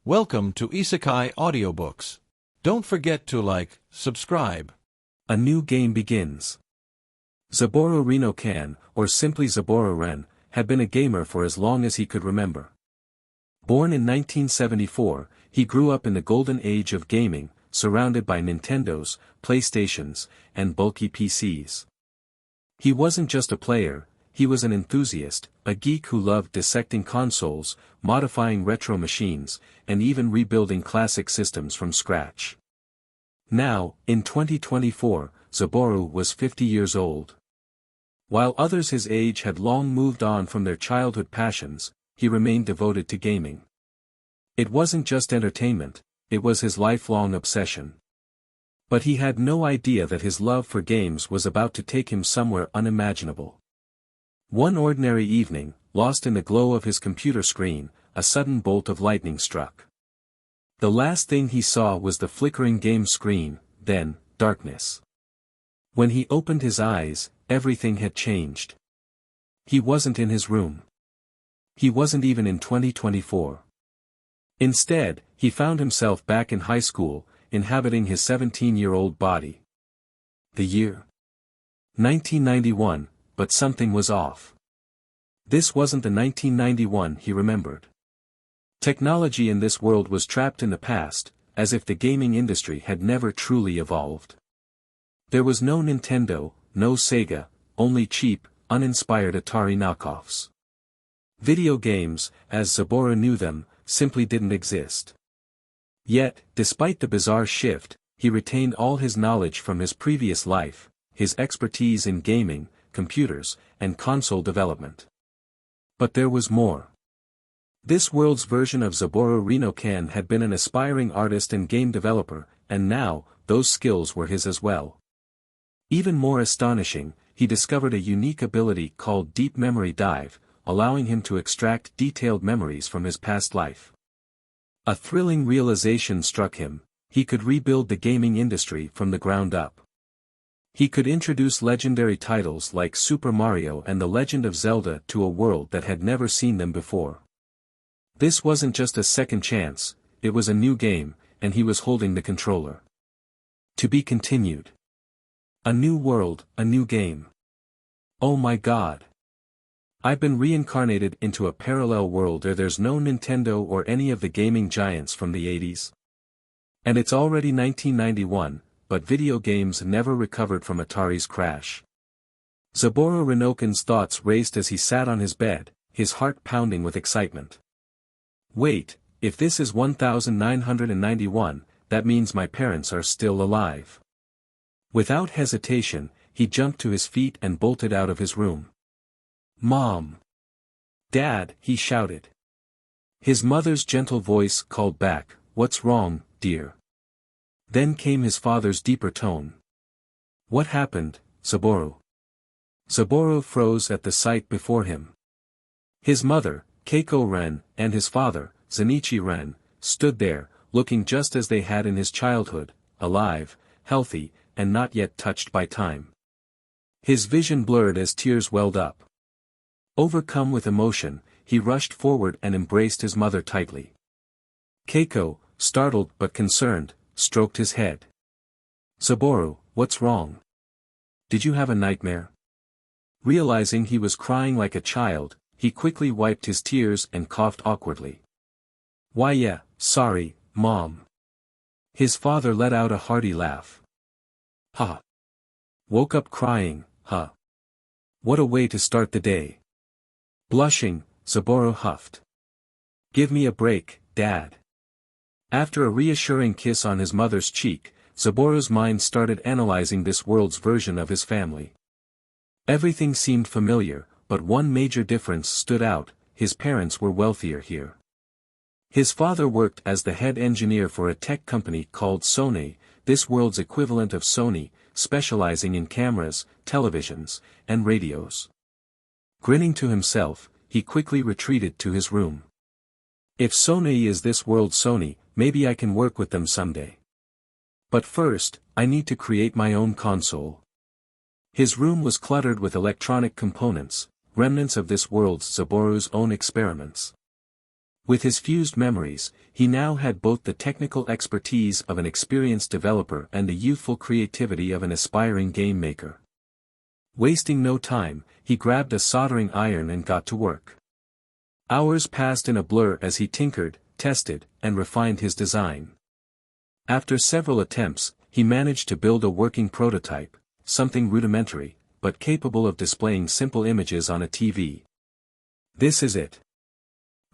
Welcome to Isekai Audiobooks. Don't forget to like, subscribe. A new game begins. Zaburo Rino-kan, or simply Zaburo Ren, had been a gamer for as long as he could remember. Born in 1974, he grew up in the golden age of gaming, surrounded by Nintendos, PlayStations, and bulky PCs. He wasn't just a player, he was an enthusiast, a geek who loved dissecting consoles, modifying retro machines, and even rebuilding classic systems from scratch. Now, in 2024, Zaburo was 50 years old. While others his age had long moved on from their childhood passions, he remained devoted to gaming. It wasn't just entertainment, it was his lifelong obsession. But he had no idea that his love for games was about to take him somewhere unimaginable. One ordinary evening, lost in the glow of his computer screen, a sudden bolt of lightning struck. The last thing he saw was the flickering game screen, then, darkness. When he opened his eyes, everything had changed. He wasn't in his room. He wasn't even in 2024. Instead, he found himself back in high school, inhabiting his 17-year-old body. The year? 1991, but something was off. This wasn't the 1991 he remembered. Technology in this world was trapped in the past, as if the gaming industry had never truly evolved. There was no Nintendo, no Sega, only cheap, uninspired Atari knockoffs. Video games, as Zaburo knew them, simply didn't exist. Yet, despite the bizarre shift, he retained all his knowledge from his previous life, his expertise in gaming, computers, and console development. But there was more. This world's version of Zaburo Rino-kan had been an aspiring artist and game developer, and now, those skills were his as well. Even more astonishing, he discovered a unique ability called Deep Memory Dive, allowing him to extract detailed memories from his past life. A thrilling realization struck him: he could rebuild the gaming industry from the ground up. He could introduce legendary titles like Super Mario and The Legend of Zelda to a world that had never seen them before. This wasn't just a second chance, it was a new game, and he was holding the controller. To be continued. A new world, a new game. Oh my God. I've been reincarnated into a parallel world where there's no Nintendo or any of the gaming giants from the 80s. And it's already 1991, but video games never recovered from Atari's crash. Zaburo Rino-kan's thoughts raced as he sat on his bed, his heart pounding with excitement. Wait, if this is 1991, that means my parents are still alive. Without hesitation, he jumped to his feet and bolted out of his room. Mom! Dad, he shouted. His mother's gentle voice called back, "What's wrong, dear?" Then came his father's deeper tone. "What happened, Zaburo?" Zaburo froze at the sight before him. His mother, Keiko Ren, and his father, Zenichi Ren, stood there, looking just as they had in his childhood, alive, healthy, and not yet touched by time. His vision blurred as tears welled up. Overcome with emotion, he rushed forward and embraced his mother tightly. Keiko, startled but concerned, stroked his head. "Zaburo, what's wrong? Did you have a nightmare?" Realizing he was crying like a child, he quickly wiped his tears and coughed awkwardly. "Why yeah, sorry, Mom." His father let out a hearty laugh. "Ha! Woke up crying, huh? What a way to start the day." Blushing, Zaburo huffed. "Give me a break, Dad." After a reassuring kiss on his mother's cheek, Zaburo's mind started analyzing this world's version of his family. Everything seemed familiar, but one major difference stood out: his parents were wealthier here. His father worked as the head engineer for a tech company called Sony, this world's equivalent of Sony, specializing in cameras, televisions, and radios. Grinning to himself, he quickly retreated to his room. If Sony is this world's Sony, maybe I can work with them someday. But first, I need to create my own console. His room was cluttered with electronic components, remnants of this world's Zaburo's own experiments. With his fused memories, he now had both the technical expertise of an experienced developer and the youthful creativity of an aspiring game maker. Wasting no time, he grabbed a soldering iron and got to work. Hours passed in a blur as he tinkered, tested, and refined his design. After several attempts, he managed to build a working prototype, something rudimentary, but capable of displaying simple images on a TV. This is it.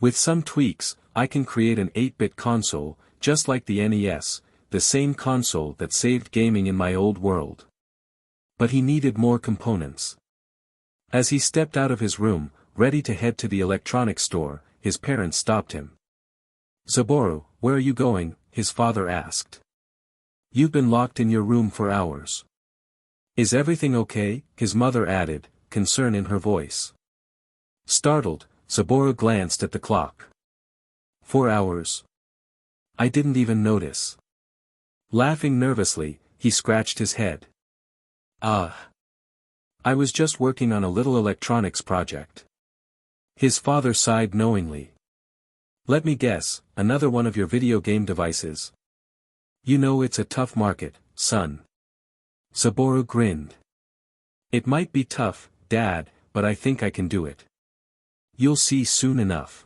With some tweaks, I can create an 8-bit console, just like the NES, the same console that saved gaming in my old world. But he needed more components. As he stepped out of his room, ready to head to the electronics store, his parents stopped him. "Saburo, where are you going?" his father asked. "You've been locked in your room for hours." "Is everything okay?" his mother added, concern in her voice. Startled, Saburo glanced at the clock. 4 hours. I didn't even notice. Laughing nervously, he scratched his head. I was just working on a little electronics project. His father sighed knowingly. "Let me guess, another one of your video game devices. You know it's a tough market, son." Saburo grinned. "It might be tough, Dad, but I think I can do it. You'll see soon enough."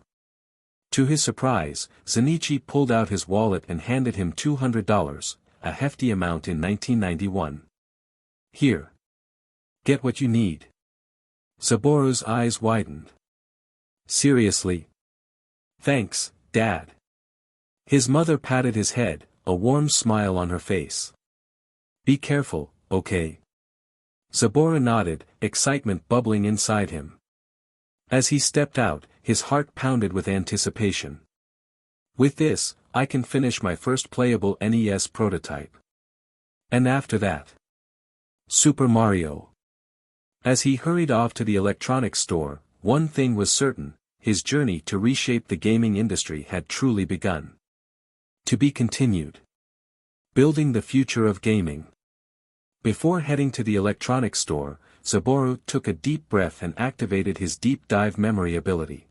To his surprise, Zenichi pulled out his wallet and handed him $200, a hefty amount in 1991. "Here. Get what you need." Saburo's eyes widened. "Seriously? Thanks, Dad." His mother patted his head, a warm smile on her face. "Be careful, okay?" Saburo nodded, excitement bubbling inside him. As he stepped out, his heart pounded with anticipation. "With this, I can finish my first playable NES prototype. And after that, Super Mario." As he hurried off to the electronics store, one thing was certain: his journey to reshape the gaming industry had truly begun. To be continued. Building the future of gaming. Before heading to the electronics store, Saburo took a deep breath and activated his deep dive memory ability.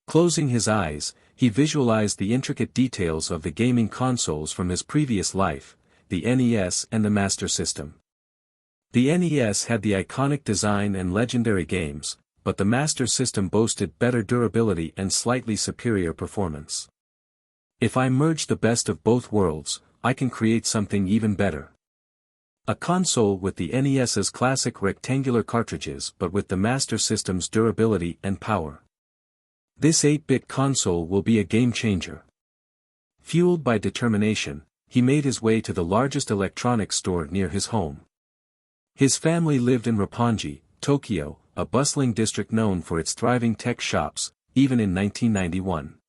Closing his eyes, he visualized the intricate details of the gaming consoles from his previous life, the NES and the Master System. The NES had the iconic design and legendary games, but the Master System boasted better durability and slightly superior performance. "If I merge the best of both worlds, I can create something even better. A console with the NES's classic rectangular cartridges but with the Master System's durability and power. This 8-bit console will be a game-changer." Fueled by determination, he made his way to the largest electronics store near his home. His family lived in Roppongi, Tokyo, a bustling district known for its thriving tech shops, even in 1991.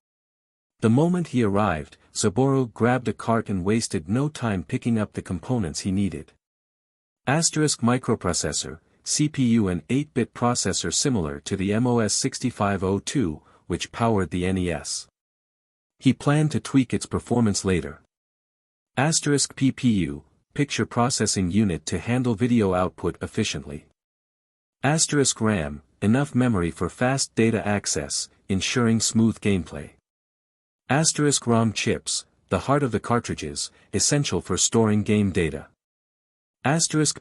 The moment he arrived, Saburo grabbed a cart and wasted no time picking up the components he needed. Microprocessor, CPU and 8-bit processor similar to the MOS 6502, which powered the NES. He planned to tweak its performance later. PPU, picture processing unit to handle video output efficiently. RAM, enough memory for fast data access, ensuring smooth gameplay. ROM chips, the heart of the cartridges, essential for storing game data.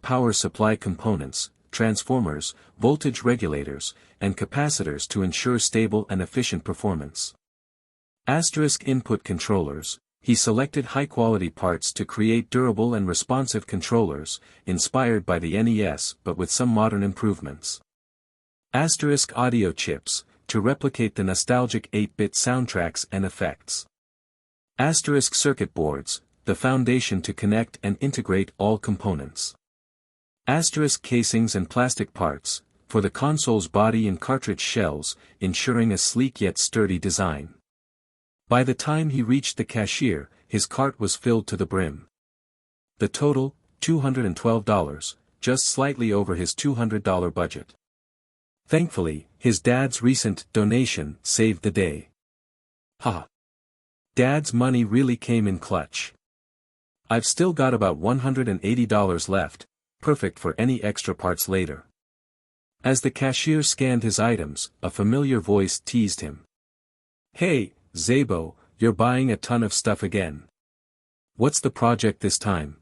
Power supply components, transformers, voltage regulators, and capacitors to ensure stable and efficient performance. Input controllers. He selected high-quality parts to create durable and responsive controllers, inspired by the NES but with some modern improvements. Audio chips, to replicate the nostalgic 8-bit soundtracks and effects. Circuit boards, the foundation to connect and integrate all components. Casings and plastic parts, for the console's body and cartridge shells, ensuring a sleek yet sturdy design. By the time he reached the cashier, his cart was filled to the brim. The total, $212, just slightly over his $200 budget. Thankfully, his dad's recent donation saved the day. Dad's money really came in clutch. I've still got about $180 left, perfect for any extra parts later. As the cashier scanned his items, a familiar voice teased him. "Hey, Zabo, you're buying a ton of stuff again. What's the project this time?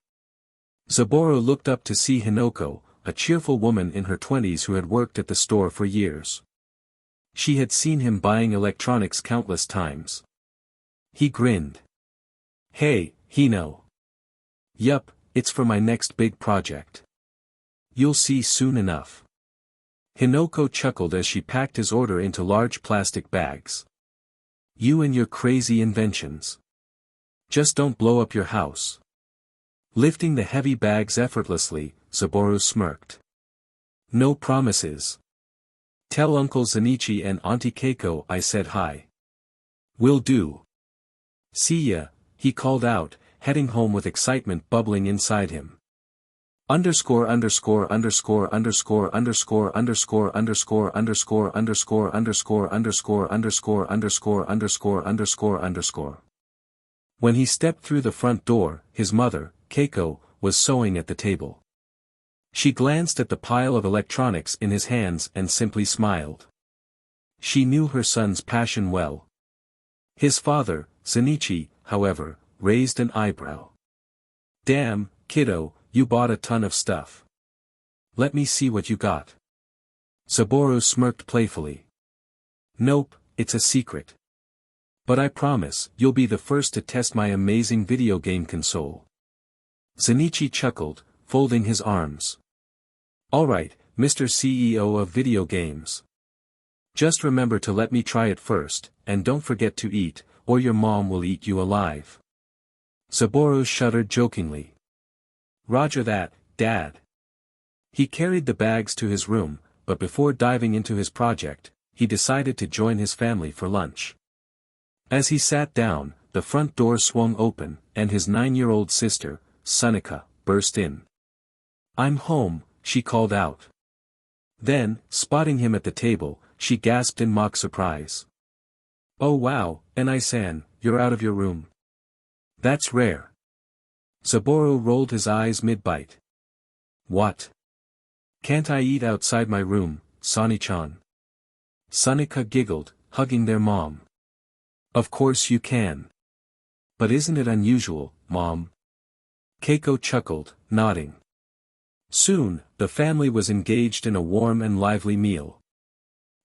Saburo looked up to see Hinoko, a cheerful woman in her 20s who had worked at the store for years. She had seen him buying electronics countless times. He grinned. Hey, Hino. Yup, it's for my next big project. You'll see soon enough. Hinoko chuckled as she packed his order into large plastic bags. You and your crazy inventions. Just don't blow up your house. Lifting the heavy bags effortlessly, Saburo smirked. No promises. Tell Uncle Zenichi and Auntie Keiko I said hi. Will do. See ya, he called out, heading home with excitement bubbling inside him. Underscore underscore underscore underscore underscore underscore underscore underscore underscore underscore underscore underscore underscore underscore underscore underscore. When he stepped through the front door, his mother, Keiko, was sewing at the table. She glanced at the pile of electronics in his hands and simply smiled. She knew her son's passion well. His father, Zenichi, however, raised an eyebrow. Damn, kiddo, you bought a ton of stuff. Let me see what you got. Saburo smirked playfully. Nope, it's a secret. But I promise, you'll be the first to test my amazing video game console. Zenichi chuckled, folding his arms. Alright, Mr. CEO of video games. Just remember to let me try it first, and don't forget to eat, or your mom will eat you alive. Saburo shuddered jokingly. Roger that, Dad. He carried the bags to his room, but before diving into his project, he decided to join his family for lunch. As he sat down, the front door swung open, and his 9-year-old sister, Sunika, burst in. I'm home, she called out. Then, spotting him at the table, she gasped in mock surprise. Oh wow, Enai-san, you're out of your room. That's rare. Saburo rolled his eyes mid-bite. What? Can't I eat outside my room, Sani-chan? Sunika giggled, hugging their mom. Of course you can. But isn't it unusual, Mom? Keiko chuckled, nodding. Soon, the family was engaged in a warm and lively meal.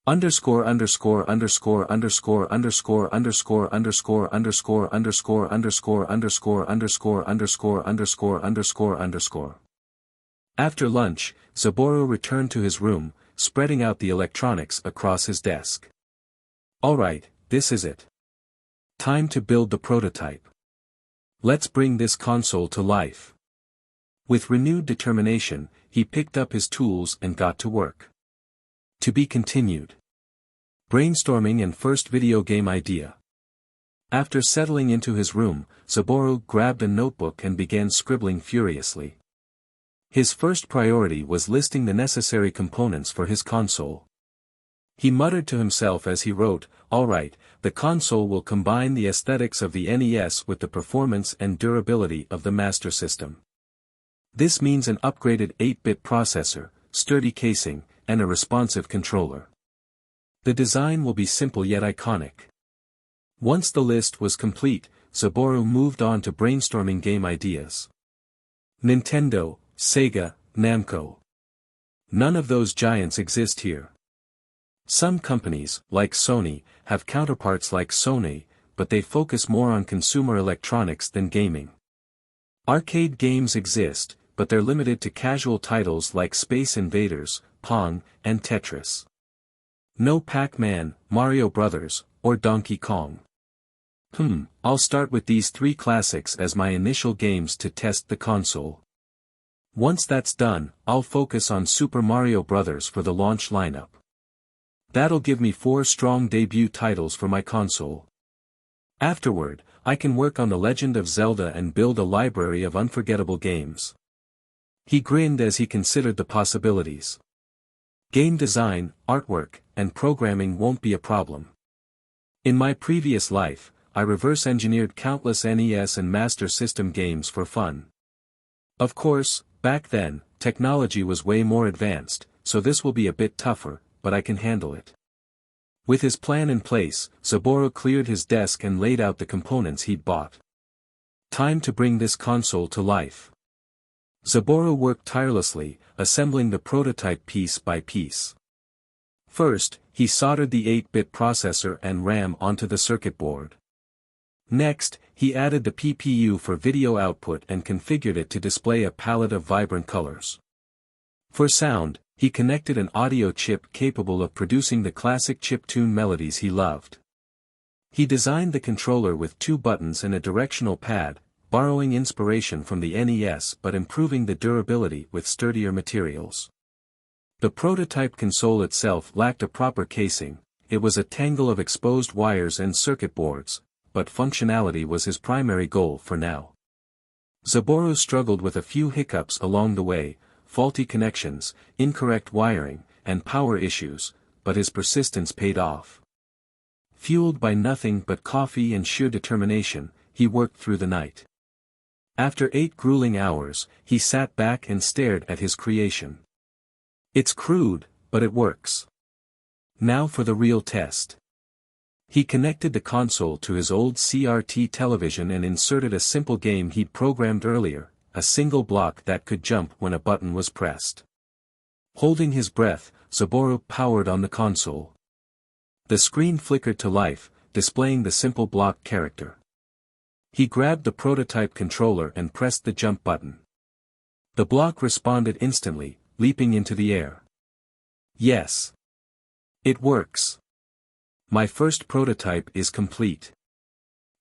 Underscore underscore underscore underscore underscore underscore underscore underscore underscore underscore underscore underscore underscore underscore underscore underscore. After lunch, Saburo returned to his room, spreading out the electronics across his desk. Alright, this is it. Time to build the prototype. Let's bring this console to life. With renewed determination, he picked up his tools and got to work. To be continued. Brainstorming and first video game idea. After settling into his room, Saburo grabbed a notebook and began scribbling furiously. His first priority was listing the necessary components for his console. He muttered to himself as he wrote, alright, the console will combine the aesthetics of the NES with the performance and durability of the Master System. This means an upgraded 8-bit processor, sturdy casing, and a responsive controller. The design will be simple yet iconic. Once the list was complete, Saburo moved on to brainstorming game ideas. Nintendo, Sega, Namco. None of those giants exist here. Some companies, like Sony, have counterparts like Sony, but they focus more on consumer electronics than gaming. Arcade games exist, but they're limited to casual titles like Space Invaders, Pong, and Tetris. No Pac-Man, Mario Brothers, or Donkey Kong. I'll start with these 3 classics as my initial games to test the console. Once that's done, I'll focus on Super Mario Bros. For the launch lineup. That'll give me 4 strong debut titles for my console. Afterward, I can work on The Legend of Zelda and build a library of unforgettable games. He grinned as he considered the possibilities. Game design, artwork, and programming won't be a problem. In my previous life, I reverse-engineered countless NES and Master System games for fun. Of course, back then, technology was way more advanced, so this will be a bit tougher, but I can handle it. With his plan in place, Saburo cleared his desk and laid out the components he'd bought. Time to bring this console to life. Saburo worked tirelessly, assembling the prototype piece by piece. First, he soldered the 8-bit processor and RAM onto the circuit board. Next, he added the PPU for video output and configured it to display a palette of vibrant colors. For sound, he connected an audio chip capable of producing the classic chiptune melodies he loved. He designed the controller with 2 buttons and a directional pad, borrowing inspiration from the NES but improving the durability with sturdier materials. The prototype console itself lacked a proper casing, it was a tangle of exposed wires and circuit boards, but functionality was his primary goal for now. Saburo struggled with a few hiccups along the way, faulty connections, incorrect wiring, and power issues, but his persistence paid off. Fueled by nothing but coffee and sheer determination, he worked through the night. After 8 grueling hours, he sat back and stared at his creation. It's crude, but it works. Now for the real test. He connected the console to his old CRT television and inserted a simple game he'd programmed earlier, a single block that could jump when a button was pressed. Holding his breath, Saburo powered on the console. The screen flickered to life, displaying the simple block character. He grabbed the prototype controller and pressed the jump button. The block responded instantly, leaping into the air. Yes. It works. My first prototype is complete.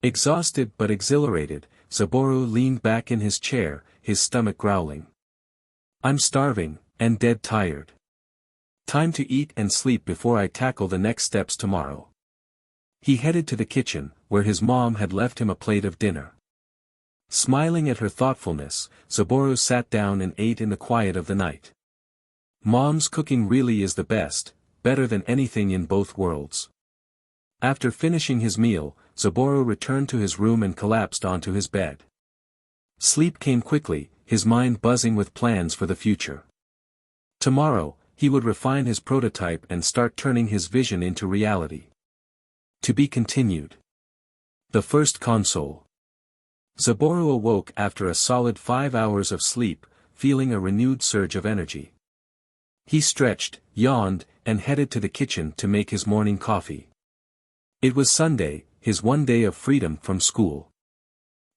Exhausted but exhilarated, Saburo leaned back in his chair, his stomach growling. I'm starving, and dead tired. Time to eat and sleep before I tackle the next steps tomorrow. He headed to the kitchen, where his mom had left him a plate of dinner. Smiling at her thoughtfulness, Saburo sat down and ate in the quiet of the night. Mom's cooking really is the best, better than anything in both worlds. After finishing his meal, Saburo returned to his room and collapsed onto his bed. Sleep came quickly, his mind buzzing with plans for the future. Tomorrow, he would refine his prototype and start turning his vision into reality. To be continued. The first console. Saburo awoke after a solid 5 hours of sleep, feeling a renewed surge of energy. He stretched, yawned, and headed to the kitchen to make his morning coffee. It was Sunday, his one day of freedom from school.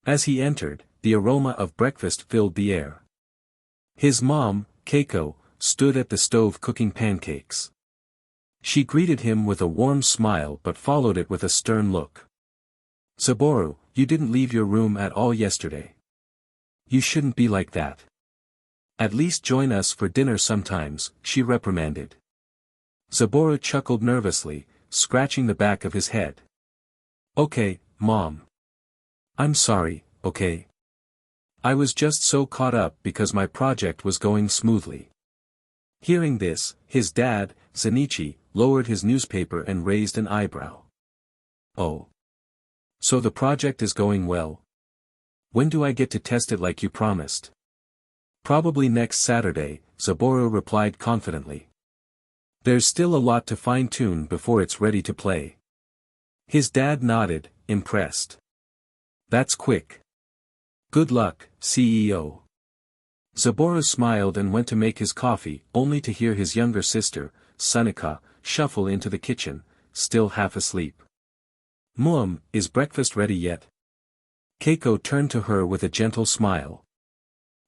As he entered, the aroma of breakfast filled the air. His mom, Keiko, stood at the stove cooking pancakes. She greeted him with a warm smile but followed it with a stern look. Saburo, you didn't leave your room at all yesterday. You shouldn't be like that. At least join us for dinner sometimes, she reprimanded. Saburo chuckled nervously, scratching the back of his head. Okay, Mom. I'm sorry, okay? I was just so caught up because my project was going smoothly. Hearing this, his dad, Zenichi, lowered his newspaper and raised an eyebrow. Oh. So the project is going well? When do I get to test it like you promised? Probably next Saturday, Saburo replied confidently. There's still a lot to fine-tune before it's ready to play. His dad nodded, impressed. That's quick. Good luck, CEO. Saburo smiled and went to make his coffee, only to hear his younger sister, Sunika, shuffle into the kitchen, still half asleep. Mom, is breakfast ready yet? Keiko turned to her with a gentle smile.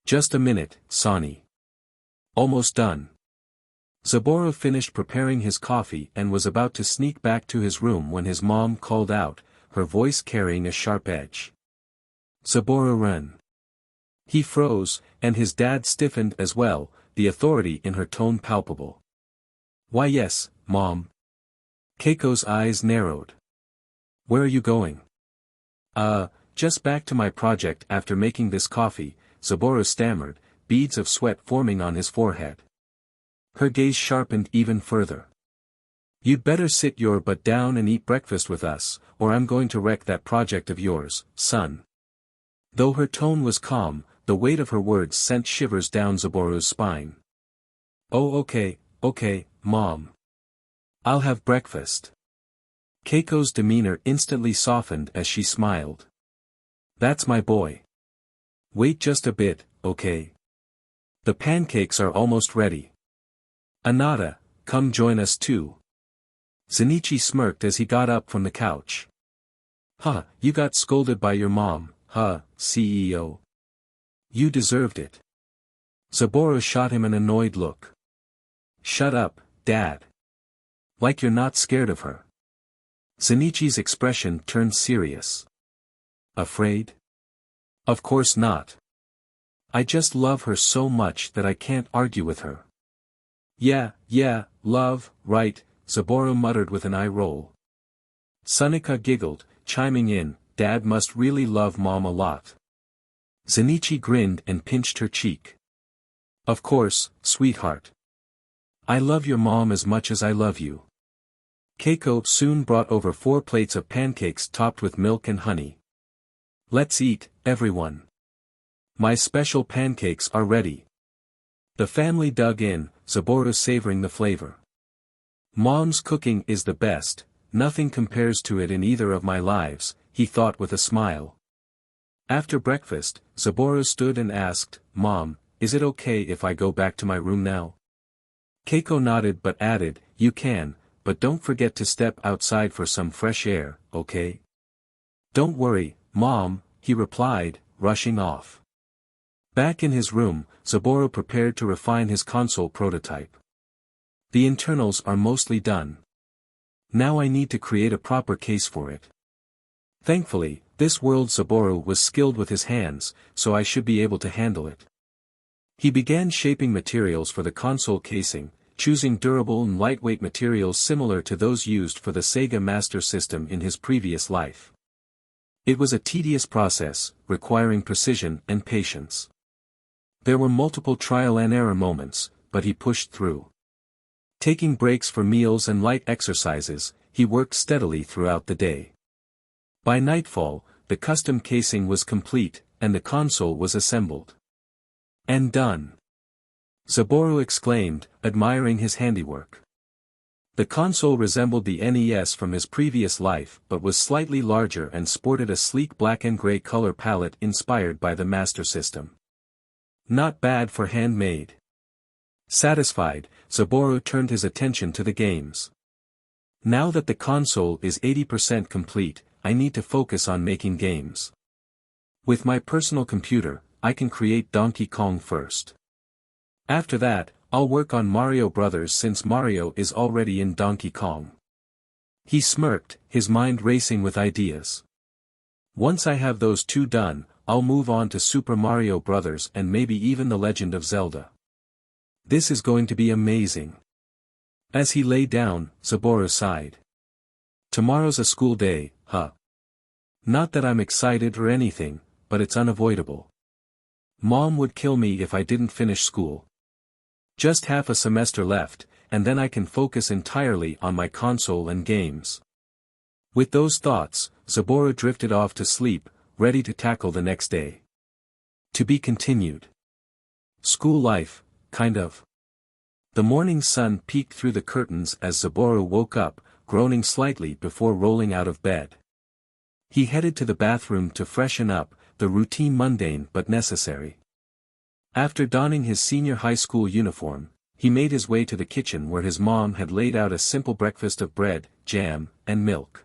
Just a minute, Sonny. Almost done. Saburo finished preparing his coffee and was about to sneak back to his room when his mom called out, her voice carrying a sharp edge. Saburo run. He froze, and his dad stiffened as well, the authority in her tone palpable. Why yes, Mom. Keiko's eyes narrowed. Where are you going? Just back to my project after making this coffee, Saburo stammered, beads of sweat forming on his forehead. Her gaze sharpened even further. You'd better sit your butt down and eat breakfast with us, or I'm going to wreck that project of yours, son. Though her tone was calm, the weight of her words sent shivers down Saburo's spine. Oh okay, Mom. I'll have breakfast. Keiko's demeanor instantly softened as she smiled. That's my boy. Wait just a bit, okay? The pancakes are almost ready. Anata, come join us too. Zenichi smirked as he got up from the couch. Huh, you got scolded by your mom, huh, CEO? You deserved it. Saburo shot him an annoyed look. Shut up, Dad. Like you're not scared of her. Zenichi's expression turned serious. Afraid? Of course not. I just love her so much that I can't argue with her. Yeah, love, right, Saburo muttered with an eye roll. Sunika giggled, chiming in, Dad must really love Mom a lot. Zenichi grinned and pinched her cheek. Of course, sweetheart. I love your mom as much as I love you. Keiko soon brought over 4 plates of pancakes topped with milk and honey. Let's eat, everyone. My special pancakes are ready. The family dug in, Saburo savoring the flavor. Mom's cooking is the best, nothing compares to it in either of my lives, he thought with a smile. After breakfast, Saburo stood and asked, Mom, is it okay if I go back to my room now? Keiko nodded but added, you can, but don't forget to step outside for some fresh air, okay? Don't worry, Mom, he replied, rushing off. Back in his room, Saburo prepared to refine his console prototype. The internals are mostly done. Now I need to create a proper case for it. Thankfully, this world Saburo was skilled with his hands, so I should be able to handle it. He began shaping materials for the console casing, choosing durable and lightweight materials similar to those used for the Sega Master System in his previous life. It was a tedious process, requiring precision and patience. There were multiple trial and error moments, but he pushed through. Taking breaks for meals and light exercises, he worked steadily throughout the day. By nightfall, the custom casing was complete, and the console was assembled. And done. Saburo exclaimed, admiring his handiwork. The console resembled the NES from his previous life but was slightly larger and sported a sleek black and gray color palette inspired by the Master System. Not bad for handmade. Satisfied, Saburo turned his attention to the games. Now that the console is 80% complete, I need to focus on making games. With my personal computer, I can create Donkey Kong first. After that, I'll work on Mario Brothers since Mario is already in Donkey Kong. He smirked, his mind racing with ideas. Once I have those 2 done, I'll move on to Super Mario Brothers and maybe even The Legend of Zelda. This is going to be amazing. As he lay down, Saburo sighed. Tomorrow's a school day, huh? Not that I'm excited or anything, but it's unavoidable. Mom would kill me if I didn't finish school. Just half a semester left, and then I can focus entirely on my console and games. With those thoughts, Saburo drifted off to sleep, ready to tackle the next day. To be continued. School life, kind of. The morning sun peeked through the curtains as Saburo woke up, groaning slightly before rolling out of bed. He headed to the bathroom to freshen up, the routine mundane but necessary. After donning his senior high school uniform, he made his way to the kitchen where his mom had laid out a simple breakfast of bread, jam, and milk.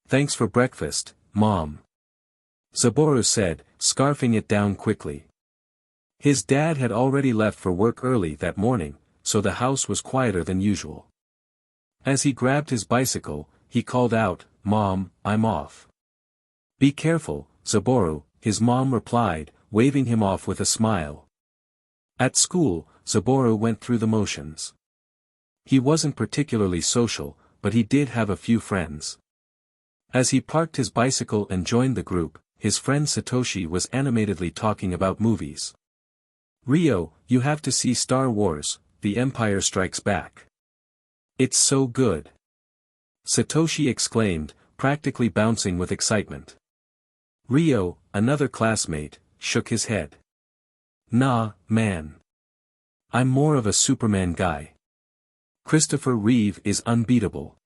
Thanks for breakfast, Mom. Saburo said, scarfing it down quickly. His dad had already left for work early that morning, so the house was quieter than usual. As he grabbed his bicycle, he called out, Mom, I'm off. Be careful, Saburo, his mom replied, waving him off with a smile. At school, Saburo went through the motions. He wasn't particularly social, but he did have a few friends. As he parked his bicycle and joined the group, his friend Satoshi was animatedly talking about movies. Rio, you have to see Star Wars, The Empire Strikes Back. It's so good. Satoshi exclaimed, practically bouncing with excitement. Rio, another classmate, shook his head. Nah, man. I'm more of a Superman guy. Christopher Reeve is unbeatable.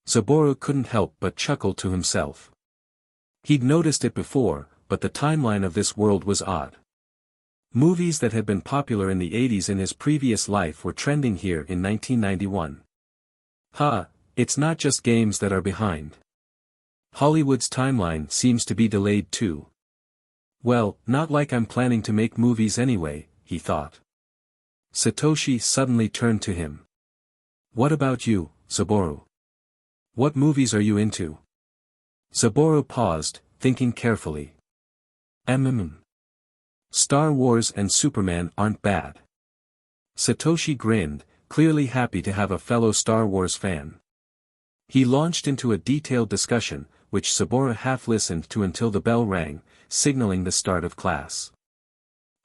Saburo couldn't help but chuckle to himself. He'd noticed it before, but the timeline of this world was odd. Movies that had been popular in the 80s in his previous life were trending here in 1991. It's not just games that are behind. Hollywood's timeline seems to be delayed too. Well, not like I'm planning to make movies anyway, he thought. Satoshi suddenly turned to him. What about you, Saburo? What movies are you into? Saburo paused, thinking carefully. Star Wars and Superman aren't bad. Satoshi grinned, clearly happy to have a fellow Star Wars fan. He launched into a detailed discussion, which Saburo half listened to until the bell rang, signaling the start of class.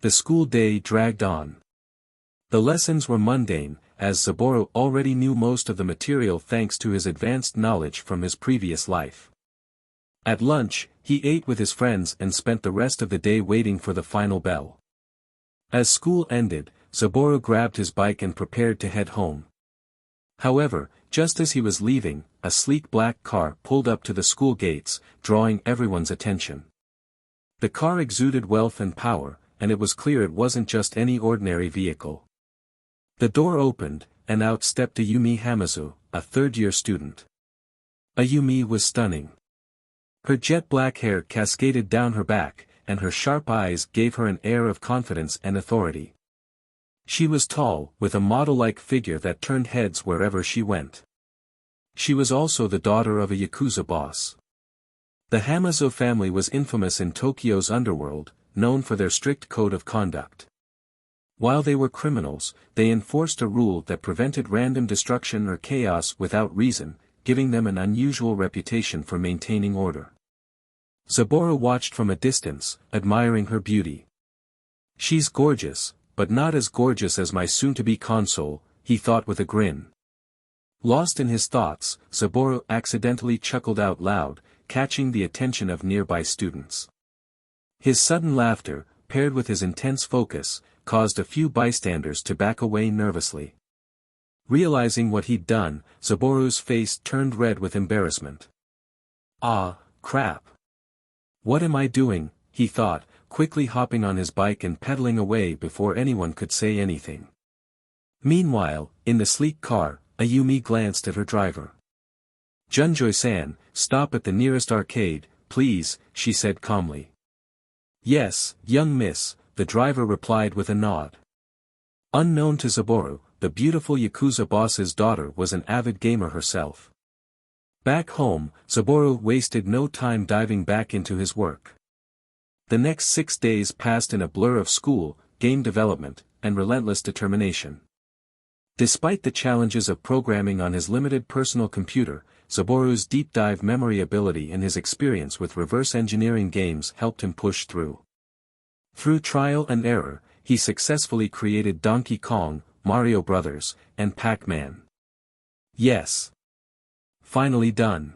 The school day dragged on. The lessons were mundane, as Saburo already knew most of the material thanks to his advanced knowledge from his previous life. At lunch, he ate with his friends and spent the rest of the day waiting for the final bell. As school ended, Saburo grabbed his bike and prepared to head home. However, just as he was leaving, a sleek black car pulled up to the school gates, drawing everyone's attention. The car exuded wealth and power, and it was clear it wasn't just any ordinary vehicle. The door opened, and out stepped Ayumi Hamazu, a third-year student. Ayumi was stunning. Her jet-black hair cascaded down her back, and her sharp eyes gave her an air of confidence and authority. She was tall, with a model-like figure that turned heads wherever she went. She was also the daughter of a Yakuza boss. The Hamazu family was infamous in Tokyo's underworld, known for their strict code of conduct. While they were criminals, they enforced a rule that prevented random destruction or chaos without reason, giving them an unusual reputation for maintaining order. Saburo watched from a distance, admiring her beauty. She's gorgeous, but not as gorgeous as my soon-to-be console, he thought with a grin. Lost in his thoughts, Saburo accidentally chuckled out loud, catching the attention of nearby students. His sudden laughter, paired with his intense focus, caused a few bystanders to back away nervously. Realizing what he'd done, Saburo's face turned red with embarrassment. Ah, crap. What am I doing, he thought, quickly hopping on his bike and pedaling away before anyone could say anything. Meanwhile, in the sleek car, Ayumi glanced at her driver. Junjoy-san, stop at the nearest arcade, please, she said calmly. Yes, young miss, the driver replied with a nod. Unknown to Saburo, the beautiful Yakuza boss's daughter was an avid gamer herself. Back home, Saburo wasted no time diving back into his work. The next 6 days passed in a blur of school, game development, and relentless determination. Despite the challenges of programming on his limited personal computer, Saburo's deep-dive memory ability and his experience with reverse engineering games helped him push through. Through trial and error, he successfully created Donkey Kong, Mario Brothers, and Pac-Man. Yes. Finally done.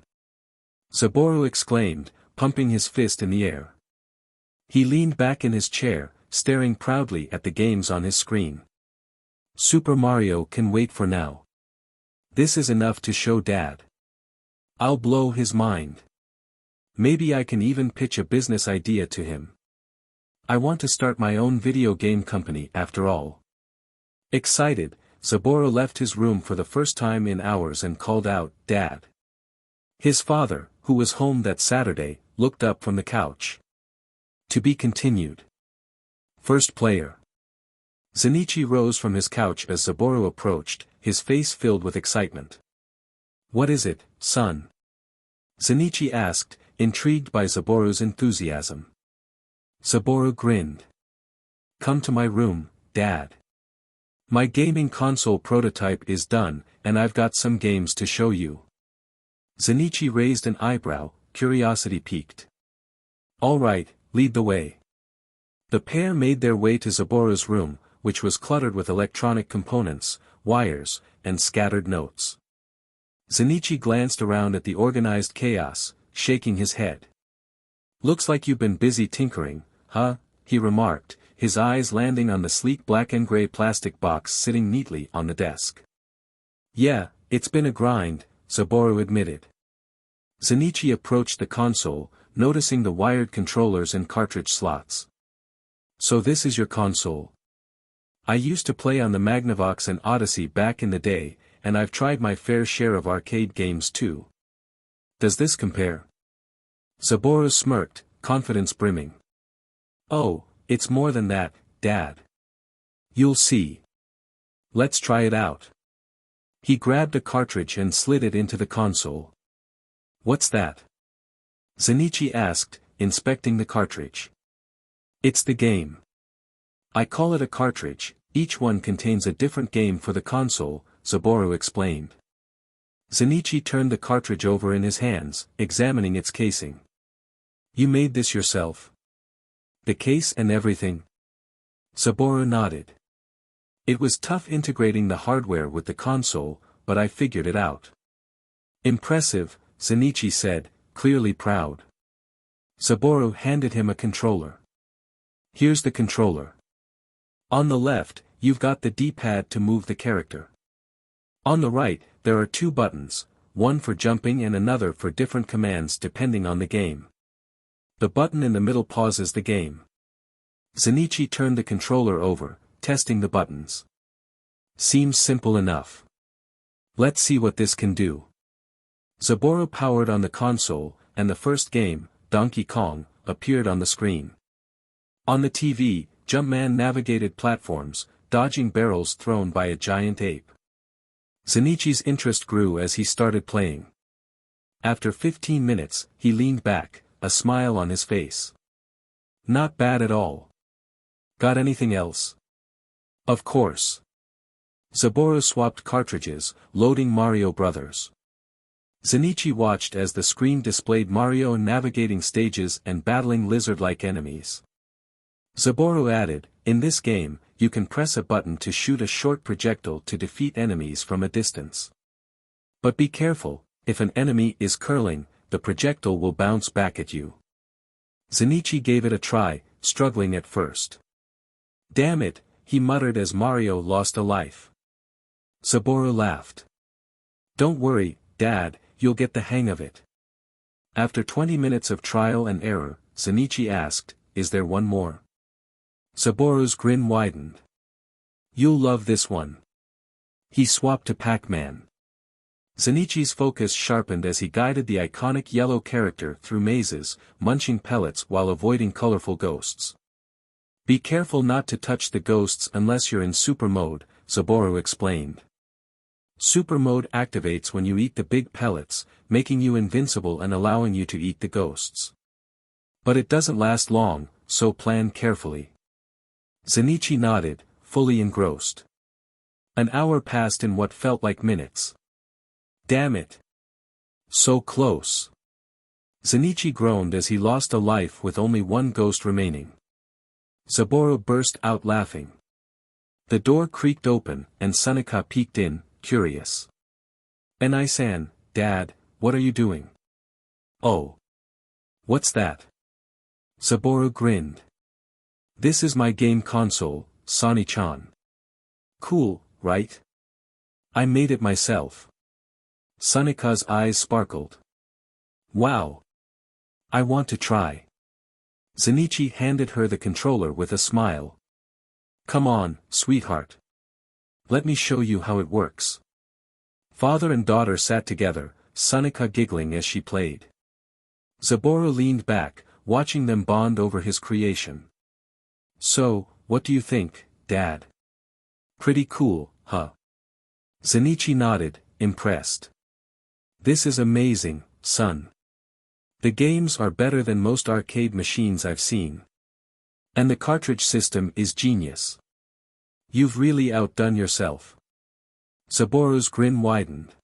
Saburo exclaimed, pumping his fist in the air. He leaned back in his chair, staring proudly at the games on his screen. Super Mario can wait for now. This is enough to show Dad. I'll blow his mind. Maybe I can even pitch a business idea to him. I want to start my own video game company after all. Excited, Saburo left his room for the first time in hours and called out, Dad. His father, who was home that Saturday, looked up from the couch. To be continued. First player. Zenichi rose from his couch as Saburo approached, his face filled with excitement. What is it, son? Zenichi asked, intrigued by Saburo's enthusiasm. Saburo grinned. Come to my room, Dad. My gaming console prototype is done, and I've got some games to show you. Zenichi raised an eyebrow, curiosity piqued. All right, lead the way. The pair made their way to Saburo's room, which was cluttered with electronic components, wires, and scattered notes. Zenichi glanced around at the organized chaos, shaking his head. Looks like you've been busy tinkering, huh? He remarked, his eyes landing on the sleek black and gray plastic box sitting neatly on the desk. Yeah, it's been a grind, Saburo admitted. Zenichi approached the console, noticing the wired controllers and cartridge slots. So this is your console? I used to play on the Magnavox and Odyssey back in the day, and I've tried my fair share of arcade games too. Does this compare? Saburo smirked, confidence brimming. Oh, it's more than that, Dad. You'll see. Let's try it out. He grabbed a cartridge and slid it into the console. What's that? Zenichi asked, inspecting the cartridge. It's the game. I call it a cartridge, each one contains a different game for the console, Saburo explained. Zenichi turned the cartridge over in his hands, examining its casing. You made this yourself? The case and everything? Saburo nodded. It was tough integrating the hardware with the console, but I figured it out. Impressive, Zenichi said, clearly proud. Saburo handed him a controller. Here's the controller. On the left, you've got the D-pad to move the character. On the right, there are two buttons, one for jumping and another for different commands depending on the game. The button in the middle pauses the game. Zenichi turned the controller over, testing the buttons. Seems simple enough. Let's see what this can do. Saburo powered on the console, and the first game, Donkey Kong, appeared on the screen. On the TV, Jumpman navigated platforms, dodging barrels thrown by a giant ape. Zenichi's interest grew as he started playing. After 15 minutes, he leaned back, a smile on his face. Not bad at all. Got anything else? Of course. Saburo swapped cartridges, loading Mario Brothers. Zenichi watched as the screen displayed Mario navigating stages and battling lizard-like enemies. Saburo added, in this game, you can press a button to shoot a short projectile to defeat enemies from a distance. But be careful, if an enemy is curling, the projectile will bounce back at you. Zenichi gave it a try, struggling at first. Damn it, he muttered as Mario lost a life. Saburo laughed. Don't worry, Dad, you'll get the hang of it. After 20 minutes of trial and error, Zenichi asked, is there one more? Saburo's grin widened. You'll love this one. He swapped to Pac-Man. Zenichi's focus sharpened as he guided the iconic yellow character through mazes, munching pellets while avoiding colorful ghosts. Be careful not to touch the ghosts unless you're in super mode, Saburo explained. Super mode activates when you eat the big pellets, making you invincible and allowing you to eat the ghosts. But it doesn't last long, so plan carefully. Zenichi nodded, fully engrossed. An hour passed in what felt like minutes. Damn it. So close. Zenichi groaned as he lost a life with only one ghost remaining. Saburo burst out laughing. The door creaked open, and Sunika peeked in, curious. Enai-san, Dad, what are you doing? Oh. What's that? Saburo grinned. This is my game console, Sani-chan. Cool, right? I made it myself. Sunika's eyes sparkled. Wow. I want to try. Zenichi handed her the controller with a smile. Come on, sweetheart. Let me show you how it works. Father and daughter sat together, Sunika giggling as she played. Saburo leaned back, watching them bond over his creation. So, what do you think, Dad? Pretty cool, huh? Zenichi nodded, impressed. This is amazing, son. The games are better than most arcade machines I've seen. And the cartridge system is genius. You've really outdone yourself. Saburo's grin widened.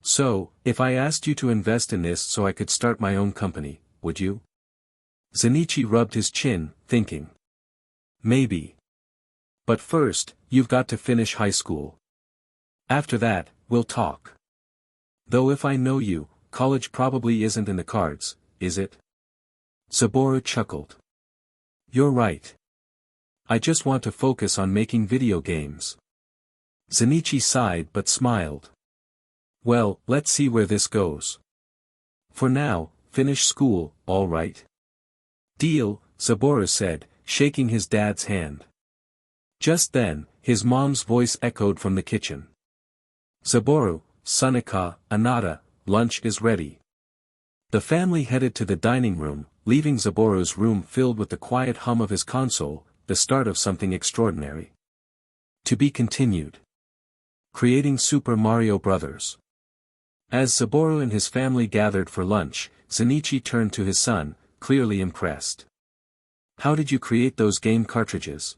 So, if I asked you to invest in this so I could start my own company, would you? Zenichi rubbed his chin, thinking. Maybe. But first, you've got to finish high school. After that, we'll talk. Though if I know you, college probably isn't in the cards, is it? Saburo chuckled. You're right. I just want to focus on making video games. Zenichi sighed but smiled. Well, let's see where this goes. For now, finish school, all right? Deal, Saburo said, shaking his dad's hand. Just then, his mom's voice echoed from the kitchen. Saburo, Sunika, Anata, lunch is ready. The family headed to the dining room, leaving Zaburo's room filled with the quiet hum of his console, the start of something extraordinary. To be continued. Creating Super Mario Bros. As Saburo and his family gathered for lunch, Zenichi turned to his son, clearly impressed. How did you create those game cartridges?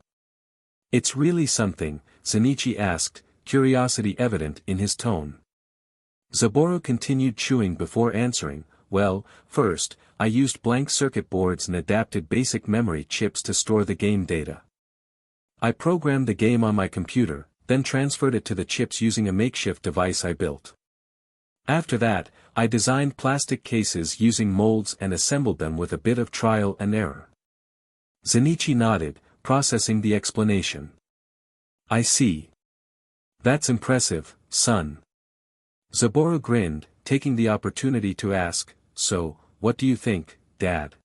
It's really something, Zenichi asked, curiosity evident in his tone. Saburo continued chewing before answering, well, first, I used blank circuit boards and adapted basic memory chips to store the game data. I programmed the game on my computer, then transferred it to the chips using a makeshift device I built. After that, I designed plastic cases using molds and assembled them with a bit of trial and error. Zenichi nodded, processing the explanation. I see. That's impressive, son. Saburo grinned, taking the opportunity to ask, so, what do you think, Dad?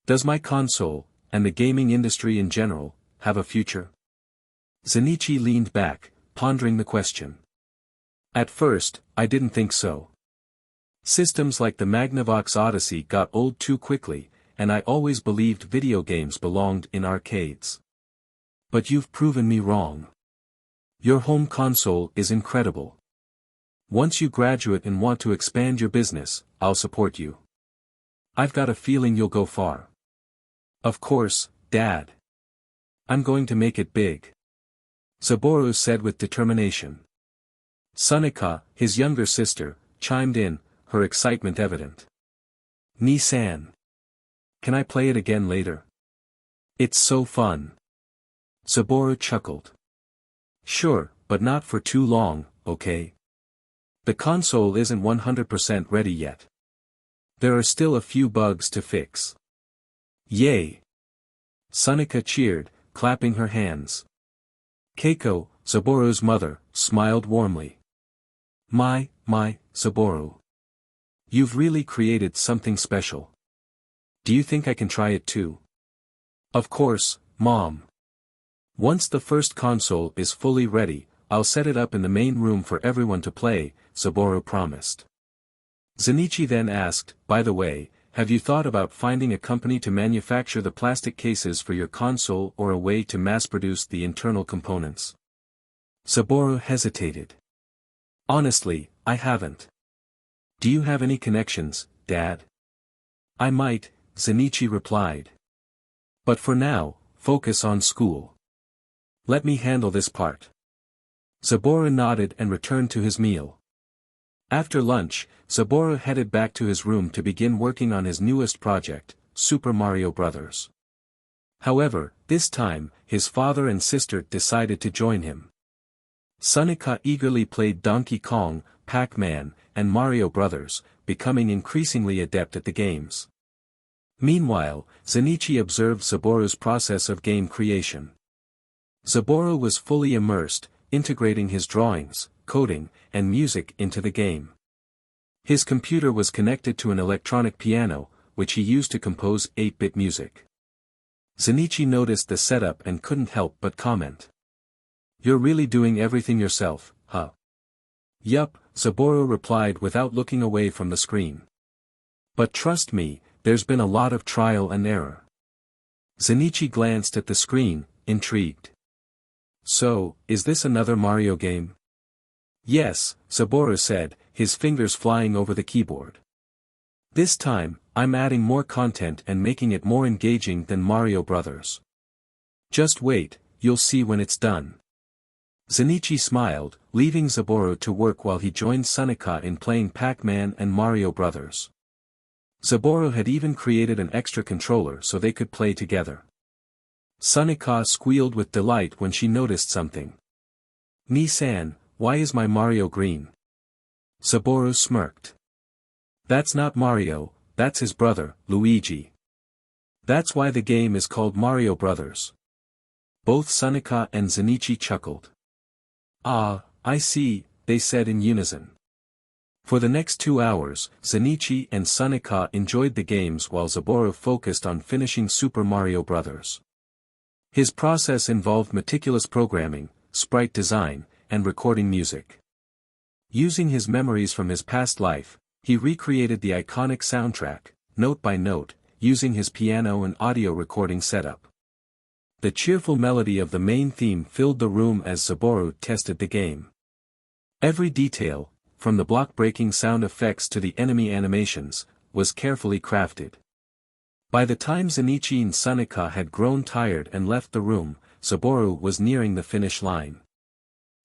Does my console, and the gaming industry in general, have a future? Zenichi leaned back, pondering the question. At first, I didn't think so. Systems like the Magnavox Odyssey got old too quickly, and I always believed video games belonged in arcades. But you've proven me wrong. Your home console is incredible. Once you graduate and want to expand your business, I'll support you. I've got a feeling you'll go far. Of course, Dad. I'm going to make it big. Saburo said with determination. Sunika, his younger sister, chimed in, her excitement evident. Ni-san. Can I play it again later? It's so fun. Saburo chuckled. Sure, but not for too long, okay? The console isn't 100% ready yet. There are still a few bugs to fix. Yay! Sunika cheered, clapping her hands. Keiko, Saburo's mother, smiled warmly. My, Saburo. You've really created something special. Do you think I can try it too? Of course, Mom. Once the first console is fully ready, I'll set it up in the main room for everyone to play, Saburo promised. Zenichi then asked, by the way, have you thought about finding a company to manufacture the plastic cases for your console or a way to mass-produce the internal components? Saburo hesitated. Honestly, I haven't. Do you have any connections, Dad? I might, Zenichi replied. But for now, focus on school. Let me handle this part. Saburo nodded and returned to his meal. After lunch, Saburo headed back to his room to begin working on his newest project, Super Mario Bros. However, this time, his father and sister decided to join him. Sunika eagerly played Donkey Kong, Pac-Man, and Mario Bros., becoming increasingly adept at the games. Meanwhile, Zenichi observed Saburo's process of game creation. Saburo was fully immersed, integrating his drawings, coding, and music into the game. His computer was connected to an electronic piano, which he used to compose 8-bit music. Zenichi noticed the setup and couldn't help but comment. You're really doing everything yourself, huh? Yup, Saburo replied without looking away from the screen. But trust me, there's been a lot of trial and error. Zenichi glanced at the screen, intrigued. So, is this another Mario game? Yes, Saburo said, his fingers flying over the keyboard. This time, I'm adding more content and making it more engaging than Mario Bros. Just wait, you'll see when it's done. Zenichi smiled, leaving Saburo to work while he joined Sunika in playing Pac-Man and Mario Bros. Saburo had even created an extra controller so they could play together. Sunika squealed with delight when she noticed something. Ni-san, why is my Mario green? Saburo smirked. That's not Mario, that's his brother, Luigi. That's why the game is called Mario Brothers. Both Sunika and Zenichi chuckled. Ah, I see, they said in unison. For the next 2 hours, Zenichi and Sunika enjoyed the games while Saburo focused on finishing Super Mario Bros. His process involved meticulous programming, sprite design, and recording music. Using his memories from his past life, he recreated the iconic soundtrack, note by note, using his piano and audio recording setup. The cheerful melody of the main theme filled the room as Saburo tested the game. Every detail, from the block-breaking sound effects to the enemy animations, was carefully crafted. By the time Zenichi and Sunika had grown tired and left the room, Saburo was nearing the finish line.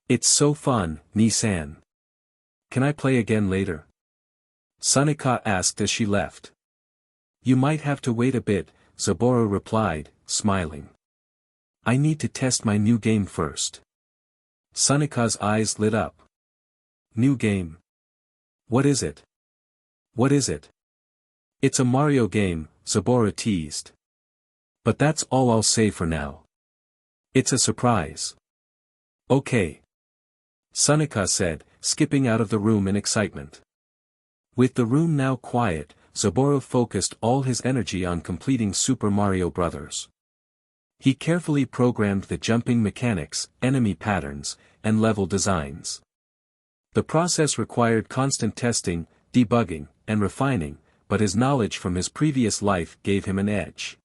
"It's so fun, Ni-san. Can I play again later?" Sunika asked as she left. "You might have to wait a bit," Saburo replied, smiling. "I need to test my new game first." Sunika's eyes lit up. "New game? What is it?" "What is it?" "It's a Mario game," Saburo teased. "But that's all I'll say for now. It's a surprise." "Okay," Sunika said, skipping out of the room in excitement. With the room now quiet, Saburo focused all his energy on completing Super Mario Bros. He carefully programmed the jumping mechanics, enemy patterns, and level designs. The process required constant testing, debugging, and refining, but his knowledge from his previous life gave him an edge.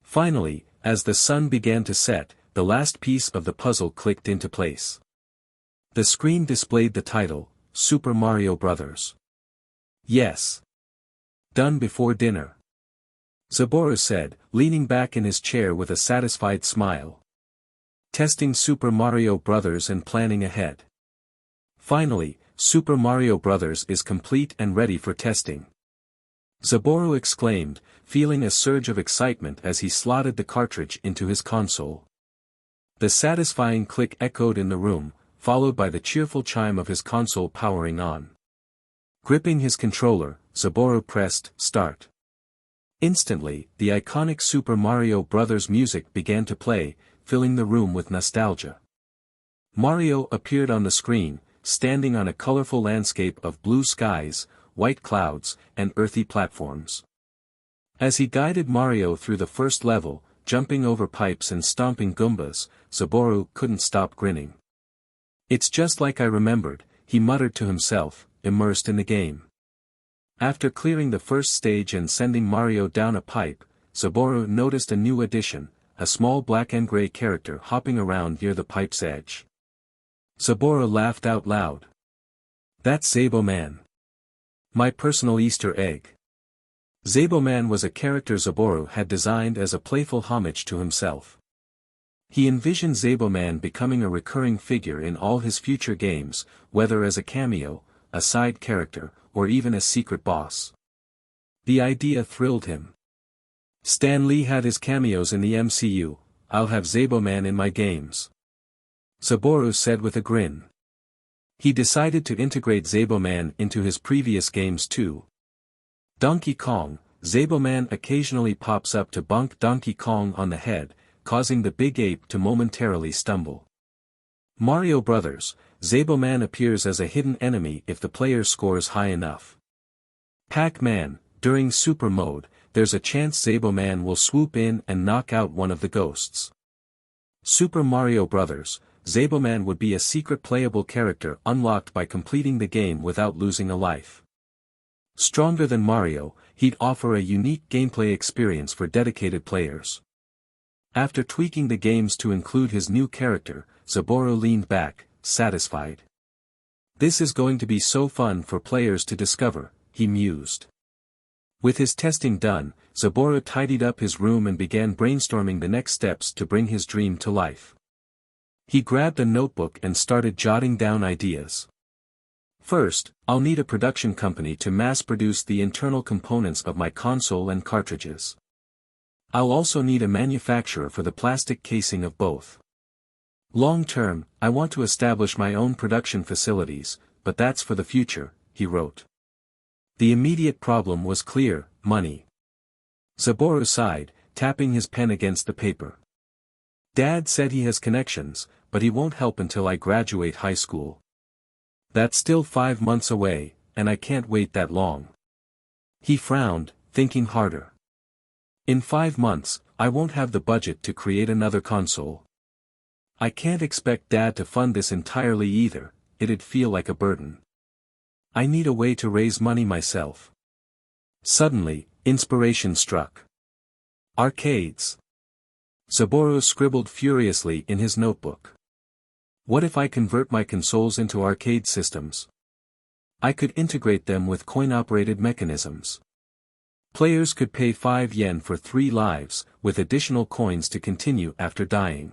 Finally, as the sun began to set, the last piece of the puzzle clicked into place. The screen displayed the title, Super Mario Bros. "Yes. Done before dinner," Saburo said, leaning back in his chair with a satisfied smile. "Testing Super Mario Bros. And planning ahead. Finally, Super Mario Bros. Is complete and ready for testing," Saburo exclaimed, feeling a surge of excitement as he slotted the cartridge into his console. The satisfying click echoed in the room, followed by the cheerful chime of his console powering on. Gripping his controller, Saburo pressed Start. Instantly, the iconic Super Mario Bros. Music began to play, filling the room with nostalgia. Mario appeared on the screen, standing on a colorful landscape of blue skies, white clouds, and earthy platforms. As he guided Mario through the first level, jumping over pipes and stomping Goombas, Saburo couldn't stop grinning. "It's just like I remembered," he muttered to himself, immersed in the game. After clearing the first stage and sending Mario down a pipe, Saburo noticed a new addition, a small black and gray character hopping around near the pipe's edge. Saburo laughed out loud. "That's Zaboman. My personal Easter egg." Zaboman was a character Saburo had designed as a playful homage to himself. He envisioned Zaboman becoming a recurring figure in all his future games, whether as a cameo, a side character, or even a secret boss. The idea thrilled him. "Stan Lee had his cameos in the MCU, I'll have Zaboman in my games," Saburo said with a grin. He decided to integrate Zaboman into his previous games too. Donkey Kong, Zaboman occasionally pops up to bonk Donkey Kong on the head, causing the big ape to momentarily stumble. Mario Bros., Zaboman appears as a hidden enemy if the player scores high enough. Pac-Man, during Super Mode, there's a chance Zaboman will swoop in and knock out one of the ghosts. Super Mario Bros., Zaboman would be a secret playable character unlocked by completing the game without losing a life. Stronger than Mario, he'd offer a unique gameplay experience for dedicated players. After tweaking the games to include his new character, Saburo leaned back, satisfied. "This is going to be so fun for players to discover," he mused. With his testing done, Saburo tidied up his room and began brainstorming the next steps to bring his dream to life. He grabbed a notebook and started jotting down ideas. "First, I'll need a production company to mass-produce the internal components of my console and cartridges. I'll also need a manufacturer for the plastic casing of both. Long-term, I want to establish my own production facilities, but that's for the future," he wrote. The immediate problem was clear: money. Saburo sighed, tapping his pen against the paper. "Dad said he has connections, but he won't help until I graduate high school." "That's still 5 months away," and I can't wait that long. He frowned, thinking harder. In 5 months, I won't have the budget to create another console. I can't expect Dad to fund this entirely either, it'd feel like a burden. I need a way to raise money myself. Suddenly, inspiration struck. Arcades. Saburo scribbled furiously in his notebook. What if I convert my consoles into arcade systems? I could integrate them with coin-operated mechanisms. Players could pay 5 yen for 3 lives, with additional coins to continue after dying.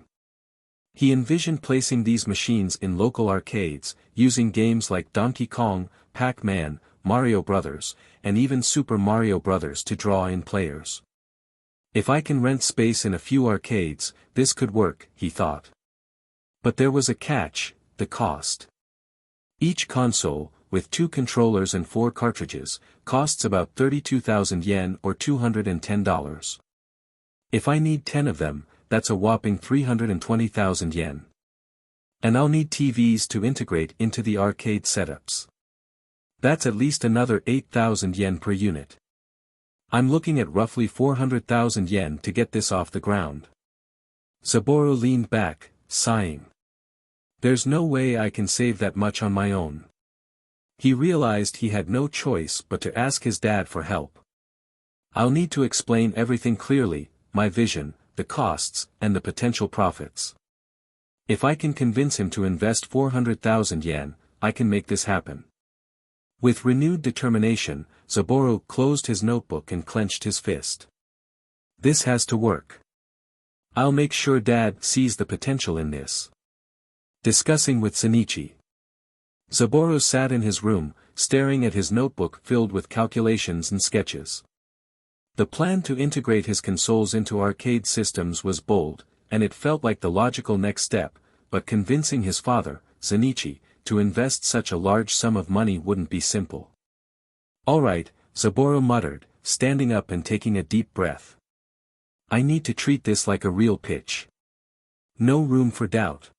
He envisioned placing these machines in local arcades, using games like Donkey Kong, Pac-Man, Mario Bros., and even Super Mario Bros. To draw in players. If I can rent space in a few arcades, this could work, he thought. But there was a catch: the cost. Each console, with 2 controllers and 4 cartridges, costs about 32,000 yen or $210. If I need 10 of them, that's a whopping 320,000 yen. And I'll need TVs to integrate into the arcade setups. That's at least another 8,000 yen per unit. I'm looking at roughly 400,000 yen to get this off the ground. Saburo leaned back, sighing. There's no way I can save that much on my own. He realized he had no choice but to ask his dad for help. I'll need to explain everything clearly, my vision, the costs, and the potential profits. If I can convince him to invest 400,000 yen, I can make this happen. With renewed determination, Saburo closed his notebook and clenched his fist. This has to work. I'll make sure Dad sees the potential in this. Discussing with Shinichi. Saburo sat in his room, staring at his notebook filled with calculations and sketches. The plan to integrate his consoles into arcade systems was bold, and it felt like the logical next step, but convincing his father, Shinichi, to invest such a large sum of money wouldn't be simple. All right, Saburo muttered, standing up and taking a deep breath. I need to treat this like a real pitch. No room for doubt.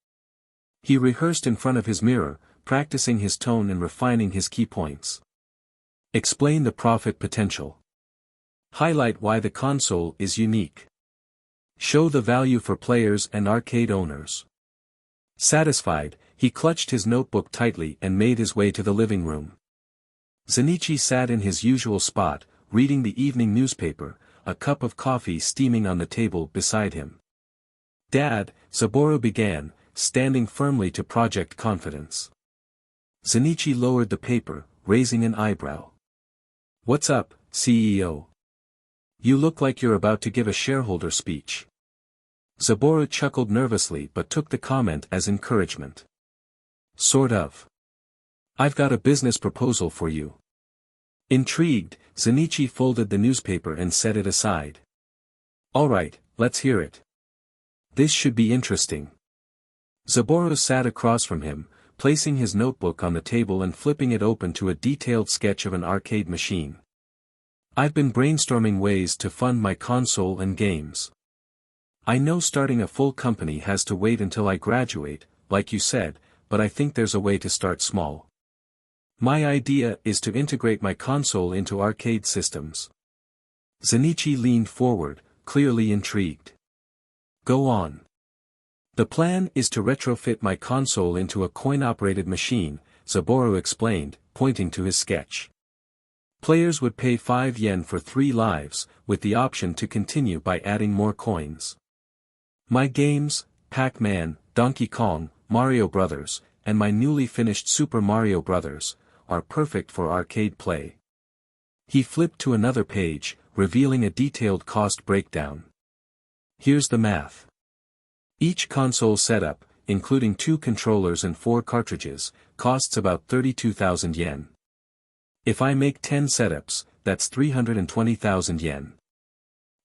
He rehearsed in front of his mirror, practicing his tone and refining his key points. Explain the profit potential. Highlight why the console is unique. Show the value for players and arcade owners. Satisfied, he clutched his notebook tightly and made his way to the living room. Shinichi sat in his usual spot, reading the evening newspaper, a cup of coffee steaming on the table beside him. Dad, Saburo began, standing firmly to project confidence. Shinichi lowered the paper, raising an eyebrow. What's up, CEO? You look like you're about to give a shareholder speech. Saburo chuckled nervously but took the comment as encouragement. Sort of. I've got a business proposal for you. Intrigued, Shinichi folded the newspaper and set it aside. All right, let's hear it. This should be interesting. Saburo sat across from him, placing his notebook on the table and flipping it open to a detailed sketch of an arcade machine. I've been brainstorming ways to fund my console and games. I know starting a full company has to wait until I graduate, like you said, but I think there's a way to start small. My idea is to integrate my console into arcade systems. Shinichi leaned forward, clearly intrigued. Go on. The plan is to retrofit my console into a coin-operated machine, Saburo explained, pointing to his sketch. Players would pay 5 yen for 3 lives, with the option to continue by adding more coins. My games, Pac-Man, Donkey Kong, Mario Bros., and my newly finished Super Mario Bros., are perfect for arcade play. He flipped to another page, revealing a detailed cost breakdown. Here's the math. Each console setup, including 2 controllers and 4 cartridges, costs about 32,000 yen. If I make 10 setups, that's 320,000 yen.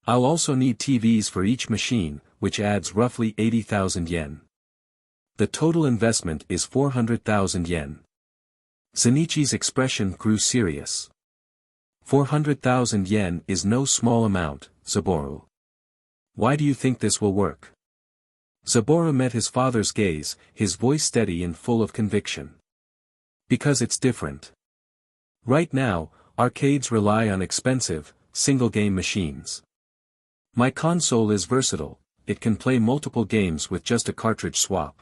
I'll also need TVs for each machine, which adds roughly 80,000 yen. The total investment is 400,000 yen. Shinichi's expression grew serious. 400,000 yen is no small amount, Saburo. Why do you think this will work? Saburo met his father's gaze, his voice steady and full of conviction. Because it's different. Right now, arcades rely on expensive, single-game machines. My console is versatile, it can play multiple games with just a cartridge swap.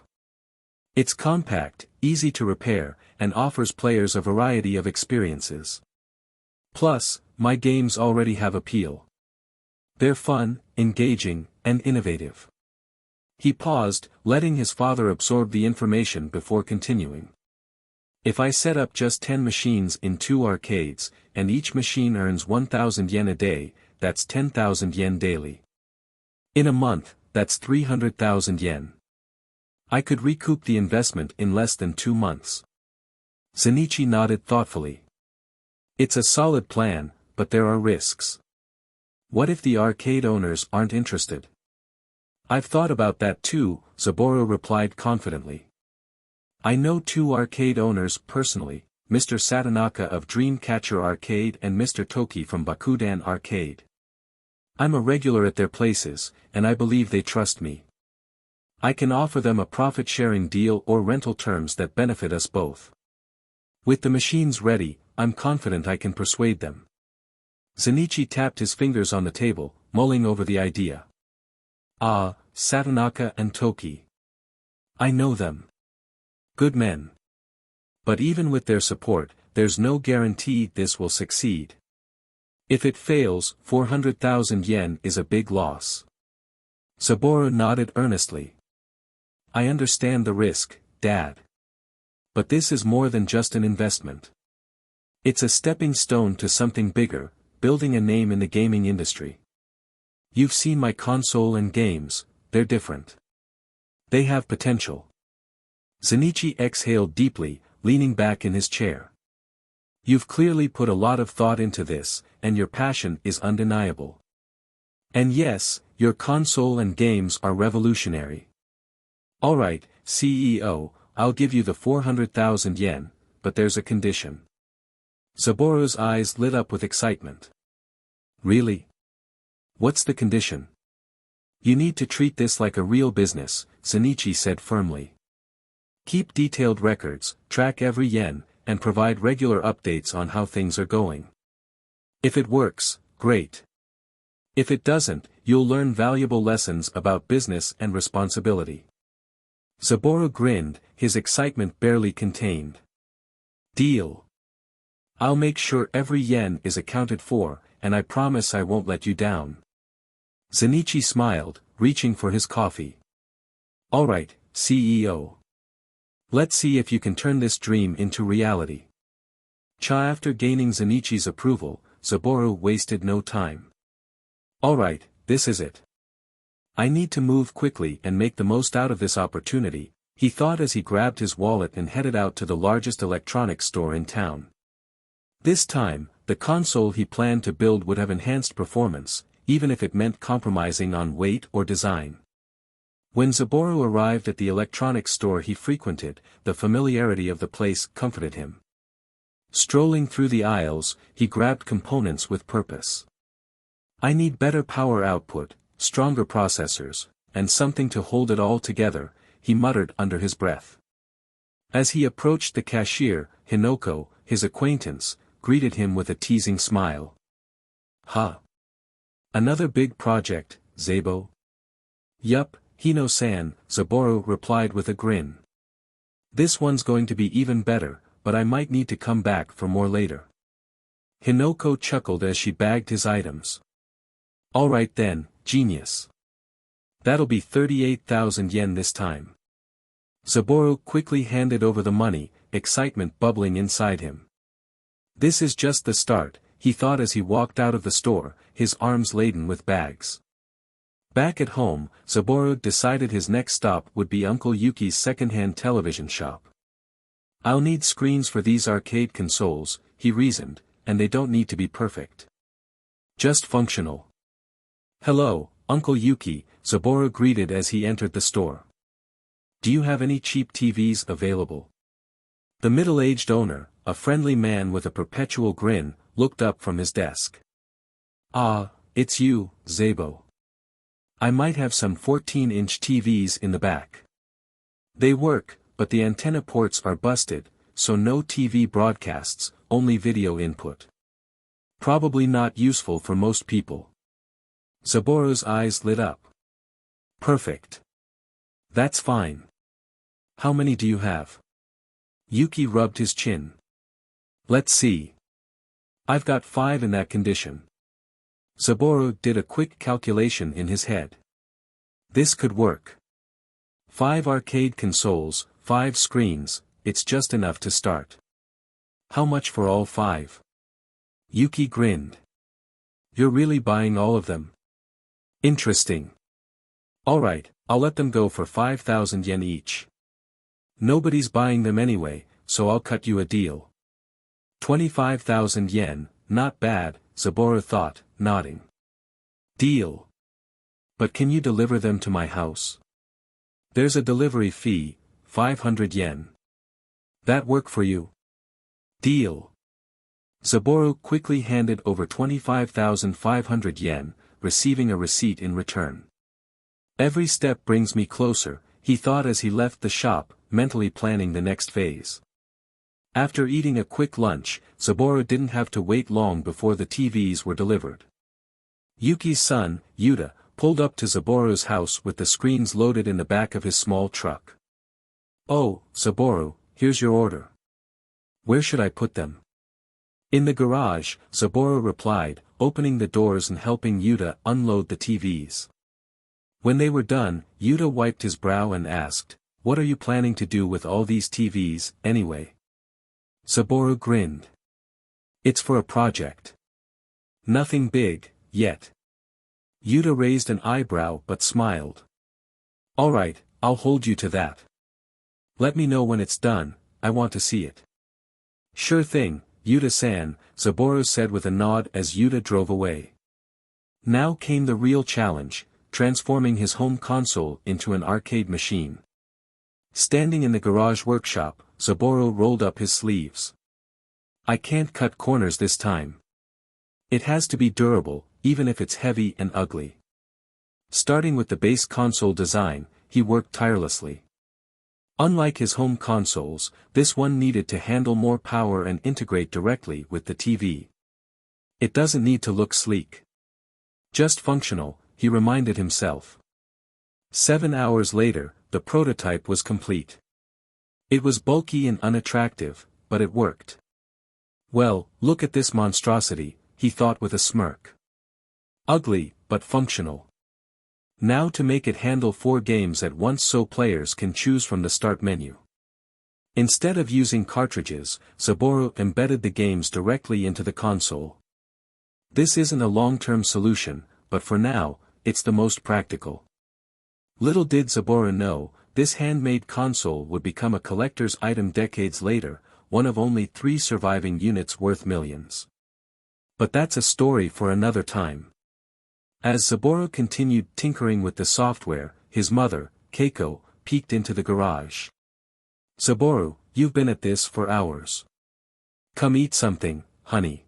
It's compact, easy to repair, and offers players a variety of experiences. Plus, my games already have appeal. They're fun, engaging, and innovative. He paused, letting his father absorb the information before continuing. If I set up just 10 machines in 2 arcades, and each machine earns 1,000 yen a day, that's 10,000 yen daily. In a month, that's 300,000 yen. I could recoup the investment in less than 2 months. Zenichi nodded thoughtfully. It's a solid plan, but there are risks. What if the arcade owners aren't interested? I've thought about that too, Saburo replied confidently. I know 2 arcade owners personally, Mr. Satonaka of Dreamcatcher Arcade and Mr. Toki from Bakudan Arcade. I'm a regular at their places, and I believe they trust me. I can offer them a profit-sharing deal or rental terms that benefit us both. With the machines ready, I'm confident I can persuade them. Zenichi tapped his fingers on the table, mulling over the idea. Ah, Satonaka and Toki. I know them. Good men. But even with their support, there's no guarantee this will succeed. If it fails, 400,000 yen is a big loss. Saburo nodded earnestly. I understand the risk, Dad. But this is more than just an investment. It's a stepping stone to something bigger, building a name in the gaming industry. You've seen my console and games, they're different. They have potential. Zenichi exhaled deeply, leaning back in his chair. You've clearly put a lot of thought into this, and your passion is undeniable. And yes, your console and games are revolutionary. Alright, CEO, I'll give you the 400,000 yen, but there's a condition. Saburo's eyes lit up with excitement. Really? What's the condition? You need to treat this like a real business, Zenichi said firmly. Keep detailed records, track every yen, and provide regular updates on how things are going. If it works, great. If it doesn't, you'll learn valuable lessons about business and responsibility. Saburo grinned, his excitement barely contained. Deal. I'll make sure every yen is accounted for, and I promise I won't let you down. Zenichi smiled, reaching for his coffee. Alright, CEO. Let's see if you can turn this dream into reality. After gaining Zenichi's approval, Saburo wasted no time. Alright, this is it. I need to move quickly and make the most out of this opportunity, he thought as he grabbed his wallet and headed out to the largest electronics store in town. This time, the console he planned to build would have enhanced performance, even if it meant compromising on weight or design. When Saburo arrived at the electronics store he frequented, the familiarity of the place comforted him. Strolling through the aisles, he grabbed components with purpose. I need better power output, stronger processors, and something to hold it all together, he muttered under his breath. As he approached the cashier, Hinoko, his acquaintance, greeted him with a teasing smile. Huh? Another big project, Zabo? Yup, Hino-san, Saburo replied with a grin. This one's going to be even better, but I might need to come back for more later. Hinoko chuckled as she bagged his items. Alright then, genius. That'll be 38,000 yen this time. Saburo quickly handed over the money, excitement bubbling inside him. This is just the start, he thought as he walked out of the store, his arms laden with bags. Back at home, Saburo decided his next stop would be Uncle Yuki's second-hand television shop. I'll need screens for these arcade consoles, he reasoned, and they don't need to be perfect. Just functional. Hello, Uncle Yuki, Saburo greeted as he entered the store. Do you have any cheap TVs available? The middle-aged owner, a friendly man with a perpetual grin, looked up from his desk. Ah, it's you, Zabo. I might have some 14-inch TVs in the back. They work, but the antenna ports are busted, so no TV broadcasts, only video input. Probably not useful for most people. Saboru's eyes lit up. Perfect. That's fine. How many do you have? Yuki rubbed his chin. Let's see. I've got 5 in that condition. Saboru did a quick calculation in his head. This could work. 5 arcade consoles, 5 screens, it's just enough to start. How much for all 5? Yuki grinned. You're really buying all of them? Interesting. Alright, I'll let them go for 5,000 yen each. Nobody's buying them anyway, so I'll cut you a deal. 25,000 yen, not bad, Saboru thought, nodding. Deal. But can you deliver them to my house? There's a delivery fee, 500 yen. That work for you? Deal. Saboru quickly handed over 25,500 yen, receiving a receipt in return. Every step brings me closer, he thought as he left the shop, mentally planning the next phase. After eating a quick lunch, Saboru didn't have to wait long before the TVs were delivered. Yuki's son, Yuta, pulled up to Saboru's house with the screens loaded in the back of his small truck. Oh, Saboru, here's your order. Where should I put them? In the garage, Saboru replied, opening the doors and helping Yuta unload the TVs. When they were done, Yuta wiped his brow and asked, what are you planning to do with all these TVs, anyway? Saboru grinned. It's for a project. Nothing big, yet. Yuta raised an eyebrow but smiled. Alright, I'll hold you to that. Let me know when it's done, I want to see it. Sure thing, Yuta-san, Saboru said with a nod as Yuta drove away. Now came the real challenge, transforming his home console into an arcade machine. Standing in the garage workshop, Saboru rolled up his sleeves. I can't cut corners this time. It has to be durable, even if it's heavy and ugly. Starting with the base console design, he worked tirelessly. Unlike his home consoles, this one needed to handle more power and integrate directly with the TV. It doesn't need to look sleek. Just functional, he reminded himself. 7 hours later, the prototype was complete. It was bulky and unattractive, but it worked. Well, look at this monstrosity, he thought with a smirk. Ugly, but functional. Now to make it handle 4 games at once so players can choose from the start menu. Instead of using cartridges, Saboru embedded the games directly into the console. This isn't a long-term solution, but for now, it's the most practical. Little did Saboru know, this handmade console would become a collector's item decades later, one of only 3 surviving units worth millions. But that's a story for another time. As Saboru continued tinkering with the software, his mother, Keiko, peeked into the garage. Saboru, you've been at this for hours. Come eat something, honey.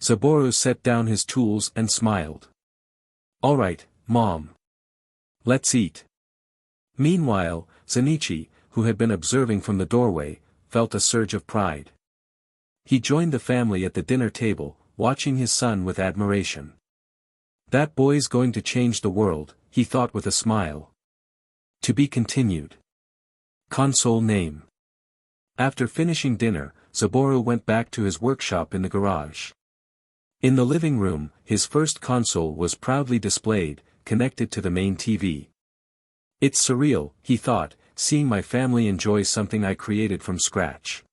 Saboru set down his tools and smiled. Alright, Mom. Let's eat. Meanwhile, Zenichi, who had been observing from the doorway, felt a surge of pride. He joined the family at the dinner table, watching his son with admiration. That boy's going to change the world, he thought with a smile. To be continued. Console name. After finishing dinner, Saboru went back to his workshop in the garage. In the living room, his first console was proudly displayed, connected to the main TV. It's surreal, he thought, seeing my family enjoy something I created from scratch.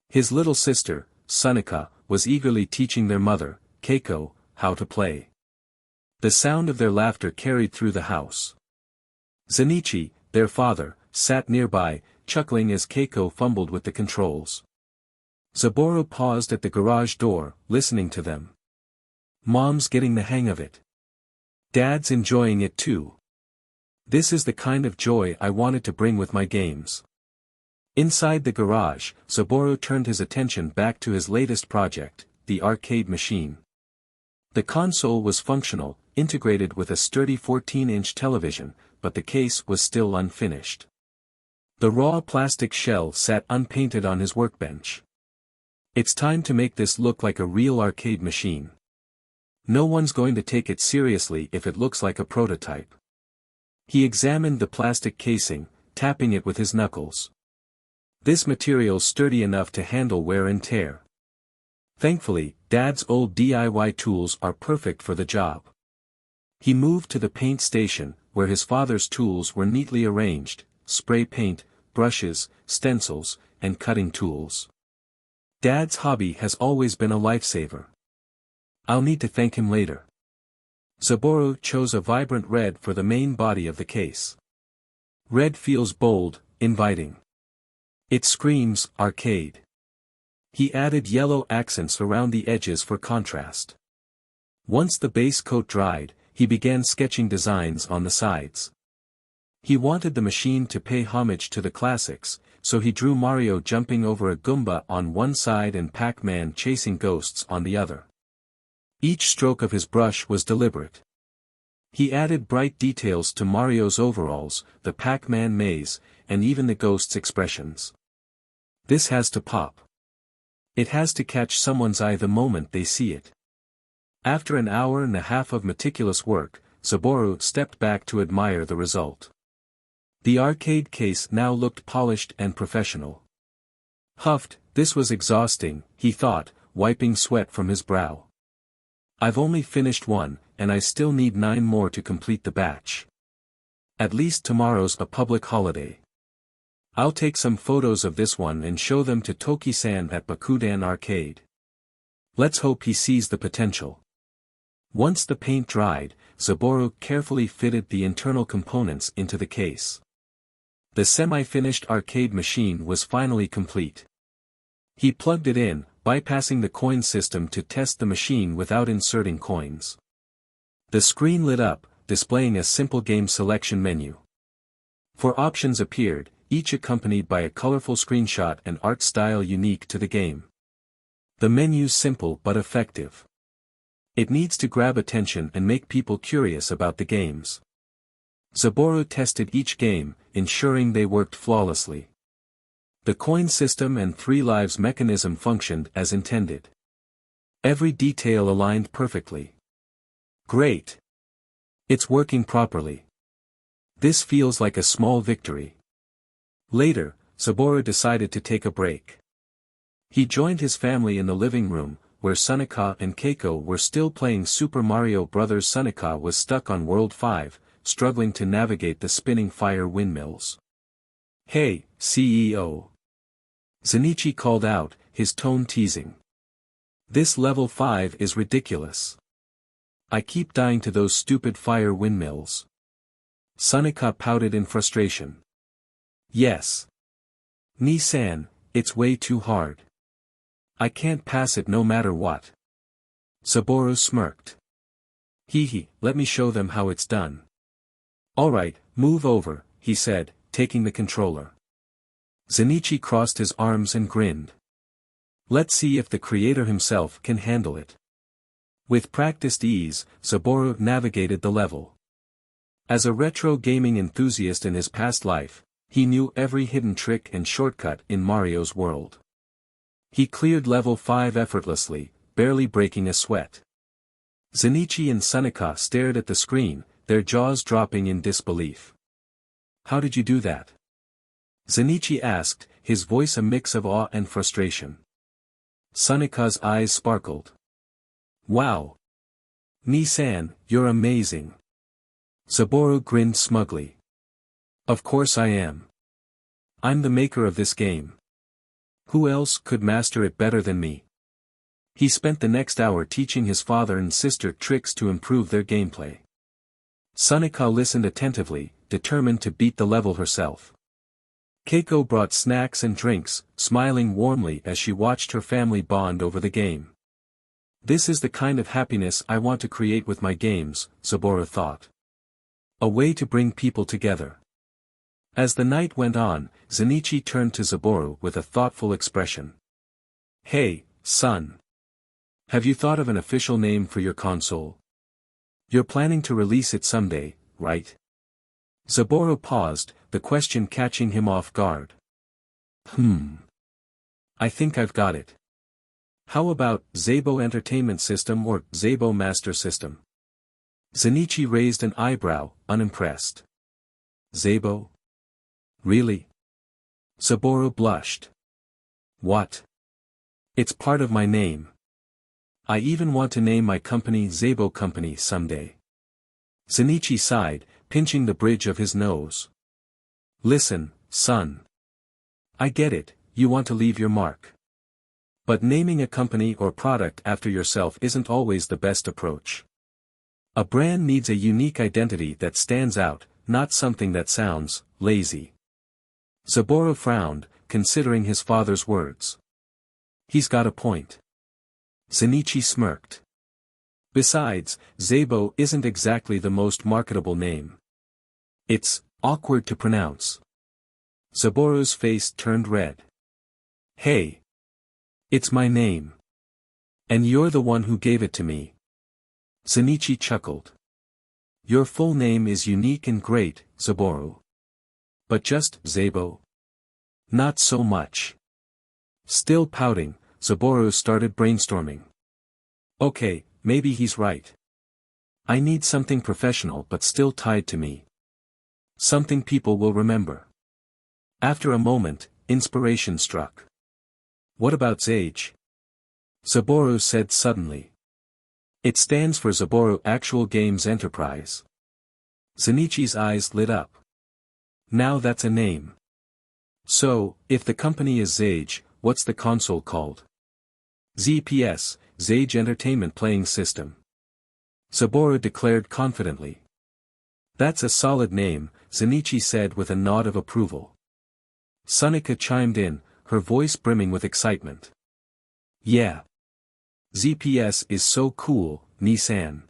His little sister, Sunika, was eagerly teaching their mother, Keiko, how to play. The sound of their laughter carried through the house. Zenichi, their father, sat nearby, chuckling as Keiko fumbled with the controls. Saboru paused at the garage door, listening to them. Mom's getting the hang of it. Dad's enjoying it too. This is the kind of joy I wanted to bring with my games. Inside the garage, Saboru turned his attention back to his latest project, the arcade machine. The console was functional, integrated with a sturdy 14-inch television, but the case was still unfinished. The raw plastic shell sat unpainted on his workbench. It's time to make this look like a real arcade machine. No one's going to take it seriously if it looks like a prototype. He examined the plastic casing, tapping it with his knuckles. This material's sturdy enough to handle wear and tear. Thankfully, Dad's old DIY tools are perfect for the job. He moved to the paint station, where his father's tools were neatly arranged: spray paint, brushes, stencils, and cutting tools. Dad's hobby has always been a lifesaver. I'll need to thank him later. Saburo chose a vibrant red for the main body of the case. Red feels bold, inviting. It screams arcade. He added yellow accents around the edges for contrast. Once the base coat dried, he began sketching designs on the sides. He wanted the machine to pay homage to the classics, so he drew Mario jumping over a Goomba on one side and Pac-Man chasing ghosts on the other. Each stroke of his brush was deliberate. He added bright details to Mario's overalls, the Pac-Man maze, and even the ghosts' expressions. This has to pop. It has to catch someone's eye the moment they see it. After an hour and a half of meticulous work, Saburo stepped back to admire the result. The arcade case now looked polished and professional. Huffed, this was exhausting, he thought, wiping sweat from his brow. I've only finished one, and I still need 9 more to complete the batch. At least tomorrow's a public holiday. I'll take some photos of this one and show them to Toki-san at Bakudan Arcade. Let's hope he sees the potential. Once the paint dried, Saburo carefully fitted the internal components into the case. The semi-finished arcade machine was finally complete. He plugged it in, bypassing the coin system to test the machine without inserting coins. The screen lit up, displaying a simple game selection menu. 4 options appeared, each accompanied by a colorful screenshot and art style unique to the game. The menu's simple but effective. It needs to grab attention and make people curious about the games. Saburo tested each game, ensuring they worked flawlessly. The coin system and 3 lives mechanism functioned as intended. Every detail aligned perfectly. Great! It's working properly. This feels like a small victory. Later, Saburo decided to take a break. He joined his family in the living room, where Sunaka and Keiko were still playing Super Mario Bros. Sunaka was stuck on World 5, struggling to navigate the spinning fire windmills. Hey, CEO! Zenichi called out, his tone teasing. This level 5 is ridiculous. I keep dying to those stupid fire windmills. Sunaka pouted in frustration. Yes. Ni-san, it's way too hard. I can't pass it no matter what. Saburo smirked. Hee, let me show them how it's done. Alright, move over, he said, taking the controller. Zenichi crossed his arms and grinned. Let's see if the creator himself can handle it. With practiced ease, Saburo navigated the level. As a retro gaming enthusiast in his past life, he knew every hidden trick and shortcut in Mario's world. He cleared level 5 effortlessly, barely breaking a sweat. Zenichi and Sunaka stared at the screen, their jaws dropping in disbelief. How did you do that? Zenichi asked, his voice a mix of awe and frustration. Sunaka's eyes sparkled. Wow! Ni-san, you're amazing. Saburo grinned smugly. Of course I am. I'm the maker of this game. Who else could master it better than me? He spent the next hour teaching his father and sister tricks to improve their gameplay. Sunaka listened attentively, determined to beat the level herself. Keiko brought snacks and drinks, smiling warmly as she watched her family bond over the game. This is the kind of happiness I want to create with my games, Saburo thought. A way to bring people together. As the night went on, Zenichi turned to Saburo with a thoughtful expression. Hey, son. Have you thought of an official name for your console? You're planning to release it someday, right? Saburo paused, the question catching him off guard. I think I've got it. How about Zabo Entertainment System or Zabo Master System? Zenichi raised an eyebrow, unimpressed. Zabo? Really? Saburo blushed. What? It's part of my name. I even want to name my company Zabo Company someday. Zenichi sighed, pinching the bridge of his nose. Listen, son. I get it, you want to leave your mark. But naming a company or product after yourself isn't always the best approach. A brand needs a unique identity that stands out, not something that sounds lazy. Saburo frowned, considering his father's words. He's got a point. Zenichi smirked. Besides, Zabo isn't exactly the most marketable name. It's awkward to pronounce. Saburo's face turned red. Hey. It's my name. And you're the one who gave it to me. Zenichi chuckled. Your full name is unique and great, Saburo. But just Zabo? Not so much. Still pouting, Saburo started brainstorming. Okay, maybe he's right. I need something professional but still tied to me. Something people will remember. After a moment, inspiration struck. What about Zage? Saburo said suddenly. It stands for Saburo Actual Games Enterprise. Zenichi's eyes lit up. Now that's a name. So, if the company is Zage, what's the console called? ZPS, Zage Entertainment Playing System. Saburo declared confidently. That's a solid name, Zenichi said with a nod of approval. Sunika chimed in, her voice brimming with excitement. Yeah. ZPS is so cool, Nissan.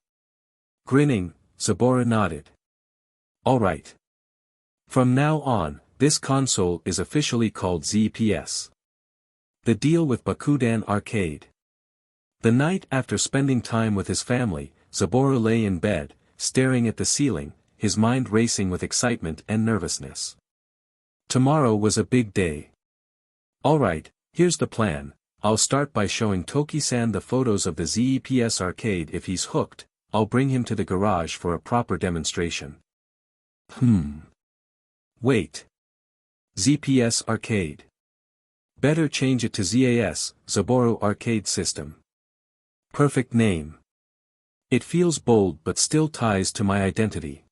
Grinning, Saburo nodded. Alright. From now on, this console is officially called ZPS. The deal with Bakudan Arcade. The night after spending time with his family, Saburo lay in bed, staring at the ceiling, his mind racing with excitement and nervousness. Tomorrow was a big day. Alright, here's the plan. I'll start by showing Toki-san the photos of the ZEPS arcade. If he's hooked, I'll bring him to the garage for a proper demonstration. Wait. ZPS arcade. Better change it to ZAS, Saburo Arcade System. Perfect name. It feels bold but still ties to my identity.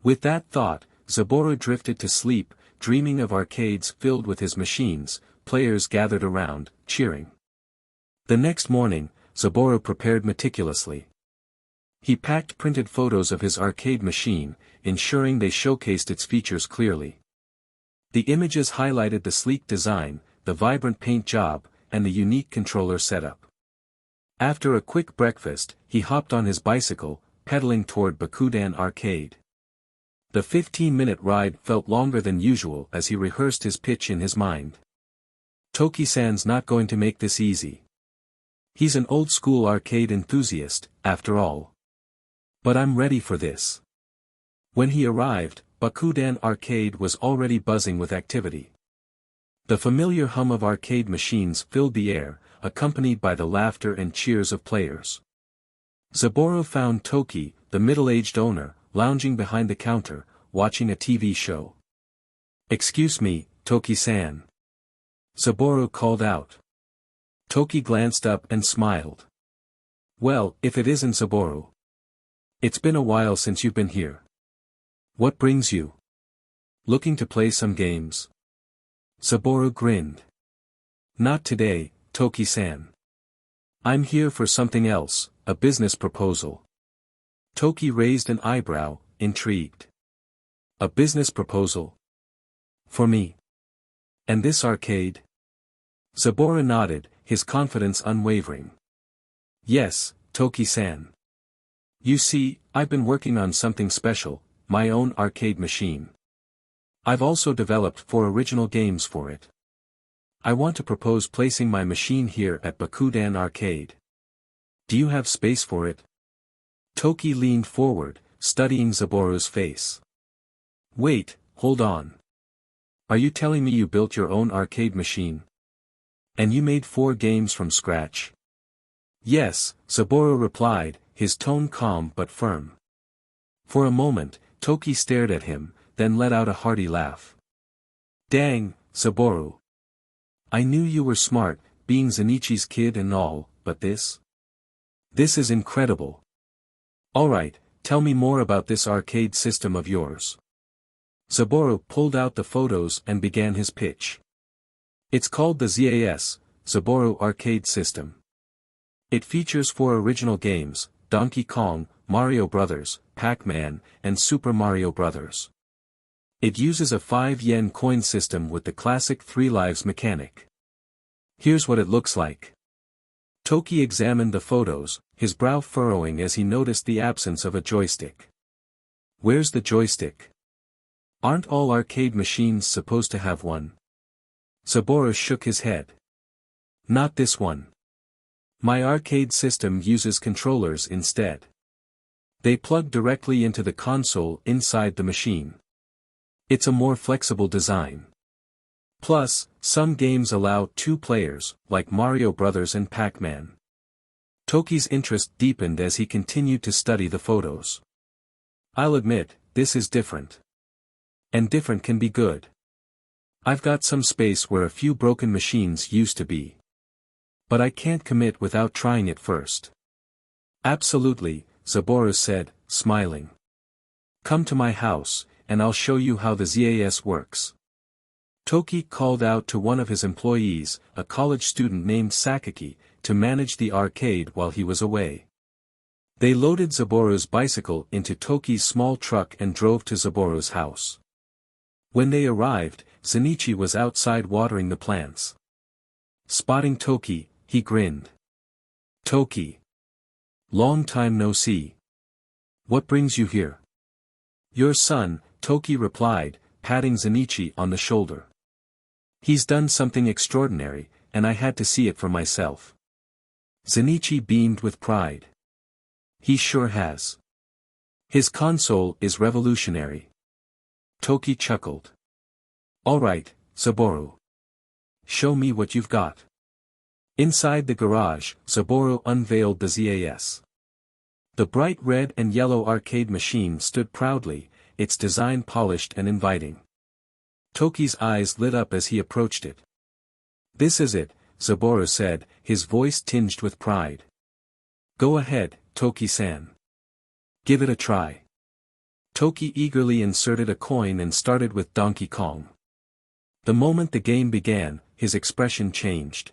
With that thought, Saburo drifted to sleep, dreaming of arcades filled with his machines, players gathered around, cheering. The next morning, Saburo prepared meticulously. He packed printed photos of his arcade machine, ensuring they showcased its features clearly. The images highlighted the sleek design, the vibrant paint job, and the unique controller setup. After a quick breakfast, he hopped on his bicycle, pedaling toward Bakudan Arcade. The 15-minute ride felt longer than usual as he rehearsed his pitch in his mind. Toki-san's not going to make this easy. He's an old-school arcade enthusiast, after all. But I'm ready for this. When he arrived, Bakudan Arcade was already buzzing with activity. The familiar hum of arcade machines filled the air, accompanied by the laughter and cheers of players. Saburo found Toki, the middle-aged owner, lounging behind the counter, watching a TV show. Excuse me, Toki-san. Saburo called out. Toki glanced up and smiled. Well, if it isn't Saburo. It's been a while since you've been here. What brings you? Looking to play some games? Saburo grinned. Not today, Toki-san. I'm here for something else, a business proposal. Toki raised an eyebrow, intrigued. A business proposal? For me? And this arcade? Saburo nodded, his confidence unwavering. Yes, Toki-san. You see, I've been working on something special, my own arcade machine. I've also developed 4 original games for it. I want to propose placing my machine here at Bakudan Arcade. Do you have space for it? Toki leaned forward, studying Saburo's face. Wait, hold on. Are you telling me you built your own arcade machine? And you made 4 games from scratch? Yes, Saburo replied, his tone calm but firm. For a moment, Toki stared at him, then let out a hearty laugh. Dang, Saburo. I knew you were smart, being Zenichi's kid and all, but this? This is incredible. Alright, tell me more about this arcade system of yours. Saburo pulled out the photos and began his pitch. It's called the ZAS, Saburo Arcade System. It features 4 original games, Donkey Kong, Mario Bros., Pac-Man, and Super Mario Bros. It uses a 5 yen coin system with the classic 3 lives mechanic. Here's what it looks like. Toki examined the photos, his brow furrowing as he noticed the absence of a joystick. Where's the joystick? Aren't all arcade machines supposed to have one? Saburo shook his head. Not this one. My arcade system uses controllers instead. They plug directly into the console inside the machine. It's a more flexible design. Plus, some games allow 2 players, like Mario Bros. And Pac-Man. Toki's interest deepened as he continued to study the photos. I'll admit, this is different. And different can be good. I've got some space where a few broken machines used to be. But I can't commit without trying it first. Absolutely, Saburo said, smiling. Come to my house, and I'll show you how the ZAS works. Toki called out to one of his employees, a college student named Sakaki, to manage the arcade while he was away. They loaded Zaburo's bicycle into Toki's small truck and drove to Zaburo's house. When they arrived, Zenichi was outside watering the plants. Spotting Toki, he grinned. Toki. Long time no see. What brings you here? Your son, Toki replied, patting Zenichi on the shoulder. He's done something extraordinary, and I had to see it for myself. Zenichi beamed with pride. He sure has. His console is revolutionary. Toki chuckled. Alright, Saburo. Show me what you've got. Inside the garage, Saburo unveiled the ZAS. The bright red and yellow arcade machine stood proudly, its design polished and inviting. Toki's eyes lit up as he approached it. This is it, Saburo said, his voice tinged with pride. Go ahead, Toki-san. Give it a try. Toki eagerly inserted a coin and started with Donkey Kong. The moment the game began, his expression changed.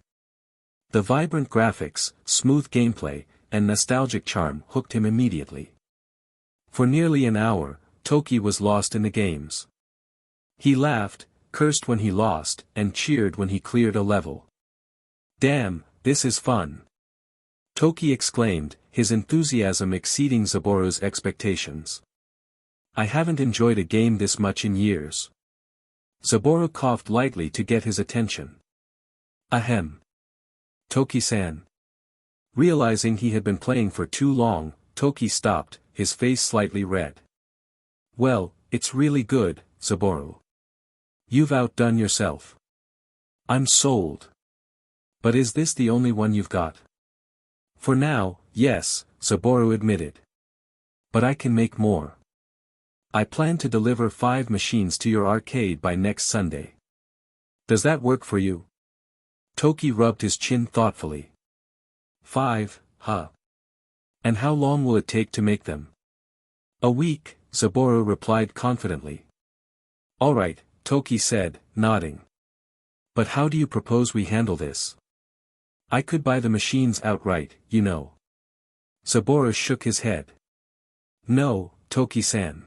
The vibrant graphics, smooth gameplay, and nostalgic charm hooked him immediately. For nearly an hour, Toki was lost in the games. He laughed, cursed when he lost, and cheered when he cleared a level. Damn, this is fun. Toki exclaimed, his enthusiasm exceeding Zaburo's expectations. I haven't enjoyed a game this much in years. Saburo coughed lightly to get his attention. Ahem. Toki-san. Realizing he had been playing for too long, Toki stopped, his face slightly red. Well, it's really good, Saburo. You've outdone yourself. I'm sold. But is this the only one you've got? For now, yes, Saburo admitted. But I can make more. I plan to deliver 5 machines to your arcade by next Sunday. Does that work for you? Toki rubbed his chin thoughtfully. 5, huh? And how long will it take to make them? A week, Saburo replied confidently. Alright, Toki said, nodding. But how do you propose we handle this? I could buy the machines outright, you know. Saburo shook his head. No, Toki-san.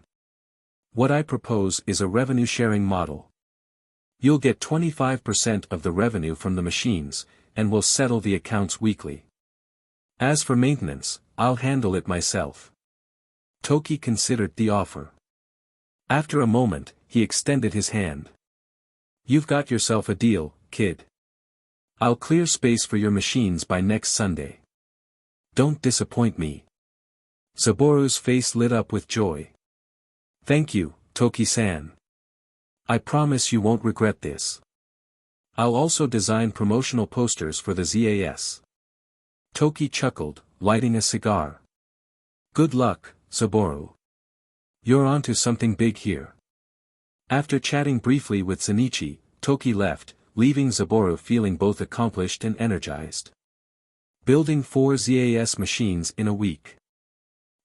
What I propose is a revenue-sharing model. You'll get 25% of the revenue from the machines, and we'll settle the accounts weekly. As for maintenance, I'll handle it myself. Toki considered the offer. After a moment, he extended his hand. You've got yourself a deal, kid. I'll clear space for your machines by next Sunday. Don't disappoint me. Saburo's face lit up with joy. Thank you, Toki-san. I promise you won't regret this. I'll also design promotional posters for the ZAS. Toki chuckled, lighting a cigar. Good luck, Saburo. You're onto something big here. After chatting briefly with Shinichi, Toki left, leaving Saburo feeling both accomplished and energized. Building 4 ZAS machines in a week.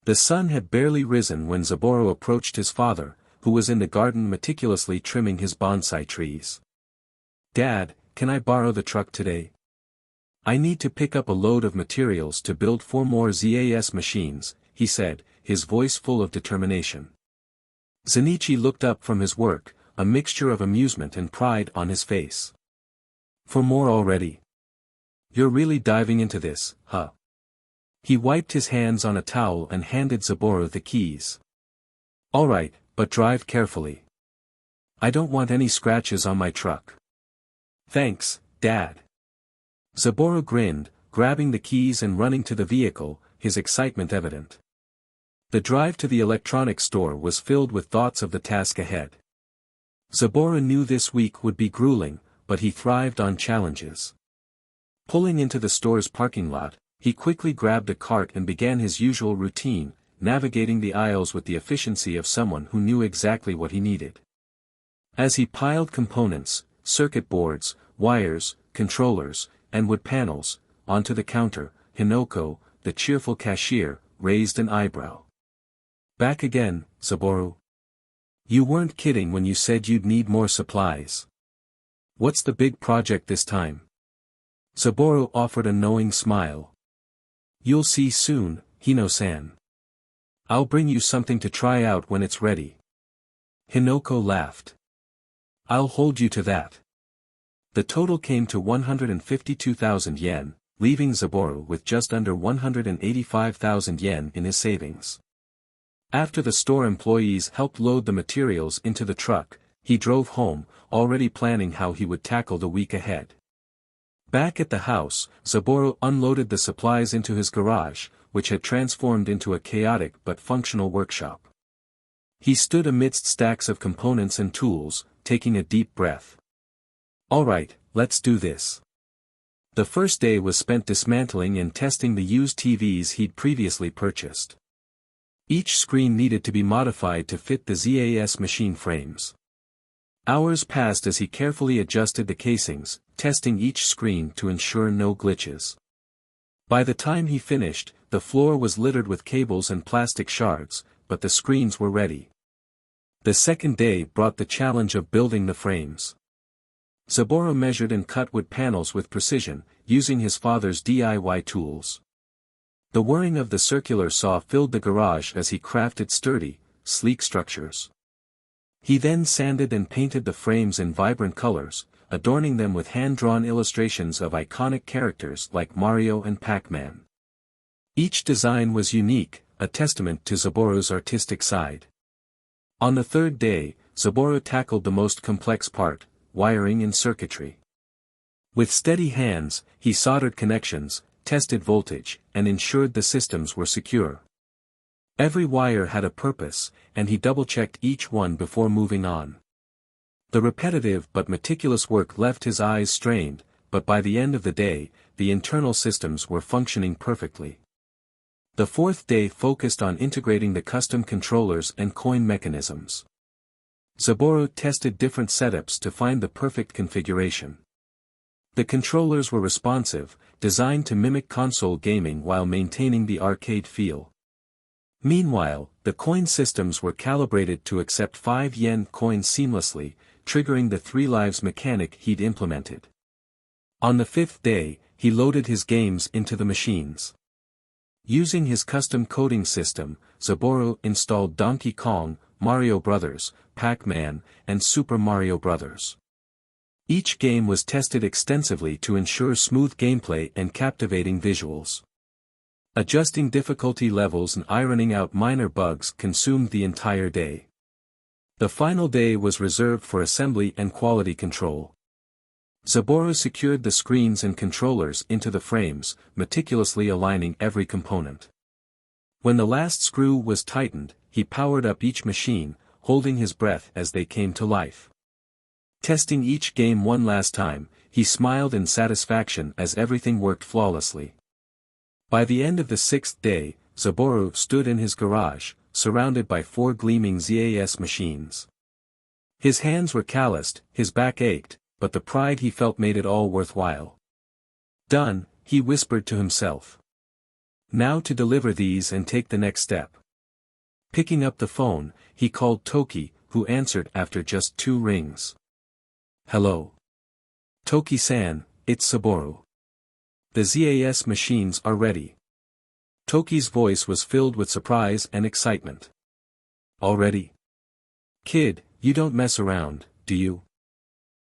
The sun had barely risen when Saburo approached his father, who was in the garden meticulously trimming his bonsai trees. Dad, can I borrow the truck today? I need to pick up a load of materials to build 4 more ZAS machines, he said, his voice full of determination. Shinichi looked up from his work, a mixture of amusement and pride on his face. 4 more already? You're really diving into this, huh? He wiped his hands on a towel and handed Saburo the keys. All right, but drive carefully. I don't want any scratches on my truck. Thanks, Dad. Saburo grinned, grabbing the keys and running to the vehicle, his excitement evident. The drive to the electronics store was filled with thoughts of the task ahead. Saburo knew this week would be grueling, but he thrived on challenges. Pulling into the store's parking lot, he quickly grabbed a cart and began his usual routine, navigating the aisles with the efficiency of someone who knew exactly what he needed. As he piled components, circuit boards, wires, controllers, and wood panels, onto the counter, Hinoko, the cheerful cashier, raised an eyebrow. Back again, Saburo? You weren't kidding when you said you'd need more supplies. What's the big project this time? Saburo offered a knowing smile. You'll see soon, Hino-san. I'll bring you something to try out when it's ready. Hinoko laughed. I'll hold you to that. The total came to 152,000 yen, leaving Saburo with just under 185,000 yen in his savings. After the store employees helped load the materials into the truck, he drove home, already planning how he would tackle the week ahead. Back at the house, Saburo unloaded the supplies into his garage, which had transformed into a chaotic but functional workshop. He stood amidst stacks of components and tools, taking a deep breath. All right, let's do this. The first day was spent dismantling and testing the used TVs he'd previously purchased. Each screen needed to be modified to fit the ZAS machine frames. Hours passed as he carefully adjusted the casings, testing each screen to ensure no glitches. By the time he finished, the floor was littered with cables and plastic shards, but the screens were ready. The second day brought the challenge of building the frames. Saburo measured and cut wood panels with precision, using his father's DIY tools. The whirring of the circular saw filled the garage as he crafted sturdy, sleek structures. He then sanded and painted the frames in vibrant colors, adorning them with hand-drawn illustrations of iconic characters like Mario and Pac-Man. Each design was unique, a testament to Saburo's artistic side. On the third day, Saburo tackled the most complex part, wiring and circuitry. With steady hands, he soldered connections, tested voltage, and ensured the systems were secure. Every wire had a purpose, and he double-checked each one before moving on. The repetitive but meticulous work left his eyes strained, but by the end of the day, the internal systems were functioning perfectly. The fourth day focused on integrating the custom controllers and coin mechanisms. Saburo tested different setups to find the perfect configuration. The controllers were responsive, designed to mimic console gaming while maintaining the arcade feel. Meanwhile, the coin systems were calibrated to accept 5 yen coins seamlessly, triggering the 3 lives mechanic he'd implemented. On the 5th day, he loaded his games into the machines. Using his custom coding system, Saburo installed Donkey Kong, Mario Bros., Pac-Man, and Super Mario Bros. Each game was tested extensively to ensure smooth gameplay and captivating visuals. Adjusting difficulty levels and ironing out minor bugs consumed the entire day. The final day was reserved for assembly and quality control. Saburo secured the screens and controllers into the frames, meticulously aligning every component. When the last screw was tightened, he powered up each machine, holding his breath as they came to life. Testing each game one last time, he smiled in satisfaction as everything worked flawlessly. By the end of the 6th day, Zaboru stood in his garage, surrounded by 4 gleaming ZAS machines. His hands were calloused, his back ached, but the pride he felt made it all worthwhile. Done, he whispered to himself. Now to deliver these and take the next step. Picking up the phone, he called Toki, who answered after just 2 rings. Hello. Toki-san, it's Saboru. The ZAS machines are ready. Toki's voice was filled with surprise and excitement. Already? Kid, you don't mess around, do you?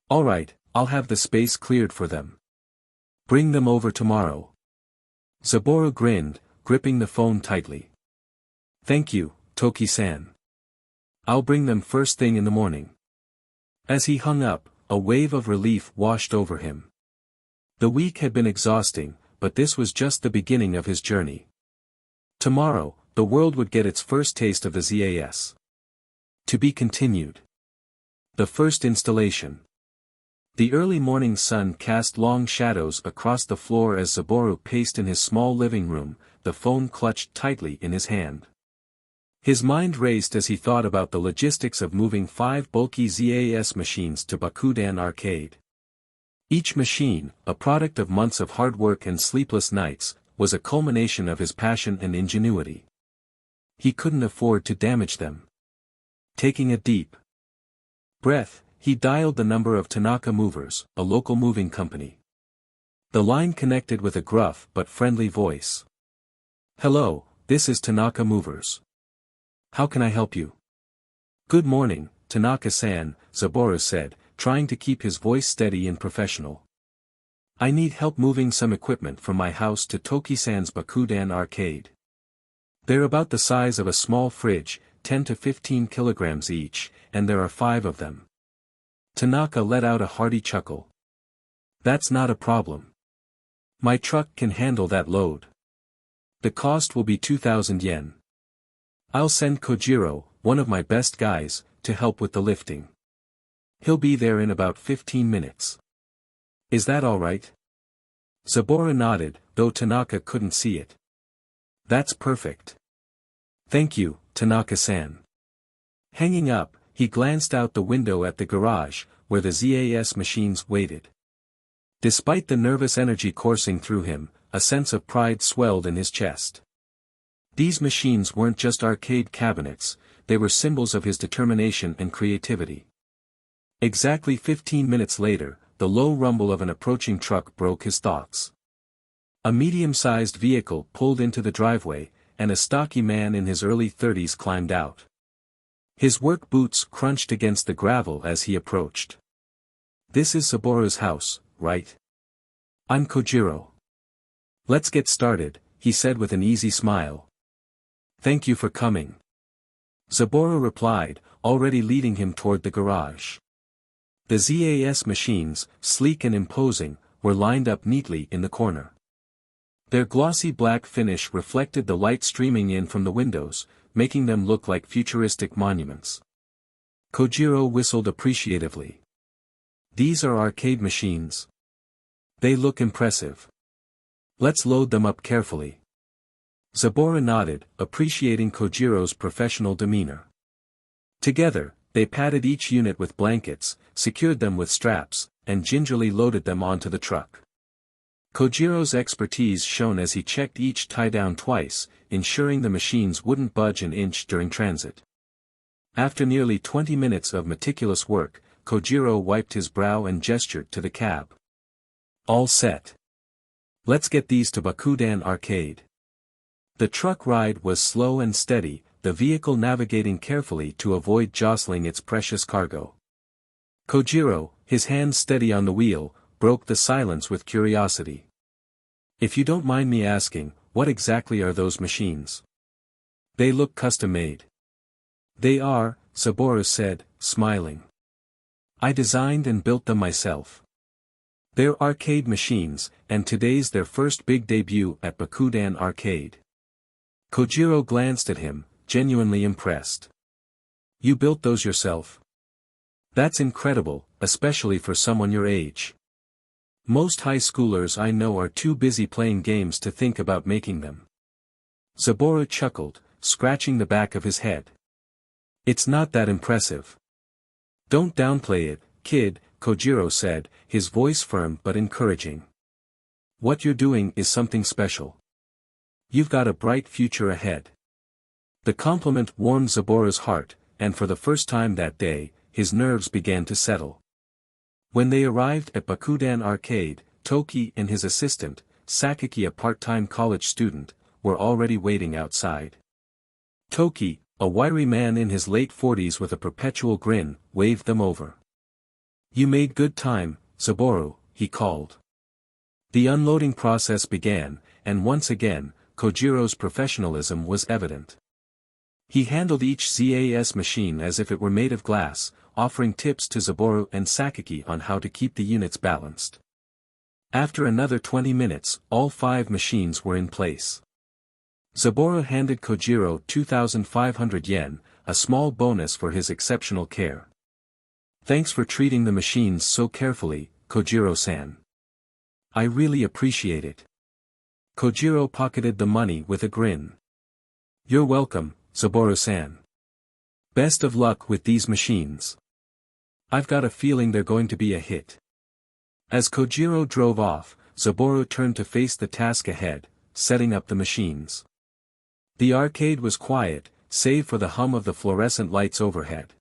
Alright, I'll have the space cleared for them. Bring them over tomorrow. Zaboru grinned, gripping the phone tightly. Thank you, Toki-san. I'll bring them first thing in the morning. As he hung up, a wave of relief washed over him. The week had been exhausting, but this was just the beginning of his journey. Tomorrow, the world would get its first taste of the ZAS. To be continued. The first installation. The early morning sun cast long shadows across the floor as Zaboru paced in his small living room, the phone clutched tightly in his hand. His mind raced as he thought about the logistics of moving 5 bulky ZAS machines to Bakudan Arcade. Each machine, a product of months of hard work and sleepless nights, was a culmination of his passion and ingenuity. He couldn't afford to damage them. Taking a deep breath, he dialed the number of Tanaka Movers, a local moving company. The line connected with a gruff but friendly voice. Hello, this is Tanaka Movers. How can I help you? Good morning, Tanaka-san, Zaboru said, trying to keep his voice steady and professional. I need help moving some equipment from my house to Toki-san's Bakudan Arcade. They're about the size of a small fridge, 10 to 15 kilograms each, and there are 5 of them. Tanaka let out a hearty chuckle. That's not a problem. My truck can handle that load. The cost will be 2,000 yen. I'll send Kojiro, one of my best guys, to help with the lifting. He'll be there in about 15 minutes. Is that all right? Zaboru nodded, though Tanaka couldn't see it. That's perfect. Thank you, Tanaka-san. Hanging up, he glanced out the window at the garage, where the ZAS machines waited. Despite the nervous energy coursing through him, a sense of pride swelled in his chest. These machines weren't just arcade cabinets, they were symbols of his determination and creativity. Exactly 15 minutes later, the low rumble of an approaching truck broke his thoughts. A medium-sized vehicle pulled into the driveway, and a stocky man in his early 30s climbed out. His work boots crunched against the gravel as he approached. This is Saboru's house, right? I'm Kojiro. Let's get started, he said with an easy smile. Thank you for coming. Zaboru replied, already leading him toward the garage. The ZAS machines, sleek and imposing, were lined up neatly in the corner. Their glossy black finish reflected the light streaming in from the windows, making them look like futuristic monuments. Kojiro whistled appreciatively. These are arcade machines. They look impressive. Let's load them up carefully. Zaboru nodded, appreciating Kojiro's professional demeanor. Together, they padded each unit with blankets, secured them with straps, and gingerly loaded them onto the truck. Kojiro's expertise shone as he checked each tie-down twice, ensuring the machines wouldn't budge an inch during transit. After nearly 20 minutes of meticulous work, Kojiro wiped his brow and gestured to the cab. All set. Let's get these to Bakudan Arcade. The truck ride was slow and steady, the vehicle navigating carefully to avoid jostling its precious cargo. Kojiro, his hands steady on the wheel, broke the silence with curiosity. If you don't mind me asking, what exactly are those machines? They look custom-made. They are, Zaboru said, smiling. I designed and built them myself. They're arcade machines, and today's their first big debut at Bakudan Arcade. Kojiro glanced at him, genuinely impressed. You built those yourself? That's incredible, especially for someone your age. Most high schoolers I know are too busy playing games to think about making them. Saburo chuckled, scratching the back of his head. It's not that impressive. Don't downplay it, kid, Kojiro said, his voice firm but encouraging. What you're doing is something special. You've got a bright future ahead. The compliment warmed Saburo's heart, and for the first time that day, his nerves began to settle. When they arrived at Bakudan Arcade, Toki and his assistant, Sakaki, a part-time college student, were already waiting outside. Toki, a wiry man in his late 40s with a perpetual grin, waved them over. You made good time, Saburo, he called. The unloading process began, and once again, Kojiro's professionalism was evident. He handled each ZAS machine as if it were made of glass, offering tips to Saburo and Sakaki on how to keep the units balanced. After another 20 minutes, all 5 machines were in place. Saburo handed Kojiro 2,500 yen, a small bonus for his exceptional care. Thanks for treating the machines so carefully, Kojiro-san. I really appreciate it. Kojiro pocketed the money with a grin. You're welcome, Saburo-san. Best of luck with these machines. I've got a feeling they're going to be a hit. As Kojiro drove off, Saburo turned to face the task ahead, setting up the machines. The arcade was quiet, save for the hum of the fluorescent lights overhead.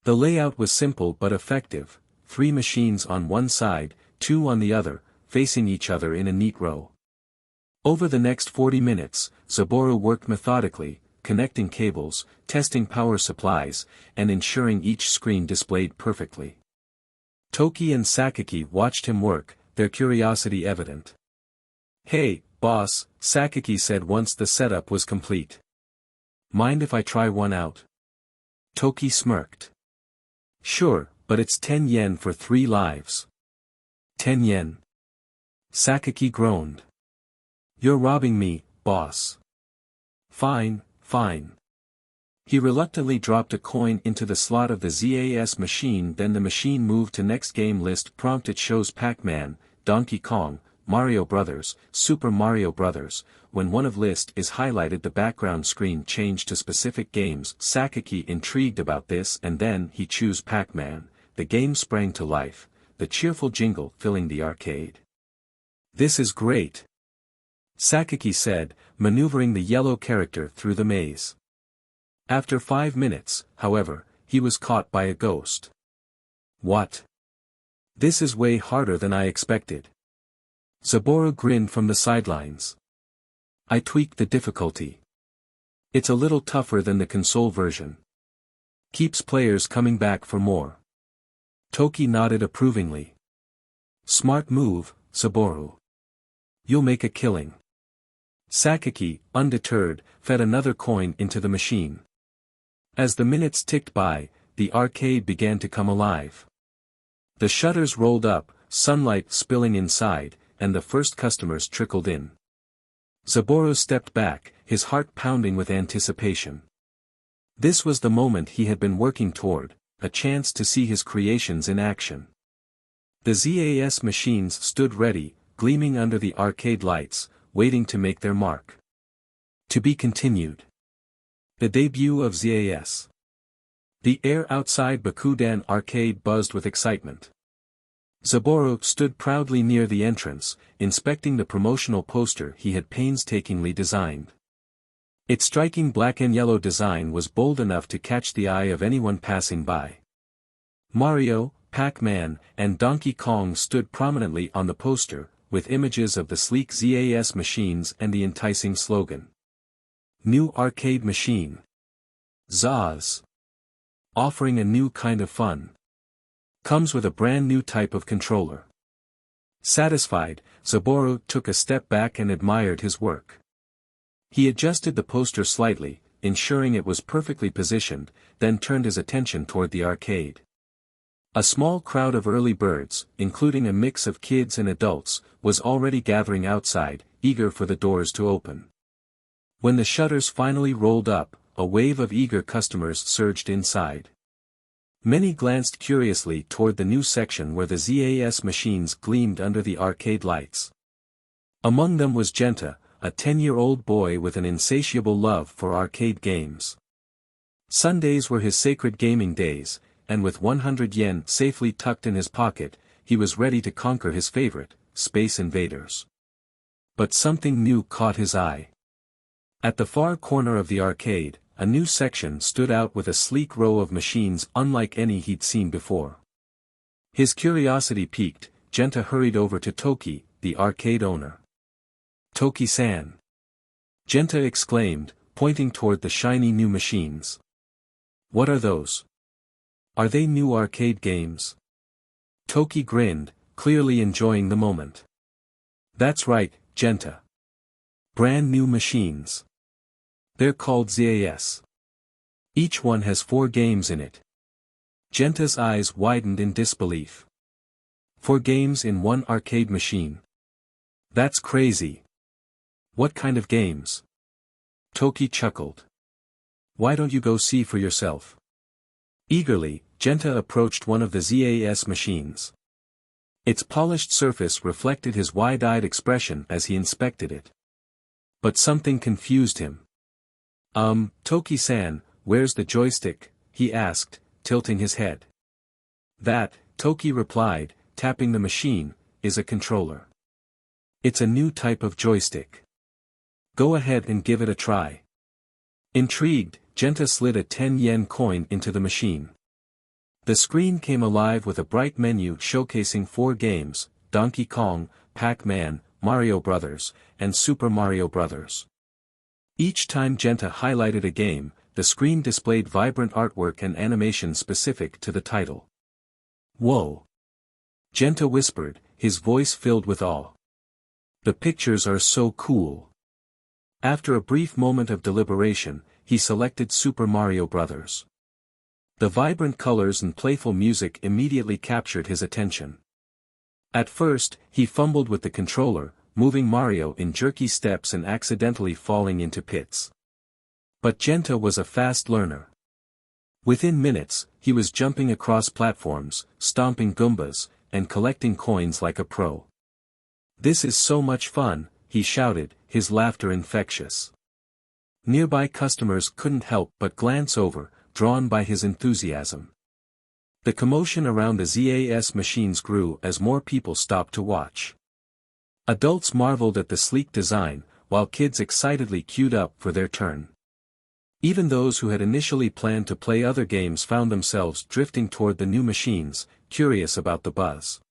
The layout was simple but effective, 3 machines on one side, 2 on the other, facing each other in a neat row. Over the next 40 minutes, Saburo worked methodically, connecting cables, testing power supplies, and ensuring each screen displayed perfectly. Toki and Sakaki watched him work, their curiosity evident. Hey, boss, Sakaki said once the setup was complete. Mind if I try one out? Toki smirked. Sure, but it's 10 yen for 3 lives. 10 yen. Sakaki groaned. You're robbing me, boss. Fine, fine. He reluctantly dropped a coin into the slot of the ZAS machine, then the machine moved to next game list prompt. It shows Pac-Man, Donkey Kong, Mario Brothers, Super Mario Brothers. When one of list is highlighted, the background screen changed to specific games. Sakaki intrigued about this, and then he chose Pac-Man. The game sprang to life, the cheerful jingle filling the arcade. This is great, Sakaki said, maneuvering the yellow character through the maze. After 5 minutes, however, he was caught by a ghost. What? This is way harder than I expected. Saburo grinned from the sidelines. I tweaked the difficulty. It's a little tougher than the console version. Keeps players coming back for more. Toki nodded approvingly. Smart move, Saburo. You'll make a killing. Sakaki, undeterred, fed another coin into the machine. As the minutes ticked by, the arcade began to come alive. The shutters rolled up, sunlight spilling inside, and the first customers trickled in. Saburo stepped back, his heart pounding with anticipation. This was the moment he had been working toward, a chance to see his creations in action. The ZAS machines stood ready, gleaming under the arcade lights, waiting to make their mark. To be continued. The debut of ZAS. The air outside Bakudan Arcade buzzed with excitement. Saburo stood proudly near the entrance, inspecting the promotional poster he had painstakingly designed. Its striking black and yellow design was bold enough to catch the eye of anyone passing by. Mario, Pac-Man, and Donkey Kong stood prominently on the poster, with images of the sleek ZAS machines and the enticing slogan. New arcade machine. ZAS. Offering a new kind of fun. Comes with a brand new type of controller. Satisfied, Saburo took a step back and admired his work. He adjusted the poster slightly, ensuring it was perfectly positioned, then turned his attention toward the arcade. A small crowd of early birds, including a mix of kids and adults, was already gathering outside, eager for the doors to open. When the shutters finally rolled up, a wave of eager customers surged inside. Many glanced curiously toward the new section where the ZAS machines gleamed under the arcade lights. Among them was Genta, a 10-year-old boy with an insatiable love for arcade games. Sundays were his sacred gaming days, and with 100 yen safely tucked in his pocket, he was ready to conquer his favorite, Space Invaders. But something new caught his eye. At the far corner of the arcade, a new section stood out with a sleek row of machines unlike any he'd seen before. His curiosity piqued, Genta hurried over to Toki, the arcade owner. "Toki-san!" Genta exclaimed, pointing toward the shiny new machines. "What are those? Are they new arcade games?" Toki grinned, clearly enjoying the moment. "That's right, Genta. Brand new machines. They're called ZAS. Each one has 4 games in it." Genta's eyes widened in disbelief. 4 games in one arcade machine. That's crazy. What kind of games? Toki chuckled. "Why don't you go see for yourself?" Eagerly, Genta approached one of the ZAS machines. Its polished surface reflected his wide-eyed expression as he inspected it. But something confused him. Toki-san, where's the joystick?" he asked, tilting his head. "That," Toki replied, tapping the machine, "is a controller. It's a new type of joystick. Go ahead and give it a try." Intrigued, Genta slid a 10-yen coin into the machine. The screen came alive with a bright menu showcasing 4 games, Donkey Kong, Pac-Man, Mario Bros., and Super Mario Bros. Each time Genta highlighted a game, the screen displayed vibrant artwork and animation specific to the title. "Whoa!" Genta whispered, his voice filled with awe. "The pictures are so cool." After a brief moment of deliberation, he selected Super Mario Bros. The vibrant colors and playful music immediately captured his attention. At first, he fumbled with the controller, moving Mario in jerky steps and accidentally falling into pits. But Genta was a fast learner. Within minutes, he was jumping across platforms, stomping Goombas, and collecting coins like a pro. "This is so much fun," he shouted, his laughter infectious. Nearby customers couldn't help but glance over, drawn by his enthusiasm. The commotion around the ZAS machines grew as more people stopped to watch. Adults marveled at the sleek design, while kids excitedly queued up for their turn. Even those who had initially planned to play other games found themselves drifting toward the new machines, curious about the buzz.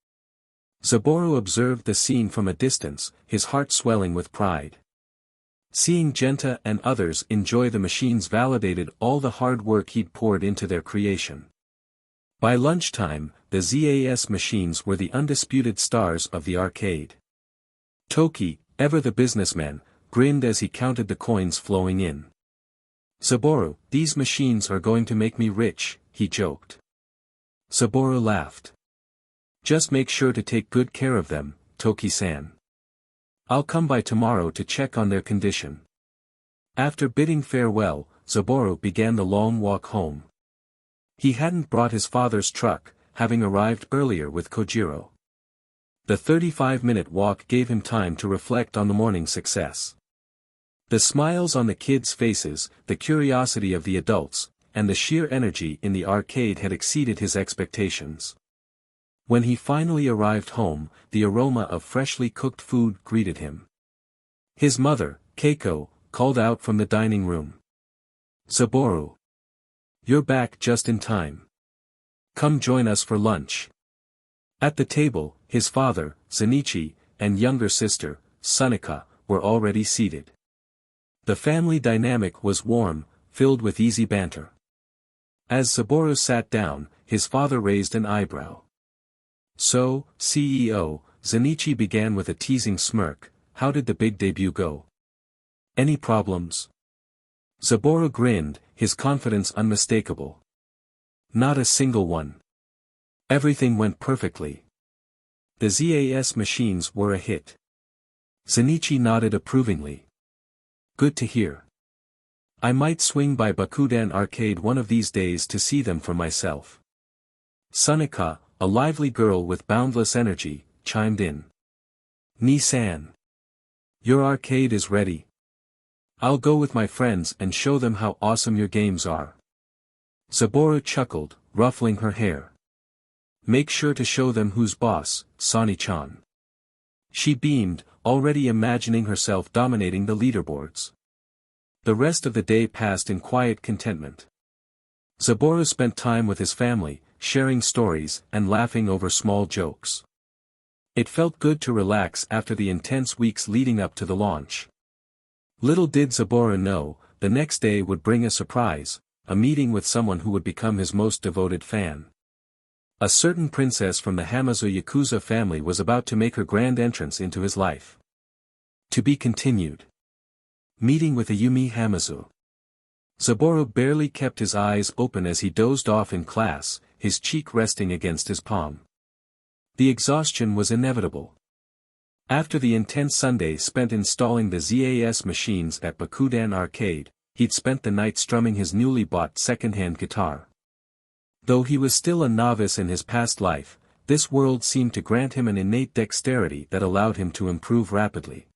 Zaboru observed the scene from a distance, his heart swelling with pride. Seeing Genta and others enjoy the machines validated all the hard work he'd poured into their creation. By lunchtime, the ZAS machines were the undisputed stars of the arcade. Toki, ever the businessman, grinned as he counted the coins flowing in. "Zaboru, these machines are going to make me rich," he joked. Zaboru laughed. "Just make sure to take good care of them, Toki-san. I'll come by tomorrow to check on their condition." After bidding farewell, Zaboru began the long walk home. He hadn't brought his father's truck, having arrived earlier with Kojiro. The 35-minute walk gave him time to reflect on the morning's success. The smiles on the kids' faces, the curiosity of the adults, and the sheer energy in the arcade had exceeded his expectations. When he finally arrived home, the aroma of freshly cooked food greeted him. His mother, Keiko, called out from the dining room. "Zaboru. You're back just in time. Come join us for lunch." At the table, his father, Zenichi, and younger sister, Sunika, were already seated. The family dynamic was warm, filled with easy banter. As Zaboru sat down, his father raised an eyebrow. "So, CEO," Zenichi began with a teasing smirk, "how did the big debut go? Any problems?" Zaboru grinned, his confidence unmistakable. "Not a single one. Everything went perfectly. The ZAS machines were a hit." Zenichi nodded approvingly. "Good to hear. I might swing by Bakuden Arcade one of these days to see them for myself." Sunika, a lively girl with boundless energy, chimed in. Ni-san. Your arcade is ready. I'll go with my friends and show them how awesome your games are. Saburo chuckled, ruffling her hair. Make sure to show them who's boss, Sani-chan. She beamed, already imagining herself dominating the leaderboards. The rest of the day passed in quiet contentment. Saburo spent time with his family, sharing stories and laughing over small jokes. It felt good to relax after the intense weeks leading up to the launch. Little did Saburo know, the next day would bring a surprise, a meeting with someone who would become his most devoted fan. A certain princess from the Hamazu Yakuza family was about to make her grand entrance into his life. To be continued. Meeting with Ayumi Hamazu. Saburo barely kept his eyes open as he dozed off in class, his cheek resting against his palm. The exhaustion was inevitable. After the intense Sunday spent installing the ZAS machines at Bakudan Arcade, he'd spent the night strumming his newly bought second-hand guitar. Though he was still a novice in his past life, this world seemed to grant him an innate dexterity that allowed him to improve rapidly.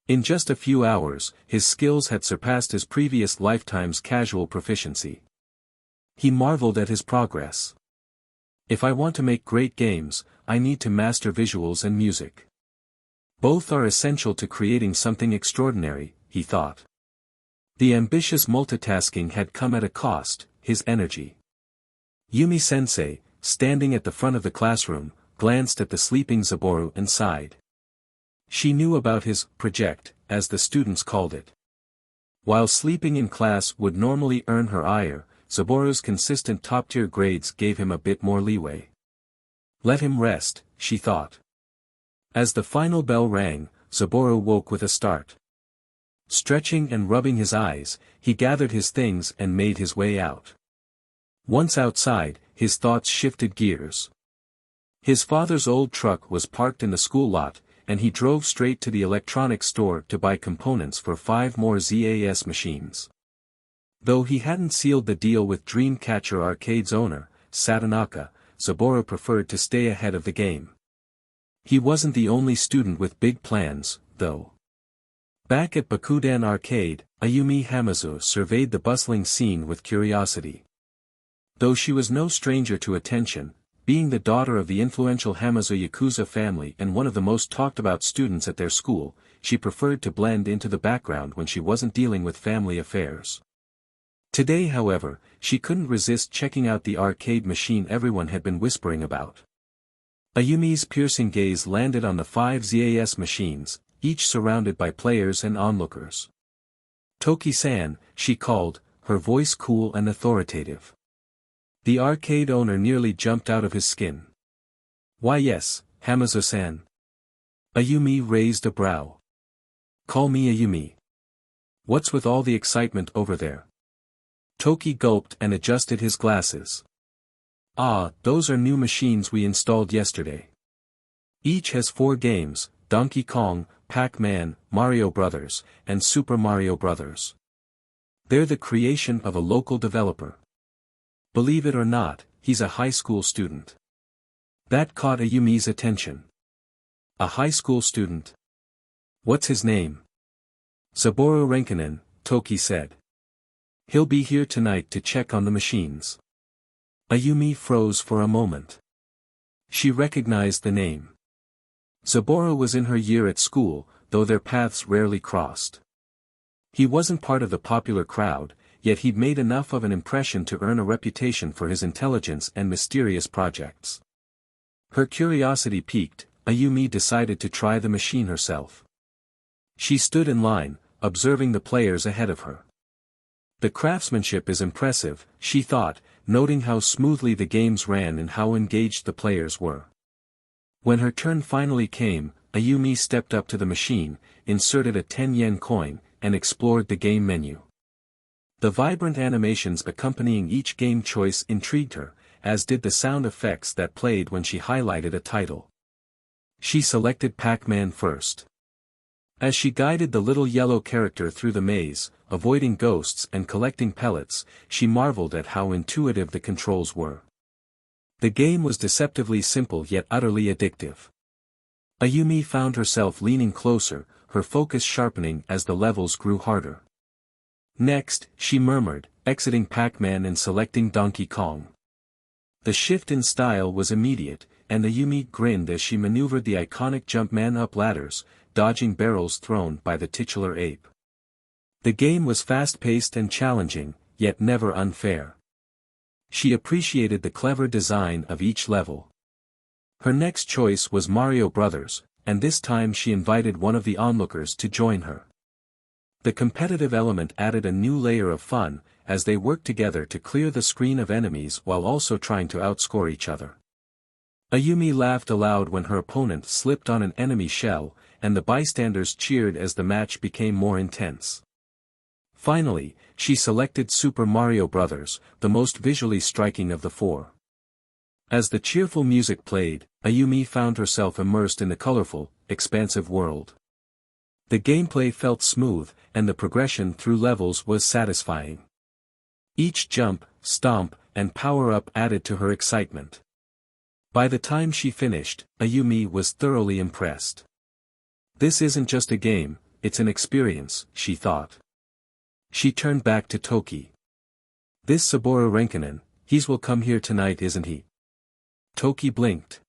In just a few hours, his skills had surpassed his previous lifetime's casual proficiency. He marveled at his progress. If I want to make great games, I need to master visuals and music. Both are essential to creating something extraordinary, he thought. The ambitious multitasking had come at a cost, his energy. Yumi-sensei, standing at the front of the classroom, glanced at the sleeping Saburo and sighed. She knew about his project, as the students called it. While sleeping in class would normally earn her ire, Saburo's consistent top-tier grades gave him a bit more leeway. Let him rest, she thought. As the final bell rang, Saburo woke with a start. Stretching and rubbing his eyes, he gathered his things and made his way out. Once outside, his thoughts shifted gears. His father's old truck was parked in the school lot, and he drove straight to the electronics store to buy components for 5 more ZAS machines. Though he hadn't sealed the deal with Dreamcatcher Arcade's owner, Satonaka, Saburo preferred to stay ahead of the game. He wasn't the only student with big plans, though. Back at Bakudan Arcade, Ayumi Hamazu surveyed the bustling scene with curiosity. Though she was no stranger to attention, being the daughter of the influential Hamazu Yakuza family and one of the most talked-about students at their school, she preferred to blend into the background when she wasn't dealing with family affairs. Today, however, she couldn't resist checking out the arcade machine everyone had been whispering about. Ayumi's piercing gaze landed on the 5 ZAS machines, each surrounded by players and onlookers. Toki-san, she called, her voice cool and authoritative. The arcade owner nearly jumped out of his skin. Why yes, Hamazu-san. Ayumi raised a brow. Call me Ayumi. What's with all the excitement over there? Toki gulped and adjusted his glasses. Ah, those are new machines we installed yesterday. Each has 4 games, Donkey Kong, Pac-Man, Mario Brothers, and Super Mario Brothers. They're the creation of a local developer. Believe it or not, he's a high school student. That caught Ayumi's attention. A high school student? What's his name? Saburo Renkanen, Toki said. He'll be here tonight to check on the machines. Ayumi froze for a moment. She recognized the name. Saburo was in her year at school, though their paths rarely crossed. He wasn't part of the popular crowd, yet he'd made enough of an impression to earn a reputation for his intelligence and mysterious projects. Her curiosity piqued, Ayumi decided to try the machine herself. She stood in line, observing the players ahead of her. The craftsmanship is impressive, she thought, noting how smoothly the games ran and how engaged the players were. When her turn finally came, Ayumi stepped up to the machine, inserted a 10-yen coin, and explored the game menu. The vibrant animations accompanying each game choice intrigued her, as did the sound effects that played when she highlighted a title. She selected Pac-Man first. As she guided the little yellow character through the maze, avoiding ghosts and collecting pellets, she marveled at how intuitive the controls were. The game was deceptively simple yet utterly addictive. Ayumi found herself leaning closer, her focus sharpening as the levels grew harder. Next, she murmured, exiting Pac-Man and selecting Donkey Kong. The shift in style was immediate, and Ayumi grinned as she maneuvered the iconic Jumpman up ladders, dodging barrels thrown by the titular ape. The game was fast-paced and challenging, yet never unfair. She appreciated the clever design of each level. Her next choice was Mario Brothers, and this time she invited one of the onlookers to join her. The competitive element added a new layer of fun, as they worked together to clear the screen of enemies while also trying to outscore each other. Ayumi laughed aloud when her opponent slipped on an enemy shell, and the bystanders cheered as the match became more intense. Finally, she selected Super Mario Bros., the most visually striking of the four. As the cheerful music played, Ayumi found herself immersed in the colorful, expansive world. The gameplay felt smooth, and the progression through levels was satisfying. Each jump, stomp, and power-up added to her excitement. By the time she finished, Ayumi was thoroughly impressed. This isn't just a game, it's an experience, she thought. She turned back to Toki. This Saburo Renkinen, he's will come here tonight isn't he? Toki blinked.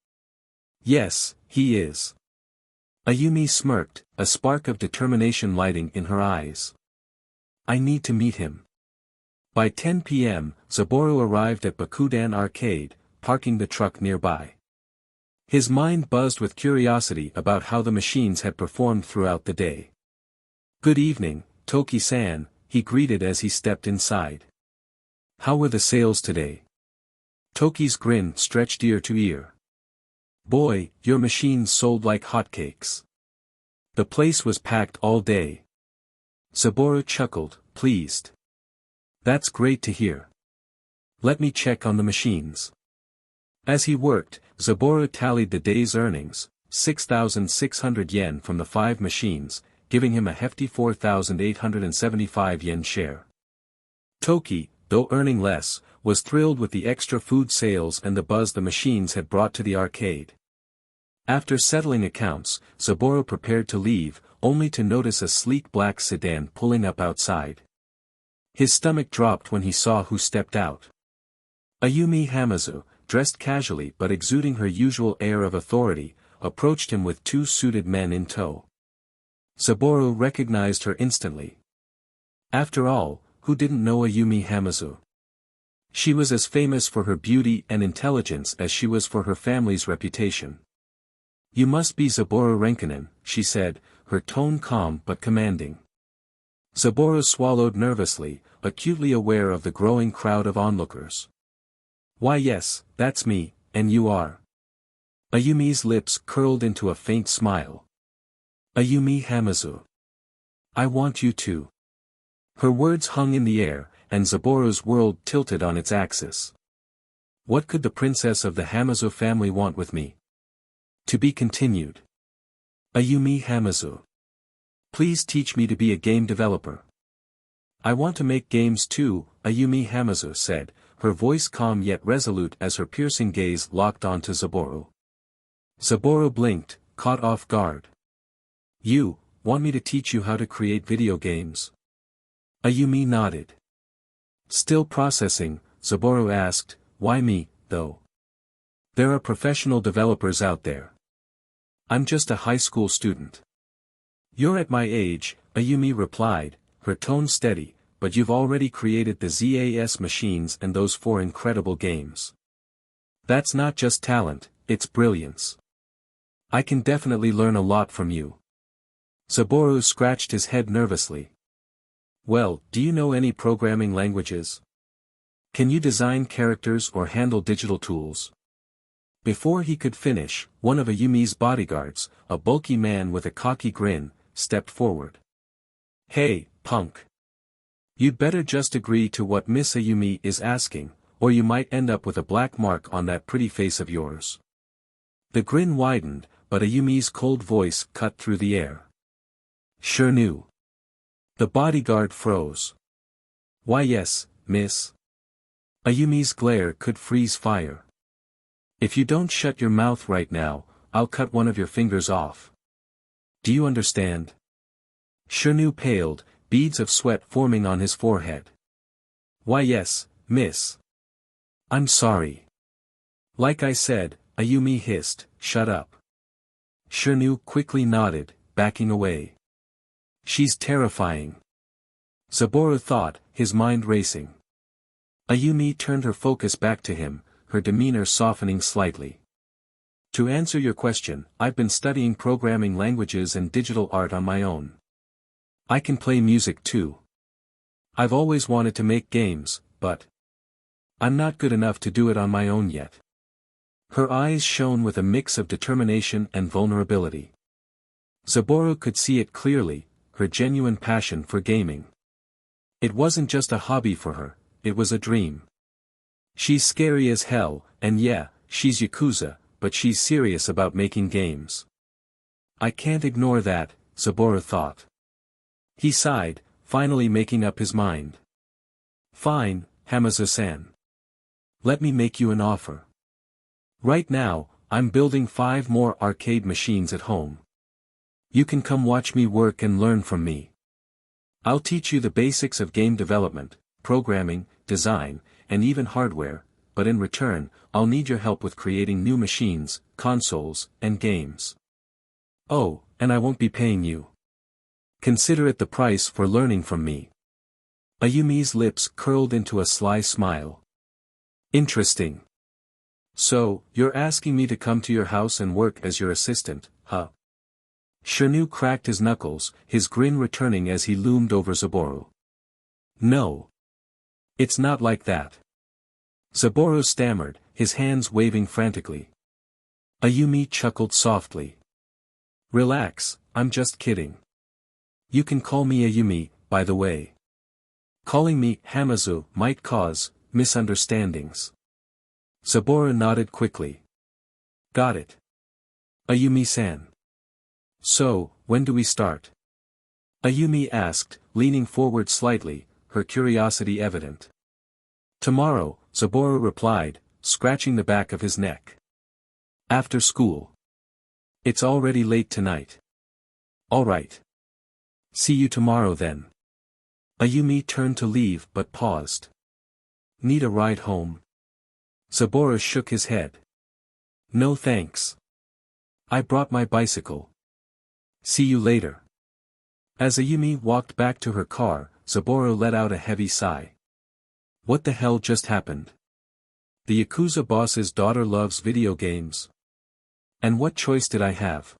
Yes, he is. Ayumi smirked, a spark of determination lighting in her eyes. I need to meet him. By 10 p.m., Saburo arrived at Bakudan Arcade, parking the truck nearby. His mind buzzed with curiosity about how the machines had performed throughout the day. Good evening, Toki-san, he greeted as he stepped inside. How were the sales today? Toki's grin stretched ear to ear. Boy, your machines sold like hotcakes. The place was packed all day. Saburo chuckled, pleased. That's great to hear. Let me check on the machines. As he worked, Saburo tallied the day's earnings, 6,600 yen from the 5 machines, giving him a hefty 4,875 yen share. Toki, though earning less, was thrilled with the extra food sales and the buzz the machines had brought to the arcade. After settling accounts, Saburo prepared to leave, only to notice a sleek black sedan pulling up outside. His stomach dropped when he saw who stepped out. Ayumi Hamazu, dressed casually but exuding her usual air of authority, approached him with 2 suited men in tow. Saburo recognized her instantly. After all, who didn't know Ayumi Hamazu? She was as famous for her beauty and intelligence as she was for her family's reputation. You must be Saburo Renkinen, she said, her tone calm but commanding. Saburo swallowed nervously, acutely aware of the growing crowd of onlookers. Why yes, that's me, and you are. Ayumi's lips curled into a faint smile. Ayumi Hamazu. I want you to. Her words hung in the air, and Saburo's world tilted on its axis. What could the princess of the Hamazu family want with me? To be continued. Ayumi Hamazu. Please teach me to be a game developer. I want to make games too, Ayumi Hamazu said, her voice calm yet resolute as her piercing gaze locked onto Saburo. Saburo blinked, caught off guard. You, want me to teach you how to create video games? Ayumi nodded. Still processing, Saburo asked, why me, though? There are professional developers out there. I'm just a high school student. You're at my age, Ayumi replied, her tone steady, but you've already created the ZAS machines and those 4 incredible games. That's not just talent, it's brilliance. I can definitely learn a lot from you. Saburo scratched his head nervously. Well, do you know any programming languages? Can you design characters or handle digital tools? Before he could finish, one of Ayumi's bodyguards, a bulky man with a cocky grin, stepped forward. Hey, punk. You'd better just agree to what Miss Ayumi is asking, or you might end up with a black mark on that pretty face of yours. The grin widened, but Ayumi's cold voice cut through the air. Sure knew. The bodyguard froze. Why yes, miss. Ayumi's glare could freeze fire. If you don't shut your mouth right now, I'll cut one of your fingers off. Do you understand? Shirnu paled, beads of sweat forming on his forehead. Why yes, miss. I'm sorry. Like I said, Ayumi hissed, shut up. Shirnu quickly nodded, backing away. She's terrifying. Zaboru thought, his mind racing. Ayumi turned her focus back to him, her demeanor softening slightly. To answer your question, I've been studying programming languages and digital art on my own. I can play music too. I've always wanted to make games, but I'm not good enough to do it on my own yet. Her eyes shone with a mix of determination and vulnerability. Zaboru could see it clearly, her genuine passion for gaming. It wasn't just a hobby for her, it was a dream. She's scary as hell, and yeah, she's Yakuza, but she's serious about making games. I can't ignore that, Zaboru thought. He sighed, finally making up his mind. Fine, Hamazu-san. Let me make you an offer. Right now, I'm building 5 more arcade machines at home. You can come watch me work and learn from me. I'll teach you the basics of game development, programming, design, and even hardware, but in return, I'll need your help with creating new machines, consoles, and games. Oh, and I won't be paying you. Consider it the price for learning from me. Ayumi's lips curled into a sly smile. Interesting. So, you're asking me to come to your house and work as your assistant, huh? Shirnu cracked his knuckles, his grin returning as he loomed over Zaboru. No. It's not like that. Zaboru stammered, his hands waving frantically. Ayumi chuckled softly. Relax, I'm just kidding. You can call me Ayumi, by the way. Calling me Hamazu might cause misunderstandings. Zaboru nodded quickly. Got it. Ayumi-san. So, when do we start? Ayumi asked, leaning forward slightly, her curiosity evident. Tomorrow, Zaboru replied, scratching the back of his neck. After school. It's already late tonight. All right. See you tomorrow then. Ayumi turned to leave but paused. Need a ride home? Zaboru shook his head. No thanks. I brought my bicycle. See you later. As Ayumi walked back to her car, Zaboru let out a heavy sigh. What the hell just happened? The Yakuza boss's daughter loves video games. And what choice did I have?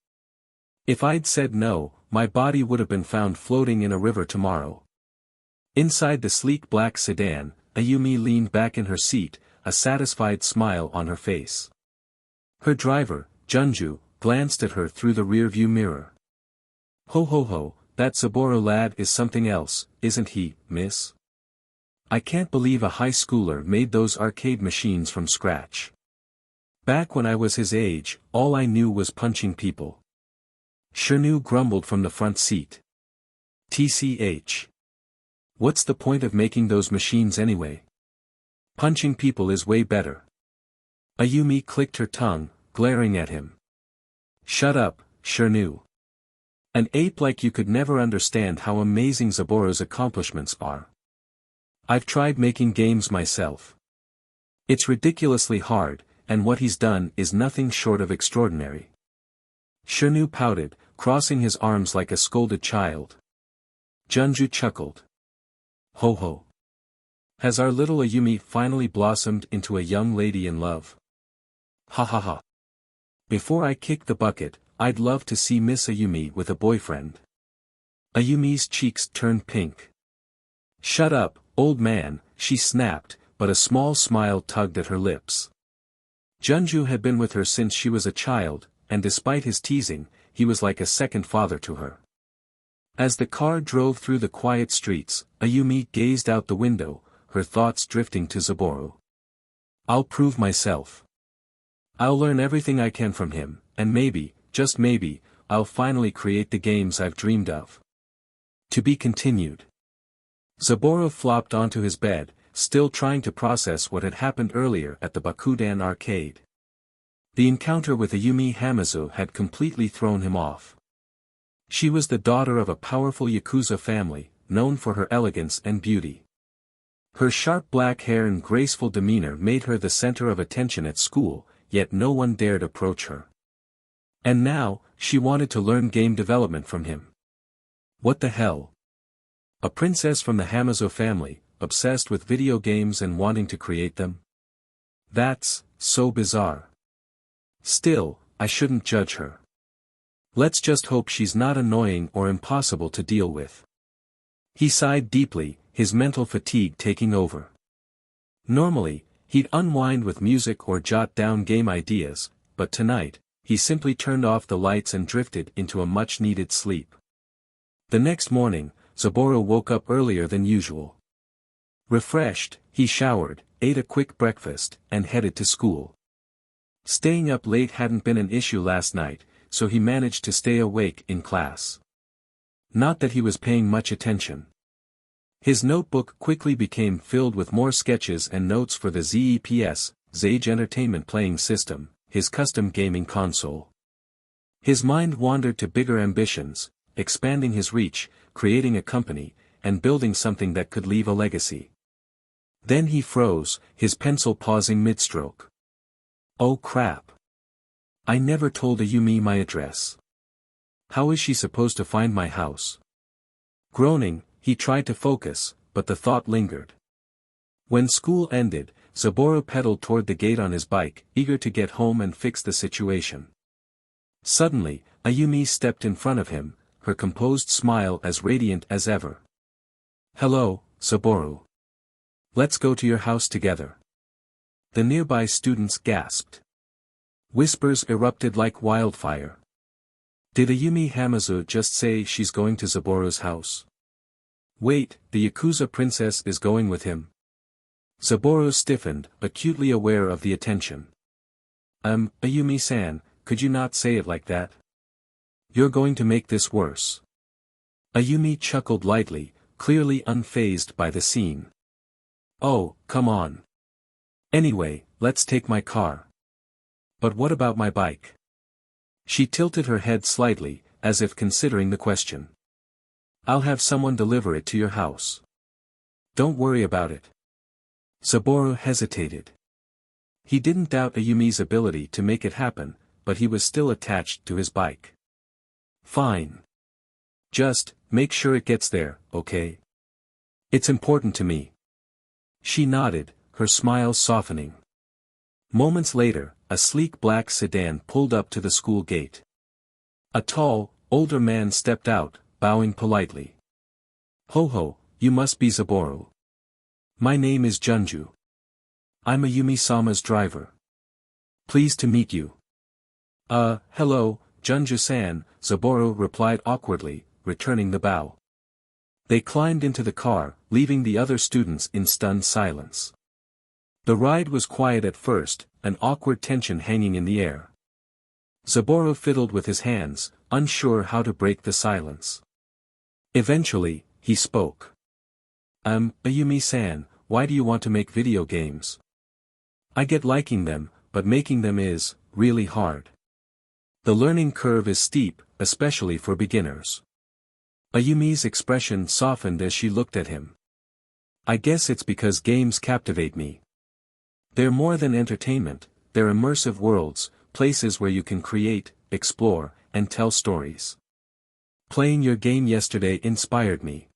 If I'd said no, my body would have been found floating in a river tomorrow. Inside the sleek black sedan, Ayumi leaned back in her seat, a satisfied smile on her face. Her driver, Junju, glanced at her through the rearview mirror. Ho ho ho, that Zaboru lad is something else, isn't he, miss? I can't believe a high schooler made those arcade machines from scratch. Back when I was his age, all I knew was punching people. Shirnu grumbled from the front seat. TCH. What's the point of making those machines anyway? Punching people is way better. Ayumi clicked her tongue, glaring at him. Shut up, Shirnu. An ape like you could never understand how amazing Zaboru's accomplishments are. I've tried making games myself. It's ridiculously hard, and what he's done is nothing short of extraordinary. Shirnu pouted, crossing his arms like a scolded child. Junju chuckled. Ho ho. Has our little Ayumi finally blossomed into a young lady in love? Ha ha ha. Before I kick the bucket, I'd love to see Miss Ayumi with a boyfriend. Ayumi's cheeks turned pink. Shut up, old man, she snapped, but a small smile tugged at her lips. Junju had been with her since she was a child, and despite his teasing, he was like a second father to her. As the car drove through the quiet streets, Ayumi gazed out the window, her thoughts drifting to Zaboru. I'll prove myself. I'll learn everything I can from him, and maybe, just maybe, I'll finally create the games I've dreamed of. To be continued. Zaboru flopped onto his bed, still trying to process what had happened earlier at the Bakudan arcade. The encounter with Ayumi Hamazu had completely thrown him off. She was the daughter of a powerful Yakuza family, known for her elegance and beauty. Her sharp black hair and graceful demeanor made her the center of attention at school, yet no one dared approach her. And now, she wanted to learn game development from him. What the hell? A princess from the Hamazu family, obsessed with video games and wanting to create them? That's so bizarre. Still, I shouldn't judge her. Let's just hope she's not annoying or impossible to deal with. He sighed deeply, his mental fatigue taking over. Normally, he'd unwind with music or jot down game ideas, but tonight, he simply turned off the lights and drifted into a much-needed sleep. The next morning, Saburo woke up earlier than usual. Refreshed, he showered, ate a quick breakfast, and headed to school. Staying up late hadn't been an issue last night, so he managed to stay awake in class. Not that he was paying much attention. His notebook quickly became filled with more sketches and notes for the ZEPS, Zage Entertainment Playing System, his custom gaming console. His mind wandered to bigger ambitions, expanding his reach, creating a company, and building something that could leave a legacy. Then he froze, his pencil pausing mid-stroke. Oh crap. I never told Ayumi my address. How is she supposed to find my house? Groaning, he tried to focus, but the thought lingered. When school ended, Saburo pedaled toward the gate on his bike, eager to get home and fix the situation. Suddenly, Ayumi stepped in front of him, her composed smile as radiant as ever. Hello, Saburo. Let's go to your house together. The nearby students gasped. Whispers erupted like wildfire. Did Ayumi Hamazu just say she's going to Saburo's house? Wait, the Yakuza princess is going with him. Saburo stiffened, acutely aware of the attention. Ayumi-san, could you not say it like that? You're going to make this worse. Ayumi chuckled lightly, clearly unfazed by the scene. Oh, come on. Anyway, let's take my car. But what about my bike? She tilted her head slightly, as if considering the question. I'll have someone deliver it to your house. Don't worry about it. Saburo hesitated. He didn't doubt Ayumi's ability to make it happen, but he was still attached to his bike. Fine. Just, make sure it gets there, okay? It's important to me. She nodded, her smile softening. Moments later, a sleek black sedan pulled up to the school gate. A tall, older man stepped out, bowing politely. Ho, you must be Saburo. My name is Junju. I'm Ayumi-sama's driver. Pleased to meet you. Hello, Junju-san, Saburo replied awkwardly, returning the bow. They climbed into the car, leaving the other students in stunned silence. The ride was quiet at first, an awkward tension hanging in the air. Saburo fiddled with his hands, unsure how to break the silence. Eventually, he spoke. Ayumi-san, why do you want to make video games? I get liking them, but making them is, really hard. The learning curve is steep, especially for beginners. Ayumi's expression softened as she looked at him. I guess it's because games captivate me. They're more than entertainment, they're immersive worlds, places where you can create, explore, and tell stories. Playing your game yesterday inspired me.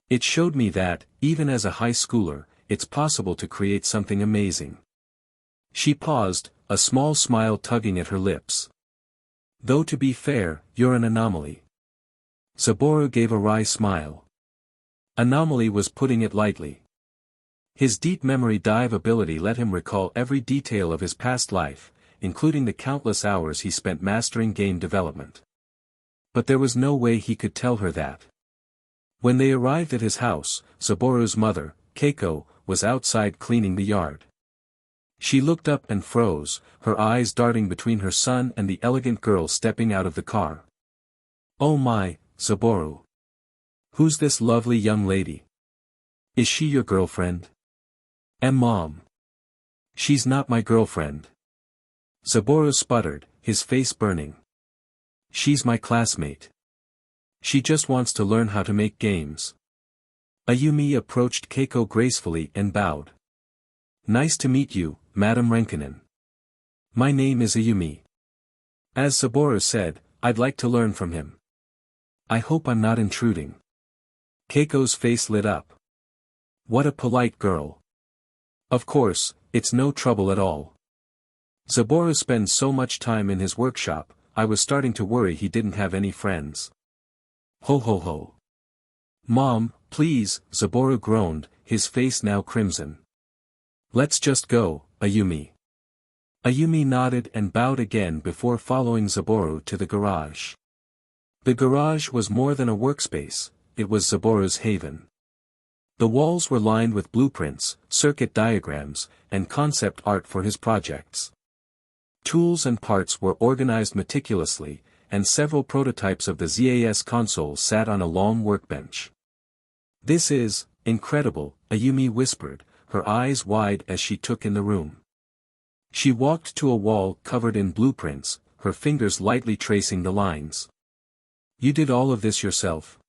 It showed me that, even as a high schooler, it's possible to create something amazing. She paused, a small smile tugging at her lips. Though to be fair, you're an anomaly. Saburo gave a wry smile. Anomaly was putting it lightly. His deep memory dive ability let him recall every detail of his past life, including the countless hours he spent mastering game development. But there was no way he could tell her that. When they arrived at his house, Saburo's mother, Keiko, was outside cleaning the yard. She looked up and froze, her eyes darting between her son and the elegant girl stepping out of the car. Oh my, Saburo. Who's this lovely young lady? Is she your girlfriend? Mom. She's not my girlfriend. Saburo sputtered, his face burning. She's my classmate. She just wants to learn how to make games. Ayumi approached Keiko gracefully and bowed. Nice to meet you, Madam Renkinen. My name is Ayumi. As Saburo said, I'd like to learn from him. I hope I'm not intruding. Keiko's face lit up. What a polite girl. Of course, it's no trouble at all. Saburo spends so much time in his workshop, I was starting to worry he didn't have any friends. Ho ho ho. Mom, please, Saburo groaned, his face now crimson. Let's just go, Ayumi. Ayumi nodded and bowed again before following Saburo to the garage. The garage was more than a workspace, it was Saburo's haven. The walls were lined with blueprints, circuit diagrams, and concept art for his projects. Tools and parts were organized meticulously, and several prototypes of the ZAS console sat on a long workbench. This is incredible, Ayumi whispered, her eyes wide as she took in the room. She walked to a wall covered in blueprints, her fingers lightly tracing the lines. You did all of this yourself?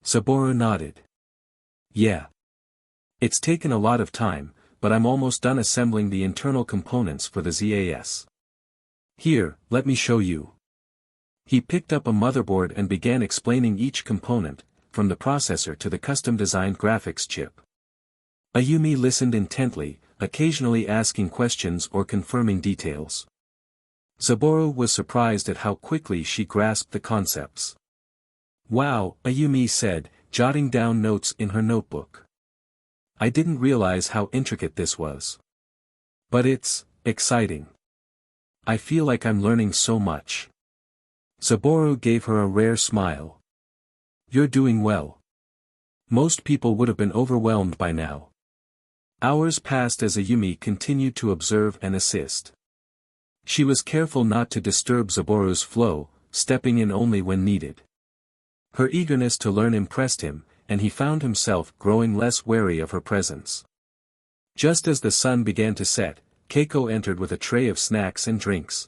Saburo nodded. Yeah. It's taken a lot of time, but I'm almost done assembling the internal components for the ZAS. Here, let me show you. He picked up a motherboard and began explaining each component, from the processor to the custom-designed graphics chip. Ayumi listened intently, occasionally asking questions or confirming details. Saburo was surprised at how quickly she grasped the concepts. Wow, Ayumi said, jotting down notes in her notebook. I didn't realize how intricate this was. But it's exciting. I feel like I'm learning so much. Saburo gave her a rare smile. You're doing well. Most people would have been overwhelmed by now. Hours passed as Ayumi continued to observe and assist. She was careful not to disturb Saburo's flow, stepping in only when needed. Her eagerness to learn impressed him, and he found himself growing less wary of her presence. Just as the sun began to set, Keiko entered with a tray of snacks and drinks.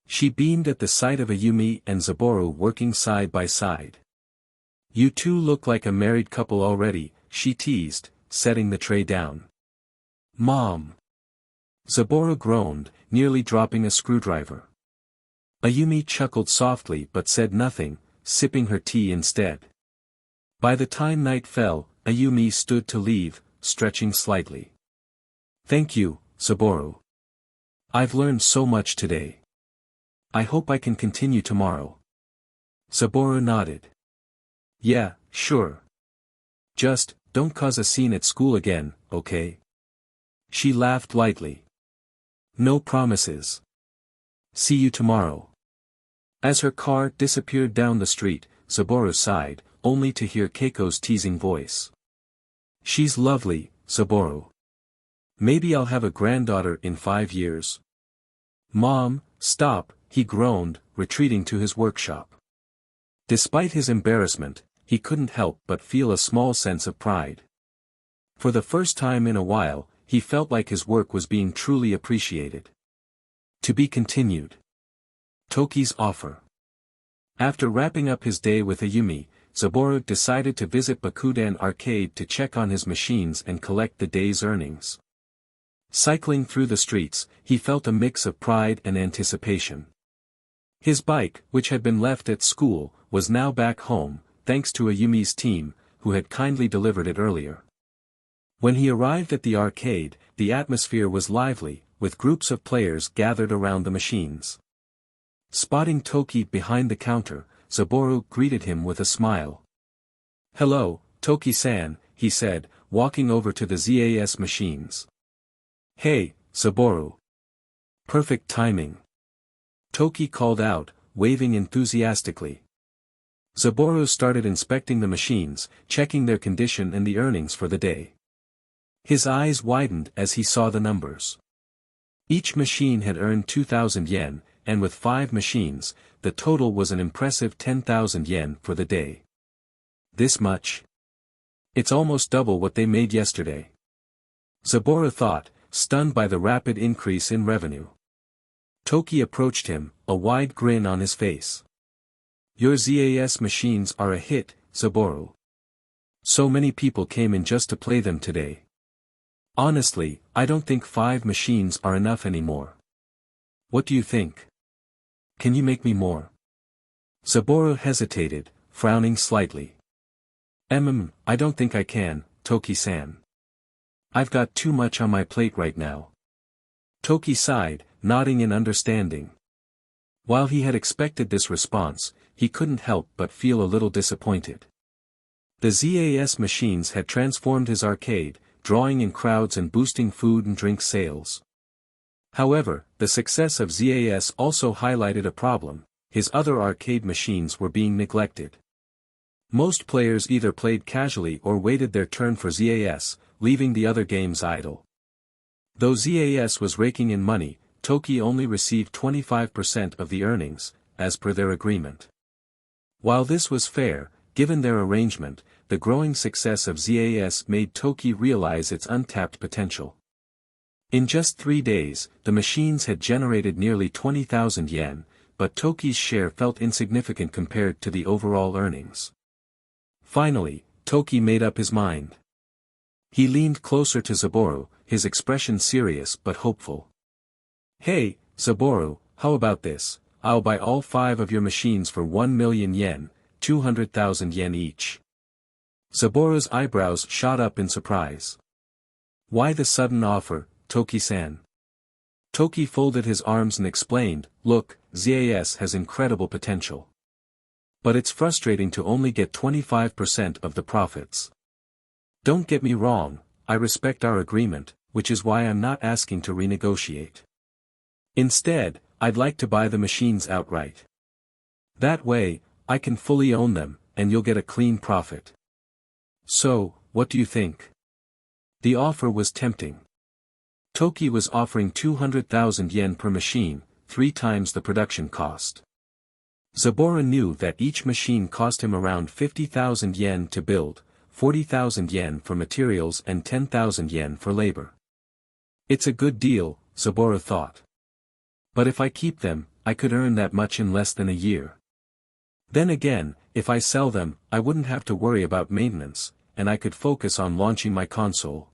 She beamed at the sight of Ayumi and Saburo working side by side. You two look like a married couple already, she teased, setting the tray down. Mom! Saburo groaned, nearly dropping a screwdriver. Ayumi chuckled softly but said nothing, sipping her tea instead. By the time night fell, Ayumi stood to leave, stretching slightly. Thank you, Saburo. I've learned so much today. I hope I can continue tomorrow. Saburo nodded. Yeah, sure. Just, don't cause a scene at school again, okay? She laughed lightly. No promises. See you tomorrow. As her car disappeared down the street, Saburo sighed, only to hear Keiko's teasing voice. She's lovely, Saburo. Maybe I'll have a granddaughter in 5 years. Mom, stop, he groaned, retreating to his workshop. Despite his embarrassment, he couldn't help but feel a small sense of pride. For the first time in a while, he felt like his work was being truly appreciated. To be continued. Toki's offer. After wrapping up his day with Ayumi, Saburo decided to visit Bakuden Arcade to check on his machines and collect the day's earnings. Cycling through the streets, he felt a mix of pride and anticipation. His bike, which had been left at school, was now back home, thanks to Ayumi's team, who had kindly delivered it earlier. When he arrived at the arcade, the atmosphere was lively, with groups of players gathered around the machines. Spotting Toki behind the counter, Saburo greeted him with a smile. Hello, Toki-san, he said, walking over to the ZAS machines. Hey, Saburo. Perfect timing. Toki called out, waving enthusiastically. Saburo started inspecting the machines, checking their condition and the earnings for the day. His eyes widened as he saw the numbers. Each machine had earned 2,000 yen, and with 5 machines, the total was an impressive 10,000 yen for the day. This much? It's almost double what they made yesterday. Saburo thought, stunned by the rapid increase in revenue. Toki approached him, a wide grin on his face. Your ZAS machines are a hit, Saburo. So many people came in just to play them today. Honestly, I don't think 5 machines are enough anymore. What do you think? Can you make me more? Saburo hesitated, frowning slightly. I don't think I can, Toki-san. I've got too much on my plate right now. Toki sighed, nodding in understanding. While he had expected this response, he couldn't help but feel a little disappointed. The ZAS machines had transformed his arcade, drawing in crowds and boosting food and drink sales. However, the success of ZAS also highlighted a problem: his other arcade machines were being neglected. Most players either played casually or waited their turn for ZAS, leaving the other games idle. Though ZAS was raking in money, Toki only received 25% of the earnings, as per their agreement. While this was fair, given their arrangement, the growing success of ZAS made Toki realize its untapped potential. In just 3 days, the machines had generated nearly 20,000 yen, but Toki's share felt insignificant compared to the overall earnings. Finally, Toki made up his mind. He leaned closer to Saburo, his expression serious but hopeful. Hey, Saburo, how about this? I'll buy all 5 of your machines for 1 million yen, 200,000 yen each. Saburo's eyebrows shot up in surprise. Why the sudden offer, Toki-san? Toki folded his arms and explained, look, ZAS has incredible potential. But it's frustrating to only get 25% of the profits. Don't get me wrong, I respect our agreement, which is why I'm not asking to renegotiate. Instead, I'd like to buy the machines outright. That way, I can fully own them, and you'll get a clean profit. So, what do you think? The offer was tempting. Toki was offering 200,000 yen per machine, 3 times the production cost. Saburo knew that each machine cost him around 50,000 yen to build, 40,000 yen for materials and 10,000 yen for labor. It's a good deal, Saburo thought. But if I keep them, I could earn that much in less than a year. Then again, if I sell them, I wouldn't have to worry about maintenance, and I could focus on launching my console.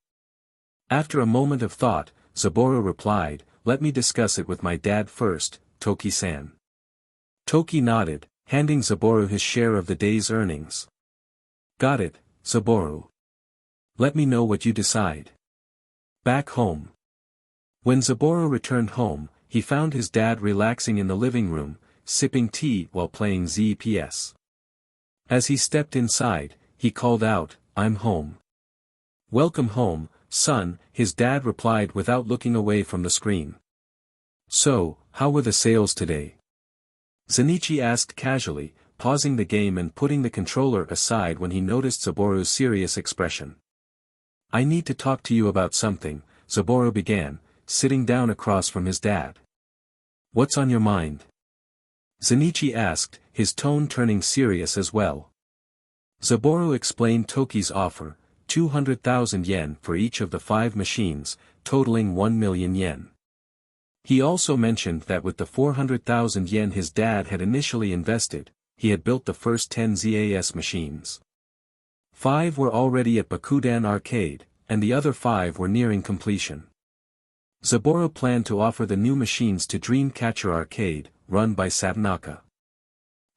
After a moment of thought, Saburo replied, let me discuss it with my dad first, Toki-san. Toki nodded, handing Saburo his share of the day's earnings. Got it, Saburo. Let me know what you decide. Back home. When Saburo returned home, he found his dad relaxing in the living room, sipping tea while playing ZPS. As he stepped inside, he called out, I'm home. Welcome home, son, his dad replied without looking away from the screen. So, how were the sales today? Zenichi asked casually, pausing the game and putting the controller aside when he noticed Saburo's serious expression. I need to talk to you about something, Saburo began, sitting down across from his dad. What's on your mind? Zenichi asked, his tone turning serious as well. Saburo explained Toki's offer, 200,000 yen for each of the 5 machines, totaling 1 million yen. He also mentioned that with the 400,000 yen his dad had initially invested, he had built the first 10 ZAS machines. 5 were already at Bakudan Arcade, and the other 5 were nearing completion. Saburo planned to offer the new machines to Dreamcatcher Arcade, run by Satonaka.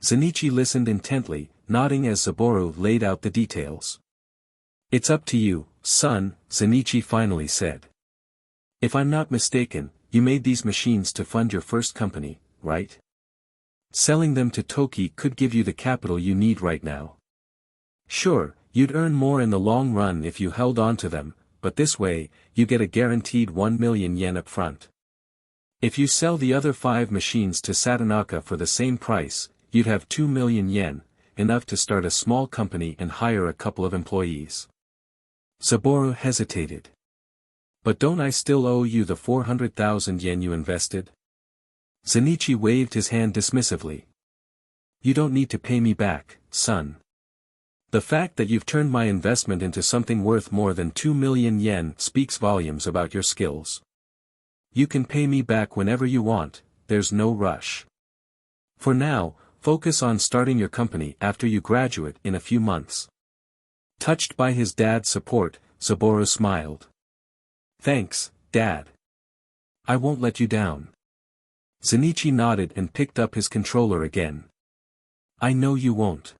Zenichi listened intently, nodding as Saburo laid out the details. It's up to you, son, Zenichi finally said. If I'm not mistaken, you made these machines to fund your first company, right? Selling them to Toki could give you the capital you need right now. Sure, you'd earn more in the long run if you held on to them, but this way, you get a guaranteed 1 million yen up front. If you sell the other 5 machines to Satonaka for the same price, you'd have 2 million yen, enough to start a small company and hire a couple of employees. Saburo hesitated. But don't I still owe you the 400,000 yen you invested? Zenichi waved his hand dismissively. You don't need to pay me back, son. The fact that you've turned my investment into something worth more than 2 million yen speaks volumes about your skills. You can pay me back whenever you want, there's no rush. For now, focus on starting your company after you graduate in a few months. Touched by his dad's support, Saburo smiled. Thanks, Dad. I won't let you down. Zenichi nodded and picked up his controller again. I know you won't.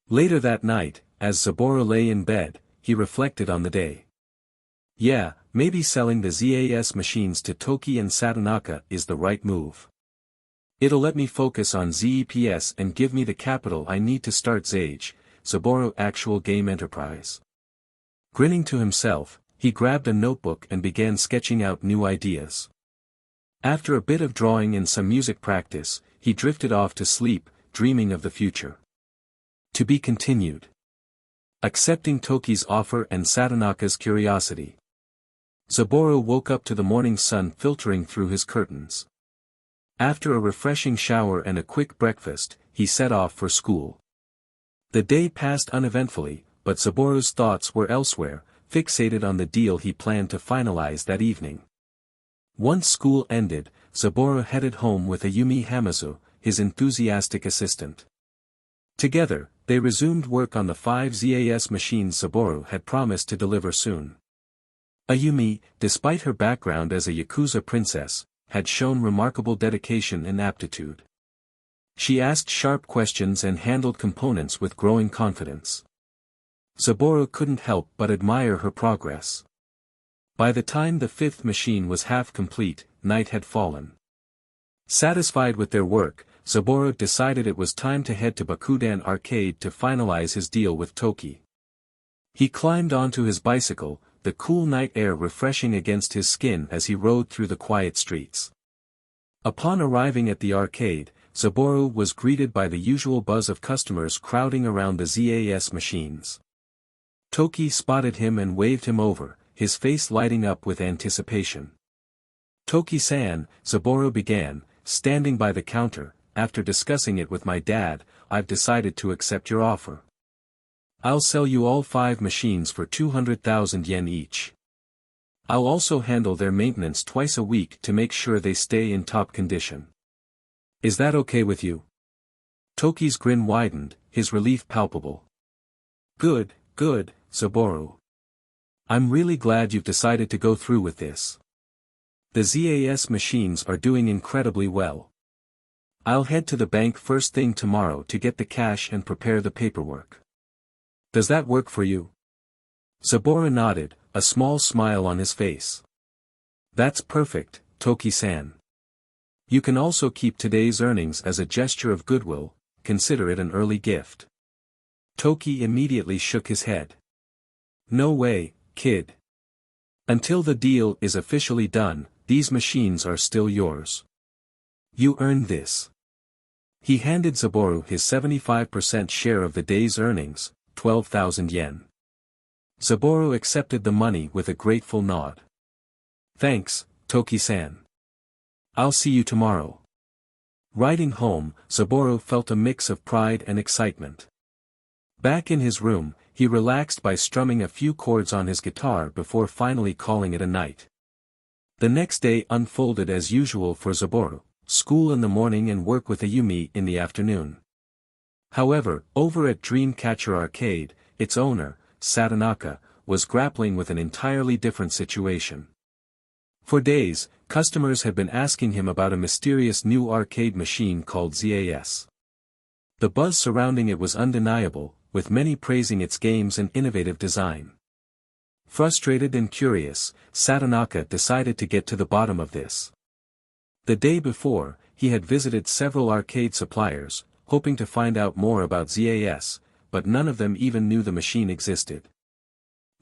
Later that night, as Saburo lay in bed, he reflected on the day. Yeah, maybe selling the ZAS machines to Toki and Satonaka is the right move. It'll let me focus on ZEPS and give me the capital I need to start Zage, Saburo Actual Game Enterprise. Grinning to himself, he grabbed a notebook and began sketching out new ideas. After a bit of drawing and some music practice, he drifted off to sleep, dreaming of the future. To be continued. Accepting Toki's offer and Satonaka's curiosity. Saburo woke up to the morning sun filtering through his curtains. After a refreshing shower and a quick breakfast, he set off for school. The day passed uneventfully, but Saburo's thoughts were elsewhere, fixated on the deal he planned to finalize that evening. Once school ended, Saburo headed home with Ayumi Hamazu, his enthusiastic assistant. Together, they resumed work on the 5 ZAS machines Saburo had promised to deliver soon. Ayumi, despite her background as a Yakuza princess, had shown remarkable dedication and aptitude. She asked sharp questions and handled components with growing confidence. Saburo couldn't help but admire her progress. By the time the 5th machine was half complete, night had fallen. Satisfied with their work, Saburo decided it was time to head to Bakudan Arcade to finalize his deal with Toki. He climbed onto his bicycle, the cool night air refreshing against his skin as he rode through the quiet streets. Upon arriving at the arcade, Saburo was greeted by the usual buzz of customers crowding around the ZAS machines. Toki spotted him and waved him over, his face lighting up with anticipation. Toki-san, Saburo began, standing by the counter, after discussing it with my dad, I've decided to accept your offer. I'll sell you all 5 machines for 200,000 yen each. I'll also handle their maintenance twice a week to make sure they stay in top condition. Is that okay with you? Toki's grin widened, his relief palpable. Good, Saburo. I'm really glad you've decided to go through with this. The ZAS machines are doing incredibly well. I'll head to the bank first thing tomorrow to get the cash and prepare the paperwork. Does that work for you? Saburo nodded, a small smile on his face. That's perfect, Toki-san. You can also keep today's earnings as a gesture of goodwill, consider it an early gift. Toki immediately shook his head. No way, kid. Until the deal is officially done, these machines are still yours. You earned this. He handed Saburo his 75% share of the day's earnings, 12,000 yen. Saburo accepted the money with a grateful nod. Thanks, Toki-san. I'll see you tomorrow. Riding home, Saburo felt a mix of pride and excitement. Back in his room, he relaxed by strumming a few chords on his guitar before finally calling it a night. The next day unfolded as usual for Saburo, school in the morning and work with Ayumi in the afternoon. However, over at Dreamcatcher Arcade, its owner, Satonaka, was grappling with an entirely different situation. For days, customers had been asking him about a mysterious new arcade machine called ZAS. The buzz surrounding it was undeniable, with many praising its games and innovative design. Frustrated and curious, Satonaka decided to get to the bottom of this. The day before, he had visited several arcade suppliers, hoping to find out more about ZAS, but none of them even knew the machine existed.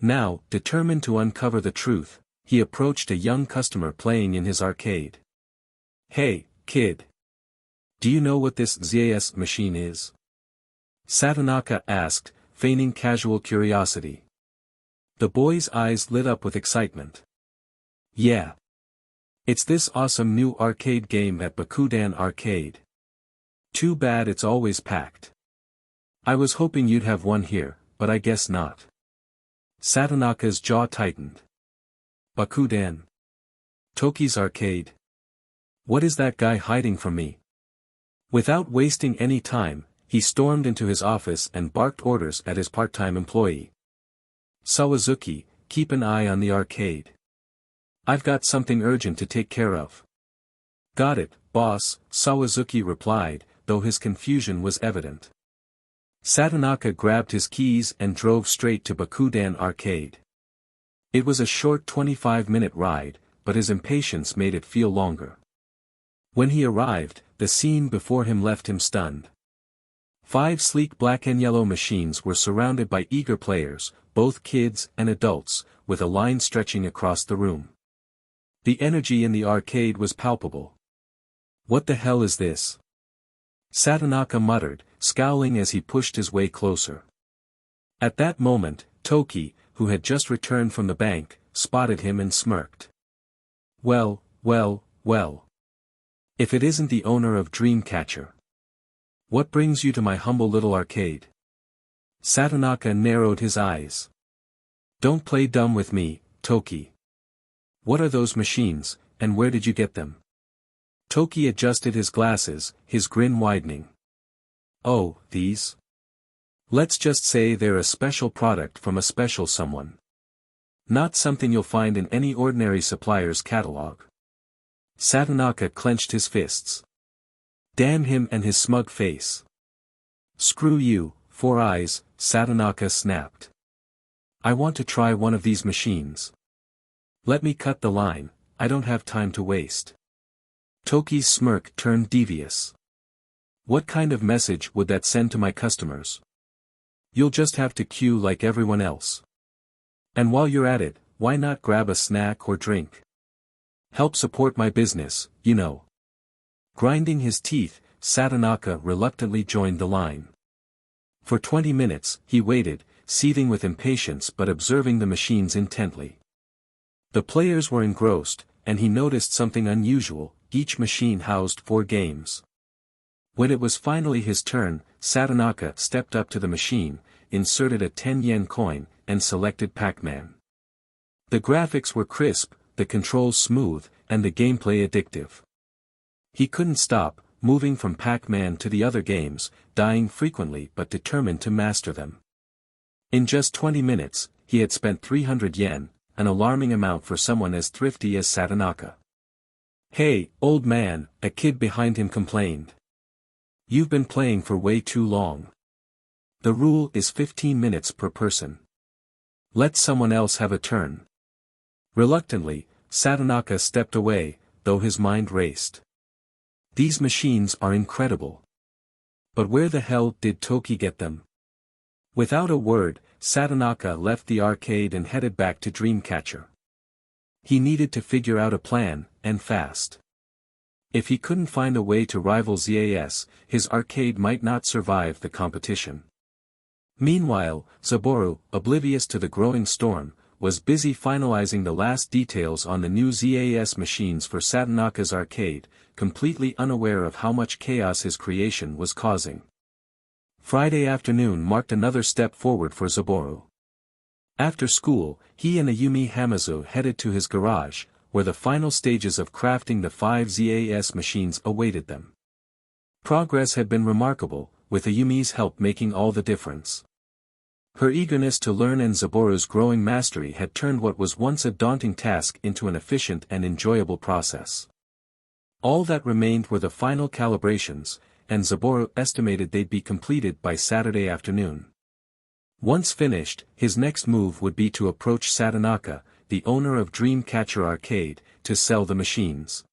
Now, determined to uncover the truth, he approached a young customer playing in his arcade. Hey, kid. Do you know what this ZAS machine is? Satonaka asked, feigning casual curiosity. The boy's eyes lit up with excitement. Yeah. It's this awesome new arcade game at Bakudan Arcade. Too bad it's always packed. I was hoping you'd have one here, but I guess not. Satonaka's jaw tightened. Bakudan. Toki's arcade. What is that guy hiding from me? Without wasting any time, he stormed into his office and barked orders at his part-time employee. Sawazuki, keep an eye on the arcade. I've got something urgent to take care of. Got it, boss, Sawazuki replied, though his confusion was evident. Satonaka grabbed his keys and drove straight to Bakudan Arcade. It was a short 25-minute ride, but his impatience made it feel longer. When he arrived, the scene before him left him stunned. 5 sleek black and yellow machines were surrounded by eager players, both kids and adults, with a line stretching across the room. The energy in the arcade was palpable. What the hell is this? Satonaka muttered, scowling as he pushed his way closer. At that moment, Toki, who had just returned from the bank, spotted him and smirked. Well. If it isn't the owner of Dreamcatcher. What brings you to my humble little arcade? Satonaka narrowed his eyes. Don't play dumb with me, Toki. What are those machines, and where did you get them? Toki adjusted his glasses, his grin widening. Oh, these? Let's just say they're a special product from a special someone. Not something you'll find in any ordinary supplier's catalog. Satonaka clenched his fists. Damn him and his smug face. Screw you, Four Eyes, Satonaka snapped. I want to try one of these machines. Let me cut the line, I don't have time to waste. Toki's smirk turned devious. What kind of message would that send to my customers? You'll just have to queue like everyone else. And while you're at it, why not grab a snack or drink? Help support my business, you know. Grinding his teeth, Satonaka reluctantly joined the line. For 20 minutes, he waited, seething with impatience but observing the machines intently. The players were engrossed, and he noticed something unusual, each machine housed 4 games. When it was finally his turn, Satonaka stepped up to the machine, inserted a 10-yen coin, and selected Pac-Man. The graphics were crisp, the controls smooth, and the gameplay addictive. He couldn't stop, moving from Pac-Man to the other games, dying frequently but determined to master them. In just 20 minutes, he had spent 300 yen, an alarming amount for someone as thrifty as Satonaka. Hey, old man, a kid behind him complained. You've been playing for way too long. The rule is 15 minutes per person. Let someone else have a turn. Reluctantly, Satonaka stepped away, though his mind raced. These machines are incredible. But where the hell did Toki get them? Without a word, Satonaka left the arcade and headed back to Dreamcatcher. He needed to figure out a plan, and fast. If he couldn't find a way to rival ZAS, his arcade might not survive the competition. Meanwhile, Zaboru, oblivious to the growing storm, was busy finalizing the last details on the new ZAS machines for Satonaka's arcade, completely unaware of how much chaos his creation was causing. Friday afternoon marked another step forward for Zaboru. After school, he and Ayumi Hamazu headed to his garage, where the final stages of crafting the 5 ZAS machines awaited them. Progress had been remarkable, with Ayumi's help making all the difference. Her eagerness to learn and Zaboru's growing mastery had turned what was once a daunting task into an efficient and enjoyable process. All that remained were the final calibrations, and Zaboru estimated they'd be completed by Saturday afternoon. Once finished, his next move would be to approach Satonaka, the owner of Dreamcatcher Arcade, to sell the machines.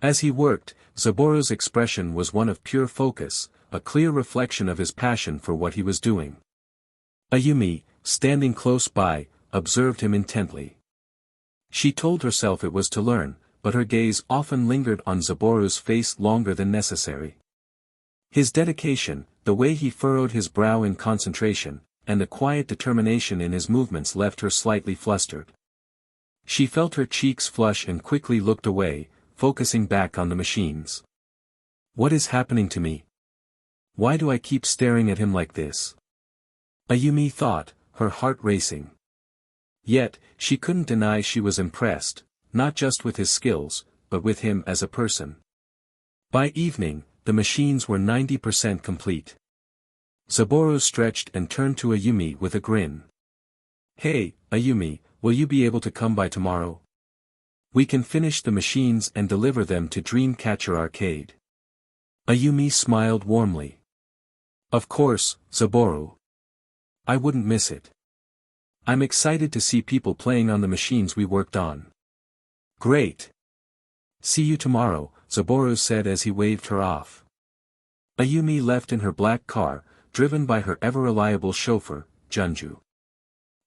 As he worked, Zaboru's expression was one of pure focus, a clear reflection of his passion for what he was doing. Ayumi, standing close by, observed him intently. She told herself it was to learn, but her gaze often lingered on Zaboru's face longer than necessary. His dedication, the way he furrowed his brow in concentration, and the quiet determination in his movements left her slightly flustered. She felt her cheeks flush and quickly looked away, focusing back on the machines. What is happening to me? Why do I keep staring at him like this? Ayumi thought, her heart racing. Yet, she couldn't deny she was impressed, not just with his skills, but with him as a person. By evening, the machines were 90% complete. Saburo stretched and turned to Ayumi with a grin. "Hey, Ayumi, will you be able to come by tomorrow? We can finish the machines and deliver them to Dreamcatcher Arcade." Ayumi smiled warmly. "Of course, Saburo. I wouldn't miss it. I'm excited to see people playing on the machines we worked on." "Great. See you tomorrow," Saburo said as he waved her off. Ayumi left in her black car, driven by her ever-reliable chauffeur, Junju.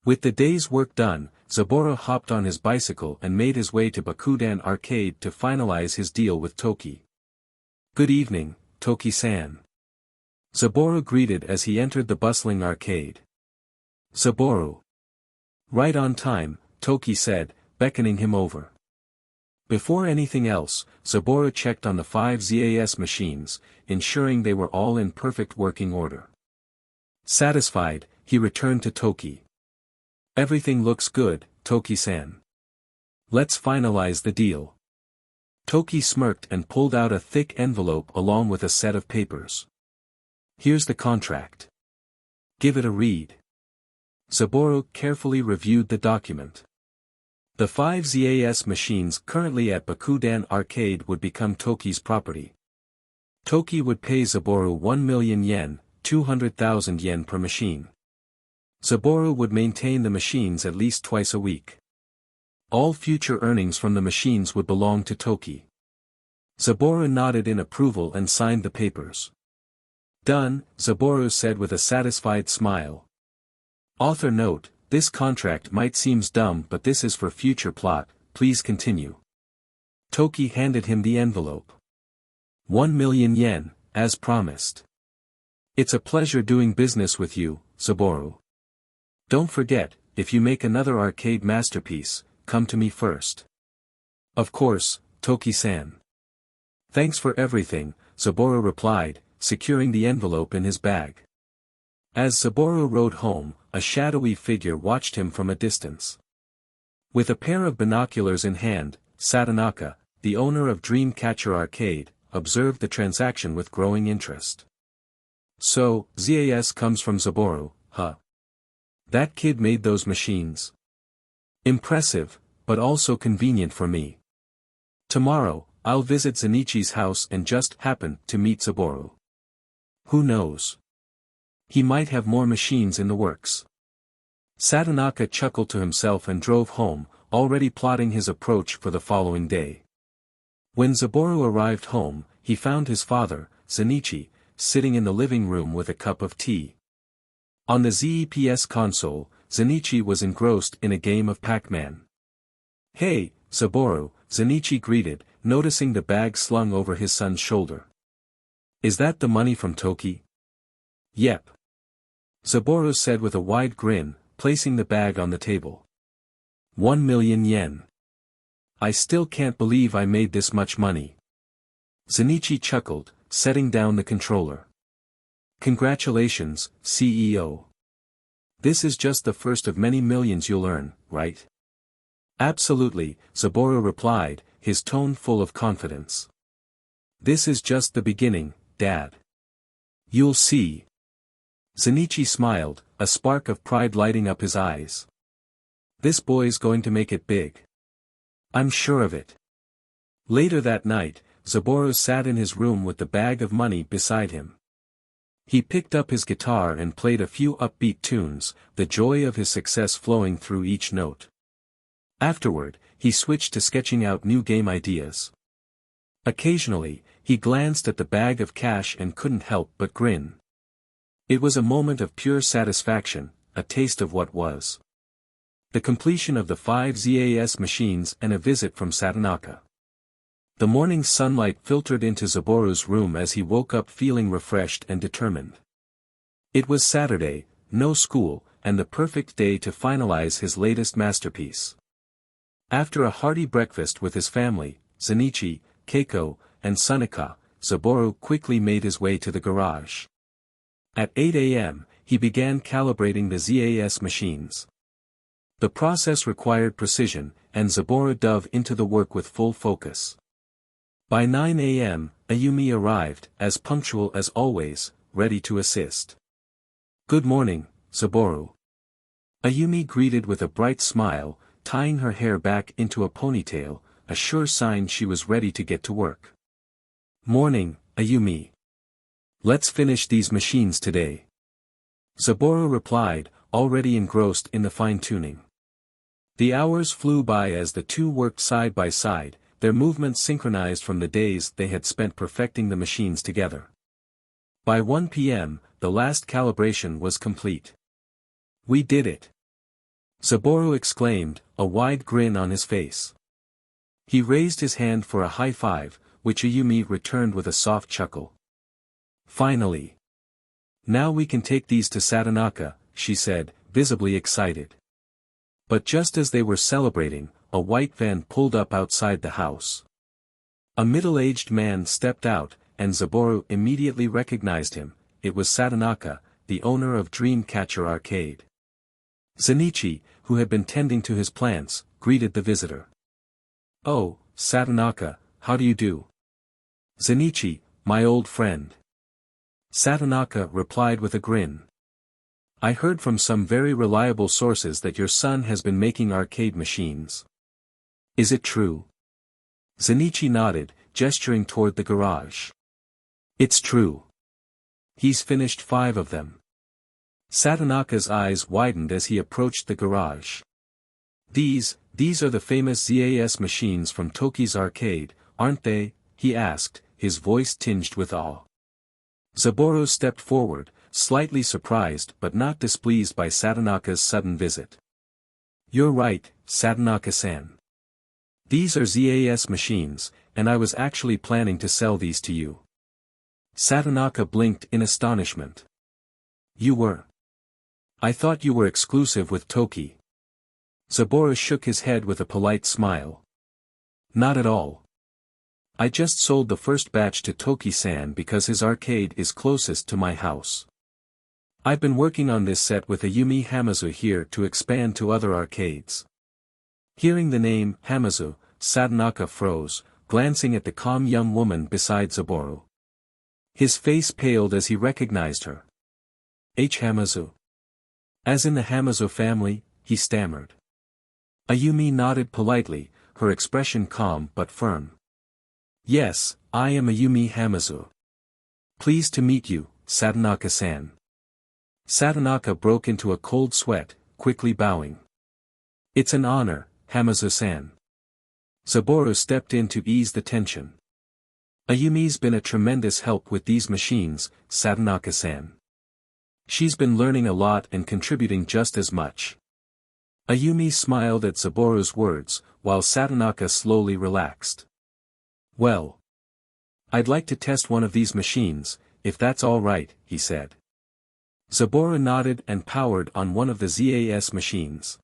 With the day's work done, Saburo hopped on his bicycle and made his way to Bakuden Arcade to finalize his deal with Toki. "Good evening, Toki-san." Saburo greeted as he entered the bustling arcade. "Saburo." "Right on time," Toki said, beckoning him over. Before anything else, Saburo checked on the 5 ZAS machines, ensuring they were all in perfect working order. Satisfied, he returned to Toki. "Everything looks good, Toki-san. Let's finalize the deal." Toki smirked and pulled out a thick envelope along with a set of papers. "Here's the contract. Give it a read." Saburo carefully reviewed the document. The 5 ZAS machines currently at Bakuden Arcade would become Toki's property. Toki would pay Saburo 1 million yen, 200,000 yen per machine. Saburo would maintain the machines at least twice a week. All future earnings from the machines would belong to Toki. Saburo nodded in approval and signed the papers. "Done," Saburo said with a satisfied smile. Author note: this contract might seem dumb, but this is for future plot, please continue. Toki handed him the envelope. 1 million yen, as promised. "It's a pleasure doing business with you, Saburo. Don't forget, if you make another arcade masterpiece, come to me first." "Of course, Toki-san." "Thanks for everything," Saburo replied, securing the envelope in his bag. As Saburo rode home, a shadowy figure watched him from a distance. With a pair of binoculars in hand, Satonaka, the owner of Dreamcatcher Arcade, observed the transaction with growing interest. "So, ZAS comes from Saburo, huh? That kid made those machines. Impressive, but also convenient for me. Tomorrow, I'll visit Zenichi's house and just happen to meet Saburo. Who knows? He might have more machines in the works." Satonaka chuckled to himself and drove home, already plotting his approach for the following day. When Saburo arrived home, he found his father, Zenichi, sitting in the living room with a cup of tea. On the ZEPS console, Zenichi was engrossed in a game of Pac-Man. "Hey, Saburo," Zenichi greeted, noticing the bag slung over his son's shoulder. "Is that the money from Toki?" "Yep." Saburo said with a wide grin, placing the bag on the table. 1 million yen. I still can't believe I made this much money. Zenichi chuckled, setting down the controller. "Congratulations, CEO. This is just the first of many millions you'll earn, right?" "Absolutely," Saburo replied, his tone full of confidence. "This is just the beginning, Dad. You'll see." Zenichi smiled, a spark of pride lighting up his eyes. "This boy's going to make it big. I'm sure of it." Later that night, Saburo sat in his room with the bag of money beside him. He picked up his guitar and played a few upbeat tunes, the joy of his success flowing through each note. Afterward, he switched to sketching out new game ideas. Occasionally, he glanced at the bag of cash and couldn't help but grin. It was a moment of pure satisfaction, a taste of what was. The completion of the 5 ZAS machines and a visit from Satonaka. The morning sunlight filtered into Saburo's room as he woke up feeling refreshed and determined. It was Saturday, no school, and the perfect day to finalize his latest masterpiece. After a hearty breakfast with his family, Zenichi, Keiko, and Sunika, Saburo quickly made his way to the garage. At 8 a.m., he began calibrating the ZAS machines. The process required precision, and Saburo dove into the work with full focus. By 9 a.m., Ayumi arrived, as punctual as always, ready to assist. "Good morning, Saburo." Ayumi greeted with a bright smile, tying her hair back into a ponytail, a sure sign she was ready to get to work. "Morning, Ayumi. Let's finish these machines today." Saburo replied, already engrossed in the fine-tuning. The hours flew by as the two worked side by side, their movements synchronized from the days they had spent perfecting the machines together. By 1 p.m., the last calibration was complete. "We did it!" Saburo exclaimed, a wide grin on his face. He raised his hand for a high five, which Ayumi returned with a soft chuckle. "Finally! Now we can take these to Satonaka," she said, visibly excited. But just as they were celebrating, a white van pulled up outside the house. A middle-aged man stepped out, and Saburo immediately recognized him. It was Satonaka, the owner of Dreamcatcher Arcade. Zenichi, who had been tending to his plants, greeted the visitor. "Oh, Satonaka, how do you do?" "Zenichi, my old friend." Satonaka replied with a grin. "I heard from some very reliable sources that your son has been making arcade machines. Is it true?" Zenichi nodded, gesturing toward the garage. "It's true. He's finished 5 of them." Satonaka's eyes widened as he approached the garage. These are the famous ZAS machines from Toki's arcade, aren't they?" he asked, his voice tinged with awe. Saburo stepped forward, slightly surprised but not displeased by Satonaka's sudden visit. "You're right, Satonaka-san. These are ZAS machines, and I was actually planning to sell these to you." Satonaka blinked in astonishment. "You were? I thought you were exclusive with Toki." Saburo shook his head with a polite smile. "Not at all. I just sold the first batch to Toki-san because his arcade is closest to my house. I've been working on this set with Ayumi Hamazu here to expand to other arcades." Hearing the name, Hamazu, Satonaka froze, glancing at the calm young woman beside Saburo. His face paled as he recognized her. "H. Hamazu? As in the Hamazu family?" he stammered. Ayumi nodded politely, her expression calm but firm. "Yes, I am Ayumi Hamazu. Pleased to meet you, Satonaka-san." Satonaka broke into a cold sweat, quickly bowing. "It's an honor, Hamazu-san." Saburo stepped in to ease the tension. "Ayumi's been a tremendous help with these machines, Satonaka-san. She's been learning a lot and contributing just as much." Ayumi smiled at Saburo's words, while Satonaka slowly relaxed. "Well, I'd like to test one of these machines, if that's all right," he said. Saburo nodded and powered on one of the ZAS machines.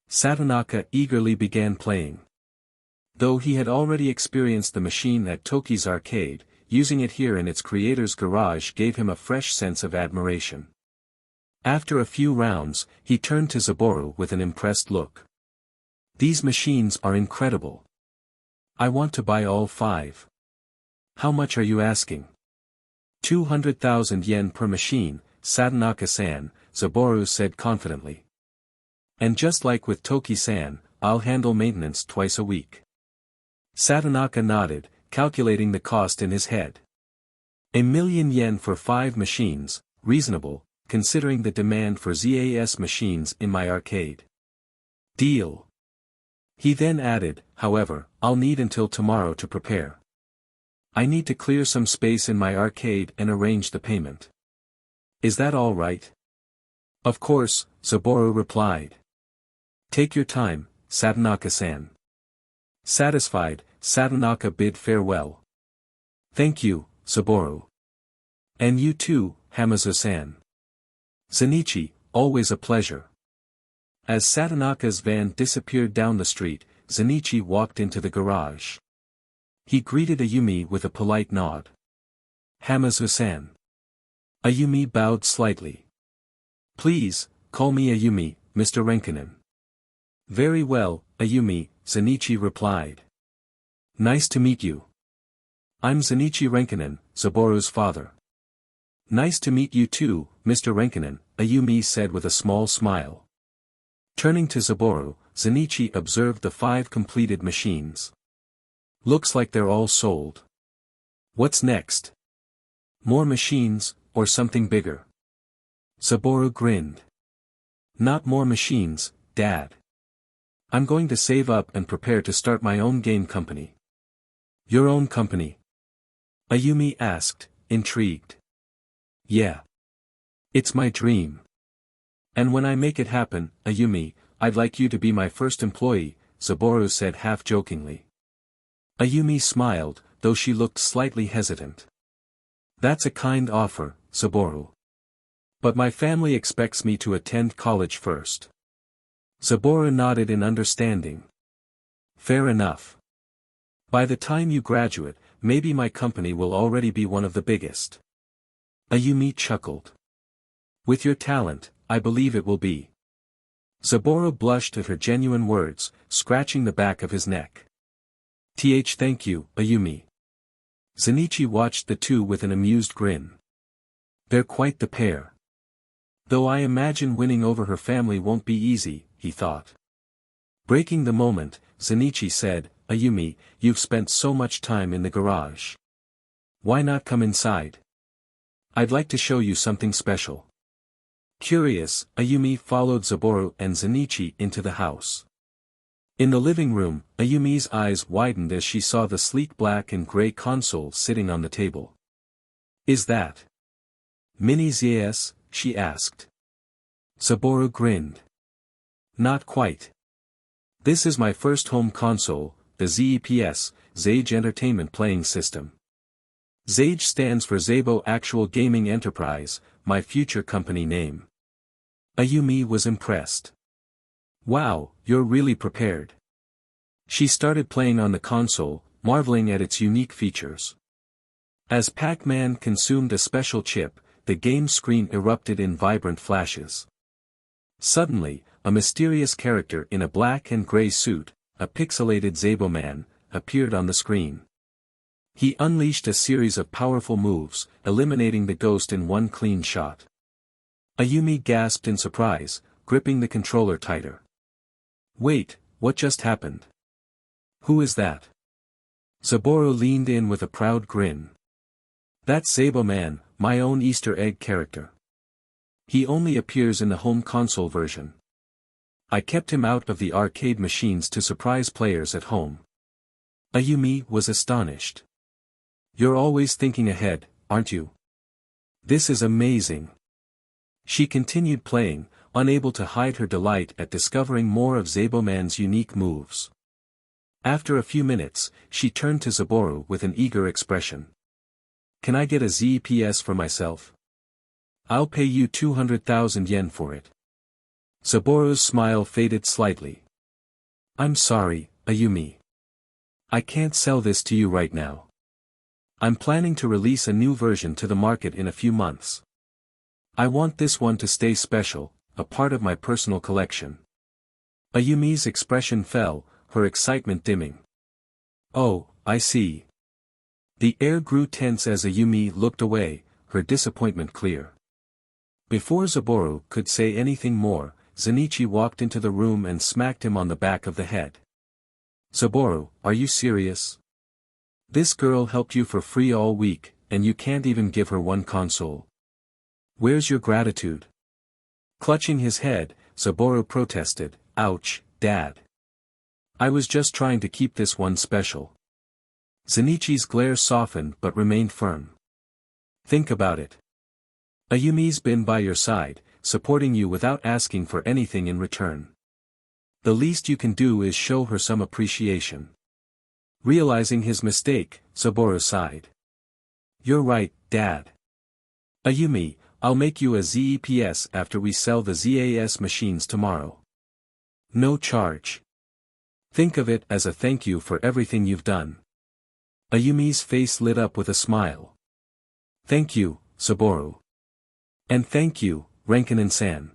Satonaka eagerly began playing. Though he had already experienced the machine at Toki's arcade, using it here in its creator's garage gave him a fresh sense of admiration. After a few rounds, he turned to Saburo with an impressed look. "These machines are incredible. I want to buy all 5. How much are you asking?" 200,000 yen per machine, Satonaka-san, Saburo said confidently. "And just like with Toki-san, I'll handle maintenance twice a week." Satonaka nodded, calculating the cost in his head. 1,000,000 yen for 5 machines, reasonable, considering the demand for ZAS machines in my arcade. Deal. He then added, "However, I'll need until tomorrow to prepare. I need to clear some space in my arcade and arrange the payment. Is that all right?" "Of course," Saburo replied. "Take your time, Satonaka-san." Satisfied, Satonaka bid farewell. "Thank you, Saburo. And you too, Hamazu-san. Zenichi, always a pleasure." As Satonaka's van disappeared down the street, Zenichi walked into the garage. He greeted Ayumi with a polite nod. "Hamazu-san." Ayumi bowed slightly. "Please, call me Ayumi, Mr. Renkanen." "Very well, Ayumi," Zenichi replied. "Nice to meet you." I'm Zenichi Renkinen, Zaboru's father. Nice to meet you too, Mr. Renkinen, Ayumi said with a small smile. Turning to Zaboru, Zenichi observed the 5 completed machines. Looks like they're all sold. What's next? More machines, or something bigger? Zaboru grinned. Not more machines, Dad. I'm going to save up and prepare to start my own game company. Your own company? Ayumi asked, intrigued. Yeah. It's my dream. And when I make it happen, Ayumi, I'd like you to be my first employee, Zaboru said half-jokingly. Ayumi smiled, though she looked slightly hesitant. That's a kind offer, Zaboru. But my family expects me to attend college first. Zaboru nodded in understanding. Fair enough. By the time you graduate, maybe my company will already be one of the biggest. Ayumi chuckled. With your talent, I believe it will be. Zaboru blushed at her genuine words, scratching the back of his neck. Thank you, Ayumi. Zenichi watched the two with an amused grin. They're quite the pair. Though I imagine winning over her family won't be easy, he thought. Breaking the moment, Zenichi said, Ayumi, you've spent so much time in the garage. Why not come inside? I'd like to show you something special. Curious, Ayumi followed Zaboru and Zenichi into the house. In the living room, Ayumi's eyes widened as she saw the sleek black and gray console sitting on the table. Is that Mini ZS? She asked. Zaboru grinned. Not quite. This is my first home console, the ZEPS, Zage Entertainment Playing System. Zage stands for Zabo Actual Gaming Enterprise, my future company name. Ayumi was impressed. Wow, you're really prepared. She started playing on the console, marveling at its unique features. As Pac-Man consumed a special chip, the game screen erupted in vibrant flashes. Suddenly, a mysterious character in a black and gray suit, a pixelated Zabo man, appeared on the screen. He unleashed a series of powerful moves, eliminating the ghost in one clean shot. Ayumi gasped in surprise, gripping the controller tighter. Wait, what just happened? Who is that? Zaboru leaned in with a proud grin. That's Zabo Man, my own Easter egg character. He only appears in the home console version. I kept him out of the arcade machines to surprise players at home. Ayumi was astonished. You're always thinking ahead, aren't you? This is amazing. She continued playing, unable to hide her delight at discovering more of Zabo Man's unique moves. After a few minutes, she turned to Zaboru with an eager expression. Can I get a ZEPS for myself? I'll pay you 200,000 yen for it. Zaboru's smile faded slightly. I'm sorry, Ayumi. I can't sell this to you right now. I'm planning to release a new version to the market in a few months. I want this one to stay special, a part of my personal collection. Ayumi's expression fell, her excitement dimming. Oh, I see. The air grew tense as Ayumi looked away, her disappointment clear. Before Zaboru could say anything more, Zenichi walked into the room and smacked him on the back of the head. Zaboru, are you serious? This girl helped you for free all week, and you can't even give her one console. Where's your gratitude? Clutching his head, Zaboru protested, Ouch, Dad. I was just trying to keep this one special. Zenichi's glare softened but remained firm. Think about it. Ayumi's been by your side, supporting you without asking for anything in return. The least you can do is show her some appreciation. Realizing his mistake, Zaboru sighed. You're right, Dad. Ayumi, I'll make you a ZEPS after we sell the ZAS machines tomorrow. No charge. Think of it as a thank you for everything you've done. Ayumi's face lit up with a smile. Thank you, Zaboru. And thank you, Renkinen-san.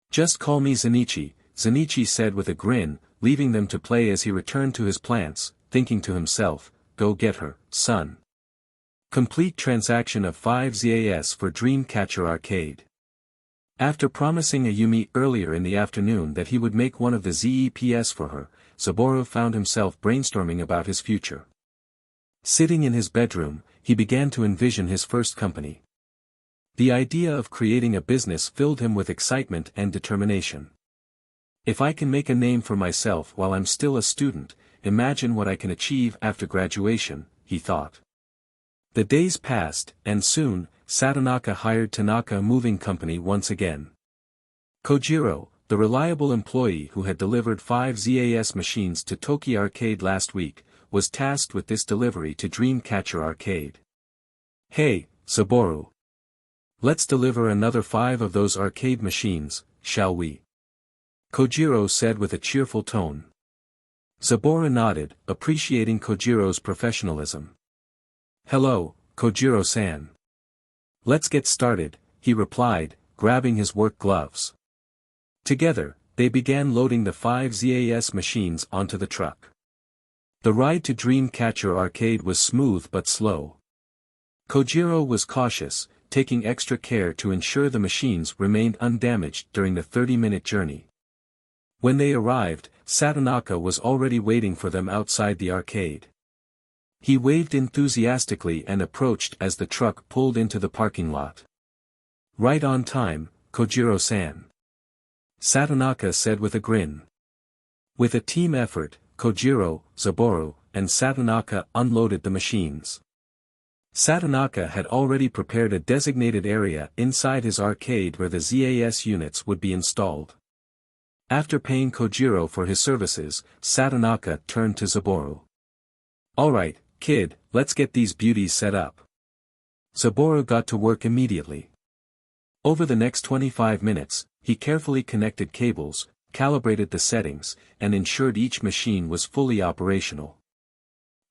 Just call me Zenichi, Zenichi said with a grin, leaving them to play as he returned to his plants, thinking to himself, go get her, son. Complete transaction of 5 ZAS for Dreamcatcher Arcade. After promising Ayumi earlier in the afternoon that he would make one of the ZEPS for her, Saburo found himself brainstorming about his future. Sitting in his bedroom, he began to envision his first company. The idea of creating a business filled him with excitement and determination. If I can make a name for myself while I'm still a student, imagine what I can achieve after graduation, he thought. The days passed, and soon, Satonaka hired Tanaka Moving Company once again. Kojiro, the reliable employee who had delivered 5 ZAS machines to Toki Arcade last week, was tasked with this delivery to Dreamcatcher Arcade. Hey, Saburo. Let's deliver another 5 of those arcade machines, shall we? Kojiro said with a cheerful tone. Saburo nodded, appreciating Kojiro's professionalism. Hello, Kojiro-san. Let's get started, he replied, grabbing his work gloves. Together, they began loading the 5 ZAS machines onto the truck. The ride to Dreamcatcher Arcade was smooth but slow. Kojiro was cautious, taking extra care to ensure the machines remained undamaged during the 30-minute journey. When they arrived, Satonaka was already waiting for them outside the arcade. He waved enthusiastically and approached as the truck pulled into the parking lot. Right on time, Kojiro-san. Satonaka said with a grin. With a team effort, Kojiro, Saburo, and Satonaka unloaded the machines. Satonaka had already prepared a designated area inside his arcade where the ZAS units would be installed. After paying Kojiro for his services, Satonaka turned to Saburo. Alright, kid, let's get these beauties set up. Saburo got to work immediately. Over the next 25 minutes, he carefully connected cables, calibrated the settings, and ensured each machine was fully operational.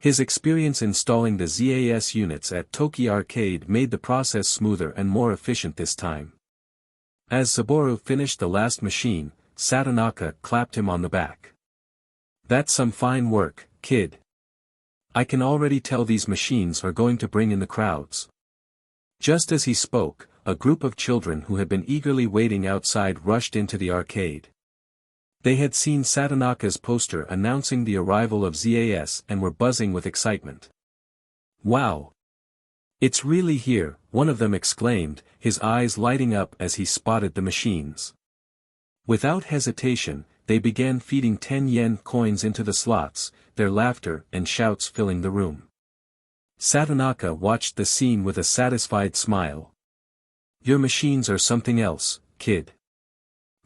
His experience installing the ZAS units at Toki Arcade made the process smoother and more efficient this time. As Saburo finished the last machine, Satonaka clapped him on the back. That's some fine work, kid. I can already tell these machines are going to bring in the crowds. Just as he spoke, a group of children who had been eagerly waiting outside rushed into the arcade. They had seen Satonaka's poster announcing the arrival of ZAS and were buzzing with excitement. Wow! It's really here, one of them exclaimed, his eyes lighting up as he spotted the machines. Without hesitation, they began feeding 10-yen coins into the slots, their laughter and shouts filling the room. Satonaka watched the scene with a satisfied smile. Your machines are something else, kid.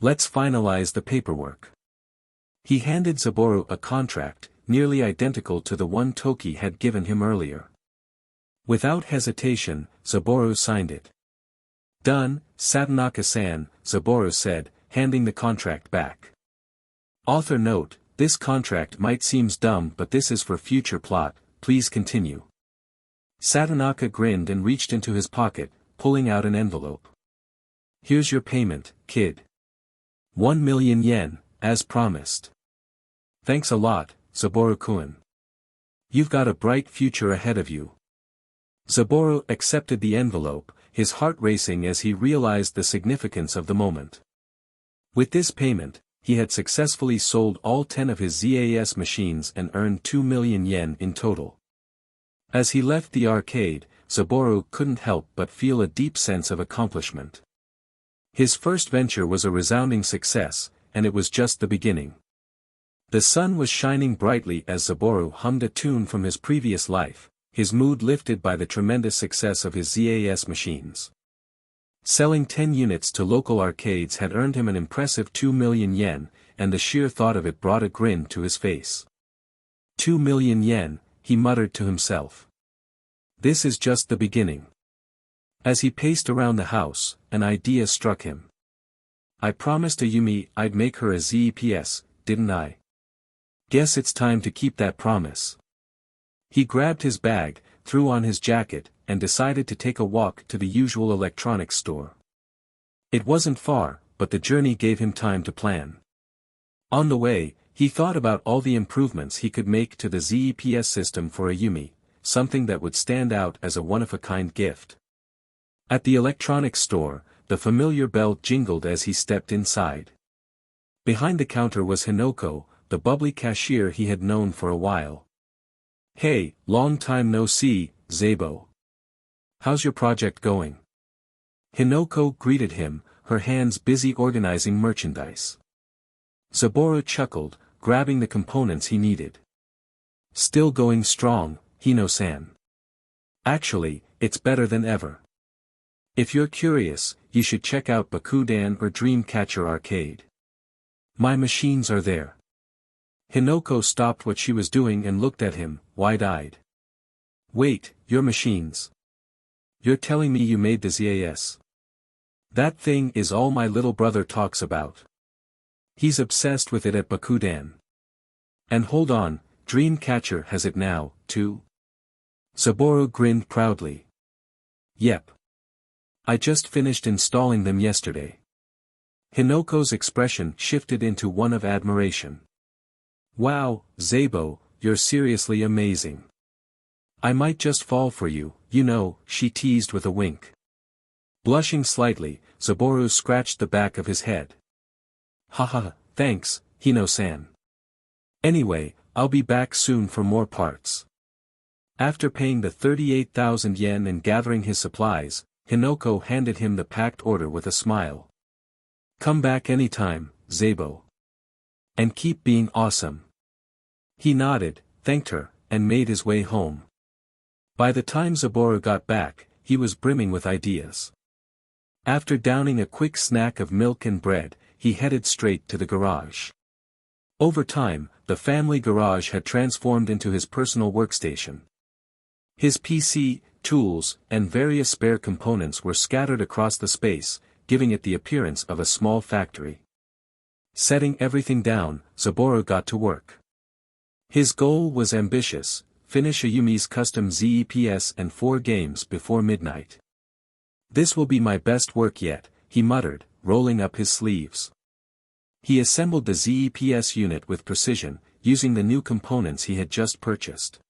Let's finalize the paperwork. He handed Saburo a contract, nearly identical to the one Toki had given him earlier. Without hesitation, Saburo signed it. Done, Satonaka-san, Saburo said, handing the contract back. Author note, this contract might seem dumb but this is for future plot, please continue. Satonaka grinned and reached into his pocket, pulling out an envelope. Here's your payment, kid. 1 million yen, as promised. Thanks a lot, Saburo-kun. You've got a bright future ahead of you. Saburo accepted the envelope, his heart racing as he realized the significance of the moment. With this payment, he had successfully sold all 10 of his ZAS machines and earned 2 million yen in total. As he left the arcade, Saburo couldn't help but feel a deep sense of accomplishment. His first venture was a resounding success, and it was just the beginning. The sun was shining brightly as Saburo hummed a tune from his previous life, his mood lifted by the tremendous success of his ZAS machines. Selling 10 units to local arcades had earned him an impressive 2 million yen, and the sheer thought of it brought a grin to his face. 2 million yen, he muttered to himself. This is just the beginning. As he paced around the house, an idea struck him. I promised Ayumi I'd make her a ZEPS, didn't I? Guess it's time to keep that promise. He grabbed his bag, threw on his jacket, and decided to take a walk to the usual electronics store. It wasn't far, but the journey gave him time to plan. On the way, He thought about all the improvements he could make to the ZEPS system for Ayumi, something that would stand out as a one-of-a-kind gift. At the electronics store, the familiar bell jingled as he stepped inside. Behind the counter was Hinoko, the bubbly cashier he had known for a while. "Hey, long time no see, Zabo. How's your project going?" Hinoko greeted him, her hands busy organizing merchandise. Saburo chuckled, grabbing the components he needed. "Still going strong, Hino-san. Actually, it's better than ever. If you're curious, you should check out Bakudan or Dreamcatcher Arcade. My machines are there." Hinoko stopped what she was doing and looked at him, wide-eyed. "Wait, your machines? You're telling me you made the ZAS? That thing is all my little brother talks about. He's obsessed with it at Bakudan. And hold on, Dreamcatcher has it now, too?" Saburo grinned proudly. "Yep. I just finished installing them yesterday." Hinoko's expression shifted into one of admiration. "Wow, Zabo, you're seriously amazing. I might just fall for you, you know," she teased with a wink. Blushing slightly, Saburo scratched the back of his head. "Haha, thanks, Hino-san. Anyway, I'll be back soon for more parts." After paying the 38,000 yen and gathering his supplies, Hinoko handed him the packed order with a smile. "Come back anytime, Zabo. And keep being awesome." He nodded, thanked her, and made his way home. By the time Saburo got back, he was brimming with ideas. After downing a quick snack of milk and bread, he headed straight to the garage. Over time, the family garage had transformed into his personal workstation. His PC, tools, and various spare components were scattered across the space, giving it the appearance of a small factory. Setting everything down, Saburo got to work. His goal was ambitious: finish Ayumi's custom ZEPS and 4 games before midnight. "This will be my best work yet," he muttered, rolling up his sleeves. He assembled the ZEPS unit with precision, using the new components he had just purchased.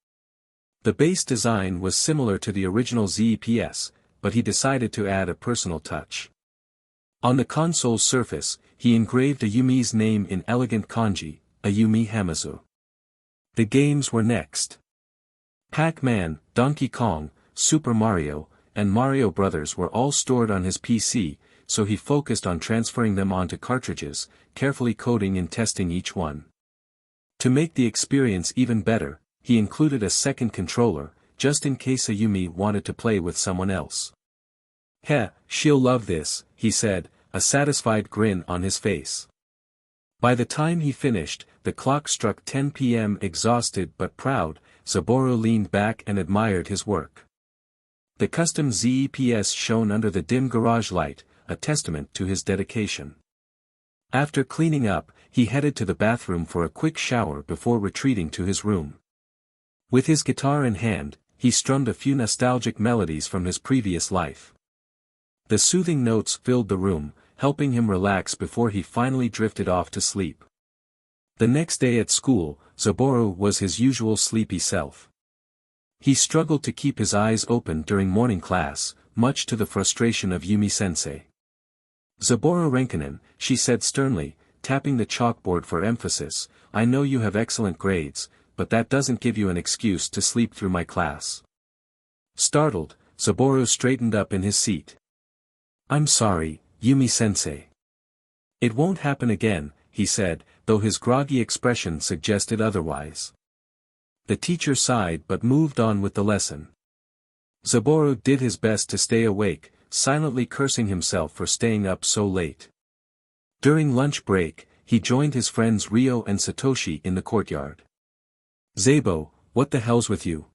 The base design was similar to the original ZEPS, but he decided to add a personal touch. On the console's surface, he engraved Ayumi's name in elegant kanji, Ayumi Hamazu. The games were next. Pac-Man, Donkey Kong, Super Mario, and Mario Brothers were all stored on his PC, so he focused on transferring them onto cartridges, carefully coding and testing each one. To make the experience even better, he included a second controller, just in case Ayumi wanted to play with someone else. "Heh, she'll love this," he said, a satisfied grin on his face. By the time he finished, the clock struck 10 p.m. Exhausted but proud, Saburo leaned back and admired his work. The custom ZEPS shone under the dim garage light, a testament to his dedication. After cleaning up, he headed to the bathroom for a quick shower before retreating to his room. With his guitar in hand, he strummed a few nostalgic melodies from his previous life. The soothing notes filled the room, helping him relax before he finally drifted off to sleep. The next day at school, Saburo was his usual sleepy self. He struggled to keep his eyes open during morning class, much to the frustration of Yumi-sensei. "Saburo Renkinen," she said sternly, tapping the chalkboard for emphasis, "I know you have excellent grades, but that doesn't give you an excuse to sleep through my class." Startled, Saburo straightened up in his seat. "I'm sorry, Yumi-sensei. It won't happen again," he said, though his groggy expression suggested otherwise. The teacher sighed but moved on with the lesson. Saburo did his best to stay awake, silently cursing himself for staying up so late. During lunch break, he joined his friends Ryo and Satoshi in the courtyard. "Zabo, what the hell's with you?"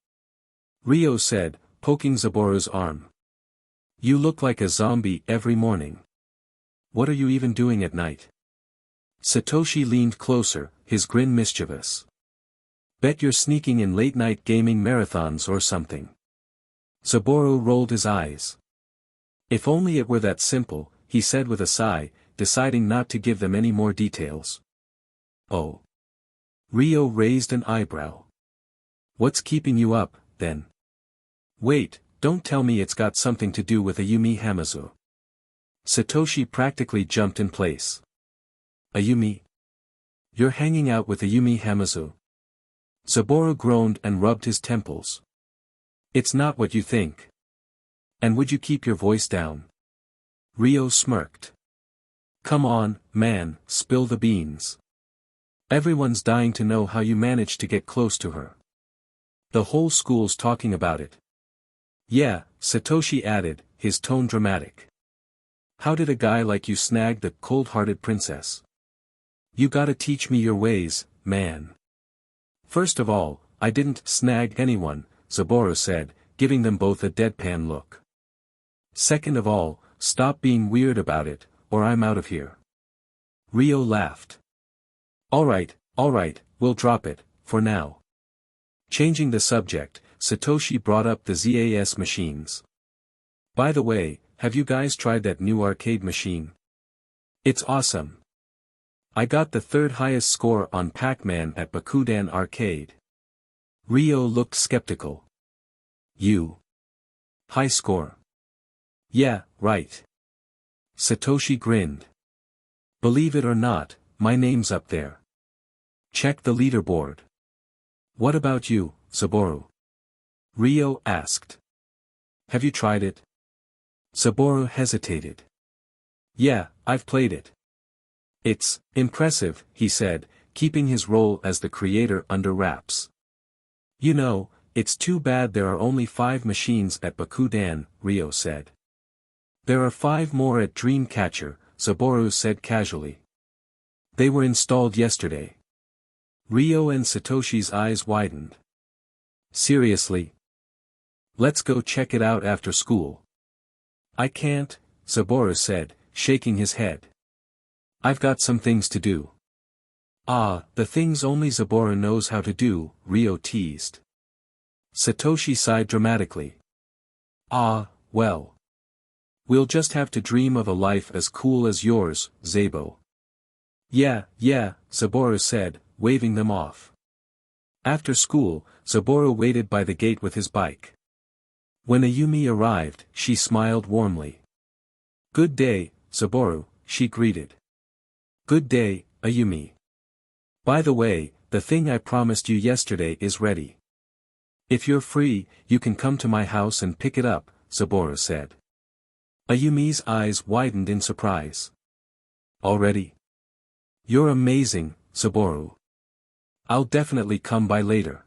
Ryo said, poking Zaburo's arm. "You look like a zombie every morning. What are you even doing at night?" Satoshi leaned closer, his grin mischievous. "Bet you're sneaking in late-night gaming marathons or something." Saburo rolled his eyes. "If only it were that simple," he said with a sigh, deciding not to give them any more details. "Oh. Ryo raised an eyebrow. What's keeping you up, then? Wait, don't tell me it's got something to do with Ayumi Hamazu. Satoshi practically jumped in place. Ayumi? You're hanging out with Ayumi Hamazu? Saburo groaned and rubbed his temples. It's not what you think. And would you keep your voice down? Ryo smirked. Come on, man, spill the beans. Everyone's dying to know how you managed to get close to her. The whole school's talking about it. Yeah, Satoshi added, his tone dramatic. How did a guy like you snag the cold-hearted princess? You gotta teach me your ways, man. First of all, I didn't snag anyone, Saburo said, giving them both a deadpan look. Second of all, stop being weird about it, or I'm out of here. Ryo laughed. Alright, we'll drop it, for now. Changing the subject, Satoshi brought up the ZAS machines. By the way, have you guys tried that new arcade machine? It's awesome. I got the third highest score on Pac-Man at Bakudan Arcade. Ryo looked skeptical. You? High score? Yeah, right. Satoshi grinned. Believe it or not, my name's up there. Check the leaderboard. What about you, Saburo? Ryo asked. Have you tried it? Saburo hesitated. Yeah, I've played it. It's impressive, he said, keeping his role as the creator under wraps. You know, it's too bad there are only 5 machines at Bakudan, Ryo said. There are 5 more at Dreamcatcher, Saburo said casually. They were installed yesterday. Ryo and Satoshi's eyes widened. Seriously? Let's go check it out after school. I can't, Saburo said, shaking his head. I've got some things to do. Ah, the things only Saburo knows how to do, Ryo teased. Satoshi sighed dramatically. Ah, well. We'll just have to dream of a life as cool as yours, Zabo. Yeah, Saburo said, waving them off. After school, Saburo waited by the gate with his bike. When Ayumi arrived, she smiled warmly. Good day, Saburo, she greeted. Good day, Ayumi. By the way, the thing I promised you yesterday is ready. If you're free, you can come to my house and pick it up, Saburo said. Ayumi's eyes widened in surprise. Already? You're amazing, Saburo. I'll definitely come by later.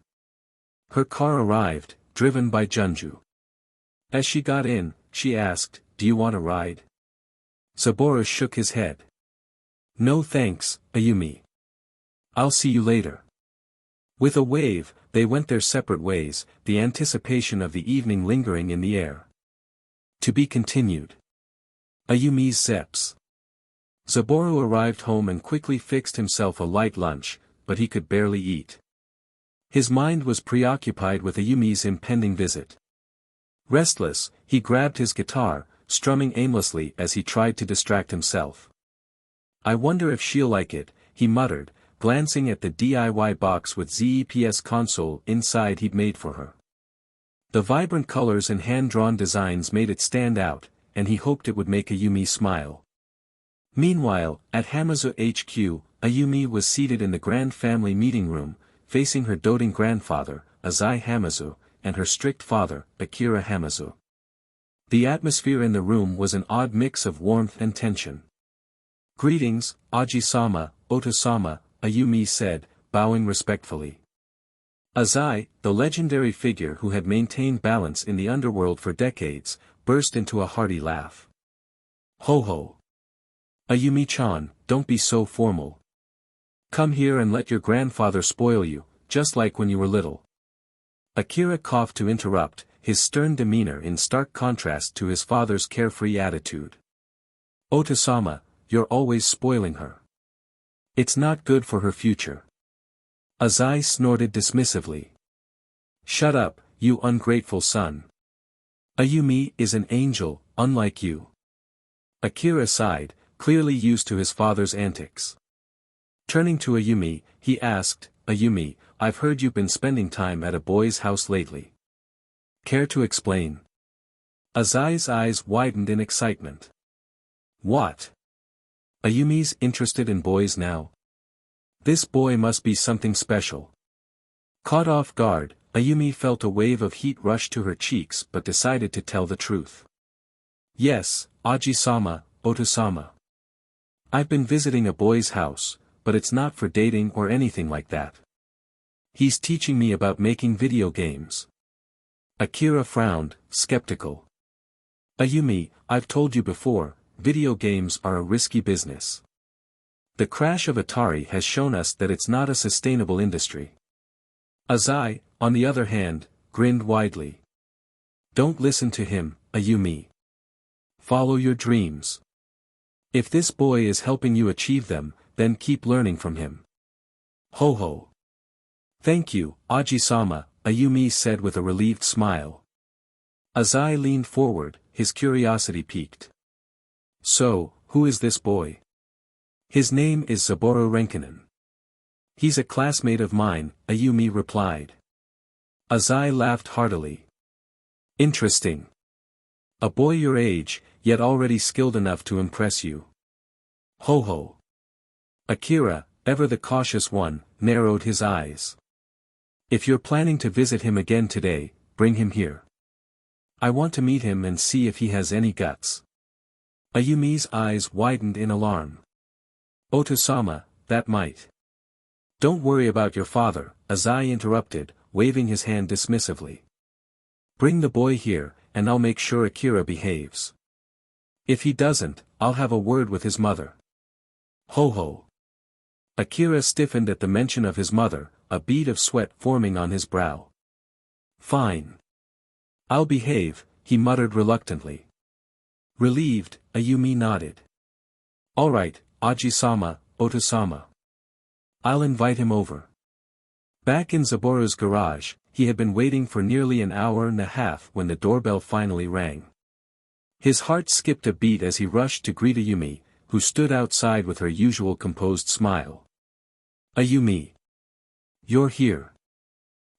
Her car arrived, driven by Junju. As she got in, she asked, Do you want a ride? Saburo shook his head. No thanks, Ayumi. I'll see you later. With a wave, they went their separate ways, the anticipation of the evening lingering in the air. To be continued. Ayumi's Zeps. Saburo arrived home and quickly fixed himself a light lunch, but he could barely eat. His mind was preoccupied with Ayumi's impending visit. Restless, he grabbed his guitar, strumming aimlessly as he tried to distract himself. I wonder if she'll like it, he muttered, glancing at the DIY box with ZEPS console inside he'd made for her. The vibrant colors and hand-drawn designs made it stand out, and he hoped it would make Ayumi smile. Meanwhile, at Hamazu HQ, Ayumi was seated in the grand family meeting room, facing her doting grandfather, Azai Hamazu, and her strict father, Akira Hamazu. The atmosphere in the room was an odd mix of warmth and tension. Greetings, Aji-sama, Ota-sama, Ayumi said, bowing respectfully. Azai, the legendary figure who had maintained balance in the underworld for decades, burst into a hearty laugh. Ho ho! Ayumi-chan, don't be so formal. Come here and let your grandfather spoil you, just like when you were little. Akira coughed to interrupt, his stern demeanor in stark contrast to his father's carefree attitude. Ota-sama, you're always spoiling her. It's not good for her future. Azai snorted dismissively. Shut up, you ungrateful son. Ayumi is an angel, unlike you. Akira sighed, clearly used to his father's antics. Turning to Ayumi, he asked, Ayumi, I've heard you've been spending time at a boy's house lately. Care to explain? Azai's eyes widened in excitement. What? Ayumi's interested in boys now? This boy must be something special. Caught off guard, Ayumi felt a wave of heat rush to her cheeks but decided to tell the truth. Yes, Aji-sama, Oto-sama. I've been visiting a boy's house, but it's not for dating or anything like that. He's teaching me about making video games. Akira frowned, skeptical. Ayumi, I've told you before, video games are a risky business. The crash of Atari has shown us that it's not a sustainable industry. Azai, on the other hand, grinned widely. Don't listen to him, Ayumi. Follow your dreams. If this boy is helping you achieve them, then keep learning from him. Ho ho. Thank you, Aji-sama, Ayumi said with a relieved smile. Azai leaned forward, his curiosity piqued. So, who is this boy? His name is Saburo Renkinen. He's a classmate of mine, Ayumi replied. Azai laughed heartily. Interesting. A boy your age, yet already skilled enough to impress you. Ho ho. Akira, ever the cautious one, narrowed his eyes. If you're planning to visit him again today, bring him here. I want to meet him and see if he has any guts. Ayumi's eyes widened in alarm. Oto-sama, that might. Don't worry about your father, Azai interrupted, waving his hand dismissively. Bring the boy here, and I'll make sure Akira behaves. If he doesn't, I'll have a word with his mother. Ho ho. Akira stiffened at the mention of his mother, a bead of sweat forming on his brow. Fine. I'll behave, he muttered reluctantly. Relieved, Ayumi nodded. All right, Aji-sama, Oto-sama. I'll invite him over. Back in Zaburo's garage, he had been waiting for nearly an hour and a half when the doorbell finally rang. His heart skipped a beat as he rushed to greet Ayumi, who stood outside with her usual composed smile. Ayumi. You're here.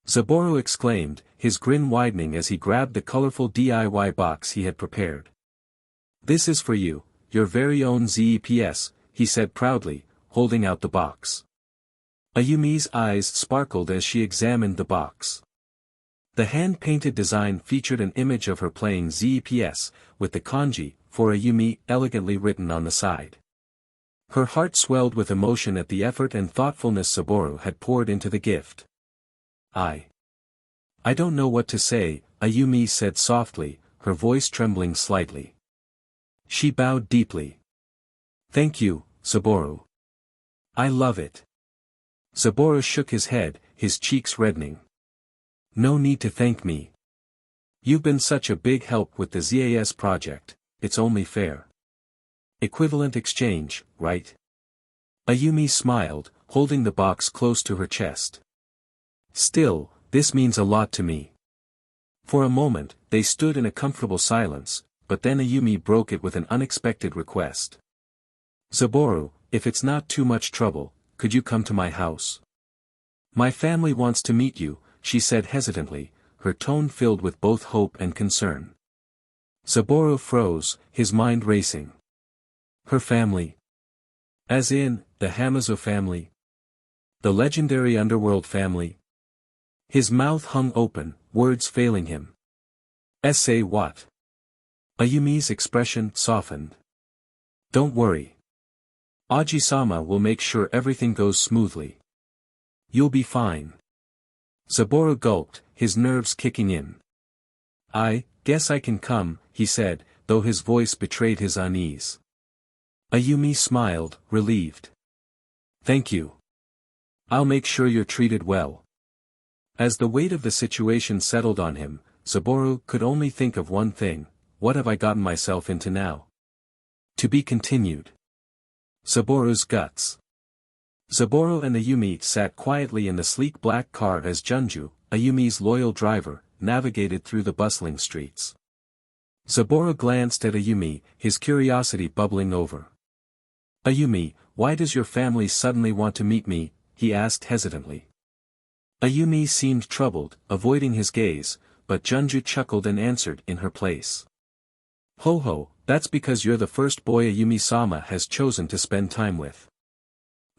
Zaburo exclaimed, his grin widening as he grabbed the colorful DIY box he had prepared. This is for you, your very own ZEPS, he said proudly, holding out the box. Ayumi's eyes sparkled as she examined the box. The hand-painted design featured an image of her playing ZEPS, with the kanji, for Ayumi, elegantly written on the side. Her heart swelled with emotion at the effort and thoughtfulness Saburo had poured into the gift. I don't know what to say, Ayumi said softly, her voice trembling slightly. She bowed deeply. Thank you, Saburo. I love it. Saburo shook his head, his cheeks reddening. No need to thank me. You've been such a big help with the ZAS project, it's only fair. Equivalent exchange, right? Ayumi smiled, holding the box close to her chest. Still, this means a lot to me. For a moment, they stood in a comfortable silence, but then Ayumi broke it with an unexpected request. Saburo, if it's not too much trouble, could you come to my house? My family wants to meet you, she said hesitantly, her tone filled with both hope and concern. Saburo froze, his mind racing. Her family? As in, the Hamazo family? The legendary underworld family? His mouth hung open, words failing him. Say what? Ayumi's expression softened. Don't worry. Aji-sama will make sure everything goes smoothly. You'll be fine. Saburo gulped, his nerves kicking in. I guess I can come, he said, though his voice betrayed his unease. Ayumi smiled, relieved. Thank you. I'll make sure you're treated well. As the weight of the situation settled on him, Saburo could only think of one thing: what have I gotten myself into now? To be continued. Saburo's guts. Saburo and Ayumi sat quietly in the sleek black car as Junju, Ayumi's loyal driver, navigated through the bustling streets. Saburo glanced at Ayumi, his curiosity bubbling over. Ayumi, why does your family suddenly want to meet me? He asked hesitantly. Ayumi seemed troubled, avoiding his gaze, but Junju chuckled and answered in her place. Ho ho, that's because you're the first boy Ayumi-sama has chosen to spend time with.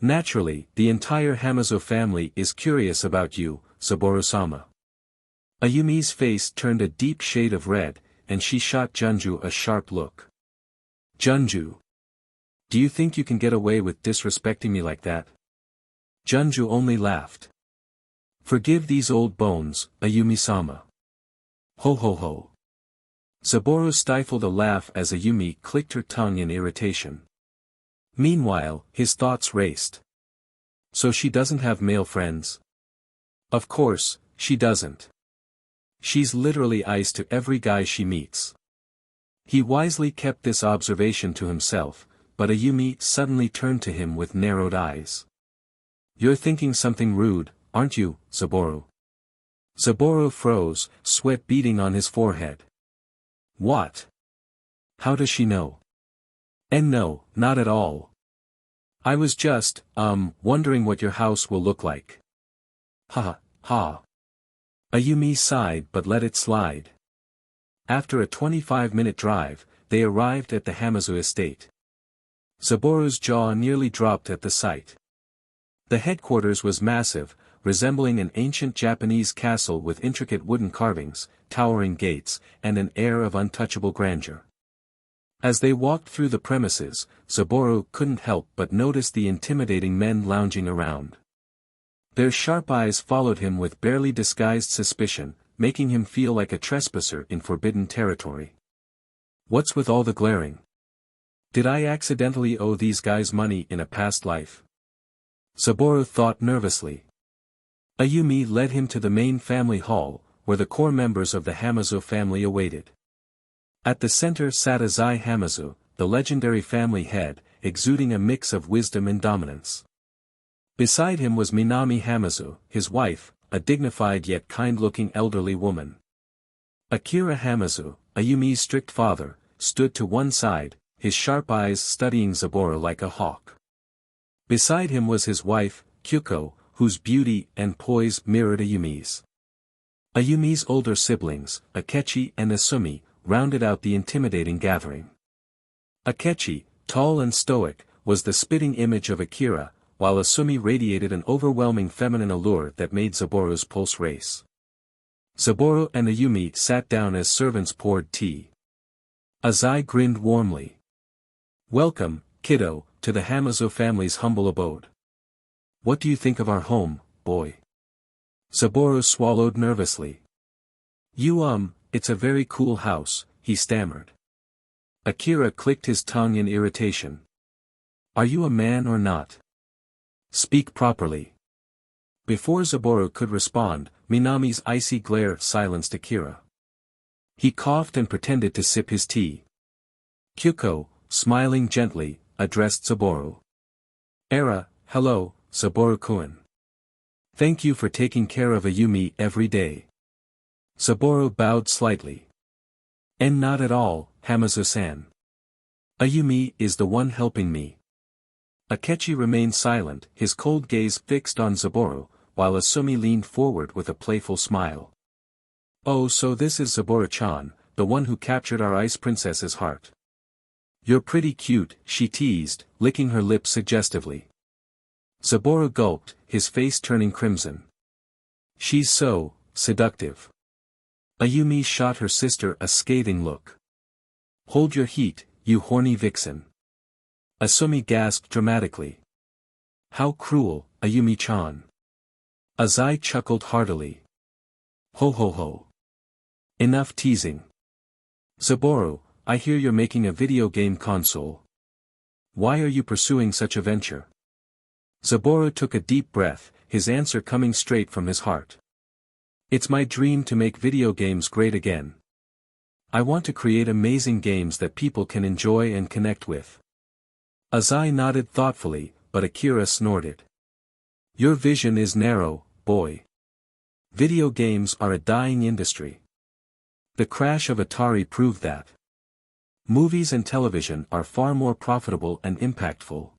Naturally, the entire Hamazo family is curious about you, Saburo-sama. Ayumi's face turned a deep shade of red, and she shot Junju a sharp look. Junju. Do you think you can get away with disrespecting me like that? Junju only laughed. Forgive these old bones, Ayumi-sama. Ho ho ho. Saburo stifled a laugh as Ayumi clicked her tongue in irritation. Meanwhile, his thoughts raced. So she doesn't have male friends? Of course, she doesn't. She's literally ice to every guy she meets. He wisely kept this observation to himself, but Ayumi suddenly turned to him with narrowed eyes. You're thinking something rude, aren't you, Saburo? Saburo froze, sweat beading on his forehead. What? How does she know? And no, not at all. I was just, wondering what your house will look like. Ha ha. Ayumi sighed but let it slide. After a 25-minute drive, they arrived at the Hamazu estate. Saburo's jaw nearly dropped at the sight. The headquarters was massive, resembling an ancient Japanese castle with intricate wooden carvings, towering gates, and an air of untouchable grandeur. As they walked through the premises, Saburo couldn't help but notice the intimidating men lounging around. Their sharp eyes followed him with barely disguised suspicion, making him feel like a trespasser in forbidden territory. What's with all the glaring? Did I accidentally owe these guys money in a past life? Saburo thought nervously. Ayumi led him to the main family hall, where the core members of the Hamazu family awaited. At the center sat Azai Hamazu, the legendary family head, exuding a mix of wisdom and dominance. Beside him was Minami Hamazu, his wife, a dignified yet kind-looking elderly woman. Akira Hamazu, Ayumi's strict father, stood to one side, his sharp eyes studying Saburo like a hawk. Beside him was his wife, Kyuko, whose beauty and poise mirrored Ayumi's. Ayumi's older siblings, Akechi and Asumi, rounded out the intimidating gathering. Akechi, tall and stoic, was the spitting image of Akira, while Asumi radiated an overwhelming feminine allure that made Saburo's pulse race. Saburo and Ayumi sat down as servants poured tea. Azai grinned warmly. Welcome, kiddo, to the Hamazu family's humble abode. What do you think of our home, boy? Saburo swallowed nervously. It's a very cool house, he stammered. Akira clicked his tongue in irritation. Are you a man or not? Speak properly. Before Saburo could respond, Minami's icy glare silenced Akira. He coughed and pretended to sip his tea. Kyuko, smiling gently, addressed Saburo. Hello, Saburo-kun. Thank you for taking care of Ayumi every day. Saburo bowed slightly. And not at all, Hamazu-san. Ayumi is the one helping me. Akechi remained silent, his cold gaze fixed on Saburo, while Asumi leaned forward with a playful smile. Oh, so this is Saburo-chan, the one who captured our ice princess's heart. You're pretty cute, she teased, licking her lips suggestively. Saburo gulped, his face turning crimson. She's so seductive. Ayumi shot her sister a scathing look. Hold your heat, you horny vixen. Asumi gasped dramatically. How cruel, Ayumi-chan. Azai chuckled heartily. Ho ho ho. Enough teasing. Saburo, I hear you're making a video game console. Why are you pursuing such a venture? Saburo took a deep breath, his answer coming straight from his heart. It's my dream to make video games great again. I want to create amazing games that people can enjoy and connect with. Azai nodded thoughtfully, but Akira snorted. Your vision is narrow, boy. Video games are a dying industry. The crash of Atari proved that. Movies and television are far more profitable and impactful.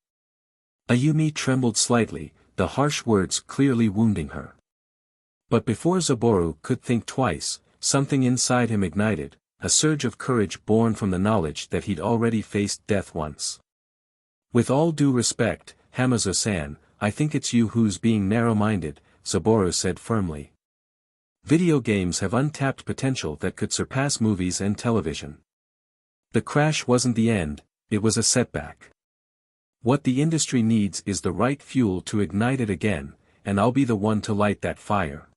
Ayumi trembled slightly, the harsh words clearly wounding her. But before Zaboru could think twice, something inside him ignited, a surge of courage born from the knowledge that he'd already faced death once. With all due respect, Hamazo-san, I think it's you who's being narrow-minded, Zaboru said firmly. Video games have untapped potential that could surpass movies and television. The crash wasn't the end, it was a setback. What the industry needs is the right fuel to ignite it again, and I'll be the one to light that fire.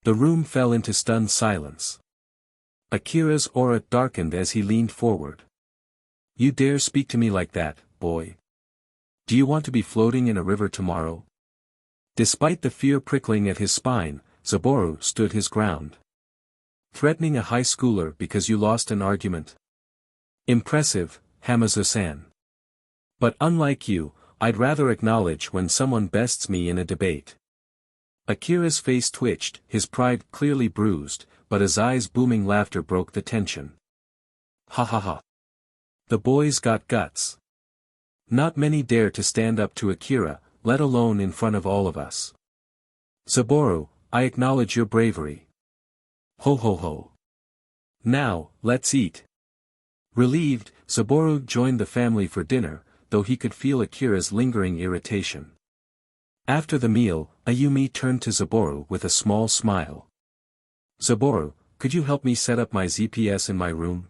The room fell into stunned silence. Akira's aura darkened as he leaned forward. You dare speak to me like that, boy? Do you want to be floating in a river tomorrow? Despite the fear prickling at his spine, Zaboru stood his ground. Threatening a high schooler because you lost an argument? Impressive, Hamazo-san. But unlike you, I'd rather acknowledge when someone bests me in a debate. Akira's face twitched, his pride clearly bruised, but his eyes' booming laughter broke the tension. Ha ha ha. The boy's got guts. Not many dare to stand up to Akira, let alone in front of all of us. Zaboru, I acknowledge your bravery. Ho ho ho. Now, let's eat. Relieved, Zaboru joined the family for dinner, though he could feel Akira's lingering irritation. After the meal, Ayumi turned to Zaboru with a small smile. Zaboru, could you help me set up my ZPS in my room?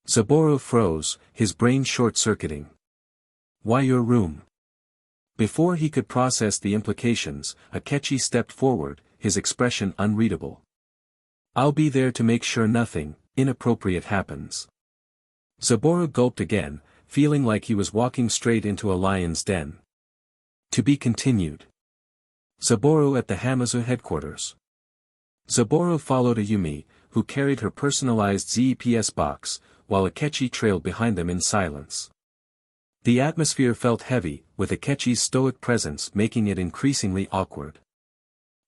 Zaboru froze, his brain short-circuiting. Why your room? Before he could process the implications, Akechi stepped forward, his expression unreadable. I'll be there to make sure nothing inappropriate happens. Zaboru gulped again, feeling like he was walking straight into a lion's den. To be continued. Zaboru at the Hamazo headquarters. Zaboru followed Ayumi, who carried her personalized ZEPS box, while Akechi trailed behind them in silence. The atmosphere felt heavy, with Akechi's stoic presence making it increasingly awkward.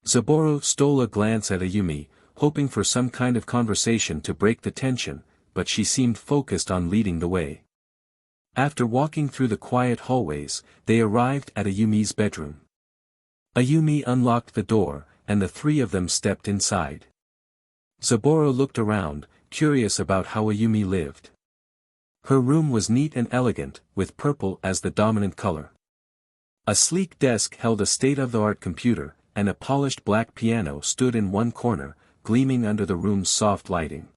Zaboru stole a glance at Ayumi, hoping for some kind of conversation to break the tension, but she seemed focused on leading the way. After walking through the quiet hallways, they arrived at Ayumi's bedroom. Ayumi unlocked the door, and the three of them stepped inside. Zaboru looked around, curious about how Ayumi lived. Her room was neat and elegant, with purple as the dominant color. A sleek desk held a state-of-the-art computer, and a polished black piano stood in one corner, gleaming under the room's soft lighting.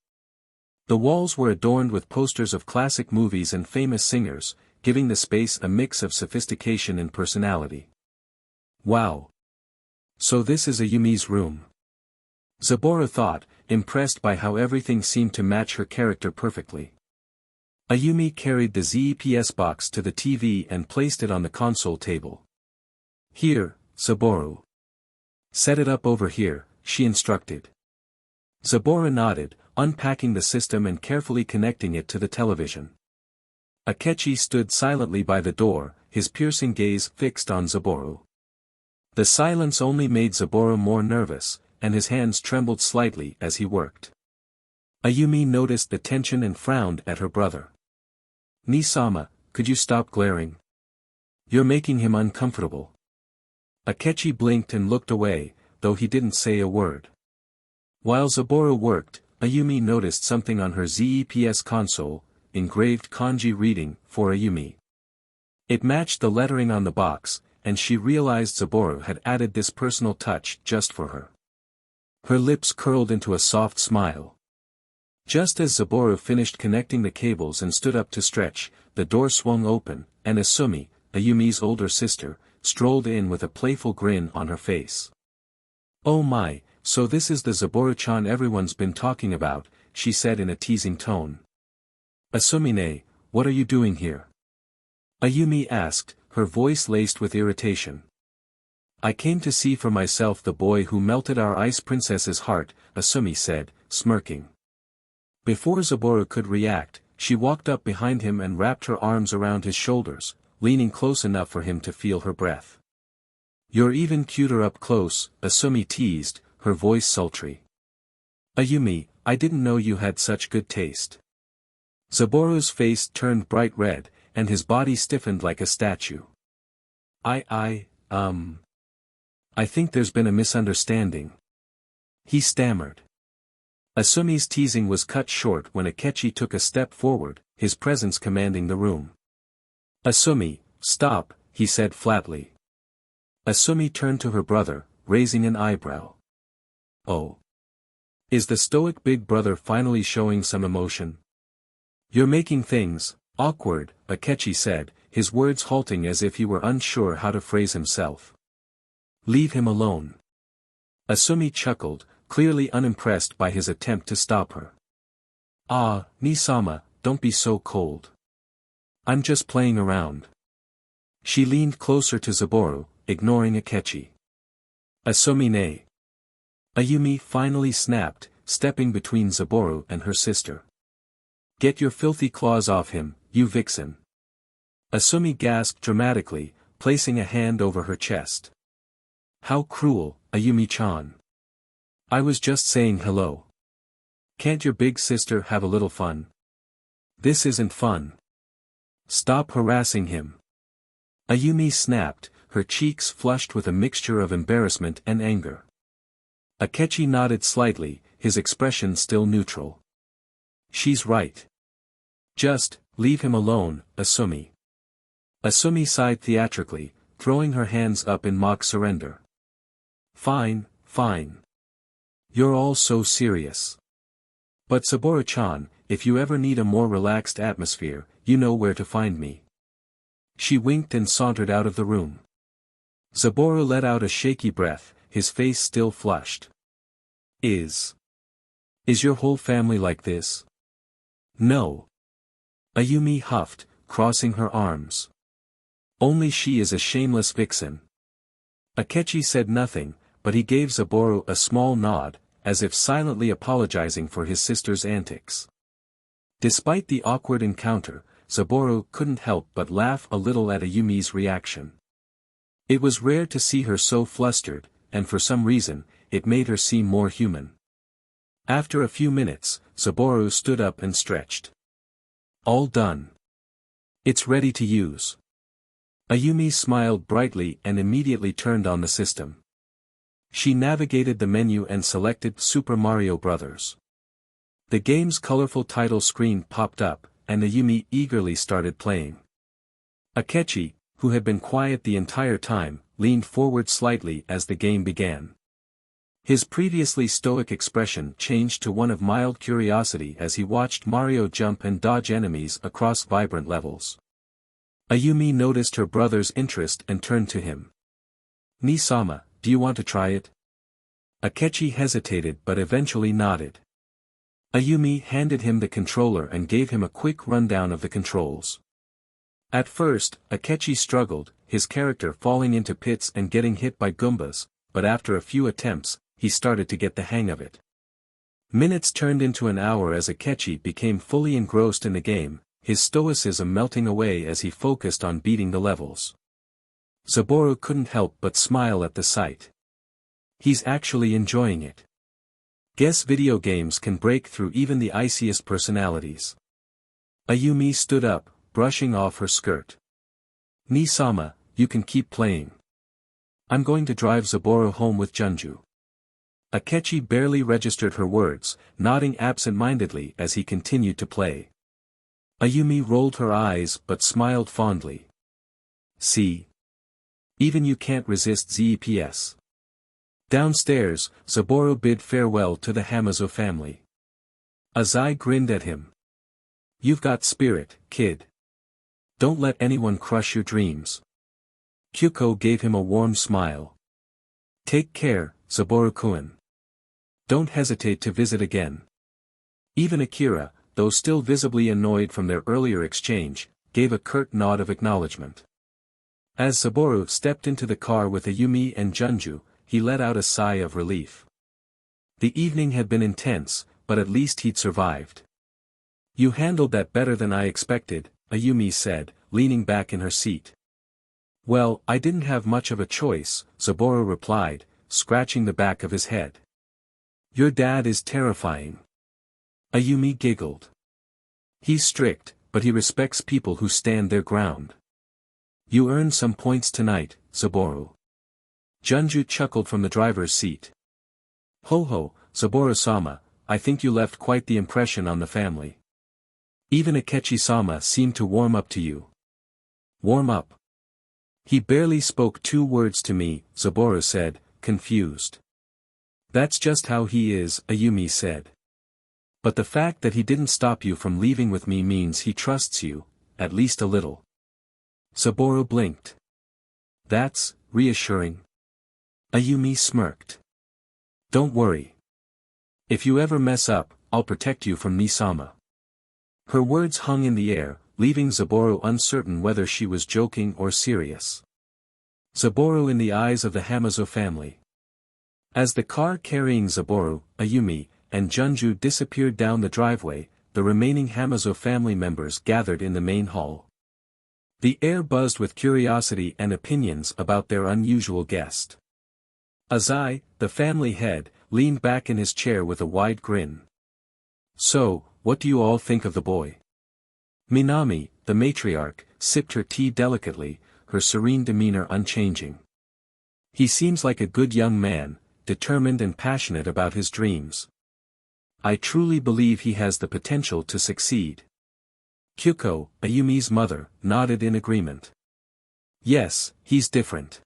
The walls were adorned with posters of classic movies and famous singers, giving the space a mix of sophistication and personality. Wow! So this is Ayumi's room. Zaboru thought, impressed by how everything seemed to match her character perfectly. Ayumi carried the ZEPS box to the TV and placed it on the console table. Here, Zaboru. Set it up over here, she instructed. Zaboru nodded, unpacking the system and carefully connecting it to the television. Akechi stood silently by the door, his piercing gaze fixed on Zaboru. The silence only made Zaboru more nervous, and his hands trembled slightly as he worked. Ayumi noticed the tension and frowned at her brother. Nisama, could you stop glaring? You're making him uncomfortable. Akechi blinked and looked away, though he didn't say a word. While Zaboru worked, Ayumi noticed something on her ZEPS console, engraved kanji reading, for Ayumi. It matched the lettering on the box, and she realized Zaboru had added this personal touch just for her. Her lips curled into a soft smile. Just as Zaboru finished connecting the cables and stood up to stretch, the door swung open, and Asumi, Ayumi's older sister, strolled in with a playful grin on her face. Oh my, so this is the Zaboru-chan everyone's been talking about, she said in a teasing tone. Asumine, what are you doing here? Ayumi asked, her voice laced with irritation. I came to see for myself the boy who melted our ice princess's heart, Asumi said, smirking. Before Zaboru could react, she walked up behind him and wrapped her arms around his shoulders, leaning close enough for him to feel her breath. You're even cuter up close, Asumi teased, her voice sultry. Ayumi, I didn't know you had such good taste. Zaboru's face turned bright red, and his body stiffened like a statue. I think there's been a misunderstanding. He stammered. Asumi's teasing was cut short when Akechi took a step forward, his presence commanding the room. "Asumi, stop," he said flatly. Asumi turned to her brother, raising an eyebrow. "Oh. Is the stoic big brother finally showing some emotion?" "You're making things awkward," Akechi said, his words halting as if he were unsure how to phrase himself. "Leave him alone." Asumi chuckled, clearly unimpressed by his attempt to stop her. "Ah, Nisama, don't be so cold. I'm just playing around." She leaned closer to Zaboru, ignoring Akechi. "Asumi nay." Ayumi finally snapped, stepping between Zaboru and her sister. "Get your filthy claws off him, you vixen." Asumi gasped dramatically, placing a hand over her chest. "How cruel, Ayumi-chan. I was just saying hello. Can't your big sister have a little fun?" "This isn't fun. Stop harassing him." Ayumi snapped, her cheeks flushed with a mixture of embarrassment and anger. Akechi nodded slightly, his expression still neutral. "She's right. Just, leave him alone, Asumi." Asumi sighed theatrically, throwing her hands up in mock surrender. "Fine, fine. You're all so serious. But Saburo-chan, if you ever need a more relaxed atmosphere, you know where to find me." She winked and sauntered out of the room. Zaboru let out a shaky breath, his face still flushed. Is your whole family like this?" "No." Ayumi huffed, crossing her arms. "Only she is a shameless vixen." Akechi said nothing, but he gave Zaboru a small nod, as if silently apologizing for his sister's antics. Despite the awkward encounter, Zaboru couldn't help but laugh a little at Ayumi's reaction. It was rare to see her so flustered, and for some reason, it made her seem more human. After a few minutes, Zaboru stood up and stretched. "All done. It's ready to use." Ayumi smiled brightly and immediately turned on the system. She navigated the menu and selected Super Mario Bros. The game's colorful title screen popped up, and Ayumi eagerly started playing. Akechi, who had been quiet the entire time, leaned forward slightly as the game began. His previously stoic expression changed to one of mild curiosity as he watched Mario jump and dodge enemies across vibrant levels. Ayumi noticed her brother's interest and turned to him. "Nisama, do you want to try it?" Akechi hesitated but eventually nodded. Ayumi handed him the controller and gave him a quick rundown of the controls. At first, Akechi struggled, his character falling into pits and getting hit by Goombas, but after a few attempts, he started to get the hang of it. Minutes turned into an hour as Akechi became fully engrossed in the game, his stoicism melting away as he focused on beating the levels. Zaboru couldn't help but smile at the sight. He's actually enjoying it. Guess video games can break through even the iciest personalities. Ayumi stood up, brushing off her skirt. "Nisama, you can keep playing. I'm going to drive Zaboru home with Junju." Akechi barely registered her words, nodding absent-mindedly as he continued to play. Ayumi rolled her eyes but smiled fondly. "See? Even you can't resist ZEPS." Downstairs, Zaboru bid farewell to the Hamazo family. Azai grinned at him. "You've got spirit, kid. Don't let anyone crush your dreams." Kyuko gave him a warm smile. "Take care, Zaboru-kun. Don't hesitate to visit again." Even Akira, though still visibly annoyed from their earlier exchange, gave a curt nod of acknowledgement. As Zaboru stepped into the car with Ayumi and Junju, he let out a sigh of relief. The evening had been intense, but at least he'd survived. "You handled that better than I expected," Ayumi said, leaning back in her seat. "Well, I didn't have much of a choice," Zaboru replied, scratching the back of his head. "Your dad is terrifying." Ayumi giggled. "He's strict, but he respects people who stand their ground." "You earned some points tonight, Zaboru." Junju chuckled from the driver's seat. "Ho ho, Saburo-sama, I think you left quite the impression on the family. Even Akechi-sama seemed to warm up to you. Warm up? He barely spoke 2 words to me, Saburo said, confused. That's just how he is, Ayumi said. But the fact that he didn't stop you from leaving with me means he trusts you, at least a little. Saburo blinked. That's reassuring. Ayumi smirked. Don't worry. If you ever mess up, I'll protect you from Nisama. Her words hung in the air, leaving Saburo uncertain whether she was joking or serious. Saburo in the eyes of the Hamazo family. As the car carrying Saburo, Ayumi, and Junju disappeared down the driveway, the remaining Hamazo family members gathered in the main hall. The air buzzed with curiosity and opinions about their unusual guest. Azai, the family head, leaned back in his chair with a wide grin. So, what do you all think of the boy? Minami, the matriarch, sipped her tea delicately, her serene demeanor unchanging. He seems like a good young man, determined and passionate about his dreams. I truly believe he has the potential to succeed. Kyuko, Ayumi's mother, nodded in agreement. Yes, he's different.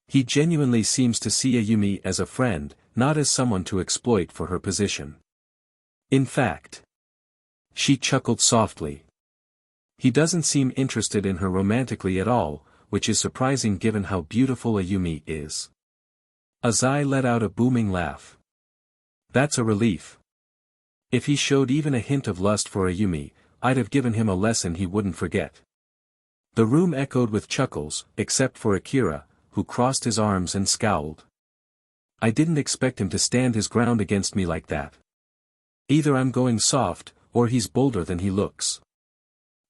He genuinely seems to see Ayumi as a friend, not as someone to exploit for her position. In fact, she chuckled softly. He doesn't seem interested in her romantically at all, which is surprising given how beautiful Ayumi is. Azai let out a booming laugh. That's a relief. If he showed even a hint of lust for Ayumi, I'd have given him a lesson he wouldn't forget. The room echoed with chuckles, except for Akira, who crossed his arms and scowled. I didn't expect him to stand his ground against me like that. Either I'm going soft, or he's bolder than he looks.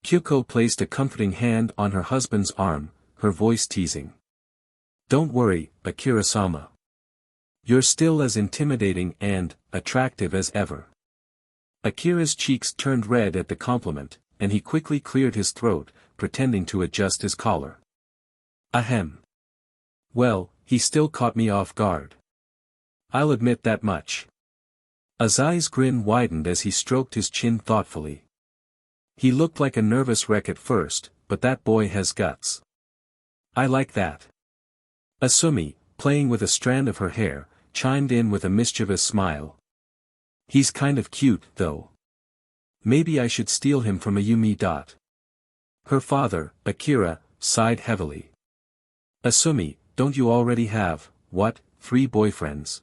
Kyuko placed a comforting hand on her husband's arm, her voice teasing. Don't worry, Akira-sama. You're still as intimidating and attractive as ever. Akira's cheeks turned red at the compliment, and he quickly cleared his throat, pretending to adjust his collar. Ahem. Well, he still caught me off guard. I'll admit that much. Azai's grin widened as he stroked his chin thoughtfully. He looked like a nervous wreck at first, but that boy has guts. I like that. Asumi, playing with a strand of her hair, chimed in with a mischievous smile. He's kind of cute, though. Maybe I should steal him from Ayumi. Her father, Akira, sighed heavily. Asumi, don't you already have, 3 boyfriends?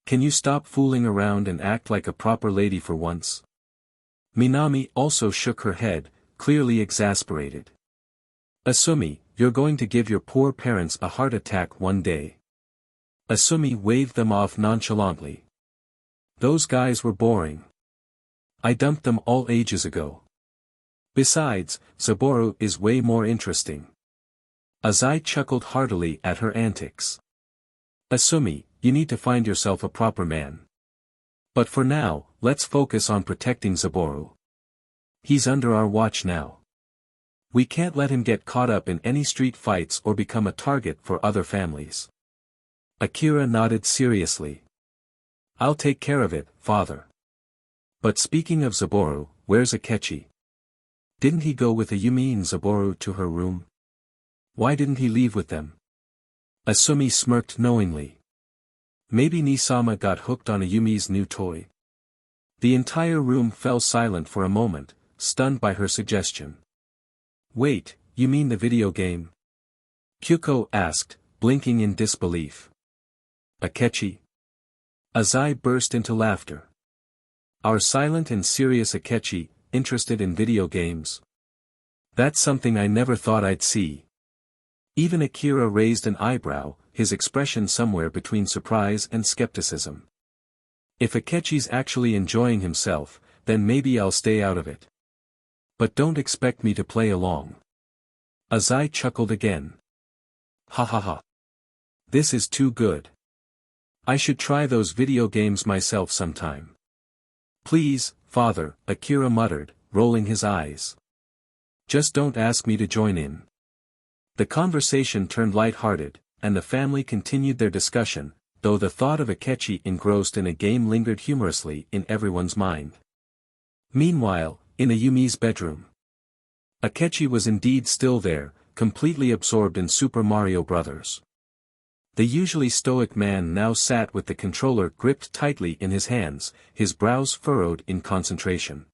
Can you stop fooling around and act like a proper lady for once? Minami also shook her head, clearly exasperated. Asumi, you're going to give your poor parents a heart attack one day. Asumi waved them off nonchalantly. Those guys were boring. I dumped them all ages ago. Besides, Saburo is way more interesting. Azai chuckled heartily at her antics. Asumi, you need to find yourself a proper man. But for now, let's focus on protecting Saburo. He's under our watch now. We can't let him get caught up in any street fights or become a target for other families. Akira nodded seriously. I'll take care of it, father. But speaking of Saburo, where's Akechi? Didn't he go with Ayumi and Saburo to her room? Why didn't he leave with them? Asumi smirked knowingly. Maybe Nisama got hooked on Ayumi's new toy. The entire room fell silent for a moment, stunned by her suggestion. Wait, you mean the video game? Kyuko asked, blinking in disbelief. Akechi? Azai burst into laughter. Our silent and serious Akechi, interested in video games? That's something I never thought I'd see. Even Akira raised an eyebrow, his expression somewhere between surprise and skepticism. If Akechi's actually enjoying himself, then maybe I'll stay out of it. But don't expect me to play along. Azai chuckled again. Ha ha ha. This is too good. I should try those video games myself sometime. Please, father, Akira muttered, rolling his eyes. Just don't ask me to join in. The conversation turned light-hearted, and the family continued their discussion, though the thought of Akechi engrossed in a game lingered humorously in everyone's mind. Meanwhile, in Ayumi's bedroom, Akechi was indeed still there, completely absorbed in Super Mario Bros. The usually stoic man now sat with the controller gripped tightly in his hands, his brows furrowed in concentration.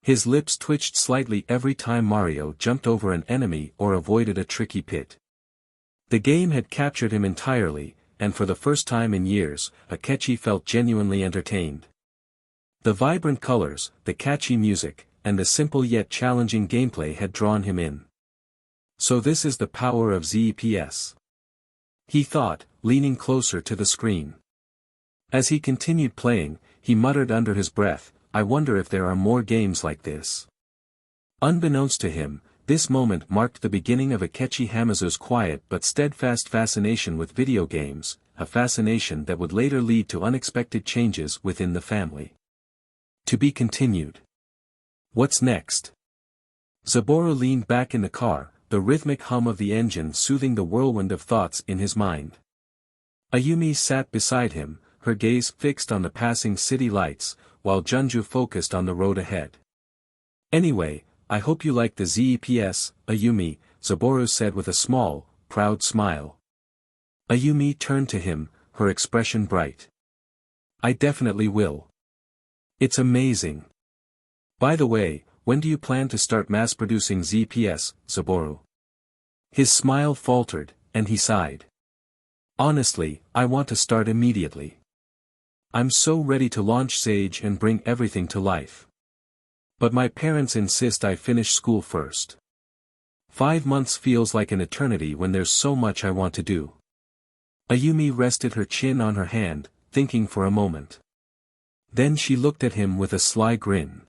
His lips twitched slightly every time Mario jumped over an enemy or avoided a tricky pit. The game had captured him entirely, and for the first time in years, Akechi felt genuinely entertained. The vibrant colors, the catchy music, and the simple yet challenging gameplay had drawn him in. So this is the power of ZEPS. He thought, leaning closer to the screen. As he continued playing, he muttered under his breath, "I wonder if there are more games like this." Unbeknownst to him, this moment marked the beginning of Akechi Hamazu's quiet but steadfast fascination with video games, a fascination that would later lead to unexpected changes within the family. To be continued. What's next? Saburo leaned back in the car, the rhythmic hum of the engine soothing the whirlwind of thoughts in his mind. Ayumi sat beside him, her gaze fixed on the passing city lights, while Junju focused on the road ahead. "Anyway, I hope you like the ZEPS, Ayumi," Saburo said with a small, proud smile. Ayumi turned to him, her expression bright. "I definitely will. It's amazing. By the way, when do you plan to start mass-producing ZPS, Saburo?" His smile faltered, and he sighed. "Honestly, I want to start immediately. I'm so ready to launch Sage and bring everything to life. But my parents insist I finish school first. 5 months feels like an eternity when there's so much I want to do." Ayumi rested her chin on her hand, thinking for a moment. Then she looked at him with a sly grin.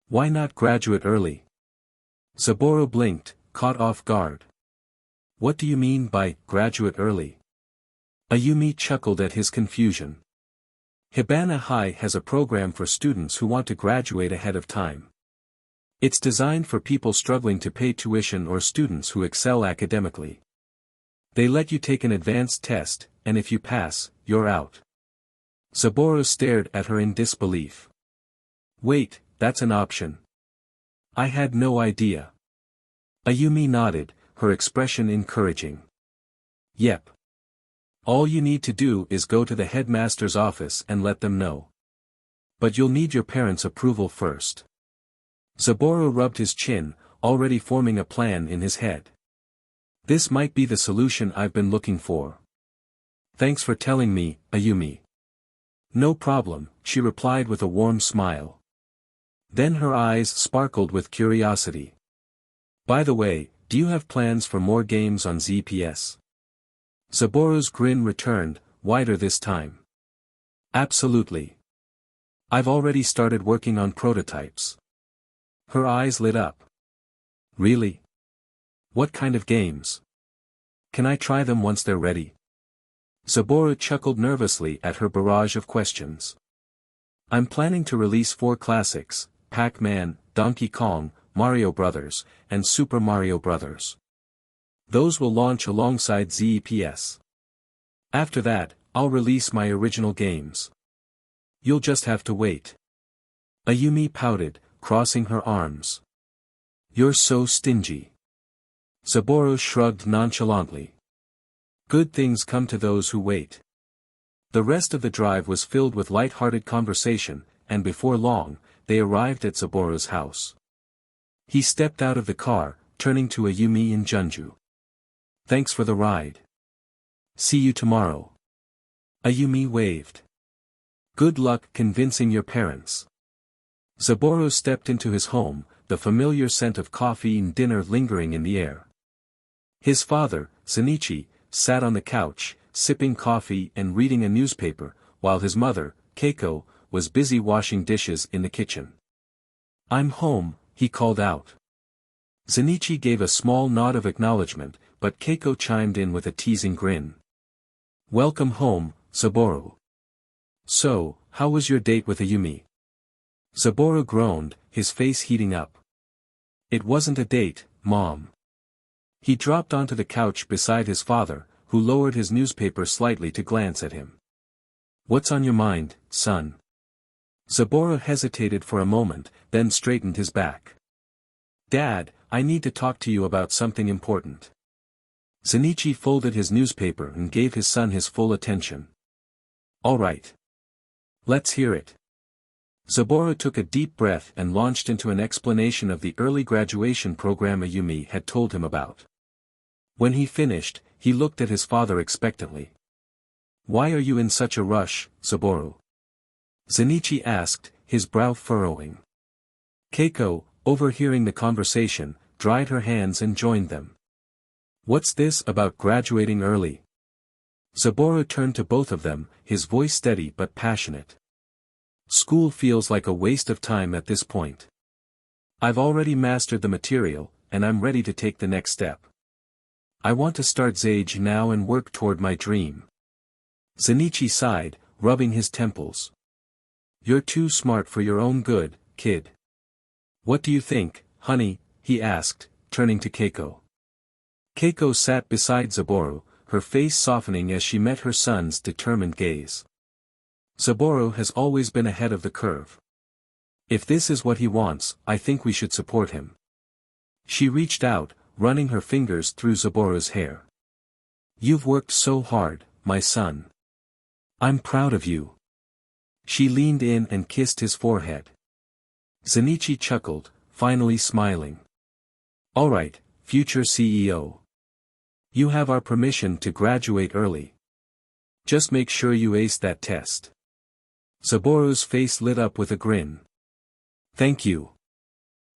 "Why not graduate early?" Saburo blinked, caught off guard. "What do you mean by graduate early?" Ayumi chuckled at his confusion. Hibana High has a program for students who want to graduate ahead of time. It's designed for people struggling to pay tuition or students who excel academically. They let you take an advanced test, and if you pass, you're out. Saburo stared at her in disbelief. "Wait, that's an option. I had no idea." Ayumi nodded, her expression encouraging. "Yep. All you need to do is go to the headmaster's office and let them know. But you'll need your parents' approval first." Saburo rubbed his chin, already forming a plan in his head. "This might be the solution I've been looking for. Thanks for telling me, Ayumi." "No problem," she replied with a warm smile. Then her eyes sparkled with curiosity. "By the way, do you have plans for more games on ZPS?" Saburo's grin returned, wider this time. "Absolutely. I've already started working on prototypes." Her eyes lit up. "Really? What kind of games? Can I try them once they're ready?" Saburo chuckled nervously at her barrage of questions. "I'm planning to release 4 classics, Pac-Man, Donkey Kong, Mario Bros., and Super Mario Bros. Those will launch alongside ZEPS. After that, I'll release my original games. You'll just have to wait." Ayumi pouted, crossing her arms. "You're so stingy." Saburo shrugged nonchalantly. "Good things come to those who wait." The rest of the drive was filled with light-hearted conversation, and before long, they arrived at Saburo's house. He stepped out of the car, turning to Ayumi and Junju. "Thanks for the ride. See you tomorrow." Ayumi waved. "Good luck convincing your parents." Saburo stepped into his home, the familiar scent of coffee and dinner lingering in the air. His father, Shinichi, sat on the couch, sipping coffee and reading a newspaper, while his mother, Keiko, was busy washing dishes in the kitchen. "I'm home," he called out. Shinichi gave a small nod of acknowledgement, but Keiko chimed in with a teasing grin. "Welcome home, Saburo. So, how was your date with Ayumi?" Saburo groaned, his face heating up. "It wasn't a date, Mom." He dropped onto the couch beside his father, who lowered his newspaper slightly to glance at him. "What's on your mind, son?" Saburo hesitated for a moment, then straightened his back. "Dad, I need to talk to you about something important." Zenichi folded his newspaper and gave his son his full attention. "All right. Let's hear it." Saburo took a deep breath and launched into an explanation of the early graduation program Ayumi had told him about. When he finished, he looked at his father expectantly. "Why are you in such a rush, Saburo?" Zenichi asked, his brow furrowing. Keiko, overhearing the conversation, dried her hands and joined them. "What's this about graduating early?" Saburo turned to both of them, his voice steady but passionate. "School feels like a waste of time at this point. I've already mastered the material, and I'm ready to take the next step. I want to start Sage now and work toward my dream." Zenichi sighed, rubbing his temples. "You're too smart for your own good, kid." "What do you think, honey?" he asked, turning to Keiko. Keiko sat beside Saburo, her face softening as she met her son's determined gaze. "Saburo has always been ahead of the curve. If this is what he wants, I think we should support him." She reached out, running her fingers through Saburo's hair. "You've worked so hard, my son. I'm proud of you." She leaned in and kissed his forehead. Zenichi chuckled, finally smiling. "All right, future CEO. You have our permission to graduate early. Just make sure you ace that test." Saburo's face lit up with a grin. "Thank you.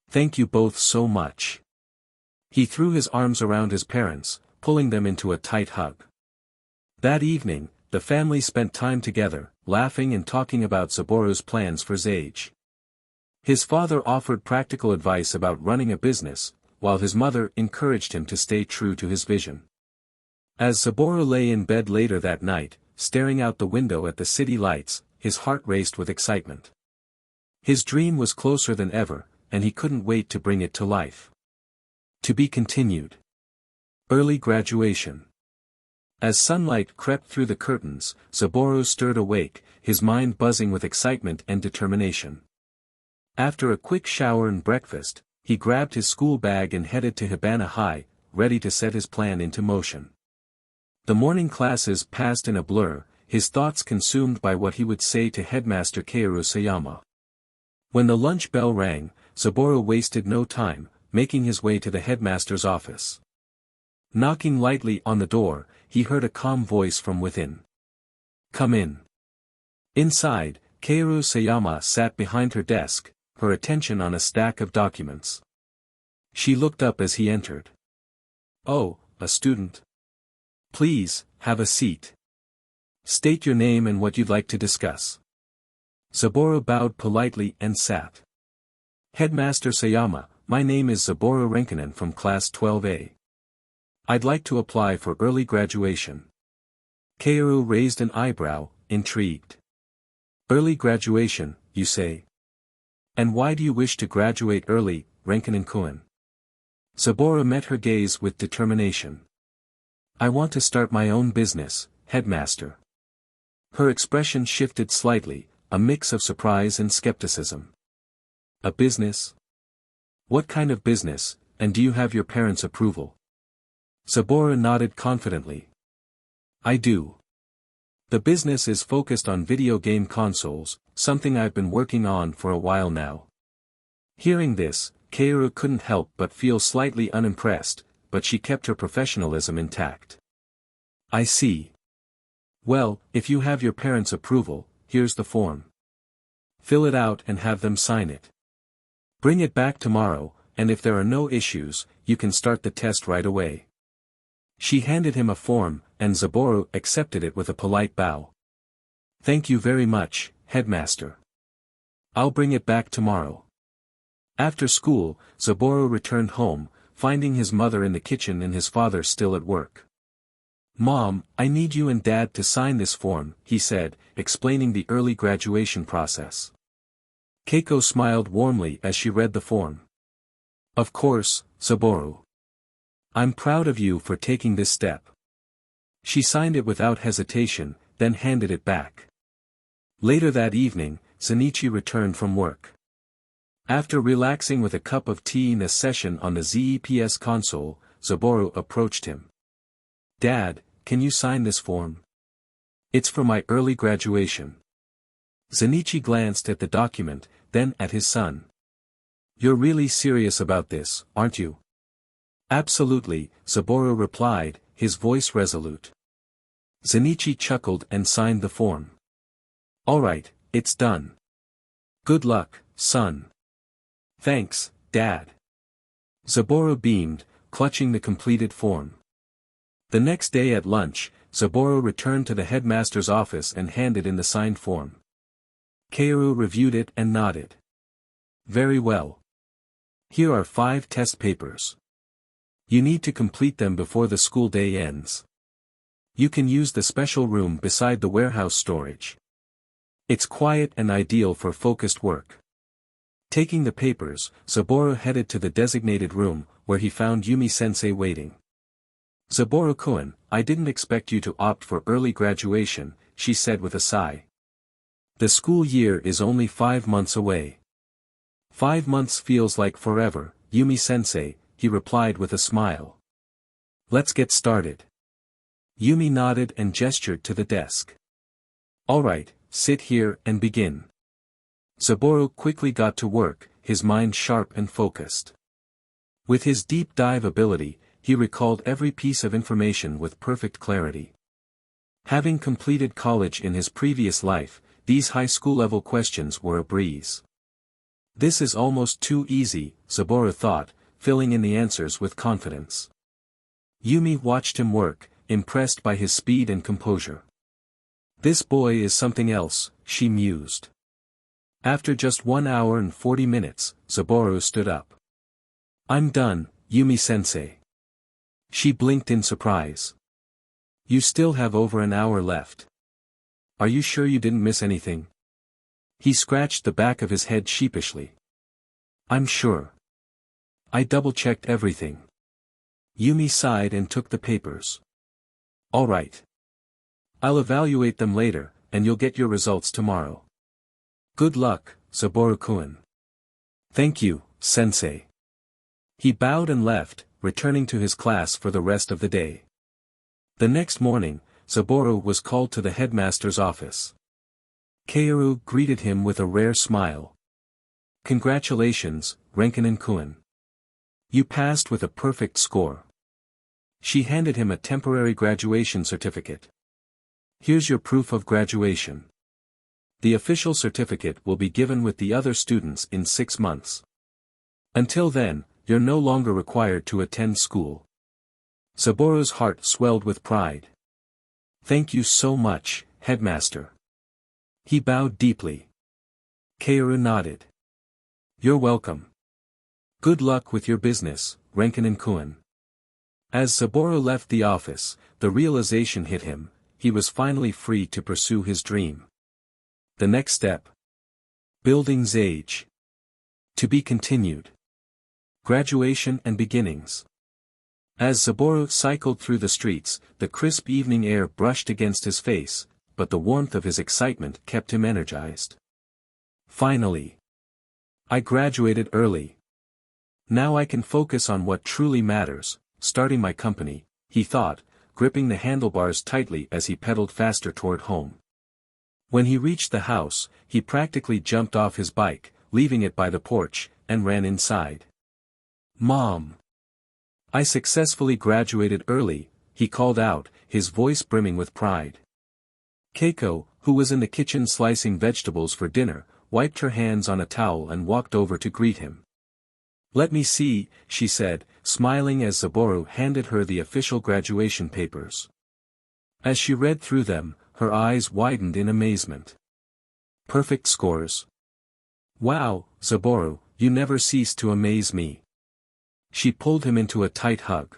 Thank you both so much." He threw his arms around his parents, pulling them into a tight hug. That evening, the family spent time together, laughing and talking about Saburo's plans for Sage. His father offered practical advice about running a business, while his mother encouraged him to stay true to his vision. As Saburo lay in bed later that night, staring out the window at the city lights, his heart raced with excitement. His dream was closer than ever, and he couldn't wait to bring it to life. To be continued. Early graduation. As sunlight crept through the curtains, Saburo stirred awake, his mind buzzing with excitement and determination. After a quick shower and breakfast, he grabbed his school bag and headed to Hibana High, ready to set his plan into motion. The morning classes passed in a blur, his thoughts consumed by what he would say to Headmaster Kaoru Sayama. When the lunch bell rang, Saburo wasted no time, making his way to the headmaster's office. Knocking lightly on the door, he heard a calm voice from within. "Come in." Inside, Kaoru Sayama sat behind her desk, her attention on a stack of documents. She looked up as he entered. "Oh, a student. Please, have a seat. State your name and what you'd like to discuss." Saburo bowed politely and sat. "Headmaster Sayama, my name is Saburo Renkanen from Class 12A. I'd like to apply for early graduation." Kaoru raised an eyebrow, intrigued. "Early graduation, you say? And why do you wish to graduate early, Renkanen-kun?" Saburo met her gaze with determination. "I want to start my own business, Headmaster." Her expression shifted slightly, a mix of surprise and skepticism. "A business? What kind of business, and do you have your parents' approval?" Saburo nodded confidently. "I do. The business is focused on video game consoles, something I've been working on for a while now." Hearing this, Kaoru couldn't help but feel slightly unimpressed, but she kept her professionalism intact. "I see. Well, if you have your parents' approval, here's the form. Fill it out and have them sign it. Bring it back tomorrow, and if there are no issues, you can start the test right away." She handed him a form, and Saburo accepted it with a polite bow. "Thank you very much, Headmaster. I'll bring it back tomorrow." After school, Saburo returned home, finding his mother in the kitchen and his father still at work. "Mom, I need you and Dad to sign this form," he said, explaining the early graduation process. Keiko smiled warmly as she read the form. "Of course, Saburo. I'm proud of you for taking this step. She signed it without hesitation, then handed it back. Later that evening, Zenichi returned from work. After relaxing with a cup of tea in a session on the ZEPS console, Saburo approached him. "Dad, can you sign this form? It's for my early graduation." Zenichi glanced at the document, then at his son. "You're really serious about this, aren't you?" "Absolutely," Saburo replied, his voice resolute. Zenichi chuckled and signed the form. "All right, it's done. Good luck, son." "Thanks, Dad." Saburo beamed, clutching the completed form. The next day at lunch, Saburo returned to the headmaster's office and handed in the signed form. Kaoru reviewed it and nodded. "Very well. Here are 5 test papers. You need to complete them before the school day ends. You can use the special room beside the warehouse storage. It's quiet and ideal for focused work." Taking the papers, Saburo headed to the designated room, where he found Yumi-sensei waiting. "Saburo-kun, I didn't expect you to opt for early graduation," she said with a sigh. "The school year is only 5 months away." "5 months feels like forever, Yumi-sensei," he replied with a smile. "Let's get started." Yumi nodded and gestured to the desk. "All right, sit here and begin." Saburo quickly got to work, his mind sharp and focused. With his deep dive ability, he recalled every piece of information with perfect clarity. Having completed college in his previous life, these high school level questions were a breeze. This is almost too easy, Saburo thought, filling in the answers with confidence. Yumi watched him work, impressed by his speed and composure. "This boy is something else," she mused. After just 1 hour and 40 minutes, Saburo stood up. "I'm done, Yumi-sensei." She blinked in surprise. "You still have over an hour left. Are you sure you didn't miss anything?" He scratched the back of his head sheepishly. "I'm sure. I double-checked everything." Yumi sighed and took the papers. "All right. I'll evaluate them later, and you'll get your results tomorrow." "Good luck, Saburo-kun." "Thank you, sensei." He bowed and left, returning to his class for the rest of the day. The next morning, Saburo was called to the headmaster's office. Kaoru greeted him with a rare smile. "Congratulations, Renkanen-kun. You passed with a perfect score." She handed him a temporary graduation certificate. "Here's your proof of graduation. The official certificate will be given with the other students in 6 months. Until then, you're no longer required to attend school." Saburo's heart swelled with pride. "Thank you so much, headmaster." He bowed deeply. Kaoru nodded. "You're welcome. Good luck with your business, Renkanen-kun." As Saburo left the office, the realization hit him, he was finally free to pursue his dream. The next step. Building's age. To be continued. Graduation and beginnings. As Saburo cycled through the streets, the crisp evening air brushed against his face, but the warmth of his excitement kept him energized. Finally. I graduated early. Now I can focus on what truly matters, starting my company, he thought, gripping the handlebars tightly as he pedaled faster toward home. When he reached the house, he practically jumped off his bike, leaving it by the porch, and ran inside. "Mom! I successfully graduated early," he called out, his voice brimming with pride. Keiko, who was in the kitchen slicing vegetables for dinner, wiped her hands on a towel and walked over to greet him. "Let me see," she said, smiling as Saburo handed her the official graduation papers. As she read through them, her eyes widened in amazement. "Perfect scores. Wow, Saburo, you never cease to amaze me." She pulled him into a tight hug.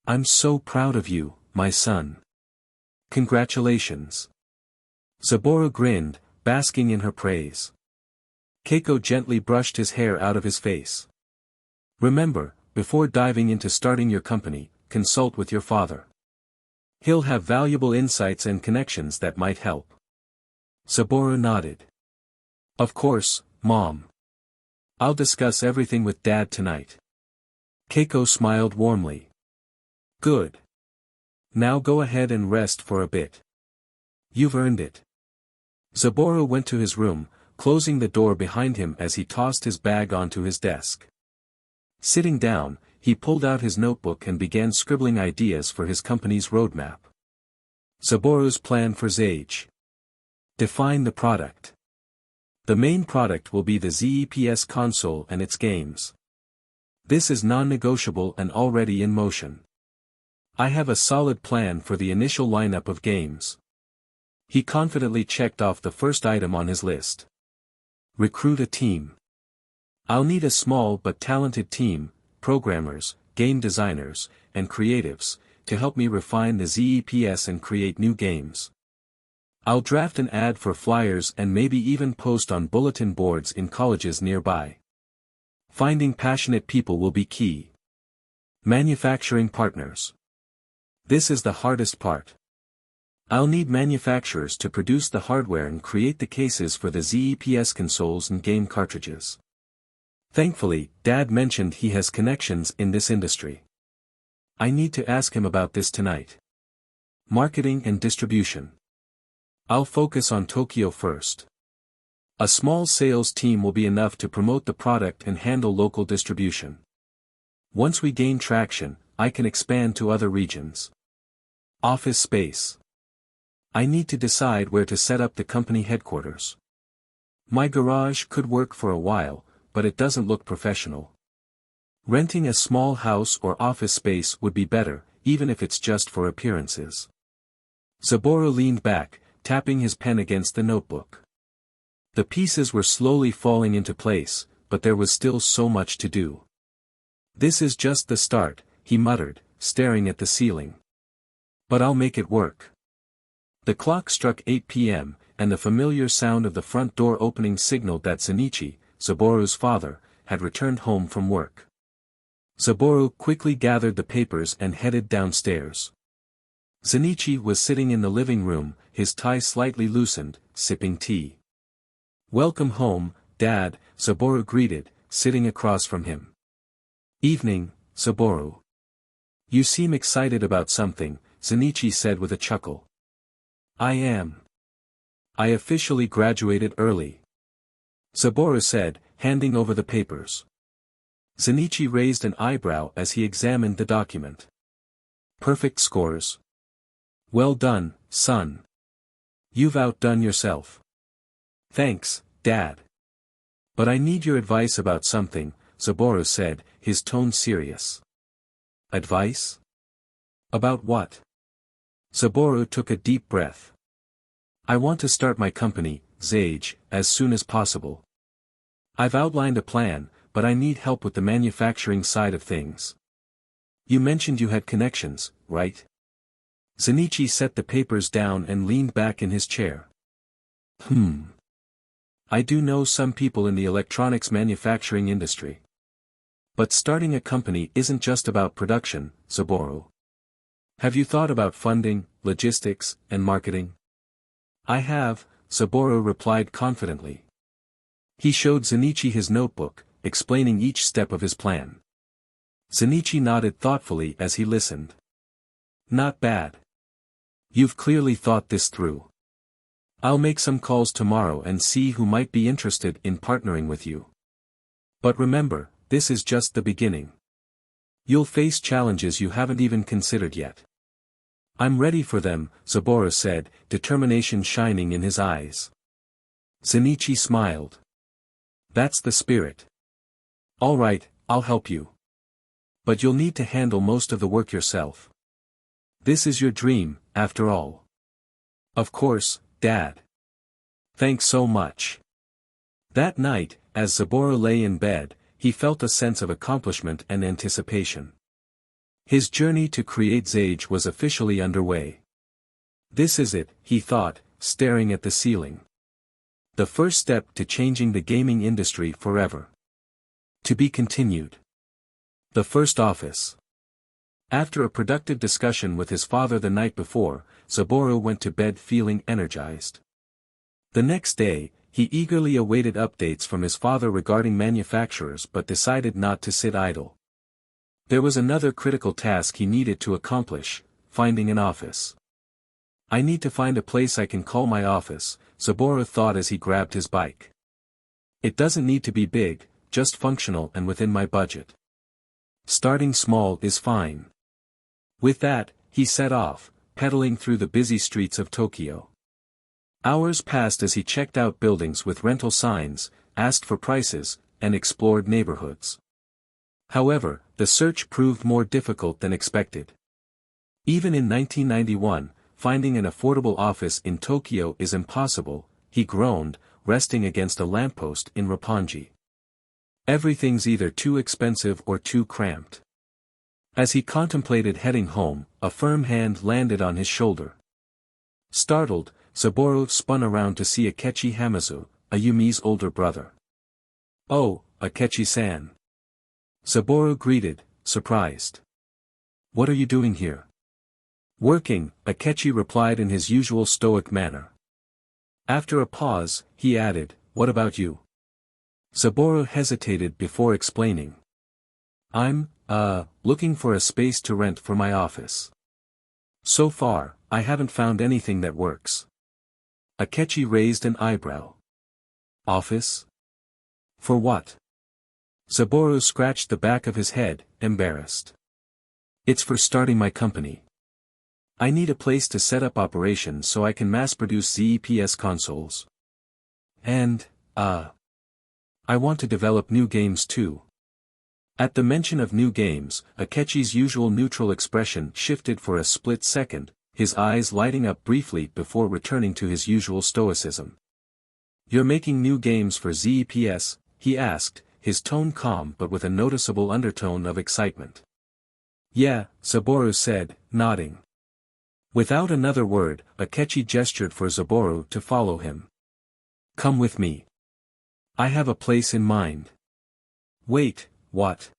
"I'm so proud of you, my son. Congratulations." Saburo grinned, basking in her praise. Keiko gently brushed his hair out of his face. "Remember, before diving into starting your company, consult with your father. He'll have valuable insights and connections that might help. Saburo nodded. Of course, Mom. I'll discuss everything with Dad tonight. Keiko smiled warmly. Good. Now go ahead and rest for a bit. You've earned it. Saburo went to his room, closing the door behind him as he tossed his bag onto his desk. Sitting down, he pulled out his notebook and began scribbling ideas for his company's roadmap. Saburo's plan for Zage. Define the product. The main product will be the ZEPS console and its games. This is non-negotiable and already in motion. I have a solid plan for the initial lineup of games. He confidently checked off the first item on his list. Recruit a team. I'll need a small but talented team, programmers, game designers, and creatives, to help me refine the ZEPS and create new games. I'll draft an ad for flyers and maybe even post on bulletin boards in colleges nearby. Finding passionate people will be key. Manufacturing partners. This is the hardest part. I'll need manufacturers to produce the hardware and create the cases for the ZEPS consoles and game cartridges. Thankfully, Dad mentioned he has connections in this industry. I need to ask him about this tonight. Marketing and distribution. I'll focus on Tokyo first. A small sales team will be enough to promote the product and handle local distribution. Once we gain traction, I can expand to other regions. Office space. I need to decide where to set up the company headquarters. My garage could work for a while, but it doesn't look professional. Renting a small house or office space would be better, even if it's just for appearances. Saburo leaned back, tapping his pen against the notebook. The pieces were slowly falling into place, but there was still so much to do. This is just the start, he muttered, staring at the ceiling. But I'll make it work. The clock struck 8 p.m., and the familiar sound of the front door opening signaled that Zenichi, Saburo's father, had returned home from work. Saburo quickly gathered the papers and headed downstairs. Zenichi was sitting in the living room, his tie slightly loosened, sipping tea. Welcome home, Dad, Saburo greeted, sitting across from him. Evening, Saburo. You seem excited about something, Zenichi said with a chuckle. I am. I officially graduated early. Saburo said, handing over the papers. Zenichi raised an eyebrow as he examined the document. Perfect scores. Well done, son. You've outdone yourself. Thanks, Dad. But I need your advice about something, Saburo said, his tone serious. Advice? About what? Saburo took a deep breath. I want to start my company, Zage, as soon as possible. I've outlined a plan, but I need help with the manufacturing side of things. You mentioned you had connections, right? Zenichi set the papers down and leaned back in his chair. I do know some people in the electronics manufacturing industry. But starting a company isn't just about production, Saburo. Have you thought about funding, logistics, and marketing? I have, Saburo replied confidently. He showed Zenichi his notebook, explaining each step of his plan. Zenichi nodded thoughtfully as he listened. Not bad. You've clearly thought this through. I'll make some calls tomorrow and see who might be interested in partnering with you. But remember, this is just the beginning. You'll face challenges you haven't even considered yet. I'm ready for them, Saburo said, determination shining in his eyes. Zenichi smiled. That's the spirit. All right, I'll help you. But you'll need to handle most of the work yourself. This is your dream, after all. Of course, Dad. Thanks so much. That night, as Saburo lay in bed, he felt a sense of accomplishment and anticipation. His journey to create Zage was officially underway. This is it, he thought, staring at the ceiling. The first step to changing the gaming industry forever. To be continued. The first office. After a productive discussion with his father the night before, Saburo went to bed feeling energized. The next day, he eagerly awaited updates from his father regarding manufacturers but decided not to sit idle. There was another critical task he needed to accomplish, finding an office. I need to find a place I can call my office, Saburo thought as he grabbed his bike. It doesn't need to be big, just functional and within my budget. Starting small is fine. With that, he set off, pedaling through the busy streets of Tokyo. Hours passed as he checked out buildings with rental signs, asked for prices, and explored neighborhoods. However, the search proved more difficult than expected. Even in 1991, finding an affordable office in Tokyo is impossible, he groaned, resting against a lamppost in Roppongi. Everything's either too expensive or too cramped. As he contemplated heading home, a firm hand landed on his shoulder. Startled, Saburo spun around to see Akechi Hamazu, Ayumi's older brother. "Oh, Akechi-san." Saburo greeted, surprised. "What are you doing here?" "Working," Akechi replied in his usual stoic manner. After a pause, he added, "What about you?" Saburo hesitated before explaining. "I'm, looking for a space to rent for my office. So far, I haven't found anything that works." Akechi raised an eyebrow. "Office? For what?" Saburo scratched the back of his head, embarrassed. "It's for starting my company. I need a place to set up operations so I can mass-produce ZEPS consoles. And, I want to develop new games too." At the mention of new games, Akechi's usual neutral expression shifted for a split second, his eyes lighting up briefly before returning to his usual stoicism. "You're making new games for ZEPS?" he asked, his tone calm but with a noticeable undertone of excitement. "Yeah," Saburo said, nodding. Without another word, Akechi gestured for Saburo to follow him. "Come with me. I have a place in mind." "Wait, what?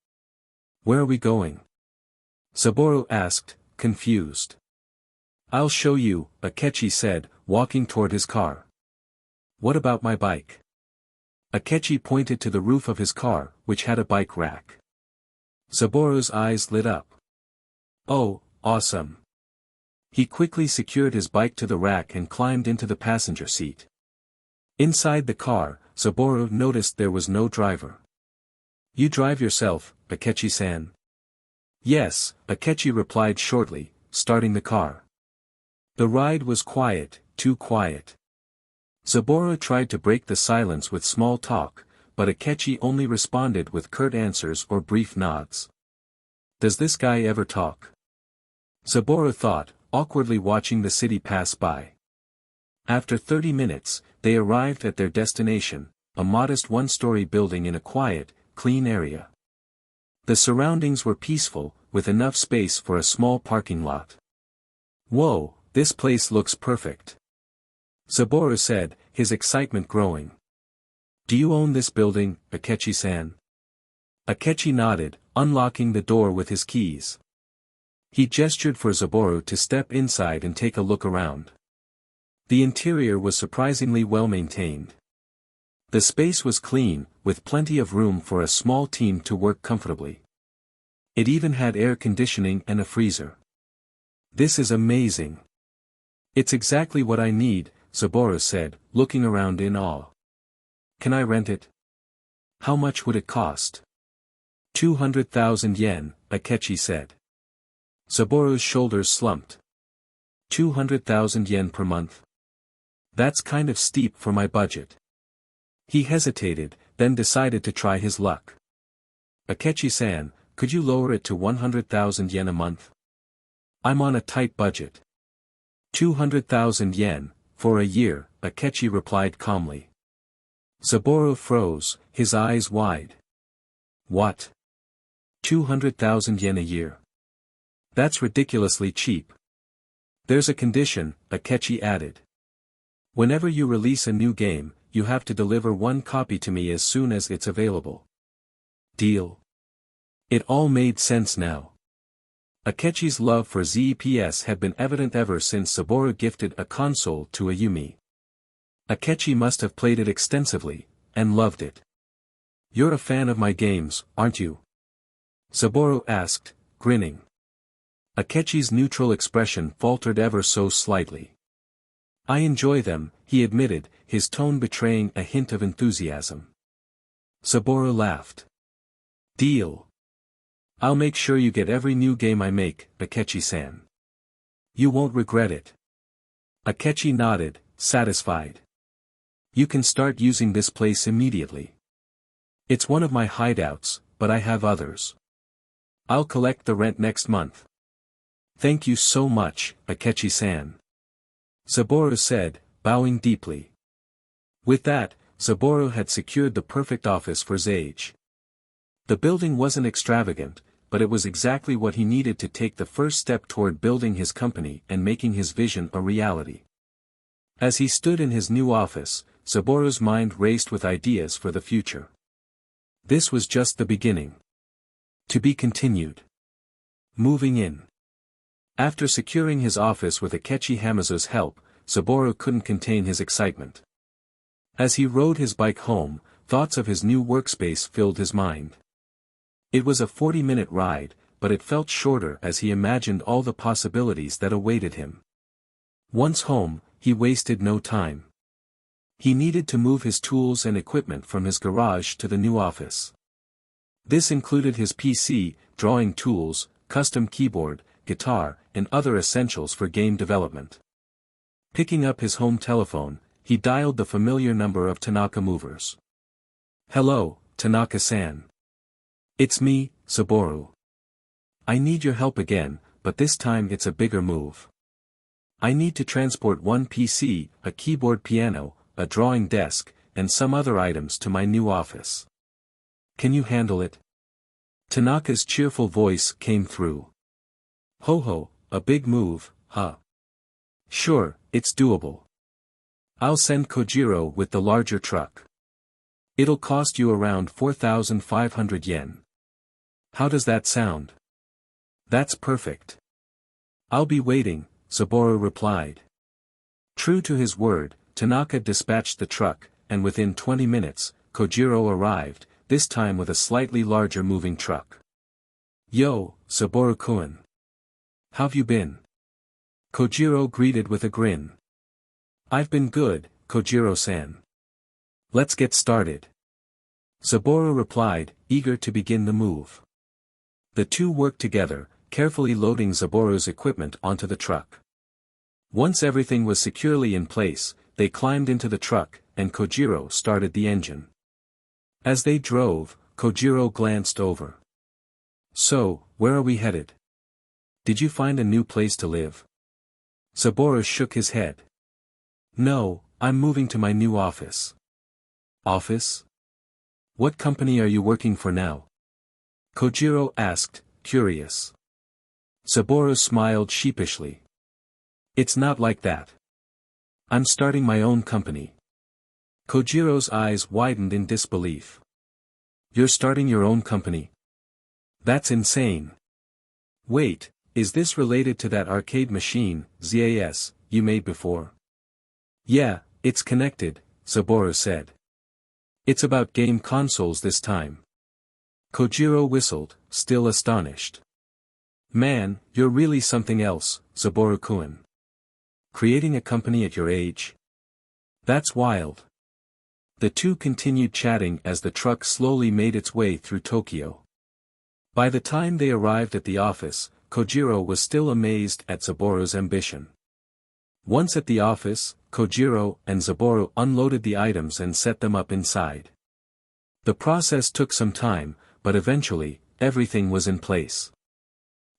Where are we going?" Saburo asked, confused. "I'll show you," Akechi said, walking toward his car. "What about my bike?" Akechi pointed to the roof of his car, which had a bike rack. Saburo's eyes lit up. "Oh, awesome." He quickly secured his bike to the rack and climbed into the passenger seat. Inside the car, Saburo noticed there was no driver. "You drive yourself, Akechi-san?" "Yes," Akechi replied shortly, starting the car. The ride was quiet, too quiet. Saburo tried to break the silence with small talk, but Akechi only responded with curt answers or brief nods. Does this guy ever talk? Saburo thought, awkwardly watching the city pass by. After 30 minutes, they arrived at their destination, a modest one-story building in a quiet, clean area. The surroundings were peaceful, with enough space for a small parking lot. "Whoa, this place looks perfect," Saburo said, his excitement growing. "Do you own this building, Akechi-san?" Akechi nodded, unlocking the door with his keys. He gestured for Saburo to step inside and take a look around. The interior was surprisingly well maintained. The space was clean, with plenty of room for a small team to work comfortably. It even had air conditioning and a freezer. "This is amazing. It's exactly what I need," Saburo said, looking around in awe. "Can I rent it? How much would it cost?" 200,000 yen, Akechi said. Saburo's shoulders slumped. 200,000 yen per month? That's kind of steep for my budget. He hesitated, then decided to try his luck. "Akechi-san, could you lower it to 100,000 yen a month? I'm on a tight budget." 200,000 yen, for a year, Akechi replied calmly. Saburo froze, his eyes wide. "What? 200,000 yen a year? That's ridiculously cheap." "There's a condition," Akechi added. "Whenever you release a new game, you have to deliver one copy to me as soon as it's available." "Deal?" It all made sense now. Akechi's love for ZEPS had been evident ever since Saburo gifted a console to Ayumi. Akechi must have played it extensively, and loved it. "You're a fan of my games, aren't you?" Saburo asked, grinning. Akechi's neutral expression faltered ever so slightly. "I enjoy them," he admitted, his tone betraying a hint of enthusiasm. Saburo laughed. "Deal. I'll make sure you get every new game I make, Akechi-san. You won't regret it." Akechi nodded, satisfied. "You can start using this place immediately. It's one of my hideouts, but I have others. I'll collect the rent next month." "Thank you so much, Akechi-san," Saburo said, bowing deeply. With that, Saburo had secured the perfect office for Sage. The building wasn't extravagant, but it was exactly what he needed to take the first step toward building his company and making his vision a reality. As he stood in his new office, Saburo's mind raced with ideas for the future. This was just the beginning. To be continued. Moving in. After securing his office with Akechi Hamazo's help, Saburo couldn't contain his excitement. As he rode his bike home, thoughts of his new workspace filled his mind. It was a 40-minute ride, but it felt shorter as he imagined all the possibilities that awaited him. Once home, he wasted no time. He needed to move his tools and equipment from his garage to the new office. This included his PC, drawing tools, custom keyboard, guitar, and other essentials for game development. Picking up his home telephone, he dialed the familiar number of Tanaka Movers. "Hello, Tanaka-san. It's me, Saburo. I need your help again, but this time it's a bigger move. I need to transport one PC, a keyboard piano, a drawing desk, and some other items to my new office. Can you handle it?" Tanaka's cheerful voice came through. "Ho ho, a big move, huh? Sure, it's doable. I'll send Kojiro with the larger truck. It'll cost you around 4,500 yen. How does that sound?" "That's perfect. I'll be waiting," Saburo replied. True to his word, Tanaka dispatched the truck, and within 20 minutes, Kojiro arrived, this time with a slightly larger moving truck. "Yo, Saburo-kun. How've you been?" Kojiro greeted with a grin. "I've been good, Kojiro-san. Let's get started." Saburo replied, eager to begin the move. The two worked together, carefully loading Saburo's equipment onto the truck. Once everything was securely in place, they climbed into the truck, and Kojiro started the engine. As they drove, Kojiro glanced over. "So, where are we headed? Did you find a new place to live?" Saburo shook his head. "No, I'm moving to my new office." "Office? What company are you working for now?" Kojiro asked, curious. Saburo smiled sheepishly. "It's not like that. I'm starting my own company." Kojiro's eyes widened in disbelief. "You're starting your own company? That's insane. Wait, is this related to that arcade machine, ZAS, you made before?" "Yeah, it's connected," Saburo said. "It's about game consoles this time." Kojiro whistled, still astonished. "Man, you're really something else, Saburo-kun. Creating a company at your age? That's wild." The two continued chatting as the truck slowly made its way through Tokyo. By the time they arrived at the office, Kojiro was still amazed at Saburo's ambition. Once at the office, Kojiro and Saburo unloaded the items and set them up inside. The process took some time, but eventually, everything was in place.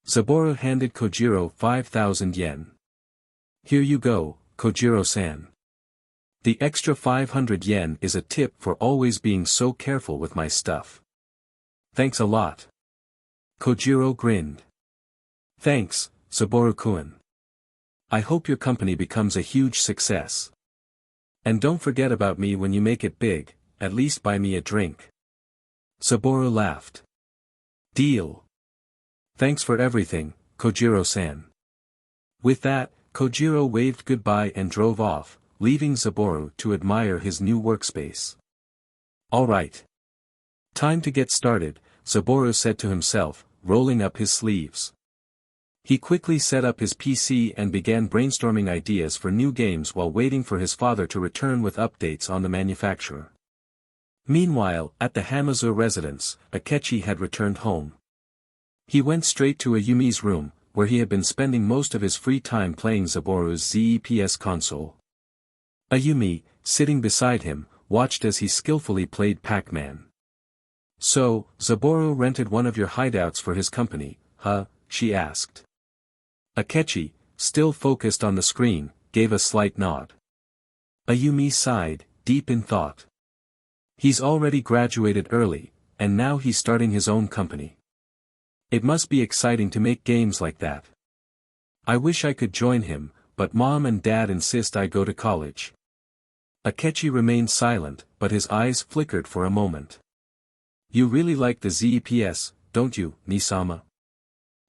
Saburo handed Kojiro 5,000 yen. "Here you go, Kojiro-san. The extra 500 yen is a tip for always being so careful with my stuff." "Thanks a lot." Kojiro grinned. "Thanks, Saburo-kun. I hope your company becomes a huge success. And don't forget about me when you make it big, at least buy me a drink." Saburo laughed. "Deal. Thanks for everything, Kojiro-san. With that, Kojiro waved goodbye and drove off, leaving Zaboru to admire his new workspace. Alright. Time to get started, Zaboru said to himself, rolling up his sleeves. He quickly set up his PC and began brainstorming ideas for new games while waiting for his father to return with updates on the manufacturer. Meanwhile, at the Hamazu residence, Akechi had returned home. He went straight to Ayumi's room, where he had been spending most of his free time playing Zaboru's ZEPS console. Ayumi, sitting beside him, watched as he skillfully played Pac-Man. "So, Zaboru rented one of your hideouts for his company, huh?" she asked. Akechi, still focused on the screen, gave a slight nod. Ayumi sighed, deep in thought. He's already graduated early, and now he's starting his own company. It must be exciting to make games like that. I wish I could join him, but Mom and Dad insist I go to college. Akechi remained silent, but his eyes flickered for a moment. You really like the ZEPS, don't you, Nisama?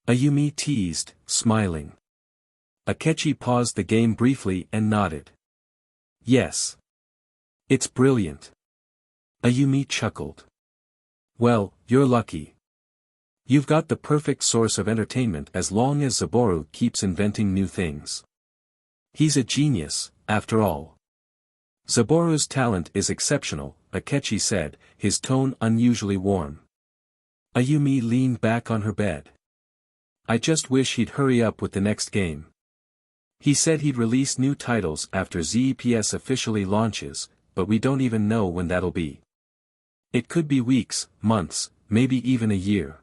Ayumi teased, smiling. Akechi paused the game briefly and nodded. Yes. It's brilliant. Ayumi chuckled. Well, you're lucky. You've got the perfect source of entertainment as long as Zaboru keeps inventing new things. He's a genius, after all. Zaboru's talent is exceptional, Akechi said, his tone unusually warm. Ayumi leaned back on her bed. I just wish he'd hurry up with the next game. He said he'd release new titles after ZEPS officially launches, but we don't even know when that'll be. It could be weeks, months, maybe even a year.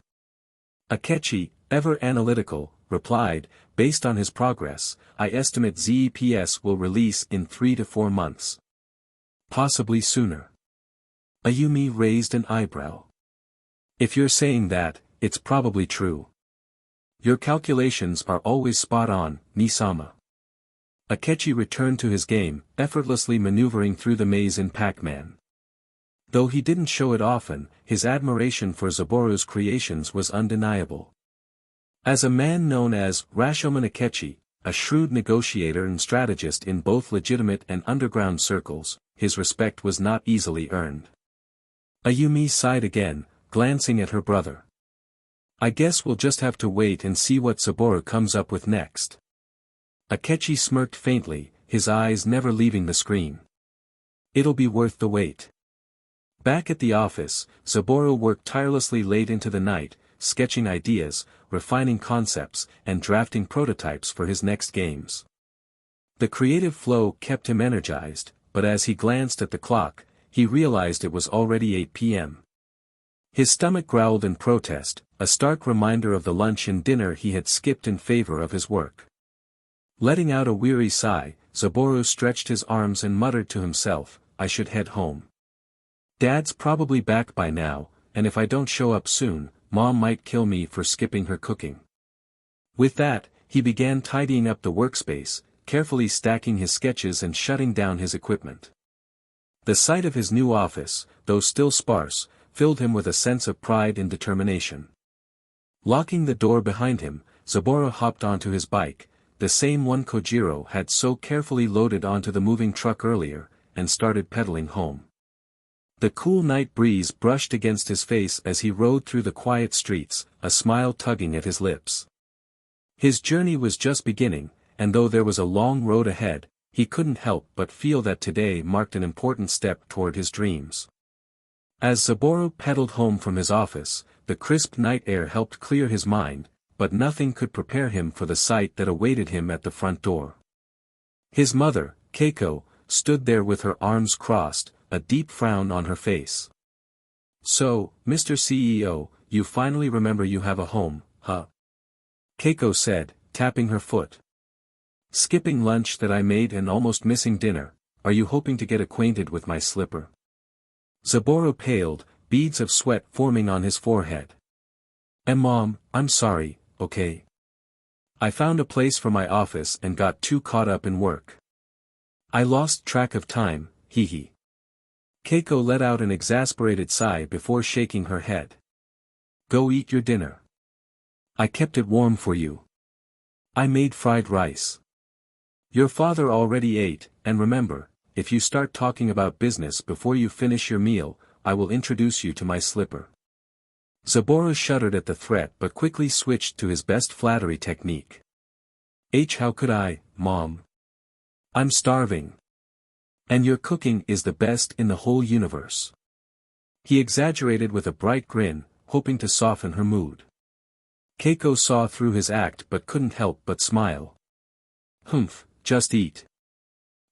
Akechi, ever analytical, replied, based on his progress, I estimate ZEPS will release in 3 to 4 months. Possibly sooner. Ayumi raised an eyebrow. If you're saying that, it's probably true. Your calculations are always spot on, Nisama. Akechi returned to his game, effortlessly maneuvering through the maze in Pac-Man. Though he didn't show it often, his admiration for Zaboru's creations was undeniable. As a man known as Rashomon Akechi, a shrewd negotiator and strategist in both legitimate and underground circles, his respect was not easily earned. Ayumi sighed again, glancing at her brother. I guess we'll just have to wait and see what Zaboru comes up with next. Akechi smirked faintly, his eyes never leaving the screen. It'll be worth the wait. Back at the office, Zaboru worked tirelessly late into the night, sketching ideas, refining concepts, and drafting prototypes for his next games. The creative flow kept him energized, but as he glanced at the clock, he realized it was already 8 p.m. His stomach growled in protest, a stark reminder of the lunch and dinner he had skipped in favor of his work. Letting out a weary sigh, Zaboru stretched his arms and muttered to himself, I should head home. Dad's probably back by now, and if I don't show up soon, Mom might kill me for skipping her cooking. With that, he began tidying up the workspace, carefully stacking his sketches and shutting down his equipment. The sight of his new office, though still sparse, filled him with a sense of pride and determination. Locking the door behind him, Zaboru hopped onto his bike, the same one Kojiro had so carefully loaded onto the moving truck earlier, and started pedaling home. The cool night breeze brushed against his face as he rode through the quiet streets, a smile tugging at his lips. His journey was just beginning, and though there was a long road ahead, he couldn't help but feel that today marked an important step toward his dreams. As Zaboru pedaled home from his office, the crisp night air helped clear his mind, but nothing could prepare him for the sight that awaited him at the front door. His mother, Keiko, stood there with her arms crossed, a deep frown on her face. So, Mr. CEO, you finally remember you have a home, huh? Keiko said, tapping her foot. Skipping lunch that I made and almost missing dinner, are you hoping to get acquainted with my slipper? Zaboru paled, beads of sweat forming on his forehead. Mom, I'm sorry, okay? I found a place for my office and got too caught up in work. I lost track of time, hee. Keiko let out an exasperated sigh before shaking her head. Go eat your dinner. I kept it warm for you. I made fried rice. Your father already ate, and remember, if you start talking about business before you finish your meal, I will introduce you to my slipper. Saburo shuddered at the threat but quickly switched to his best flattery technique. How could I, Mom? I'm starving. And your cooking is the best in the whole universe. He exaggerated with a bright grin, hoping to soften her mood. Keiko saw through his act but couldn't help but smile. Humph, just eat.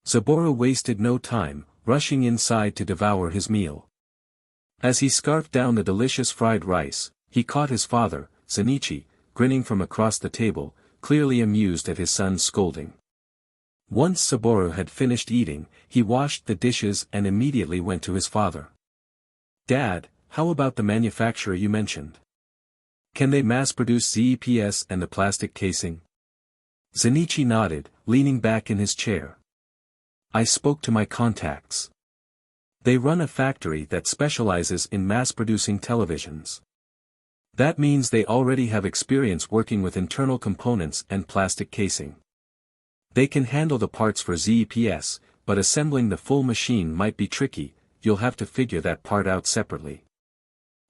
Saburo wasted no time, rushing inside to devour his meal. As he scarfed down the delicious fried rice, he caught his father, Zenichi, grinning from across the table, clearly amused at his son's scolding. Once Saburo had finished eating, he washed the dishes and immediately went to his father. Dad, how about the manufacturer you mentioned? Can they mass-produce ZEPS and the plastic casing? Zenichi nodded, leaning back in his chair. I spoke to my contacts. They run a factory that specializes in mass-producing televisions. That means they already have experience working with internal components and plastic casing. They can handle the parts for ZEPS, but assembling the full machine might be tricky, you'll have to figure that part out separately.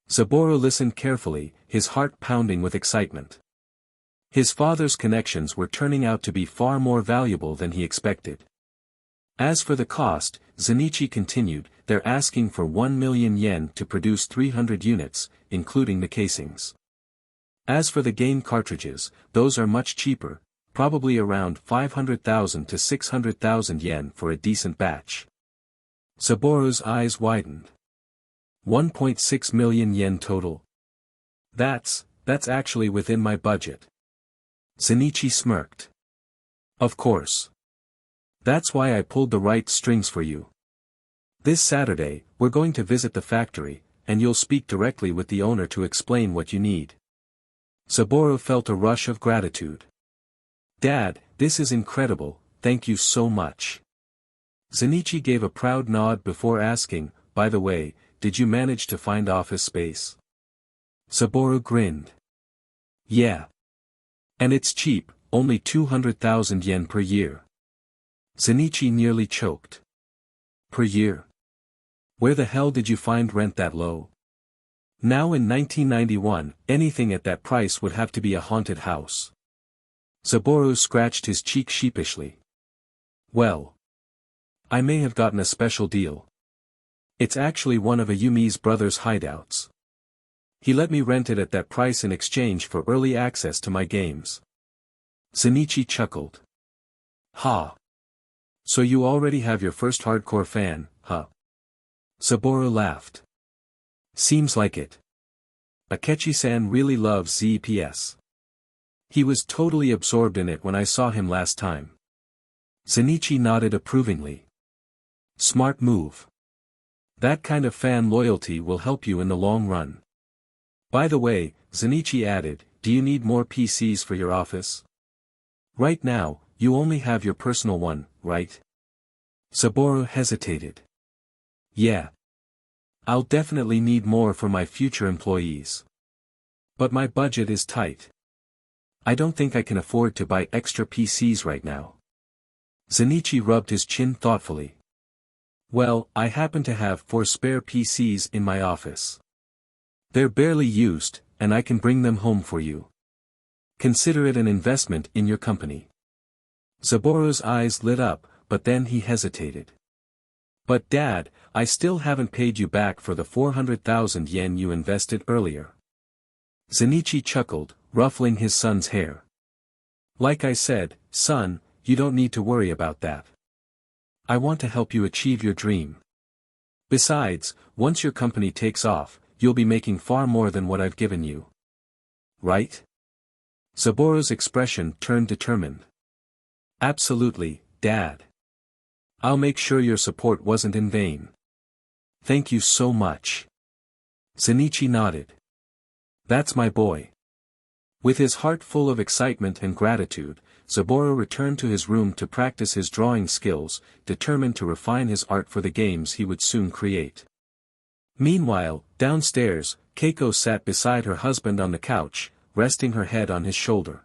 Saburo listened carefully, his heart pounding with excitement. His father's connections were turning out to be far more valuable than he expected. As for the cost, Zenichi continued, they're asking for 1 million yen to produce 300 units, including the casings. As for the game cartridges, those are much cheaper, probably around 500,000 to 600,000 yen for a decent batch. Saburo's eyes widened. 1.6 million yen total. That's actually within my budget. Zenichi smirked. Of course. That's why I pulled the right strings for you. This Saturday, we're going to visit the factory, and you'll speak directly with the owner to explain what you need. Saburo felt a rush of gratitude. Dad, this is incredible, thank you so much. Zenichi gave a proud nod before asking, by the way, did you manage to find office space? Saburo grinned. Yeah. And it's cheap, only 200,000 yen per year. Zenichi nearly choked. Per year? Where the hell did you find rent that low? Now in 1991, anything at that price would have to be a haunted house. Saburo scratched his cheek sheepishly. Well. I may have gotten a special deal. It's actually one of Ayumi's brother's hideouts. He let me rent it at that price in exchange for early access to my games. Zenichi chuckled. Ha. So you already have your first hardcore fan, huh? Saburo laughed. Seems like it. Akechi-san really loves ZEPS. He was totally absorbed in it when I saw him last time. Zenichi nodded approvingly. Smart move. That kind of fan loyalty will help you in the long run. By the way, Zenichi added, do you need more PCs for your office? Right now, you only have your personal one, right? Saburo hesitated. Yeah. I'll definitely need more for my future employees. But my budget is tight. I don't think I can afford to buy extra PCs right now. Zenichi rubbed his chin thoughtfully. Well, I happen to have 4 spare PCs in my office. They're barely used, and I can bring them home for you. Consider it an investment in your company. Saburo's eyes lit up, but then he hesitated. But Dad, I still haven't paid you back for the 400,000 yen you invested earlier. Zenichi chuckled, ruffling his son's hair. Like I said, son, you don't need to worry about that. I want to help you achieve your dream. Besides, once your company takes off, you'll be making far more than what I've given you. Right? Saburo's expression turned determined. Absolutely, Dad. I'll make sure your support wasn't in vain. Thank you so much. Zenichi nodded. That's my boy. With his heart full of excitement and gratitude, Saburo returned to his room to practice his drawing skills, determined to refine his art for the games he would soon create. Meanwhile, downstairs, Keiko sat beside her husband on the couch, resting her head on his shoulder.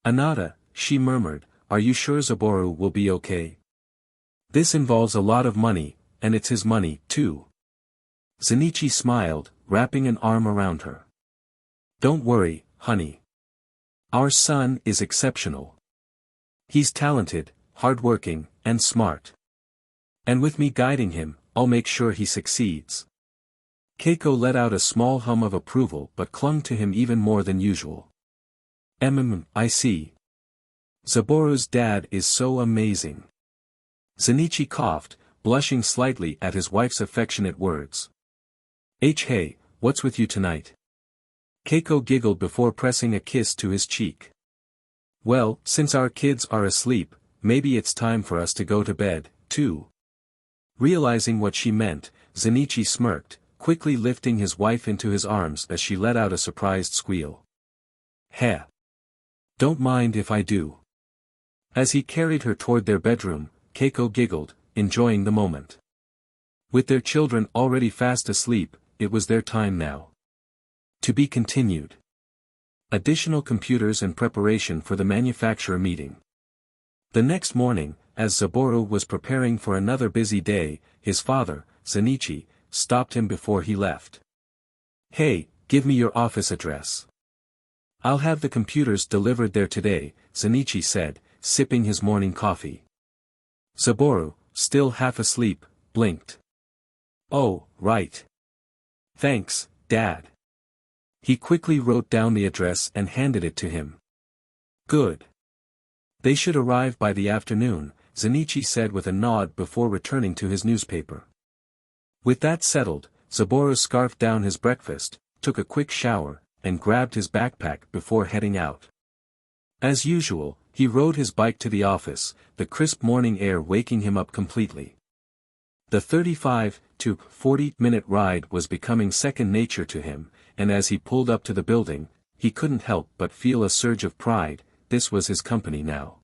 Anata, she murmured, are you sure Zaboru will be okay? This involves a lot of money, and it's his money, too. Zenichi smiled, wrapping an arm around her. Don't worry, honey. Our son is exceptional. He's talented, hardworking, and smart. And with me guiding him, I'll make sure he succeeds. Keiko let out a small hum of approval but clung to him even more than usual. I see. Zaboru's dad is so amazing. Zenichi coughed, blushing slightly at his wife's affectionate words. Hey, what's with you tonight? Keiko giggled before pressing a kiss to his cheek. Well, since our kids are asleep, maybe it's time for us to go to bed, too. Realizing what she meant, Zenichi smirked, quickly lifting his wife into his arms as she let out a surprised squeal. Heh. Don't mind if I do. As he carried her toward their bedroom, Keiko giggled, enjoying the moment. With their children already fast asleep, it was their time now. To be continued. Additional computers and preparation for the manufacturer meeting. The next morning, as Zaboru was preparing for another busy day, his father, Zenichi, stopped him before he left. Hey, give me your office address. I'll have the computers delivered there today, Zenichi said, sipping his morning coffee. Zaboru, still half asleep, blinked. Oh, right. Thanks, Dad. He quickly wrote down the address and handed it to him. Good. They should arrive by the afternoon, Zenichi said with a nod before returning to his newspaper. With that settled, Zaboru scarfed down his breakfast, took a quick shower, and grabbed his backpack before heading out. As usual, he rode his bike to the office, the crisp morning air waking him up completely. The 35 to 40-minute ride was becoming second nature to him, and as he pulled up to the building, he couldn't help but feel a surge of pride. This was his company now.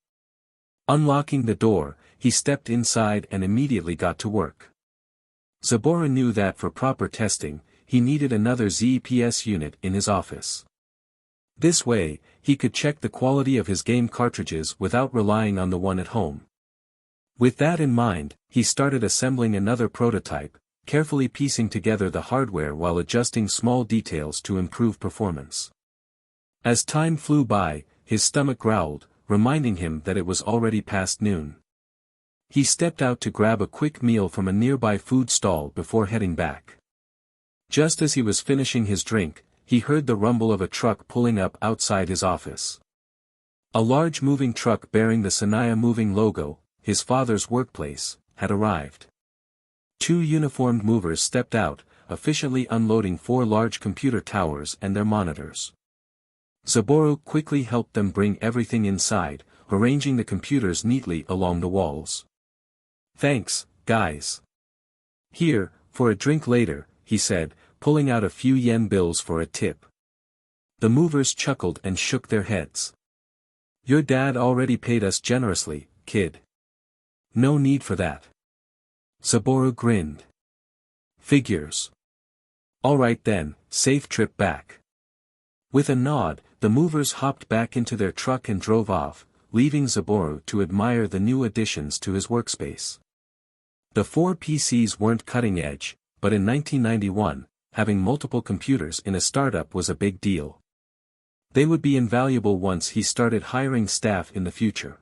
Unlocking the door, he stepped inside and immediately got to work. Zaboru knew that for proper testing, he needed another ZPS unit in his office. This way, he could check the quality of his game cartridges without relying on the one at home. With that in mind, he started assembling another prototype, carefully piecing together the hardware while adjusting small details to improve performance. As time flew by, his stomach growled, reminding him that it was already past noon. He stepped out to grab a quick meal from a nearby food stall before heading back. Just as he was finishing his drink, he heard the rumble of a truck pulling up outside his office. A large moving truck bearing the Sanaya Moving logo, his father's workplace, had arrived. Two uniformed movers stepped out, efficiently unloading 4 large computer towers and their monitors. Zaboru quickly helped them bring everything inside, arranging the computers neatly along the walls. Thanks, guys. Here, for a drink later, he said, pulling out a few yen bills for a tip. The movers chuckled and shook their heads. Your dad already paid us generously, kid. No need for that. Zaboru grinned. Figures. All right then, safe trip back. With a nod, the movers hopped back into their truck and drove off, leaving Zaboru to admire the new additions to his workspace. The 4 PCs weren't cutting edge, but in 1991, having multiple computers in a startup was a big deal. They would be invaluable once he started hiring staff in the future.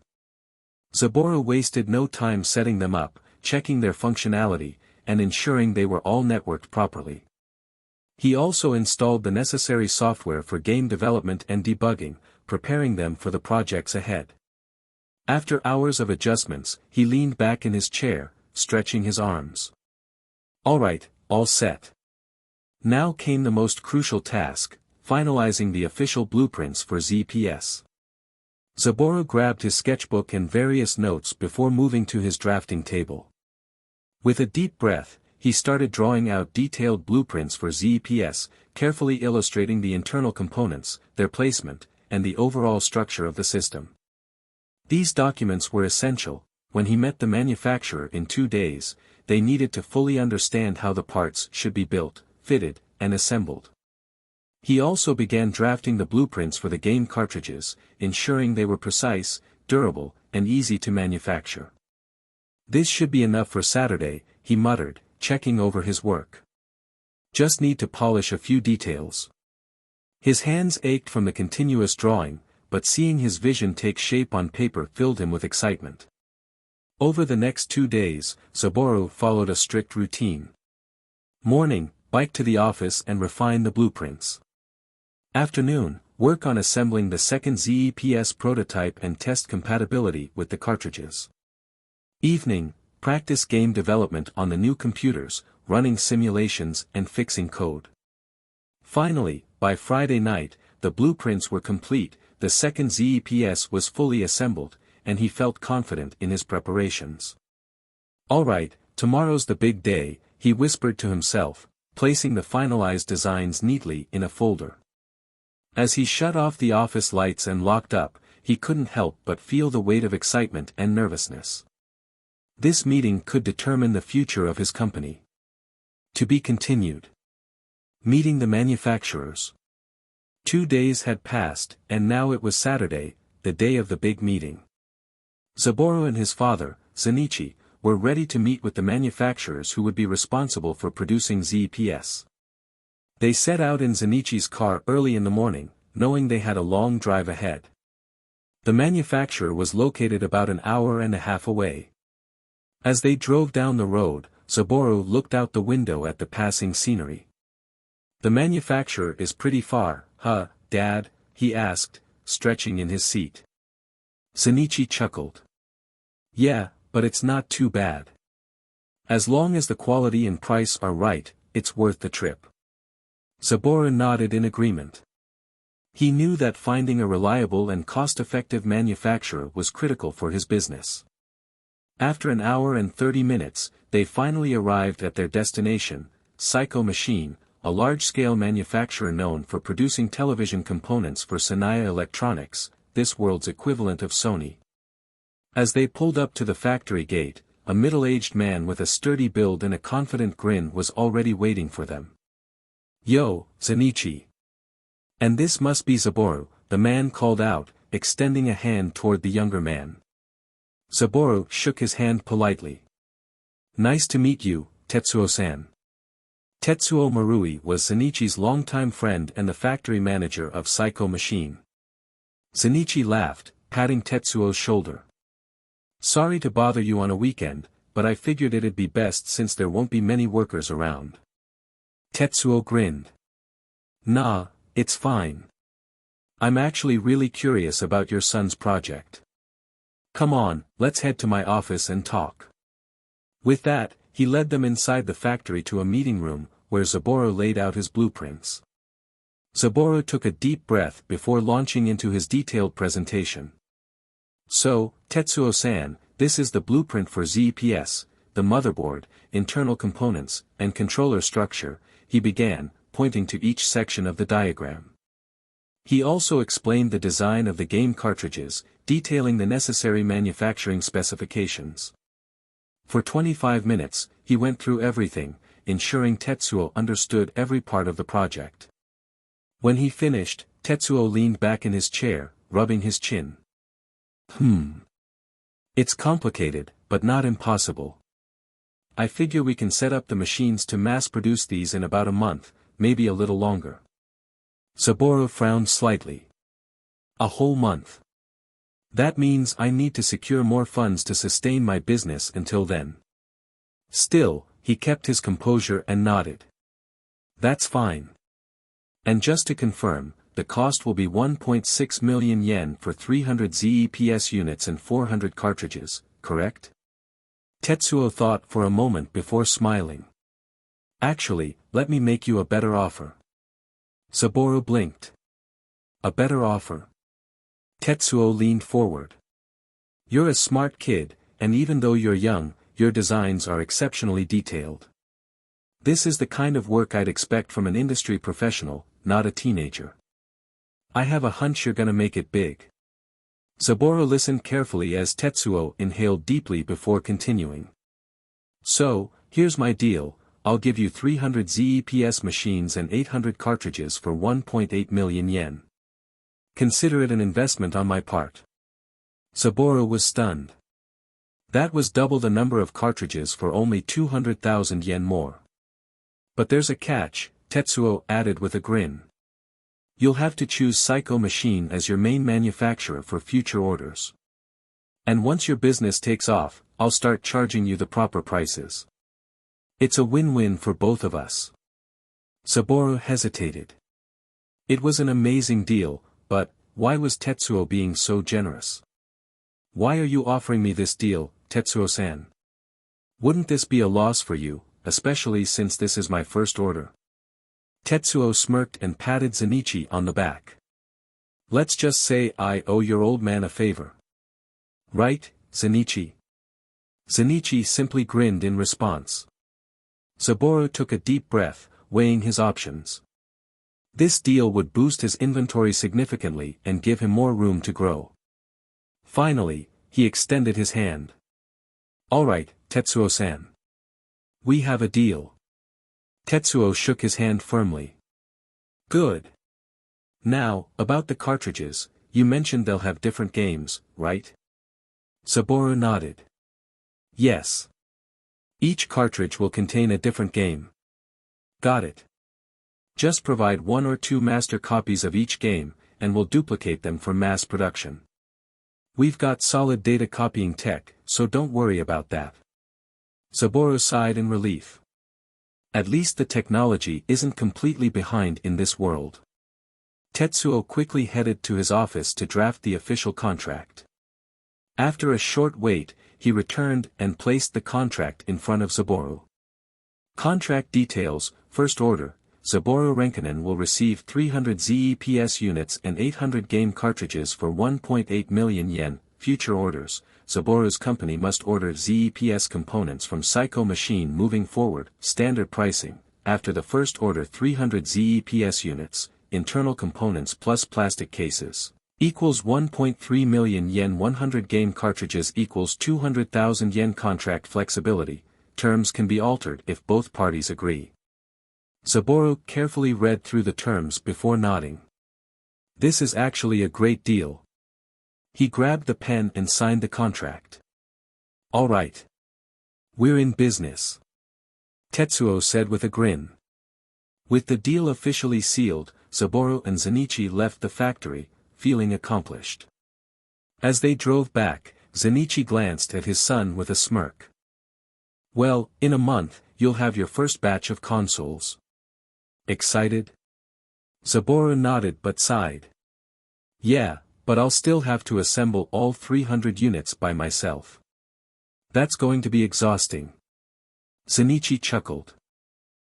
Zaboru wasted no time setting them up, checking their functionality, and ensuring they were all networked properly. He also installed the necessary software for game development and debugging, preparing them for the projects ahead. After hours of adjustments, he leaned back in his chair, stretching his arms. All right, all set. Now came the most crucial task, finalizing the official blueprints for ZPS. Zaboru grabbed his sketchbook and various notes before moving to his drafting table. With a deep breath, he started drawing out detailed blueprints for ZPS, carefully illustrating the internal components, their placement, and the overall structure of the system. These documents were essential. When he met the manufacturer in 2 days, they needed to fully understand how the parts should be built, fitted, and assembled. He also began drafting the blueprints for the game cartridges, ensuring they were precise, durable, and easy to manufacture. This should be enough for Saturday, he muttered, checking over his work. Just need to polish a few details. His hands ached from the continuous drawing, but seeing his vision take shape on paper filled him with excitement. Over the next 2 days, Saburo followed a strict routine. Morning, bike to the office and refine the blueprints. Afternoon, work on assembling the second ZEPS prototype and test compatibility with the cartridges. Evening, practice game development on the new computers, running simulations and fixing code. Finally, by Friday night, the blueprints were complete, the second ZEPS was fully assembled, and he felt confident in his preparations. Alright, tomorrow's the big day, he whispered to himself, placing the finalized designs neatly in a folder. As he shut off the office lights and locked up, he couldn't help but feel the weight of excitement and nervousness. This meeting could determine the future of his company. To be continued. Meeting the manufacturers. 2 days had passed, and now it was Saturday, the day of the big meeting. Saburo and his father, Zenichi, were ready to meet with the manufacturers who would be responsible for producing ZPS. They set out in Zenichi's car early in the morning, knowing they had a long drive ahead. The manufacturer was located about an hour and a half away. As they drove down the road, Saburo looked out the window at the passing scenery. The manufacturer is pretty far, huh, Dad? He asked, stretching in his seat. Zenichi chuckled. Yeah, but it's not too bad. As long as the quality and price are right, it's worth the trip. Saburo nodded in agreement. He knew that finding a reliable and cost-effective manufacturer was critical for his business. After an hour and 30 minutes, they finally arrived at their destination, Seiko Machine, a large-scale manufacturer known for producing television components for Sanaya Electronics, this world's equivalent of Sony. As they pulled up to the factory gate, a middle-aged man with a sturdy build and a confident grin was already waiting for them. Yo, Zenichi. And this must be Saburo, the man called out, extending a hand toward the younger man. Saburo shook his hand politely. Nice to meet you, Tetsuo-san. Tetsuo Marui was Zenichi's longtime friend and the factory manager of Seiko Machine. Zenichi laughed, patting Tetsuo's shoulder. Sorry to bother you on a weekend, but I figured it'd be best since there won't be many workers around. Tetsuo grinned. Nah, it's fine. I'm actually really curious about your son's project. Come on, let's head to my office and talk. With that, he led them inside the factory to a meeting room, where Saburo laid out his blueprints. Saburo took a deep breath before launching into his detailed presentation. So, Tetsuo-san, this is the blueprint for ZPS, the motherboard, internal components, and controller structure, he began, pointing to each section of the diagram. He also explained the design of the game cartridges, detailing the necessary manufacturing specifications. For 25 minutes, he went through everything, ensuring Tetsuo understood every part of the project. When he finished, Tetsuo leaned back in his chair, rubbing his chin. It's complicated, but not impossible. I figure we can set up the machines to mass-produce these in about a month, maybe a little longer. Saburo frowned slightly. A whole month. That means I need to secure more funds to sustain my business until then. Still, he kept his composure and nodded. That's fine. And just to confirm, the cost will be 1.6 million yen for 300 ZEPS units and 400 cartridges, correct? Tetsuo thought for a moment before smiling. Actually, let me make you a better offer. Saburo blinked. A better offer? Tetsuo leaned forward. You're a smart kid, and even though you're young, your designs are exceptionally detailed. This is the kind of work I'd expect from an industry professional, not a teenager. I have a hunch you're gonna make it big. Saburo listened carefully as Tetsuo inhaled deeply before continuing. So, here's my deal, I'll give you 300 ZEPS machines and 800 cartridges for 1.8 million yen. Consider it an investment on my part. Saburo was stunned. That was double the number of cartridges for only 200,000 yen more. But there's a catch, Tetsuo added with a grin. You'll have to choose Psycho Machine as your main manufacturer for future orders. And once your business takes off, I'll start charging you the proper prices. It's a win-win for both of us. Saburo hesitated. It was an amazing deal, but why was Tetsuo being so generous? Why are you offering me this deal, Tetsuo-san? Wouldn't this be a loss for you, especially since this is my first order? Tetsuo smirked and patted Zenichi on the back. Let's just say I owe your old man a favor. Right, Zenichi? Zenichi simply grinned in response. Saburo took a deep breath, weighing his options. This deal would boost his inventory significantly and give him more room to grow. Finally, he extended his hand. All right, Tetsuo-san. We have a deal. Tetsuo shook his hand firmly. Good. Now, about the cartridges, you mentioned they'll have different games, right? Saburo nodded. Yes. Each cartridge will contain a different game. Got it. Just provide 1 or 2 master copies of each game, and we'll duplicate them for mass production. We've got solid data copying tech, so don't worry about that. Saburo sighed in relief. At least the technology isn't completely behind in this world. Tetsuo quickly headed to his office to draft the official contract. After a short wait, he returned and placed the contract in front of Saburo. Contract details, first order, Saburo Renkanen will receive 300 ZEPS units and 800 game cartridges for 1.8 million yen, future orders, Saburo's company must order ZEPS components from Psycho Machine moving forward, standard pricing, after the first order 300 ZEPS units, internal components plus plastic cases, equals 1.3 million yen 100 game cartridges equals 200,000 yen contract flexibility, terms can be altered if both parties agree. Saburo carefully read through the terms before nodding. This is actually a great deal. He grabbed the pen and signed the contract. All right. We're in business. Tetsuo said with a grin. With the deal officially sealed, Saburo and Zenichi left the factory, feeling accomplished. As they drove back, Zenichi glanced at his son with a smirk. Well, in a month, you'll have your first batch of consoles. Excited? Saburo nodded but sighed. Yeah, but I'll still have to assemble all 300 units by myself. That's going to be exhausting. Zenichi chuckled.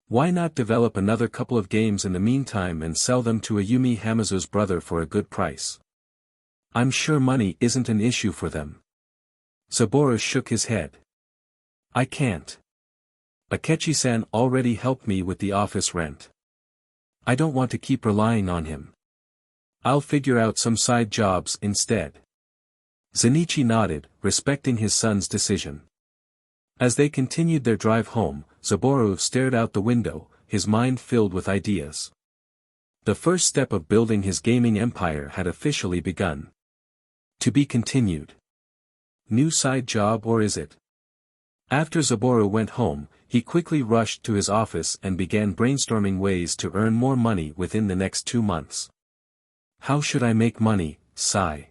Why not develop another couple of games in the meantime and sell them to Ayumi Hamazu's brother for a good price? I'm sure money isn't an issue for them. Saburo shook his head. I can't. Akechi-san already helped me with the office rent. I don't want to keep relying on him. I'll figure out some side jobs instead. Zenichi nodded, respecting his son's decision. As they continued their drive home, Saburo stared out the window, his mind filled with ideas. The first step of building his gaming empire had officially begun. To be continued. New side job or is it? After Saburo went home, he quickly rushed to his office and began brainstorming ways to earn more money within the next 2 months. How should I make money, sigh?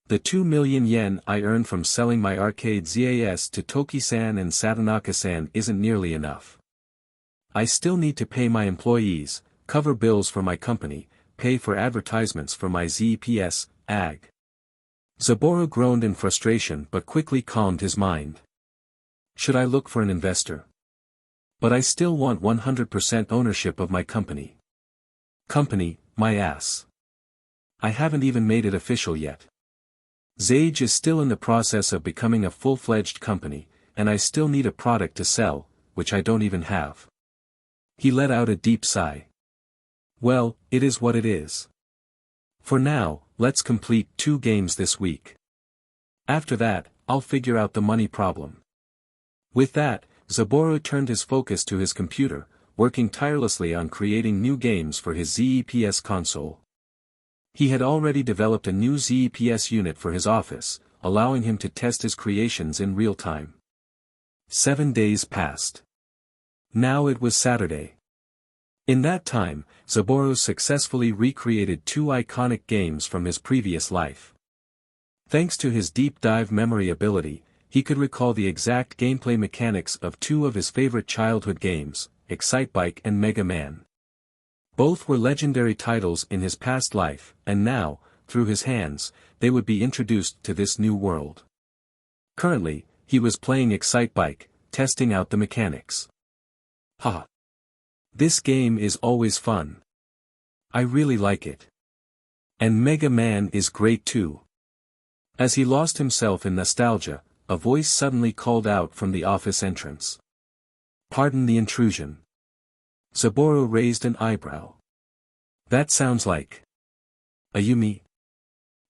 The 2 million yen I earned from selling my arcade ZAS to Toki-san and Satonaka-san isn't nearly enough. I still need to pay my employees, cover bills for my company, pay for advertisements for my ZPS, AG. Saburo groaned in frustration but quickly calmed his mind. Should I look for an investor? But I still want 100% ownership of my company. Company, my ass. I haven't even made it official yet. Zage is still in the process of becoming a full-fledged company, and I still need a product to sell, which I don't even have. He let out a deep sigh. Well, it is what it is. For now, let's complete 2 games this week. After that, I'll figure out the money problem. With that, Zaboru turned his focus to his computer, working tirelessly on creating new games for his ZEPS console. He had already developed a new ZEPS unit for his office, allowing him to test his creations in real time. 7 days passed. Now it was Saturday. In that time, Zaboru successfully recreated 2 iconic games from his previous life. Thanks to his deep dive memory ability, he could recall the exact gameplay mechanics of 2 of his favorite childhood games, Excitebike and Mega Man. Both were legendary titles in his past life, and now, through his hands, they would be introduced to this new world. Currently, he was playing Excitebike, testing out the mechanics. Ha! This game is always fun. I really like it. And Mega Man is great too. As he lost himself in nostalgia, a voice suddenly called out from the office entrance. Pardon the intrusion. Zaboru raised an eyebrow. That sounds like Ayumi.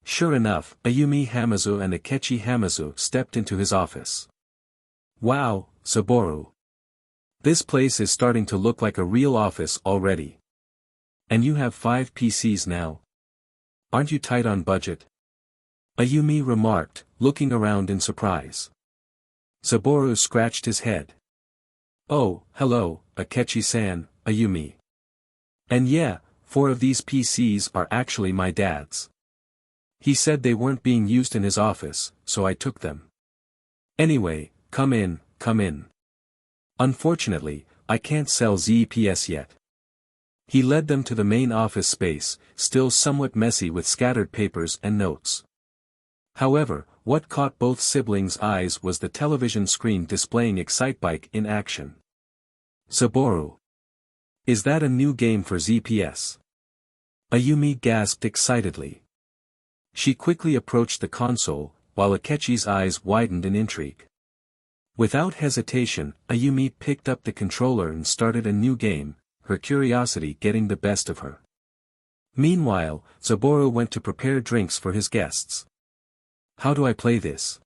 Sure enough, Ayumi Hamazu and Akechi Hamazu stepped into his office. Wow, Zaboru. This place is starting to look like a real office already. And you have 5 PCs now. Aren't you tight on budget? Ayumi remarked, looking around in surprise. Zaboru scratched his head. Oh, hello, Akechi-san, Ayumi. And yeah, 4 of these PCs are actually my dad's. He said they weren't being used in his office, so I took them. Anyway, come in, come in. Unfortunately, I can't sell ZEPS yet. He led them to the main office space, still somewhat messy with scattered papers and notes. However, what caught both siblings' eyes was the television screen displaying Excitebike in action. Zaboru. Is that a new game for ZPS? Ayumi gasped excitedly. She quickly approached the console, while Akechi's eyes widened in intrigue. Without hesitation, Ayumi picked up the controller and started a new game, her curiosity getting the best of her. Meanwhile, Zaboru went to prepare drinks for his guests. How do I play this?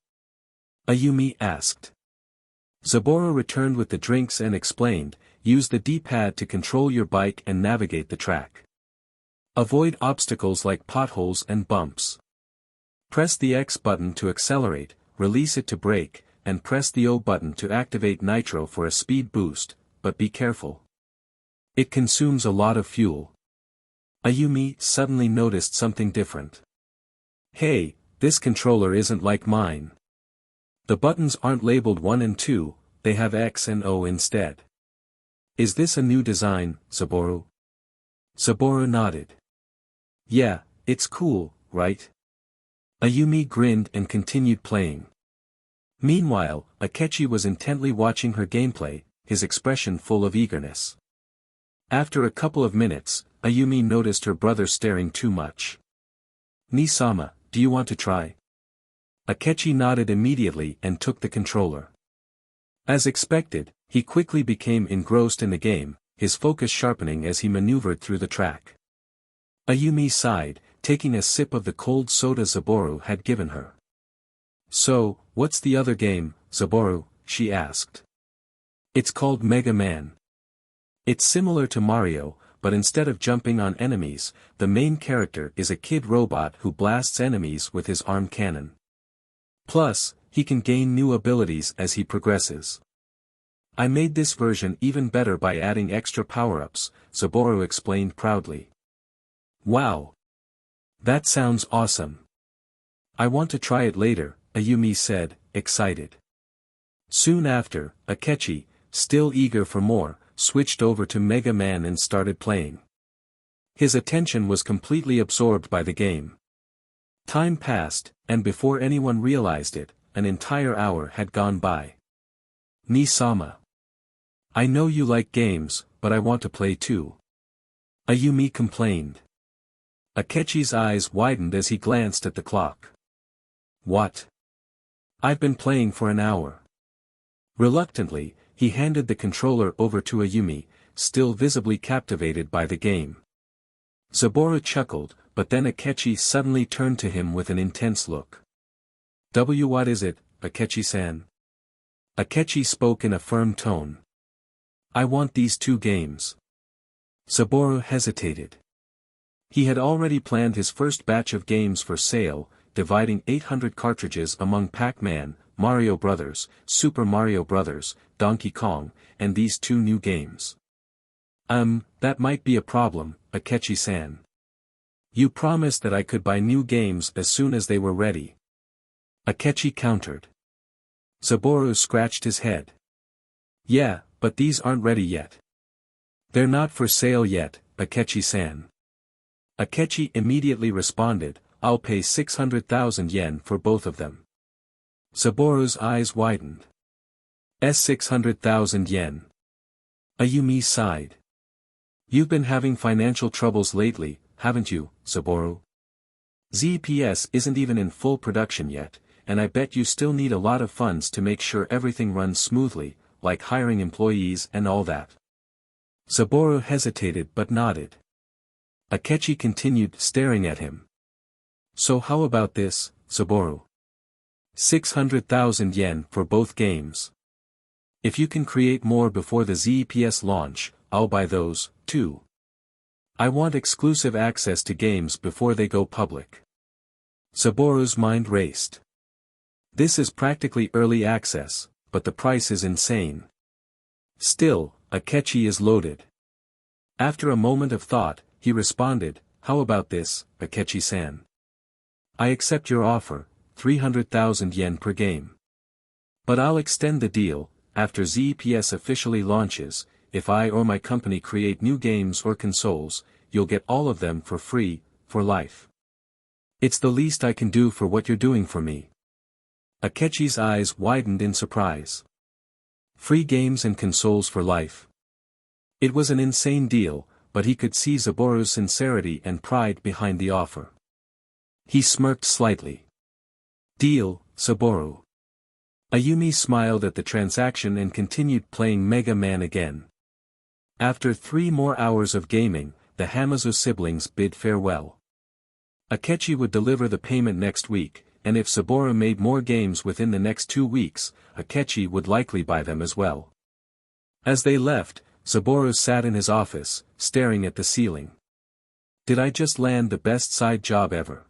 Ayumi asked. Zaboru returned with the drinks and explained, use the D-pad to control your bike and navigate the track. Avoid obstacles like potholes and bumps. Press the X button to accelerate, release it to brake, and press the O button to activate nitro for a speed boost, but be careful. It consumes a lot of fuel. Ayumi suddenly noticed something different. Hey, this controller isn't like mine. The buttons aren't labeled 1 and 2, they have X and O instead. Is this a new design, Zaboru? Zaboru nodded. Yeah, it's cool, right? Ayumi grinned and continued playing. Meanwhile, Akechi was intently watching her gameplay, his expression full of eagerness. After a couple of minutes, Ayumi noticed her brother staring too much. Ni-sama, do you want to try? Akechi nodded immediately and took the controller. As expected, he quickly became engrossed in the game, his focus sharpening as he maneuvered through the track. Ayumi sighed, taking a sip of the cold soda Zaboru had given her. So, what's the other game, Zaboru? She asked. It's called Mega Man. It's similar to Mario, but instead of jumping on enemies, the main character is a kid robot who blasts enemies with his arm cannon. Plus, he can gain new abilities as he progresses. I made this version even better by adding extra power-ups, Zaboru explained proudly. Wow! That sounds awesome. I want to try it later, Ayumi said, excited. Soon after, Akechi, still eager for more, switched over to Mega Man and started playing. His attention was completely absorbed by the game. Time passed, and before anyone realized it, an entire hour had gone by. Ni-sama. I know you like games, but I want to play too. Ayumi complained. Akechi's eyes widened as he glanced at the clock. What? I've been playing for an hour. Reluctantly, he handed the controller over to Ayumi, still visibly captivated by the game. Zaboru chuckled, but then Akechi suddenly turned to him with an intense look. What is it, Akechi-san? Akechi spoke in a firm tone. I want these 2 games. Saburo hesitated. He had already planned his first batch of games for sale, dividing 800 cartridges among Pac-Man, Mario Bros., Super Mario Bros., Donkey Kong, and these 2 new games. That might be a problem, Akechi-san. You promised that I could buy new games as soon as they were ready. Akechi countered. Saburo scratched his head. Yeah, but these aren't ready yet. They're not for sale yet, Akechi-san. Akechi immediately responded, I'll pay 600,000 yen for both of them. Saburo's eyes widened. 600,000 yen. Ayumi sighed. You've been having financial troubles lately, haven't you, Saburo? ZPS isn't even in full production yet, and I bet you still need a lot of funds to make sure everything runs smoothly, like hiring employees and all that. Saburo hesitated but nodded. Akechi continued staring at him. So how about this, Saburo? 600,000 yen for both games. If you can create more before the ZPS launch, I'll buy those, too. I want exclusive access to games before they go public. Saburo's mind raced. This is practically early access, but the price is insane. Still, Akechi is loaded. After a moment of thought, he responded, how about this, Akechi-san? I accept your offer, 300,000 yen per game. But I'll extend the deal, after ZPS officially launches, if I or my company create new games or consoles, you'll get all of them for free, for life. It's the least I can do for what you're doing for me. Akechi's eyes widened in surprise. Free games and consoles for life. It was an insane deal, but he could see Saburo's sincerity and pride behind the offer. He smirked slightly. Deal, Saburo. Ayumi smiled at the transaction and continued playing Mega Man again. After 3 more hours of gaming, the Hamazu siblings bid farewell. Akechi would deliver the payment next week, and if Saburo made more games within the next 2 weeks, Akechi would likely buy them as well. As they left, Saburo sat in his office, staring at the ceiling. Did I just land the best side job ever?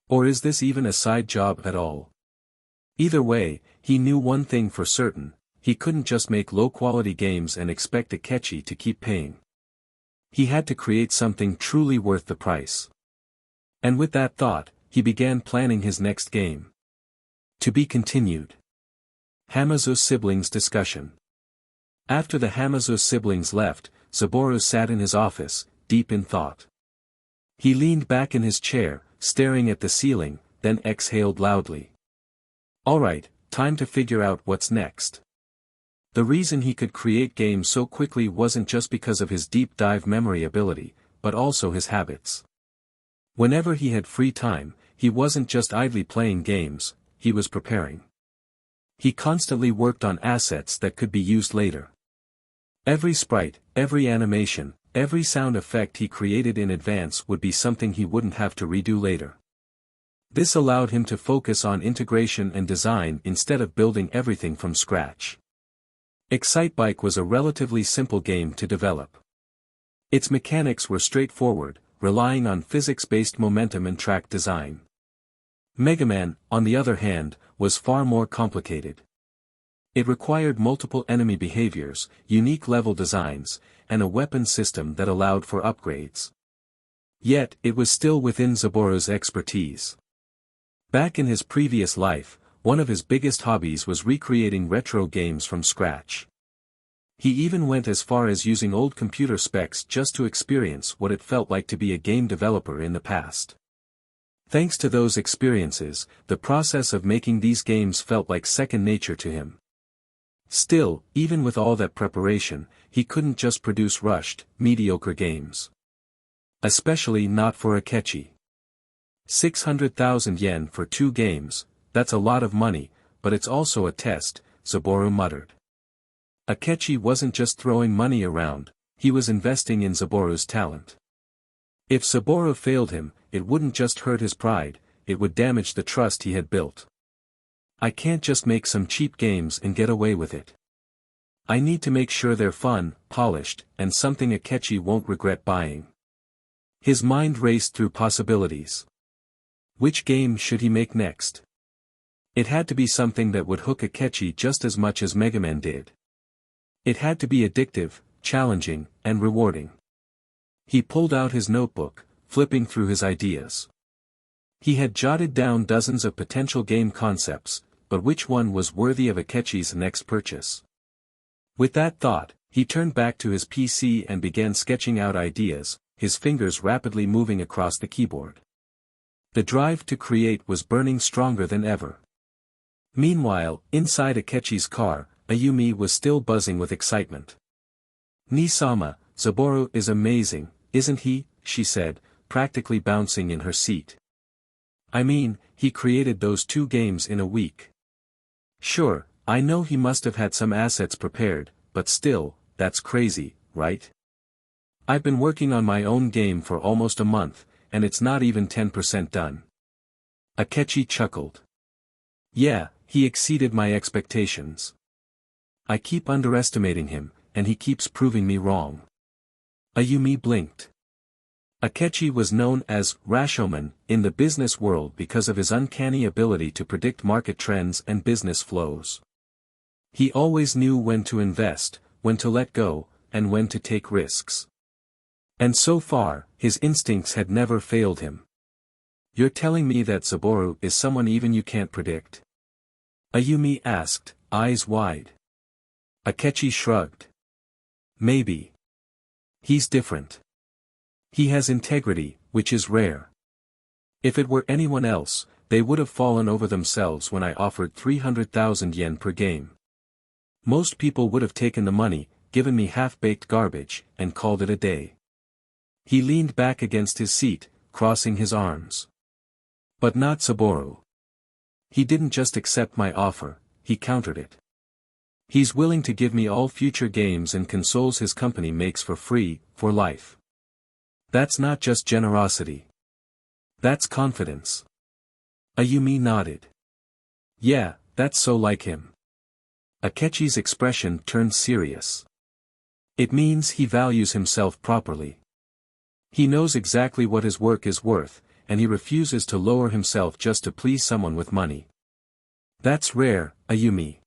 Or is this even a side job at all? Either way, he knew one thing for certain, he couldn't just make low-quality games and expect Akechi to keep paying. He had to create something truly worth the price. And with that thought, he began planning his next game. To be continued. Hamazu siblings discussion. After the Hamazu siblings left, Saburo sat in his office, deep in thought. He leaned back in his chair, staring at the ceiling, then exhaled loudly. Alright, time to figure out what's next. The reason he could create games so quickly wasn't just because of his deep dive memory ability, but also his habits. Whenever he had free time, he wasn't just idly playing games, he was preparing. He constantly worked on assets that could be used later. Every sprite, every animation, every sound effect he created in advance would be something he wouldn't have to redo later. This allowed him to focus on integration and design instead of building everything from scratch. Excitebike was a relatively simple game to develop. Its mechanics were straightforward, relying on physics-based momentum and track design. Mega Man, on the other hand, was far more complicated. It required multiple enemy behaviors, unique level designs, and a weapon system that allowed for upgrades. Yet, it was still within Saburo's expertise. Back in his previous life, one of his biggest hobbies was recreating retro games from scratch. He even went as far as using old computer specs just to experience what it felt like to be a game developer in the past. Thanks to those experiences, the process of making these games felt like second nature to him. Still, even with all that preparation, he couldn't just produce rushed, mediocre games. Especially not for Akechi. 600,000 yen for 2 games, that's a lot of money, but it's also a test, Saburo muttered. Akechi wasn't just throwing money around, he was investing in Saburo's talent. If Saburo failed him, it wouldn't just hurt his pride, it would damage the trust he had built. I can't just make some cheap games and get away with it. I need to make sure they're fun, polished, and something Akechi won't regret buying. His mind raced through possibilities. Which game should he make next? It had to be something that would hook Akechi just as much as Mega Man did. It had to be addictive, challenging, and rewarding. He pulled out his notebook, flipping through his ideas. He had jotted down dozens of potential game concepts, but which one was worthy of Akechi's next purchase? With that thought, he turned back to his PC and began sketching out ideas, his fingers rapidly moving across the keyboard. The drive to create was burning stronger than ever. Meanwhile, inside Akechi's car, Ayumi was still buzzing with excitement. "Nisama, Zaboru is amazing, isn't he?" she said, practically bouncing in her seat. "I mean, he created those 2 games in a week." "Sure, I know he must have had some assets prepared, but still, that's crazy, right? I've been working on my own game for almost a month, and it's not even 10% done." Akechi chuckled. "Yeah, he exceeded my expectations. I keep underestimating him, and he keeps proving me wrong." Ayumi blinked. Akechi was known as Rashomon in the business world because of his uncanny ability to predict market trends and business flows. He always knew when to invest, when to let go, and when to take risks. And so far, his instincts had never failed him. "You're telling me that Zaboru is someone even you can't predict?" Ayumi asked, eyes wide. Akechi shrugged. "Maybe. He's different. He has integrity, which is rare. If it were anyone else, they would have fallen over themselves when I offered 300,000 yen per game. Most people would have taken the money, given me half-baked garbage, and called it a day." He leaned back against his seat, crossing his arms. "But not Zaboru. He didn't just accept my offer, he countered it. He's willing to give me all future games and consoles his company makes for free, for life. That's not just generosity. That's confidence." Ayumi nodded. "Yeah, that's so like him." Akechi's expression turned serious. "It means he values himself properly. He knows exactly what his work is worth, and he refuses to lower himself just to please someone with money. That's rare, Ayumi.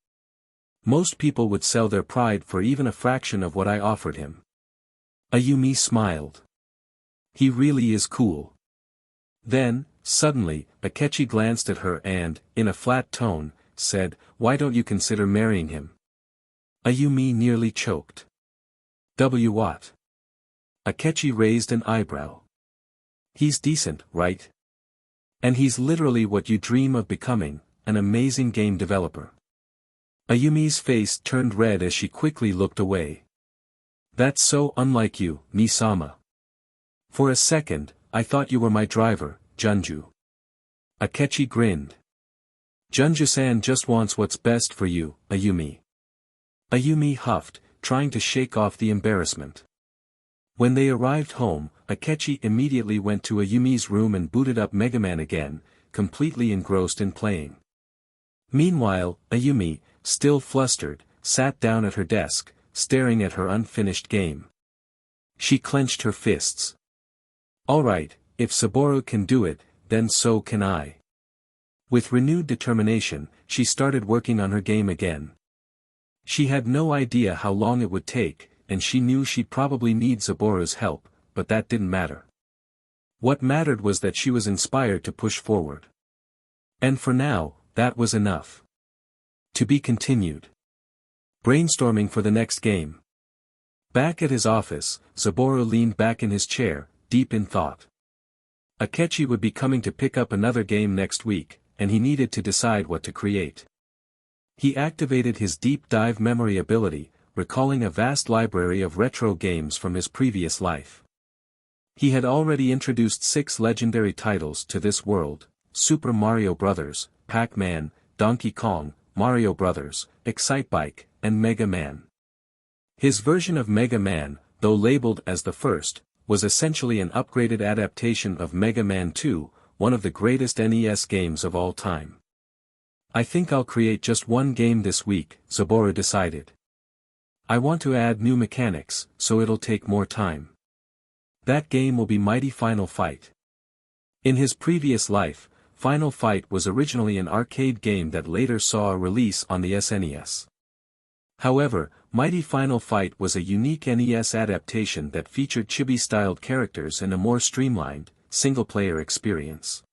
Most people would sell their pride for even a fraction of what I offered him." Ayumi smiled. "He really is cool." Then, suddenly, Akechi glanced at her and, in a flat tone, said, "Why don't you consider marrying him?" Ayumi nearly choked. What? Akechi raised an eyebrow. "He's decent, right? And he's literally what you dream of becoming, an amazing game developer." Ayumi's face turned red as she quickly looked away. "That's so unlike you, Nisama. For a second, I thought you were my driver, Junju." Akechi grinned. "Junju-san just wants what's best for you, Ayumi." Ayumi huffed, trying to shake off the embarrassment. When they arrived home, Akechi immediately went to Ayumi's room and booted up Mega Man again, completely engrossed in playing. Meanwhile, Ayumi, still flustered, sat down at her desk, staring at her unfinished game. She clenched her fists. "All right, if Zaboru can do it, then so can I." With renewed determination, she started working on her game again. She had no idea how long it would take, and she knew she'd probably need Zaboru's help, but that didn't matter. What mattered was that she was inspired to push forward. And for now, that was enough. To be continued. Brainstorming for the next game. Back at his office, Zaboru leaned back in his chair, deep in thought. Akechi would be coming to pick up another game next week, and he needed to decide what to create. He activated his deep dive memory ability, recalling a vast library of retro games from his previous life. He had already introduced 6 legendary titles to this world: Super Mario Bros., Pac-Man, Donkey Kong, Mario Bros., Excitebike, and Mega Man. His version of Mega Man, though labeled as the first, was essentially an upgraded adaptation of Mega Man 2, one of the greatest NES games of all time. I think I'll create just one game this week, Saburo decided. I want to add new mechanics, so it'll take more time. That game will be Mighty Final Fight. In his previous life, Final Fight was originally an arcade game that later saw a release on the SNES. However, Mighty Final Fight was a unique NES adaptation that featured chibi-styled characters and a more streamlined, single-player experience.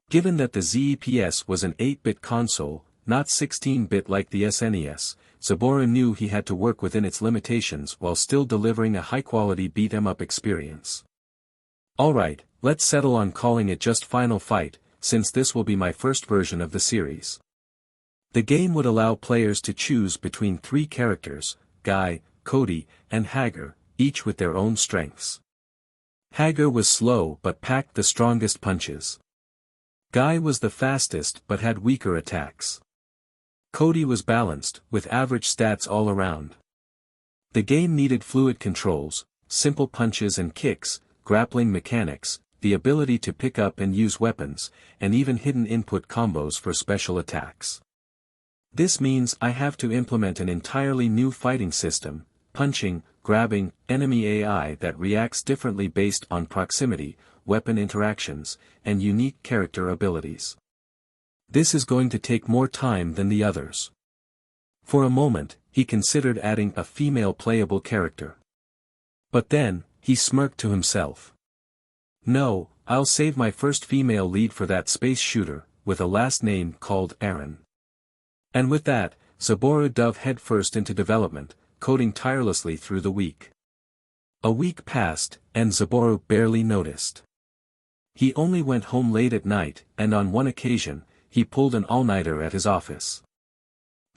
Given that the ZEPS was an 8-bit console, not 16-bit like the SNES, Saburo knew he had to work within its limitations while still delivering a high-quality beat-em-up experience. Alright, let's settle on calling it just Final Fight, since this will be my first version of the series. The game would allow players to choose between 3 characters, Guy, Cody, and Hager, each with their own strengths. Hager was slow but packed the strongest punches. Guy was the fastest but had weaker attacks. Cody was balanced, with average stats all around. The game needed fluid controls, simple punches and kicks, grappling mechanics, the ability to pick up and use weapons, and even hidden input combos for special attacks. This means I have to implement an entirely new fighting system, punching, grabbing, enemy AI that reacts differently based on proximity, weapon interactions, and unique character abilities. This is going to take more time than the others. For a moment, he considered adding a female playable character. But then, he smirked to himself. No, I'll save my first female lead for that space shooter, with a last name called Aaron. And with that, Saburo dove headfirst into development, coding tirelessly through the week. A week passed, and Saburo barely noticed. He only went home late at night, and on one occasion, he pulled an all-nighter at his office.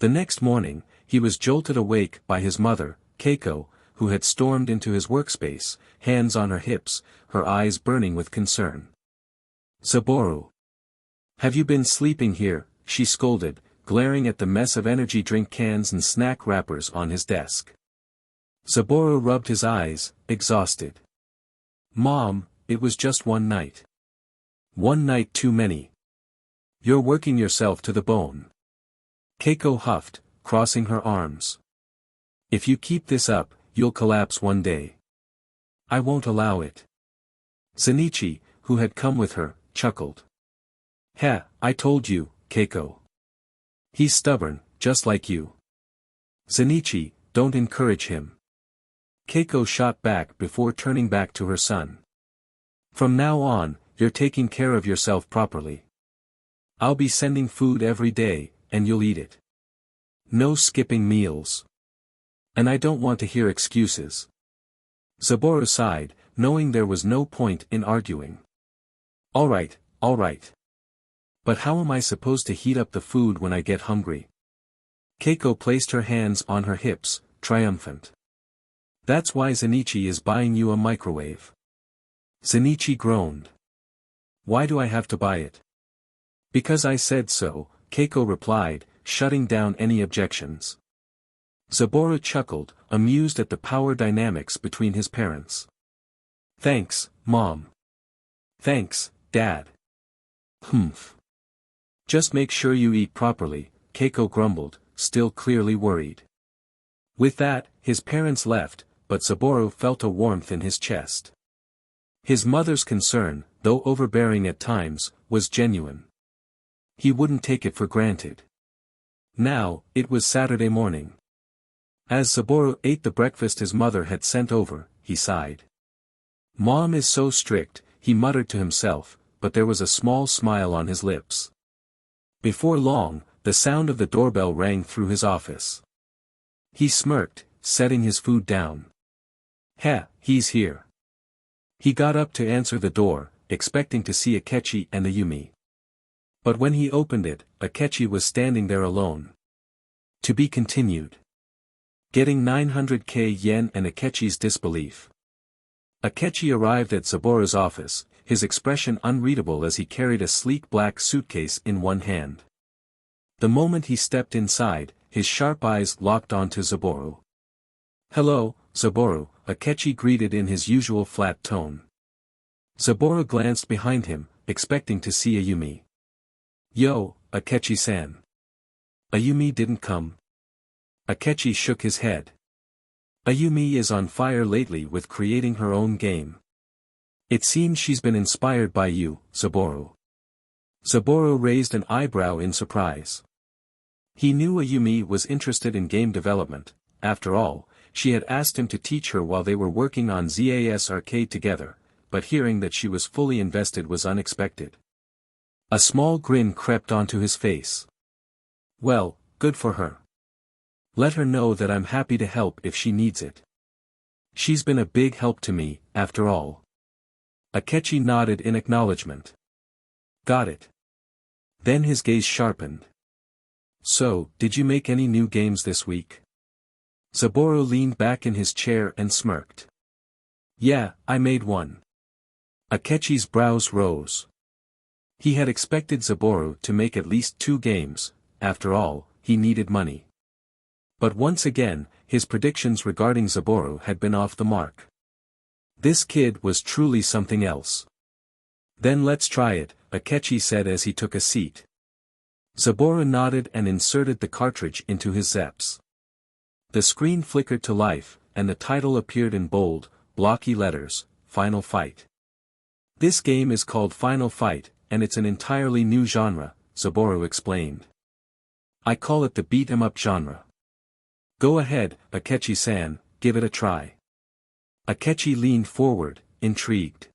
The next morning, he was jolted awake by his mother, Keiko, who had stormed into his workspace, hands on her hips, her eyes burning with concern. "Saburo! Have you been sleeping here?" she scolded, glaring at the mess of energy drink cans and snack wrappers on his desk. Saburo rubbed his eyes, exhausted. "Mom, it was just one night. One night too many. You're working yourself to the bone." Keiko huffed, crossing her arms. "If you keep this up, you'll collapse one day. I won't allow it." Zenichi, who had come with her, chuckled. "Heh, I told you, Keiko. He's stubborn, just like you." "Zenichi, don't encourage him." Keiko shot back before turning back to her son. "From now on, you're taking care of yourself properly. I'll be sending food every day, and you'll eat it. No skipping meals. And I don't want to hear excuses." Saburo sighed, knowing there was no point in arguing. All right. But how am I supposed to heat up the food when I get hungry?" Keiko placed her hands on her hips, triumphant. "That's why Zenichi is buying you a microwave." Zenichi groaned. "Why do I have to buy it?" "Because I said so," Keiko replied, shutting down any objections. Saburo chuckled, amused at the power dynamics between his parents. "Thanks, Mom." "Thanks, Dad." "Humph. Just make sure you eat properly," Keiko grumbled, still clearly worried. With that, his parents left, but Saburo felt a warmth in his chest. His mother's concern, though overbearing at times, was genuine. He wouldn't take it for granted. Now, it was Saturday morning. As Saburo ate the breakfast his mother had sent over, he sighed. "Mom is so strict," he muttered to himself, but there was a small smile on his lips. Before long, the sound of the doorbell rang through his office. He smirked, setting his food down. "Heh, he's here." He got up to answer the door, expecting to see Akechi and Ayumi. But when he opened it, Akechi was standing there alone. To be continued. Getting 900k yen and Akechi's disbelief. Akechi arrived at Saburo's office, his expression unreadable as he carried a sleek black suitcase in one hand. The moment he stepped inside, his sharp eyes locked onto Saburo. "Hello, Saburo," Akechi greeted in his usual flat tone. Saburo glanced behind him, expecting to see Ayumi. "Yo, Akechi-san. Ayumi didn't come. Akechi shook his head. Ayumi is on fire lately with creating her own game. It seems she's been inspired by you, Saburo. Saburo raised an eyebrow in surprise. He knew Ayumi was interested in game development. After all, she had asked him to teach her while they were working on ZAS Arcade together, but hearing that she was fully invested was unexpected. A small grin crept onto his face. Well, good for her. Let her know that I'm happy to help if she needs it. She's been a big help to me, after all. Akechi nodded in acknowledgement. Got it. Then his gaze sharpened. So, did you make any new games this week? Saburo leaned back in his chair and smirked. Yeah, I made one. Akechi's brows rose. He had expected Saburo to make at least 2 games, after all, he needed money. But once again, his predictions regarding Saburo had been off the mark. This kid was truly something else. Then let's try it, Akechi said as he took a seat. Saburo nodded and inserted the cartridge into his Zeps. The screen flickered to life, and the title appeared in bold, blocky letters, Final Fight. This game is called Final Fight, and it's an entirely new genre, Saburo explained. I call it the beat-em-up genre. Go ahead, Akechi-san, give it a try. Akechi leaned forward, intrigued.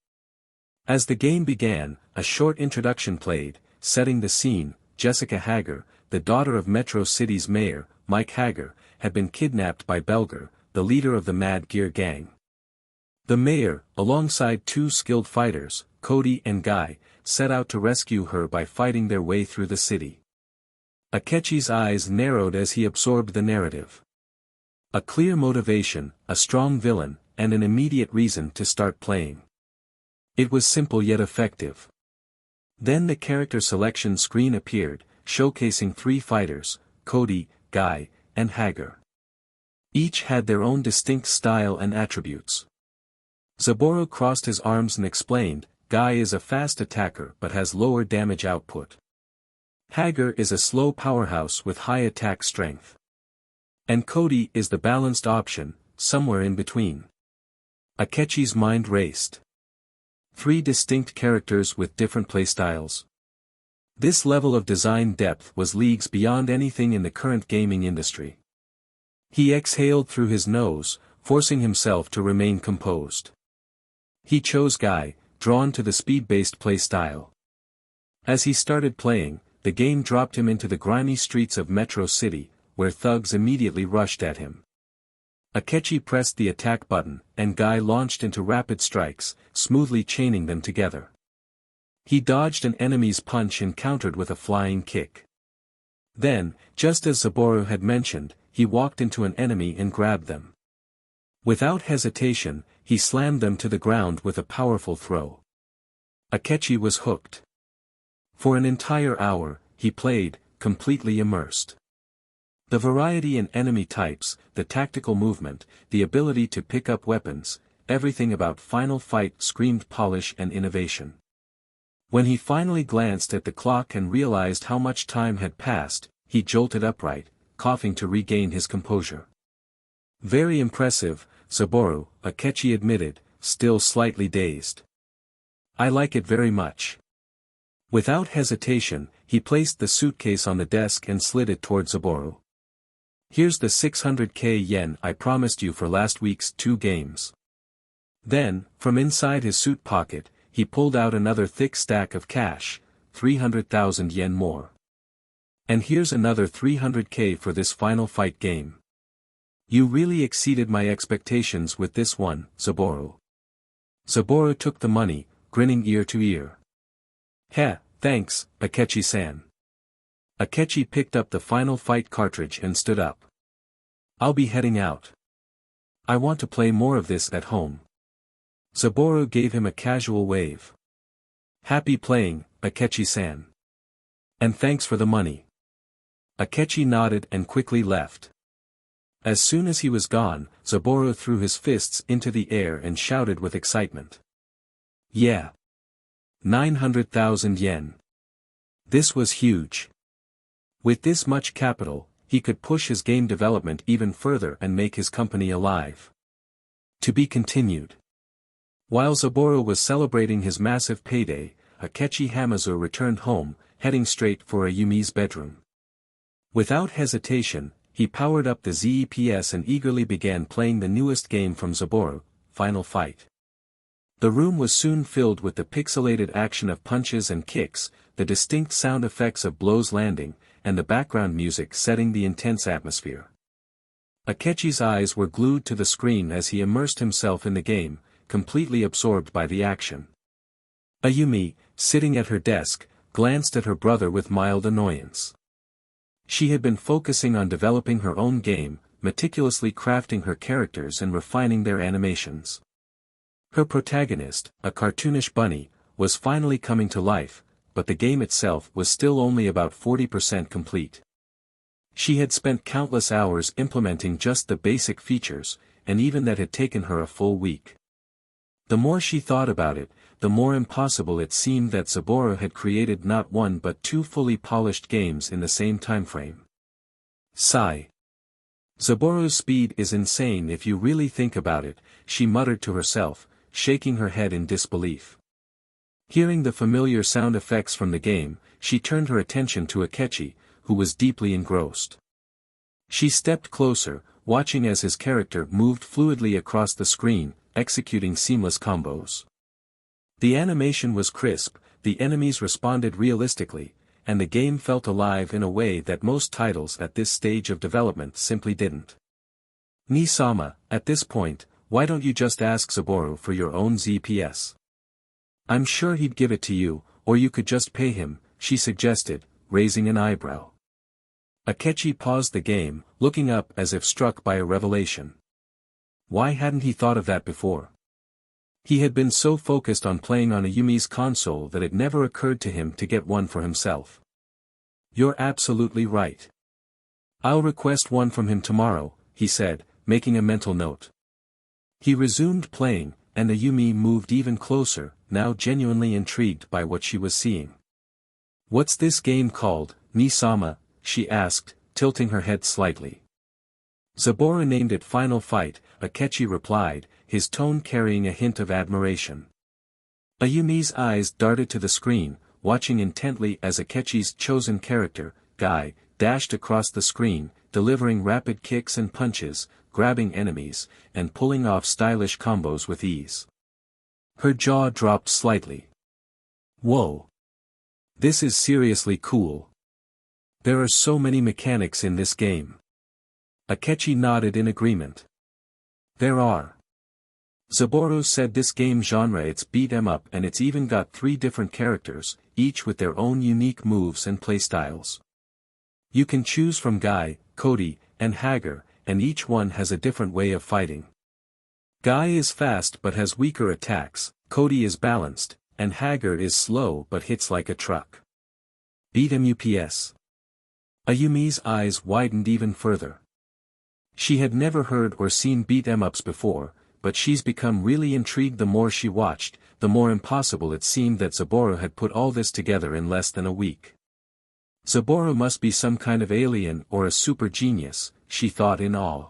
As the game began, a short introduction played, setting the scene. Jessica Hager, the daughter of Metro City's mayor, Mike Hager, had been kidnapped by Belger, the leader of the Mad Gear gang. The mayor, alongside 2 skilled fighters, Cody and Guy, set out to rescue her by fighting their way through the city. Akechi's eyes narrowed as he absorbed the narrative. A clear motivation, a strong villain, and an immediate reason to start playing. It was simple yet effective. Then the character selection screen appeared, showcasing 3 fighters, Cody, Guy, and Hager. Each had their own distinct style and attributes. Saburo crossed his arms and explained, Guy is a fast attacker but has lower damage output. Hager is a slow powerhouse with high attack strength. And Cody is the balanced option, somewhere in between. Akechi's mind raced. 3 distinct characters with different playstyles. This level of design depth was leagues beyond anything in the current gaming industry. He exhaled through his nose, forcing himself to remain composed. He chose Guy, drawn to the speed-based playstyle. As he started playing, the game dropped him into the grimy streets of Metro City, where thugs immediately rushed at him. Akechi pressed the attack button, and Guy launched into rapid strikes, smoothly chaining them together. He dodged an enemy's punch and countered with a flying kick. Then, just as Saburo had mentioned, he walked into an enemy and grabbed them. Without hesitation, he slammed them to the ground with a powerful throw. Akechi was hooked. For an entire hour, he played, completely immersed. The variety in enemy types, the tactical movement, the ability to pick up weapons, everything about Final Fight screamed polish and innovation. When he finally glanced at the clock and realized how much time had passed, he jolted upright, coughing to regain his composure. Very impressive, Saburo, Akechi admitted, still slightly dazed. I like it very much. Without hesitation, he placed the suitcase on the desk and slid it toward Saburo. Here's the 600k yen I promised you for last week's 2 games. Then, from inside his suit pocket, he pulled out another thick stack of cash, 300,000 yen more. And here's another 300k for this Final Fight game. You really exceeded my expectations with this one, Saburo. Saburo took the money, grinning ear to ear. Heh, thanks, Akechi-san. Akechi picked up the Final Fight cartridge and stood up. I'll be heading out. I want to play more of this at home. Saburo gave him a casual wave. Happy playing, Akechi-san. And thanks for the money. Akechi nodded and quickly left. As soon as he was gone, Saburo threw his fists into the air and shouted with excitement. Yeah. 900,000 yen. This was huge. With this much capital, he could push his game development even further and make his company alive. To be continued. While Zaboru was celebrating his massive payday, Akechi Hamazu returned home, heading straight for Ayumi's bedroom. Without hesitation, he powered up the ZEPS and eagerly began playing the newest game from Zaboru, Final Fight. The room was soon filled with the pixelated action of punches and kicks, the distinct sound effects of blows landing, and the background music setting the intense atmosphere. Akechi's eyes were glued to the screen as he immersed himself in the game, completely absorbed by the action. Ayumi, sitting at her desk, glanced at her brother with mild annoyance. She had been focusing on developing her own game, meticulously crafting her characters and refining their animations. Her protagonist, a cartoonish bunny, was finally coming to life, but the game itself was still only about 40% complete. She had spent countless hours implementing just the basic features, and even that had taken her a full week. The more she thought about it, the more impossible it seemed that Zaboru had created not one but two fully polished games in the same timeframe. Sigh. Zaboru's speed is insane if you really think about it, she muttered to herself, shaking her head in disbelief. Hearing the familiar sound effects from the game, she turned her attention to Akechi, who was deeply engrossed. She stepped closer, watching as his character moved fluidly across the screen, executing seamless combos. The animation was crisp, the enemies responded realistically, and the game felt alive in a way that most titles at this stage of development simply didn't. Ni-sama, at this point, why don't you just ask Zaboru for your own ZPS? I'm sure he'd give it to you, or you could just pay him, she suggested, raising an eyebrow. Akechi paused the game, looking up as if struck by a revelation. Why hadn't he thought of that before? He had been so focused on playing on Ayumi's console that it never occurred to him to get one for himself. You're absolutely right. I'll request one from him tomorrow, he said, making a mental note. He resumed playing, and Ayumi moved even closer, now genuinely intrigued by what she was seeing. What's this game called, Ni-sama? She asked, tilting her head slightly. Zaboru named it Final Fight, Akechi replied, his tone carrying a hint of admiration. Ayumi's eyes darted to the screen, watching intently as Akechi's chosen character, Guy, dashed across the screen, delivering rapid kicks and punches, grabbing enemies, and pulling off stylish combos with ease. Her jaw dropped slightly. Whoa! This is seriously cool. There are so many mechanics in this game. Akechi nodded in agreement. There are. Zaboru said this game genre it's beat 'em up and it's even got 3 different characters, each with their own unique moves and playstyles. You can choose from Guy, Cody, and Hager, and each one has a different way of fighting. Guy is fast but has weaker attacks, Cody is balanced, and Hager is slow but hits like a truck. Beat 'em ups. Ayumi's eyes widened even further. She had never heard or seen beat 'em ups before, but she's become really intrigued the more she watched, the more impossible it seemed that Zaboru had put all this together in less than a week. Zaboru must be some kind of alien or a super genius, she thought in awe.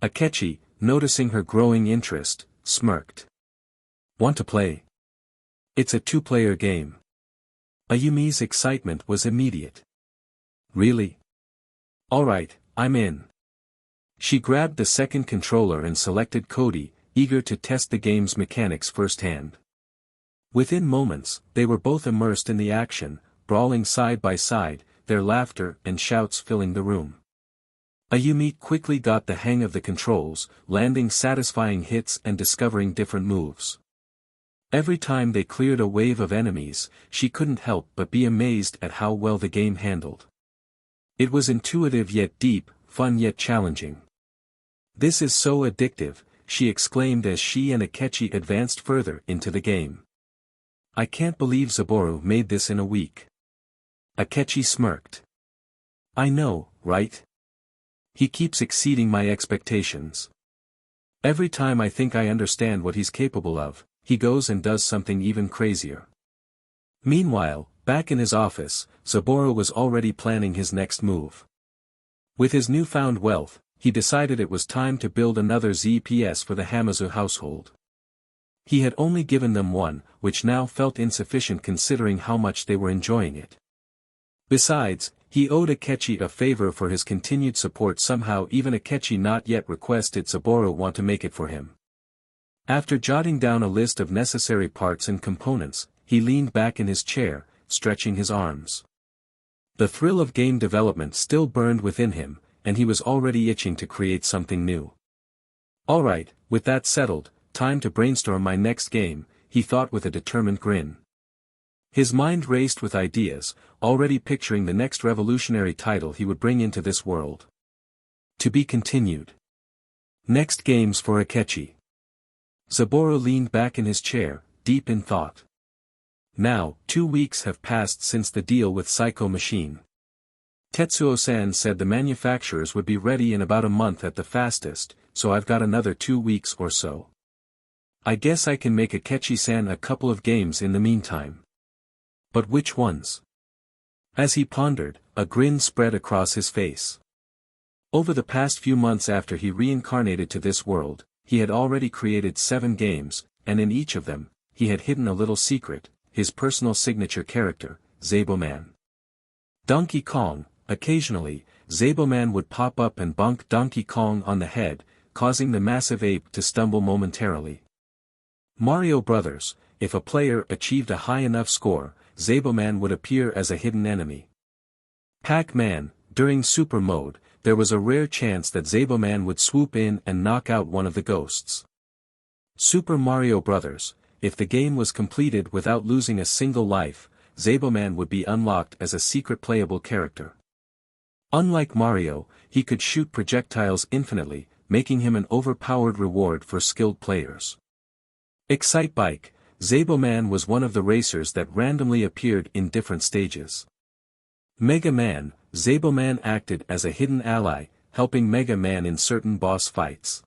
Akechi, noticing her growing interest, smirked. Want to play? It's a 2-player game. Ayumi's excitement was immediate. Really? Alright, I'm in. She grabbed the second controller and selected Cody, eager to test the game's mechanics firsthand. Within moments, they were both immersed in the action, brawling side by side, their laughter and shouts filling the room. Ayumi quickly got the hang of the controls, landing satisfying hits and discovering different moves. Every time they cleared a wave of enemies, she couldn't help but be amazed at how well the game handled. It was intuitive yet deep, fun yet challenging. This is so addictive, she exclaimed as she and Akechi advanced further into the game. I can't believe Zaboru made this in a week. Akechi smirked. I know, right? He keeps exceeding my expectations. Every time I think I understand what he's capable of, he goes and does something even crazier. Meanwhile, Back in his office, Saburo was already planning his next move. With his newfound wealth, he decided it was time to build another ZPS for the Hamazu household. He had only given them one, which now felt insufficient considering how much they were enjoying it. Besides, he owed Akechi a favor for his continued support. Somehow even Akechi not yet requested Saburo want to make it for him. After jotting down a list of necessary parts and components, he leaned back in his chair, stretching his arms. The thrill of game development still burned within him, and he was already itching to create something new. Alright, with that settled, time to brainstorm my next game, he thought with a determined grin. His mind raced with ideas, already picturing the next revolutionary title he would bring into this world. To be continued. Next games for Akechi. Saburo leaned back in his chair, deep in thought. Now, 2 weeks have passed since the deal with Psycho Machine. Tetsuo-san said the manufacturers would be ready in about a month at the fastest, so I've got another 2 weeks or so. I guess I can make Akechi-san a couple of games in the meantime. But which ones? As he pondered, a grin spread across his face. Over the past few months after he reincarnated to this world, he had already created 7 games, and in each of them, he had hidden a little secret, his personal signature character, Zaboman. Donkey Kong. Occasionally, Zaboman would pop up and bonk Donkey Kong on the head, causing the massive ape to stumble momentarily. Mario Brothers. If a player achieved a high enough score, Zaboman would appear as a hidden enemy. Pac-Man. During Super Mode, there was a rare chance that Zaboman would swoop in and knock out one of the ghosts. Super Mario Bros. If the game was completed without losing a single life, Zaboman would be unlocked as a secret playable character. Unlike Mario, he could shoot projectiles infinitely, making him an overpowered reward for skilled players. Excite Bike. Zaboman was one of the racers that randomly appeared in different stages. Mega Man. Zaboman acted as a hidden ally, helping Mega Man in certain boss fights.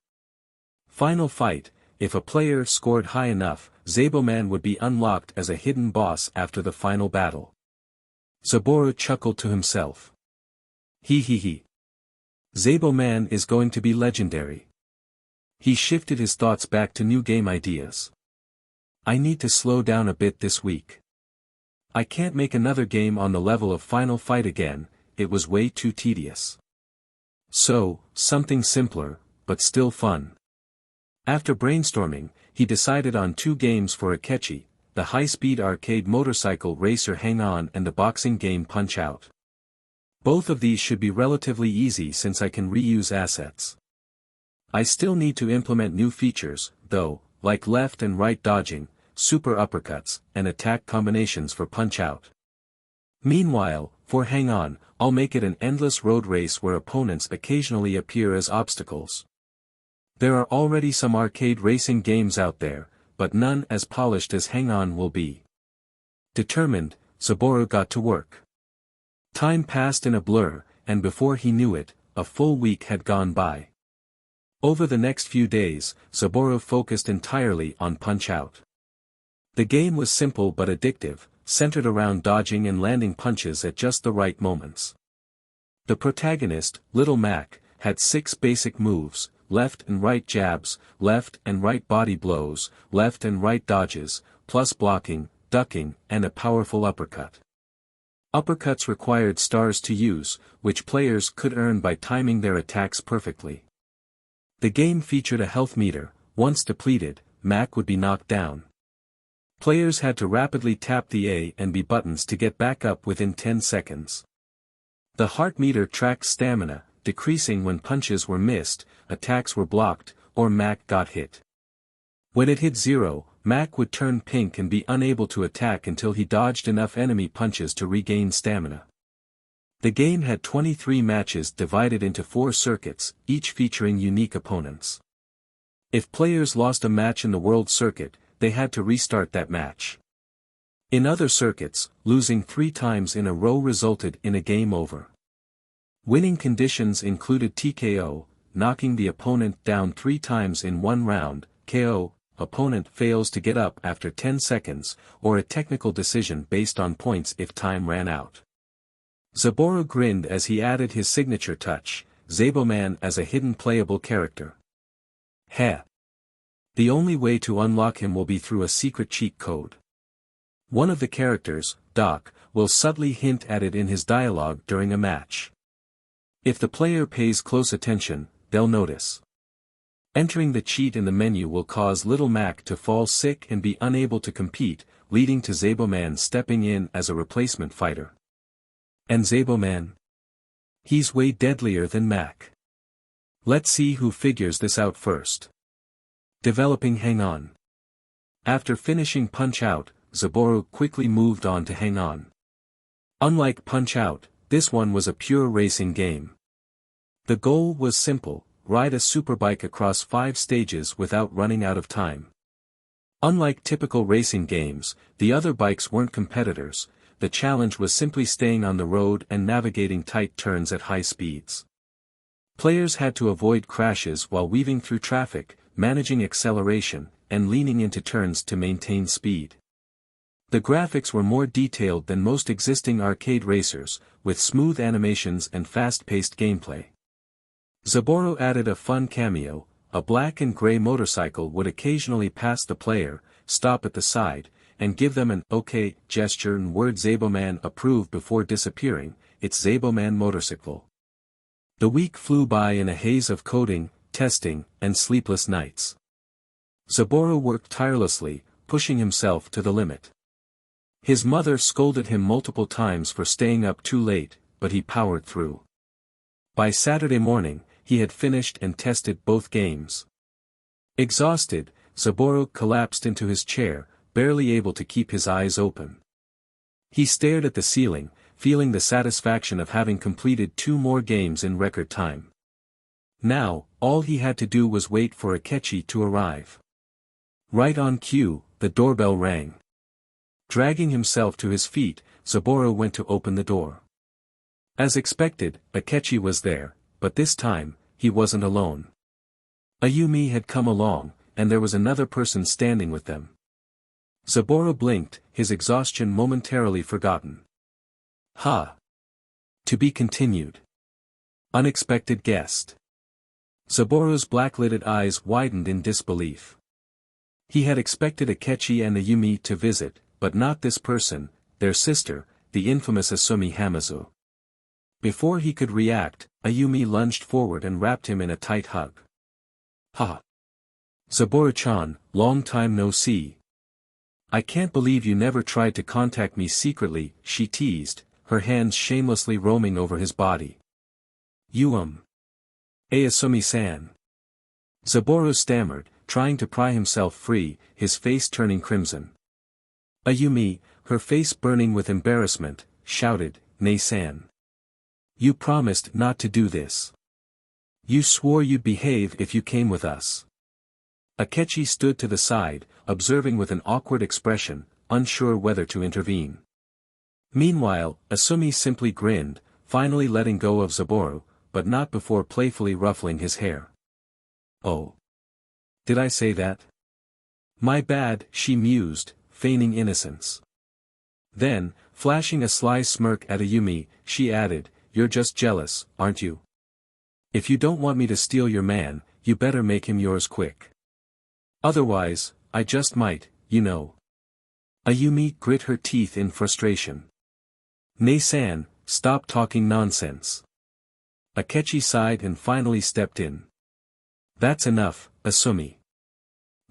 Final Fight. If a player scored high enough, Zaboman would be unlocked as a hidden boss after the final battle. Saburo chuckled to himself. He. Zaboman is going to be legendary. He shifted his thoughts back to new game ideas. I need to slow down a bit this week. I can't make another game on the level of Final Fight again, it was way too tedious. So, something simpler, but still fun. After brainstorming, he decided on 2 games for Akechi, the high-speed arcade motorcycle racer Hang On and the boxing game Punch Out. Both of these should be relatively easy since I can reuse assets. I still need to implement new features, though, like left and right dodging, super uppercuts, and attack combinations for Punch Out. Meanwhile, for Hang On, I'll make it an endless road race where opponents occasionally appear as obstacles. There are already some arcade racing games out there, but none as polished as Hang On will be. Determined, Saburo got to work. Time passed in a blur, and before he knew it, a full week had gone by. Over the next few days, Saburo focused entirely on Punch Out. The game was simple but addictive, centered around dodging and landing punches at just the right moments. The protagonist, Little Mac, had 6 basic moves: left and right jabs, left and right body blows, left and right dodges, plus blocking, ducking, and a powerful uppercut. Uppercuts required stars to use, which players could earn by timing their attacks perfectly. The game featured a health meter. Once depleted, Mac would be knocked down. Players had to rapidly tap the A and B buttons to get back up within 10 seconds. The heart meter tracked stamina, decreasing when punches were missed, attacks were blocked, or Mac got hit. When it hit 0, Mac would turn pink and be unable to attack until he dodged enough enemy punches to regain stamina. The game had 23 matches divided into 4 circuits, each featuring unique opponents. If players lost a match in the World Circuit, they had to restart that match. In other circuits, losing 3 times in a row resulted in a game over. Winning conditions included TKO, knocking the opponent down 3 times in one round, KO, opponent fails to get up after 10 seconds, or a technical decision based on points if time ran out. Zaburo grinned as he added his signature touch, Zaboman as a hidden playable character. Heh. The only way to unlock him will be through a secret cheat code. One of the characters, Doc, will subtly hint at it in his dialogue during a match. If the player pays close attention, they'll notice. Entering the cheat in the menu will cause Little Mac to fall sick and be unable to compete, leading to Zaboman stepping in as a replacement fighter. And Zaboman? He's way deadlier than Mac. Let's see who figures this out first. Developing Hang On. After finishing Punch-Out, Zaburo quickly moved on to Hang On. Unlike Punch-Out, this one was a pure racing game. The goal was simple: ride a superbike across 5 stages without running out of time. Unlike typical racing games, the other bikes weren't competitors. The challenge was simply staying on the road and navigating tight turns at high speeds. Players had to avoid crashes while weaving through traffic, managing acceleration, and leaning into turns to maintain speed. The graphics were more detailed than most existing arcade racers, with smooth animations and fast-paced gameplay. Zaburo added a fun cameo: a black and gray motorcycle would occasionally pass the player, stop at the side, and give them an "OK" gesture and word Zaboman approve before disappearing. It's Zaboman motorcycle. The week flew by in a haze of coding, testing, and sleepless nights. Zaburo worked tirelessly, pushing himself to the limit. His mother scolded him multiple times for staying up too late, but he powered through. By Saturday morning, he had finished and tested both games. Exhausted, Zaburo collapsed into his chair, barely able to keep his eyes open. He stared at the ceiling, feeling the satisfaction of having completed 2 more games in record time. Now, all he had to do was wait for Akechi to arrive. Right on cue, the doorbell rang. Dragging himself to his feet, Zaburo went to open the door. As expected, Akechi was there, but this time, he wasn't alone. Ayumi had come along, and there was another person standing with them. Zaburo blinked, his exhaustion momentarily forgotten. Ha! To be continued. Unexpected guest. Zaburo's black-lidded eyes widened in disbelief. He had expected Akechi and Ayumi to visit, but not this person, their sister, the infamous Asumi Hamazu. Before he could react, Ayumi lunged forward and wrapped him in a tight hug. Ha! Zaburo-chan, long time no see. I can't believe you never tried to contact me secretly, she teased, her hands shamelessly roaming over his body. Asumi-san. Zaburo stammered, trying to pry himself free, his face turning crimson. Ayumi, her face burning with embarrassment, shouted, "Nei-san. You promised not to do this. You swore you'd behave if you came with us." Akechi stood to the side, observing with an awkward expression, unsure whether to intervene. Meanwhile, Asumi simply grinned, finally letting go of Zaburo, but not before playfully ruffling his hair. "Oh. Did I say that? My bad," she mused, feigning innocence. Then, flashing a sly smirk at Ayumi, she added, "You're just jealous, aren't you? If you don't want me to steal your man, you better make him yours quick. Otherwise, I just might, you know." Ayumi grit her teeth in frustration. "Nei-san, stop talking nonsense." Akechi sighed and finally stepped in. "That's enough, Asumi.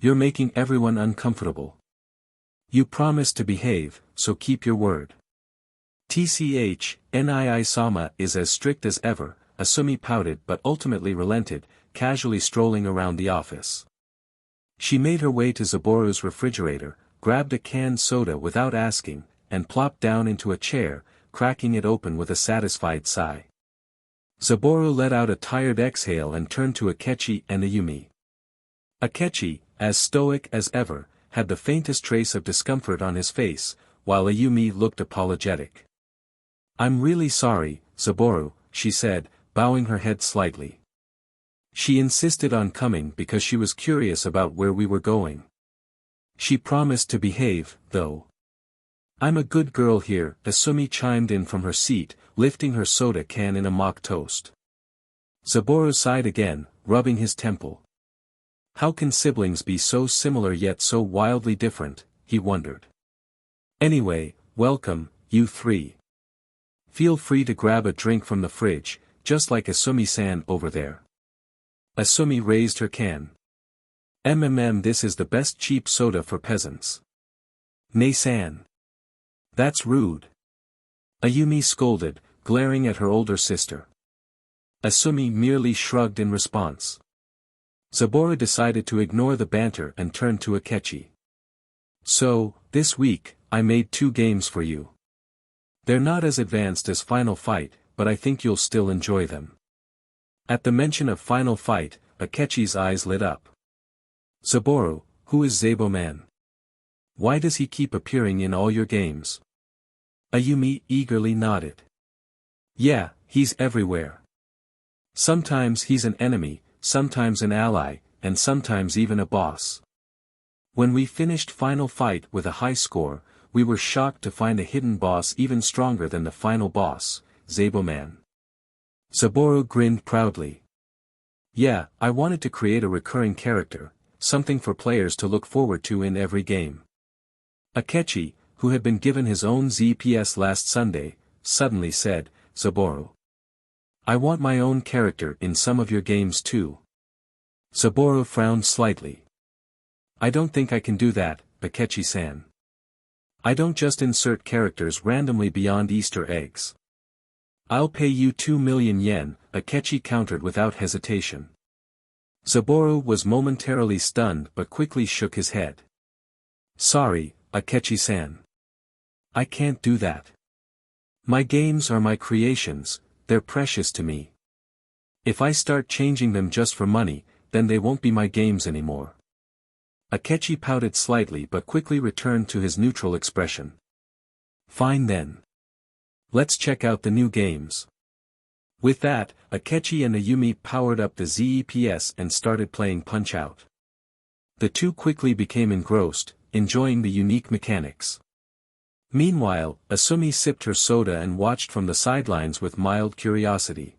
You're making everyone uncomfortable. You promised to behave, so keep your word." "Nii-sama is as strict as ever," Asumi pouted but ultimately relented, casually strolling around the office. She made her way to Zaburo's refrigerator, grabbed a canned soda without asking, and plopped down into a chair, cracking it open with a satisfied sigh. Zaburo let out a tired exhale and turned to Akechi and Ayumi. Akechi, as stoic as ever, had the faintest trace of discomfort on his face, while Ayumi looked apologetic. "I'm really sorry, Zaburo," she said, bowing her head slightly. She insisted on coming because she was curious about where we were going. She promised to behave, though. I'm a good girl here, Asumi chimed in from her seat, lifting her soda can in a mock toast. Saburo sighed again, rubbing his temple. How can siblings be so similar yet so wildly different, he wondered. Anyway, welcome, you three. Feel free to grab a drink from the fridge, just like Asumi-san over there. Asumi raised her can. This is the best cheap soda for peasants. Nei-san. That's rude. Ayumi scolded, glaring at her older sister. Asumi merely shrugged in response. Saburo decided to ignore the banter and turned to Akechi. So, this week, I made 2 games for you. They're not as advanced as Final Fight, but I think you'll still enjoy them. At the mention of Final Fight, Akechi's eyes lit up. Saburo, who is Zabo-man? Why does he keep appearing in all your games? Ayumi eagerly nodded. Yeah, he's everywhere. Sometimes he's an enemy, sometimes an ally, and sometimes even a boss. When we finished Final Fight with a high score, we were shocked to find a hidden boss even stronger than the final boss, Zabo-man. Saburo grinned proudly. Yeah, I wanted to create a recurring character, something for players to look forward to in every game. Akechi, who had been given his own ZPS last Sunday, suddenly said, Saburo. I want my own character in some of your games too. Saburo frowned slightly. I don't think I can do that, Akechi-san. I don't just insert characters randomly beyond Easter eggs. I'll pay you 2 million yen, Akechi countered without hesitation. Saburo was momentarily stunned but quickly shook his head. Sorry, Akechi-san. I can't do that. My games are my creations, they're precious to me. If I start changing them just for money, then they won't be my games anymore. Akechi pouted slightly but quickly returned to his neutral expression. Fine then. Let's check out the new games. With that, Akechi and Ayumi powered up the ZEPS and started playing Punch-Out. The two quickly became engrossed, enjoying the unique mechanics. Meanwhile, Asumi sipped her soda and watched from the sidelines with mild curiosity.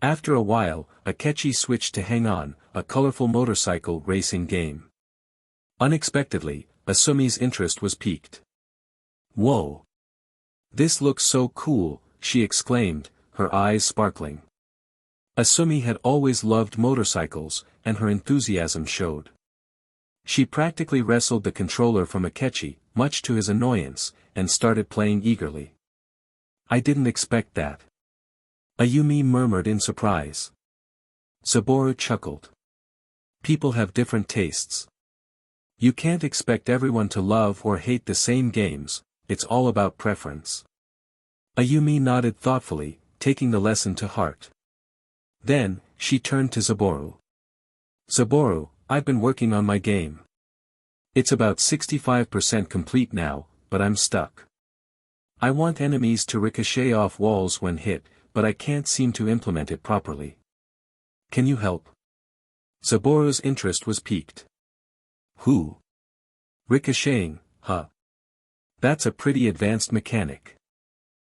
After a while, Akechi switched to Hang On, a colorful motorcycle racing game. Unexpectedly, Asumi's interest was piqued. Whoa! This looks so cool, she exclaimed, her eyes sparkling. Asumi had always loved motorcycles, and her enthusiasm showed. She practically wrestled the controller from Akechi, much to his annoyance, and started playing eagerly. I didn't expect that. Ayumi murmured in surprise. Saburo chuckled. People have different tastes. You can't expect everyone to love or hate the same games, it's all about preference. Ayumi nodded thoughtfully, taking the lesson to heart. Then, she turned to Saburo. Saburo, I've been working on my game. It's about 65% complete now, but I'm stuck. I want enemies to ricochet off walls when hit, but I can't seem to implement it properly. Can you help? Saburo's interest was piqued. Who? Ricocheting, huh? That's a pretty advanced mechanic.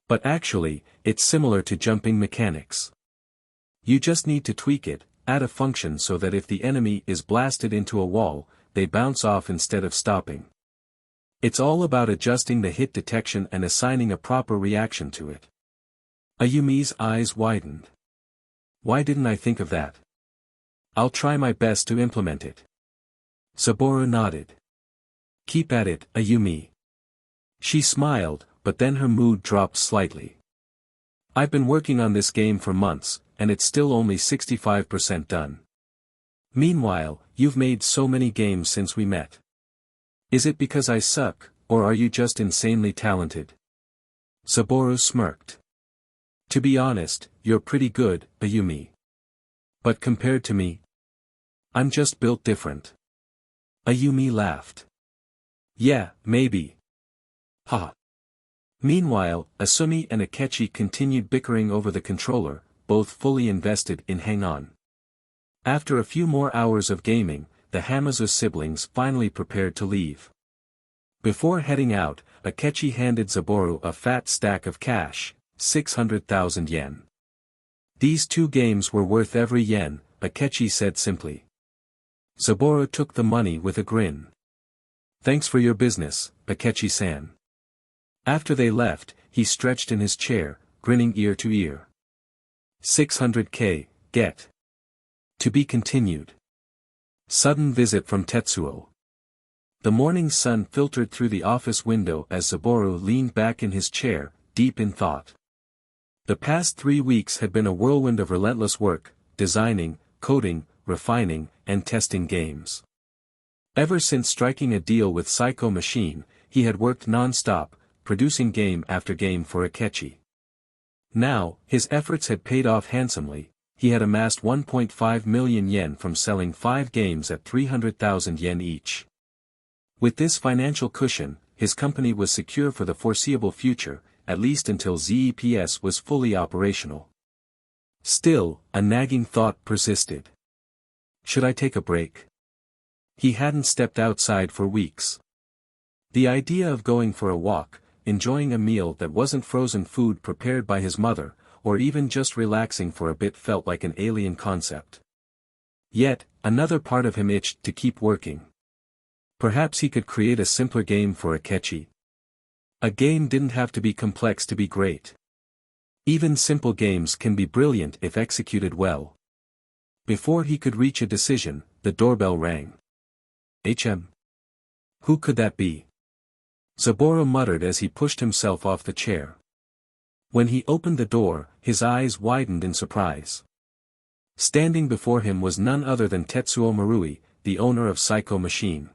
But actually, it's similar to jumping mechanics. You just need to tweak it, add a function so that if the enemy is blasted into a wall, they bounce off instead of stopping. It's all about adjusting the hit detection and assigning a proper reaction to it. Ayumi's eyes widened. Why didn't I think of that? I'll try my best to implement it. Saburo nodded. Keep at it, Ayumi. She smiled, but then her mood dropped slightly. I've been working on this game for months, and it's still only 65% done. Meanwhile, you've made so many games since we met. Is it because I suck, or are you just insanely talented? Saburo smirked. To be honest, you're pretty good, Ayumi. But compared to me, I'm just built different. Ayumi laughed. Yeah, maybe. Ha. Meanwhile, Asumi and Akechi continued bickering over the controller, both fully invested in Hang On. After a few more hours of gaming, the Hamazu siblings finally prepared to leave. Before heading out, Akechi handed Zaboru a fat stack of cash, 600,000 yen. These 2 games were worth every yen, Akechi said simply. Zaboru took the money with a grin. Thanks for your business, Akechi-san. After they left, he stretched in his chair, grinning ear to ear. 600k, get. To be continued. Sudden visit from Tetsuo. The morning sun filtered through the office window as Zaboru leaned back in his chair, deep in thought. The past 3 weeks had been a whirlwind of relentless work, designing, coding, refining, and testing games. Ever since striking a deal with Psycho Machine, he had worked non-stop, producing game after game for Akechi. Now, his efforts had paid off handsomely. He had amassed 1.5 million yen from selling 5 games at 300,000 yen each. With this financial cushion, his company was secure for the foreseeable future, at least until ZEPS was fully operational. Still, a nagging thought persisted. Should I take a break? He hadn't stepped outside for weeks. The idea of going for a walk, enjoying a meal that wasn't frozen food prepared by his mother, or even just relaxing for a bit felt like an alien concept. Yet, another part of him itched to keep working. Perhaps he could create a simpler game for Akechi. A game didn't have to be complex to be great. Even simple games can be brilliant if executed well. Before he could reach a decision, the doorbell rang. Who could that be? Zaboru muttered as he pushed himself off the chair. When he opened the door, his eyes widened in surprise. Standing before him was none other than Tetsuo Marui, the owner of Psycho Machine.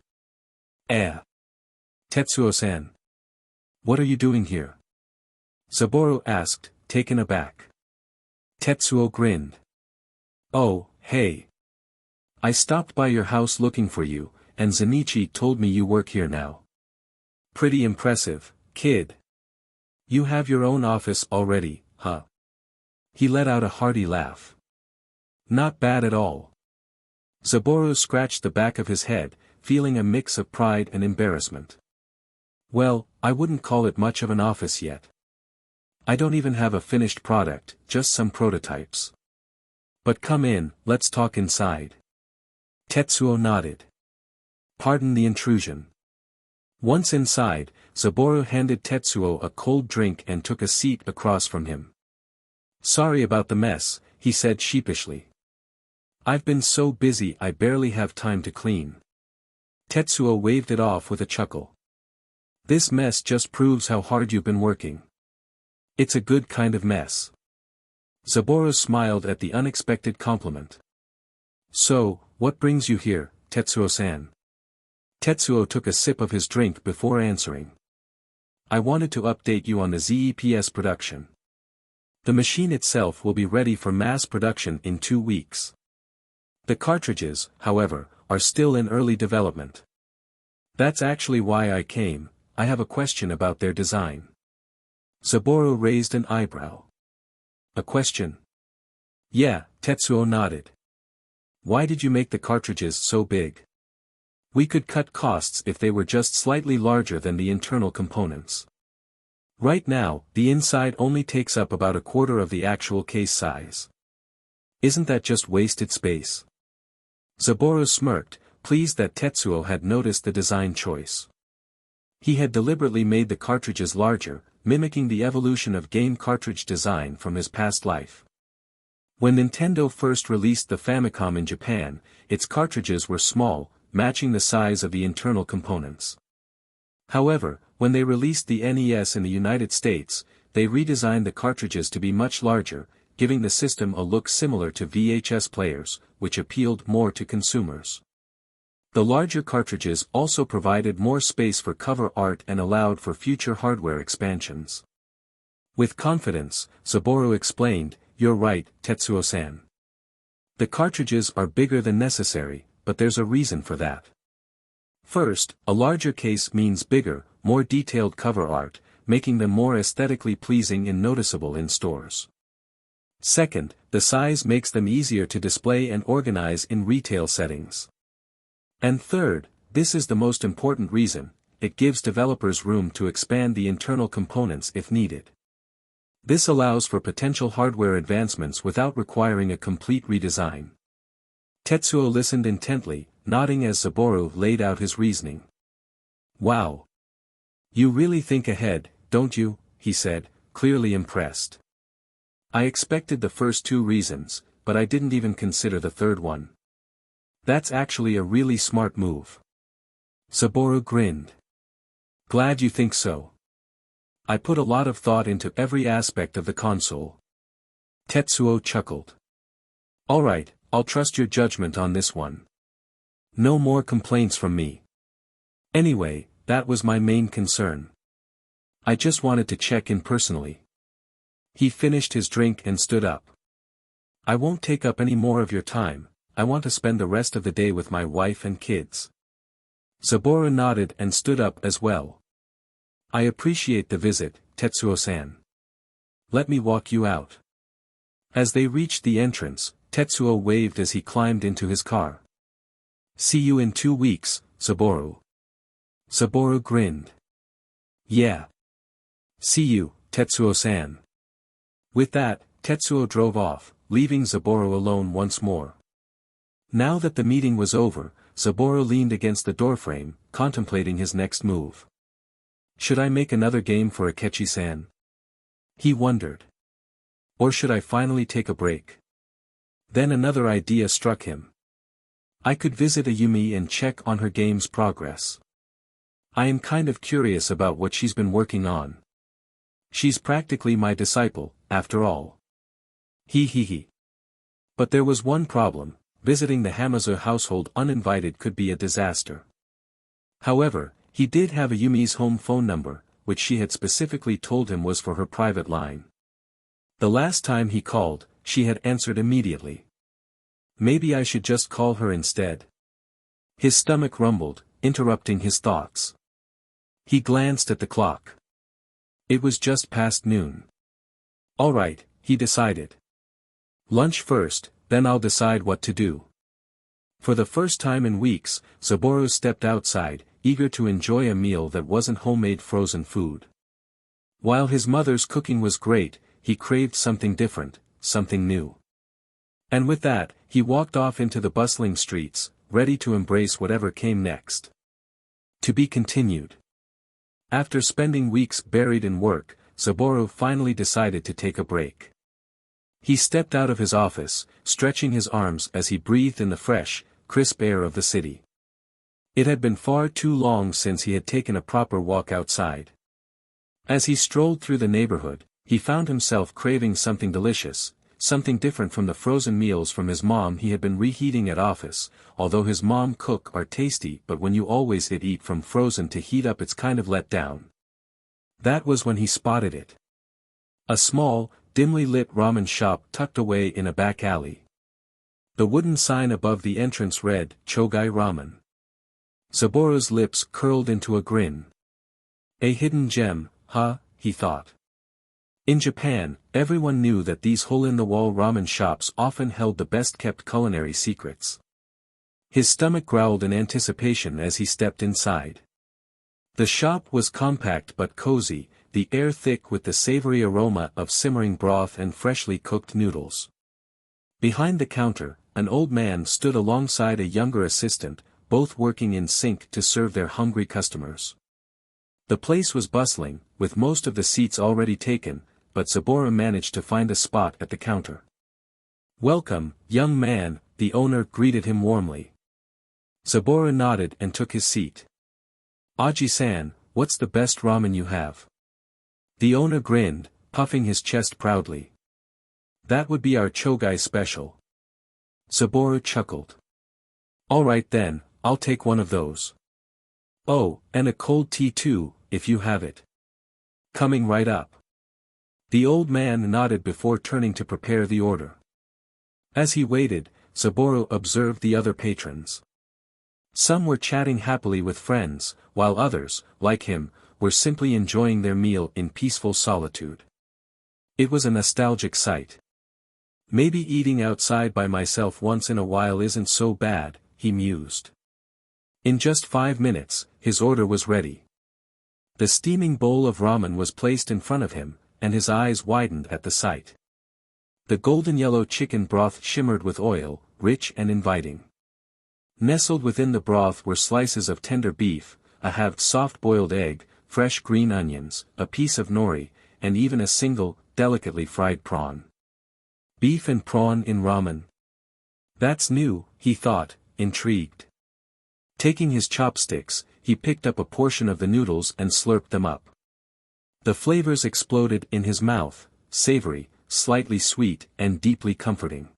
Tetsuo-san. What are you doing here? Zaboru asked, taken aback. Tetsuo grinned. Oh, hey. I stopped by your house looking for you, and Zenichi told me you work here now. Pretty impressive, kid. You have your own office already, huh? He let out a hearty laugh. Not bad at all. Zaboru scratched the back of his head, feeling a mix of pride and embarrassment. Well, I wouldn't call it much of an office yet. I don't even have a finished product, just some prototypes. But come in, let's talk inside. Tetsuo nodded. Pardon the intrusion. Once inside, Zaboru handed Tetsuo a cold drink and took a seat across from him. Sorry about the mess, he said sheepishly. I've been so busy I barely have time to clean. Tetsuo waved it off with a chuckle. This mess just proves how hard you've been working. It's a good kind of mess. Zaboru smiled at the unexpected compliment. So, what brings you here, Tetsuo-san? Tetsuo took a sip of his drink before answering. I wanted to update you on the ZEPS production. The machine itself will be ready for mass production in 2 weeks. The cartridges, however, are still in early development. That's actually why I came. I have a question about their design. Zaboru raised an eyebrow. A question? Yeah, Tetsuo nodded. Why did you make the cartridges so big? We could cut costs if they were just slightly larger than the internal components. Right now, the inside only takes up about a quarter of the actual case size. Isn't that just wasted space? Zaboru smirked, pleased that Tetsuo had noticed the design choice. He had deliberately made the cartridges larger, mimicking the evolution of game cartridge design from his past life. When Nintendo first released the Famicom in Japan, its cartridges were small, matching the size of the internal components. However, when they released the NES in the United States, they redesigned the cartridges to be much larger, giving the system a look similar to VHS players, which appealed more to consumers. The larger cartridges also provided more space for cover art and allowed for future hardware expansions. With confidence, Zaboru explained, "You're right, Tetsuo-san. The cartridges are bigger than necessary, but there's a reason for that. First, a larger case means bigger, more detailed cover art, making them more aesthetically pleasing and noticeable in stores. Second, the size makes them easier to display and organize in retail settings. And third, this is the most important reason, it gives developers room to expand the internal components if needed. This allows for potential hardware advancements without requiring a complete redesign. Tetsuo listened intently, nodding as Saburo laid out his reasoning. Wow! You really think ahead, don't you? He said, clearly impressed. I expected the first two reasons, but I didn't even consider the third one. That's actually a really smart move. Saburo grinned. Glad you think so. I put a lot of thought into every aspect of the console. Tetsuo chuckled. Alright, I'll trust your judgment on this one. No more complaints from me. Anyway, that was my main concern. I just wanted to check in personally. He finished his drink and stood up. I won't take up any more of your time, I want to spend the rest of the day with my wife and kids. Saburo nodded and stood up as well. I appreciate the visit, Tetsuo-san. Let me walk you out. As they reached the entrance, Tetsuo waved as he climbed into his car. See you in 2 weeks, Saburo. Saburo grinned. Yeah. See you, Tetsuo-san. With that, Tetsuo drove off, leaving Saburo alone once more. Now that the meeting was over, Saburo leaned against the doorframe, contemplating his next move. Should I make another game for Akechi-san? He wondered. Or should I finally take a break? Then another idea struck him. I could visit Ayumi and check on her game's progress. I am kind of curious about what she's been working on. She's practically my disciple, after all. He. But there was one problem, visiting the Hamazu household uninvited could be a disaster. However, he did have Ayumi's home phone number, which she had specifically told him was for her private line. The last time he called, she had answered immediately. Maybe I should just call her instead. His stomach rumbled, interrupting his thoughts. He glanced at the clock. It was just past noon. All right, he decided. Lunch first, then I'll decide what to do. For the first time in weeks, Saburo stepped outside, eager to enjoy a meal that wasn't homemade frozen food. While his mother's cooking was great, he craved something different, something new. And with that, he walked off into the bustling streets, ready to embrace whatever came next. To be continued. After spending weeks buried in work, Saburo finally decided to take a break. He stepped out of his office, stretching his arms as he breathed in the fresh, crisp air of the city. It had been far too long since he had taken a proper walk outside. As he strolled through the neighborhood, he found himself craving something delicious, something different from the frozen meals from his mom he had been reheating at office, although his mom cook are tasty but when you always eat from frozen to heat up it's kind of let down. That was when he spotted it. A small, dimly lit ramen shop tucked away in a back alley. The wooden sign above the entrance read, Chogai Ramen. Saburo's lips curled into a grin. A hidden gem, huh, he thought. In Japan, everyone knew that these hole-in-the-wall ramen shops often held the best-kept culinary secrets. His stomach growled in anticipation as he stepped inside. The shop was compact but cozy, the air thick with the savory aroma of simmering broth and freshly cooked noodles. Behind the counter, an old man stood alongside a younger assistant, both working in sync to serve their hungry customers. The place was bustling, with most of the seats already taken, but Saburo managed to find a spot at the counter. "Welcome, young man," the owner greeted him warmly. Saburo nodded and took his seat. "Aji-san, what's the best ramen you have?" The owner grinned, puffing his chest proudly. "That would be our Chogai special." Saburo chuckled. "All right then, I'll take one of those. Oh, and a cold tea too, if you have it." "Coming right up." The old man nodded before turning to prepare the order. As he waited, Saburo observed the other patrons. Some were chatting happily with friends, while others, like him, were simply enjoying their meal in peaceful solitude. It was a nostalgic sight. Maybe eating outside by myself once in a while isn't so bad, he mused. In just 5 minutes, his order was ready. The steaming bowl of ramen was placed in front of him, and his eyes widened at the sight. The golden yellow chicken broth shimmered with oil, rich and inviting. Nestled within the broth were slices of tender beef, a halved soft-boiled egg, fresh green onions, a piece of nori, and even a single, delicately fried prawn. Beef and prawn in ramen. That's new, he thought, intrigued. Taking his chopsticks, he picked up a portion of the noodles and slurped them up. The flavors exploded in his mouth, savory, slightly sweet and deeply comforting.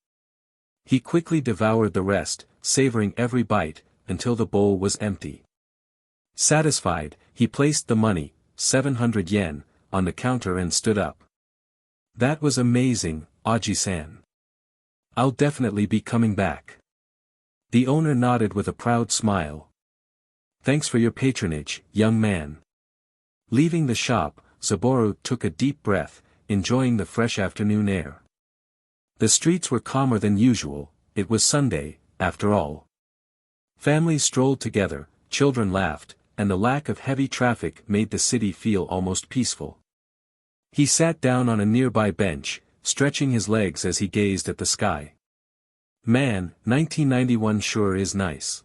He quickly devoured the rest, savoring every bite, until the bowl was empty. Satisfied, he placed the money, 700 yen, on the counter and stood up. That was amazing, Aji-san. I'll definitely be coming back. The owner nodded with a proud smile. Thanks for your patronage, young man. Leaving the shop, Saburo took a deep breath, enjoying the fresh afternoon air. The streets were calmer than usual, it was Sunday, after all. Families strolled together, children laughed, and the lack of heavy traffic made the city feel almost peaceful. He sat down on a nearby bench, stretching his legs as he gazed at the sky. Man, 1991 sure is nice.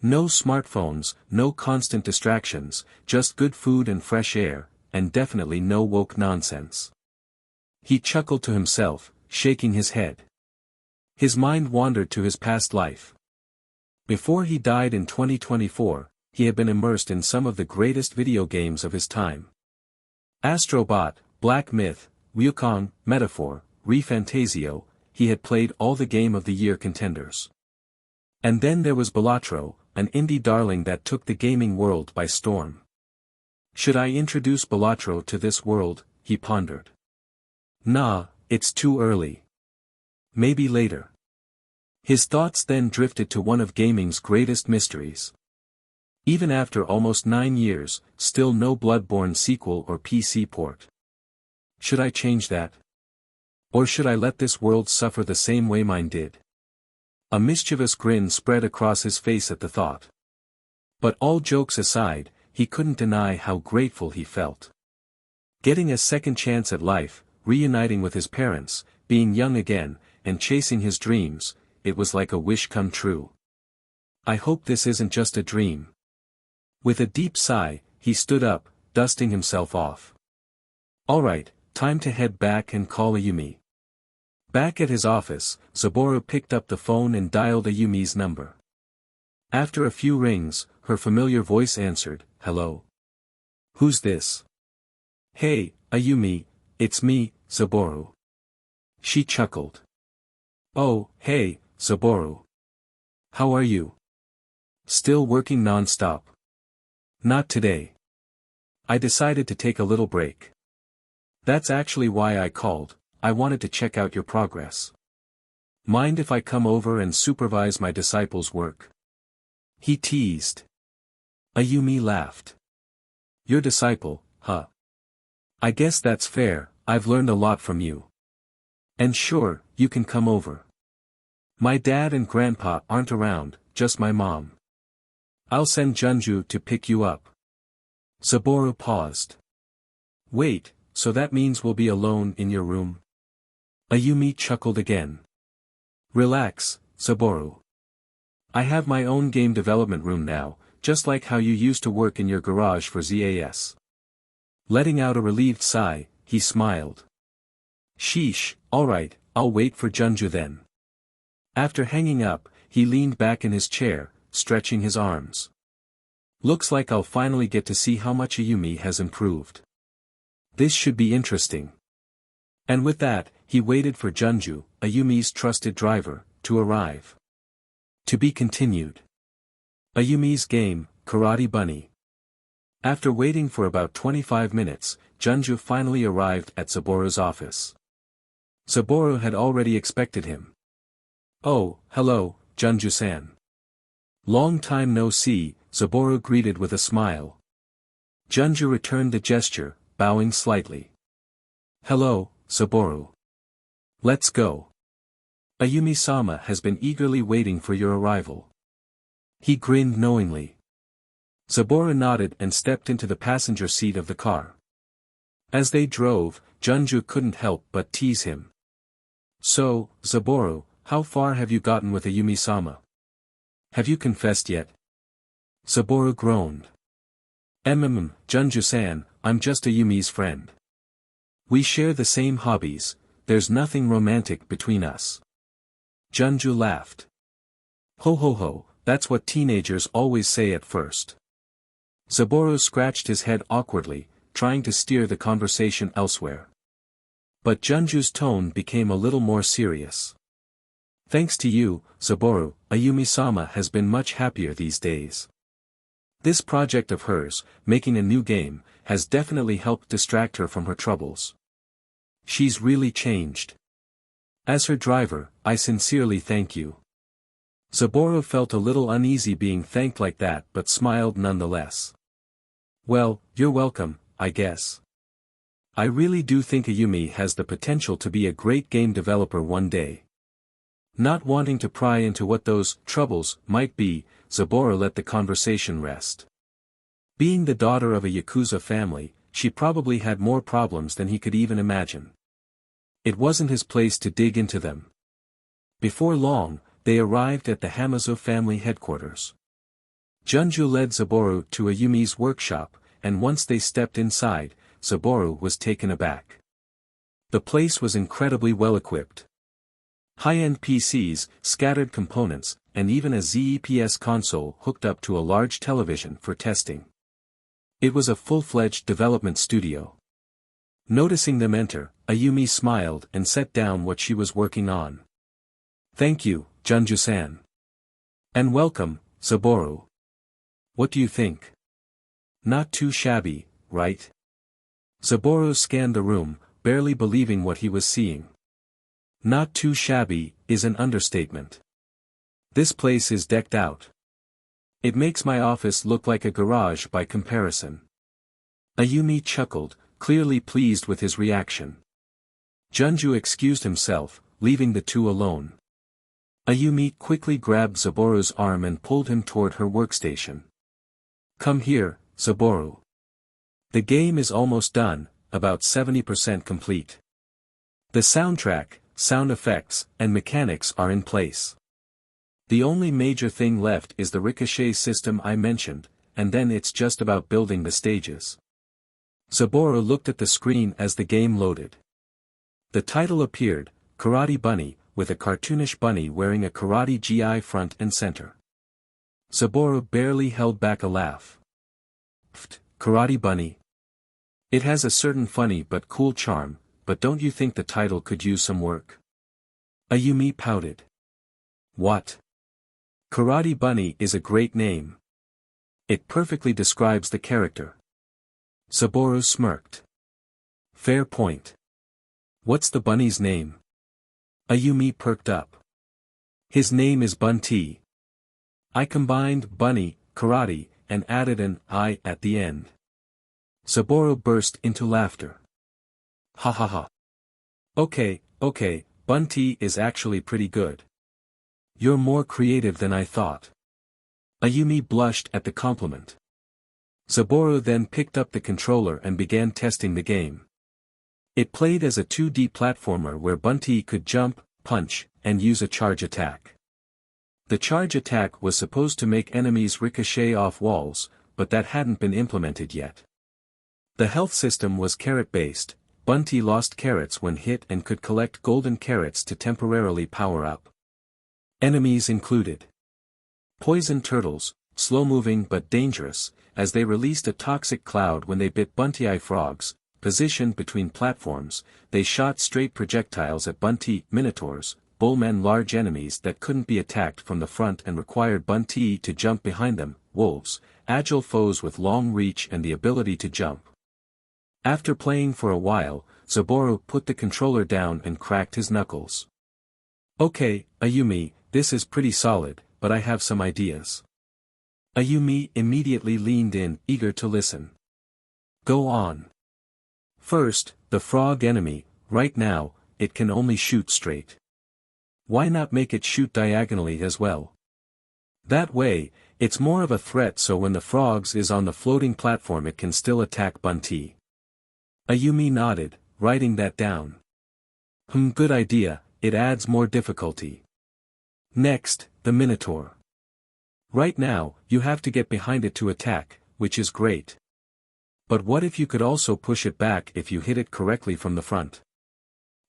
No smartphones, no constant distractions, just good food and fresh air, and definitely no woke nonsense. He chuckled to himself, shaking his head. His mind wandered to his past life. Before he died in 2024, he had been immersed in some of the greatest video games of his time. Astrobot, Black Myth, Ryukong, Metaphor, ReFantasio, he had played all the Game of the Year contenders. And then there was Balatro, an indie darling that took the gaming world by storm. Should I introduce Balatro to this world, he pondered. Nah, it's too early. Maybe later. His thoughts then drifted to one of gaming's greatest mysteries. Even after almost 9 years, still no Bloodborne sequel or PC port. Should I change that? Or should I let this world suffer the same way mine did? A mischievous grin spread across his face at the thought. But all jokes aside, he couldn't deny how grateful he felt. Getting a second chance at life, reuniting with his parents, being young again, and chasing his dreams, it was like a wish come true. I hope this isn't just a dream. With a deep sigh, he stood up, dusting himself off. Alright, time to head back and call Ayumi. Back at his office, Saburo picked up the phone and dialed Ayumi's number. After a few rings, her familiar voice answered, "Hello. Who's this?" "Hey, Ayumi, it's me, Saburo." She chuckled. "Oh, hey, Saburo. How are you? Still working non-stop?" "Not today. I decided to take a little break. That's actually why I called. I wanted to check out your progress. Mind if I come over and supervise my disciples' work?" He teased. Ayumi laughed. "Your disciple, huh? I guess that's fair, I've learned a lot from you. And sure, you can come over. My dad and grandpa aren't around, just my mom. I'll send Junju to pick you up." Saburo paused. "Wait, so that means we'll be alone in your room?" Ayumi chuckled again. "Relax, Saburo. I have my own game development room now, just like how you used to work in your garage for ZAS." Letting out a relieved sigh, he smiled. "Sheesh, alright, I'll wait for Junju then." After hanging up, he leaned back in his chair, stretching his arms. "Looks like I'll finally get to see how much Ayumi has improved. This should be interesting." And with that, he waited for Junju, Ayumi's trusted driver, to arrive. To be continued. Ayumi's game, Karate Bunny. After waiting for about 25 minutes, Junju finally arrived at Saburo's office. Saburo had already expected him. "Oh, hello, Junju-san. Long time no see," Saburo greeted with a smile. Junju returned the gesture, bowing slightly. "Hello, Saburo. Let's go. Ayumi-sama has been eagerly waiting for your arrival." He grinned knowingly. Saburo nodded and stepped into the passenger seat of the car. As they drove, Junju couldn't help but tease him. So, Saburo, how far have you gotten with Ayumi-sama? Have you confessed yet? Saburo groaned. Junju-san, I'm just Ayumi's friend. We share the same hobbies, there's nothing romantic between us. Junju laughed. Ho ho ho, that's what teenagers always say at first. Saburo scratched his head awkwardly, trying to steer the conversation elsewhere. But Junju's tone became a little more serious. Thanks to you, Saburo, Ayumi-sama has been much happier these days. This project of hers, making a new game, has definitely helped distract her from her troubles. She's really changed. As her driver, I sincerely thank you. Saburo felt a little uneasy being thanked like that but smiled nonetheless. Well, you're welcome, I guess. I really do think Ayumi has the potential to be a great game developer one day. Not wanting to pry into what those troubles might be, Saburo let the conversation rest. Being the daughter of a Yakuza family, she probably had more problems than he could even imagine. It wasn't his place to dig into them. Before long, they arrived at the Hamazu family headquarters. Junju led Saburo to Ayumi's workshop, and once they stepped inside, Saburo was taken aback. The place was incredibly well equipped. High-end PCs, scattered components, and even a ZEPS console hooked up to a large television for testing. It was a full-fledged development studio. Noticing them enter, Ayumi smiled and set down what she was working on. Thank you, Junju-san. And welcome, Saburo. What do you think? Not too shabby, right? Saburo scanned the room, barely believing what he was seeing. Not too shabby is an understatement. This place is decked out. It makes my office look like a garage by comparison. Ayumi chuckled, clearly pleased with his reaction. Junju excused himself, leaving the two alone. Ayumi quickly grabbed Saburo's arm and pulled him toward her workstation. Come here, Saburo. The game is almost done, about 70% complete. The soundtrack, sound effects, and mechanics are in place. The only major thing left is the ricochet system I mentioned, and then it's just about building the stages. Saburo looked at the screen as the game loaded. The title appeared, Karate Bunny, with a cartoonish bunny wearing a karate gi front and center. Saburo barely held back a laugh. Pfft, Karate Bunny. It has a certain funny but cool charm, but don't you think the title could use some work? Ayumi pouted. What? Karate Bunny is a great name. It perfectly describes the character. Saburo smirked. Fair point. What's the bunny's name? Ayumi perked up. His name is Bunty. I combined bunny, karate, and added an I at the end. Saburo burst into laughter. Ha ha ha. Okay, Bunty is actually pretty good. You're more creative than I thought. Ayumi blushed at the compliment. Saburo then picked up the controller and began testing the game. It played as a 2D platformer where Bunty could jump, punch, and use a charge attack. The charge attack was supposed to make enemies ricochet off walls, but that hadn't been implemented yet. The health system was carrot-based. Bunty lost carrots when hit and could collect golden carrots to temporarily power up. Enemies included poison turtles, slow-moving but dangerous, as they released a toxic cloud when they bit Bunty frogs. Positioned between platforms, they shot straight projectiles at Bunty minotaurs, bullmen, large enemies that couldn't be attacked from the front and required Bunty to jump behind them, wolves, agile foes with long reach and the ability to jump. After playing for a while, Saburo put the controller down and cracked his knuckles. Okay, Ayumi, this is pretty solid, but I have some ideas. Ayumi immediately leaned in, eager to listen. Go on. First, the frog enemy, right now, it can only shoot straight. Why not make it shoot diagonally as well? That way, It's more of a threat, so when the frogs is on the floating platform it can still attack Bunty. Ayumi nodded, writing that down. Good idea, it adds more difficulty. Next, the Minotaur. Right now, you have to get behind it to attack, which is great. But what if you could also push it back if you hit it correctly from the front?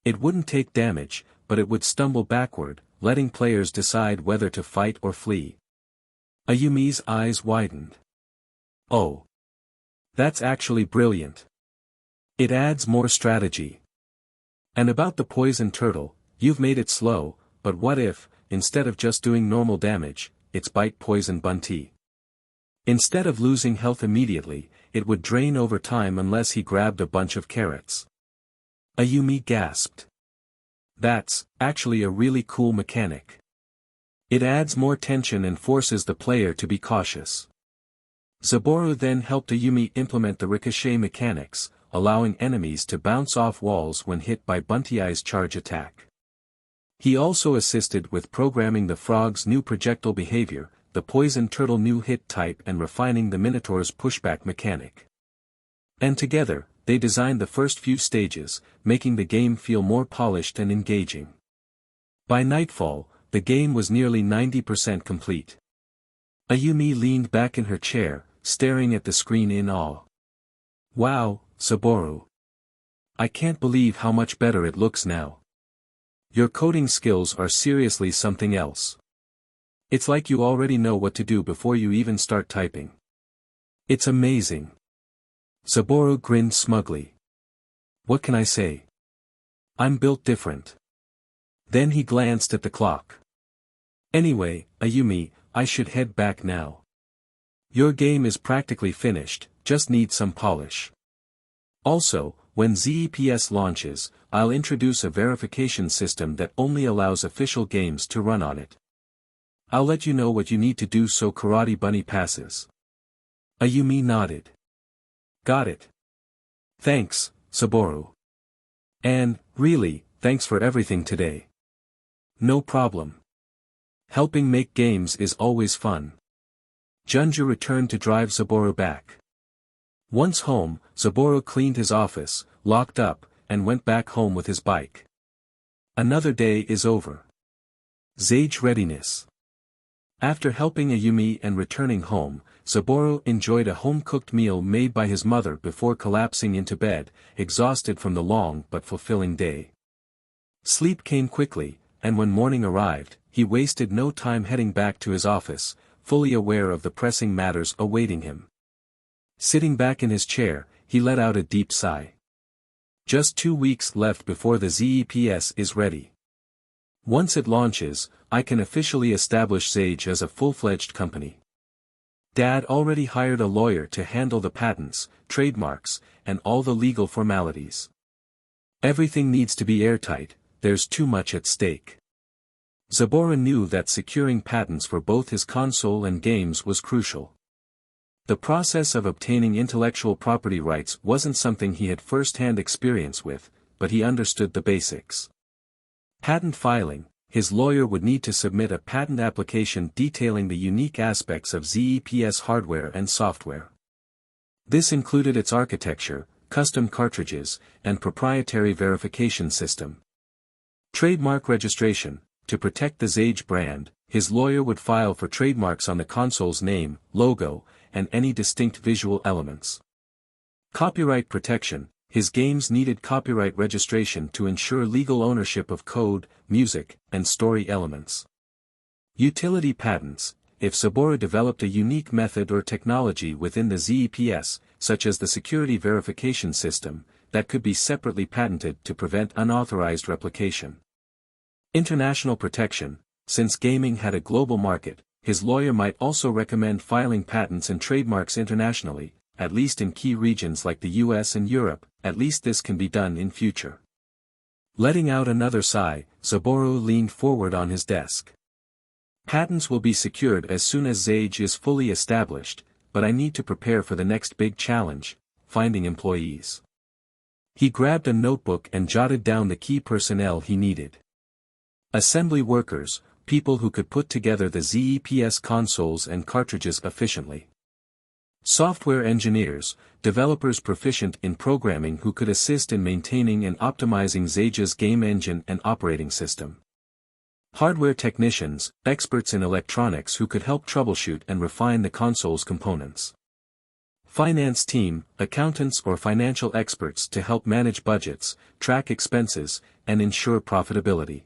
It wouldn't take damage, but it would stumble backward, letting players decide whether to fight or flee. Ayumi's eyes widened. Oh. That's actually brilliant. It adds more strategy. And about the poison turtle, you've made it slow, but what if, instead of just doing normal damage, its bite poisoned Bunty? Instead of losing health immediately, it would drain over time unless he grabbed a bunch of carrots. Ayumi gasped. That's actually a really cool mechanic. It adds more tension and forces the player to be cautious. Zaboru then helped Ayumi implement the ricochet mechanics, allowing enemies to bounce off walls when hit by Bunty's charge attack. He also assisted with programming the frog's new projectile behavior, the poison turtle new hit type, and refining the Minotaur's pushback mechanic. And together, they designed the first few stages, making the game feel more polished and engaging. By nightfall, the game was nearly 90% complete. Ayumi leaned back in her chair, staring at the screen in awe. Wow, Saboru. I can't believe how much better it looks now. Your coding skills are seriously something else. It's like you already know what to do before you even start typing. It's amazing. Saboru grinned smugly. What can I say? I'm built different. Then he glanced at the clock. Anyway, Ayumi, I should head back now. Your game is practically finished, just needs some polish. Also, when ZEPS launches, I'll introduce a verification system that only allows official games to run on it. I'll let you know what you need to do so Karate Bunny passes. Ayumi nodded. Got it. Thanks, Saboru. And, really, thanks for everything today. No problem. Helping make games is always fun. Junju returned to drive Saboru back. Once home, Saboru cleaned his office, locked up, and went back home with his bike. Another day is over. Sage readiness. After helping Ayumi and returning home, Saboru enjoyed a home-cooked meal made by his mother before collapsing into bed, exhausted from the long but fulfilling day. Sleep came quickly, and when morning arrived, he wasted no time heading back to his office, fully aware of the pressing matters awaiting him. Sitting back in his chair, he let out a deep sigh. Just 2 weeks left before the ZEPS is ready. Once it launches, I can officially establish Sage as a full-fledged company. Dad already hired a lawyer to handle the patents, trademarks, and all the legal formalities. Everything needs to be airtight, there's too much at stake. Zaboru knew that securing patents for both his console and games was crucial. The process of obtaining intellectual property rights wasn't something he had first-hand experience with, but he understood the basics. Patent filing, his lawyer would need to submit a patent application detailing the unique aspects of ZEPS hardware and software. This included its architecture, custom cartridges, and proprietary verification system. Trademark registration. To protect the Sage brand, his lawyer would file for trademarks on the console's name, logo, and any distinct visual elements. Copyright protection. His games needed copyright registration to ensure legal ownership of code, music, and story elements. Utility patents. If Saboru developed a unique method or technology within the ZEPS, such as the security verification system, that could be separately patented to prevent unauthorized replication. International protection. Since gaming had a global market, his lawyer might also recommend filing patents and trademarks internationally, at least in key regions like the US and Europe. At least this can be done in future. Letting out another sigh, Saboru leaned forward on his desk. Patents will be secured as soon as Sage is fully established, but I need to prepare for the next big challenge, finding employees. He grabbed a notebook and jotted down the key personnel he needed. Assembly workers, people who could put together the ZEPS consoles and cartridges efficiently. Software engineers, developers proficient in programming who could assist in maintaining and optimizing Zega's game engine and operating system. Hardware technicians, experts in electronics who could help troubleshoot and refine the console's components. Finance team, accountants or financial experts to help manage budgets, track expenses, and ensure profitability.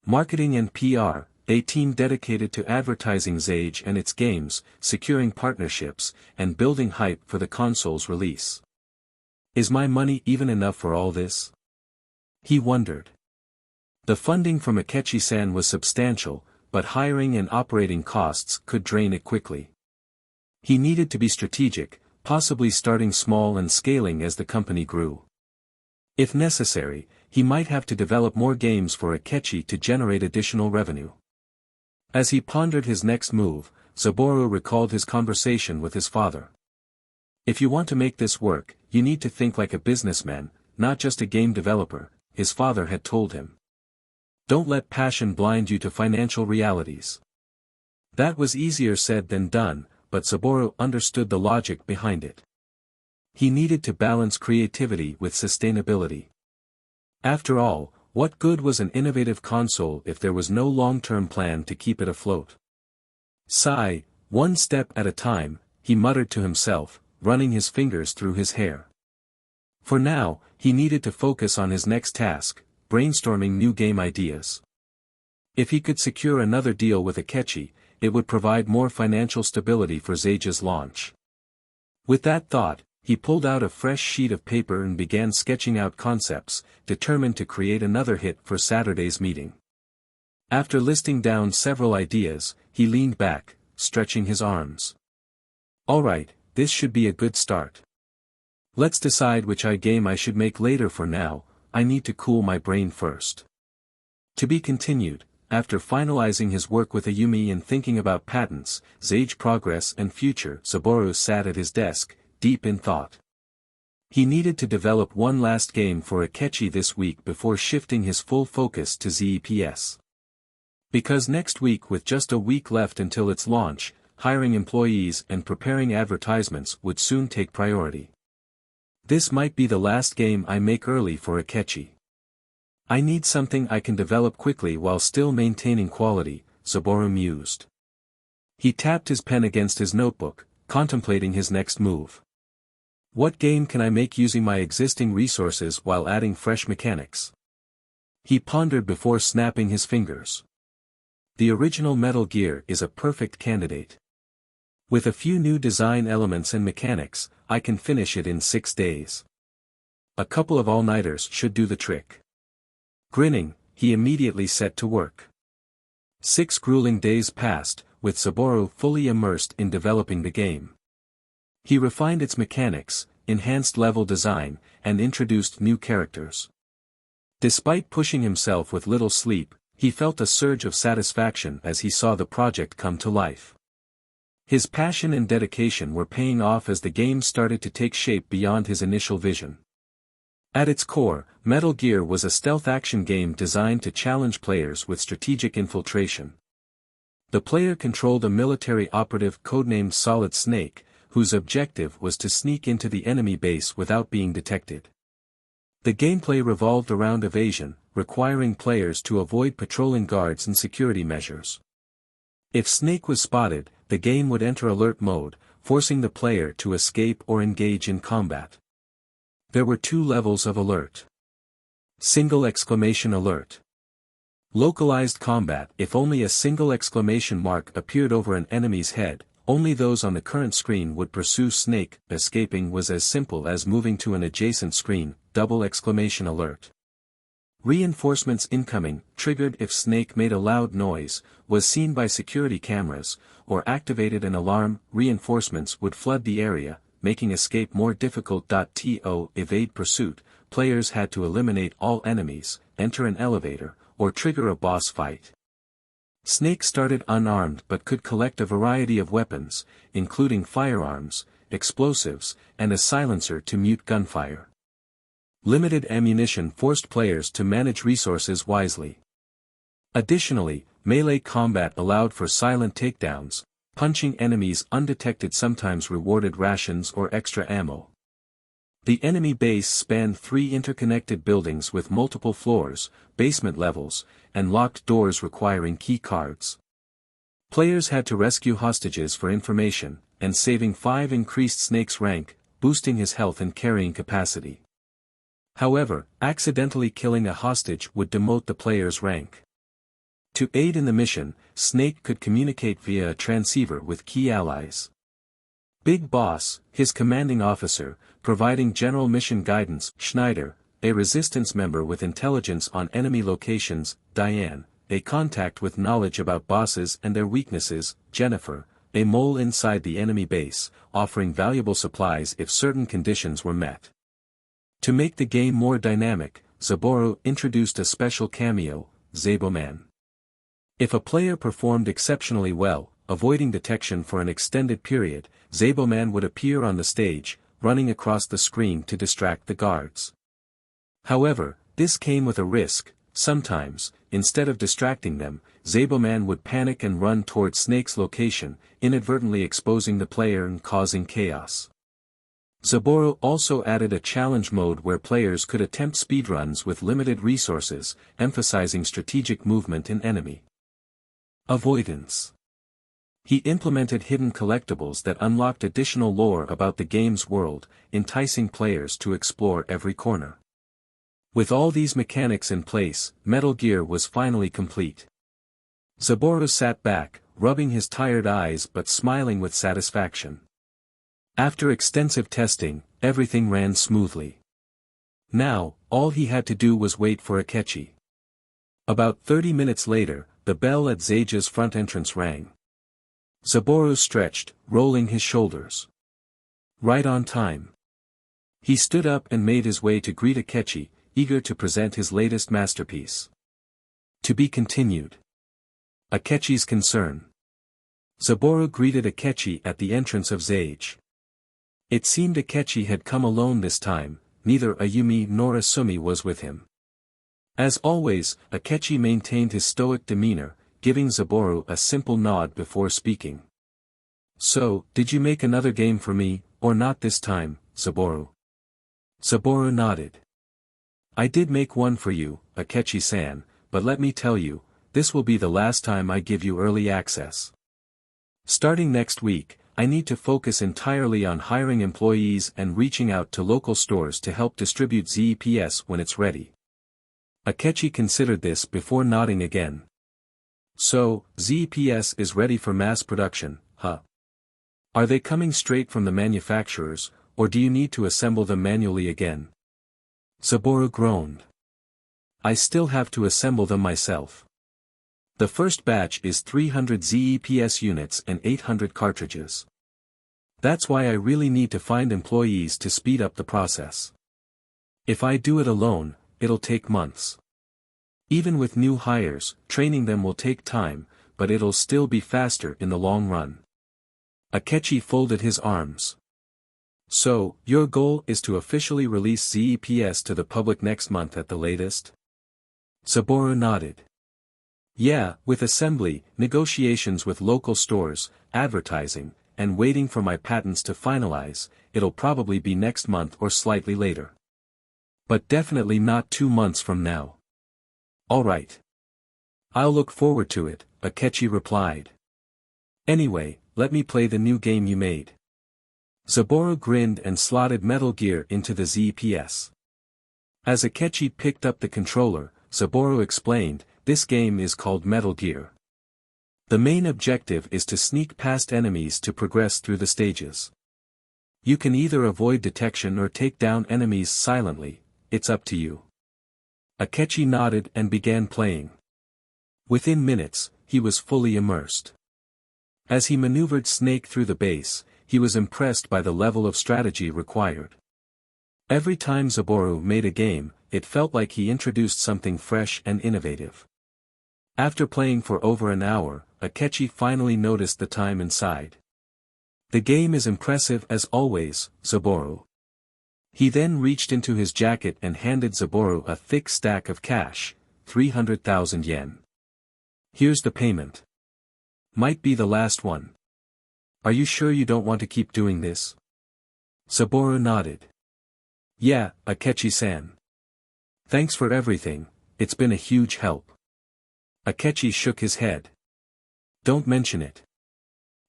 Marketing and PR, a team dedicated to advertising Zege and its games, securing partnerships, and building hype for the console's release. Is my money even enough for all this? He wondered. The funding from Akechi-san was substantial, but hiring and operating costs could drain it quickly. He needed to be strategic, possibly starting small and scaling as the company grew. If necessary, he might have to develop more games for Akechi to generate additional revenue. As he pondered his next move, Saburo recalled his conversation with his father. If you want to make this work, you need to think like a businessman, not just a game developer, his father had told him. Don't let passion blind you to financial realities. That was easier said than done, but Saburo understood the logic behind it. He needed to balance creativity with sustainability. After all, what good was an innovative console if there was no long-term plan to keep it afloat? Sigh, one step at a time, he muttered to himself, running his fingers through his hair. For now, he needed to focus on his next task, brainstorming new game ideas. If he could secure another deal with Akechi, it would provide more financial stability for Zega's launch. With that thought, he pulled out a fresh sheet of paper and began sketching out concepts, determined to create another hit for Saturday's meeting. After listing down several ideas, he leaned back, stretching his arms. All right, this should be a good start. Let's decide which game I should make later. For now, I need to cool my brain first. To be continued. After finalizing his work with Ayumi and thinking about patents, Zege progress and future, Saburo sat at his desk, deep in thought. He needed to develop one last game for Akechi this week before shifting his full focus to ZEPS. Because next week, with just a week left until its launch, hiring employees and preparing advertisements would soon take priority. This might be the last game I make early for Akechi. I need something I can develop quickly while still maintaining quality, Saburo mused. He tapped his pen against his notebook, contemplating his next move. What game can I make using my existing resources while adding fresh mechanics? He pondered before snapping his fingers. The original Metal Gear is a perfect candidate. With a few new design elements and mechanics, I can finish it in 6 days. A couple of all-nighters should do the trick. Grinning, he immediately set to work. 6 grueling days passed, with Saburo fully immersed in developing the game. He refined its mechanics, enhanced level design, and introduced new characters. Despite pushing himself with little sleep, he felt a surge of satisfaction as he saw the project come to life. His passion and dedication were paying off as the game started to take shape beyond his initial vision. At its core, Metal Gear was a stealth action game designed to challenge players with strategic infiltration. The player controlled a military operative codenamed Solid Snake, whose objective was to sneak into the enemy base without being detected. The gameplay revolved around evasion, requiring players to avoid patrolling guards and security measures. If Snake was spotted, the game would enter alert mode, forcing the player to escape or engage in combat. There were 2 levels of alert. Single exclamation alert. Localized combat. If only a single exclamation mark appeared over an enemy's head, only those on the current screen would pursue Snake. Escaping was as simple as moving to an adjacent screen. Double exclamation alert. Reinforcements incoming, triggered if Snake made a loud noise, was seen by security cameras, or activated an alarm. Reinforcements would flood the area, making escape more difficult. To evade pursuit, players had to eliminate all enemies, enter an elevator, or trigger a boss fight. Snake started unarmed but could collect a variety of weapons, including firearms, explosives, and a silencer to mute gunfire. Limited ammunition forced players to manage resources wisely. Additionally, melee combat allowed for silent takedowns, punching enemies undetected sometimes rewarded rations or extra ammo. The enemy base spanned 3 interconnected buildings with multiple floors, basement levels, and locked doors requiring key cards. Players had to rescue hostages for information, and saving 5 increased Snake's rank, boosting his health and carrying capacity. However, accidentally killing a hostage would demote the player's rank. To aid in the mission, Snake could communicate via a transceiver with key allies. Big Boss, his commanding officer, providing general mission guidance, Schneider, a resistance member with intelligence on enemy locations, Diane, a contact with knowledge about bosses and their weaknesses, Jennifer, a mole inside the enemy base, offering valuable supplies if certain conditions were met. To make the game more dynamic, Saburo introduced a special cameo, Zaboman. If a player performed exceptionally well, avoiding detection for an extended period, Zaboman would appear on the stage, running across the screen to distract the guards. However, this came with a risk. Sometimes, instead of distracting them, Zaboman would panic and run towards Snake's location, inadvertently exposing the player and causing chaos. Saburo also added a challenge mode where players could attempt speedruns with limited resources, emphasizing strategic movement and enemy avoidance. He implemented hidden collectibles that unlocked additional lore about the game's world, enticing players to explore every corner. With all these mechanics in place, Metal Gear was finally complete. Saburo sat back, rubbing his tired eyes but smiling with satisfaction. After extensive testing, everything ran smoothly. Now, all he had to do was wait for Akechi. About 30 minutes later, the bell at Zaja's front entrance rang. Saburo stretched, rolling his shoulders. Right on time. He stood up and made his way to greet Akechi, eager to present his latest masterpiece. To be continued. Akechi's concern. Saburo greeted Akechi at the entrance of Zage. It seemed Akechi had come alone this time, neither Ayumi nor Asumi was with him. As always, Akechi maintained his stoic demeanor, giving Saburo a simple nod before speaking. "So, did you make another game for me, or not this time, Saburo?" Saburo nodded. "I did make one for you, Akechi-san, but let me tell you, this will be the last time I give you early access. Starting next week, I need to focus entirely on hiring employees and reaching out to local stores to help distribute ZEPS when it's ready." Akechi considered this before nodding again. "So, ZEPS is ready for mass production, huh? Are they coming straight from the manufacturers, or do you need to assemble them manually again?" Saburo groaned. "I still have to assemble them myself. The first batch is 300 ZEPS units and 800 cartridges. That's why I really need to find employees to speed up the process. If I do it alone, it'll take months. Even with new hires, training them will take time, but it'll still be faster in the long run." Akechi folded his arms. "So, your goal is to officially release ZEPS to the public next month at the latest?" Saburo nodded. "Yeah, with assembly, negotiations with local stores, advertising, and waiting for my patents to finalize, it'll probably be next month or slightly later. But definitely not 2 months from now." "All right. I'll look forward to it," Akechi replied. "Anyway, let me play the new game you made." Saburo grinned and slotted Metal Gear into the ZPS. As Akechi picked up the controller, Saburo explained, "This game is called Metal Gear. The main objective is to sneak past enemies to progress through the stages. You can either avoid detection or take down enemies silently, it's up to you." Akechi nodded and began playing. Within minutes, he was fully immersed. As he maneuvered Snake through the base, he was impressed by the level of strategy required. Every time Saburo made a game, it felt like he introduced something fresh and innovative. After playing for over an hour, Akechi finally noticed the time inside. "The game is impressive as always, Saburo." He then reached into his jacket and handed Saburo a thick stack of cash, 300,000 yen. Here's the payment. Might be the last one. Are you sure you don't want to keep doing this? Saburo nodded. Yeah, Akechi-san. Thanks for everything, it's been a huge help. Akechi shook his head. Don't mention it.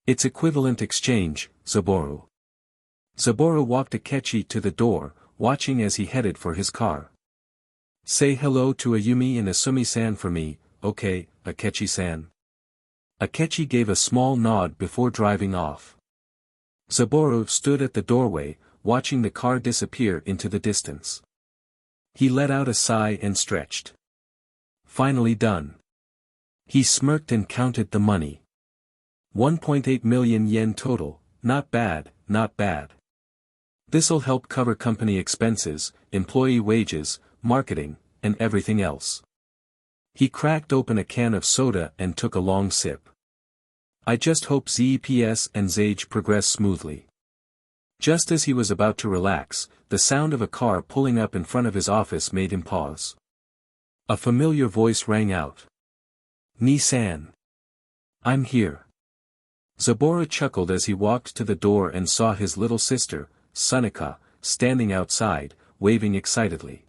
It's equivalent exchange, Saburo. Saburo walked Akechi to the door, watching as he headed for his car. Say hello to Ayumi and Asumi-san for me, okay, Akechi-san. Akechi gave a small nod before driving off. Saburo stood at the doorway, watching the car disappear into the distance. He let out a sigh and stretched. Finally done. He smirked and counted the money. 1.8 million yen total, not bad, not bad. This'll help cover company expenses, employee wages, marketing, and everything else. He cracked open a can of soda and took a long sip. I just hope ZEPS and ZAGE progress smoothly. Just as he was about to relax, the sound of a car pulling up in front of his office made him pause. A familiar voice rang out. Ni-san. I'm here. Saburo chuckled as he walked to the door and saw his little sister, Sunika, standing outside, waving excitedly.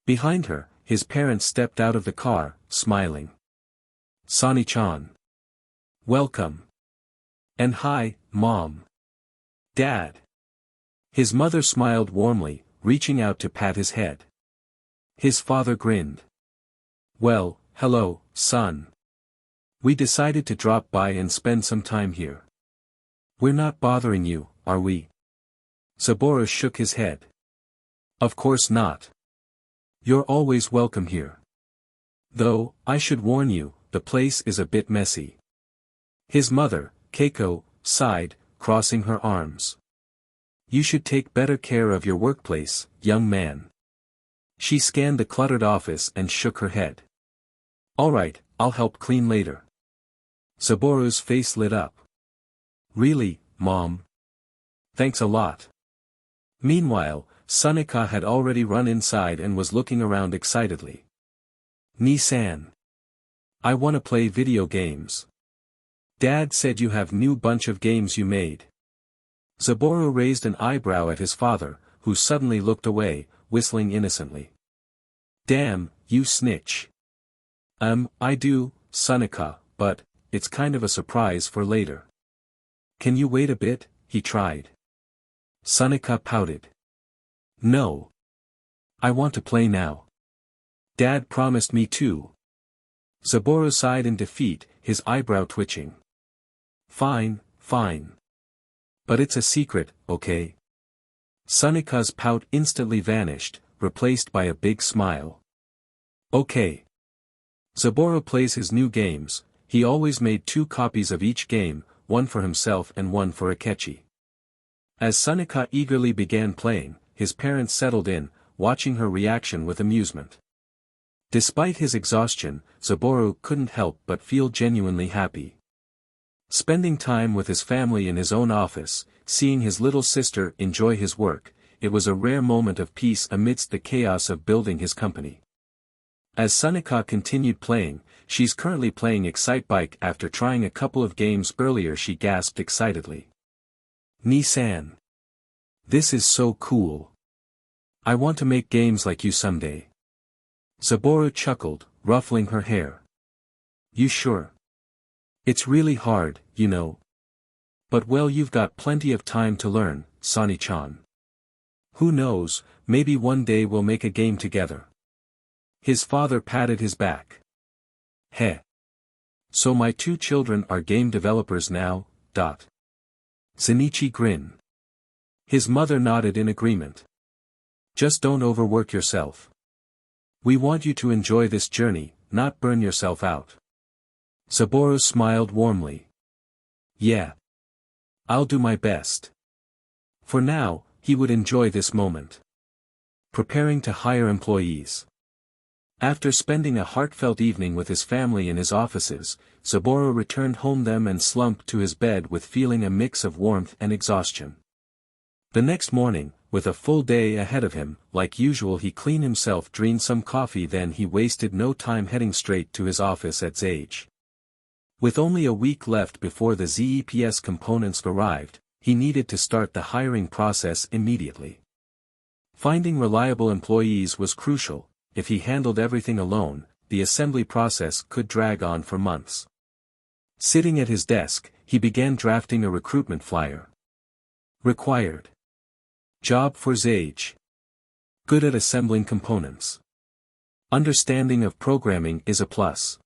Behind her, his parents stepped out of the car, smiling. Sani-chan. Welcome. And hi, Mom. Dad. His mother smiled warmly, reaching out to pat his head. His father grinned. Well, hello, son. We decided to drop by and spend some time here. We're not bothering you, are we? Saburo shook his head. Of course not. You're always welcome here. Though, I should warn you, the place is a bit messy. His mother, Keiko, sighed, crossing her arms. You should take better care of your workplace, young man. She scanned the cluttered office and shook her head. All right, I'll help clean later. Saburo's face lit up. Really, Mom? Thanks a lot. Meanwhile, Sunika had already run inside and was looking around excitedly. Ni-san. I wanna play video games. Dad said you have new bunch of games you made. Saburo raised an eyebrow at his father, who suddenly looked away, whistling innocently. Damn, you snitch. I do, Sunika, but, it's kind of a surprise for later. Can you wait a bit? He tried. Sunika pouted. No. I want to play now. Dad promised me to. Saburo sighed in defeat, his eyebrow twitching. Fine, fine. But it's a secret, okay? Sunika's pout instantly vanished, replaced by a big smile. Okay. Saburo plays his new games. He always made 2 copies of each game, one for himself and one for Akechi. As Sunika eagerly began playing, his parents settled in, watching her reaction with amusement. Despite his exhaustion, Saburo couldn't help but feel genuinely happy. Spending time with his family in his own office, seeing his little sister enjoy his work, it was a rare moment of peace amidst the chaos of building his company. As Sunika continued playing, she's currently playing Excitebike. After trying a couple of games earlier, she gasped excitedly. Ni-san. This is so cool. I want to make games like you someday. Saburo chuckled, ruffling her hair. You sure? It's really hard, you know. But well, you've got plenty of time to learn, Sani-chan. Who knows, maybe one day we'll make a game together. His father patted his back. Heh. So my 2 children are game developers now, dot. Zenichi grinned. His mother nodded in agreement. Just don't overwork yourself. We want you to enjoy this journey, not burn yourself out. Saburo smiled warmly. Yeah. I'll do my best. For now, he would enjoy this moment. Preparing to hire employees. After spending a heartfelt evening with his family in his offices, Saburo returned home and slumped to his bed with feeling a mix of warmth and exhaustion. The next morning, with a full day ahead of him. Like usual, he cleaned himself, drank some coffee, then he wasted no time heading straight to his office at Zage. With only a week left before the ZEPS components arrived, he needed to start the hiring process immediately. Finding reliable employees was crucial. If he handled everything alone, the assembly process could drag on for months. Sitting at his desk, he began drafting a recruitment flyer. Required job for Zage. Good at assembling components. Understanding of programming is a plus.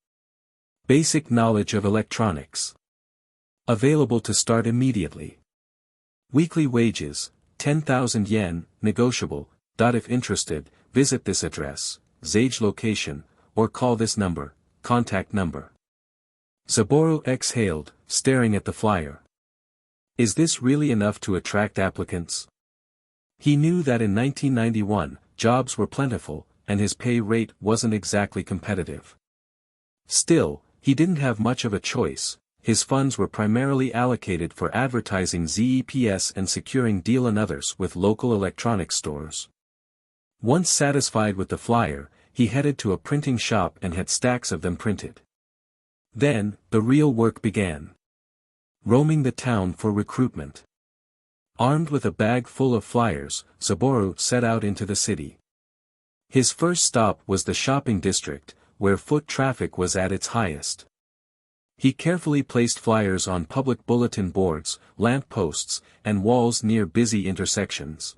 Basic knowledge of electronics. Available to start immediately. Weekly wages, 10,000 yen, negotiable. If interested, visit this address, Zage location, or call this number, contact number. Saburo exhaled, staring at the flyer. Is this really enough to attract applicants? He knew that in 1991, jobs were plentiful, and his pay rate wasn't exactly competitive. Still, he didn't have much of a choice. His funds were primarily allocated for advertising ZEPS and securing deal and others with local electronics stores. Once satisfied with the flyer, he headed to a printing shop and had stacks of them printed. Then, the real work began. Roaming the town for recruitment. Armed with a bag full of flyers, Saburo set out into the city. His first stop was the shopping district, where foot traffic was at its highest. He carefully placed flyers on public bulletin boards, lamp posts, and walls near busy intersections.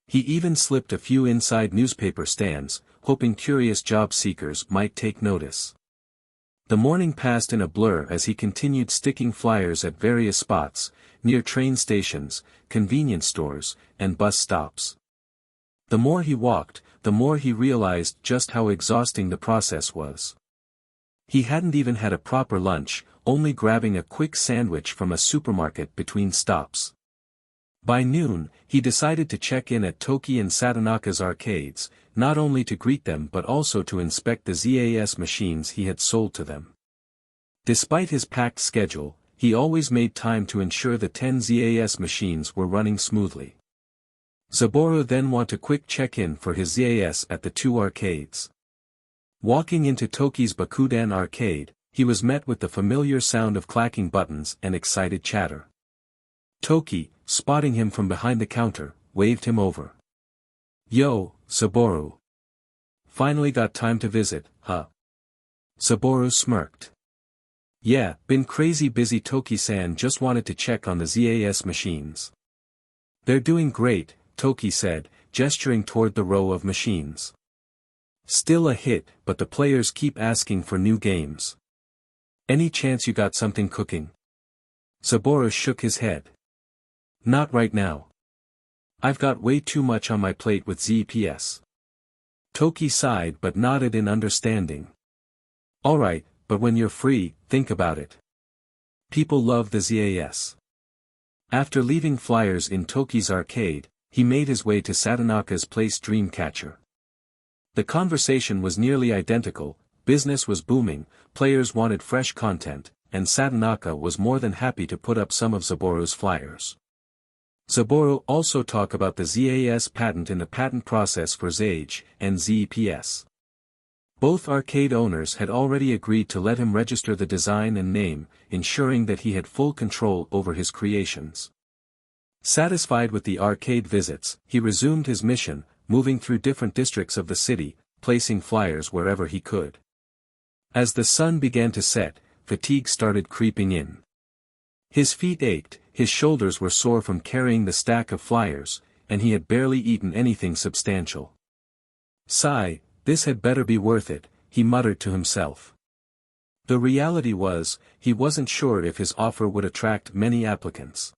He even slipped a few inside newspaper stands, hoping curious job seekers might take notice. The morning passed in a blur as he continued sticking flyers at various spots, near train stations, convenience stores, and bus stops. The more he walked, the more he realized just how exhausting the process was. He hadn't even had a proper lunch, only grabbing a quick sandwich from a supermarket between stops. By noon, he decided to check in at Toki and Satonaka's arcades, not only to greet them but also to inspect the ZAS machines he had sold to them. Despite his packed schedule, he always made time to ensure the 10 ZAS machines were running smoothly. Saburo then wanted a quick check-in for his ZAS at the two arcades. Walking into Toki's Bakudan arcade, he was met with the familiar sound of clacking buttons and excited chatter. Toki, spotting him from behind the counter, waved him over. "Yo, Saburo. Finally got time to visit, huh?" Saburo smirked. "Yeah, been crazy busy." Toki-san just wanted to check on the ZAS machines. "They're doing great," Toki said, gesturing toward the row of machines. "Still a hit, but the players keep asking for new games. Any chance you got something cooking?" Saburo shook his head. "Not right now. I've got way too much on my plate with ZPS." Toki sighed but nodded in understanding. "Alright, but when you're free, think about it. People love the ZAS." After leaving flyers in Toki's arcade, he made his way to Satonaka's place Dreamcatcher. The conversation was nearly identical. Business was booming, players wanted fresh content, and Satonaka was more than happy to put up some of Saburo's flyers. Saburo also talked about the ZAS patent in the patent process for Zage and ZPS. Both arcade owners had already agreed to let him register the design and name, ensuring that he had full control over his creations. Satisfied with the arcade visits, he resumed his mission, moving through different districts of the city, placing flyers wherever he could. As the sun began to set, fatigue started creeping in. His feet ached, his shoulders were sore from carrying the stack of flyers, and he had barely eaten anything substantial. "Sigh, this had better be worth it," he muttered to himself. The reality was, he wasn't sure if his offer would attract many applicants.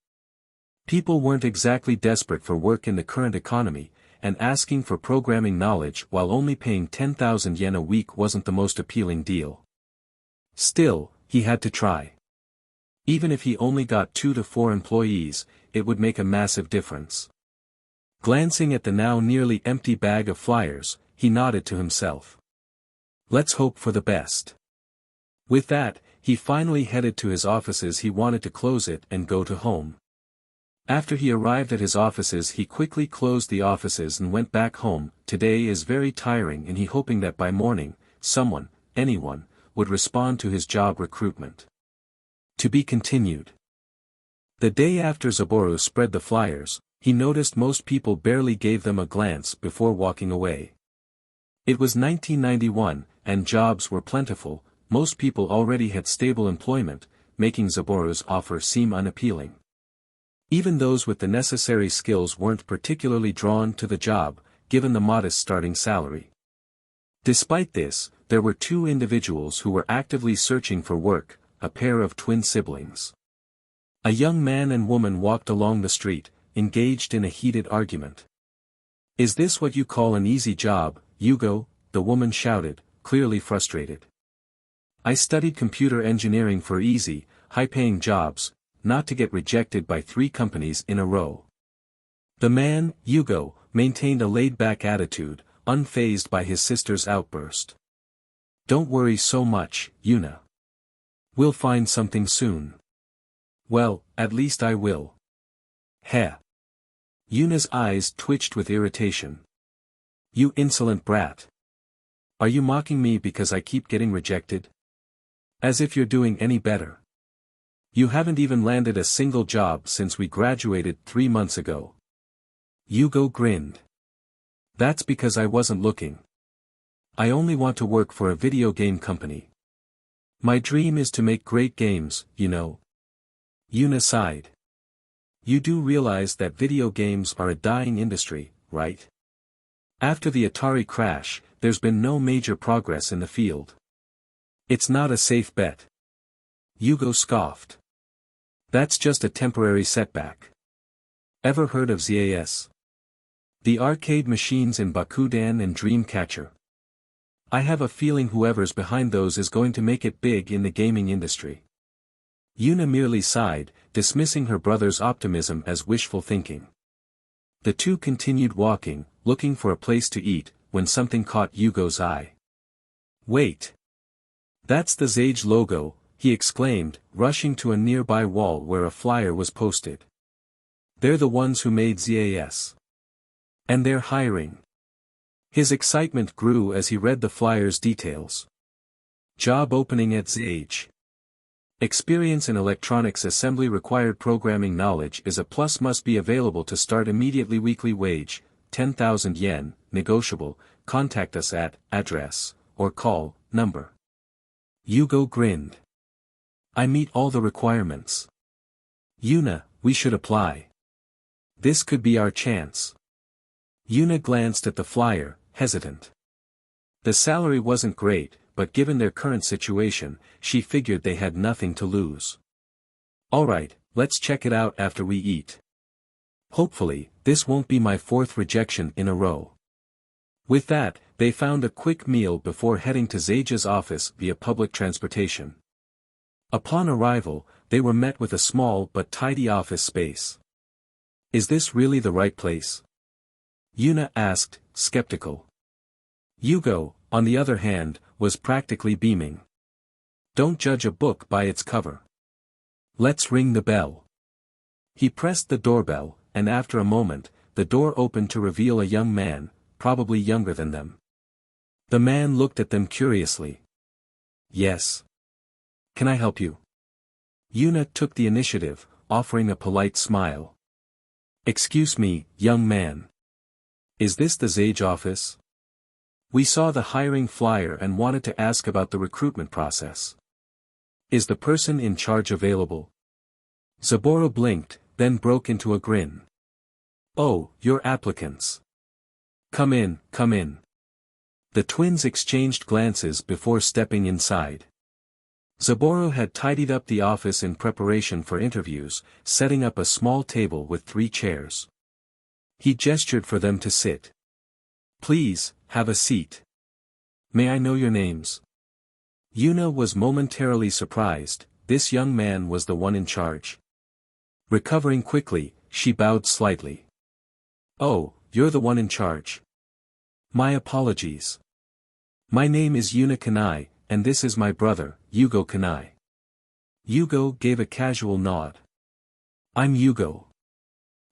People weren't exactly desperate for work in the current economy, and asking for programming knowledge while only paying 10,000 yen a week wasn't the most appealing deal. Still, he had to try. Even if he only got 2 to 4 employees, it would make a massive difference. Glancing at the now nearly empty bag of flyers, he nodded to himself. Let's hope for the best. With that, he finally headed to his offices. He wanted to close it and go to home. After he arrived at his offices, he quickly closed the offices and went back home. Today is very tiring, and he hoping that by morning, someone, anyone, would respond to his job recruitment. To be continued. The day after Zaboru spread the flyers, he noticed most people barely gave them a glance before walking away. It was 1991, and jobs were plentiful. Most people already had stable employment, making Zaboru's offer seem unappealing. Even those with the necessary skills weren't particularly drawn to the job, given the modest starting salary. Despite this, there were two individuals who were actively searching for work, a pair of twin siblings. A young man and woman walked along the street, engaged in a heated argument. "Is this what you call an easy job, Yugo?" the woman shouted, clearly frustrated. "I studied computer engineering for easy, high-paying jobs, not to get rejected by 3 companies in a row." The man, Yugo, maintained a laid-back attitude, unfazed by his sister's outburst. "Don't worry so much, Yuna. We'll find something soon." "Well, at least I will." Heh. Yuna's eyes twitched with irritation. "You insolent brat. Are you mocking me because I keep getting rejected? As if you're doing any better. You haven't even landed a single job since we graduated 3 months ago." Yugo grinned. "That's because I wasn't looking. I only want to work for a video game company. My dream is to make great games, you know." Yuna sighed. "You do realize that video games are a dying industry, right? After the Atari crash, there's been no major progress in the field. It's not a safe bet." Yugo scoffed. "That's just a temporary setback. Ever heard of ZAS? The arcade machines in Bakudan and Dreamcatcher? I have a feeling whoever's behind those is going to make it big in the gaming industry." Yuna merely sighed, dismissing her brother's optimism as wishful thinking. The two continued walking, looking for a place to eat, when something caught Yugo's eye. "Wait! That's the Zage logo," he exclaimed, rushing to a nearby wall where a flyer was posted. "They're the ones who made ZAS. And they're hiring." His excitement grew as he read the flyer's details. Job opening at Zage. Experience in electronics assembly, required programming knowledge is a plus, must be available to start immediately, weekly wage, 10,000 yen, negotiable, contact us at, address, or call, number. Yugo grinned. "I meet all the requirements. Yuna, we should apply. This could be our chance." Yuna glanced at the flyer, hesitant. The salary wasn't great, but given their current situation, she figured they had nothing to lose. "Alright, let's check it out after we eat. Hopefully, this won't be my 4th rejection in a row." With that, they found a quick meal before heading to Zage's office via public transportation. Upon arrival, they were met with a small but tidy office space. "Is this really the right place?" Yuna asked, skeptical. Yugo, on the other hand, was practically beaming. "Don't judge a book by its cover. Let's ring the bell." He pressed the doorbell, and after a moment, the door opened to reveal a young man, probably younger than them. The man looked at them curiously. "Yes. Can I help you?" Yuna took the initiative, offering a polite smile. "Excuse me, young man. Is this the Zage office? We saw the hiring flyer and wanted to ask about the recruitment process. Is the person in charge available?" Zaboru blinked, then broke into a grin. "Oh, you're applicants. Come in, come in." The twins exchanged glances before stepping inside. Zaboru had tidied up the office in preparation for interviews, setting up a small table with 3 chairs. He gestured for them to sit. "Please, have a seat. May I know your names?" Yuna was momentarily surprised. This young man was the one in charge. Recovering quickly, she bowed slightly. "Oh, you're the one in charge. My apologies. My name is Yuna Kanai, and this is my brother, Yugo Kanai." Yugo gave a casual nod. "I'm Yugo.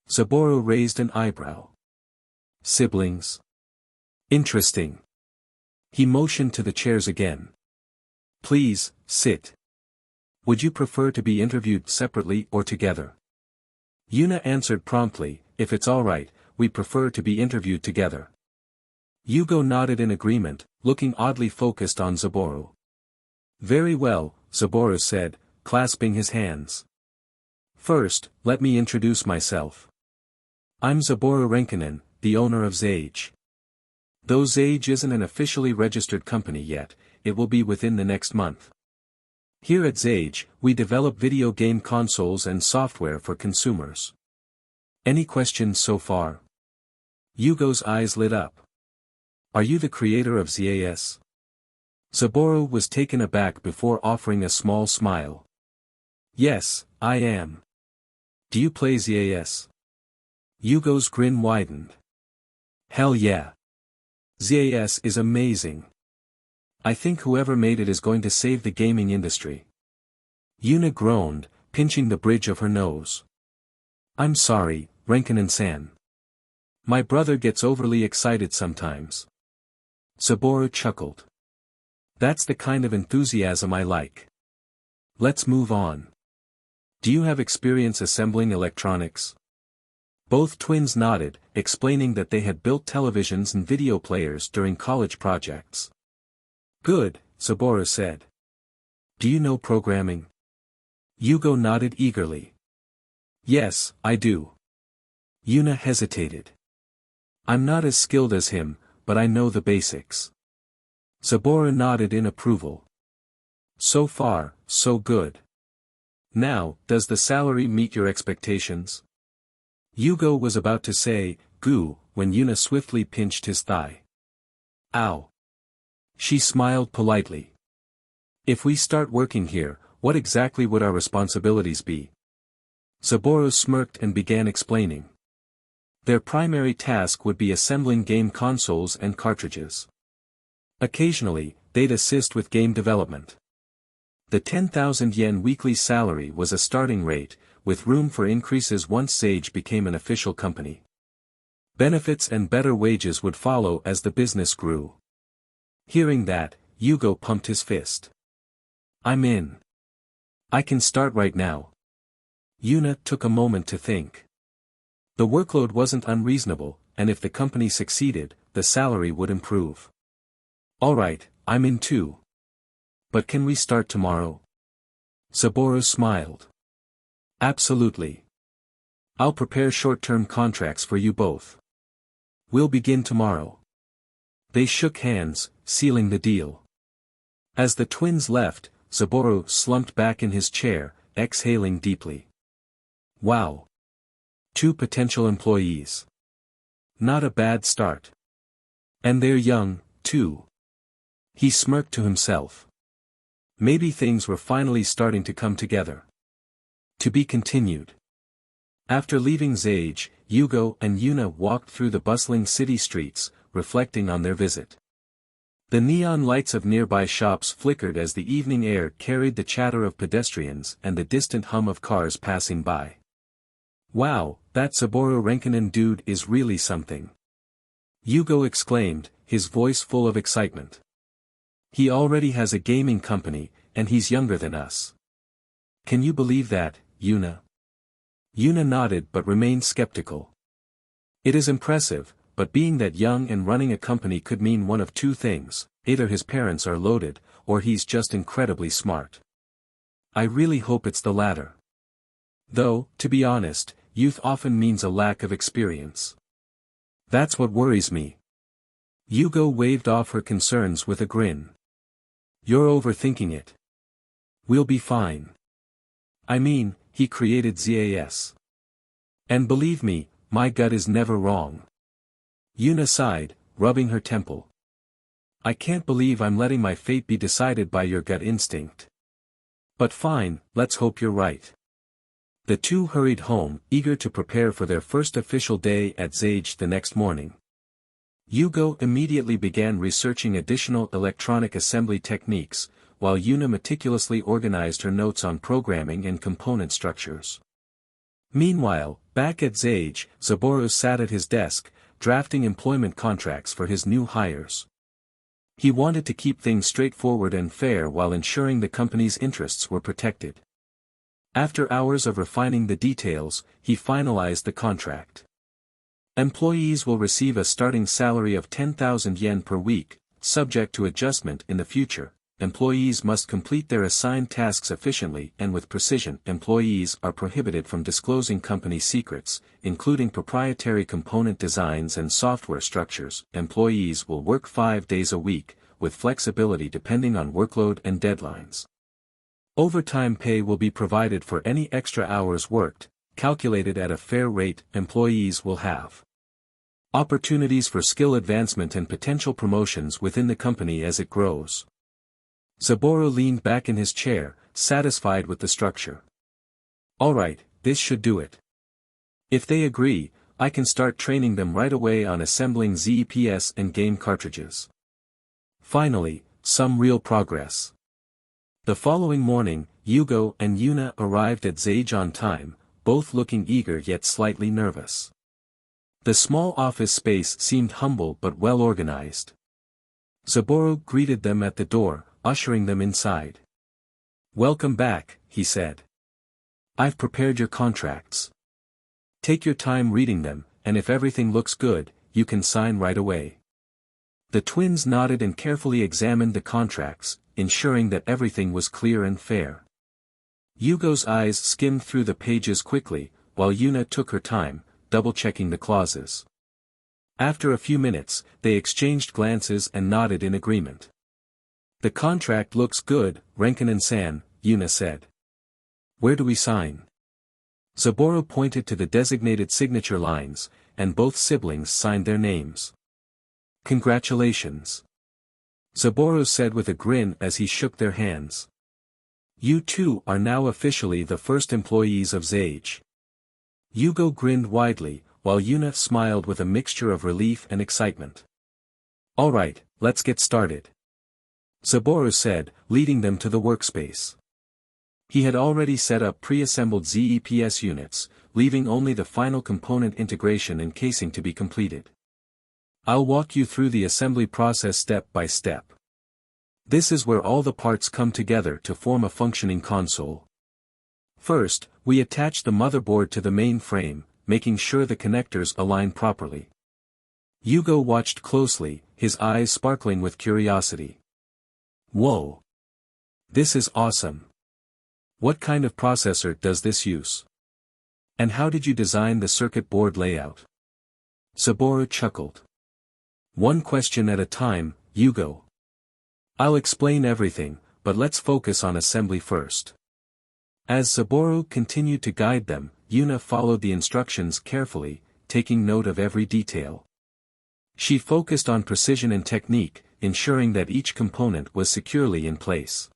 Saburo raised an eyebrow. Siblings. Interesting. He motioned to the chairs again. Please, sit. Would you prefer to be interviewed separately or together? Yuna answered promptly, if it's alright, we prefer to be interviewed together. Yugo nodded in agreement, looking oddly focused on Saburo. Very well, Saburo said, clasping his hands. First, let me introduce myself. I'm Saburo Renkinen, the owner of Zage. Though Zage isn't an officially registered company yet, it will be within the next month. Here at Zage, we develop video game consoles and software for consumers. Any questions so far? Yugo's eyes lit up. Are you the creator of ZAS? Saburo was taken aback before offering a small smile. Yes, I am. Do you play ZAS? Yugo's grin widened. Hell yeah. ZAS is amazing. I think whoever made it is going to save the gaming industry. Yuna groaned, pinching the bridge of her nose. I'm sorry, Renkinen-san. My brother gets overly excited sometimes. Saburo chuckled. That's the kind of enthusiasm I like. Let's move on. Do you have experience assembling electronics? Both twins nodded, explaining that they had built televisions and video players during college projects. Good, Saburo said. Do you know programming? Yugo nodded eagerly. Yes, I do. Yuna hesitated. I'm not as skilled as him, but I know the basics. Saburo nodded in approval. So far, so good. Now, does the salary meet your expectations? Yugo was about to say, goo, when Yuna swiftly pinched his thigh. Ow. She smiled politely. If we start working here, what exactly would our responsibilities be? Saburo smirked and began explaining. Their primary task would be assembling game consoles and cartridges. Occasionally, they'd assist with game development. The 10,000 yen weekly salary was a starting rate, with room for increases once Sage became an official company. Benefits and better wages would follow as the business grew. Hearing that, Yugo pumped his fist. I'm in. I can start right now. Yuna took a moment to think. The workload wasn't unreasonable, and if the company succeeded, the salary would improve. Alright, I'm in too. But can we start tomorrow? Saburo smiled. Absolutely. I'll prepare short-term contracts for you both. We'll begin tomorrow. They shook hands, sealing the deal. As the twins left, Saburo slumped back in his chair, exhaling deeply. Wow. 2 potential employees. Not a bad start. And they're young, too. He smirked to himself. Maybe things were finally starting to come together. To be continued. After leaving Zage, Yugo and Yuna walked through the bustling city streets, reflecting on their visit. The neon lights of nearby shops flickered as the evening air carried the chatter of pedestrians and the distant hum of cars passing by. Wow, that Saburo Renkinen dude is really something. Yugo exclaimed, his voice full of excitement. He already has a gaming company, and he's younger than us. Can you believe that, Yuna? Yuna nodded but remained skeptical. It is impressive, but being that young and running a company could mean one of 2 things, either his parents are loaded, or he's just incredibly smart. I really hope it's the latter. Though, to be honest, youth often means a lack of experience. That's what worries me. Yugo waved off her concerns with a grin. You're overthinking it. We'll be fine. I mean, he created ZAS. And believe me, my gut is never wrong. Yuna sighed, rubbing her temple. I can't believe I'm letting my fate be decided by your gut instinct. But fine, let's hope you're right. The 2 hurried home, eager to prepare for their first official day at Zage the next morning. Yugo immediately began researching additional electronic assembly techniques, while Yuna meticulously organized her notes on programming and component structures. Meanwhile, back at Zage, Saburo sat at his desk, drafting employment contracts for his new hires. He wanted to keep things straightforward and fair while ensuring the company's interests were protected. After hours of refining the details, he finalized the contract. Employees will receive a starting salary of 10,000 yen per week, subject to adjustment in the future. Employees must complete their assigned tasks efficiently and with precision. Employees are prohibited from disclosing company secrets, including proprietary component designs and software structures. Employees will work 5 days a week, with flexibility depending on workload and deadlines. Overtime pay will be provided for any extra hours worked, calculated at a fair rate. Employees will have opportunities for skill advancement and potential promotions within the company as it grows. Saburo leaned back in his chair, satisfied with the structure. Alright, this should do it. If they agree, I can start training them right away on assembling ZEPS and game cartridges. Finally, some real progress. The following morning, Yugo and Yuna arrived at Zage on time, both looking eager yet slightly nervous. The small office space seemed humble but well organized. Saburo greeted them at the door, ushering them inside. "Welcome back," he said. "I've prepared your contracts. Take your time reading them, and if everything looks good, you can sign right away." The twins nodded and carefully examined the contracts, ensuring that everything was clear and fair. Yugo's eyes skimmed through the pages quickly, while Yuna took her time, double-checking the clauses. After a few minutes, they exchanged glances and nodded in agreement. "The contract looks good, Renkanen-san," Yuna said. "Where do we sign?" Saburo pointed to the designated signature lines, and both siblings signed their names. "Congratulations," Saburo said with a grin as he shook their hands. "You two are now officially the first employees of Zage." Yugo grinned widely, while Yuna smiled with a mixture of relief and excitement. "Alright, let's get started," Saburo said, leading them to the workspace. He had already set up pre-assembled ZEPS units, leaving only the final component integration and casing to be completed. "I'll walk you through the assembly process step by step. This is where all the parts come together to form a functioning console. First, we attach the motherboard to the main frame, making sure the connectors align properly." Yugo watched closely, his eyes sparkling with curiosity. "Whoa! This is awesome. What kind of processor does this use? And how did you design the circuit board layout?" Saburo chuckled. "One question at a time, Yugo. I'll explain everything, but let's focus on assembly first." As Saburo continued to guide them, Yuna followed the instructions carefully, taking note of every detail. She focused on precision and technique, ensuring that each component was securely in place.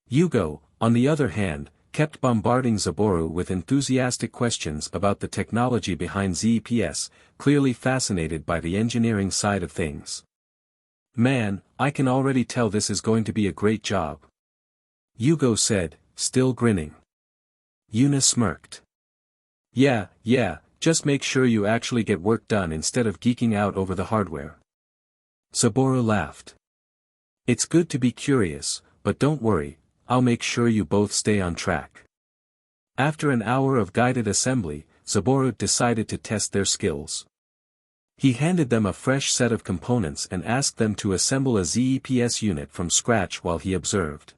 Yugo, on the other hand, kept bombarding Saburo with enthusiastic questions about the technology behind ZEPS, clearly fascinated by the engineering side of things. "Man, I can already tell this is going to be a great job," Yugo said, still grinning. Yuna smirked. Yeah, just make sure you actually get work done instead of geeking out over the hardware." Saburo laughed. "It's good to be curious, but don't worry, I'll make sure you both stay on track." After an hour of guided assembly, Saburo decided to test their skills. He handed them a fresh set of components and asked them to assemble a ZEPS unit from scratch while he observed.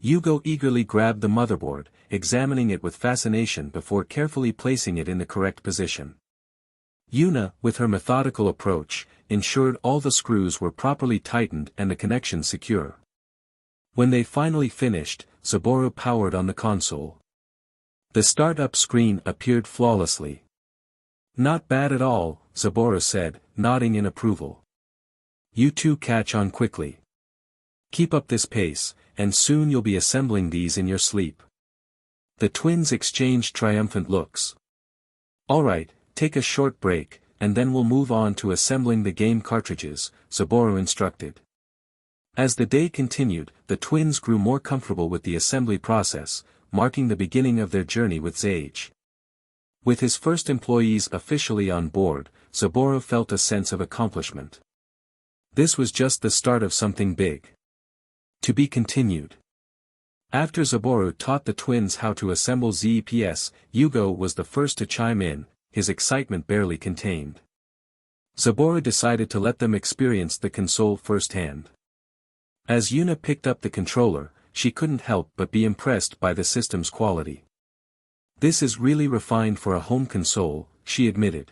Yugo eagerly grabbed the motherboard, examining it with fascination before carefully placing it in the correct position. Yuna, with her methodical approach, ensured all the screws were properly tightened and the connection secure. When they finally finished, Saburo powered on the console. The startup screen appeared flawlessly. "Not bad at all," Saburo said, nodding in approval. "You two catch on quickly. Keep up this pace, and soon you'll be assembling these in your sleep." The twins exchanged triumphant looks. "Alright, take a short break, and then we'll move on to assembling the game cartridges," Saburo instructed. As the day continued, the twins grew more comfortable with the assembly process, marking the beginning of their journey with Zage. With his first employees officially on board, Saburo felt a sense of accomplishment. This was just the start of something big. To be continued. After Saburo taught the twins how to assemble ZEPS, Yugo was the first to chime in, his excitement barely contained. Saburo decided to let them experience the console firsthand. As Yuna picked up the controller, she couldn't help but be impressed by the system's quality. This is really refined for a home console, she admitted.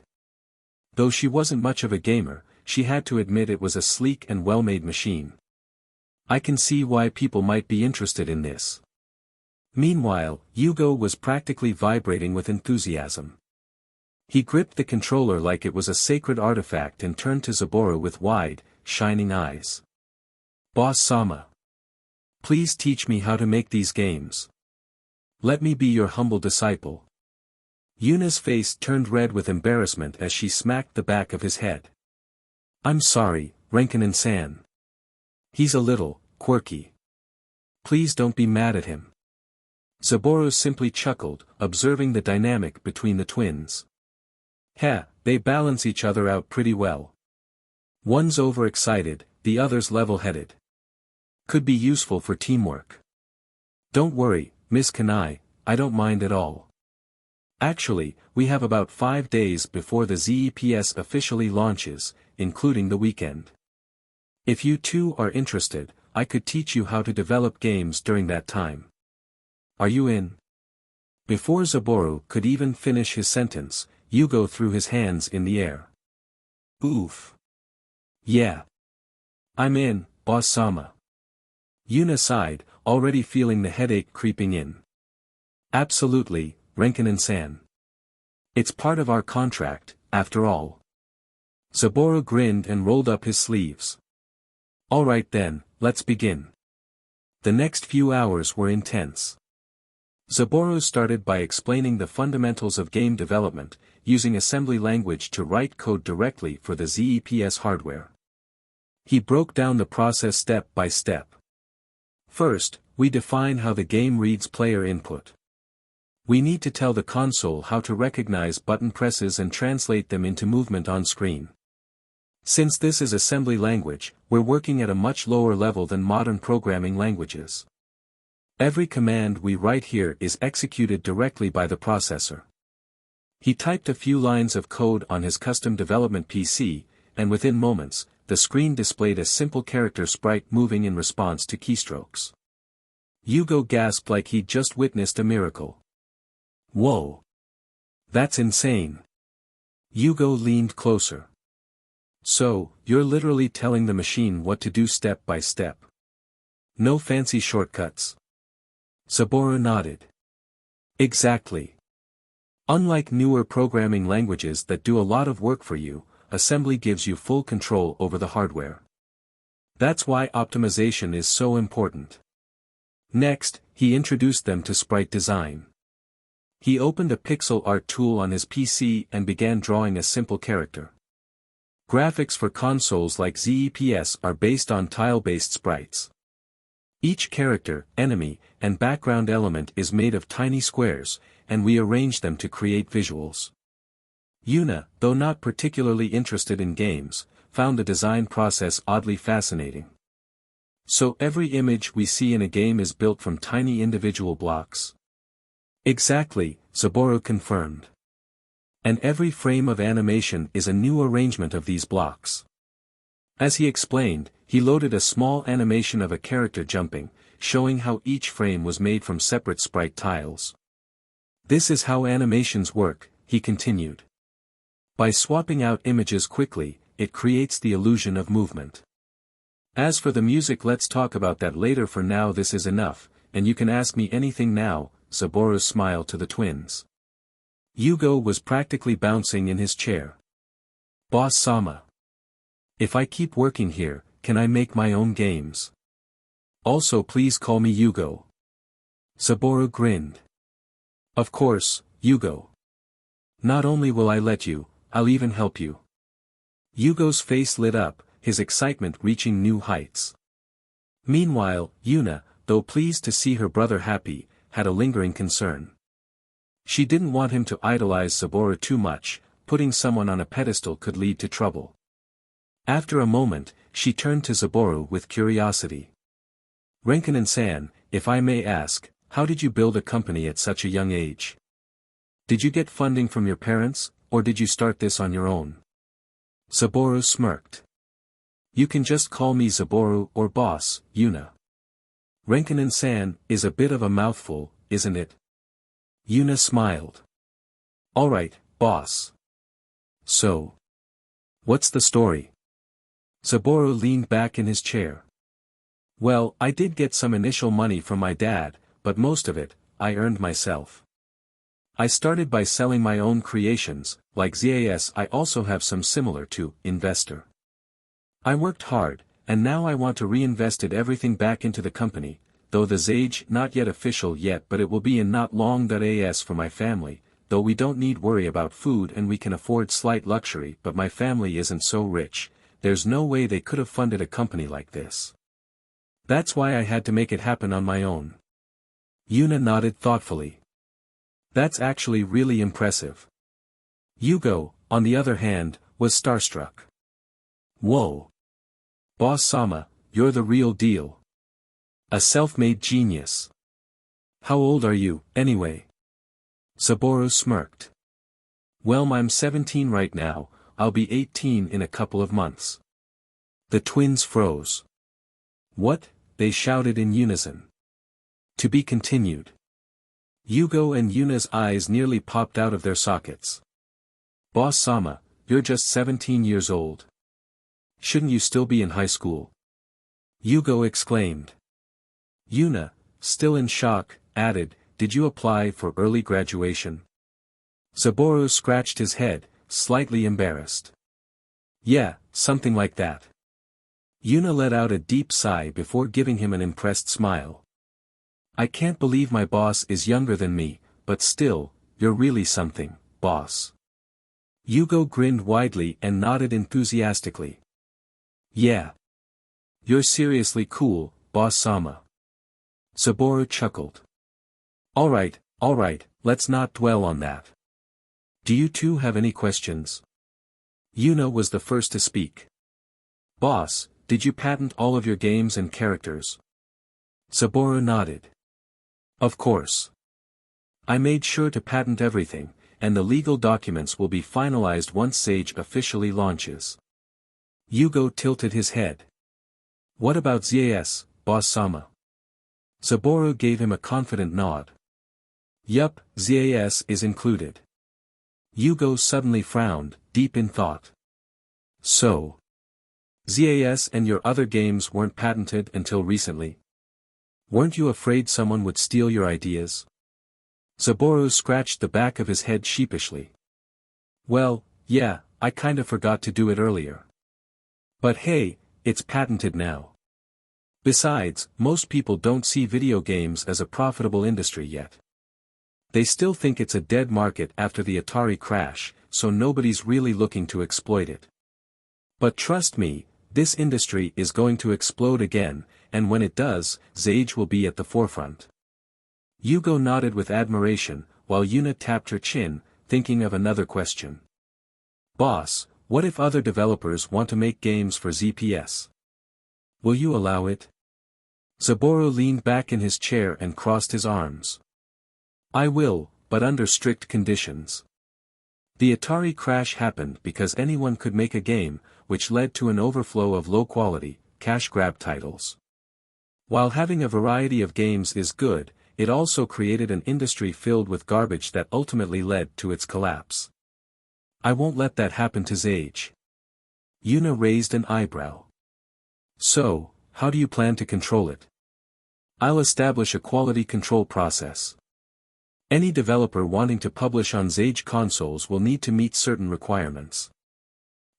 Though she wasn't much of a gamer, she had to admit it was a sleek and well-made machine. I can see why people might be interested in this. Meanwhile, Yugo was practically vibrating with enthusiasm. He gripped the controller like it was a sacred artifact and turned to Saburo with wide, shining eyes. "Boss-sama. Please teach me how to make these games. Let me be your humble disciple." Yuna's face turned red with embarrassment as she smacked the back of his head. "I'm sorry, Renkanen-san. He's a little quirky. Please don't be mad at him." Saburo simply chuckled, observing the dynamic between the twins. They balance each other out pretty well. One's overexcited, the other's level-headed. Could be useful for teamwork. Don't worry, Miss Kanai, I don't mind at all. Actually, we have about 5 days before the ZEPS officially launches, including the weekend. If you two are interested, I could teach you how to develop games during that time. Are you in? Before Saburo could even finish his sentence, Yugo threw his hands in the air. Oof. Yeah. I'm in, boss-sama. Yuna sighed, already feeling the headache creeping in. Absolutely, Renkanen-san. It's part of our contract, after all. Saburo grinned and rolled up his sleeves. Alright then, let's begin. The next few hours were intense. Saburo started by explaining the fundamentals of game development, using assembly language to write code directly for the ZEPS hardware. He broke down the process step by step. First, we define how the game reads player input. We need to tell the console how to recognize button presses and translate them into movement on screen. Since this is assembly language, we're working at a much lower level than modern programming languages. Every command we write here is executed directly by the processor. He typed a few lines of code on his custom development PC, and within moments, the screen displayed a simple character sprite moving in response to keystrokes. Yugo gasped like he'd just witnessed a miracle. Whoa! That's insane! Yugo leaned closer. So, you're literally telling the machine what to do step by step. No fancy shortcuts. Saburo nodded. Exactly. Unlike newer programming languages that do a lot of work for you, assembly gives you full control over the hardware. That's why optimization is so important. Next, he introduced them to sprite design. He opened a pixel art tool on his PC and began drawing a simple character. Graphics for consoles like ZEPS are based on tile-based sprites. Each character, enemy, and background element is made of tiny squares, and we arrange them to create visuals. Yuna, though not particularly interested in games, found the design process oddly fascinating. So every image we see in a game is built from tiny individual blocks? Exactly, Saburo confirmed. And every frame of animation is a new arrangement of these blocks. As he explained, he loaded a small animation of a character jumping, showing how each frame was made from separate sprite tiles. This is how animations work, he continued. By swapping out images quickly, it creates the illusion of movement. As for the music, let's talk about that later. For now this is enough, and you can ask me anything now, Saburo smiled to the twins. Yugo was practically bouncing in his chair. Boss-sama. If I keep working here, can I make my own games? Also please call me Yugo. Saburo grinned. Of course, Yugo. Not only will I let you, I'll even help you. Yugo's face lit up, his excitement reaching new heights. Meanwhile, Yuna, though pleased to see her brother happy, had a lingering concern. She didn't want him to idolize Saburo too much, putting someone on a pedestal could lead to trouble. After a moment, she turned to Saburo with curiosity. "Renkanen-san, if I may ask, how did you build a company at such a young age? Did you get funding from your parents, or did you start this on your own?" Saburo smirked. "You can just call me Saburo or boss, Yuna. Renkanen-san is a bit of a mouthful, isn't it?" Yuna smiled. "Alright, boss. So, what's the story?" Saburo leaned back in his chair. "Well, I did get some initial money from my dad, but most of it, I earned myself. I started by selling my own creations, like ZAS. I also have some similar to investor. I worked hard, and now I want to reinvest everything back into the company, though the ZAGE not yet official yet, but it will be in not long. As for my family, though we don't need worry about food and we can afford slight luxury, but my family isn't so rich, there's no way they could have funded a company like this. That's why I had to make it happen on my own." Yuna nodded thoughtfully. "That's actually really impressive." Yugo, on the other hand, was starstruck. "Whoa! Boss Sama, you're the real deal. A self-made genius. How old are you, anyway?" Saburo smirked. "Well, I'm 17 right now. I'll be 18 in a couple of months." The twins froze. "What?" they shouted in unison. To be continued. Yugo and Yuna's eyes nearly popped out of their sockets. "Boss Sama, you're just 17 years old. Shouldn't you still be in high school?" Yugo exclaimed. Yuna, still in shock, added, "Did you apply for early graduation?" Saburo scratched his head, slightly embarrassed. "Yeah, something like that." Yuna let out a deep sigh before giving him an impressed smile. "I can't believe my boss is younger than me, but still, you're really something, boss." Yugo grinned widely and nodded enthusiastically. "Yeah. You're seriously cool, boss Sama." Saburo chuckled. Alright, let's not dwell on that. Do you two have any questions?" Yuna was the first to speak. "Boss, did you patent all of your games and characters?" Saburo nodded. "Of course. I made sure to patent everything, and the legal documents will be finalized once Sage officially launches." Yugo tilted his head. "What about ZAS, boss Sama?" Saburo gave him a confident nod. "Yup, ZAS is included." Yugo suddenly frowned, deep in thought. "So, ZAS and your other games weren't patented until recently? Weren't you afraid someone would steal your ideas?" Saburo scratched the back of his head sheepishly. "Well, yeah, I kinda forgot to do it earlier. But hey, it's patented now. Besides, most people don't see video games as a profitable industry yet. They still think it's a dead market after the Atari crash, so nobody's really looking to exploit it. But trust me, this industry is going to explode again, and when it does, Sage will be at the forefront." Yugo nodded with admiration, while Yuna tapped her chin, thinking of another question. "Boss, what if other developers want to make games for ZPS? Will you allow it?" Saburo leaned back in his chair and crossed his arms. "I will, but under strict conditions. The Atari crash happened because anyone could make a game, which led to an overflow of low-quality, cash-grab titles. While having a variety of games is good, it also created an industry filled with garbage that ultimately led to its collapse. I won't let that happen to Sage." Yuna raised an eyebrow. "So, how do you plan to control it?" "I'll establish a quality control process. Any developer wanting to publish on Sage consoles will need to meet certain requirements.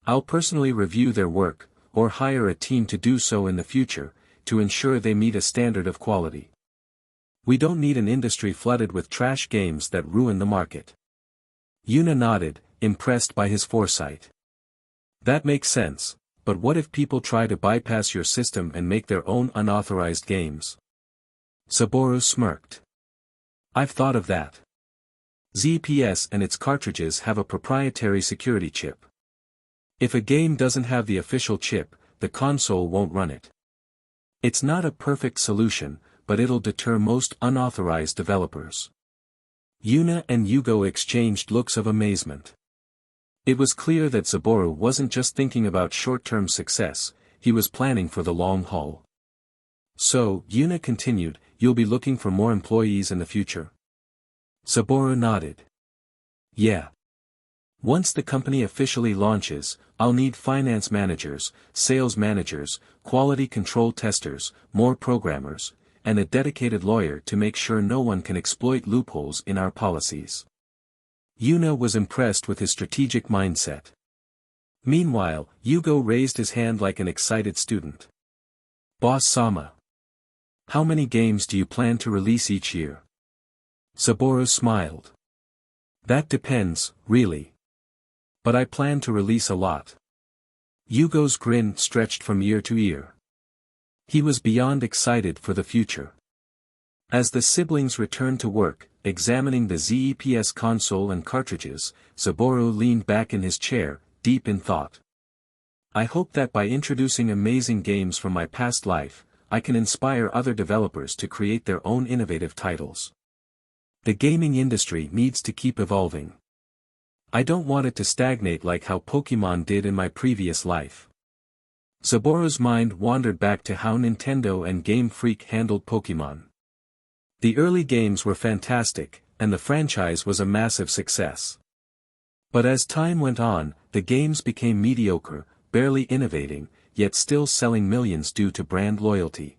I'll personally review their work, or hire a team to do so in the future, to ensure they meet a standard of quality. We don't need an industry flooded with trash games that ruin the market." Yuna nodded, impressed by his foresight. "That makes sense, but what if people try to bypass your system and make their own unauthorized games?" Saburo smirked. "I've thought of that. ZPS and its cartridges have a proprietary security chip. If a game doesn't have the official chip, the console won't run it. It's not a perfect solution, but it'll deter most unauthorized developers. Yuna and Yugo exchanged looks of amazement. It was clear that Saburo wasn't just thinking about short-term success, he was planning for the long haul. So, Yuna continued, you'll be looking for more employees in the future? Saburo nodded. Yeah. Once the company officially launches, I'll need finance managers, sales managers, quality control testers, more programmers, and a dedicated lawyer to make sure no one can exploit loopholes in our policies. Yuna was impressed with his strategic mindset. Meanwhile, Yugo raised his hand like an excited student. Boss Sama. How many games do you plan to release each year? Saburo smiled. That depends, really. But I plan to release a lot. Yugo's grin stretched from ear to ear. He was beyond excited for the future. As the siblings returned to work, examining the ZEPS console and cartridges, Saburo leaned back in his chair, deep in thought. I hope that by introducing amazing games from my past life, I can inspire other developers to create their own innovative titles. The gaming industry needs to keep evolving. I don't want it to stagnate like how Pokémon did in my previous life. Saburo's mind wandered back to how Nintendo and Game Freak handled Pokémon. The early games were fantastic, and the franchise was a massive success. But as time went on, the games became mediocre, barely innovating, yet still selling millions due to brand loyalty.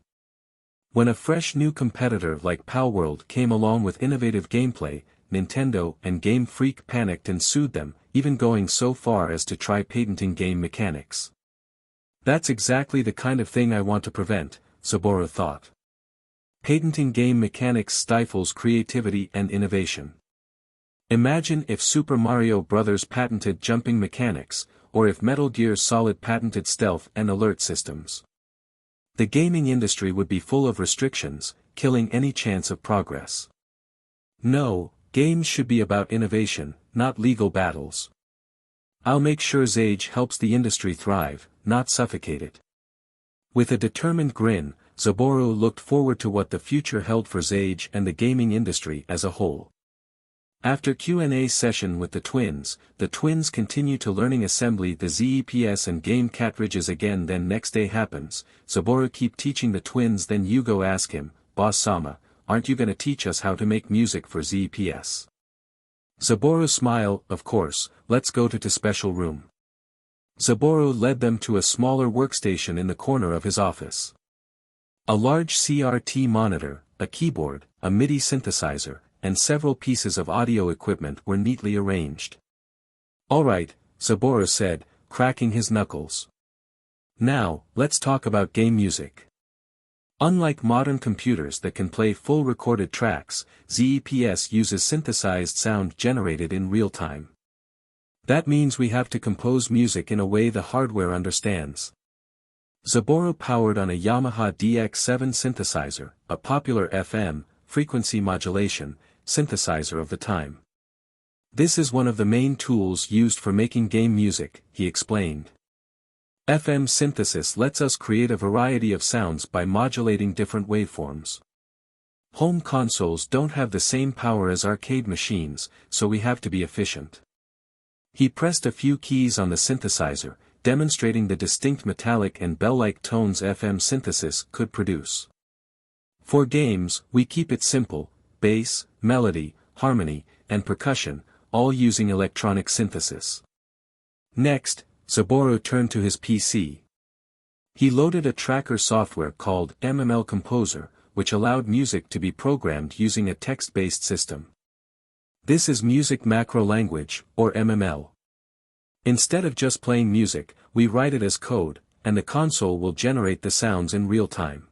When a fresh new competitor like Palworld came along with innovative gameplay, Nintendo and Game Freak panicked and sued them, even going so far as to try patenting game mechanics. That's exactly the kind of thing I want to prevent, Saburo thought. Patenting game mechanics stifles creativity and innovation. Imagine if Super Mario Bros. Patented jumping mechanics, or if Metal Gear Solid patented stealth and alert systems. The gaming industry would be full of restrictions, killing any chance of progress. No, games should be about innovation, not legal battles. I'll make sure Sage helps the industry thrive, not suffocate it. With a determined grin, Saburo looked forward to what the future held for Sage and the gaming industry as a whole. After Q&A session with the twins continue to learning assembly the ZEPS and game cartridges again. Then next day happens, Saburo keep teaching the twins. Then Yugo ask him, Boss Sama, aren't you gonna teach us how to make music for ZEPS? Saburo smile, of course, let's go to the special room. Saburo led them to a smaller workstation in the corner of his office. A large CRT monitor, a keyboard, a MIDI synthesizer, and several pieces of audio equipment were neatly arranged. Alright, Saburo said, cracking his knuckles. Now, let's talk about game music. Unlike modern computers that can play full recorded tracks, ZEPS uses synthesized sound generated in real time. That means we have to compose music in a way the hardware understands. Saburo powered on a Yamaha DX7 synthesizer, a popular FM, frequency modulation, synthesizer of the time. This is one of the main tools used for making game music, he explained. FM synthesis lets us create a variety of sounds by modulating different waveforms. Home consoles don't have the same power as arcade machines, so we have to be efficient. He pressed a few keys on the synthesizer, demonstrating the distinct metallic and bell-like tones FM synthesis could produce. For games, we keep it simple, bass, melody, harmony, and percussion, all using electronic synthesis. Next, Saburo turned to his PC. He loaded a tracker software called MML Composer, which allowed music to be programmed using a text-based system. This is Music Macro Language, or MML. Instead of just playing music, we write it as code, and the console will generate the sounds in real time.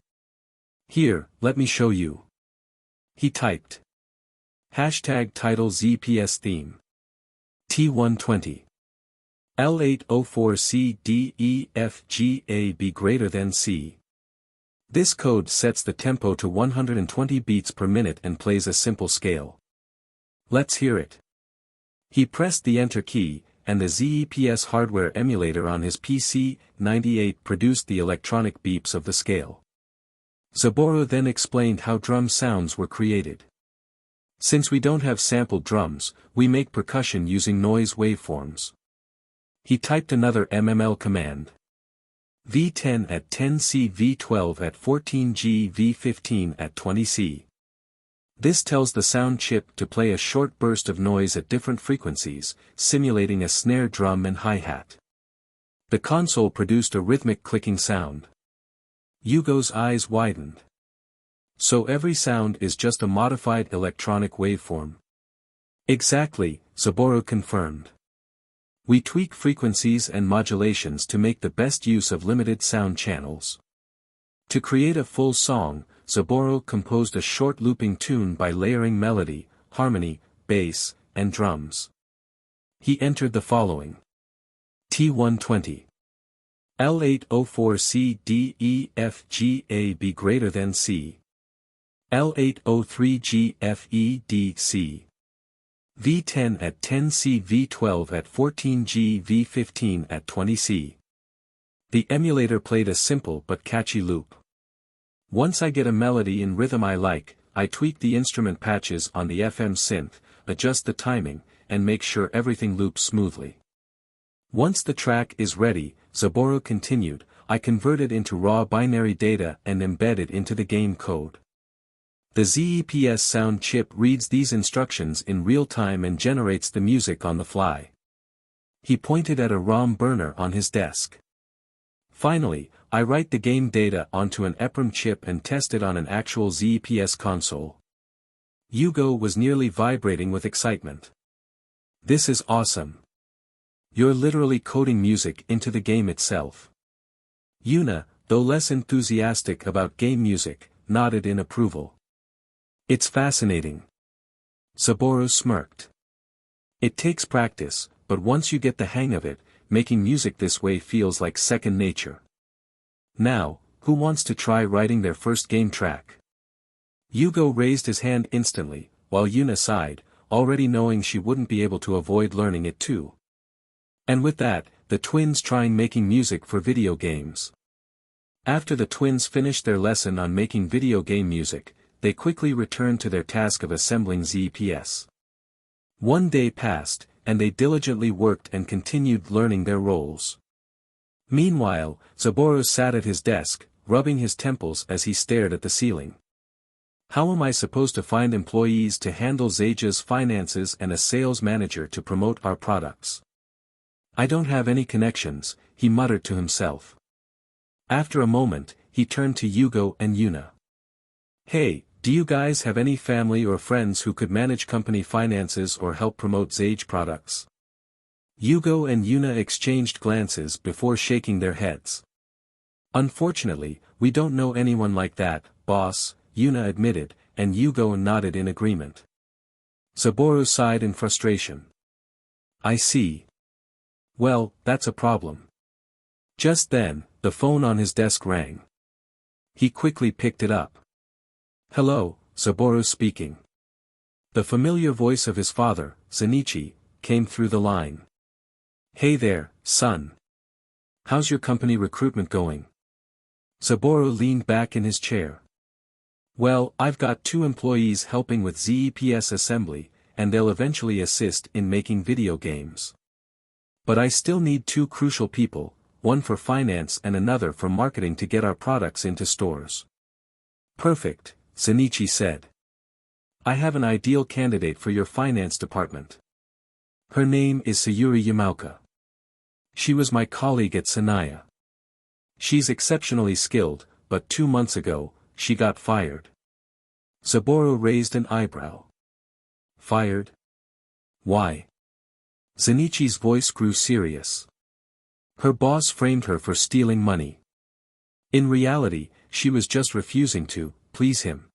Here, let me show you. He typed. #title ZPS theme. T120. L804C D E F G A B greater than C. This code sets the tempo to 120 beats per minute and plays a simple scale. Let's hear it. He pressed the enter key, and the ZEPS hardware emulator on his PC-98 produced the electronic beeps of the scale. Saburo then explained how drum sounds were created. Since we don't have sampled drums, we make percussion using noise waveforms. He typed another MML command. V10 at 10C, V12 at 14G, V15 at 20C. This tells the sound chip to play a short burst of noise at different frequencies, simulating a snare drum and hi-hat. The console produced a rhythmic clicking sound. Yugo's eyes widened. So every sound is just a modified electronic waveform. Exactly, Saburo confirmed. We tweak frequencies and modulations to make the best use of limited sound channels. To create a full song, Saburo composed a short looping tune by layering melody, harmony, bass, and drums. He entered the following. T120. L804C D E F G A B greater than C. L803 G F E D C. V10 at 10C, V12 at 14G, V15 at 20C. The emulator played a simple but catchy loop. Once I get a melody in rhythm I like, I tweak the instrument patches on the FM synth, adjust the timing, and make sure everything loops smoothly. Once the track is ready, Saburo continued, I convert it into raw binary data and embed it into the game code. The ZEPS sound chip reads these instructions in real time and generates the music on the fly. He pointed at a ROM burner on his desk. Finally, I write the game data onto an EPROM chip and test it on an actual ZEPS console. Yugo was nearly vibrating with excitement. This is awesome. You're literally coding music into the game itself. Yuna, though less enthusiastic about game music, nodded in approval. It's fascinating. Saburo smirked. It takes practice, but once you get the hang of it, making music this way feels like second nature. Now, who wants to try writing their first game track? Yugo raised his hand instantly, while Yuna sighed, already knowing she wouldn't be able to avoid learning it too. And with that, the twins tried making music for video games. After the twins finished their lesson on making video game music, they quickly returned to their task of assembling ZEPS. One day passed, and they diligently worked and continued learning their roles. Meanwhile, Saburo sat at his desk, rubbing his temples as he stared at the ceiling. How am I supposed to find employees to handle Zaja's finances and a sales manager to promote our products? I don't have any connections, he muttered to himself. After a moment, he turned to Yugo and Yuna. Hey, do you guys have any family or friends who could manage company finances or help promote Zage products? Yugo and Yuna exchanged glances before shaking their heads. Unfortunately, we don't know anyone like that, boss, Yuna admitted, and Yugo nodded in agreement. Saburo sighed in frustration. I see. Well, that's a problem. Just then, the phone on his desk rang. He quickly picked it up. Hello, Saburo speaking. The familiar voice of his father, Shinichi, came through the line. Hey there, son. How's your company recruitment going? Saburo leaned back in his chair. Well, I've got 2 employees helping with ZEPS assembly, and they'll eventually assist in making video games. But I still need 2 crucial people, one for finance and another for marketing to get our products into stores. Perfect, Shinichi said. I have an ideal candidate for your finance department. Her name is Sayuri Yamaoka. She was my colleague at Sanaya. She's exceptionally skilled, but 2 months ago, she got fired. Saburo raised an eyebrow. Fired? Why? Shinichi's voice grew serious. Her boss framed her for stealing money. In reality, she was just refusing to please him.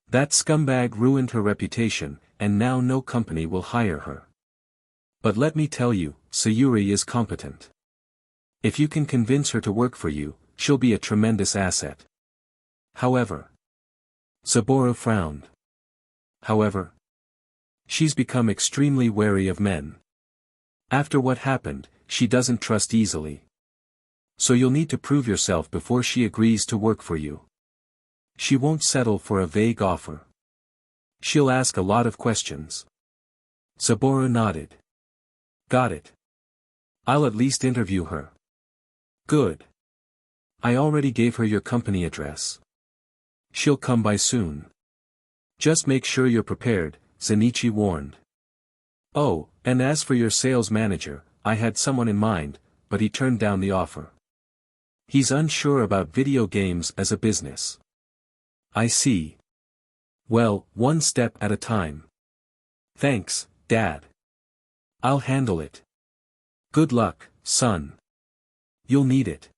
That scumbag ruined her reputation, and now no company will hire her. But let me tell you, Sayuri is competent. If you can convince her to work for you, she'll be a tremendous asset. However. Saburo frowned. However. She's become extremely wary of men. After what happened, she doesn't trust easily. So you'll need to prove yourself before she agrees to work for you. She won't settle for a vague offer. She'll ask a lot of questions. Saburo nodded. Got it. I'll at least interview her. Good. I already gave her your company address. She'll come by soon. Just make sure you're prepared, Zenichi warned. Oh, and as for your sales manager, I had someone in mind, but he turned down the offer. He's unsure about video games as a business. I see. Well, one step at a time. Thanks, Dad. I'll handle it. Good luck, son. You'll need it.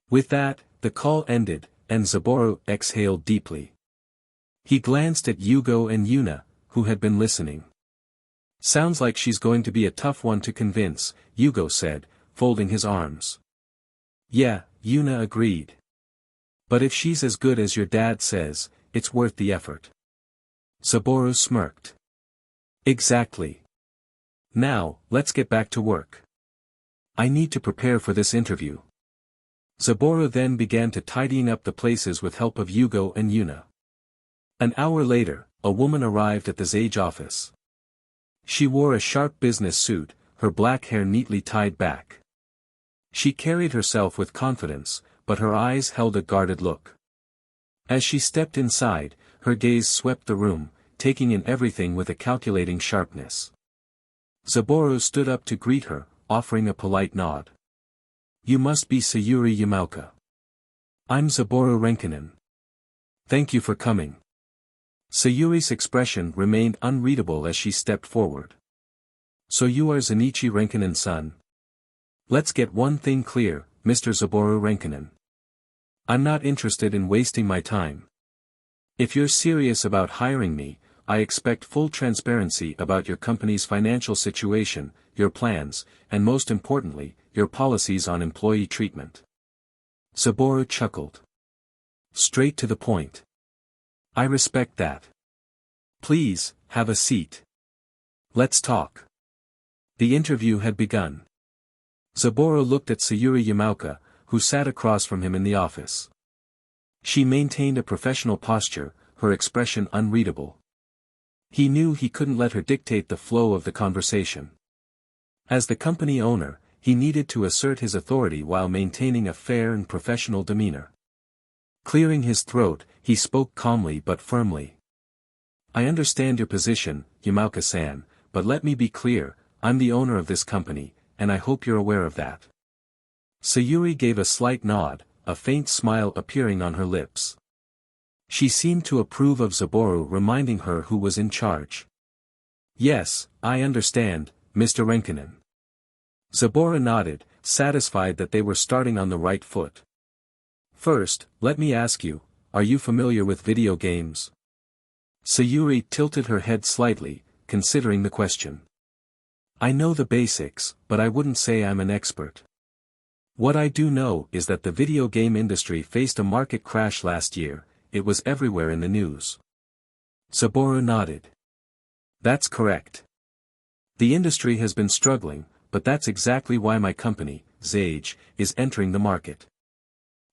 With that, the call ended, and Saburo exhaled deeply. He glanced at Yugo and Yuna, who had been listening. Sounds like she's going to be a tough one to convince, Yugo said, folding his arms. Yeah, Yuna agreed. But if she's as good as your dad says, it's worth the effort. Saburo smirked. Exactly. Now, let's get back to work. I need to prepare for this interview. Saburo then began to tidying up the places with help of Yugo and Yuna. An hour later, a woman arrived at the Zage office. She wore a sharp business suit, her black hair neatly tied back. She carried herself with confidence, but her eyes held a guarded look. As she stepped inside, her gaze swept the room, taking in everything with a calculating sharpness. Saburo stood up to greet her, offering a polite nod. You must be Sayuri Yamaoka. I'm Saburo Renkinen. Thank you for coming. Sayuri's expression remained unreadable as she stepped forward. So you are Zenichi Renkinen's son? Let's get one thing clear, Mr. Saburo Renkinen. I'm not interested in wasting my time. If you're serious about hiring me, I expect full transparency about your company's financial situation, your plans, and most importantly, your policies on employee treatment. Saburo chuckled. Straight to the point. I respect that. Please, have a seat. Let's talk. The interview had begun. Saburo looked at Sayuri Yamaoka, who sat across from him in the office. She maintained a professional posture, her expression unreadable. He knew he couldn't let her dictate the flow of the conversation. As the company owner, he needed to assert his authority while maintaining a fair and professional demeanor. Clearing his throat, he spoke calmly but firmly. I understand your position, Yamaoka-san, but let me be clear, I'm the owner of this company, and I hope you're aware of that. Sayuri gave a slight nod, a faint smile appearing on her lips. She seemed to approve of Saburo reminding her who was in charge. Yes, I understand, Mr. Renkinen. Saburo nodded, satisfied that they were starting on the right foot. First, let me ask you, are you familiar with video games? Sayuri tilted her head slightly, considering the question. I know the basics, but I wouldn't say I'm an expert. What I do know is that the video game industry faced a market crash last year, it was everywhere in the news. Saburo nodded. That's correct. The industry has been struggling, but that's exactly why my company, Zage, is entering the market.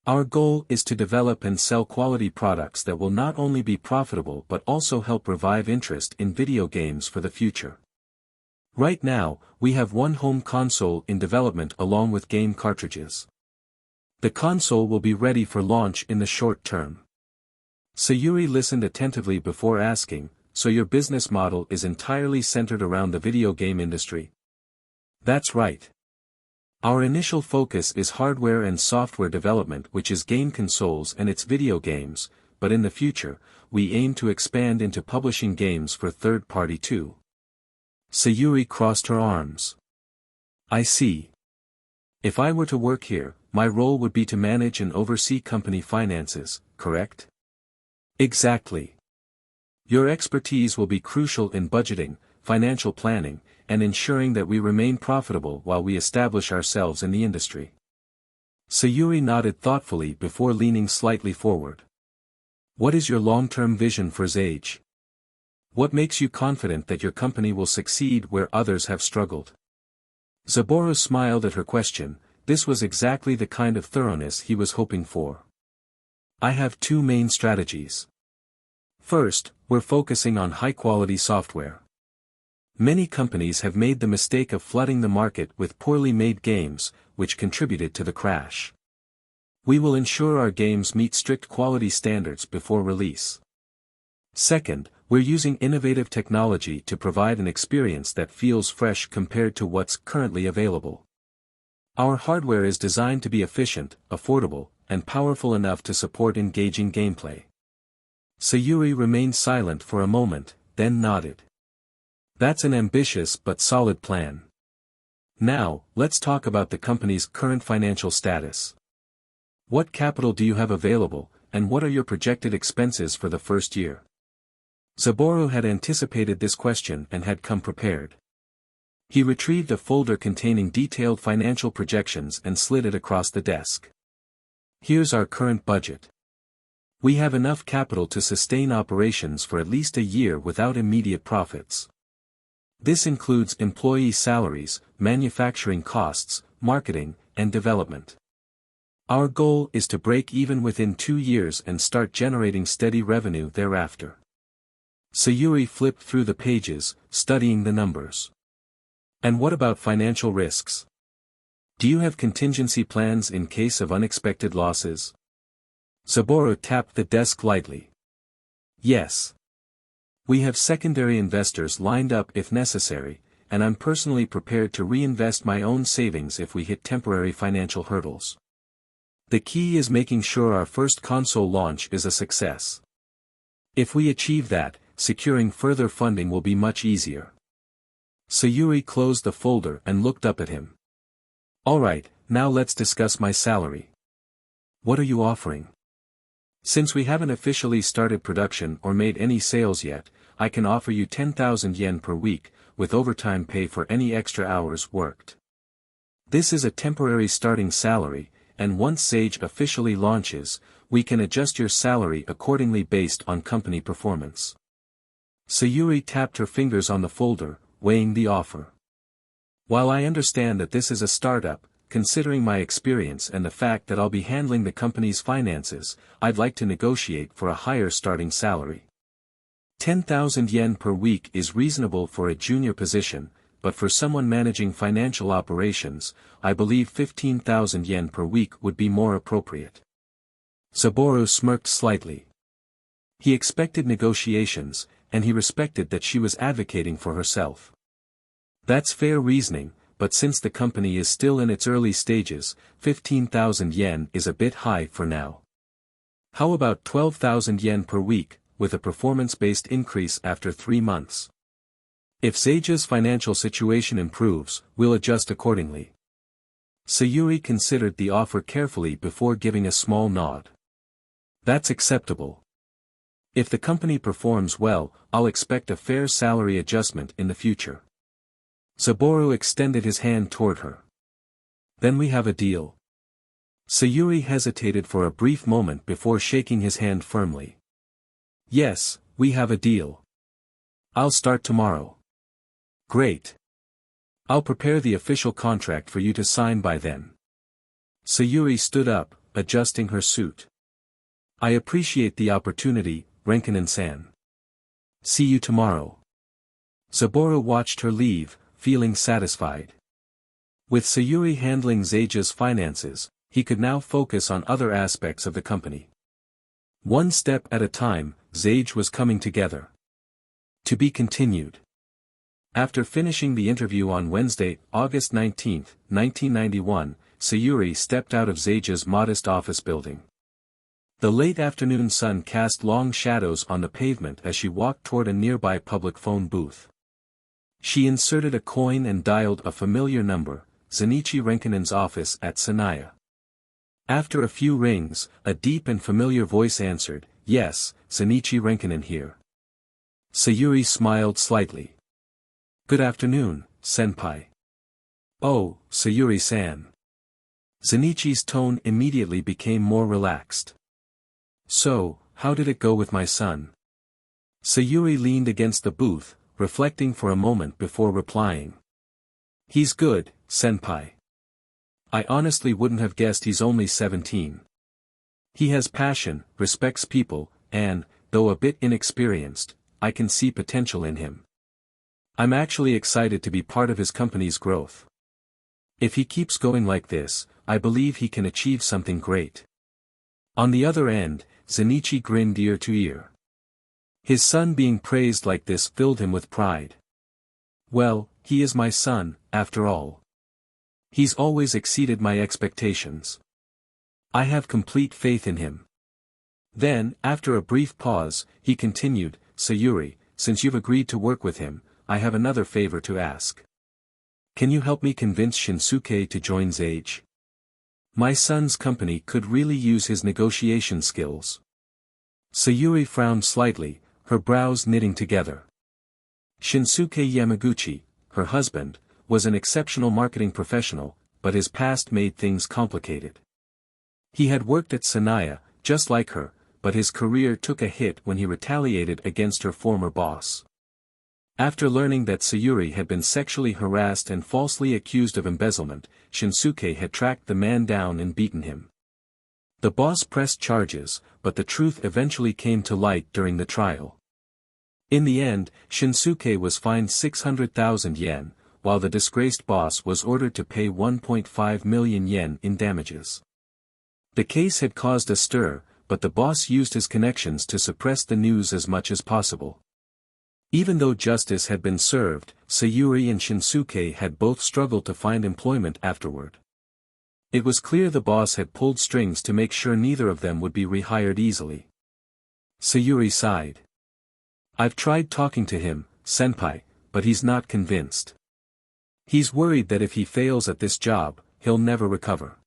Our goal is to develop and sell quality products that will not only be profitable but also help revive interest in video games for the future. Right now, we have one home console in development along with game cartridges. The console will be ready for launch in the short term. Sayuri listened attentively before asking, so your business model is entirely centered around the video game industry? That's right. Our initial focus is hardware and software development, which is game consoles and its video games, but in the future, we aim to expand into publishing games for third party too. Sayuri crossed her arms. I see. If I were to work here, my role would be to manage and oversee company finances, correct? Exactly. Your expertise will be crucial in budgeting, financial planning, and ensuring that we remain profitable while we establish ourselves in the industry. Sayuri nodded thoughtfully before leaning slightly forward. What is your long-term vision for Zage? What makes you confident that your company will succeed where others have struggled? Saburo smiled at her question. This was exactly the kind of thoroughness he was hoping for. I have two main strategies. First, we're focusing on high-quality software. Many companies have made the mistake of flooding the market with poorly made games, which contributed to the crash. We will ensure our games meet strict quality standards before release. Second, we're using innovative technology to provide an experience that feels fresh compared to what's currently available. Our hardware is designed to be efficient, affordable, and powerful enough to support engaging gameplay. Sayuri remained silent for a moment, then nodded. That's an ambitious but solid plan. Now, let's talk about the company's current financial status. What capital do you have available, and what are your projected expenses for the first year? Saburo had anticipated this question and had come prepared. He retrieved a folder containing detailed financial projections and slid it across the desk. Here's our current budget. We have enough capital to sustain operations for at least a year without immediate profits. This includes employee salaries, manufacturing costs, marketing, and development. Our goal is to break even within 2 years and start generating steady revenue thereafter. Sayuri flipped through the pages, studying the numbers. And what about financial risks? Do you have contingency plans in case of unexpected losses? Saburo tapped the desk lightly. Yes. We have secondary investors lined up if necessary, and I'm personally prepared to reinvest my own savings if we hit temporary financial hurdles. The key is making sure our first console launch is a success. If we achieve that, securing further funding will be much easier. Sayuri closed the folder and looked up at him. Alright, now let's discuss my salary. What are you offering? Since we haven't officially started production or made any sales yet, I can offer you 10,000 yen per week, with overtime pay for any extra hours worked. This is a temporary starting salary, and once Sage officially launches, we can adjust your salary accordingly based on company performance. Sayuri tapped her fingers on the folder, weighing the offer. While I understand that this is a startup, considering my experience and the fact that I'll be handling the company's finances, I'd like to negotiate for a higher starting salary. 10,000 yen per week is reasonable for a junior position, but for someone managing financial operations, I believe 15,000 yen per week would be more appropriate. Saburo smirked slightly. He expected negotiations, and he respected that she was advocating for herself. That's fair reasoning, but since the company is still in its early stages, 15,000 yen is a bit high for now. How about 12,000 yen per week, with a performance-based increase after 3 months? If Sage's financial situation improves, we'll adjust accordingly. Sayuri considered the offer carefully before giving a small nod. That's acceptable. If the company performs well, I'll expect a fair salary adjustment in the future. Saburo extended his hand toward her. Then we have a deal. Sayuri hesitated for a brief moment before shaking his hand firmly. Yes, we have a deal. I'll start tomorrow. Great. I'll prepare the official contract for you to sign by then. Sayuri stood up, adjusting her suit. I appreciate the opportunity, Renkanen-san. See you tomorrow. Saburo watched her leave, feeling satisfied. With Sayuri handling Sage's finances, he could now focus on other aspects of the company. One step at a time, Sage was coming together. To be continued. After finishing the interview on Wednesday, August 19, 1991, Sayuri stepped out of Sage's modest office building. The late afternoon sun cast long shadows on the pavement as she walked toward a nearby public phone booth. She inserted a coin and dialed a familiar number, Zenichi Renkanen's office at Sanaya. After a few rings, a deep and familiar voice answered, "Yes, Zenichi Renkanen here." Sayuri smiled slightly. "Good afternoon, senpai." "Oh, Sayuri-san." Zenichi's tone immediately became more relaxed. "So, how did it go with my son?" Sayuri leaned against the booth, reflecting for a moment before replying. He's good, senpai. I honestly wouldn't have guessed he's only 17. He has passion, respects people, and, though a bit inexperienced, I can see potential in him. I'm actually excited to be part of his company's growth. If he keeps going like this, I believe he can achieve something great. On the other end, Zenichi grinned ear to ear. His son being praised like this filled him with pride. Well, he is my son, after all. He's always exceeded my expectations. I have complete faith in him. Then, after a brief pause, he continued, Sayuri, since you've agreed to work with him, I have another favor to ask. Can you help me convince Shinsuke to join Sage? My son's company could really use his negotiation skills. Sayuri frowned slightly, her brows knitting together. Shinsuke Yamaguchi, her husband, was an exceptional marketing professional, but his past made things complicated. He had worked at Sanaya, just like her, but his career took a hit when he retaliated against her former boss. After learning that Sayuri had been sexually harassed and falsely accused of embezzlement, Shinsuke had tracked the man down and beaten him. The boss pressed charges, but the truth eventually came to light during the trial. In the end, Shinsuke was fined 600,000 yen, while the disgraced boss was ordered to pay 1.5 million yen in damages. The case had caused a stir, but the boss used his connections to suppress the news as much as possible. Even though justice had been served, Sayuri and Shinsuke had both struggled to find employment afterward. It was clear the boss had pulled strings to make sure neither of them would be rehired easily. Sayuri sighed. I've tried talking to him, senpai, but he's not convinced. He's worried that if he fails at this job, he'll never recover.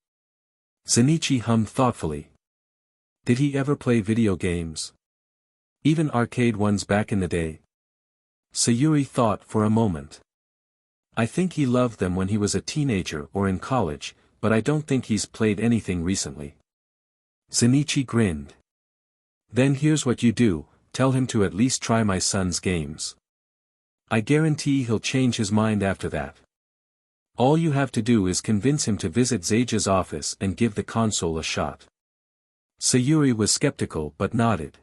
Zenichi hummed thoughtfully. Did he ever play video games? Even arcade ones back in the day? Sayuri thought for a moment. I think he loved them when he was a teenager or in college, but I don't think he's played anything recently. Zenichi grinned. Then here's what you do, tell him to at least try my son's games. I guarantee he'll change his mind after that. All you have to do is convince him to visit Zage's office and give the console a shot. Sayuri was skeptical but nodded.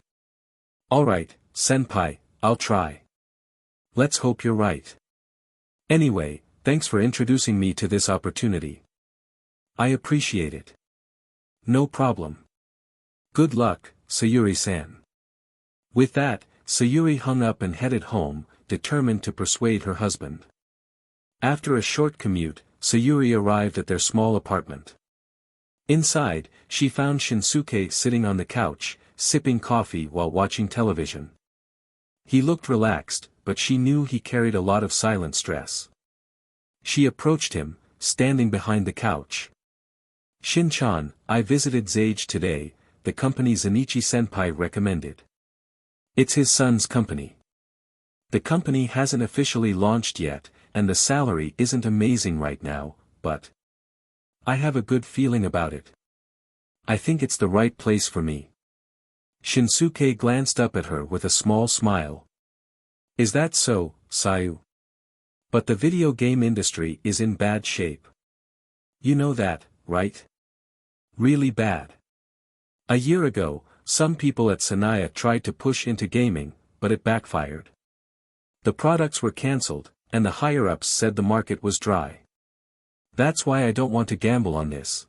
Alright, senpai, I'll try. Let's hope you're right. Anyway, thanks for introducing me to this opportunity. I appreciate it. No problem. Good luck, Sayuri-san. With that, Sayuri hung up and headed home, determined to persuade her husband. After a short commute, Sayuri arrived at their small apartment. Inside, she found Shinsuke sitting on the couch, sipping coffee while watching television. He looked relaxed, but she knew he carried a lot of silent stress. She approached him, standing behind the couch. Shin-chan, I visited Sage today, the company Zenichi-senpai recommended. It's his son's company. The company hasn't officially launched yet, and the salary isn't amazing right now, but I have a good feeling about it. I think it's the right place for me. Shinsuke glanced up at her with a small smile. Is that so, Sayu? But the video game industry is in bad shape. You know that, right? Really bad. A year ago, some people at Sanaya tried to push into gaming, but it backfired. The products were cancelled, and the higher-ups said the market was dry. That's why I don't want to gamble on this.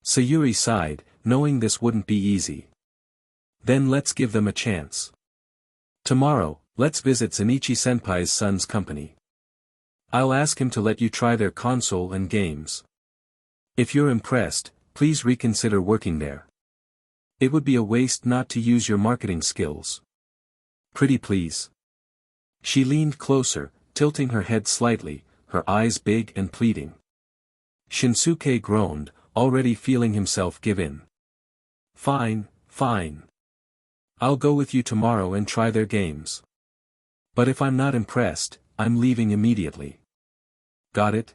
Sayuri sighed, knowing this wouldn't be easy. Then let's give them a chance. Tomorrow, let's visit Zenichi-senpai's son's company. I'll ask him to let you try their console and games. If you're impressed, please reconsider working there. It would be a waste not to use your marketing skills. Pretty please. She leaned closer, tilting her head slightly, her eyes big and pleading. Shinsuke groaned, already feeling himself give in. Fine, fine. I'll go with you tomorrow and try their games. But if I'm not impressed, I'm leaving immediately. Got it?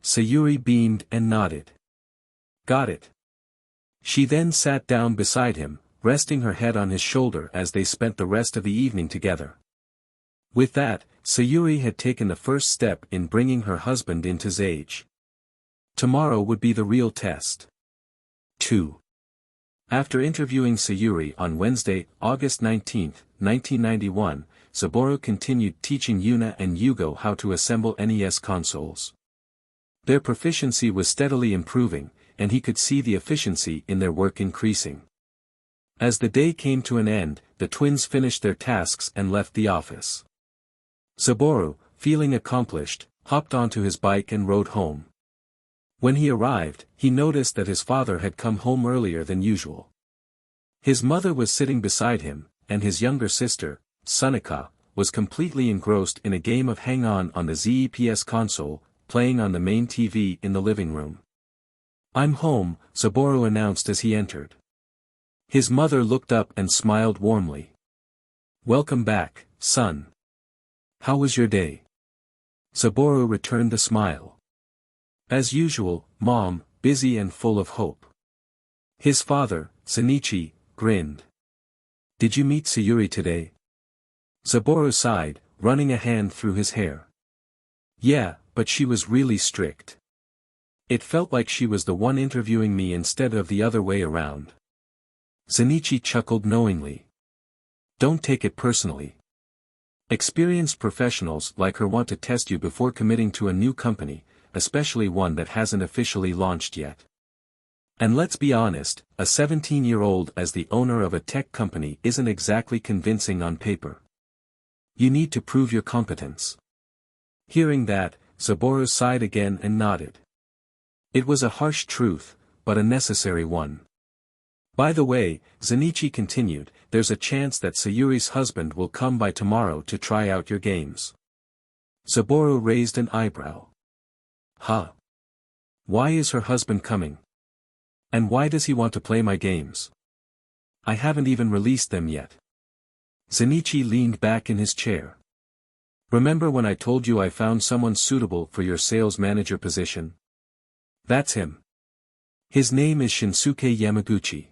Sayuri beamed and nodded. Got it. She then sat down beside him, resting her head on his shoulder as they spent the rest of the evening together. With that, Sayuri had taken the first step in bringing her husband into age. Tomorrow would be the real test. 2. After interviewing Sayuri on Wednesday, August 19, 1991, Saburo continued teaching Yuna and Yugo how to assemble NES consoles. Their proficiency was steadily improving, and he could see the efficiency in their work increasing. As the day came to an end, the twins finished their tasks and left the office. Saburo, feeling accomplished, hopped onto his bike and rode home. When he arrived, he noticed that his father had come home earlier than usual. His mother was sitting beside him, and his younger sister, Sunika, was completely engrossed in a game of Hang-On on the ZEPS console, playing on the main TV in the living room. "I'm home," Saburo announced as he entered. His mother looked up and smiled warmly. "Welcome back, son. How was your day?" Saburo returned the smile. "As usual, Mom, busy and full of hope." His father, Shinichi, grinned. "Did you meet Sayuri today?" Saburo sighed, running a hand through his hair. "Yeah, but she was really strict. It felt like she was the one interviewing me instead of the other way around." Shinichi chuckled knowingly. "Don't take it personally. Experienced professionals like her want to test you before committing to a new company, especially one that hasn't officially launched yet. And let's be honest, a 17-year-old as the owner of a tech company isn't exactly convincing on paper. You need to prove your competence." Hearing that, Saburo sighed again and nodded. It was a harsh truth, but a necessary one. "By the way," Shinichi continued, "there's a chance that Sayuri's husband will come by tomorrow to try out your games." Saburo raised an eyebrow. "Huh? Why is her husband coming? And why does he want to play my games? I haven't even released them yet." Shinichi leaned back in his chair. "Remember when I told you I found someone suitable for your sales manager position? That's him. His name is Shinsuke Yamaguchi.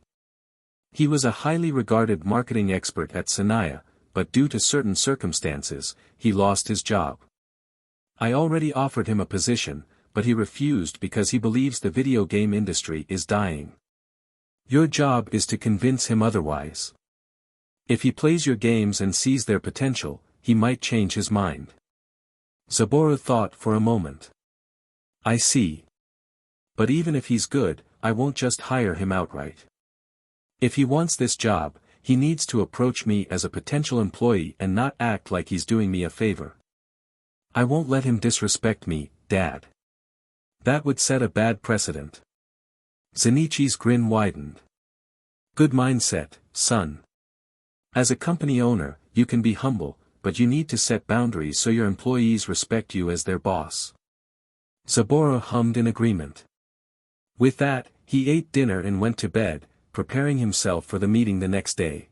He was a highly regarded marketing expert at Sanaya, but due to certain circumstances, he lost his job. I already offered him a position, but he refused because he believes the video game industry is dying. Your job is to convince him otherwise. If he plays your games and sees their potential, he might change his mind." Saburo thought for a moment. "I see. But even if he's good, I won't just hire him outright. If he wants this job, he needs to approach me as a potential employee and not act like he's doing me a favor. I won't let him disrespect me, Dad. That would set a bad precedent." Shinichi's grin widened. "Good mindset, son. As a company owner, you can be humble, but you need to set boundaries so your employees respect you as their boss." Saburo hummed in agreement. With that, he ate dinner and went to bed, preparing himself for the meeting the next day.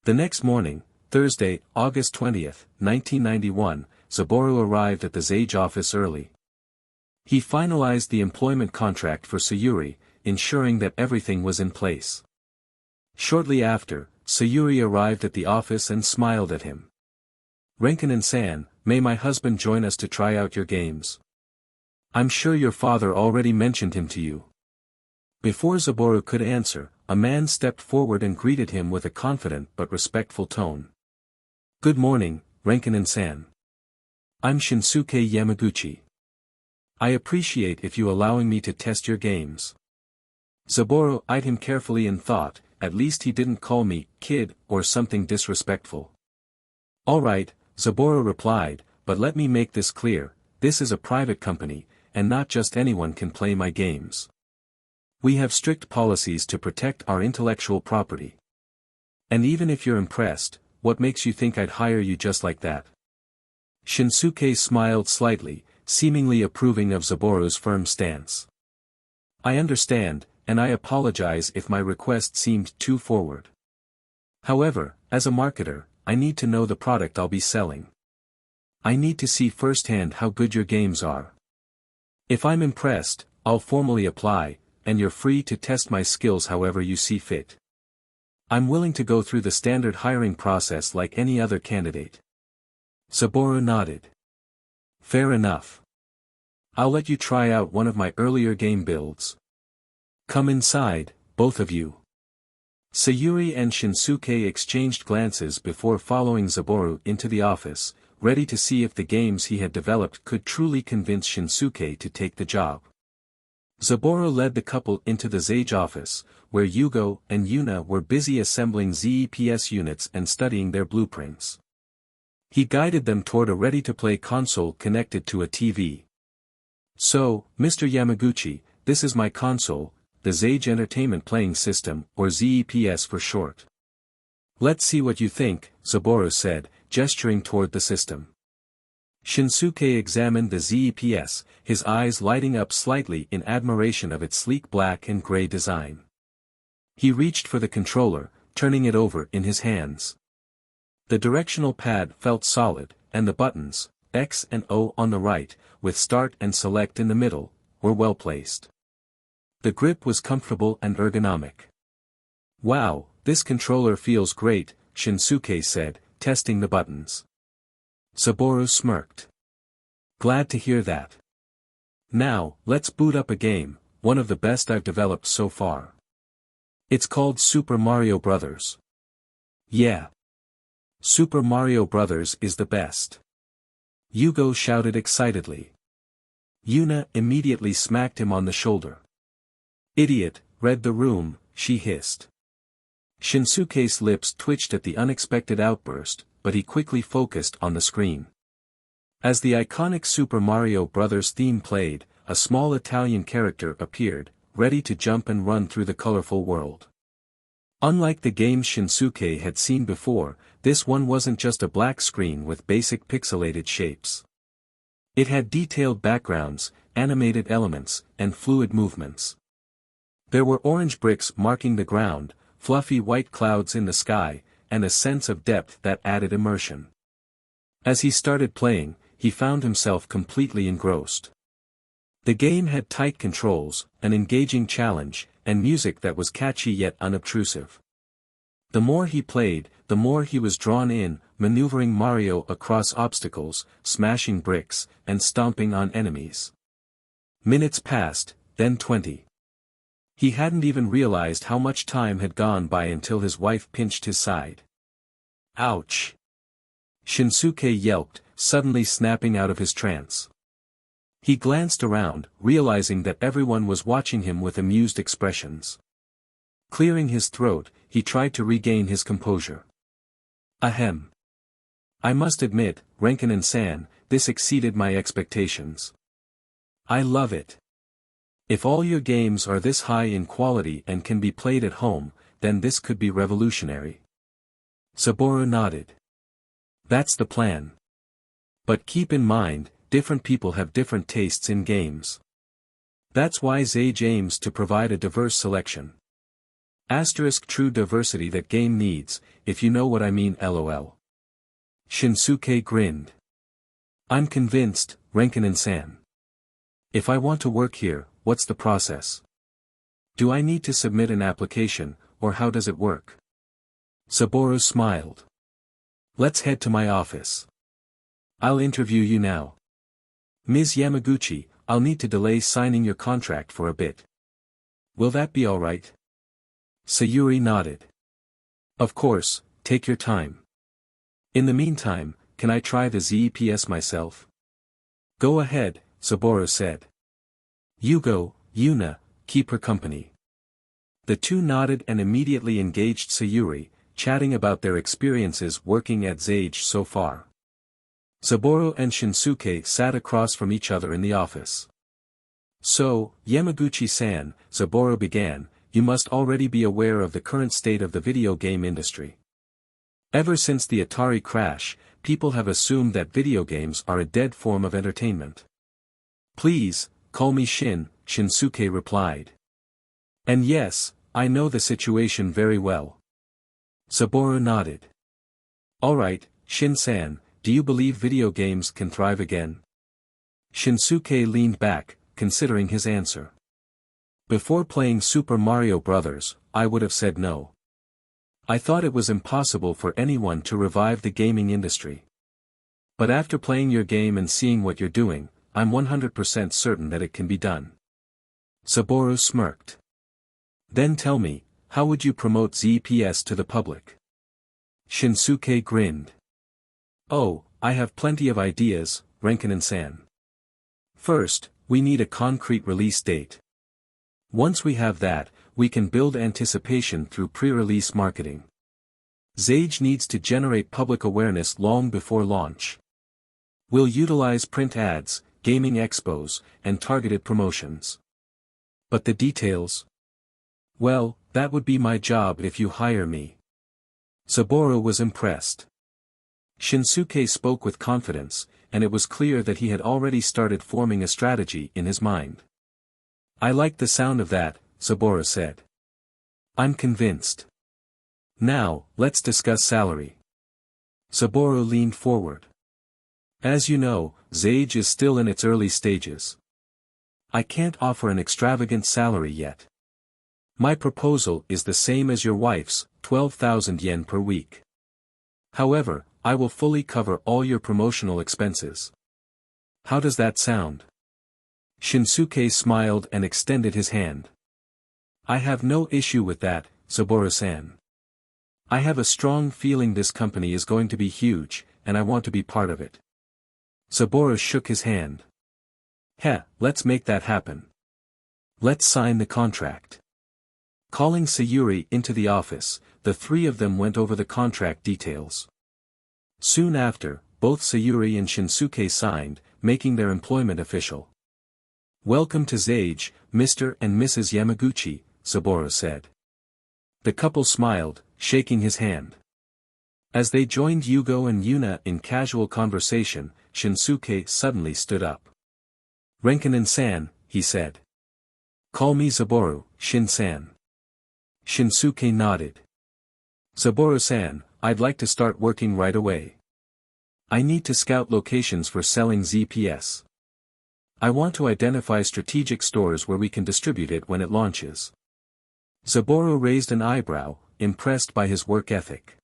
The next morning, Thursday, August 20, 1991, Saburo arrived at the Zage office early. He finalized the employment contract for Sayuri, ensuring that everything was in place. Shortly after, Sayuri arrived at the office and smiled at him. "Renkanen-san, may my husband join us to try out your games? I'm sure your father already mentioned him to you." Before Saburo could answer, a man stepped forward and greeted him with a confident but respectful tone. "Good morning, Renkanen-san. I'm Shinsuke Yamaguchi. I appreciate if you allowing me to test your games." Saburo eyed him carefully and thought, at least he didn't call me kid or something disrespectful. "All right," Saburo replied, "but let me make this clear, this is a private company, and not just anyone can play my games. We have strict policies to protect our intellectual property. And even if you're impressed, what makes you think I'd hire you just like that?" Shinsuke smiled slightly, seemingly approving of Saburo's firm stance. "I understand, and I apologize if my request seemed too forward. However, as a marketer, I need to know the product I'll be selling. I need to see firsthand how good your games are. If I'm impressed, I'll formally apply, and you're free to test my skills however you see fit." I'm willing to go through the standard hiring process like any other candidate. Saburo nodded. Fair enough. I'll let you try out one of my earlier game builds. Come inside, both of you. Sayuri and Shinsuke exchanged glances before following Saburo into the office, ready to see if the games he had developed could truly convince Shinsuke to take the job. Saburo led the couple into the Sage office, where Yugo and Yuna were busy assembling ZEPS units and studying their blueprints. He guided them toward a ready-to-play console connected to a TV. So, Mr. Yamaguchi, this is my console, the Sage Entertainment Playing System, or ZEPS for short. Let's see what you think, Saburo said, gesturing toward the system. Shinsuke examined the ZEPS, his eyes lighting up slightly in admiration of its sleek black and gray design. He reached for the controller, turning it over in his hands. The directional pad felt solid, and the buttons, X and O on the right, with Start and Select in the middle, were well placed. The grip was comfortable and ergonomic. Wow, this controller feels great, Shinsuke said, testing the buttons. Saburo smirked. Glad to hear that. Now, let's boot up a game, one of the best I've developed so far. It's called Super Mario Bros. Yeah. Super Mario Bros. Is the best. Yugo shouted excitedly. Yuna immediately smacked him on the shoulder. Idiot, read the room, she hissed. Shinsuke's lips twitched at the unexpected outburst, but he quickly focused on the screen. As the iconic Super Mario Bros. Theme played, a small Italian character appeared, ready to jump and run through the colorful world. Unlike the games Shinsuke had seen before, this one wasn't just a black screen with basic pixelated shapes. It had detailed backgrounds, animated elements, and fluid movements. There were orange bricks marking the ground, fluffy white clouds in the sky, and a sense of depth that added immersion. As he started playing, he found himself completely engrossed. The game had tight controls, an engaging challenge, and music that was catchy yet unobtrusive. The more he played, the more he was drawn in, maneuvering Mario across obstacles, smashing bricks, and stomping on enemies. Minutes passed, then 20. He hadn't even realized how much time had gone by until his wife pinched his side. Ouch! Shinsuke yelped, suddenly snapping out of his trance. He glanced around, realizing that everyone was watching him with amused expressions. Clearing his throat, he tried to regain his composure. Ahem. I must admit, Renkanen-san, this exceeded my expectations. I love it. If all your games are this high in quality and can be played at home, then this could be revolutionary. Saburo nodded. That's the plan. But keep in mind, different people have different tastes in games. That's why Sage aims to provide a diverse selection. Asterisk true diversity that game needs, if you know what I mean lol. Shinsuke grinned. I'm convinced, Renkanen-san. If I want to work here, what's the process? Do I need to submit an application, or how does it work? Saburo smiled. Let's head to my office. I'll interview you now. Ms. Yamaguchi, I'll need to delay signing your contract for a bit. Will that be all right? Sayuri nodded. Of course, take your time. In the meantime, can I try the ZEPS myself? Go ahead, Saburo said. Yugo, Yuna, keep her company. The two nodded and immediately engaged Sayuri, chatting about their experiences working at Sage so far. Saburo and Shinsuke sat across from each other in the office. So, Yamaguchi-san, Saburo began, you must already be aware of the current state of the video game industry. Ever since the Atari crash, people have assumed that video games are a dead form of entertainment. Please, call me Shin, Shinsuke replied. And yes, I know the situation very well. Saburo nodded. Alright, Shin-san, do you believe video games can thrive again? Shinsuke leaned back, considering his answer. Before playing Super Mario Bros., I would have said no. I thought it was impossible for anyone to revive the gaming industry. But after playing your game and seeing what you're doing, I'm 100% certain that it can be done. Saburo smirked. Then tell me, how would you promote ZPS to the public? Shinsuke grinned. Oh, I have plenty of ideas, Renkanen-san. First, we need a concrete release date. Once we have that, we can build anticipation through pre-release marketing. Zage needs to generate public awareness long before launch. We'll utilize print ads, gaming expos, and targeted promotions. But the details? Well, that would be my job if you hire me. Saburo was impressed. Shinsuke spoke with confidence, and it was clear that he had already started forming a strategy in his mind. I like the sound of that, Saburo said. I'm convinced. Now, let's discuss salary. Saburo leaned forward. As you know, Zage is still in its early stages. I can't offer an extravagant salary yet. My proposal is the same as your wife's, 12,000 yen per week. However, I will fully cover all your promotional expenses. How does that sound? Shinsuke smiled and extended his hand. I have no issue with that, Saburo-san. I have a strong feeling this company is going to be huge, and I want to be part of it. Saburo shook his hand. Let's make that happen. Let's sign the contract. Calling Sayuri into the office, the three of them went over the contract details. Soon after, both Sayuri and Shinsuke signed, making their employment official. Welcome to Zage, Mr. and Mrs. Yamaguchi, Saburo said. The couple smiled, shaking his hand. As they joined Yugo and Yuna in casual conversation, Shinsuke suddenly stood up. Renkanen-san, he said. Call me Saburo, Shin-san. Shinsuke nodded. Saburo-san, I'd like to start working right away. I need to scout locations for selling ZPS. I want to identify strategic stores where we can distribute it when it launches. Saburo raised an eyebrow, impressed by his work ethic.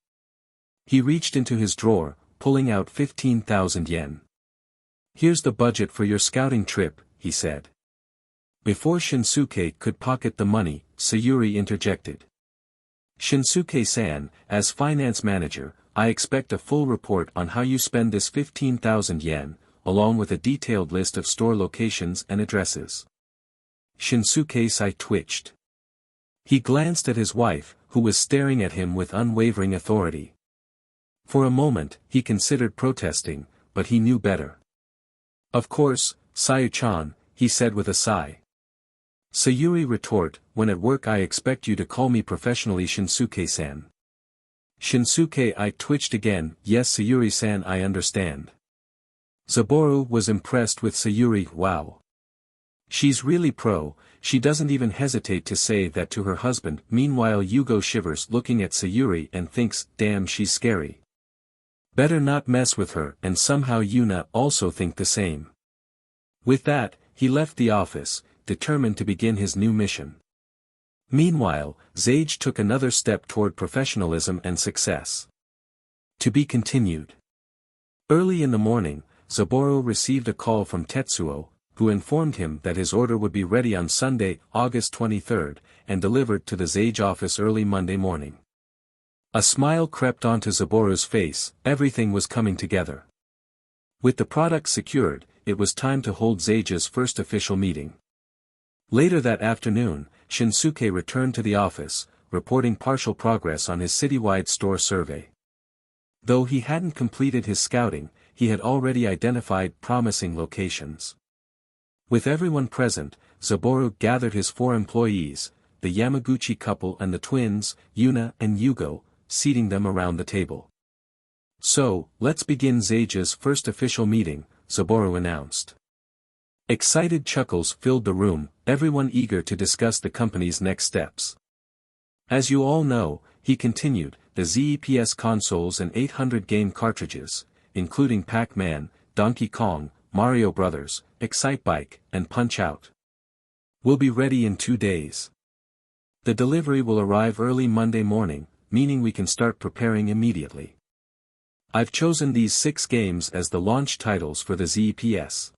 He reached into his drawer, pulling out 15,000 yen. Here's the budget for your scouting trip, he said. Before Shinsuke could pocket the money, Sayuri interjected. Shinsuke-san, as finance manager, I expect a full report on how you spend this 15,000 yen, along with a detailed list of store locations and addresses. Shinsuke's eye twitched. He glanced at his wife, who was staring at him with unwavering authority. For a moment, he considered protesting, but he knew better. Of course, Sayu-chan, he said with a sigh. Sayuri retort, when at work I expect you to call me professionally Shinsuke-san. Shinsuke eye twitched again, yes Sayuri-san I understand. Saburo was impressed with Sayuri, wow. She's really pro, she doesn't even hesitate to say that to her husband. Meanwhile Yugo shivers looking at Sayuri and thinks, damn she's scary. Better not mess with her, and somehow Yuna also think the same. With that, he left the office, determined to begin his new mission. Meanwhile, Zage took another step toward professionalism and success. To be continued. Early in the morning, Saburo received a call from Tetsuo, who informed him that his order would be ready on Sunday, August 23rd, and delivered to the Zage office early Monday morning. A smile crept onto Saburo's face, everything was coming together. With the product secured, it was time to hold Zage's first official meeting. Later that afternoon, Shinsuke returned to the office, reporting partial progress on his citywide store survey. Though he hadn't completed his scouting, he had already identified promising locations. With everyone present, Saburo gathered his 4 employees, the Yamaguchi couple and the twins, Yuna and Yugo, seating them around the table. So, let's begin Zage's first official meeting, Saburo announced. Excited chuckles filled the room, everyone eager to discuss the company's next steps. As you all know, he continued, the ZEPS consoles and 800 game cartridges, including Pac-Man, Donkey Kong, Mario Bros., Excitebike, and Punch-Out! Will be ready in 2 days. The delivery will arrive early Monday morning, meaning we can start preparing immediately. I've chosen these 6 games as the launch titles for the ZEPS.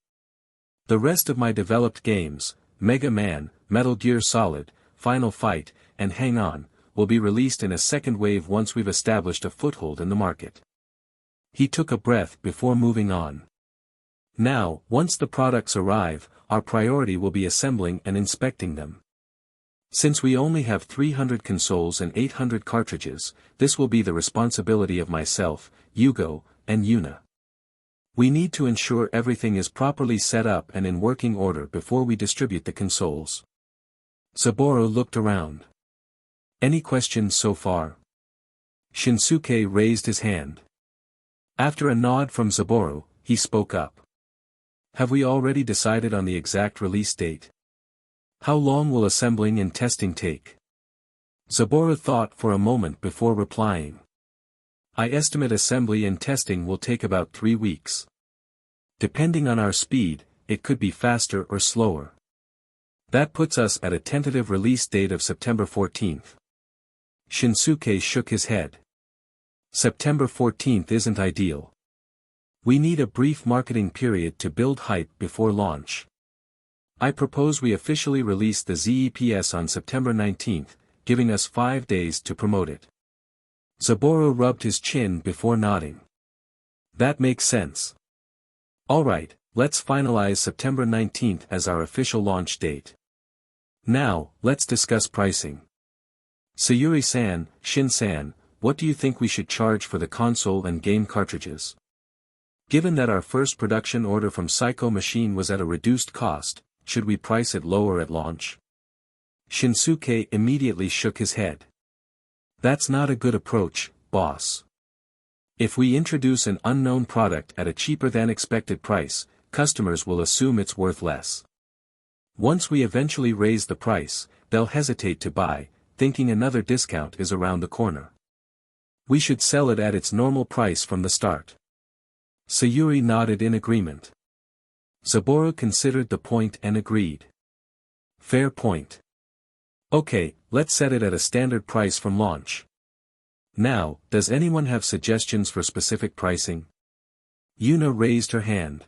The rest of my developed games, Mega Man, Metal Gear Solid, Final Fight, and Hang On, will be released in a second wave once we've established a foothold in the market. He took a breath before moving on. Now, once the products arrive, our priority will be assembling and inspecting them. Since we only have 300 consoles and 800 cartridges, this will be the responsibility of myself, Yugo, and Yuna. We need to ensure everything is properly set up and in working order before we distribute the consoles. Saburo looked around. Any questions so far? Shinsuke raised his hand. After a nod from Saburo, he spoke up. Have we already decided on the exact release date? How long will assembling and testing take? Saburo thought for a moment before replying. I estimate assembly and testing will take about 3 weeks. Depending on our speed, it could be faster or slower. That puts us at a tentative release date of September 14th. Shinsuke shook his head. September 14th isn't ideal. We need a brief marketing period to build hype before launch. I propose we officially release the ZEPS on September 19th, giving us 5 days to promote it. Saburo rubbed his chin before nodding. That makes sense. Alright, let's finalize September 19th as our official launch date. Now, let's discuss pricing. Sayuri-san, Shin-san, what do you think we should charge for the console and game cartridges? Given that our first production order from Psycho Machine was at a reduced cost, should we price it lower at launch? Shinsuke immediately shook his head. That's not a good approach, boss. If we introduce an unknown product at a cheaper than expected price, customers will assume it's worth less. Once we eventually raise the price, they'll hesitate to buy, thinking another discount is around the corner. We should sell it at its normal price from the start. Sayuri nodded in agreement. Saburo considered the point and agreed. Fair point. Okay, let's set it at a standard price from launch. Now, does anyone have suggestions for specific pricing? Yuna raised her hand.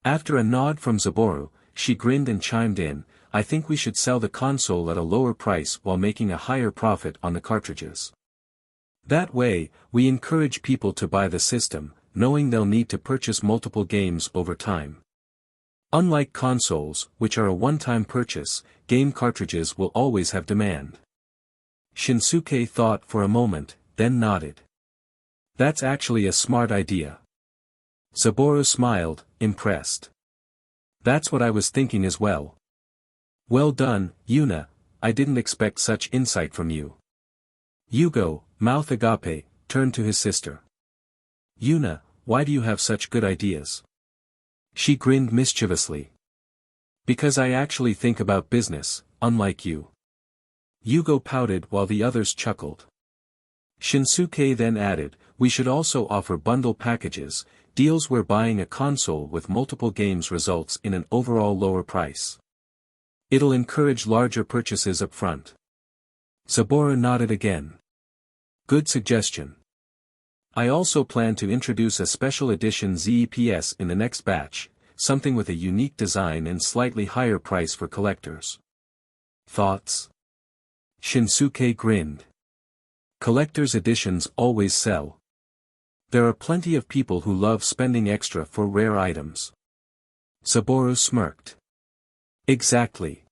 After a nod from Saburo, she grinned and chimed in, I think we should sell the console at a lower price while making a higher profit on the cartridges. That way, we encourage people to buy the system, knowing they'll need to purchase multiple games over time. Unlike consoles, which are a one-time purchase, game cartridges will always have demand. Shinsuke thought for a moment, then nodded. That's actually a smart idea. Saburo smiled, impressed. That's what I was thinking as well. Well done, Yuna, I didn't expect such insight from you. Yugo, mouth agape, turned to his sister. Yuna, why do you have such good ideas? She grinned mischievously. Because I actually think about business, unlike you. Yugo pouted while the others chuckled. Shinsuke then added, we should also offer bundle packages, deals where buying a console with multiple games results in an overall lower price. It'll encourage larger purchases up front. Saburo nodded again. Good suggestion. I also plan to introduce a special edition ZEPS in the next batch, something with a unique design and slightly higher price for collectors. Thoughts? Shinsuke grinned. Collector's editions always sell. There are plenty of people who love spending extra for rare items. Saburo smirked. Exactly.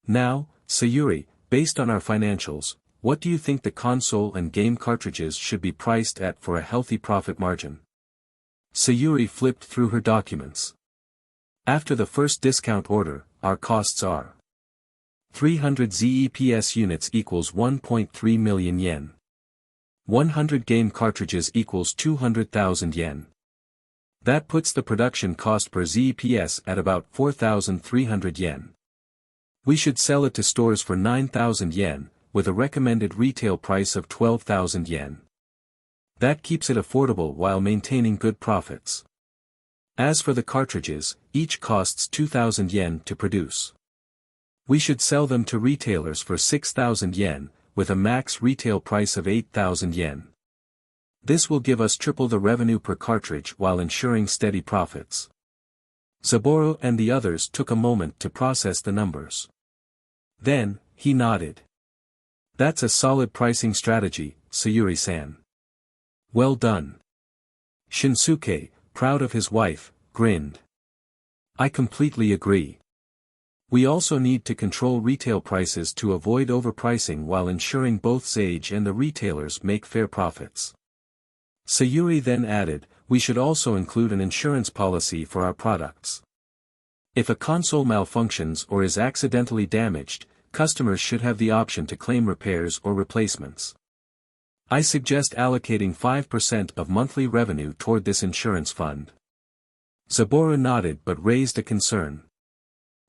Now, Sayuri, based on our financials, what do you think the console and game cartridges should be priced at for a healthy profit margin? Sayuri flipped through her documents. After the first discount order, our costs are 300 ZEPS units equals 1.3 million yen. 100 game cartridges equals 200,000 yen. That puts the production cost per ZEPS at about 4,300 yen. We should sell it to stores for 9,000 yen, with a recommended retail price of 12,000 yen. That keeps it affordable while maintaining good profits. As for the cartridges, each costs 2,000 yen to produce. We should sell them to retailers for 6,000 yen, with a max retail price of 8,000 yen. This will give us triple the revenue per cartridge while ensuring steady profits. Saburo and the others took a moment to process the numbers. Then, he nodded. That's a solid pricing strategy, Sayuri-san. Well done. Shinsuke, proud of his wife, grinned. I completely agree. We also need to control retail prices to avoid overpricing while ensuring both Sage and the retailers make fair profits. Sayuri then added, we should also include an insurance policy for our products. If a console malfunctions or is accidentally damaged, customers should have the option to claim repairs or replacements. I suggest allocating 5% of monthly revenue toward this insurance fund. Saburo nodded but raised a concern.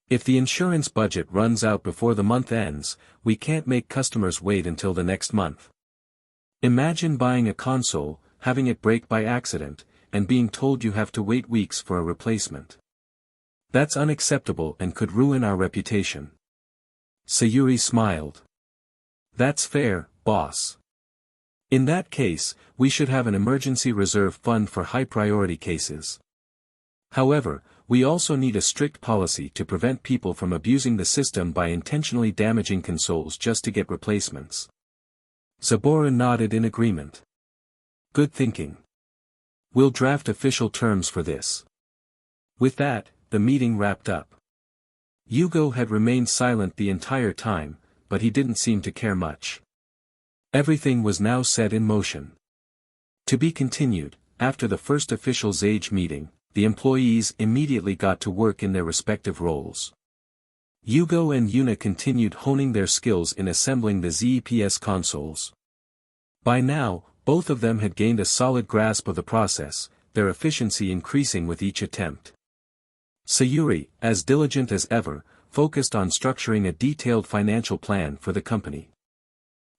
If the insurance budget runs out before the month ends, we can't make customers wait until the next month. Imagine buying a console, having it break by accident, and being told you have to wait weeks for a replacement. That's unacceptable and could ruin our reputation. Sayuri smiled. That's fair, boss. In that case, we should have an emergency reserve fund for high-priority cases. However, we also need a strict policy to prevent people from abusing the system by intentionally damaging consoles just to get replacements. Saburo nodded in agreement. Good thinking. We'll draft official terms for this. With that, the meeting wrapped up. Yugo had remained silent the entire time, but he didn't seem to care much. Everything was now set in motion. To be continued, after the first official Sage meeting, the employees immediately got to work in their respective roles. Yugo and Yuna continued honing their skills in assembling the ZEPS consoles. By now, both of them had gained a solid grasp of the process, their efficiency increasing with each attempt. Sayuri, as diligent as ever, focused on structuring a detailed financial plan for the company.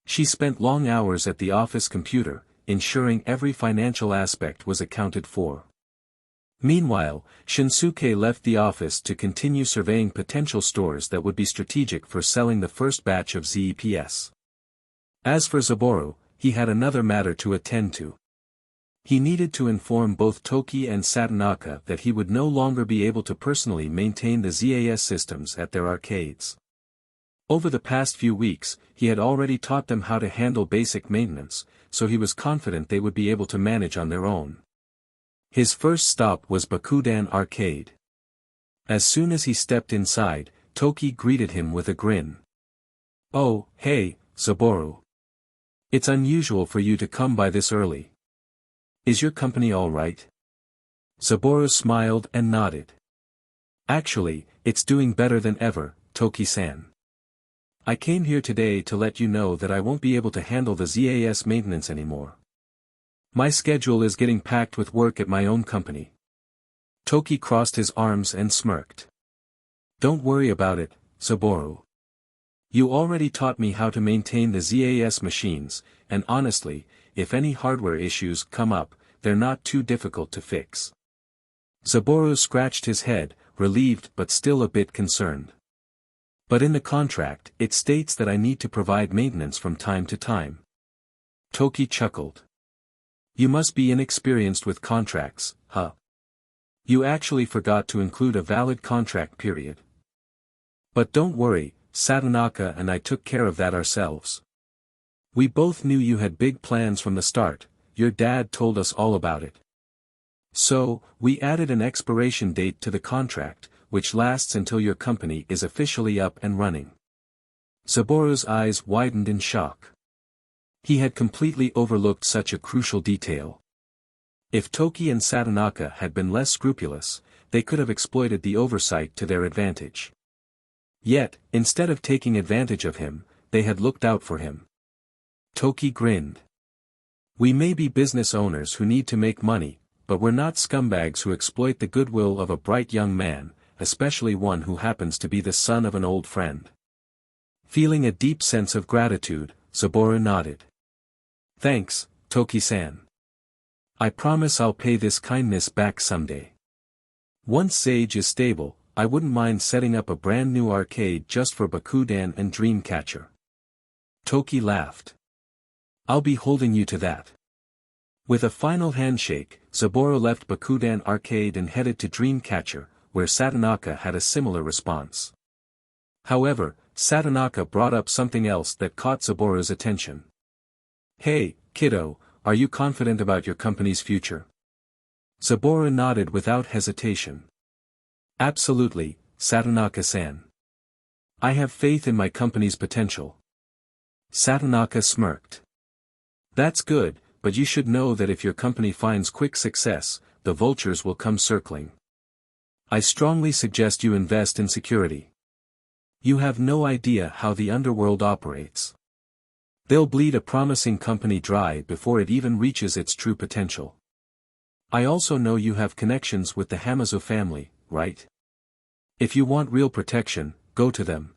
She spent long hours at the office computer, ensuring every financial aspect was accounted for. Meanwhile, Shinsuke left the office to continue surveying potential stores that would be strategic for selling the first batch of ZEPS. As for Saburo, he had another matter to attend to. He needed to inform both Toki and Satonaka that he would no longer be able to personally maintain the ZAS systems at their arcades. Over the past few weeks, he had already taught them how to handle basic maintenance, so he was confident they would be able to manage on their own. His first stop was Bakudan Arcade. As soon as he stepped inside, Toki greeted him with a grin. Oh, hey, Saburo. It's unusual for you to come by this early. Is your company all right? Saburo smiled and nodded. Actually, it's doing better than ever, Toki-san. I came here today to let you know that I won't be able to handle the ZAS maintenance anymore. My schedule is getting packed with work at my own company. Toki crossed his arms and smirked. Don't worry about it, Saburo. You already taught me how to maintain the ZAS machines, and honestly, if any hardware issues come up, they're not too difficult to fix. Saburo scratched his head, relieved but still a bit concerned. But in the contract, it states that I need to provide maintenance from time to time. Toki chuckled. You must be inexperienced with contracts, huh? You actually forgot to include a valid contract period. But don't worry, Satonaka and I took care of that ourselves. We both knew you had big plans from the start, your dad told us all about it. So, we added an expiration date to the contract, which lasts until your company is officially up and running. Saburo's eyes widened in shock. He had completely overlooked such a crucial detail. If Toki and Satonaka had been less scrupulous, they could have exploited the oversight to their advantage. Yet, instead of taking advantage of him, they had looked out for him. Toki grinned. We may be business owners who need to make money, but we're not scumbags who exploit the goodwill of a bright young man, especially one who happens to be the son of an old friend. Feeling a deep sense of gratitude, Saburo nodded. Thanks, Toki-san. I promise I'll pay this kindness back someday. Once Sage is stable, I wouldn't mind setting up a brand new arcade just for Bakudan and Dreamcatcher. Toki laughed. I'll be holding you to that. With a final handshake, Saburo left Bakudan Arcade and headed to Dreamcatcher, where Satonaka had a similar response. However, Satonaka brought up something else that caught Saburo's attention. Hey, kiddo, are you confident about your company's future? Saburo nodded without hesitation. Absolutely, Satonaka-san. I have faith in my company's potential. Satonaka smirked. That's good, but you should know that if your company finds quick success, the vultures will come circling. I strongly suggest you invest in security. You have no idea how the underworld operates. They'll bleed a promising company dry before it even reaches its true potential. I also know you have connections with the Hamazo family, right? If you want real protection, go to them.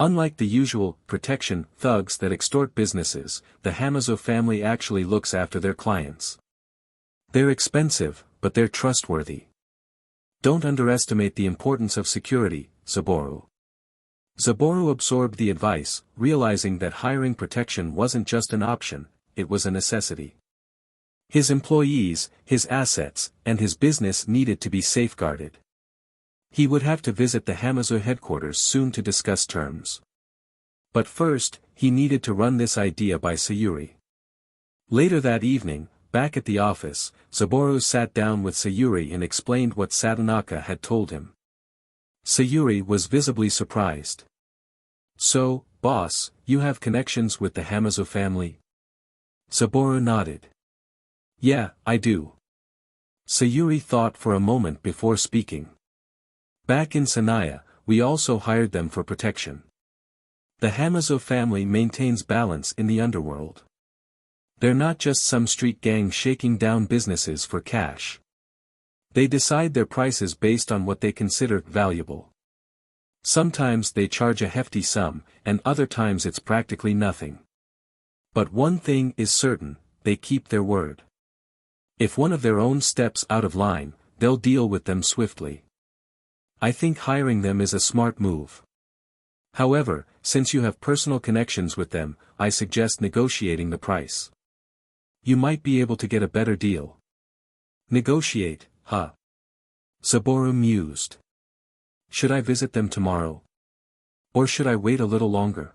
Unlike the usual protection thugs that extort businesses, the Hamazo family actually looks after their clients. They're expensive, but they're trustworthy. Don't underestimate the importance of security, Saburo. Saburo absorbed the advice, realizing that hiring protection wasn't just an option, it was a necessity. His employees, his assets, and his business needed to be safeguarded. He would have to visit the Hamazo headquarters soon to discuss terms. But first, he needed to run this idea by Sayuri. Later that evening, back at the office, Saburo sat down with Sayuri and explained what Satonaka had told him. Sayuri was visibly surprised. So, boss, you have connections with the Hamazo family? Saburo nodded. Yeah, I do. Sayuri thought for a moment before speaking. Back in Sanaya, we also hired them for protection. The Hamazo family maintains balance in the underworld. They're not just some street gang shaking down businesses for cash. They decide their prices based on what they consider valuable. Sometimes they charge a hefty sum, and other times it's practically nothing. But one thing is certain, they keep their word. If one of their own steps out of line, they'll deal with them swiftly. I think hiring them is a smart move. However, since you have personal connections with them, I suggest negotiating the price. You might be able to get a better deal. Negotiate, huh? Saburo mused. Should I visit them tomorrow? Or should I wait a little longer?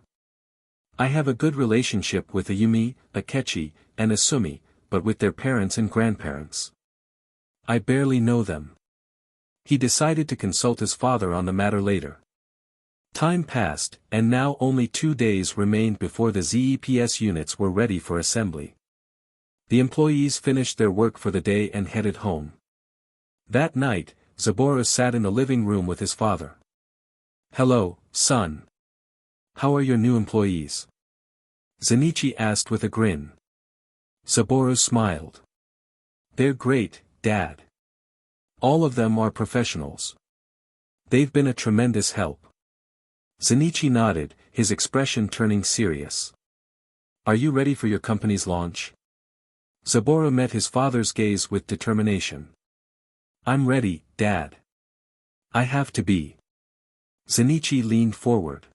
I have a good relationship with Ayumi, Akechi, and Asumi, but with their parents and grandparents. I barely know them. He decided to consult his father on the matter later. Time passed, and now only 2 days remained before the ZEPS units were ready for assembly. The employees finished their work for the day and headed home. That night, Saburo sat in the living room with his father. Hello, son. How are your new employees? Zenichi asked with a grin. Saburo smiled. They're great, Dad. All of them are professionals. They've been a tremendous help. Zenichi nodded, his expression turning serious. Are you ready for your company's launch? Saburo met his father's gaze with determination. I'm ready, Dad. I have to be. Zenichi leaned forward.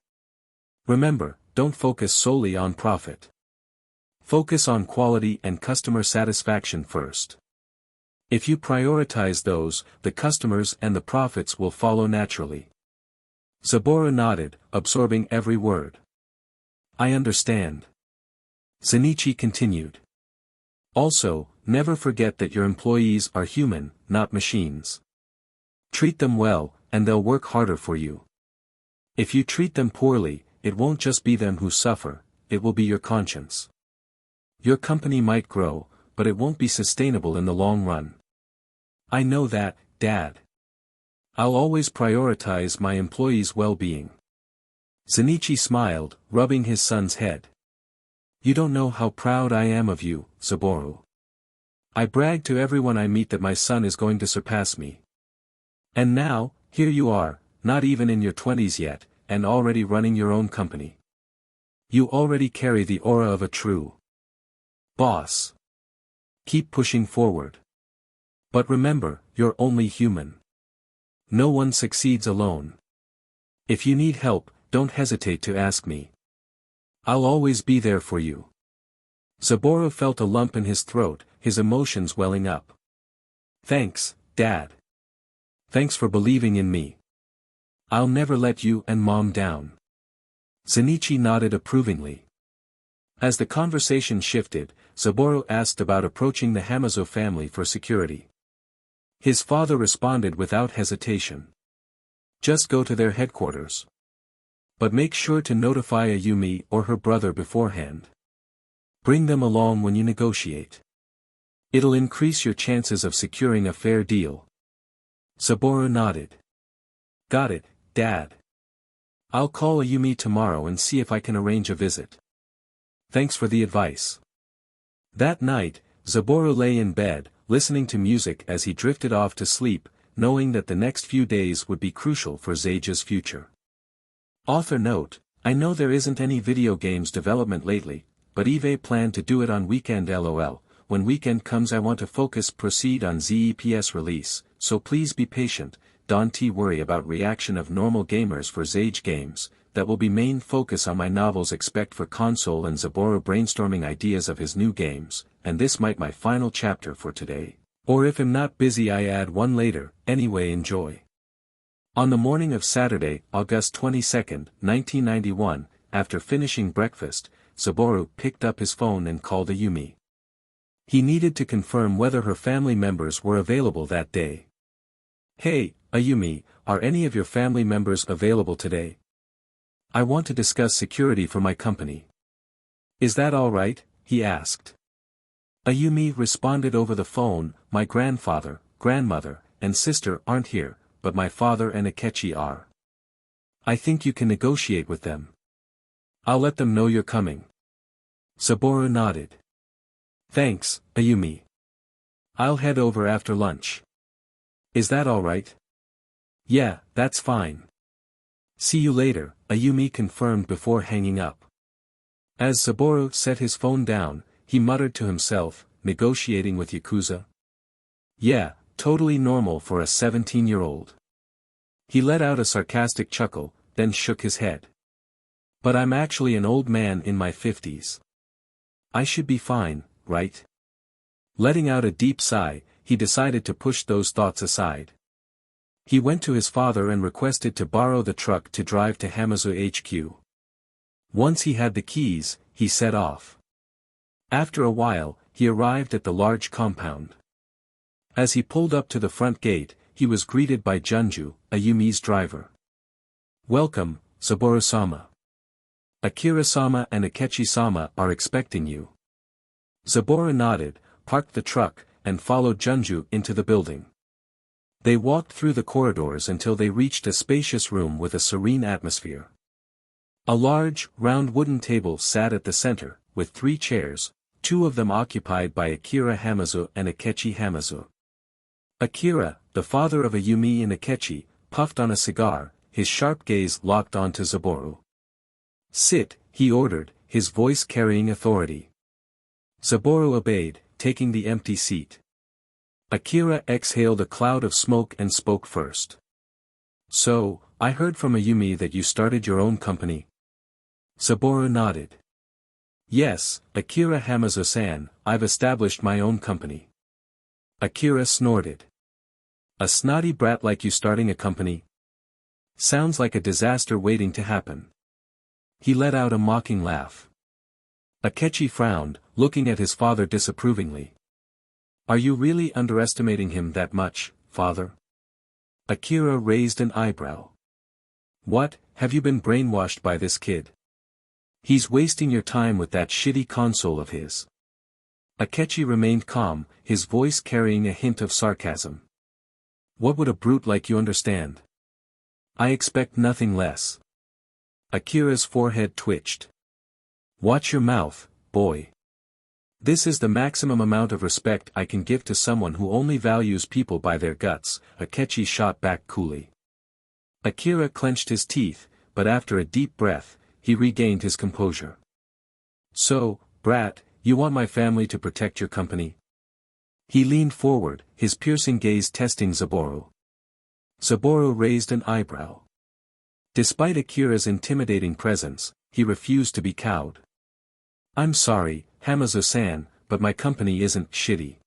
Remember, don't focus solely on profit. Focus on quality and customer satisfaction first. If you prioritize those, the customers and the profits will follow naturally. Saburo nodded, absorbing every word. I understand. Zenichi continued. Also, never forget that your employees are human, not machines. Treat them well, and they'll work harder for you. If you treat them poorly, it won't just be them who suffer, it will be your conscience. Your company might grow, but it won't be sustainable in the long run. I know that, Dad. I'll always prioritize my employees' well-being. Zenichi smiled, rubbing his son's head. You don't know how proud I am of you, Saburo. I brag to everyone I meet that my son is going to surpass me. And now, here you are, not even in your 20s yet, and already running your own company. You already carry the aura of a true boss. Keep pushing forward. But remember, you're only human. No one succeeds alone. If you need help, don't hesitate to ask me. I'll always be there for you. Saburo felt a lump in his throat, his emotions welling up. Thanks, Dad. Thanks for believing in me. I'll never let you and Mom down. Zenichi nodded approvingly. As the conversation shifted, Saburo asked about approaching the Hamazo family for security. His father responded without hesitation. Just go to their headquarters. But make sure to notify Ayumi or her brother beforehand. Bring them along when you negotiate. It'll increase your chances of securing a fair deal. Saburo nodded. Got it, Dad. I'll call Ayumi tomorrow and see if I can arrange a visit. Thanks for the advice. That night, Saburo lay in bed, listening to music as he drifted off to sleep, knowing that the next few days would be crucial for Seija's future. Author note: I know there isn't any video games development lately, but Eve planned to do it on weekend lol. When weekend comes I want to proceed on ZEPS release, so please be patient. Don't worry about reaction of normal gamers for Zeige games, that will be main focus on my novels expect for console and Saburo brainstorming ideas of his new games, and this might my final chapter for today. Or if I'm not busy I add one later, anyway enjoy. On the morning of Saturday, August 22, 1991, after finishing breakfast, Saburo picked up his phone and called Ayumi. He needed to confirm whether her family members were available that day. Hey, Ayumi, are any of your family members available today? I want to discuss security for my company. Is that all right? He asked. Ayumi responded over the phone, my grandfather, grandmother, and sister aren't here, but my father and Akechi are. I think you can negotiate with them. I'll let them know you're coming. Saburo nodded. Thanks, Ayumi. I'll head over after lunch. Is that all right? Yeah, that's fine. See you later, Ayumi confirmed before hanging up. As Saburo set his phone down, he muttered to himself, negotiating with Yakuza? Yeah, totally normal for a 17-year-old. He let out a sarcastic chuckle, then shook his head. But I'm actually an old man in my 50s. I should be fine, right? Letting out a deep sigh, he decided to push those thoughts aside. He went to his father and requested to borrow the truck to drive to Hamazo HQ. Once he had the keys, he set off. After a while, he arrived at the large compound. As he pulled up to the front gate, he was greeted by Junju, Ayumi's driver. Welcome, Saburo-sama. Akira-sama and Akechi-sama are expecting you. Saburo nodded, parked the truck, and followed Junju into the building. They walked through the corridors until they reached a spacious room with a serene atmosphere. A large, round wooden table sat at the center, with 3 chairs, 2 of them occupied by Akira Hamazo and Akechi Hamazo. Akira, the father of Ayumi and Akechi, puffed on a cigar, his sharp gaze locked onto Saburo. Sit, he ordered, his voice carrying authority. Saburo obeyed, taking the empty seat. Akira exhaled a cloud of smoke and spoke first. So, I heard from Ayumi that you started your own company. Saburo nodded. Yes, Akira Hamazo-san, I've established my own company. Akira snorted. A snotty brat like you starting a company? Sounds like a disaster waiting to happen. He let out a mocking laugh. Akechi frowned, looking at his father disapprovingly. Are you really underestimating him that much, father? Akira raised an eyebrow. What, have you been brainwashed by this kid? He's wasting your time with that shitty console of his. Akechi remained calm, his voice carrying a hint of sarcasm. What would a brute like you understand? I expect nothing less. Akira's forehead twitched. Watch your mouth, boy. This is the maximum amount of respect I can give to someone who only values people by their guts, Akechi shot back coolly. Akira clenched his teeth, but after a deep breath, he regained his composure. So, brat, you want my family to protect your company? He leaned forward, his piercing gaze testing Saburo. Saburo raised an eyebrow. Despite Akira's intimidating presence, he refused to be cowed. "I'm sorry, Hamazo-san, but my company isn't shitty.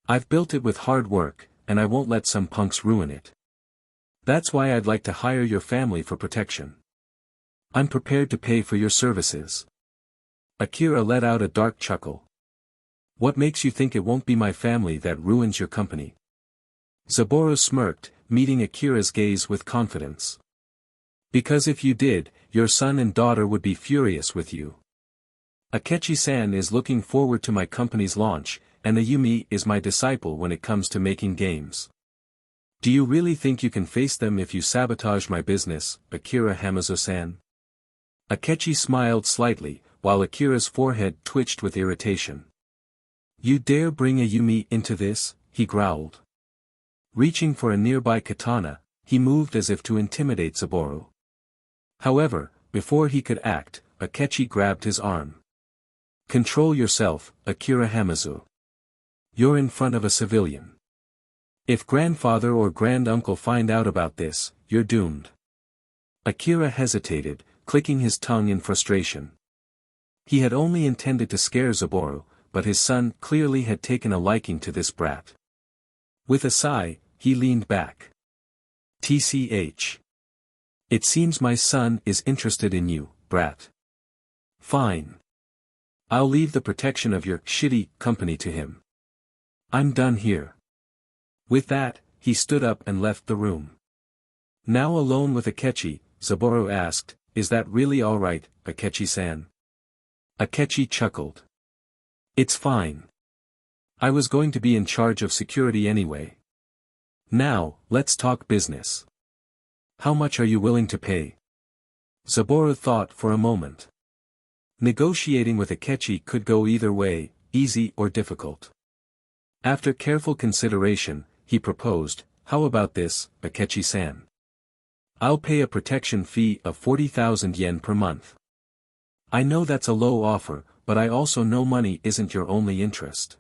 I've built it with hard work, and I won't let some punks ruin it. That's why I'd like to hire your family for protection. I'm prepared to pay for your services." Akira let out a dark chuckle. "What makes you think it won't be my family that ruins your company?" Saburo smirked, meeting Akira's gaze with confidence. "Because if you did, your son and daughter would be furious with you. Akechi-san is looking forward to my company's launch, and Ayumi is my disciple when it comes to making games. Do you really think you can face them if you sabotage my business, Akira Hamazo-san?" Akechi smiled slightly, while Akira's forehead twitched with irritation. "You dare bring Ayumi into this?" he growled. Reaching for a nearby katana, he moved as if to intimidate Saburo. However, before he could act, Akechi grabbed his arm. "Control yourself, Akira Hamazu. You're in front of a civilian. If grandfather or granduncle find out about this, you're doomed." Akira hesitated, clicking his tongue in frustration. He had only intended to scare Saburo, but his son clearly had taken a liking to this brat. With a sigh, he leaned back. "TCH. It seems my son is interested in you, brat. Fine. I'll leave the protection of your shitty company to him. I'm done here." With that, he stood up and left the room. Now alone with Akechi, Saburo asked, "Is that really alright, Akechi-san?" Akechi chuckled. "It's fine. I was going to be in charge of security anyway. Now, let's talk business. How much are you willing to pay?" Saburo thought for a moment. Negotiating with Akechi could go either way, easy or difficult. After careful consideration, he proposed, "How about this, Akechi-san? I'll pay a protection fee of 40,000 yen per month. I know that's a low offer, but I also know money isn't your only interest.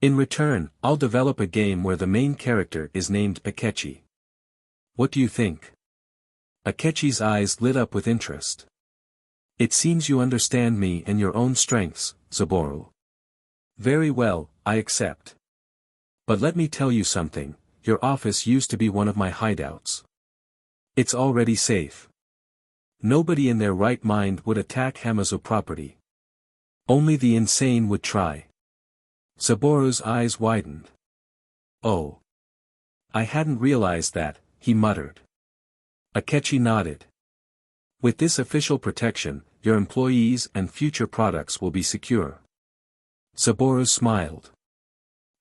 In return, I'll develop a game where the main character is named Akechi. What do you think?" Akechi's eyes lit up with interest. "It seems you understand me and your own strengths, Saburo. Very well, I accept. But let me tell you something, your office used to be one of my hideouts. It's already safe. Nobody in their right mind would attack Hamazo property. Only the insane would try." Saburo's eyes widened. "Oh. I hadn't realized that," he muttered. Akechi nodded. "With this official protection, your employees and future products will be secure." Saburo smiled.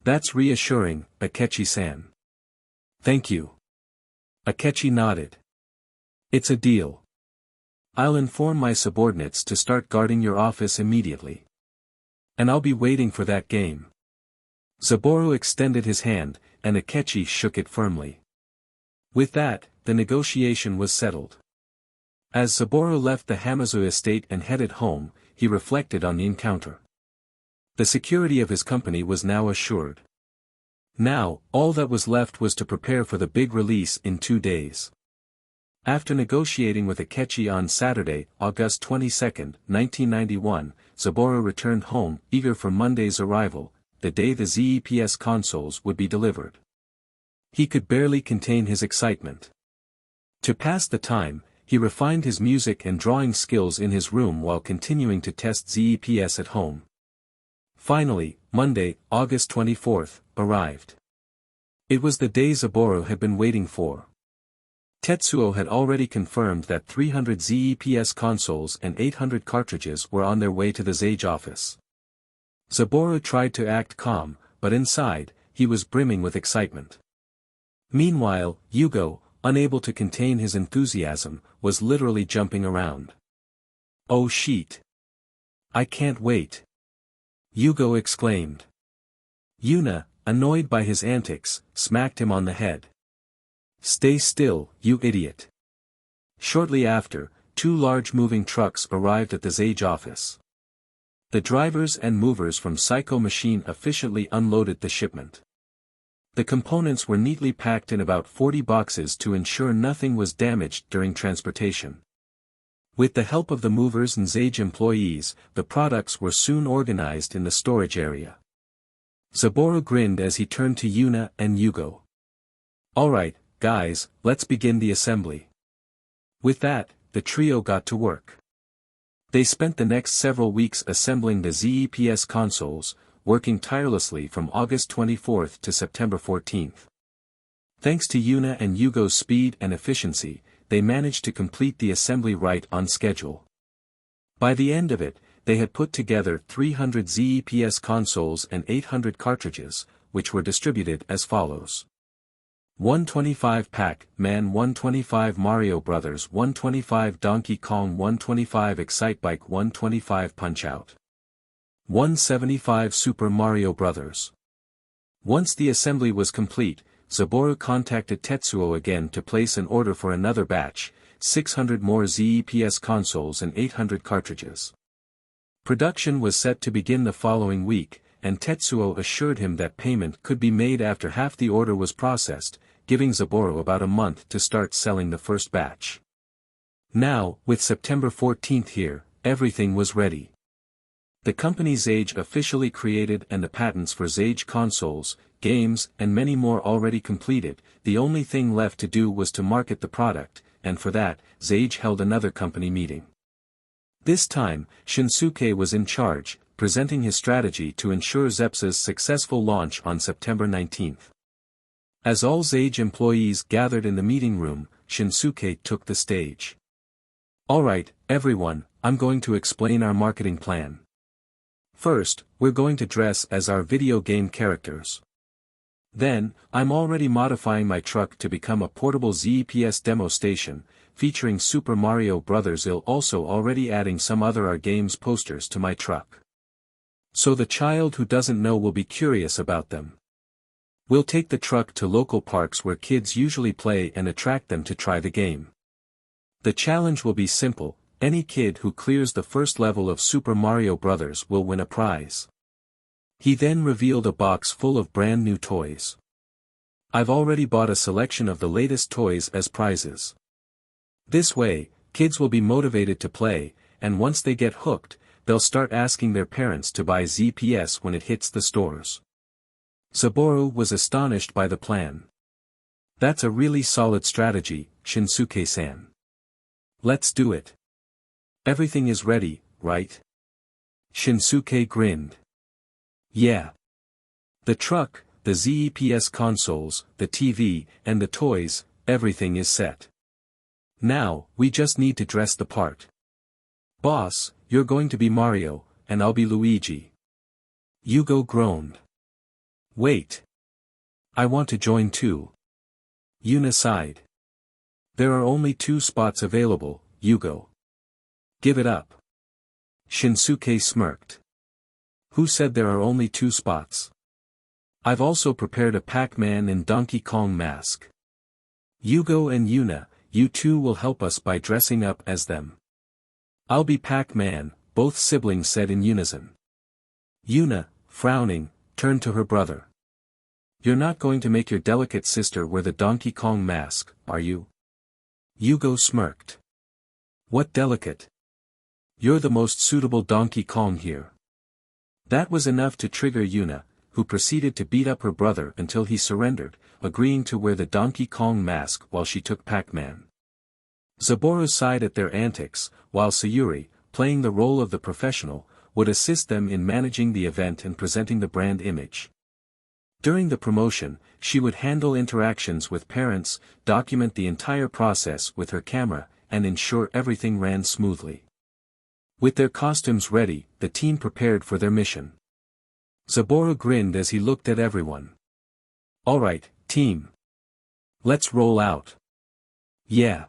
"That's reassuring, Akechi-san. Thank you." Akechi nodded. "It's a deal. I'll inform my subordinates to start guarding your office immediately. And I'll be waiting for that game." Saburo extended his hand, and Akechi shook it firmly. With that, the negotiation was settled. As Saburo left the Hamazu estate and headed home, he reflected on the encounter. The security of his company was now assured. Now, all that was left was to prepare for the big release in 2 days. After negotiating with Akechi on Saturday, August 22, 1991, Saburo returned home, eager for Monday's arrival, the day the ZEPS consoles would be delivered. He could barely contain his excitement. To pass the time, he refined his music and drawing skills in his room while continuing to test ZEPS at home. Finally, Monday, August 24, arrived. It was the day Saburo had been waiting for. Tetsuo had already confirmed that 300 ZEPS consoles and 800 cartridges were on their way to the Zage office. Saburo tried to act calm, but inside, he was brimming with excitement. Meanwhile, Yugo, unable to contain his enthusiasm, was literally jumping around. "Oh shit! I can't wait!" Yugo exclaimed. Yuna, annoyed by his antics, smacked him on the head. "Stay still, you idiot." Shortly after, 2 large moving trucks arrived at the Zage office. The drivers and movers from Psycho Machine efficiently unloaded the shipment. The components were neatly packed in about 40 boxes to ensure nothing was damaged during transportation. With the help of the movers and Zage employees, the products were soon organized in the storage area. Saburo grinned as he turned to Yuna and Yugo. "Alright, guys, let's begin the assembly." With that, the trio got to work. They spent the next several weeks assembling the ZEPS consoles, working tirelessly from August 24th to September 14th. Thanks to Yuna and Yugo's speed and efficiency, they managed to complete the assembly right on schedule. By the end of it, they had put together 300 ZEPS consoles and 800 cartridges, which were distributed as follows. 125 Pac-Man, 125 Mario Bros, 125 Donkey Kong, 125 Excitebike, 125 Punch-Out! 175 Super Mario Bros. Once the assembly was complete, Saburo contacted Tetsuo again to place an order for another batch, 600 more ZEPS consoles and 800 cartridges. Production was set to begin the following week, and Tetsuo assured him that payment could be made after half the order was processed, giving Saburo about a month to start selling the first batch. Now, with September 14th here, everything was ready. The company Zage officially created and the patents for Zage consoles, games, and many more already completed. The only thing left to do was to market the product, and for that, Zage held another company meeting. This time, Shinsuke was in charge, presenting his strategy to ensure ZEPS's successful launch on September 19th. As all Zage employees gathered in the meeting room, Shinsuke took the stage. "Alright, everyone, I'm going to explain our marketing plan. First, we're going to dress as our video game characters. Then, I'm already modifying my truck to become a portable ZEPS demo station, featuring Super Mario Bros. I'll also already adding some other our games posters to my truck. So the child who doesn't know will be curious about them. We'll take the truck to local parks where kids usually play and attract them to try the game. The challenge will be simple. Any kid who clears the first level of Super Mario Bros. Will win a prize." He then revealed a box full of brand new toys. "I've already bought a selection of the latest toys as prizes. This way, kids will be motivated to play, and once they get hooked, they'll start asking their parents to buy ZPS when it hits the stores." Saburo was astonished by the plan. "That's a really solid strategy, Shinsuke-san. Let's do it. Everything is ready, right?" Shinsuke grinned. "Yeah. The truck, the ZEPS consoles, the TV, and the toys, everything is set. Now, we just need to dress the part. Boss, you're going to be Mario, and I'll be Luigi." Yugo groaned. "Wait. I want to join too." Yuna sighed. "There are only 2 spots available, Yugo. Give it up." Shinsuke smirked. "Who said there are only 2 spots? I've also prepared a Pac-Man and Donkey Kong mask. Yugo and Yuna, you two will help us by dressing up as them." "I'll be Pac-Man," both siblings said in unison. Yuna, frowning, turned to her brother. "You're not going to make your delicate sister wear the Donkey Kong mask, are you?" Yugo smirked. "What delicate? You're the most suitable Donkey Kong here." That was enough to trigger Yuna, who proceeded to beat up her brother until he surrendered, agreeing to wear the Donkey Kong mask while she took Pac-Man. Saburo sighed at their antics, while Sayuri, playing the role of the professional, would assist them in managing the event and presenting the brand image. During the promotion, she would handle interactions with parents, document the entire process with her camera, and ensure everything ran smoothly. With their costumes ready, the team prepared for their mission. Saburo grinned as he looked at everyone. "Alright, team. Let's roll out." "Yeah."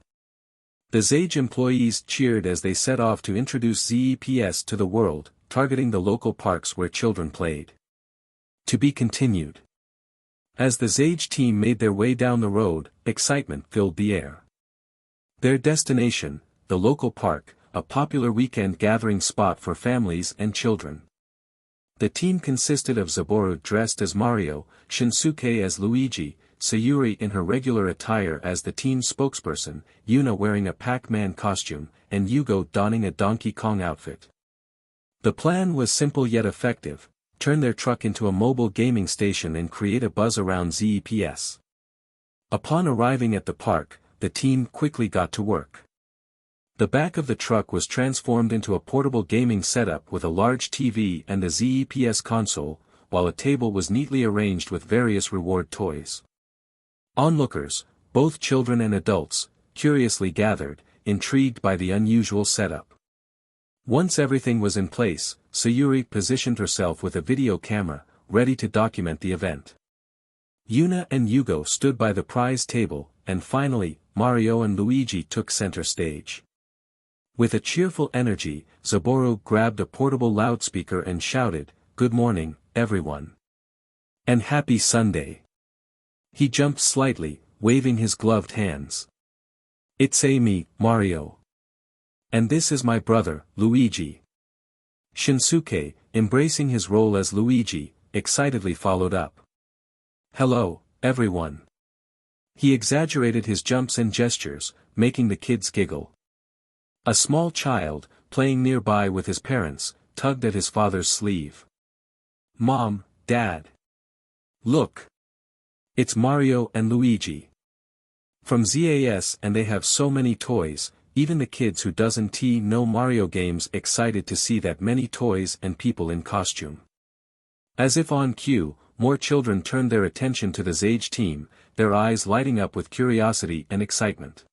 The Zage employees cheered as they set off to introduce ZEPS to the world, targeting the local parks where children played. To be continued. As the Zage team made their way down the road, excitement filled the air. Their destination, the local park, a popular weekend gathering spot for families and children. The team consisted of Saburo dressed as Mario, Shinsuke as Luigi, Sayuri in her regular attire as the team spokesperson, Yuna wearing a Pac-Man costume, and Yugo donning a Donkey Kong outfit. The plan was simple yet effective: turn their truck into a mobile gaming station and create a buzz around ZEPS. Upon arriving at the park, the team quickly got to work. The back of the truck was transformed into a portable gaming setup with a large TV and a ZEPS console, while a table was neatly arranged with various reward toys. Onlookers, both children and adults, curiously gathered, intrigued by the unusual setup. Once everything was in place, Sayuri positioned herself with a video camera, ready to document the event. Yuna and Yugo stood by the prize table, and finally, Mario and Luigi took center stage. With a cheerful energy, Zaboru grabbed a portable loudspeaker and shouted, "Good morning, everyone. And happy Sunday." He jumped slightly, waving his gloved hands. "It's me, Mario. And this is my brother, Luigi." Shinsuke, embracing his role as Luigi, excitedly followed up. "Hello, everyone." He exaggerated his jumps and gestures, making the kids giggle. A small child, playing nearby with his parents, tugged at his father's sleeve. "Mom, Dad. Look. It's Mario and Luigi. From ZAS, and they have so many toys." Even the kids who doesn't know Mario games excited to see that many toys and people in costume. As if on cue, more children turned their attention to the ZAGE team, their eyes lighting up with curiosity and excitement.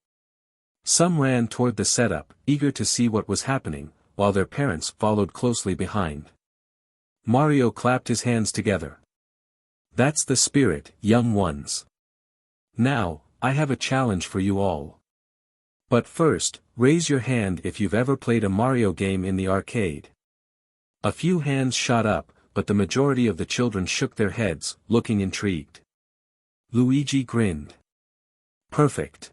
Some ran toward the setup, eager to see what was happening, while their parents followed closely behind. Mario clapped his hands together. "That's the spirit, young ones. Now, I have a challenge for you all. But first, raise your hand if you've ever played a Mario game in the arcade." A few hands shot up, but the majority of the children shook their heads, looking intrigued. Luigi grinned. "Perfect.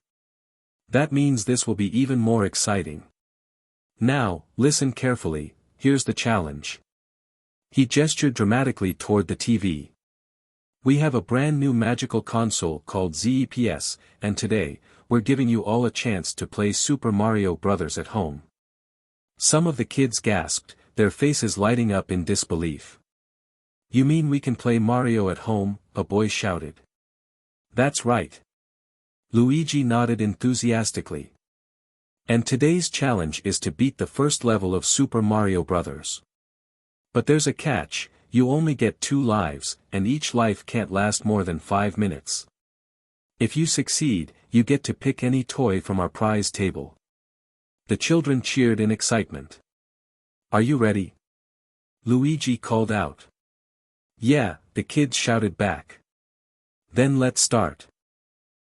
That means this will be even more exciting. Now, listen carefully, here's the challenge." He gestured dramatically toward the TV. "We have a brand new magical console called ZEPS, and today, we're giving you all a chance to play Super Mario Bros. At home." Some of the kids gasped, their faces lighting up in disbelief. "You mean we can play Mario at home?" a boy shouted. "That's right." Luigi nodded enthusiastically. "And today's challenge is to beat the first level of Super Mario Bros. But there's a catch: you only get 2 lives, and each life can't last more than 5 minutes. If you succeed, you get to pick any toy from our prize table." The children cheered in excitement. "Are you ready?" Luigi called out. "Yeah," the kids shouted back. "Then let's start."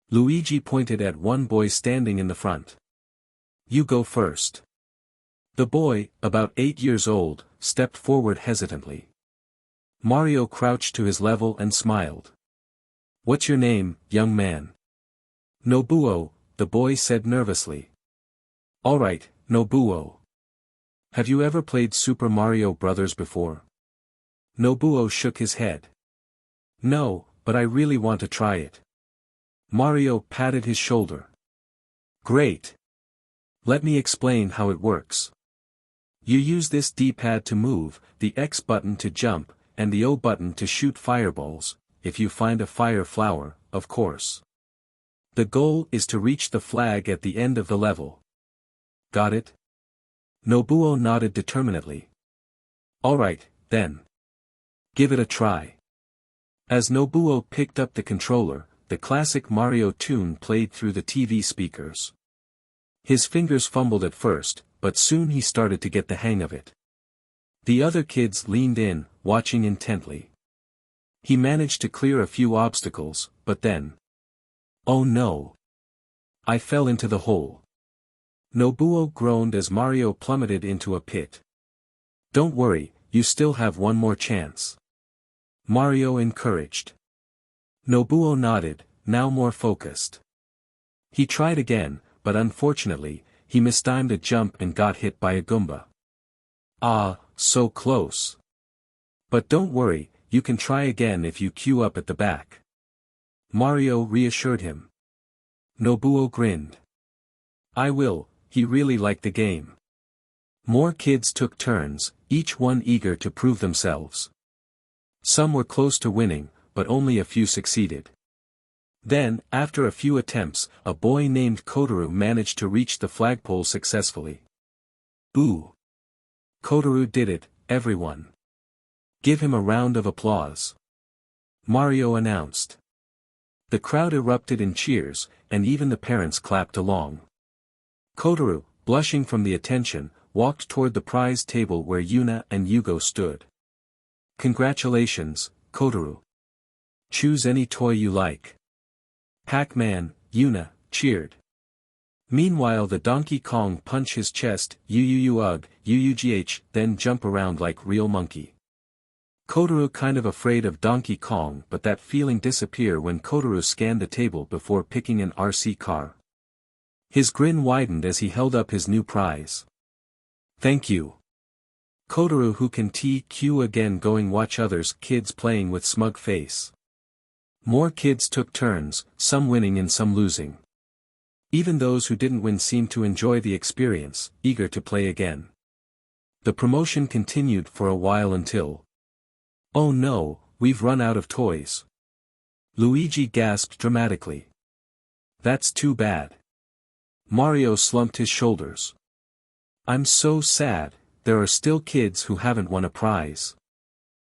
Luigi pointed at one boy standing in the front. "You go first." The boy, about 8 years old, stepped forward hesitantly. Mario crouched to his level and smiled. "What's your name, young man?" "Nobuo," the boy said nervously. "All right, Nobuo. Have you ever played Super Mario Bros. Before?" Nobuo shook his head. "No, but I really want to try it." Mario patted his shoulder. "Great. Let me explain how it works. You use this D-pad to move, the X button to jump, and the O button to shoot fireballs, if you find a fire flower, of course. The goal is to reach the flag at the end of the level. Got it?" Nobuo nodded determinedly. "All right, then. Give it a try." As Nobuo picked up the controller, the classic Mario tune played through the TV speakers. His fingers fumbled at first, but soon he started to get the hang of it. The other kids leaned in, watching intently. He managed to clear a few obstacles, but then... "Oh no! I fell into the hole." Nobuo groaned as Mario plummeted into a pit. "Don't worry, you still have one more chance," Mario encouraged. Nobuo nodded, now more focused. He tried again, but unfortunately, he mistimed a jump and got hit by a Goomba. "Ah, so close. But don't worry, you can try again if you queue up at the back." Mario reassured him. Nobuo grinned. I will, he really liked the game. More kids took turns, each one eager to prove themselves. Some were close to winning, but only a few succeeded. Then, after a few attempts, a boy named Kotaru managed to reach the flagpole successfully. Ooh! Kotaru did it, everyone. Give him a round of applause. Mario announced. The crowd erupted in cheers, and even the parents clapped along. Kotaru, blushing from the attention, walked toward the prize table where Yuna and Yugo stood. Congratulations, Kotaru. Choose any toy you like. Pac-Man, Yuna, cheered. Meanwhile the Donkey Kong punch his chest, UUUG, then jump around like real monkey. Kotaru kind of afraid of Donkey Kong, but that feeling disappear when Kotaru scanned the table before picking an RC car. His grin widened as he held up his new prize. Thank you. Kotaru who can TQ again going watch others kids playing with smug face. More kids took turns, some winning and some losing. Even those who didn't win seemed to enjoy the experience, eager to play again. The promotion continued for a while until... Oh no, we've run out of toys. Luigi gasped dramatically. That's too bad. Mario slumped his shoulders. I'm so sad, there are still kids who haven't won a prize.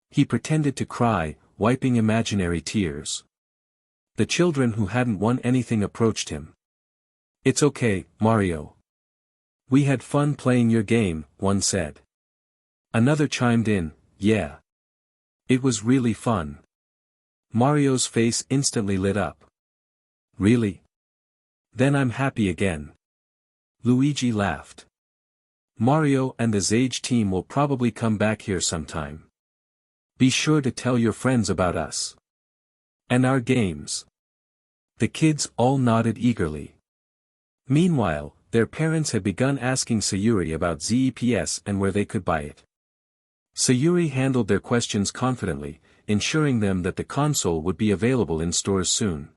He pretended to cry, wiping imaginary tears. The children who hadn't won anything approached him. It's okay, Mario. We had fun playing your game, one said. Another chimed in, yeah. It was really fun. Mario's face instantly lit up. Really? Then I'm happy again. Luigi laughed. Mario and the Zage team will probably come back here sometime. Be sure to tell your friends about us. And our games. The kids all nodded eagerly. Meanwhile, their parents had begun asking Sayuri about ZEPS and where they could buy it. Sayuri handled their questions confidently, ensuring them that the console would be available in stores soon.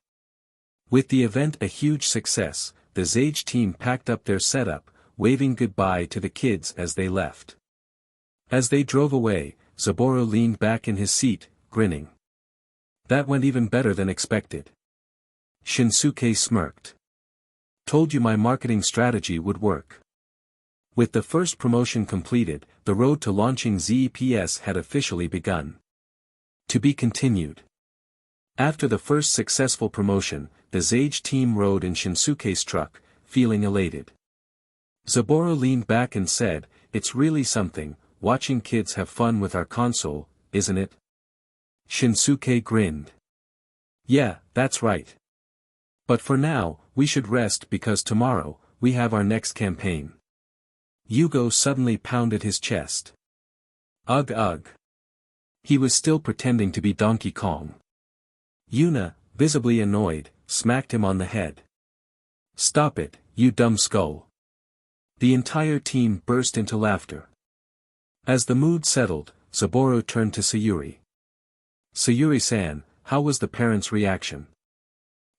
With the event a huge success, the Zage team packed up their setup, waving goodbye to the kids as they left. As they drove away, Saburo leaned back in his seat, grinning. That went even better than expected. Shinsuke smirked. Told you my marketing strategy would work. With the first promotion completed, the road to launching ZEPS had officially begun. To be continued. After the first successful promotion, the Zage team rode in Shinsuke's truck, feeling elated. Saburo leaned back and said, "It's really something, watching kids have fun with our console, isn't it?" Shinsuke grinned. Yeah, that's right. But for now, we should rest because tomorrow, we have our next campaign. Yugo suddenly pounded his chest. Ugh ugh. He was still pretending to be Donkey Kong. Yuna, visibly annoyed, smacked him on the head. Stop it, you dumb skull. The entire team burst into laughter. As the mood settled, Saburo turned to Sayuri. Sayuri-san, how was the parents' reaction?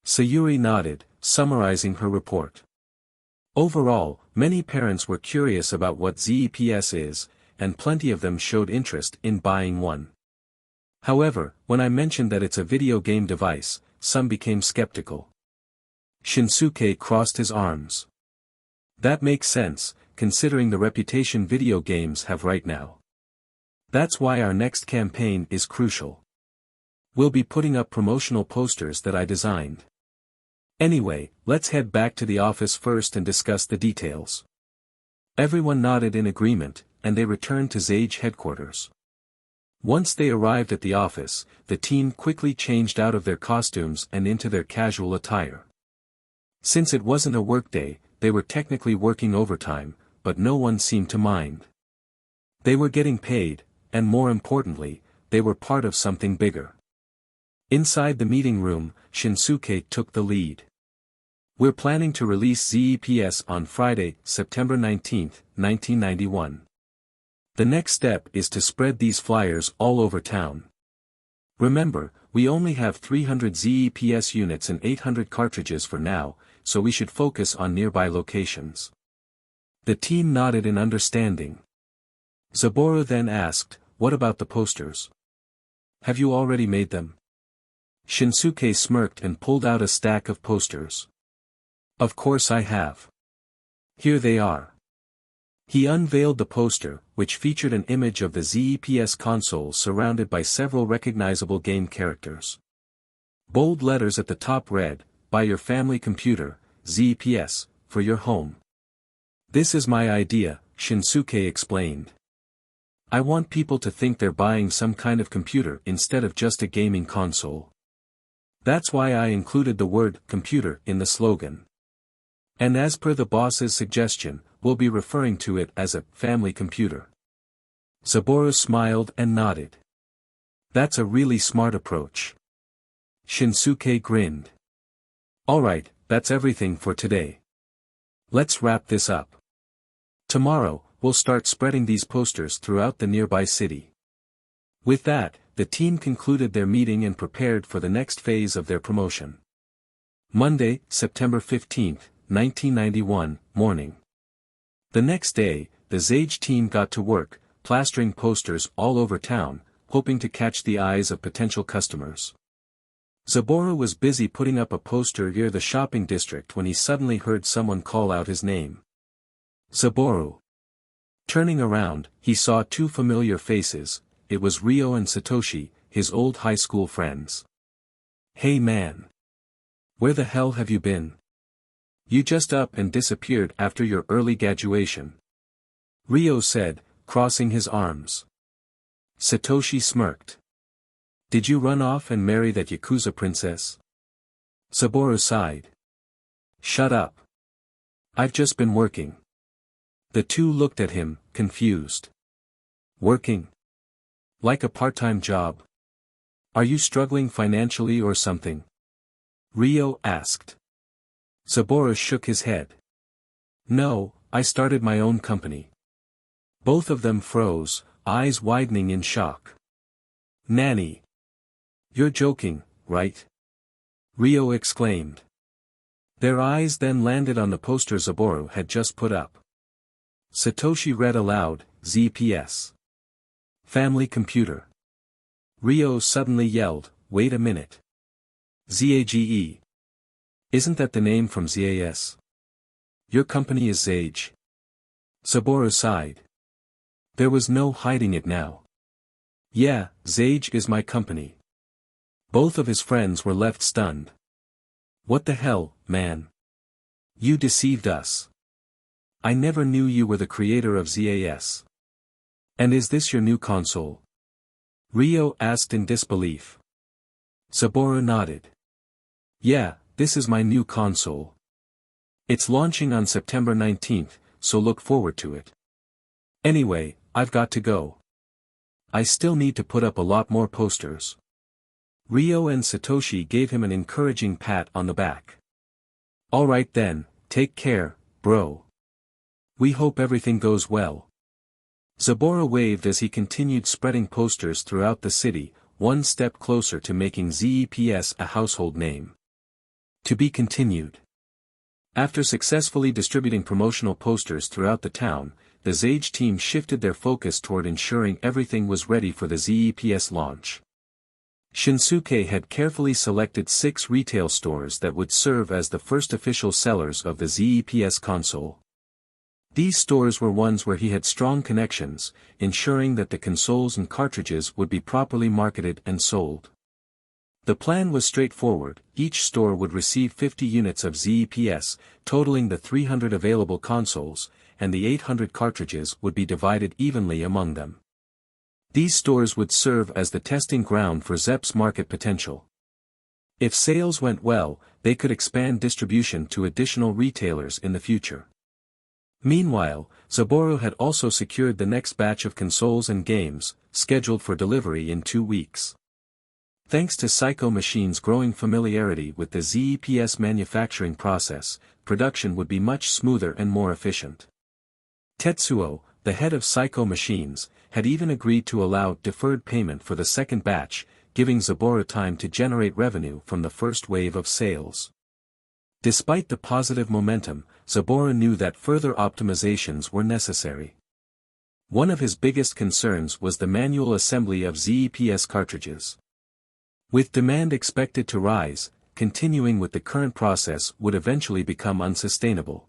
Sayuri nodded, summarizing her report. Overall, many parents were curious about what ZEPS is, and plenty of them showed interest in buying one. However, when I mentioned that it's a video game device, some became skeptical. Shinsuke crossed his arms. That makes sense, considering the reputation video games have right now. That's why our next campaign is crucial. We'll be putting up promotional posters that I designed. Anyway, let's head back to the office first and discuss the details. Everyone nodded in agreement, and they returned to Zage headquarters. Once they arrived at the office, the team quickly changed out of their costumes and into their casual attire. Since it wasn't a workday, they were technically working overtime, but no one seemed to mind. They were getting paid, and more importantly, they were part of something bigger. Inside the meeting room, Shinsuke took the lead. We're planning to release ZEPS on Friday, September 19, 1991. The next step is to spread these flyers all over town. Remember, we only have 300 ZEPS units and 800 cartridges for now, so we should focus on nearby locations. The team nodded in understanding. Zaboru then asked, "What about the posters? Have you already made them?" Shinsuke smirked and pulled out a stack of posters. "Of course I have. Here they are." He unveiled the poster, which featured an image of the ZEPS console surrounded by several recognizable game characters. Bold letters at the top read, "Buy your family computer, ZEPS, for your home." "This is my idea," Shinsuke explained. "I want people to think they're buying some kind of computer instead of just a gaming console. That's why I included the word computer in the slogan. And as per the boss's suggestion, we'll be referring to it as a family computer." Zaboru smiled and nodded. "That's a really smart approach." Shinsuke grinned. "Alright, that's everything for today. Let's wrap this up. Tomorrow, we'll start spreading these posters throughout the nearby city." With that, the team concluded their meeting and prepared for the next phase of their promotion. Monday, September 15, 1991, morning. The next day, the Zage team got to work, plastering posters all over town, hoping to catch the eyes of potential customers. Zaboru was busy putting up a poster near the shopping district when he suddenly heard someone call out his name. "Zaboru." Turning around, he saw two familiar faces. It was Ryo and Satoshi, his old high school friends. "Hey man. Where the hell have you been? You just up and disappeared after your early graduation," Ryo said, crossing his arms. Satoshi smirked. "Did you run off and marry that Yakuza princess?" Zaboru sighed. "Shut up. I've just been working." The two looked at him, confused. "Working? Like a part-time job? Are you struggling financially or something?" Ryo asked. Zaboru shook his head. "No, I started my own company." Both of them froze, eyes widening in shock. "Nanny. You're joking, right?" Ryo exclaimed. Their eyes then landed on the poster Zaboru had just put up. Satoshi read aloud, "ZPS. Family computer." Ryo suddenly yelled, "Wait a minute. ZAGE. Isn't that the name from ZAS? Your company is Zage." Zaboru sighed. There was no hiding it now. "Yeah, Zage is my company." Both of his friends were left stunned. "What the hell, man? You deceived us. I never knew you were the creator of ZAS. And is this your new console?" Ryo asked in disbelief. Zaboru nodded. "Yeah, this is my new console. It's launching on September 19th, so look forward to it. Anyway, I've got to go. I still need to put up a lot more posters." Ryo and Satoshi gave him an encouraging pat on the back. "Alright then, take care, bro. We hope everything goes well." Zaboru waved as he continued spreading posters throughout the city, one step closer to making ZEPS a household name. To be continued. After successfully distributing promotional posters throughout the town, the Zage team shifted their focus toward ensuring everything was ready for the ZEPS launch. Shinsuke had carefully selected 6 retail stores that would serve as the first official sellers of the ZEPS console. These stores were ones where he had strong connections, ensuring that the consoles and cartridges would be properly marketed and sold. The plan was straightforward: each store would receive 50 units of ZEPS, totaling the 300 available consoles, and the 800 cartridges would be divided evenly among them. These stores would serve as the testing ground for ZEP's market potential. If sales went well, they could expand distribution to additional retailers in the future. Meanwhile, Zaboru had also secured the next batch of consoles and games, scheduled for delivery in 2 weeks. Thanks to Psycho Machine's growing familiarity with the ZEPS manufacturing process, production would be much smoother and more efficient. Tetsuo, the head of Psycho Machines, had even agreed to allow deferred payment for the second batch, giving Zaboru time to generate revenue from the first wave of sales. Despite the positive momentum, Zaboru knew that further optimizations were necessary. One of his biggest concerns was the manual assembly of ZEPS cartridges. With demand expected to rise, continuing with the current process would eventually become unsustainable.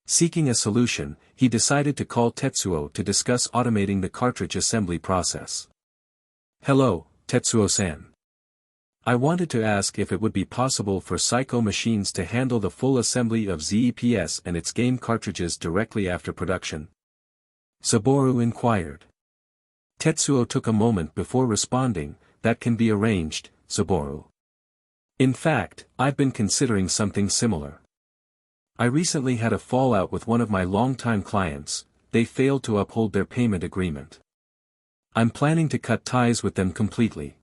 Seeking a solution, he decided to call Tetsuo to discuss automating the cartridge assembly process. "Hello, Tetsuo-san. I wanted to ask if it would be possible for Psycho machines to handle the full assembly of ZEPS and its game cartridges directly after production?" Zaboru inquired. Tetsuo took a moment before responding, "That can be arranged, Zaboru. In fact, I've been considering something similar. I recently had a fallout with one of my longtime clients. They failed to uphold their payment agreement. I'm planning to cut ties with them completely.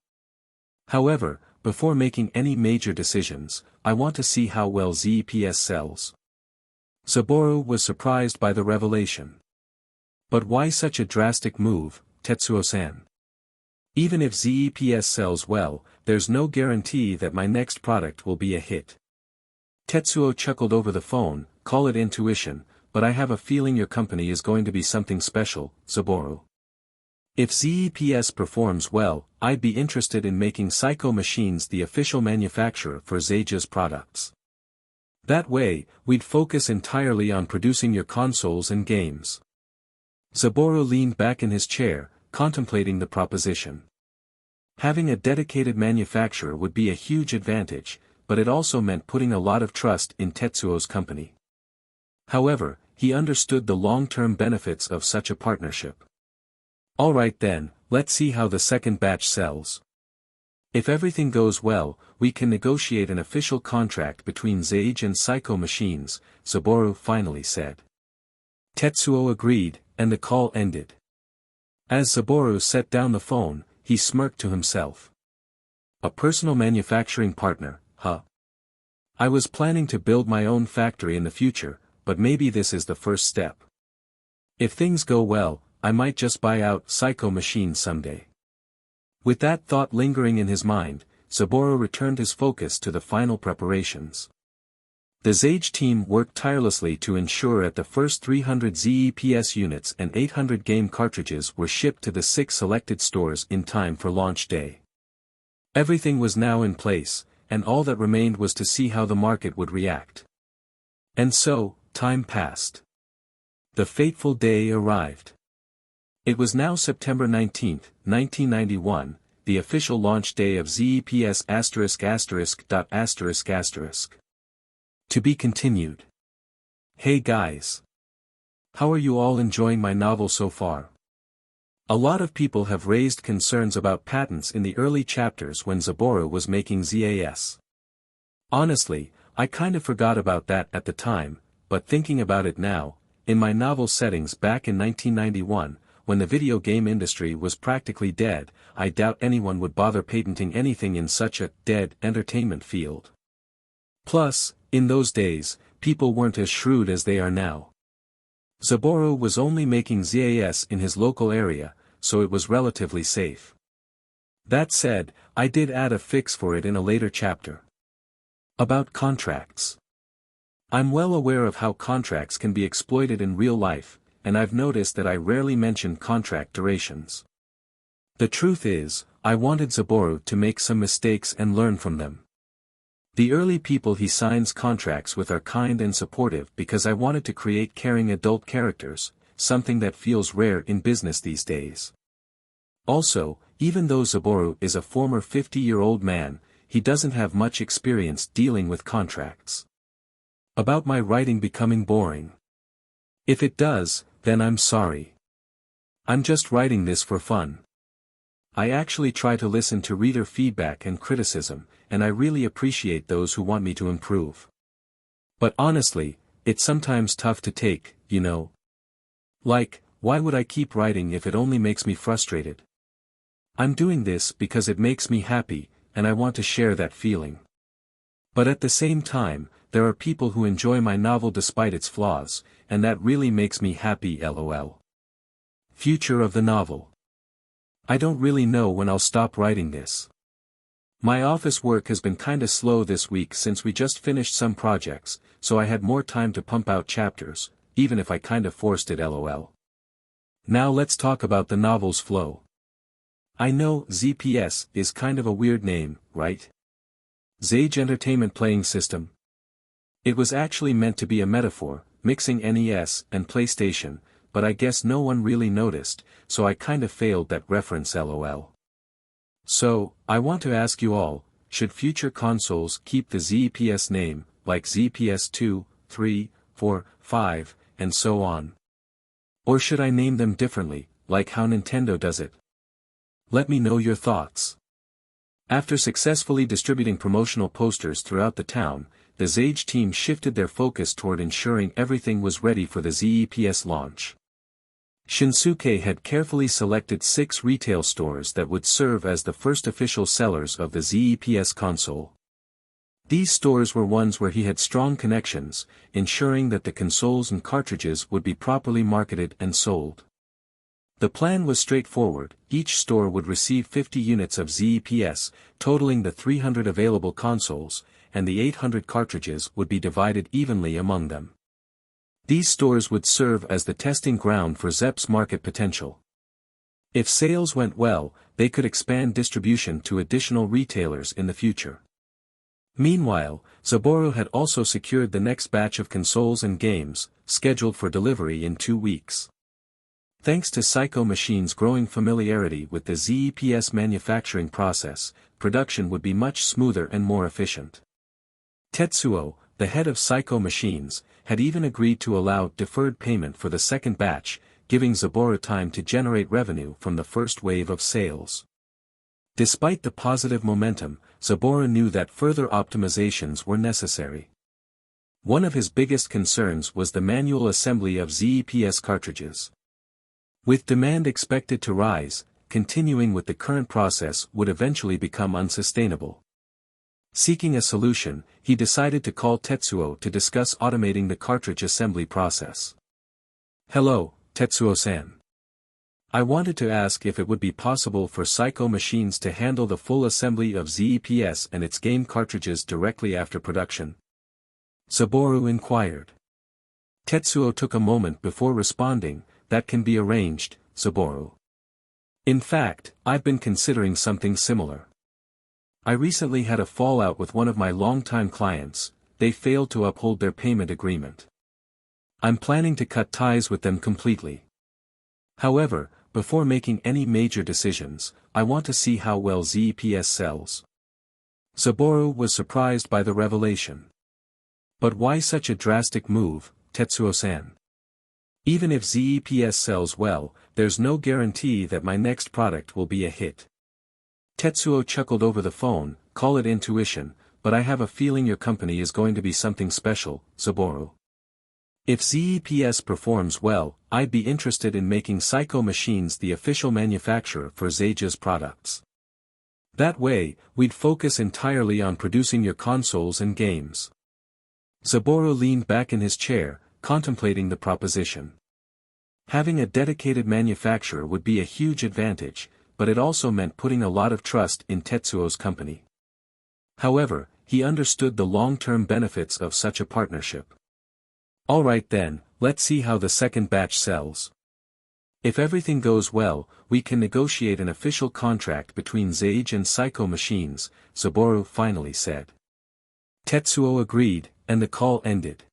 However, before making any major decisions, I want to see how well ZEPS sells." Zaboru was surprised by the revelation. "But why such a drastic move, Tetsuo-san? Even if ZEPS sells well, there's no guarantee that my next product will be a hit." Tetsuo chuckled over the phone, "Call it intuition, but I have a feeling your company is going to be something special, Zaboru. If ZEPS performs well, I'd be interested in making Psycho Machines the official manufacturer for Zeja's products. That way, we'd focus entirely on producing your consoles and games." Zaboru leaned back in his chair, contemplating the proposition. Having a dedicated manufacturer would be a huge advantage, but it also meant putting a lot of trust in Tetsuo's company. However, he understood the long-term benefits of such a partnership. "All right then, let's see how the second batch sells. If everything goes well, we can negotiate an official contract between Zeja and Psycho Machines," Zaboru finally said. Tetsuo agreed, and the call ended. As Zaboru set down the phone, he smirked to himself. "A personal manufacturing partner, huh? I was planning to build my own factory in the future, but maybe this is the first step. If things go well, I might just buy out Psycho Machines someday." With that thought lingering in his mind, Zaboru returned his focus to the final preparations. The Zeja team worked tirelessly to ensure that the first 300 ZEPS units and 800 game cartridges were shipped to the 6 selected stores in time for launch day. Everything was now in place, and all that remained was to see how the market would react. And so, time passed. The fateful day arrived. It was now September 19, 1991, the official launch day of ZEPS *******. To be continued. Hey guys. How are you all enjoying my novel so far? A lot of people have raised concerns about patents in the early chapters when Zaboru was making ZAS. Honestly, I kind of forgot about that at the time, but thinking about it now, in my novel settings back in 1991, when the video game industry was practically dead, I doubt anyone would bother patenting anything in such a dead entertainment field. Plus, in those days, people weren't as shrewd as they are now. Zaboru was only making ZAS in his local area, so it was relatively safe. That said, I did add a fix for it in a later chapter. About contracts. I'm well aware of how contracts can be exploited in real life, and I've noticed that I rarely mention contract durations. The truth is, I wanted Zaboru to make some mistakes and learn from them. The early people he signs contracts with are kind and supportive because I wanted to create caring adult characters, something that feels rare in business these days. Also, even though Zaboru is a former 50-year-old man, he doesn't have much experience dealing with contracts. About my writing becoming boring. If it does, then I'm sorry. I'm just writing this for fun. I actually try to listen to reader feedback and criticism, and I really appreciate those who want me to improve. But honestly, it's sometimes tough to take, you know. Like, why would I keep writing if it only makes me frustrated? I'm doing this because it makes me happy, and I want to share that feeling. But at the same time, there are people who enjoy my novel despite its flaws, and that really makes me happy lol. Future of the novel. I don't really know when I'll stop writing this. My office work has been kinda slow this week since we just finished some projects, so I had more time to pump out chapters, even if I kinda forced it lol. Now let's talk about the novel's flow. I know ZPS is kind of a weird name, right? Zage Entertainment Playing System. It was actually meant to be a metaphor, mixing NES and PlayStation, but I guess no one really noticed, so I kinda failed that reference lol. So, I want to ask you all, should future consoles keep the ZPS name, like ZPS 2, 3, 4, 5, and so on? Or should I name them differently, like how Nintendo does it? Let me know your thoughts. After successfully distributing promotional posters throughout the town, the Zage team shifted their focus toward ensuring everything was ready for the ZEPS launch. Shinsuke had carefully selected 6 retail stores that would serve as the first official sellers of the ZEPS console. These stores were ones where he had strong connections, ensuring that the consoles and cartridges would be properly marketed and sold. The plan was straightforward: each store would receive 50 units of ZEPS, totaling the 300 available consoles, and the 800 cartridges would be divided evenly among them. These stores would serve as the testing ground for ZEP's market potential. If sales went well, they could expand distribution to additional retailers in the future. Meanwhile, Saburo had also secured the next batch of consoles and games, scheduled for delivery in 2 weeks. Thanks to Psycho Machine's growing familiarity with the ZEPS manufacturing process, production would be much smoother and more efficient. Tetsuo, the head of Psycho Machines, had even agreed to allow deferred payment for the second batch, giving Saburo time to generate revenue from the first wave of sales. Despite the positive momentum, Saburo knew that further optimizations were necessary. One of his biggest concerns was the manual assembly of ZEPS cartridges. With demand expected to rise, continuing with the current process would eventually become unsustainable. Seeking a solution, he decided to call Tetsuo to discuss automating the cartridge assembly process. "Hello, Tetsuo-san. I wanted to ask if it would be possible for Psycho Machines to handle the full assembly of ZEPS and its game cartridges directly after production?" Saburo inquired. Tetsuo took a moment before responding, "That can be arranged, Saburo. In fact, I've been considering something similar. I recently had a fallout with one of my longtime clients. They failed to uphold their payment agreement. I'm planning to cut ties with them completely. However, before making any major decisions, I want to see how well ZEPS sells." Saburo was surprised by the revelation. "But why such a drastic move, Tetsuo-san? Even if ZEPS sells well, there's no guarantee that my next product will be a hit." Tetsuo chuckled over the phone. "Call it intuition, but I have a feeling your company is going to be something special, Saburo. If ZEPS performs well, I'd be interested in making Psycho Machines the official manufacturer for Zage's products. That way, we'd focus entirely on producing your consoles and games." Saburo leaned back in his chair, contemplating the proposition. Having a dedicated manufacturer would be a huge advantage, but it also meant putting a lot of trust in Tetsuo's company. However, he understood the long-term benefits of such a partnership. "Alright then, let's see how the second batch sells. If everything goes well, we can negotiate an official contract between Zage and Psycho Machines," Saburo finally said. Tetsuo agreed, and the call ended.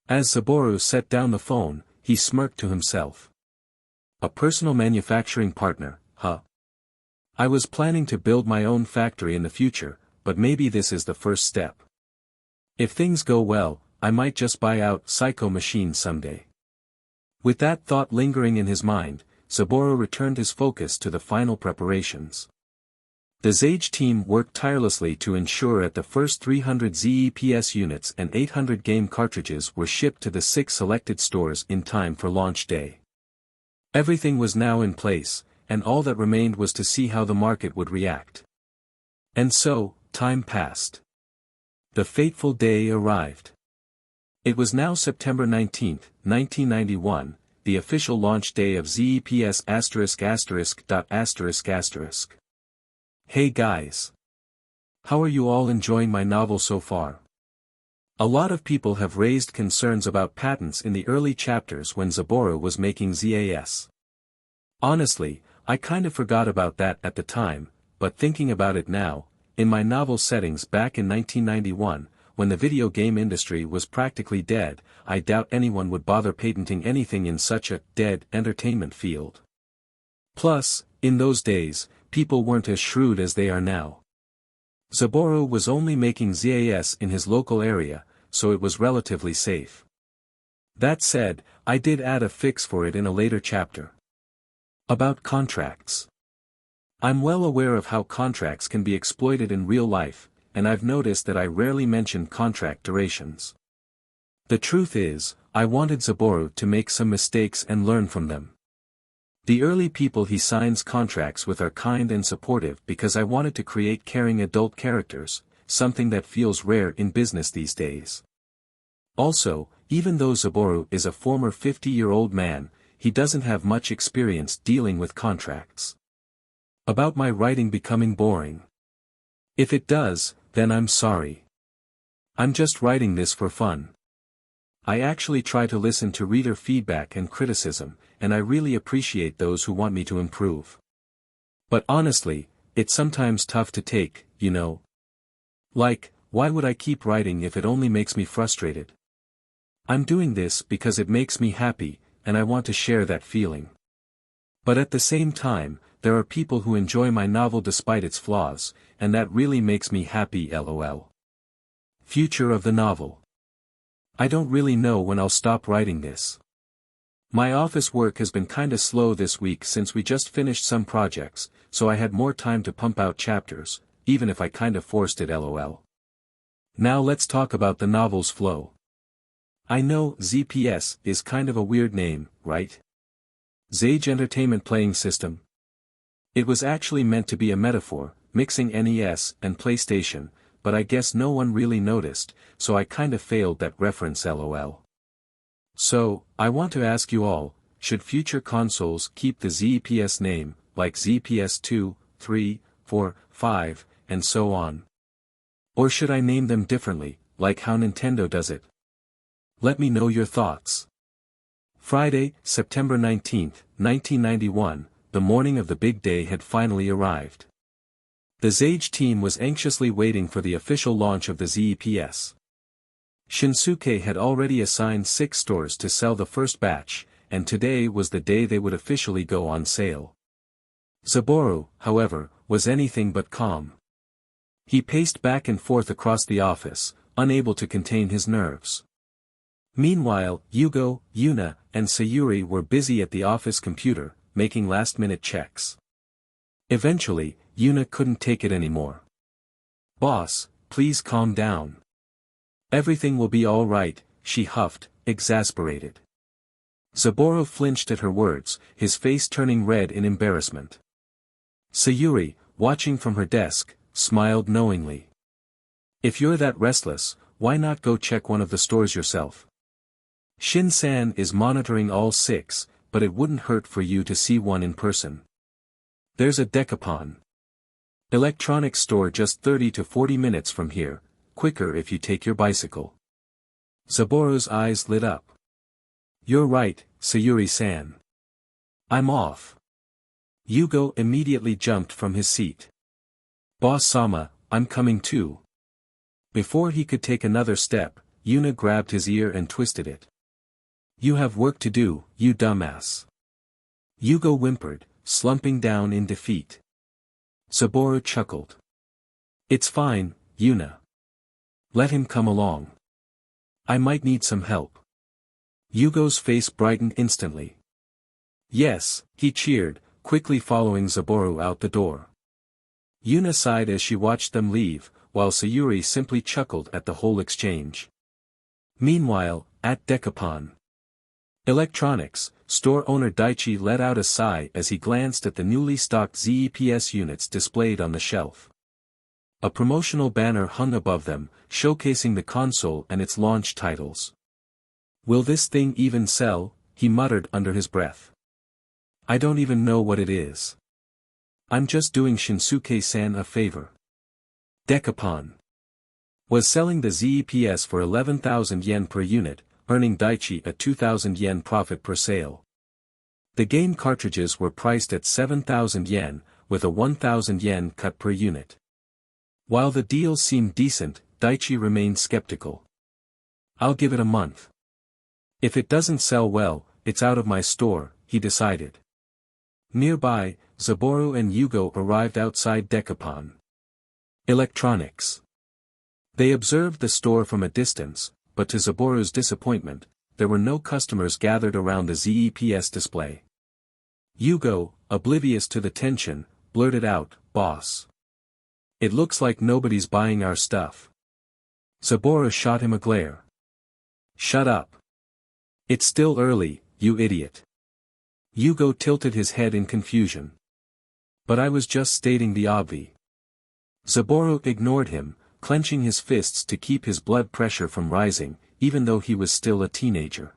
As Saburo set down the phone, he smirked to himself. "A personal manufacturing partner, huh? I was planning to build my own factory in the future, but maybe this is the first step. If things go well, I might just buy out Psycho Machines someday." With that thought lingering in his mind, Saburo returned his focus to the final preparations. The Zage team worked tirelessly to ensure that the first 300 ZEPS units and 800 game cartridges were shipped to the 6 selected stores in time for launch day. Everything was now in place, and all that remained was to see how the market would react. And so, time passed. The fateful day arrived. It was now September 19, 1991, the official launch day of ZEPS ****. Hey guys! How are you all enjoying my novel so far? A lot of people have raised concerns about patents in the early chapters when Zaboru was making ZAS. Honestly, I kind of forgot about that at the time, but thinking about it now, in my novel settings back in 1991, when the video game industry was practically dead, I doubt anyone would bother patenting anything in such a dead entertainment field. Plus, in those days, people weren't as shrewd as they are now. Zaboru was only making ZAS in his local area, so it was relatively safe. That said, I did add a fix for it in a later chapter. About contracts. I'm well aware of how contracts can be exploited in real life, and I've noticed that I rarely mention contract durations. The truth is, I wanted Zaboru to make some mistakes and learn from them. The early people he signs contracts with are kind and supportive because I wanted to create caring adult characters, something that feels rare in business these days. Also, even though Zaboru is a former 50-year-old man, he doesn't have much experience dealing with contracts. About my writing becoming boring. If it does, then I'm sorry. I'm just writing this for fun. I actually try to listen to reader feedback and criticism, and I really appreciate those who want me to improve. But honestly, it's sometimes tough to take, you know. Like, why would I keep writing if it only makes me frustrated? I'm doing this because it makes me happy, and I want to share that feeling. But at the same time, there are people who enjoy my novel despite its flaws, and that really makes me happy lol. Future of the novel. I don't really know when I'll stop writing this. My office work has been kinda slow this week since we just finished some projects, so I had more time to pump out chapters, even if I kinda forced it lol. Now let's talk about the novel's flow. I know ZPS is kind of a weird name, right? Zage Entertainment Playing System. It was actually meant to be a metaphor, mixing NES and PlayStation, but I guess no one really noticed, so I kinda failed that reference lol. So, I want to ask you all, should future consoles keep the ZPS name, like ZPS 2, 3, 4, 5, and so on? Or should I name them differently, like how Nintendo does it? Let me know your thoughts. Friday, September 19, 1991, the morning of the big day had finally arrived. The Zage team was anxiously waiting for the official launch of the ZEPS. Shinsuke had already assigned 6 stores to sell the first batch, and today was the day they would officially go on sale. Zaboru, however, was anything but calm. He paced back and forth across the office, unable to contain his nerves. Meanwhile, Yugo, Yuna, and Sayuri were busy at the office computer, making last-minute checks. Eventually, Yuna couldn't take it anymore. "Boss, please calm down. Everything will be all right," she huffed, exasperated. Zaboru flinched at her words, his face turning red in embarrassment. Sayuri, watching from her desk, smiled knowingly. "If you're that restless, why not go check one of the stores yourself? Shin-san is monitoring all 6, but it wouldn't hurt for you to see one in person. There's a Decapon electronics store just 30 to 40 minutes from here, quicker if you take your bicycle." Zaboru's eyes lit up. "You're right, Sayuri-san. I'm off." Yugo immediately jumped from his seat. "Boss-sama, I'm coming too." Before he could take another step, Yuna grabbed his ear and twisted it. "You have work to do, you dumbass." Yugo whimpered, slumping down in defeat. Zaboru chuckled. "It's fine, Yuna. Let him come along. I might need some help." Yugo's face brightened instantly. "Yes," he cheered, quickly following Zaboru out the door. Yuna sighed as she watched them leave, while Sayuri simply chuckled at the whole exchange. Meanwhile, at Decapon Electronics, store owner Daichi let out a sigh as he glanced at the newly stocked ZEPS units displayed on the shelf. A promotional banner hung above them, showcasing the console and its launch titles. "Will this thing even sell?" he muttered under his breath. I don't even know what it is. I'm just doing Shinsuke-san a favor. Dekapon was selling the ZEPS for 11,000 yen per unit, earning Daichi a 2,000 yen profit per sale. The game cartridges were priced at 7,000 yen, with a 1,000 yen cut per unit. While the deal seemed decent, Daichi remained skeptical. I'll give it a month. If it doesn't sell well, it's out of my store, he decided. Nearby, Zaboru and Yugo arrived outside Dekapon. Electronics. They observed the store from a distance, but to Zaboru's disappointment, there were no customers gathered around the ZEPS display. Yugo, oblivious to the tension, blurted out, "Boss. It looks like nobody's buying our stuff." Zaboru shot him a glare. "Shut up. It's still early, you idiot." Yugo tilted his head in confusion. "But I was just stating the obvious." Zaboru ignored him, clenching his fists to keep his blood pressure from rising, even though he was still a teenager.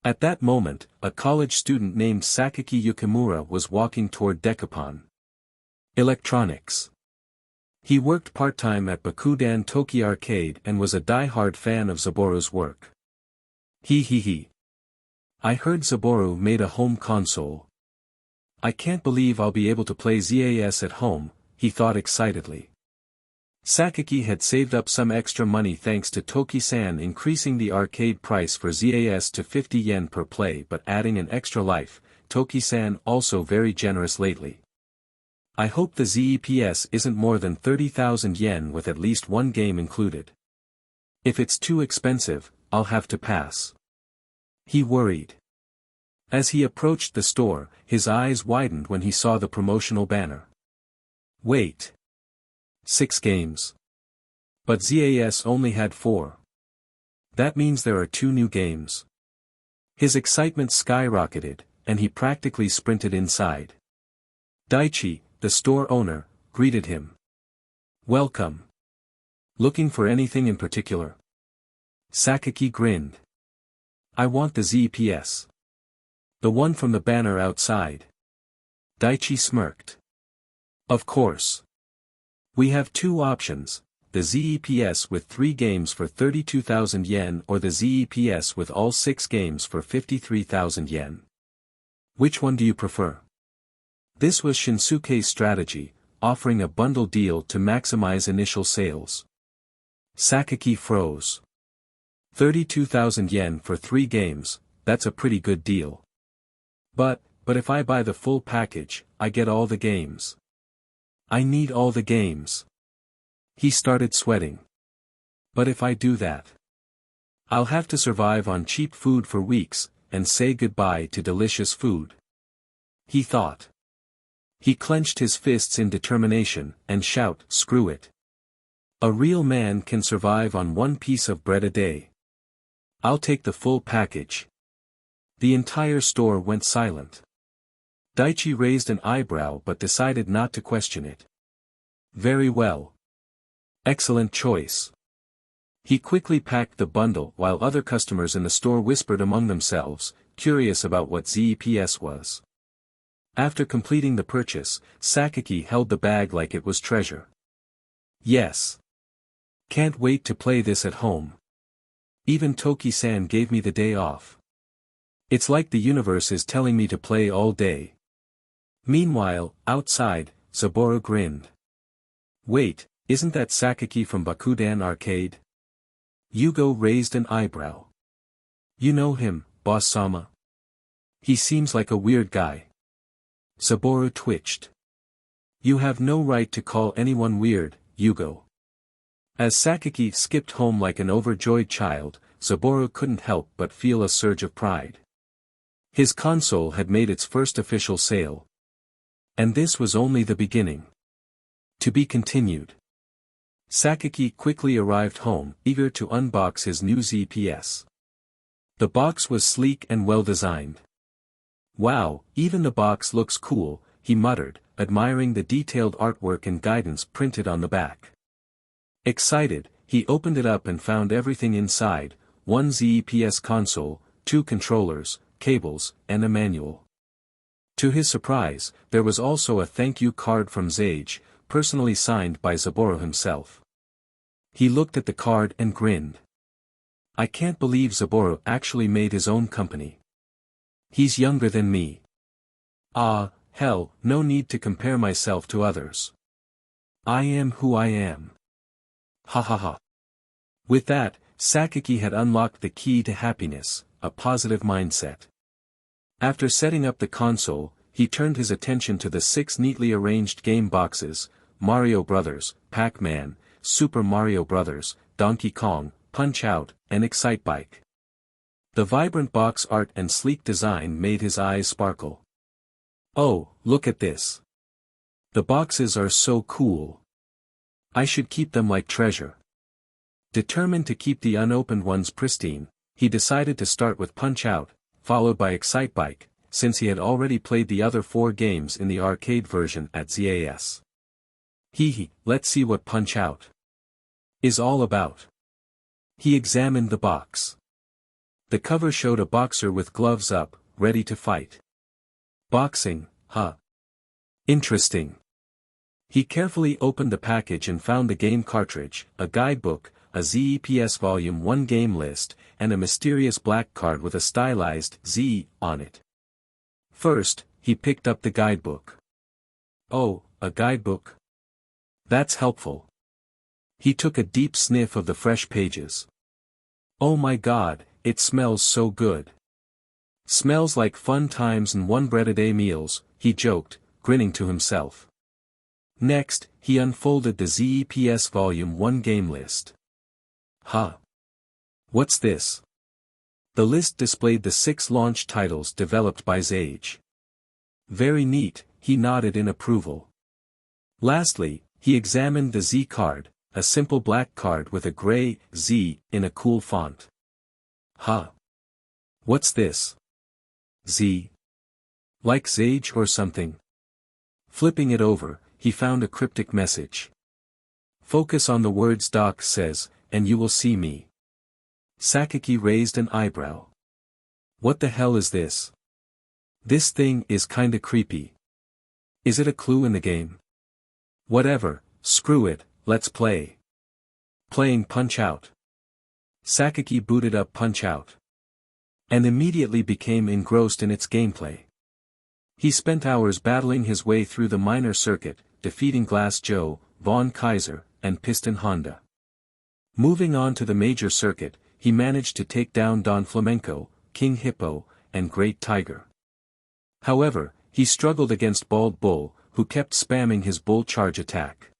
At that moment, a college student named Sakaki Yukimura was walking toward Dekapon. Electronics. He worked part-time at Bakudan Toki Arcade and was a die-hard fan of Zaboru's work. He. I heard Zaboru made a home console. I can't believe I'll be able to play ZAS at home, he thought excitedly. Sakaki had saved up some extra money thanks to Toki-san increasing the arcade price for ZAS to 50 yen per play but adding an extra life, Toki-san also very generous lately. I hope the ZEPS isn't more than 30,000 yen with at least one game included. If it's too expensive, I'll have to pass. He worried. As he approached the store, his eyes widened when he saw the promotional banner. Wait. 6 games. But ZAS only had 4. That means there are 2 new games. His excitement skyrocketed, and he practically sprinted inside. Daichi, the store owner, greeted him. Welcome. Looking for anything in particular? Sakaki grinned. I want the ZEPS. The one from the banner outside. Daichi smirked. Of course. We have 2 options, the ZEPS with 3 games for 32,000 yen or the ZEPS with all 6 games for 53,000 yen. Which one do you prefer? This was Shinsuke's strategy, offering a bundle deal to maximize initial sales. Sakaki froze. 32,000 yen for 3 games, that's a pretty good deal. But if I buy the full package, I get all the games. I need all the games. He started sweating. But if I do that, I'll have to survive on cheap food for weeks, and say goodbye to delicious food. He thought. He clenched his fists in determination, and shout, screw it. A real man can survive on 1 piece of bread a day. I'll take the full package. The entire store went silent. Daichi raised an eyebrow but decided not to question it. Very well. Excellent choice. He quickly packed the bundle while other customers in the store whispered among themselves, curious about what ZEPS was. After completing the purchase, Sakaki held the bag like it was treasure. Yes. Can't wait to play this at home. Even Toki-san gave me the day off. It's like the universe is telling me to play all day. Meanwhile, outside, Zaboru grinned. Wait, isn't that Sakaki from Bakudan Arcade? Yugo raised an eyebrow. You know him, boss-sama? He seems like a weird guy. Zaboru twitched. You have no right to call anyone weird, Yugo. As Sakaki skipped home like an overjoyed child, Zaboru couldn't help but feel a surge of pride. His console had made its first official sale. And this was only the beginning. To be continued. Sakaki quickly arrived home, eager to unbox his new ZPS. The box was sleek and well designed. Wow, even the box looks cool, he muttered, admiring the detailed artwork and guidance printed on the back. Excited, he opened it up and found everything inside, 1 ZEPS console, 2 controllers, cables, and a manual. To his surprise, there was also a thank you card from Sage, personally signed by Saburo himself. He looked at the card and grinned. I can't believe Saburo actually made his own company. He's younger than me. Ah, hell, no need to compare myself to others. I am who I am. Ha ha ha. With that, Sakaki had unlocked the key to happiness, a positive mindset. After setting up the console, he turned his attention to the 6 neatly arranged game boxes: Mario Bros., Pac-Man, Super Mario Bros., Donkey Kong, Punch-Out, and Excitebike. The vibrant box art and sleek design made his eyes sparkle. Oh, look at this. The boxes are so cool. I should keep them like treasure. Determined to keep the unopened ones pristine, he decided to start with Punch-Out, followed by Excitebike, since he had already played the other 4 games in the arcade version at ZAS. Let's see what Punch-Out is all about. He examined the box. The cover showed a boxer with gloves up, ready to fight. Boxing, huh? Interesting. He carefully opened the package and found the game cartridge, a guidebook, a ZEPS Volume 1 game list, and a mysterious black card with a stylized Z on it. First, he picked up the guidebook. Oh, a guidebook? That's helpful. He took a deep sniff of the fresh pages. Oh my god, it smells so good. Smells like fun times and one bread-a-day meals, he joked, grinning to himself. Next, he unfolded the ZEPS Volume 1 game list. Huh? What's this? The list displayed the 6 launch titles developed by Sage. Very neat, he nodded in approval. Lastly, he examined the Z card, a simple black card with a gray Z in a cool font. Huh? What's this? Z? Like Sage or something? Flipping it over, he found a cryptic message. Focus on the words Doc says, and you will see me. Sakaki raised an eyebrow. What the hell is this? This thing is kinda creepy. Is it a clue in the game? Whatever, screw it, let's play. Playing Punch-Out. Sakaki booted up Punch-Out. And immediately became engrossed in its gameplay. He spent hours battling his way through the minor circuit, defeating Glass Joe, Von Kaiser, and Piston Honda. Moving on to the major circuit, he managed to take down Don Flamenco, King Hippo, and Great Tiger. However, he struggled against Bald Bull, who kept spamming his bull charge attack.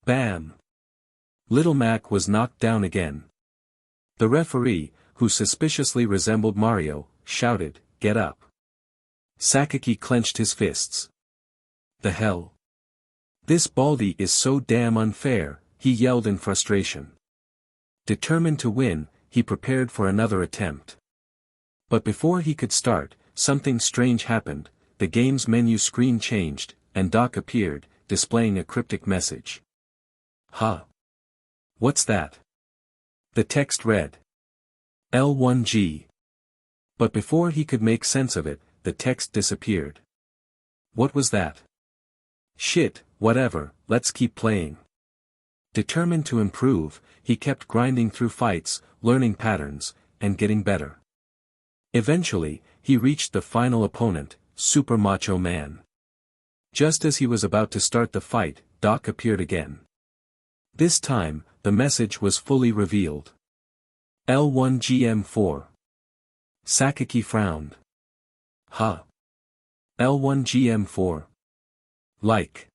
Bam! Little Mac was knocked down again. The referee, who suspiciously resembled Mario, shouted, "Get up." Sakaki clenched his fists. The hell? This Baldy is so damn unfair, he yelled in frustration. Determined to win, he prepared for another attempt. But before he could start, something strange happened. The game's menu screen changed, and Doc appeared, displaying a cryptic message. Huh? What's that? The text read. L1G. But before he could make sense of it, the text disappeared. What was that? Shit, whatever, let's keep playing. Determined to improve, he kept grinding through fights, learning patterns, and getting better. Eventually, he reached the final opponent, Super Macho Man. Just as he was about to start the fight, Doc appeared again. This time, the message was fully revealed. L1GM4. Sakaki frowned. Huh? L1GM4. Like.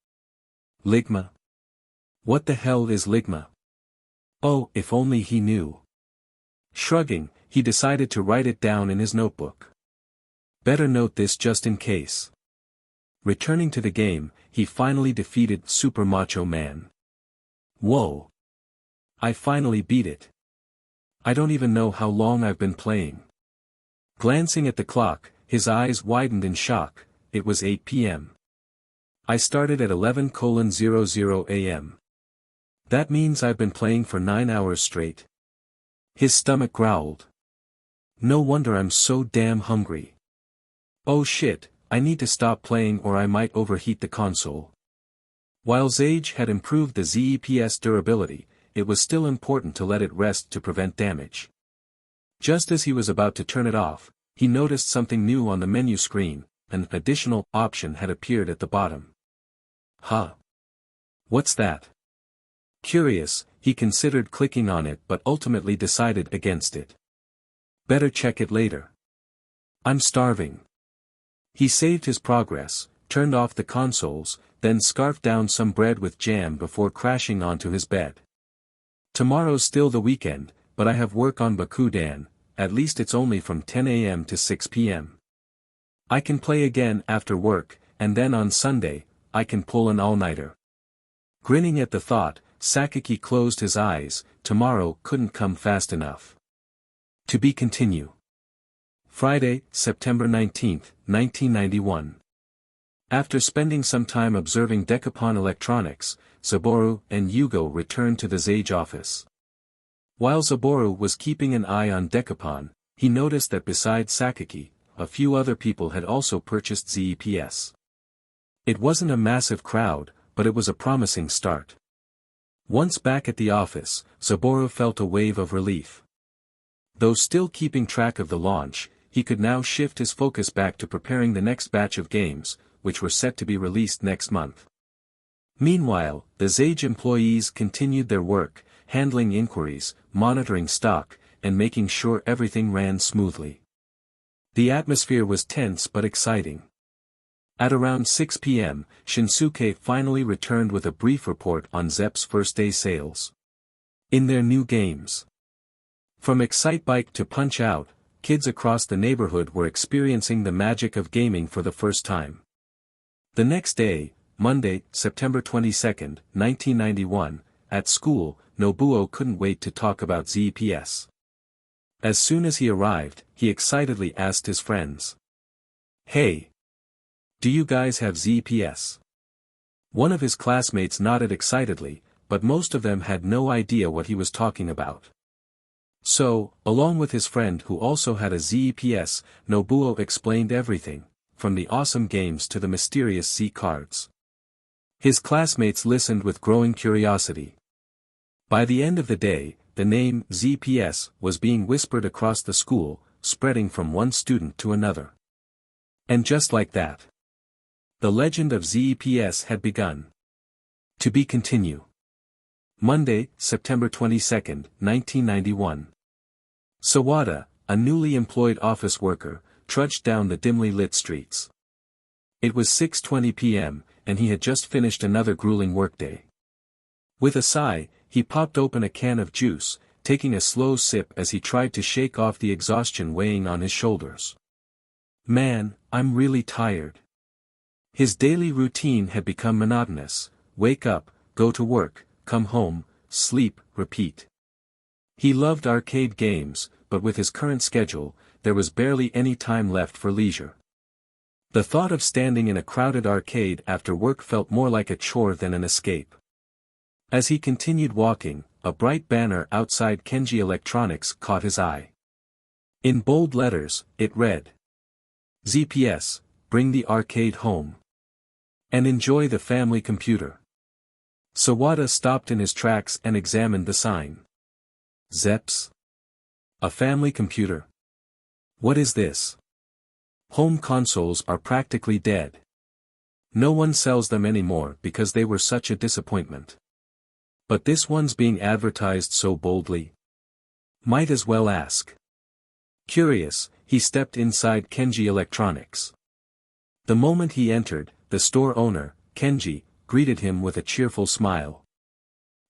Ligma? What the hell is Ligma? Oh, if only he knew. Shrugging, he decided to write it down in his notebook. Better note this just in case. Returning to the game, he finally defeated Super Macho Man. Whoa! I finally beat it. I don't even know how long I've been playing. Glancing at the clock, his eyes widened in shock. It was 8 p.m. I started at 11:00 a.m. That means I've been playing for 9 hours straight. His stomach growled. No wonder I'm so damn hungry. Oh shit, I need to stop playing or I might overheat the console. While Sage had improved the ZEP's durability, it was still important to let it rest to prevent damage. Just as he was about to turn it off, he noticed something new on the menu screen. An additional option had appeared at the bottom. Huh? What's that? Curious, he considered clicking on it but ultimately decided against it. Better check it later. I'm starving. He saved his progress, turned off the consoles, then scarfed down some bread with jam before crashing onto his bed. Tomorrow's still the weekend, but I have work on Bakudan, at least it's only from 10 a.m. to 6 p.m. I can play again after work, and then on Sunday, I can pull an all-nighter. Grinning at the thought, Sakaki closed his eyes. Tomorrow couldn't come fast enough. To be continued. Friday, September 19, 1991. After spending some time observing Decapon Electronics, Zaboru and Yugo returned to the Sage office. While Zaboru was keeping an eye on Decapon, he noticed that besides Sakaki, a few other people had also purchased ZEPS. It wasn't a massive crowd, but it was a promising start. Once back at the office, Zaboru felt a wave of relief. Though still keeping track of the launch, he could now shift his focus back to preparing the next batch of games, which were set to be released next month. Meanwhile, the Sage employees continued their work, handling inquiries, monitoring stock, and making sure everything ran smoothly. The atmosphere was tense but exciting. At around 6 p.m., Shinsuke finally returned with a brief report on Zepp's first-day sales. In their new games. From Excitebike to Punch-Out, kids across the neighborhood were experiencing the magic of gaming for the first time. The next day, Monday, September 22, 1991, at school, Nobuo couldn't wait to talk about ZEPS. As soon as he arrived, he excitedly asked his friends. Hey! Do you guys have ZEPS? One of his classmates nodded excitedly, but most of them had no idea what he was talking about. So, along with his friend who also had a ZEPS, Nobuo explained everything, from the awesome games to the mysterious Z cards. His classmates listened with growing curiosity. By the end of the day, the name ZEPS was being whispered across the school, spreading from one student to another. And just like that, the legend of ZEPS had begun. To be continued. Monday, September 22, 1991. Sawada, a newly employed office worker, trudged down the dimly lit streets. It was 6:20 p.m., and he had just finished another grueling workday. With a sigh, he popped open a can of juice, taking a slow sip as he tried to shake off the exhaustion weighing on his shoulders. Man, I'm really tired. His daily routine had become monotonous: wake up, go to work, come home, sleep, repeat. He loved arcade games, but with his current schedule, there was barely any time left for leisure. The thought of standing in a crowded arcade after work felt more like a chore than an escape. As he continued walking, a bright banner outside Kenji Electronics caught his eye. In bold letters, it read, ZEPS, bring the arcade home. And enjoy the family computer. Sawada stopped in his tracks and examined the sign. ZEPS? A family computer? What is this? Home consoles are practically dead. No one sells them anymore because they were such a disappointment. But this one's being advertised so boldly. Might as well ask. Curious, he stepped inside Kenji Electronics. The moment he entered, the store owner, Kenji, greeted him with a cheerful smile.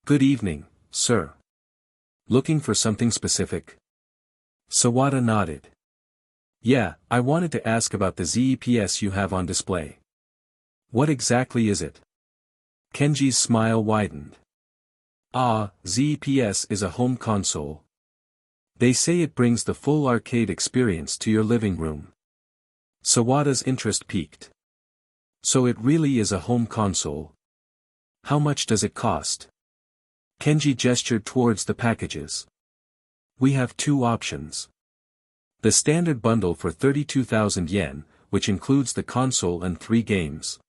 Good evening, sir. Looking for something specific? Sawada nodded. Yeah, I wanted to ask about the ZEPS you have on display. What exactly is it? Kenji's smile widened. Ah, ZEPS is a home console. They say it brings the full arcade experience to your living room. Sawada's interest piqued. So it really is a home console. How much does it cost? Kenji gestured towards the packages. We have two options. The standard bundle for 32,000 yen, which includes the console and 3 games.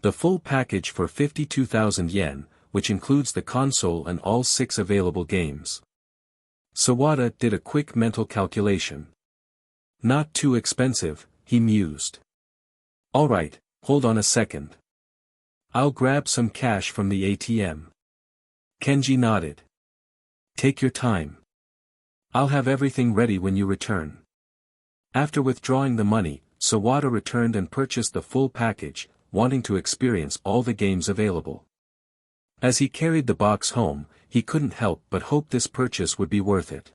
The full package for 52,000 yen, which includes the console and all 6 available games. Sawada did a quick mental calculation. Not too expensive, he mused. Alright, hold on a second. I'll grab some cash from the ATM. Kenji nodded. Take your time. I'll have everything ready when you return. After withdrawing the money, Sawada returned and purchased the full package, wanting to experience all the games available. As he carried the box home, he couldn't help but hope this purchase would be worth it.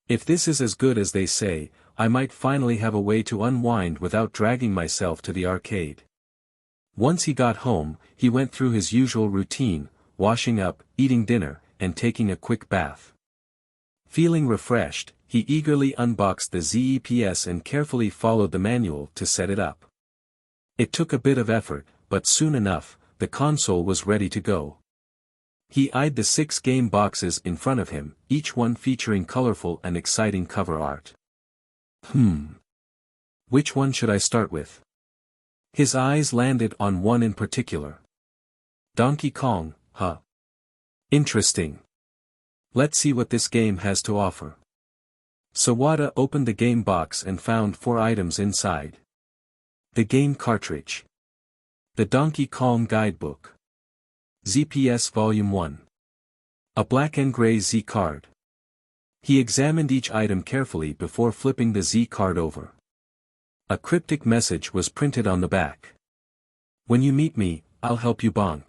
If this is as good as they say, I might finally have a way to unwind without dragging myself to the arcade. Once he got home, he went through his usual routine, washing up, eating dinner, and taking a quick bath. Feeling refreshed, he eagerly unboxed the ZEPS and carefully followed the manual to set it up. It took a bit of effort, but soon enough, the console was ready to go. He eyed the 6 game boxes in front of him, each one featuring colorful and exciting cover art. Which one should I start with? His eyes landed on one in particular. Donkey Kong, huh? Interesting. Let's see what this game has to offer. Sawada opened the game box and found 4 items inside. The game cartridge. The Donkey Kong Guidebook. ZPS Volume 1. A black and gray Z card. He examined each item carefully before flipping the Z card over. A cryptic message was printed on the back. When you meet me, I'll help you bonk.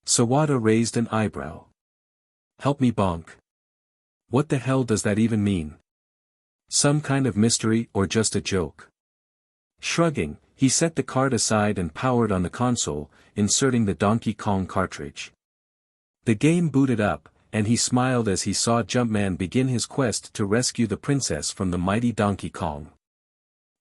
Sawada raised an eyebrow. Help me bonk? What the hell does that even mean? Some kind of mystery or just a joke? Shrugging, he set the card aside and powered on the console, inserting the Donkey Kong cartridge. The game booted up, and he smiled as he saw Jumpman begin his quest to rescue the princess from the mighty Donkey Kong.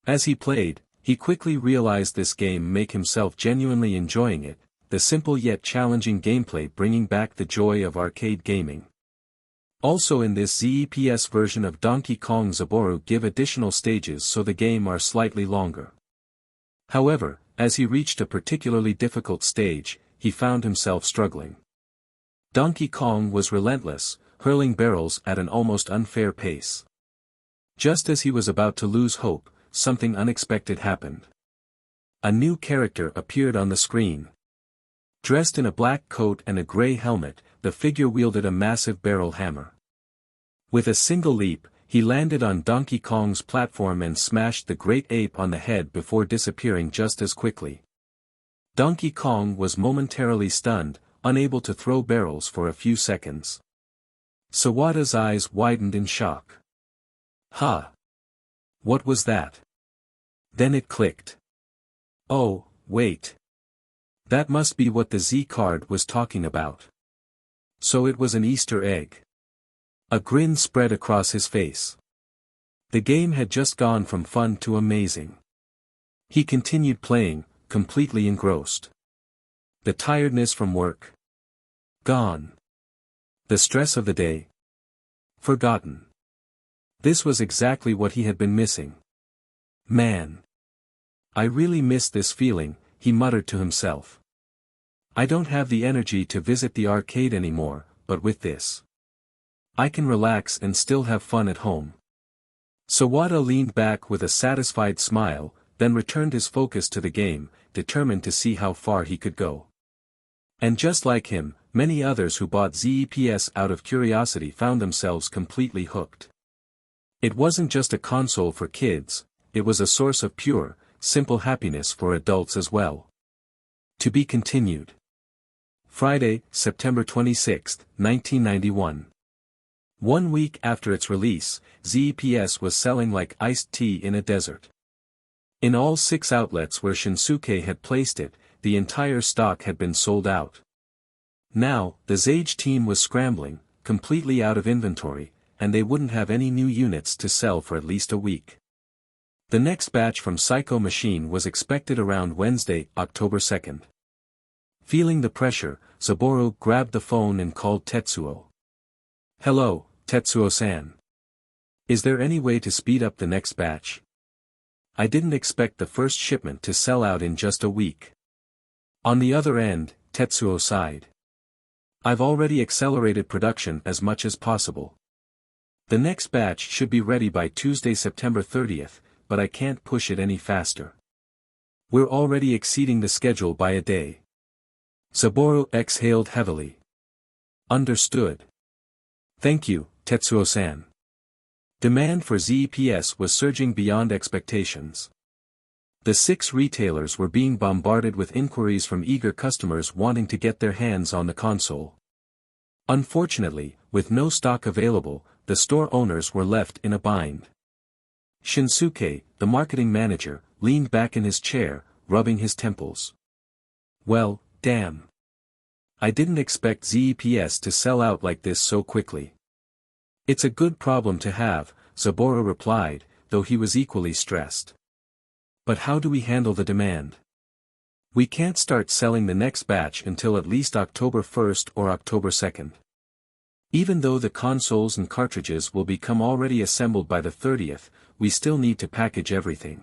As he played, he quickly realized this game make himself genuinely enjoying it, the simple yet challenging gameplay bringing back the joy of arcade gaming. Also in this ZEPS version of Donkey Kong Zaboru give additional stages so the game are slightly longer. However, as he reached a particularly difficult stage, he found himself struggling. Donkey Kong was relentless, hurling barrels at an almost unfair pace. Just as he was about to lose hope, something unexpected happened. A new character appeared on the screen. Dressed in a black coat and a gray helmet, the figure wielded a massive barrel hammer. With a single leap, he landed on Donkey Kong's platform and smashed the great ape on the head before disappearing just as quickly. Donkey Kong was momentarily stunned, unable to throw barrels for a few seconds. Sawada's eyes widened in shock. Ha! What was that? Then it clicked. Oh, wait. That must be what the Z card was talking about. So it was an Easter egg. A grin spread across his face. The game had just gone from fun to amazing. He continued playing, completely engrossed. The tiredness from work. Gone. The stress of the day. Forgotten. This was exactly what he had been missing. Man. I really miss this feeling, he muttered to himself. I don't have the energy to visit the arcade anymore, but with this, I can relax and still have fun at home. Sawada leaned back with a satisfied smile, then returned his focus to the game, determined to see how far he could go. And just like him, many others who bought ZEPS out of curiosity found themselves completely hooked. It wasn't just a console for kids, it was a source of pure, simple happiness for adults as well. To be continued. Friday, September 26, 1991. 1 week after its release, ZEPS was selling like iced tea in a desert. In all 6 outlets where Shinsuke had placed it, the entire stock had been sold out. Now, the Zage team was scrambling, completely out of inventory, and they wouldn't have any new units to sell for at least a week. The next batch from Psycho Machine was expected around Wednesday, October 2nd. Feeling the pressure, Zaboru grabbed the phone and called Tetsuo. Hello, Tetsuo-san. Is there any way to speed up the next batch? I didn't expect the first shipment to sell out in just a week. On the other end, Tetsuo sighed. I've already accelerated production as much as possible. The next batch should be ready by Tuesday, September 30th, but I can't push it any faster. We're already exceeding the schedule by a day. Saburo exhaled heavily. Understood. Thank you, Tetsuo-san. Demand for ZEPS was surging beyond expectations. The 6 retailers were being bombarded with inquiries from eager customers wanting to get their hands on the console. Unfortunately, with no stock available, the store owners were left in a bind. Shinsuke, the marketing manager, leaned back in his chair, rubbing his temples. Well, damn. I didn't expect ZEPS to sell out like this so quickly. It's a good problem to have, Saburo replied, though he was equally stressed. But how do we handle the demand? We can't start selling the next batch until at least October 1st or October 2nd. Even though the consoles and cartridges will become already assembled by the 30th, we still need to package everything.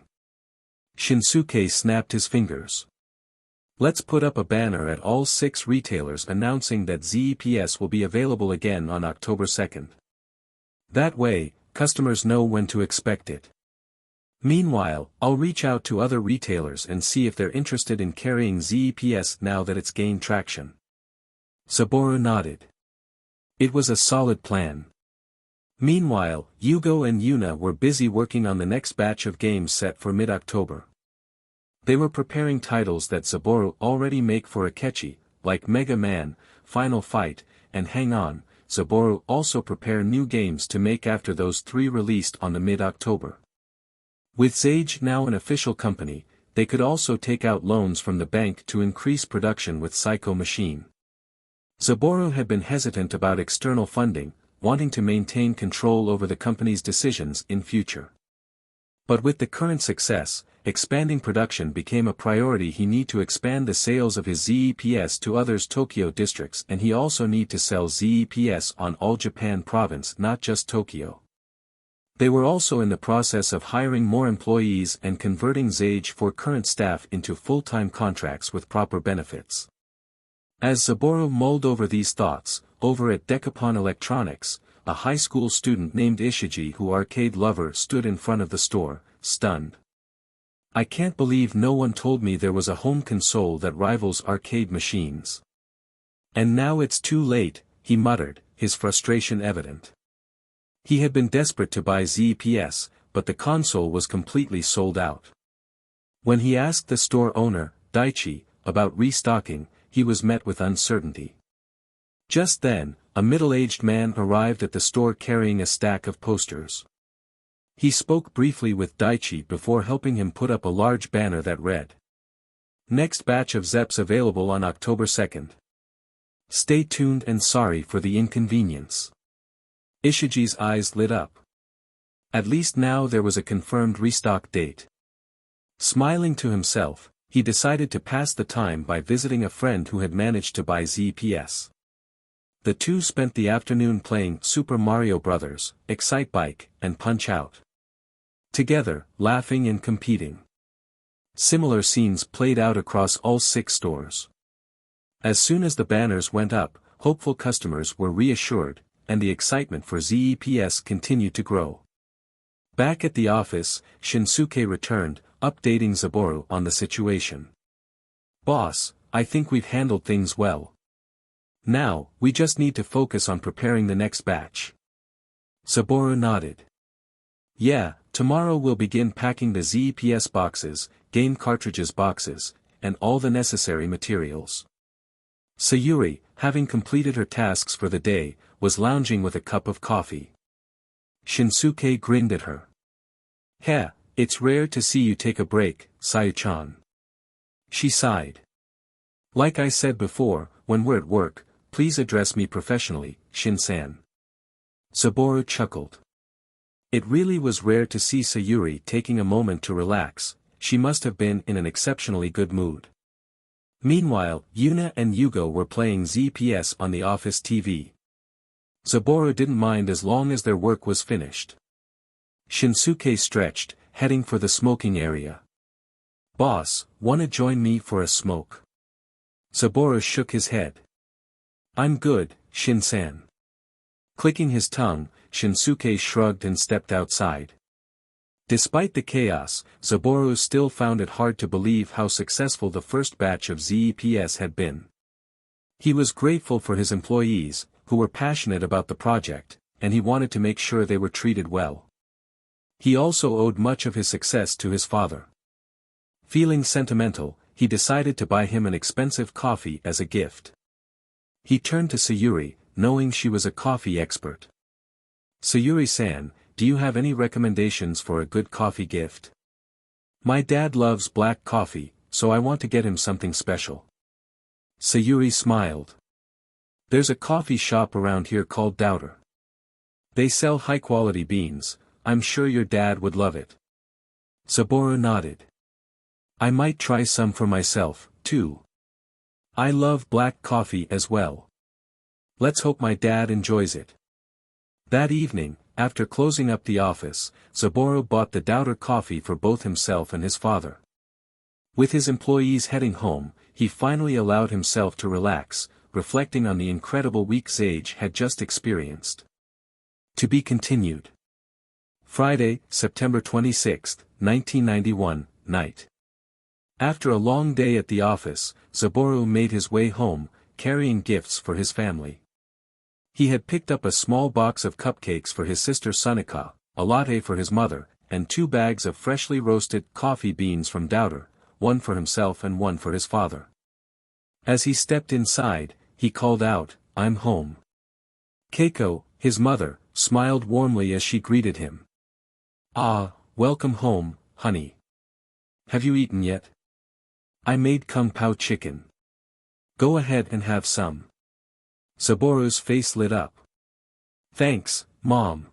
Shinsuke snapped his fingers. Let's put up a banner at all 6 retailers announcing that ZEPS will be available again on October 2nd. That way, customers know when to expect it. Meanwhile, I'll reach out to other retailers and see if they're interested in carrying ZEPS now that it's gained traction. Saburo nodded. It was a solid plan. Meanwhile, Yugo and Yuna were busy working on the next batch of games set for mid-October. They were preparing titles that Saburo already make for Akechi, like Mega Man, Final Fight, and Hang On. Saburo also prepare new games to make after those 3 released on the mid-October. With Sage now an official company, they could also take out loans from the bank to increase production with Psycho Machine. Saburo had been hesitant about external funding, wanting to maintain control over the company's decisions in future. But with the current success, expanding production became a priority. He need to expand the sales of his ZEPS to others Tokyo districts, and he also need to sell ZEPS on all Japan province, not just Tokyo. They were also in the process of hiring more employees and converting Sage for current staff into full-time contracts with proper benefits. As Saburo mulled over these thoughts, over at Decapon Electronics, a high school student named Ishiji, who arcade lover, stood in front of the store, stunned. I can't believe no one told me there was a home console that rivals arcade machines. And now it's too late, he muttered, his frustration evident. He had been desperate to buy ZEPS, but the console was completely sold out. When he asked the store owner, Daichi, about restocking, he was met with uncertainty. Just then, a middle-aged man arrived at the store carrying a stack of posters. He spoke briefly with Daichi before helping him put up a large banner that read, "Next batch of ZEPS available on October 2nd. Stay tuned and sorry for the inconvenience." Ishiji's eyes lit up. At least now there was a confirmed restock date. Smiling to himself, he decided to pass the time by visiting a friend who had managed to buy ZEPS. The two spent the afternoon playing Super Mario Bros., Excitebike, and Punch-Out! Together, laughing and competing. Similar scenes played out across all 6 stores. As soon as the banners went up, hopeful customers were reassured, and the excitement for ZEPS continued to grow. Back at the office, Shinsuke returned, updating Saburo on the situation. "Boss, I think we've handled things well. Now, we just need to focus on preparing the next batch." Saburo nodded. "Yeah, tomorrow we'll begin packing the ZEPS boxes, game cartridges boxes, and all the necessary materials." Sayuri, having completed her tasks for the day, was lounging with a cup of coffee. Shinsuke grinned at her. "Heh, it's rare to see you take a break, Sayu-chan." She sighed. "Like I said before, when we're at work, please address me professionally, Shin-san." Saburo chuckled. It really was rare to see Sayuri taking a moment to relax. She must have been in an exceptionally good mood. Meanwhile, Yuna and Yugo were playing ZEPS on the office TV. Saburo didn't mind as long as their work was finished. Shinsuke stretched, heading for the smoking area. Boss, wanna join me for a smoke? Saburo shook his head. I'm good, Shin-san. Clicking his tongue, Shinsuke shrugged and stepped outside. Despite the chaos, Saburo still found it hard to believe how successful the first batch of ZEPS had been. He was grateful for his employees, who were passionate about the project, and he wanted to make sure they were treated well. He also owed much of his success to his father. Feeling sentimental, he decided to buy him an expensive coffee as a gift. He turned to Sayuri, knowing she was a coffee expert. Sayuri-san, do you have any recommendations for a good coffee gift? My dad loves black coffee, so I want to get him something special. Sayuri smiled. There's a coffee shop around here called Doubter. They sell high-quality beans, I'm sure your dad would love it. Saburo nodded. I might try some for myself, too. I love black coffee as well. Let's hope my dad enjoys it. That evening, after closing up the office, Saburo bought the Doubter coffee for both himself and his father. With his employees heading home, he finally allowed himself to relax, reflecting on the incredible week Sage had just experienced. To be continued. Friday, September 26, 1991, night. After a long day at the office, Saburo made his way home, carrying gifts for his family. He had picked up a small box of cupcakes for his sister Sunika, a latte for his mother, and 2 bags of freshly roasted coffee beans from Doubter, one for himself and one for his father. As he stepped inside, he called out, I'm home. Keiko, his mother, smiled warmly as she greeted him. Ah, welcome home, honey. Have you eaten yet? I made kung pao chicken. Go ahead and have some. Saburo's face lit up. Thanks, Mom.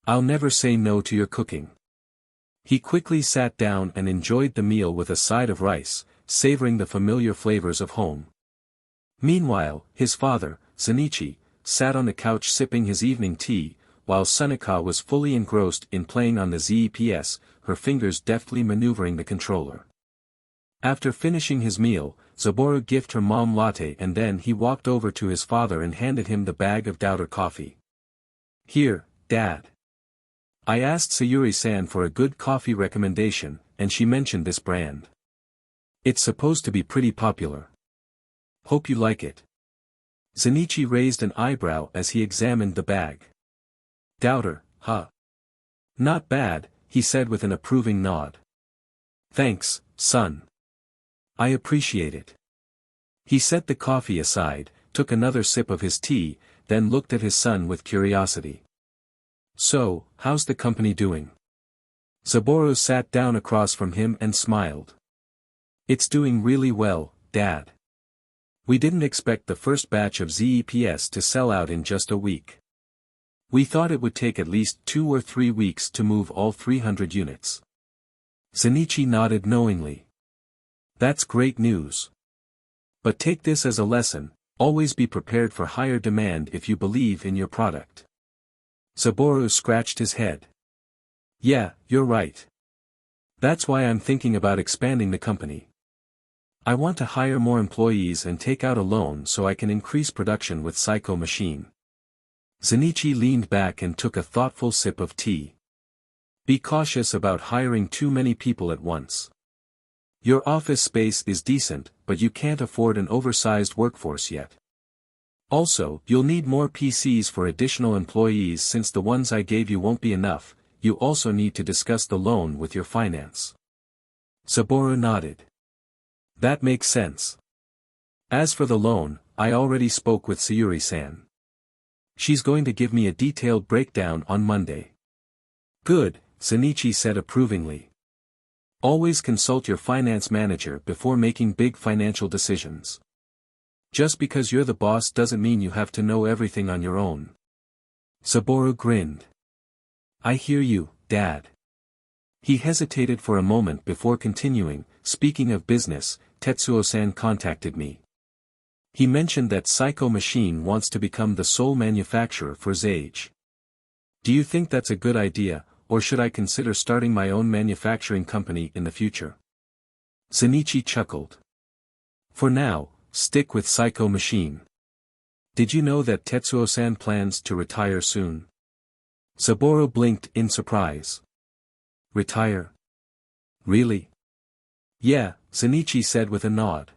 I'll never say no to your cooking. He quickly sat down and enjoyed the meal with a side of rice, savoring the familiar flavors of home. Meanwhile, his father, Zenichi, sat on the couch sipping his evening tea, while Sunika was fully engrossed in playing on the ZEPS, her fingers deftly maneuvering the controller. After finishing his meal, Saburo gifted her mom latte and then he walked over to his father and handed him the bag of Doubter coffee. Here, Dad. I asked Sayuri-san for a good coffee recommendation, and she mentioned this brand. It's supposed to be pretty popular. Hope you like it. Zenichi raised an eyebrow as he examined the bag. Doubter, huh? Not bad, he said with an approving nod. Thanks, son. I appreciate it. He set the coffee aside, took another sip of his tea, then looked at his son with curiosity. So, how's the company doing? Saburo sat down across from him and smiled. It's doing really well, Dad. We didn't expect the first batch of ZEPS to sell out in just a week. We thought it would take at least 2 or 3 weeks to move all 300 units. Zenichi nodded knowingly. That's great news. But take this as a lesson, always be prepared for higher demand if you believe in your product. Saburo scratched his head. Yeah, you're right. That's why I'm thinking about expanding the company. I want to hire more employees and take out a loan so I can increase production with Psycho Machine. Zenichi leaned back and took a thoughtful sip of tea. Be cautious about hiring too many people at once. Your office space is decent, but you can't afford an oversized workforce yet. Also, you'll need more PCs for additional employees since the ones I gave you won't be enough. You also need to discuss the loan with your finance. Saburo nodded. That makes sense. As for the loan, I already spoke with Sayuri-san. She's going to give me a detailed breakdown on Monday. Good, Zenichi said approvingly. Always consult your finance manager before making big financial decisions. Just because you're the boss doesn't mean you have to know everything on your own. Saburo grinned. I hear you, Dad. He hesitated for a moment before continuing. Speaking of business, Tetsuo-san contacted me. He mentioned that Psycho Machine wants to become the sole manufacturer for Sage. Do you think that's a good idea, or should I consider starting my own manufacturing company in the future? Zenichi chuckled. For now, stick with Psycho Machine. Did you know that Tetsuo-san plans to retire soon? Saburo blinked in surprise. Retire? Really? Yeah, Zenichi said with a nod.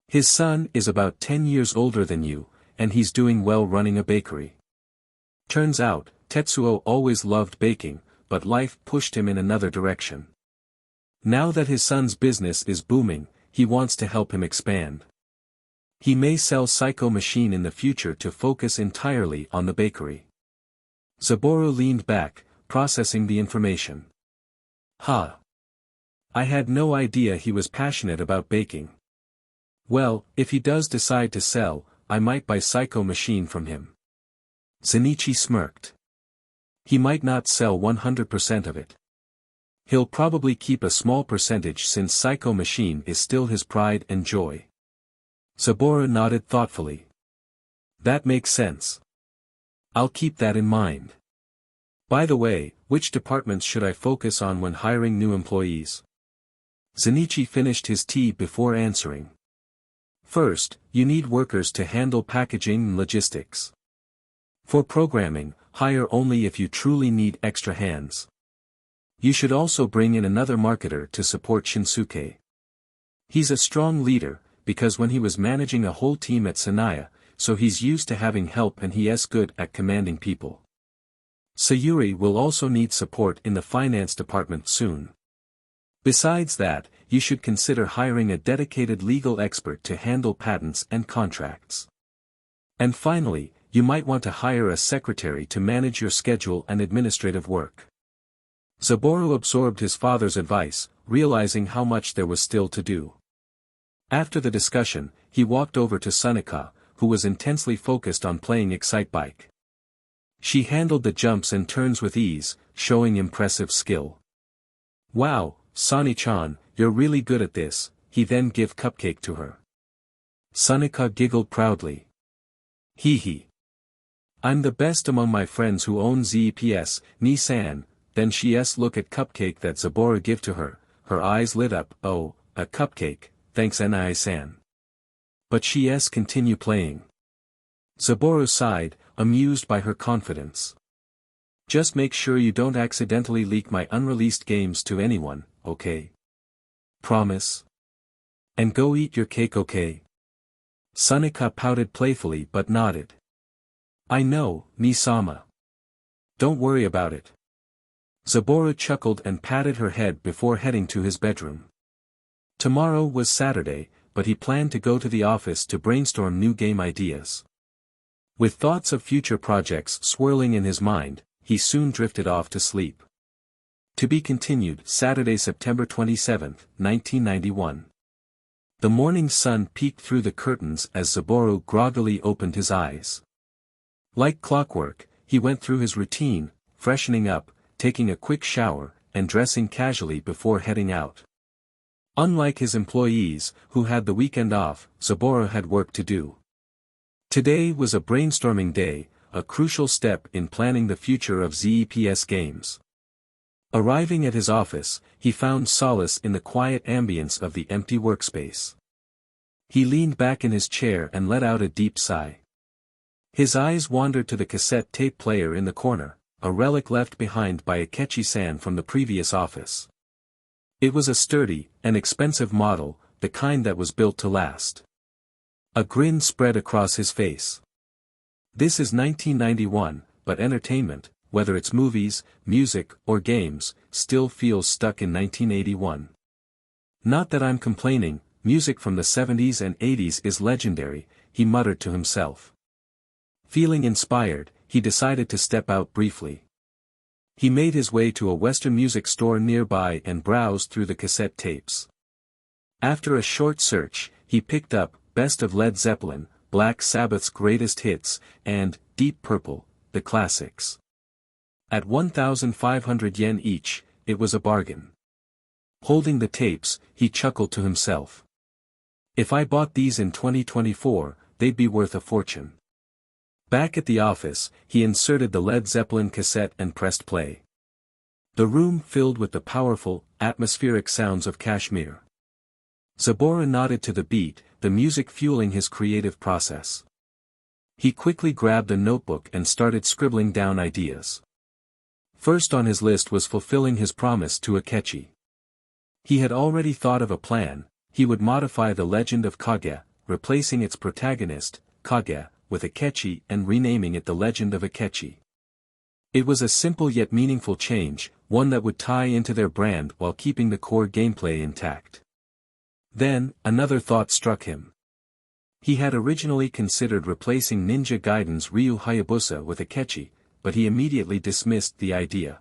His son is about 10 years older than you, and he's doing well running a bakery. Turns out, Tetsuo always loved baking, but life pushed him in another direction. Now that his son's business is booming, he wants to help him expand. He may sell Psycho Machine in the future to focus entirely on the bakery. Saburo leaned back, processing the information. Ha! I had no idea he was passionate about baking. Well, if he does decide to sell, I might buy Psycho Machine from him. Zenichi smirked. He might not sell 100% of it. He'll probably keep a small percentage since Psycho Machine is still his pride and joy. Saburo nodded thoughtfully. That makes sense. I'll keep that in mind. By the way, which departments should I focus on when hiring new employees? Zenichi finished his tea before answering. First, you need workers to handle packaging and logistics. For programming, hire only if you truly need extra hands. You should also bring in another marketer to support Shinsuke. He's a strong leader, because when he was managing a whole team at Sanaya, so he's used to having help and he is good at commanding people. Sayuri will also need support in the finance department soon. Besides that, you should consider hiring a dedicated legal expert to handle patents and contracts. And finally, you might want to hire a secretary to manage your schedule and administrative work. Saburo absorbed his father's advice, realizing how much there was still to do. After the discussion, he walked over to Sunika, who was intensely focused on playing Excitebike. She handled the jumps and turns with ease, showing impressive skill. Wow, Sani-chan, you're really good at this, he then gave cupcake to her. Sunika giggled proudly. Hee hee. I'm the best among my friends who own ZEPS, Ni-san, then she's look at cupcake that Saburo give to her, her eyes lit up, oh, a cupcake, thanks Ni-san. But she's continue playing. Saburo sighed, amused by her confidence. Just make sure you don't accidentally leak my unreleased games to anyone, okay? Promise? And go eat your cake, okay? Sunika pouted playfully but nodded. I know, Ni-sama. Don't worry about it. Saburo chuckled and patted her head before heading to his bedroom. Tomorrow was Saturday, but he planned to go to the office to brainstorm new game ideas. With thoughts of future projects swirling in his mind, he soon drifted off to sleep. To be continued, Saturday, September 27, 1991. The morning sun peeked through the curtains as Saburo groggily opened his eyes. Like clockwork, he went through his routine, freshening up, taking a quick shower, and dressing casually before heading out. Unlike his employees, who had the weekend off, Saburo had work to do. Today was a brainstorming day, a crucial step in planning the future of ZEPS games. Arriving at his office, he found solace in the quiet ambience of the empty workspace. He leaned back in his chair and let out a deep sigh. His eyes wandered to the cassette tape player in the corner, a relic left behind by Akechi-san from the previous office. It was a sturdy and expensive model, the kind that was built to last. A grin spread across his face. This is 1991, but entertainment, whether it's movies, music, or games, still feels stuck in 1981. Not that I'm complaining, music from the 70s and 80s is legendary, he muttered to himself. Feeling inspired, he decided to step out briefly. He made his way to a Western music store nearby and browsed through the cassette tapes. After a short search, he picked up Best of Led Zeppelin, Black Sabbath's Greatest Hits, and Deep Purple, the classics. At 1,500 yen each, it was a bargain. Holding the tapes, he chuckled to himself. If I bought these in 2024, they'd be worth a fortune. Back at the office, he inserted the Led Zeppelin cassette and pressed play. The room filled with the powerful, atmospheric sounds of Kashmir. Zabora nodded to the beat, the music fueling his creative process. He quickly grabbed a notebook and started scribbling down ideas. First on his list was fulfilling his promise to Akechi. He had already thought of a plan. He would modify the legend of Kage, replacing its protagonist, Kage, with Akechi and renaming it the Legend of Akechi. It was a simple yet meaningful change, one that would tie into their brand while keeping the core gameplay intact. Then, another thought struck him. He had originally considered replacing Ninja Gaiden's Ryu Hayabusa with Akechi, but he immediately dismissed the idea.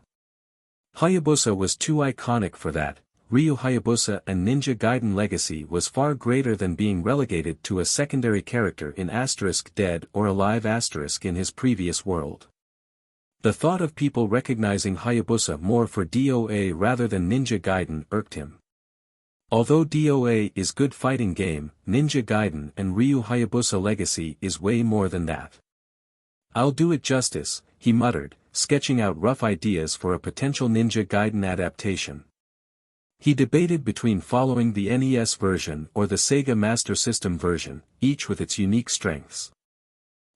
Hayabusa was too iconic for that. Ryu Hayabusa and Ninja Gaiden legacy was far greater than being relegated to a secondary character in * dead or alive * in his previous world. The thought of people recognizing Hayabusa more for DOA rather than Ninja Gaiden irked him. Although DOA is good fighting game, Ninja Gaiden and Ryu Hayabusa legacy is way more than that. I'll do it justice, he muttered, sketching out rough ideas for a potential Ninja Gaiden adaptation. He debated between following the NES version or the Sega Master System version, each with its unique strengths.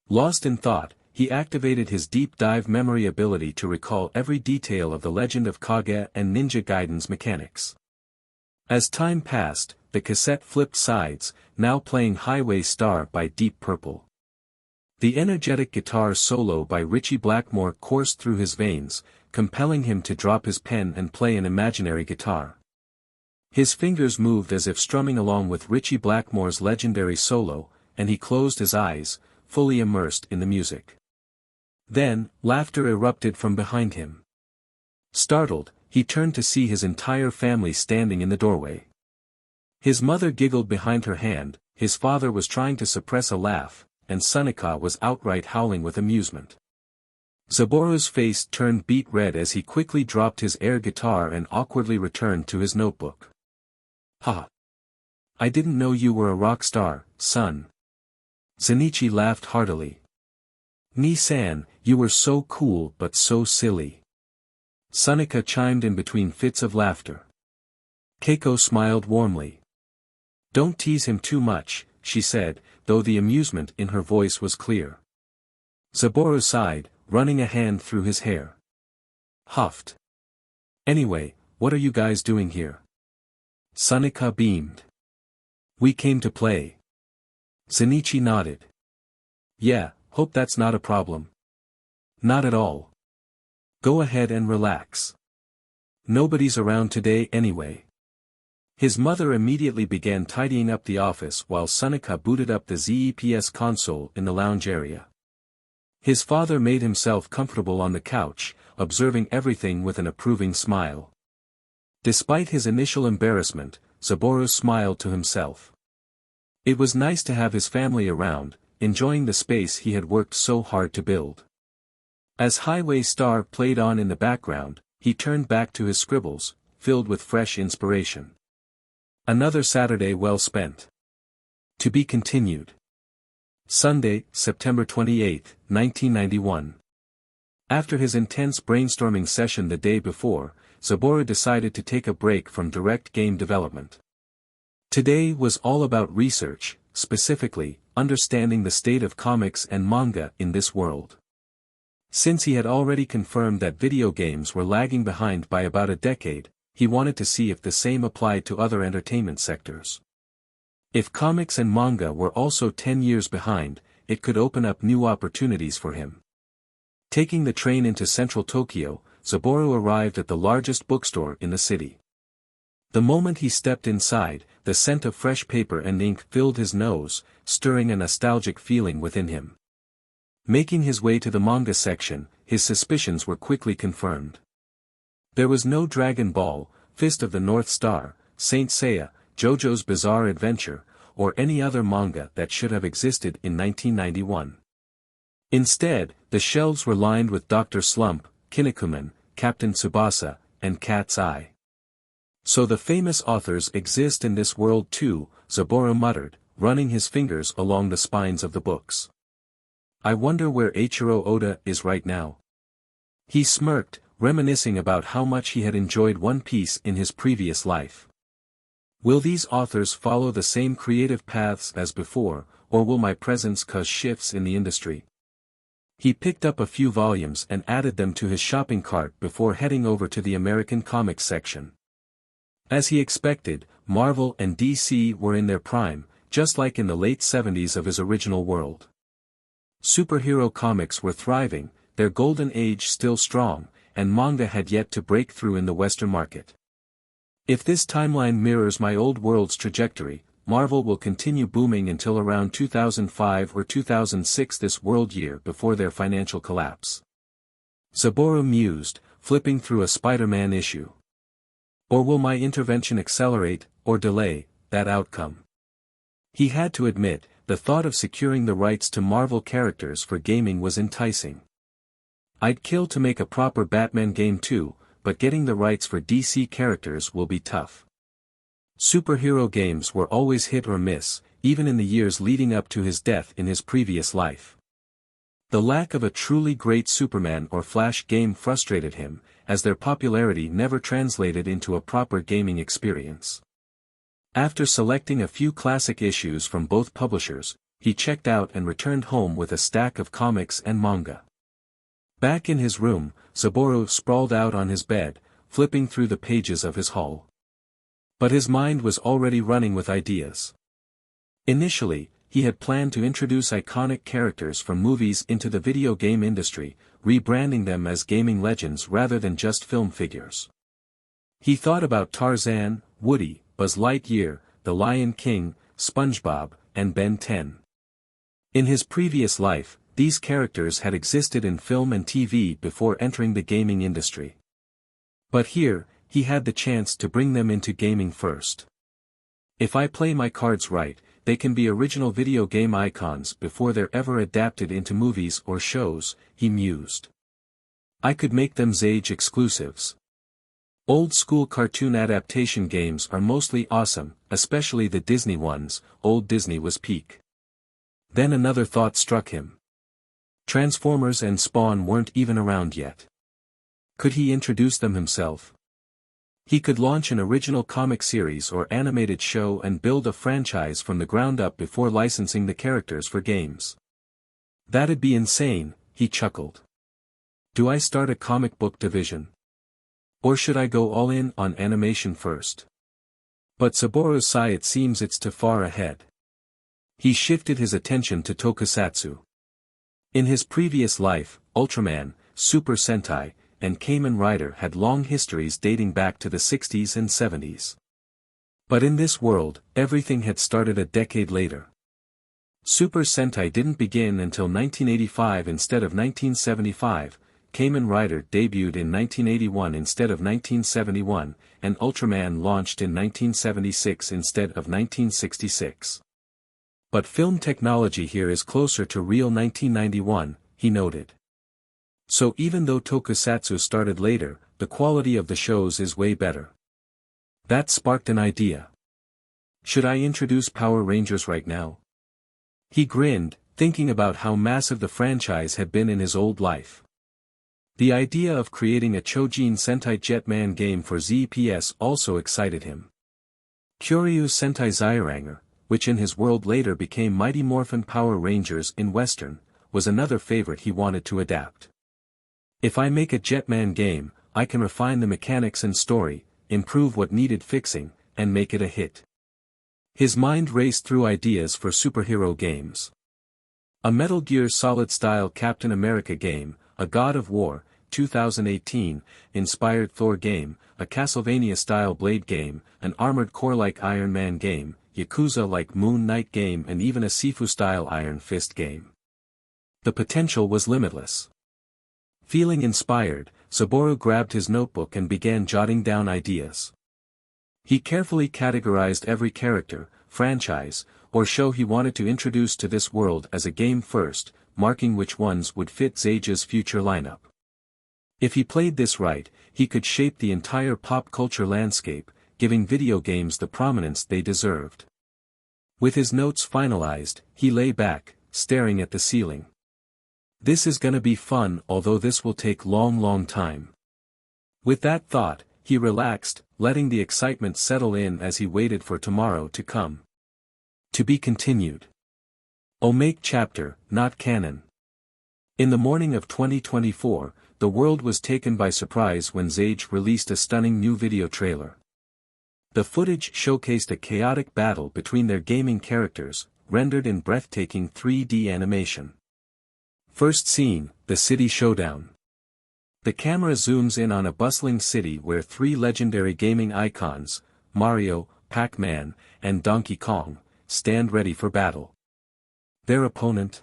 Lost in thought, he activated his deep dive memory ability to recall every detail of the Legend of Kage and Ninja Gaiden's mechanics. As time passed, the cassette flipped sides, now playing Highway Star by Deep Purple. The energetic guitar solo by Ritchie Blackmore coursed through his veins, compelling him to drop his pen and play an imaginary guitar. His fingers moved as if strumming along with Ritchie Blackmore's legendary solo, and he closed his eyes, fully immersed in the music. Then, laughter erupted from behind him. Startled, he turned to see his entire family standing in the doorway. His mother giggled behind her hand, his father was trying to suppress a laugh, and Sunika was outright howling with amusement. Zaboru's face turned beet red as he quickly dropped his air guitar and awkwardly returned to his notebook. Ha! I didn't know you were a rock star, son. Zenichi laughed heartily. Ni-san, you were so cool but so silly. Sunika chimed in between fits of laughter. Keiko smiled warmly. Don't tease him too much, she said, though the amusement in her voice was clear. Zaboru sighed, running a hand through his hair. Huffed. Anyway, what are you guys doing here? Sunika beamed. We came to play. Zenichi nodded. Yeah, hope that's not a problem. Not at all. Go ahead and relax. Nobody's around today anyway. His mother immediately began tidying up the office while Sunika booted up the ZEPS console in the lounge area. His father made himself comfortable on the couch, observing everything with an approving smile. Despite his initial embarrassment, Zaboru smiled to himself. It was nice to have his family around, enjoying the space he had worked so hard to build. As Highway Star played on in the background, he turned back to his scribbles, filled with fresh inspiration. Another Saturday well spent. To be continued. Sunday, September 28, 1991. After his intense brainstorming session the day before, Zaboru decided to take a break from direct game development. Today was all about research, specifically, understanding the state of comics and manga in this world. Since he had already confirmed that video games were lagging behind by about a decade, he wanted to see if the same applied to other entertainment sectors. If comics and manga were also 10 years behind, it could open up new opportunities for him. Taking the train into central Tokyo, Zaboru arrived at the largest bookstore in the city. The moment he stepped inside, the scent of fresh paper and ink filled his nose, stirring a nostalgic feeling within him. Making his way to the manga section, his suspicions were quickly confirmed. There was no Dragon Ball, Fist of the North Star, Saint Seiya, JoJo's Bizarre Adventure, or any other manga that should have existed in 1991. Instead, the shelves were lined with Dr. Slump, Kinnikuman, Captain Tsubasa, and Cat's Eye. So the famous authors exist in this world too, Zaboru muttered, running his fingers along the spines of the books. I wonder where Eiichiro Oda is right now. He smirked, reminiscing about how much he had enjoyed One Piece in his previous life. Will these authors follow the same creative paths as before, or will my presence cause shifts in the industry? He picked up a few volumes and added them to his shopping cart before heading over to the American comics section. As he expected, Marvel and DC were in their prime, just like in the late 70s of his original world. Superhero comics were thriving, their golden age still strong, and manga had yet to break through in the Western market. If this timeline mirrors my old world's trajectory, Marvel will continue booming until around 2005 or 2006, this world year before their financial collapse. Saburo mused, flipping through a Spider-Man issue. Or will my intervention accelerate, or delay, that outcome? He had to admit, the thought of securing the rights to Marvel characters for gaming was enticing. I'd kill to make a proper Batman game too, but getting the rights for DC characters will be tough. Superhero games were always hit or miss, even in the years leading up to his death in his previous life. The lack of a truly great Superman or Flash game frustrated him, as their popularity never translated into a proper gaming experience. After selecting a few classic issues from both publishers, he checked out and returned home with a stack of comics and manga. Back in his room, Saburo sprawled out on his bed, flipping through the pages of his haul. But his mind was already running with ideas. Initially, he had planned to introduce iconic characters from movies into the video game industry, rebranding them as gaming legends rather than just film figures. He thought about Tarzan, Woody, Buzz Lightyear, The Lion King, SpongeBob, and Ben 10. In his previous life, these characters had existed in film and TV before entering the gaming industry. But here, he had the chance to bring them into gaming first. If I play my cards right, they can be original video game icons before they're ever adapted into movies or shows, he mused. I could make them Zage exclusives. Old-school cartoon adaptation games are mostly awesome, especially the Disney ones. Old Disney was peak. Then another thought struck him. Transformers and Spawn weren't even around yet. Could he introduce them himself? He could launch an original comic series or animated show and build a franchise from the ground up before licensing the characters for games. That'd be insane, he chuckled. Do I start a comic book division? Or should I go all in on animation first? But Saburo sighed, it seems it's too far ahead. He shifted his attention to tokusatsu. In his previous life, Ultraman, Super Sentai, and Kamen Rider had long histories dating back to the 60s and 70s. But in this world, everything had started a decade later. Super Sentai didn't begin until 1985 instead of 1975, Kamen Rider debuted in 1981 instead of 1971, and Ultraman launched in 1976 instead of 1966. But film technology here is closer to real 1991, he noted. So even though tokusatsu started later, the quality of the shows is way better. That sparked an idea. Should I introduce Power Rangers right now? He grinned, thinking about how massive the franchise had been in his old life. The idea of creating a Chojin Sentai Jetman game for ZPS also excited him. Kyoryu Sentai Zyuranger, which in his world later became Mighty Morphin Power Rangers in Western, was another favorite he wanted to adapt. If I make a Jetman game, I can refine the mechanics and story, improve what needed fixing, and make it a hit. His mind raced through ideas for superhero games. A Metal Gear Solid-style Captain America game, a God of War, 2018, inspired Thor game, a Castlevania-style Blade game, an Armored Core-like Iron Man game, Yakuza-like Moon Knight game, and even a Sifu-style Iron Fist game. The potential was limitless. Feeling inspired, Saburo grabbed his notebook and began jotting down ideas. He carefully categorized every character, franchise, or show he wanted to introduce to this world as a game first, marking which ones would fit Zage's future lineup. If he played this right, he could shape the entire pop culture landscape, giving video games the prominence they deserved. With his notes finalized, he lay back, staring at the ceiling. This is gonna be fun, although this will take long time. With that thought, he relaxed, letting the excitement settle in as he waited for tomorrow to come. To be continued. Omake chapter, not canon. In the morning of 2024, the world was taken by surprise when Zage released a stunning new video trailer. The footage showcased a chaotic battle between their gaming characters, rendered in breathtaking 3D animation. First scene, the city showdown. The camera zooms in on a bustling city where three legendary gaming icons, Mario, Pac-Man, and Donkey Kong, stand ready for battle. Their opponent?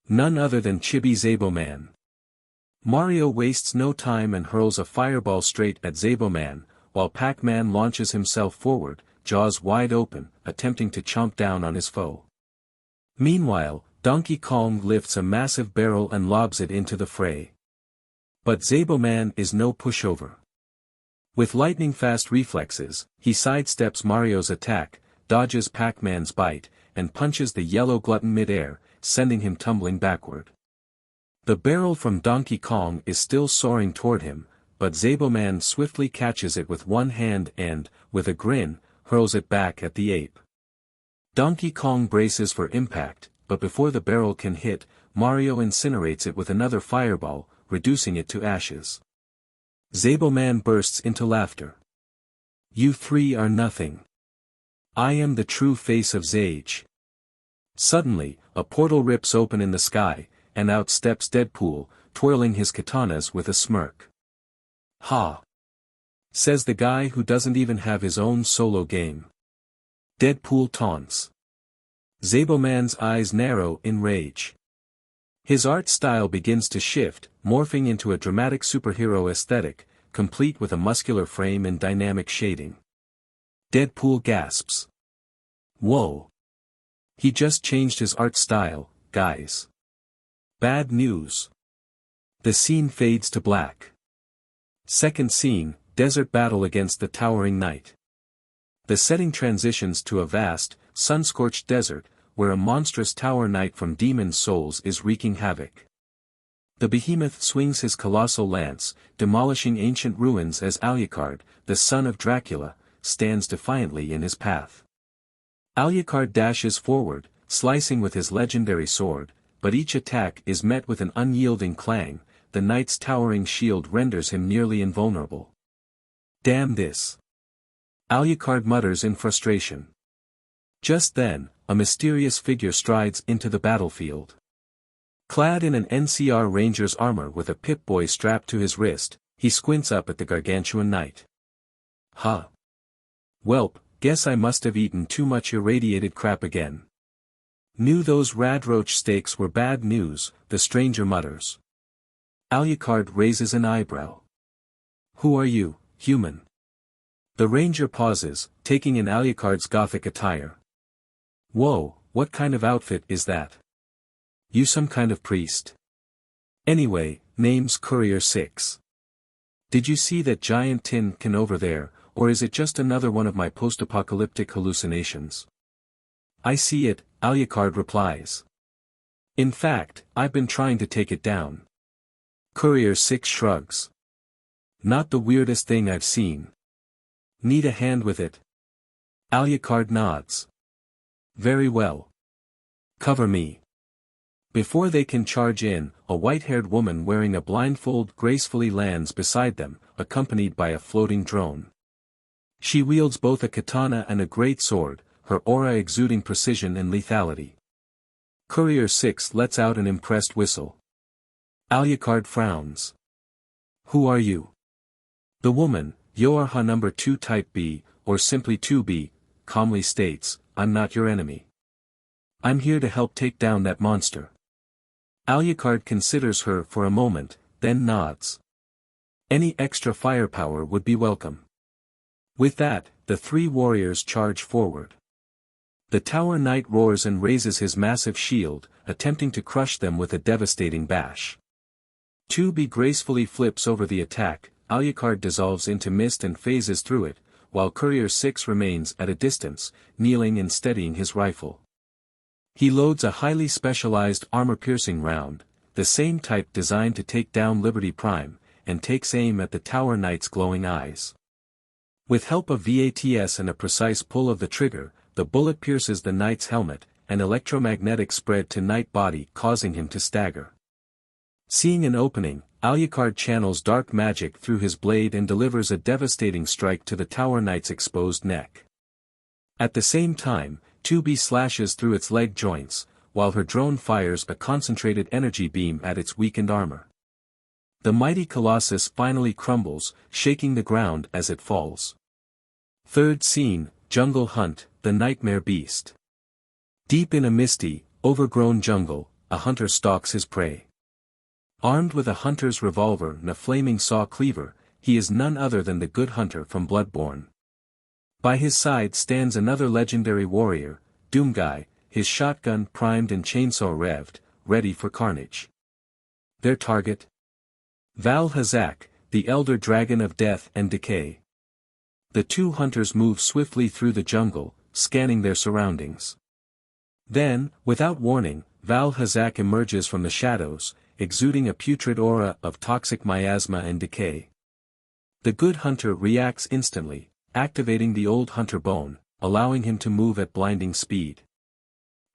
None other than Chibi Zaboman. Mario wastes no time and hurls a fireball straight at Zaboman, while Pac-Man launches himself forward, jaws wide open, attempting to chomp down on his foe. Meanwhile, Donkey Kong lifts a massive barrel and lobs it into the fray. But Zaboman is no pushover. With lightning-fast reflexes, he sidesteps Mario's attack, dodges Pac-Man's bite, and punches the yellow glutton mid-air, sending him tumbling backward. The barrel from Donkey Kong is still soaring toward him, but Zaboman swiftly catches it with one hand and, with a grin, hurls it back at the ape. Donkey Kong braces for impact, but before the barrel can hit, Mario incinerates it with another fireball, reducing it to ashes. Zaboman bursts into laughter. "You three are nothing. I am the true face of Zage." Suddenly, a portal rips open in the sky, and out steps Deadpool, twirling his katanas with a smirk. "Ha!" says the guy who doesn't even have his own solo game. Deadpool taunts. Zaboman's eyes narrow in rage. His art style begins to shift, morphing into a dramatic superhero aesthetic, complete with a muscular frame and dynamic shading. Deadpool gasps. "Whoa! He just changed his art style, guys." Bad news. The scene fades to black. Second scene, desert battle against the towering knight. The setting transitions to a vast, sun-scorched desert, where a monstrous tower knight from Demon Souls is wreaking havoc. The behemoth swings his colossal lance, demolishing ancient ruins as Alucard, the son of Dracula, stands defiantly in his path. Alucard dashes forward, slicing with his legendary sword, but each attack is met with an unyielding clang, the knight's towering shield renders him nearly invulnerable. "Damn this!" Alucard mutters in frustration. Just then, a mysterious figure strides into the battlefield. Clad in an NCR Ranger's armor with a Pip-Boy strapped to his wrist, he squints up at the gargantuan knight. "Huh. Welp, guess I must have eaten too much irradiated crap again." "Knew those Radroach steaks were bad news," the stranger mutters. Alucard raises an eyebrow. "Who are you, human?" The ranger pauses, taking in Alucard's gothic attire. "Whoa, what kind of outfit is that? You some kind of priest?" "Anyway, name's Courier 6. Did you see that giant tin can over there, or is it just another one of my post-apocalyptic hallucinations?" "I see it," Alucard replies. "In fact, I've been trying to take it down." Courier 6 shrugs. "Not the weirdest thing I've seen. Need a hand with it?" Alucard nods. "Very well. Cover me." Before they can charge in, a white-haired woman wearing a blindfold gracefully lands beside them, accompanied by a floating drone. She wields both a katana and a great sword, her aura exuding precision and lethality. Courier 6 lets out an impressed whistle. Alucard frowns. "Who are you?" The woman, Yoarha number 2 Type B, or simply 2B, calmly states, "I'm not your enemy. I'm here to help take down that monster." Alucard considers her for a moment, then nods. Any extra firepower would be welcome. With that, the three warriors charge forward. The tower knight roars and raises his massive shield, attempting to crush them with a devastating bash. 2B gracefully flips over the attack, Alucard dissolves into mist and phases through it, while Courier 6 remains at a distance, kneeling and steadying his rifle. He loads a highly specialized armor-piercing round, the same type designed to take down Liberty Prime, and takes aim at the Tower Knight's glowing eyes. With help of VATS and a precise pull of the trigger, the bullet pierces the knight's helmet, an electromagnetic spread to Knight body causing him to stagger. Seeing an opening, Alucard channels dark magic through his blade and delivers a devastating strike to the Tower Knight's exposed neck. At the same time, 2B slashes through its leg joints, while her drone fires a concentrated energy beam at its weakened armor. The mighty Colossus finally crumbles, shaking the ground as it falls. Third scene, Jungle Hunt, the Nightmare Beast. Deep in a misty, overgrown jungle, a hunter stalks his prey. Armed with a hunter's revolver and a flaming saw cleaver, he is none other than the Good Hunter from Bloodborne. By his side stands another legendary warrior, Doomguy, his shotgun primed and chainsaw revved, ready for carnage. Their target? Val Hazak, the elder dragon of death and decay. The two hunters move swiftly through the jungle, scanning their surroundings. Then, without warning, Val Hazak emerges from the shadows, exuding a putrid aura of toxic miasma and decay. The Good Hunter reacts instantly, activating the Old Hunter bone, allowing him to move at blinding speed.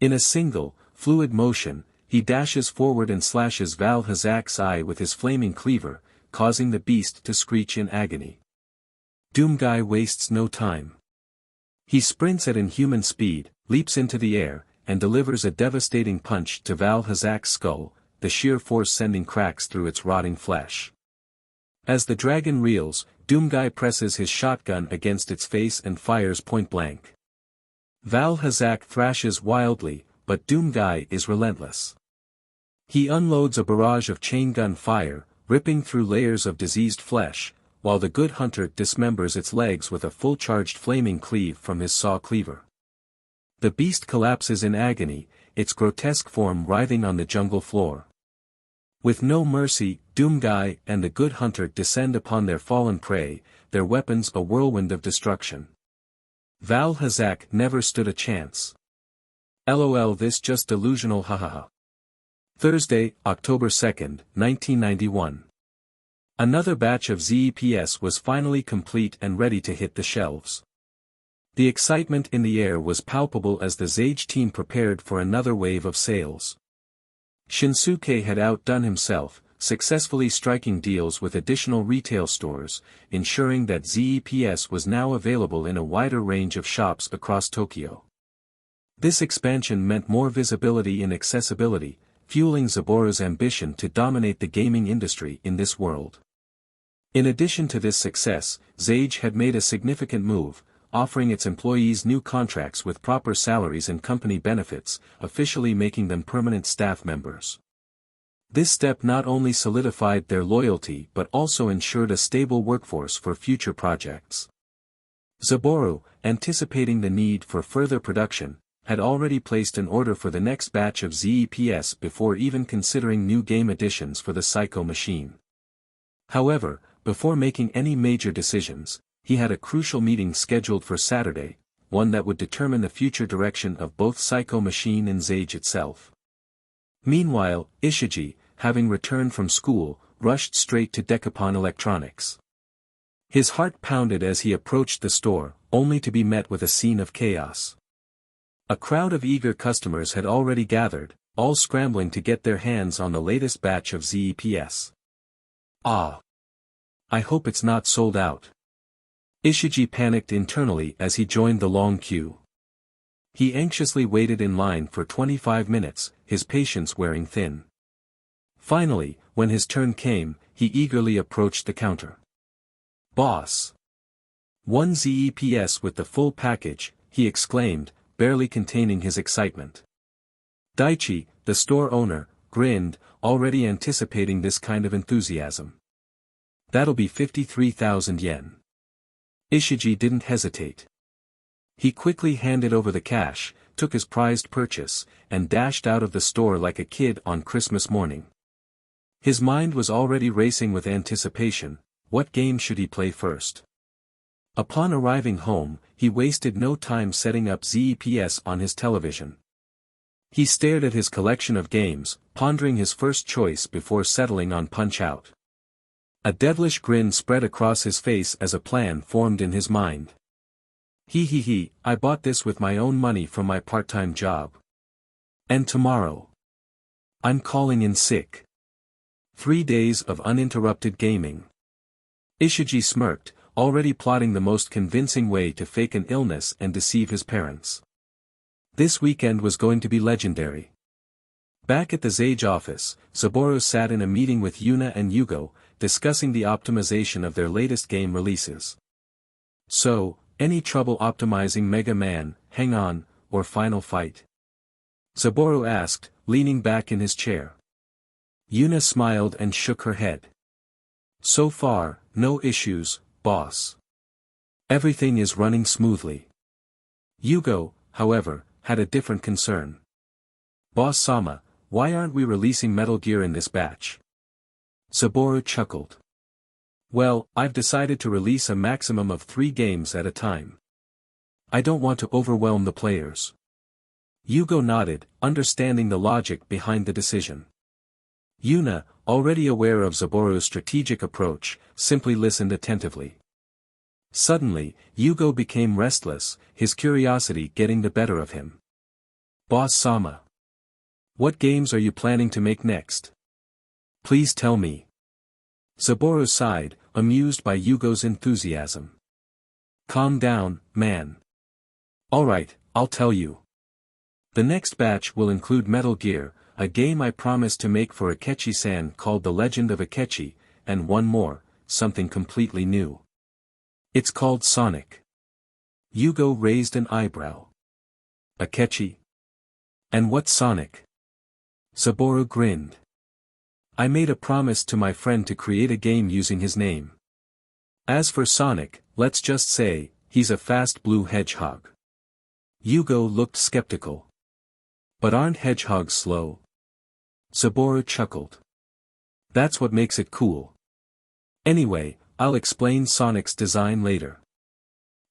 In a single, fluid motion, he dashes forward and slashes Val Hazak's eye with his flaming cleaver, causing the beast to screech in agony. Doomguy wastes no time. He sprints at inhuman speed, leaps into the air, and delivers a devastating punch to Val Hazak's skull, the sheer force sending cracks through its rotting flesh. As the dragon reels, Doomguy presses his shotgun against its face and fires point-blank. Val Hazak thrashes wildly, but Doomguy is relentless. He unloads a barrage of chain gun fire, ripping through layers of diseased flesh, while the Good Hunter dismembers its legs with a full-charged flaming cleave from his saw cleaver. The beast collapses in agony, its grotesque form writhing on the jungle floor. With no mercy, Doomguy and the Good Hunter descend upon their fallen prey, their weapons a whirlwind of destruction. Val Hazak never stood a chance. LOL, this just delusional, hahaha. Thursday, October 2nd, 1991. Another batch of ZEPS was finally complete and ready to hit the shelves. The excitement in the air was palpable as the Zage team prepared for another wave of sales. Shinsuke had outdone himself, successfully striking deals with additional retail stores, ensuring that ZEPS was now available in a wider range of shops across Tokyo. This expansion meant more visibility and accessibility, fueling Zaboru's ambition to dominate the gaming industry in this world. In addition to this success, Zage had made a significant move, offering its employees new contracts with proper salaries and company benefits, officially making them permanent staff members. This step not only solidified their loyalty but also ensured a stable workforce for future projects. Zaboru, anticipating the need for further production, had already placed an order for the next batch of ZEPS before even considering new game additions for the Psycho Machine. However, before making any major decisions, he had a crucial meeting scheduled for Saturday, one that would determine the future direction of both Psycho Machine and Zage itself. Meanwhile, Ishiji, having returned from school, rushed straight to Decapon Electronics. His heart pounded as he approached the store, only to be met with a scene of chaos. A crowd of eager customers had already gathered, all scrambling to get their hands on the latest batch of ZEPS. Ah! I hope it's not sold out. Ishiji panicked internally as he joined the long queue. He anxiously waited in line for 25 minutes, his patience wearing thin. Finally, when his turn came, he eagerly approached the counter. "Boss! One ZEPS with the full package," he exclaimed, barely containing his excitement. Daichi, the store owner, grinned, already anticipating this kind of enthusiasm. "That'll be 53,000 yen. Ishiji didn't hesitate. He quickly handed over the cash, took his prized purchase, and dashed out of the store like a kid on Christmas morning. His mind was already racing with anticipation. What game should he play first? Upon arriving home, he wasted no time setting up ZEPS on his television. He stared at his collection of games, pondering his first choice before settling on Punch-Out. A devilish grin spread across his face as a plan formed in his mind. He, I bought this with my own money from my part-time job. And tomorrow, I'm calling in sick. 3 days of uninterrupted gaming. Ishiji smirked, already plotting the most convincing way to fake an illness and deceive his parents. This weekend was going to be legendary. Back at the Zage office, Saburo sat in a meeting with Yuna and Yugo, discussing the optimization of their latest game releases. So, any trouble optimizing Mega Man, Hang On, or Final Fight? Saburo asked, leaning back in his chair. Yuna smiled and shook her head. So far, no issues, boss. Everything is running smoothly. Yugo, however, had a different concern. Boss Sama, why aren't we releasing Metal Gear in this batch? Saburo chuckled. Well, I've decided to release a maximum of 3 games at a time. I don't want to overwhelm the players. Yugo nodded, understanding the logic behind the decision. Yuna, already aware of Saburo's strategic approach, simply listened attentively. Suddenly, Yugo became restless, his curiosity getting the better of him. Boss Sama. What games are you planning to make next? Please tell me. Saburo sighed, amused by Yugo's enthusiasm. Calm down, man. Alright, I'll tell you. The next batch will include Metal Gear, a game I promised to make for Akechi-san called The Legend of Akechi, and one more, something completely new. It's called Sonic. Yugo raised an eyebrow. Akechi? And what's Sonic? Saburo grinned. I made a promise to my friend to create a game using his name. As for Sonic, let's just say, he's a fast blue hedgehog. Yugo looked skeptical. But aren't hedgehogs slow? Saburo chuckled. That's what makes it cool. Anyway, I'll explain Sonic's design later.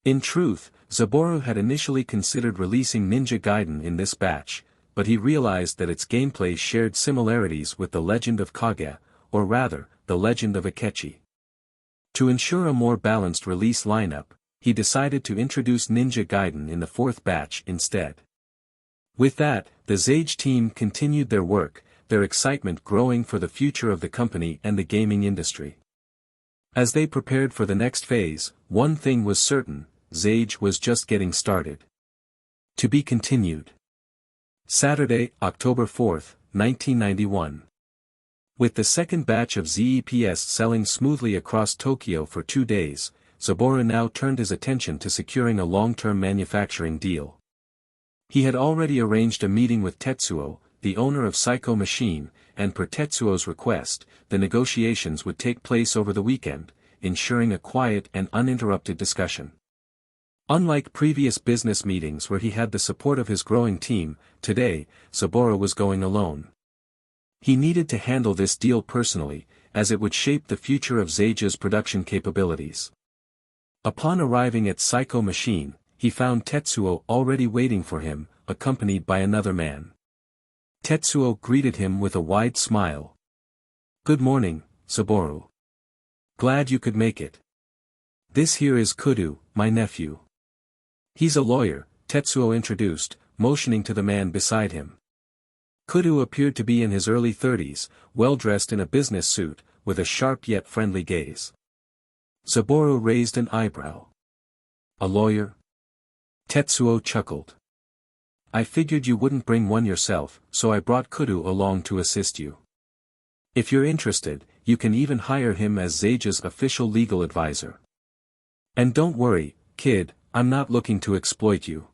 In truth, Saburo had initially considered releasing Ninja Gaiden in this batch, but he realized that its gameplay shared similarities with The Legend of Kage, or rather, The Legend of Akechi. To ensure a more balanced release lineup, he decided to introduce Ninja Gaiden in the 4th batch instead. With that, the Zage team continued their work, their excitement growing for the future of the company and the gaming industry. As they prepared for the next phase, one thing was certain, Zage was just getting started. To be continued. Saturday, October 4, 1991. With the second batch of ZEPS selling smoothly across Tokyo for 2 days, Saburo now turned his attention to securing a long-term manufacturing deal. He had already arranged a meeting with Tetsuo, the owner of Psycho Machine, and per Tetsuo's request, the negotiations would take place over the weekend, ensuring a quiet and uninterrupted discussion. Unlike previous business meetings where he had the support of his growing team, today, Saburo was going alone. He needed to handle this deal personally, as it would shape the future of Zage's production capabilities. Upon arriving at Psycho Machine, he found Tetsuo already waiting for him, accompanied by another man. Tetsuo greeted him with a wide smile. Good morning, Saburo. Glad you could make it. This here is Kudu, my nephew. He's a lawyer, Tetsuo introduced, motioning to the man beside him. Kudu appeared to be in his early 30s, well-dressed in a business suit, with a sharp yet friendly gaze. Saburo raised an eyebrow. A lawyer? Tetsuo chuckled. I figured you wouldn't bring one yourself, so I brought Kudu along to assist you. If you're interested, you can even hire him as Zage's official legal advisor. And don't worry, kid, I'm not looking to exploit you.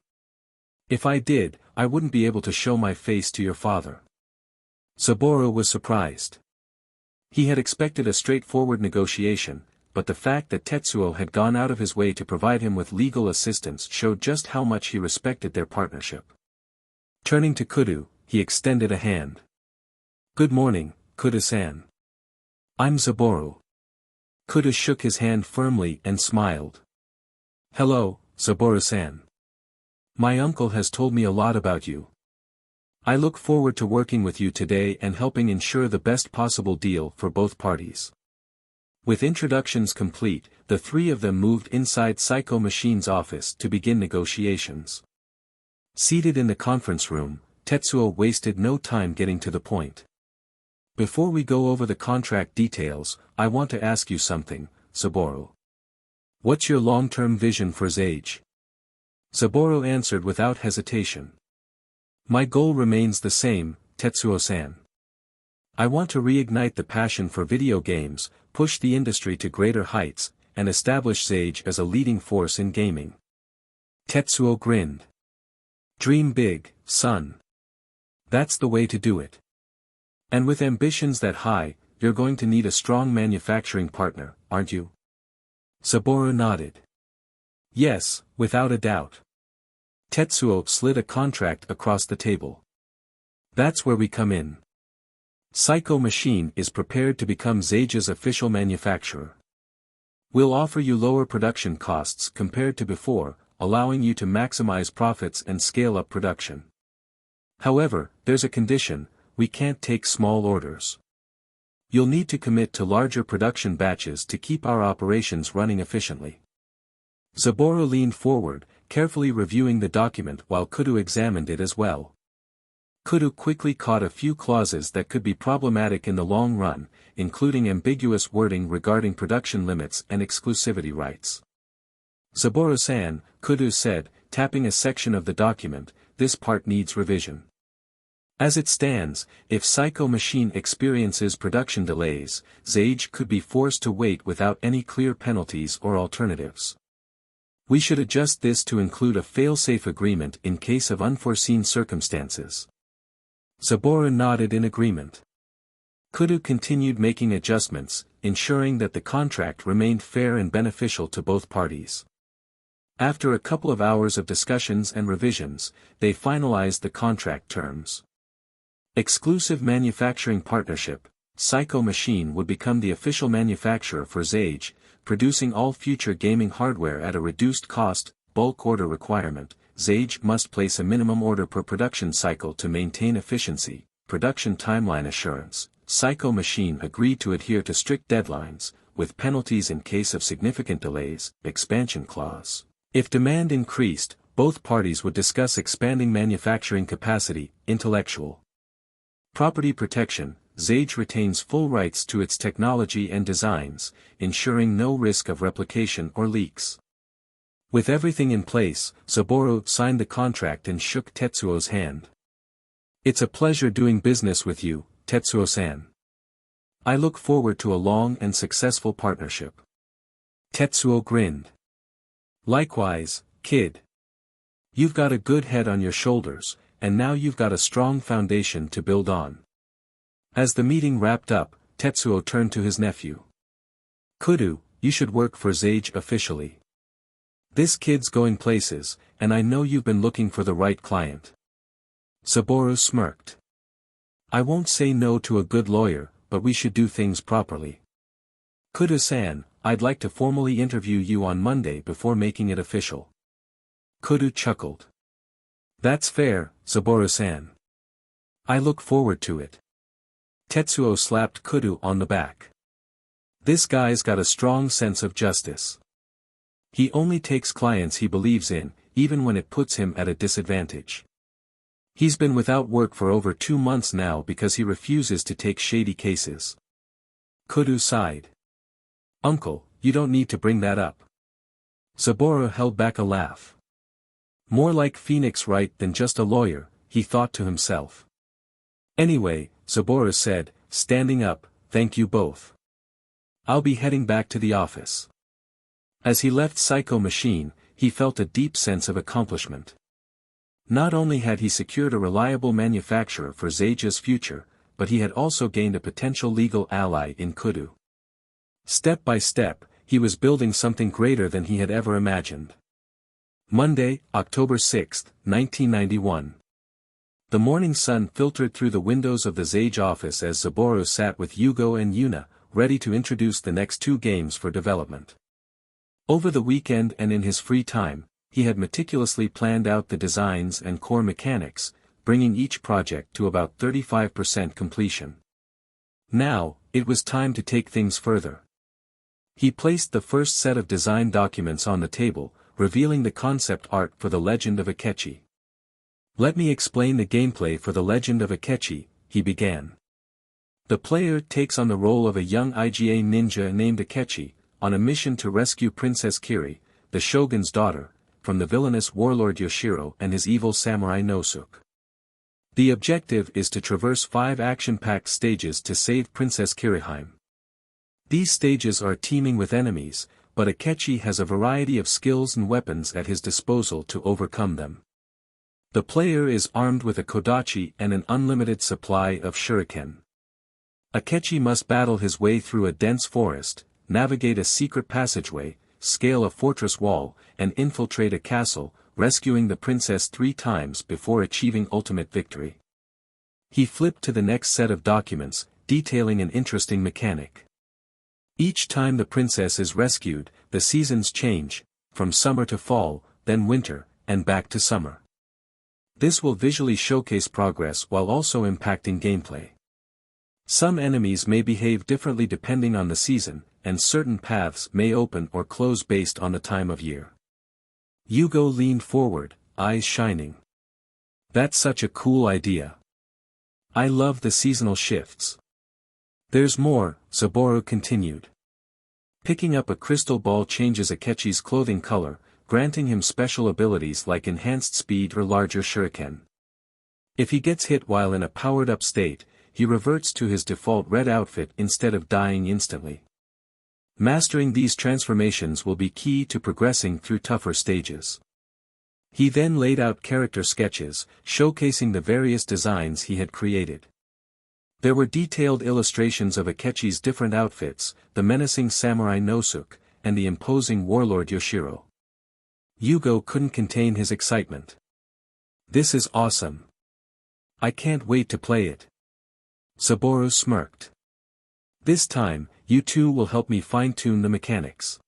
If I did, I wouldn't be able to show my face to your father. Saburo was surprised. He had expected a straightforward negotiation, but the fact that Tetsuo had gone out of his way to provide him with legal assistance showed just how much he respected their partnership. Turning to Kudu, he extended a hand. Good morning, Kudu-san. I'm Saburo. Kudu shook his hand firmly and smiled. Hello, Saburo-san. My uncle has told me a lot about you. I look forward to working with you today and helping ensure the best possible deal for both parties. With introductions complete, the three of them moved inside Psycho Machine's office to begin negotiations. Seated in the conference room, Tetsuo wasted no time getting to the point. Before we go over the contract details, I want to ask you something, Saburo. What's your long-term vision for Sage? Saburo answered without hesitation. My goal remains the same, Tetsuo-san. I want to reignite the passion for video games, push the industry to greater heights, and establish Sage as a leading force in gaming. Tetsuo grinned. Dream big, son. That's the way to do it. And with ambitions that high, you're going to need a strong manufacturing partner, aren't you? Saburo nodded. Yes, without a doubt. Tetsuo slid a contract across the table. That's where we come in. Psycho Machine is prepared to become Sage's official manufacturer. We'll offer you lower production costs compared to before, allowing you to maximize profits and scale up production. However, there's a condition: we can't take small orders. You'll need to commit to larger production batches to keep our operations running efficiently. Saburo leaned forward, carefully reviewing the document while Kudo examined it as well. Kudo quickly caught a few clauses that could be problematic in the long run, including ambiguous wording regarding production limits and exclusivity rights. Saburo-san, Kudo said, tapping a section of the document, this part needs revision. As it stands, if Psycho Machine experiences production delays, Sage could be forced to wait without any clear penalties or alternatives. We should adjust this to include a fail-safe agreement in case of unforeseen circumstances. Saburo nodded in agreement. Kudo continued making adjustments, ensuring that the contract remained fair and beneficial to both parties. After a couple of hours of discussions and revisions, they finalized the contract terms. Exclusive manufacturing partnership, Psycho Machine would become the official manufacturer for Sage, producing all future gaming hardware at a reduced cost, bulk order requirement. Sage must place a minimum order per production cycle to maintain efficiency, production timeline assurance. Psycho Machine agreed to adhere to strict deadlines, with penalties in case of significant delays, expansion clause. If demand increased, both parties would discuss expanding manufacturing capacity, intellectual property protection. Sage retains full rights to its technology and designs, ensuring no risk of replication or leaks. With everything in place, Saburo signed the contract and shook Tetsuo's hand. It's a pleasure doing business with you, Tetsuo-san. I look forward to a long and successful partnership. Tetsuo grinned. Likewise, kid. You've got a good head on your shoulders, and now you've got a strong foundation to build on. As the meeting wrapped up, Tetsuo turned to his nephew. Kudo, you should work for Sage officially. This kid's going places, and I know you've been looking for the right client. Saburo smirked. I won't say no to a good lawyer, but we should do things properly. Kudo-san, I'd like to formally interview you on Monday before making it official. Kudo chuckled. That's fair, Saburo-san. I look forward to it. Tetsuo slapped Kudo on the back. This guy's got a strong sense of justice. He only takes clients he believes in, even when it puts him at a disadvantage. He's been without work for over 2 months now because he refuses to take shady cases. Kudo sighed. Uncle, you don't need to bring that up. Saburo held back a laugh. More like Phoenix Wright than just a lawyer, he thought to himself. Anyway, Saburo said, standing up, thank you both. I'll be heading back to the office. As he left Psycho Machine, he felt a deep sense of accomplishment. Not only had he secured a reliable manufacturer for Sage's future, but he had also gained a potential legal ally in Kudo. Step by step, he was building something greater than he had ever imagined. Monday, October 6, 1991. The morning sun filtered through the windows of the Sage office as Saburo sat with Yugo and Yuna, ready to introduce the next 2 games for development. Over the weekend and in his free time, he had meticulously planned out the designs and core mechanics, bringing each project to about 35% completion. Now, it was time to take things further. He placed the first set of design documents on the table, revealing the concept art for The Legend of Akechi. "Let me explain the gameplay for The Legend of Akechi," he began. The player takes on the role of a young IGA ninja named Akechi, on a mission to rescue Princess Kiri, the shogun's daughter, from the villainous warlord Yoshiro and his evil samurai Nosuke. The objective is to traverse 5 action-packed stages to save Princess Kiriheim. These stages are teeming with enemies, but Akechi has a variety of skills and weapons at his disposal to overcome them. The player is armed with a kodachi and an unlimited supply of shuriken. Akechi must battle his way through a dense forest, navigate a secret passageway, scale a fortress wall, and infiltrate a castle, rescuing the princess 3 times before achieving ultimate victory. He flipped to the next set of documents, detailing an interesting mechanic. Each time the princess is rescued, the seasons change, from summer to fall, then winter, and back to summer. This will visually showcase progress while also impacting gameplay. Some enemies may behave differently depending on the season, and certain paths may open or close based on the time of year. Yugo leaned forward, eyes shining. "That's such a cool idea. I love the seasonal shifts." "There's more," Saburo continued. Picking up a crystal ball changes Akechi's clothing color, granting him special abilities like enhanced speed or larger shuriken. If he gets hit while in a powered-up state, he reverts to his default red outfit instead of dying instantly. Mastering these transformations will be key to progressing through tougher stages. He then laid out character sketches, showcasing the various designs he had created. There were detailed illustrations of Akechi's different outfits, the menacing samurai Nosuke, and the imposing warlord Yoshiro. Yugo couldn't contain his excitement. "This is awesome. I can't wait to play it." Saburo smirked. "This time, you two will help me fine-tune the mechanics.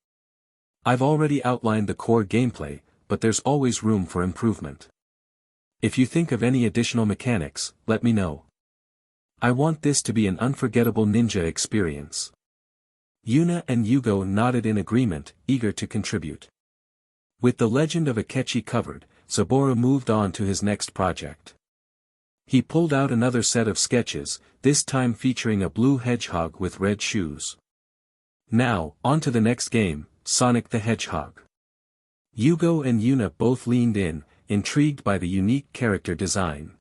I've already outlined the core gameplay, but there's always room for improvement. If you think of any additional mechanics, let me know. I want this to be an unforgettable ninja experience." Yuna and Yugo nodded in agreement, eager to contribute. With The Legend of Akechi covered, Saburo moved on to his next project. He pulled out another set of sketches, this time featuring a blue hedgehog with red shoes. "Now, on to the next game, Sonic the Hedgehog." Yugo and Yuna both leaned in, intrigued by the unique character design.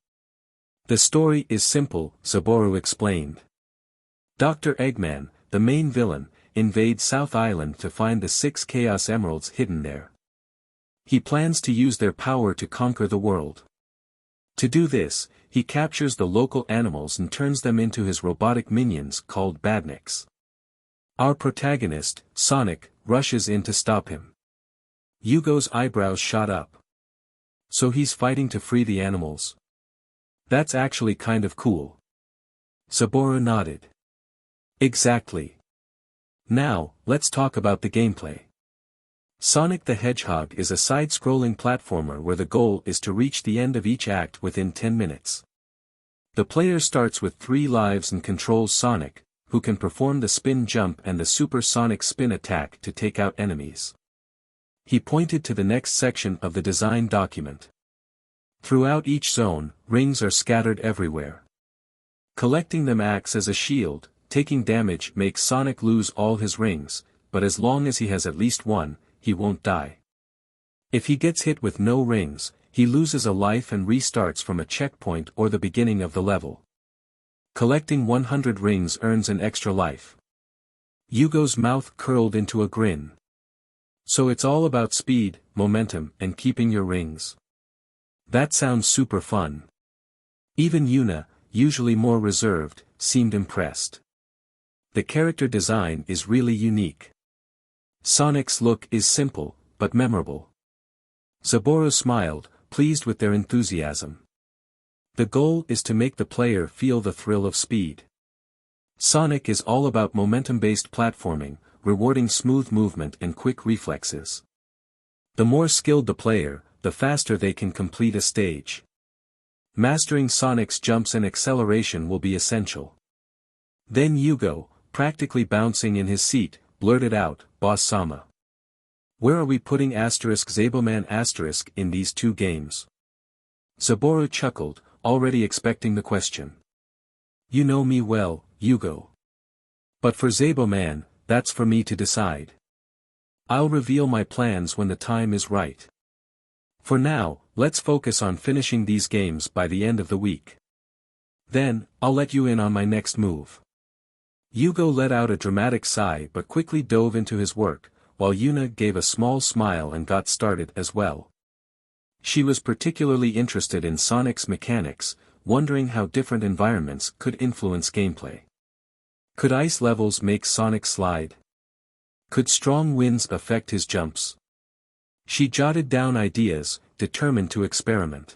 "The story is simple," Saburo explained. Dr. Eggman, the main villain, invades South Island to find the 6 Chaos Emeralds hidden there. He plans to use their power to conquer the world. To do this, he captures the local animals and turns them into his robotic minions called badniks. Our protagonist, Sonic, rushes in to stop him. Yugo's eyebrows shot up. "So he's fighting to free the animals? That's actually kind of cool." Saburo nodded. "Exactly. Now, let's talk about the gameplay. Sonic the Hedgehog is a side-scrolling platformer where the goal is to reach the end of each act within 10 minutes. The player starts with 3 lives and controls Sonic, who can perform the spin jump and the supersonic spin attack to take out enemies. He pointed to the next section of the design document. Throughout each zone, rings are scattered everywhere. Collecting them acts as a shield. Taking damage makes Sonic lose all his rings, but as long as he has at least one, he won't die. If he gets hit with no rings, he loses a life and restarts from a checkpoint or the beginning of the level. Collecting 100 rings earns an extra life. Yugo's mouth curled into a grin. So it's all about speed, momentum, and keeping your rings. That sounds super fun. Even Yuna, usually more reserved, seemed impressed. The character design is really unique. Sonic's look is simple, but memorable. Saburo smiled, pleased with their enthusiasm. The goal is to make the player feel the thrill of speed. Sonic is all about momentum-based platforming, rewarding smooth movement and quick reflexes. The more skilled the player, the faster they can complete a stage. Mastering Sonic's jumps and acceleration will be essential. Then Yugo, practically bouncing in his seat, blurted out, "Boss-sama. Where are we putting *Zaboman* in these two games?" Saburo chuckled, already expecting the question. "You know me well, Yugo. But for Zaboman, that's for me to decide. I'll reveal my plans when the time is right. For now, let's focus on finishing these games by the end of the week. Then, I'll let you in on my next move." Yugo let out a dramatic sigh but quickly dove into his work, while Yuna gave a small smile and got started as well. She was particularly interested in Sonic's mechanics, wondering how different environments could influence gameplay. Could ice levels make Sonic slide? Could strong winds affect his jumps? She jotted down ideas, determined to experiment.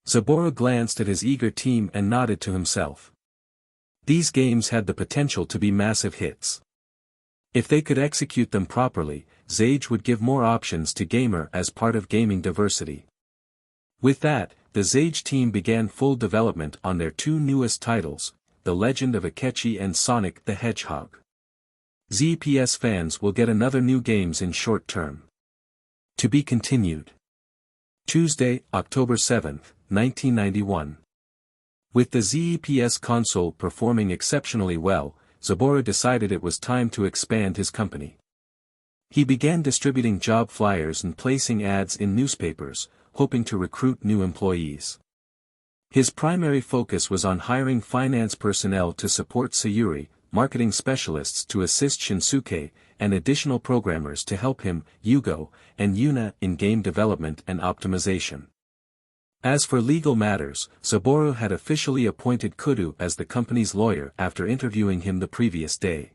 Saburo glanced at his eager team and nodded to himself. These games had the potential to be massive hits. If they could execute them properly, Sage would give more options to gamer as part of gaming diversity. With that, the Sage team began full development on their two newest titles, The Legend of Akechi and Sonic the Hedgehog. ZPS fans will get another new games in short term. To be continued. Tuesday, October 7, 1991. With the ZEPS console performing exceptionally well, Saburo decided it was time to expand his company. He began distributing job flyers and placing ads in newspapers, hoping to recruit new employees. His primary focus was on hiring finance personnel to support Sayuri, marketing specialists to assist Shinsuke, and additional programmers to help him, Yugo, and Yuna in game development and optimization. As for legal matters, Saburo had officially appointed Kudu as the company's lawyer after interviewing him the previous day.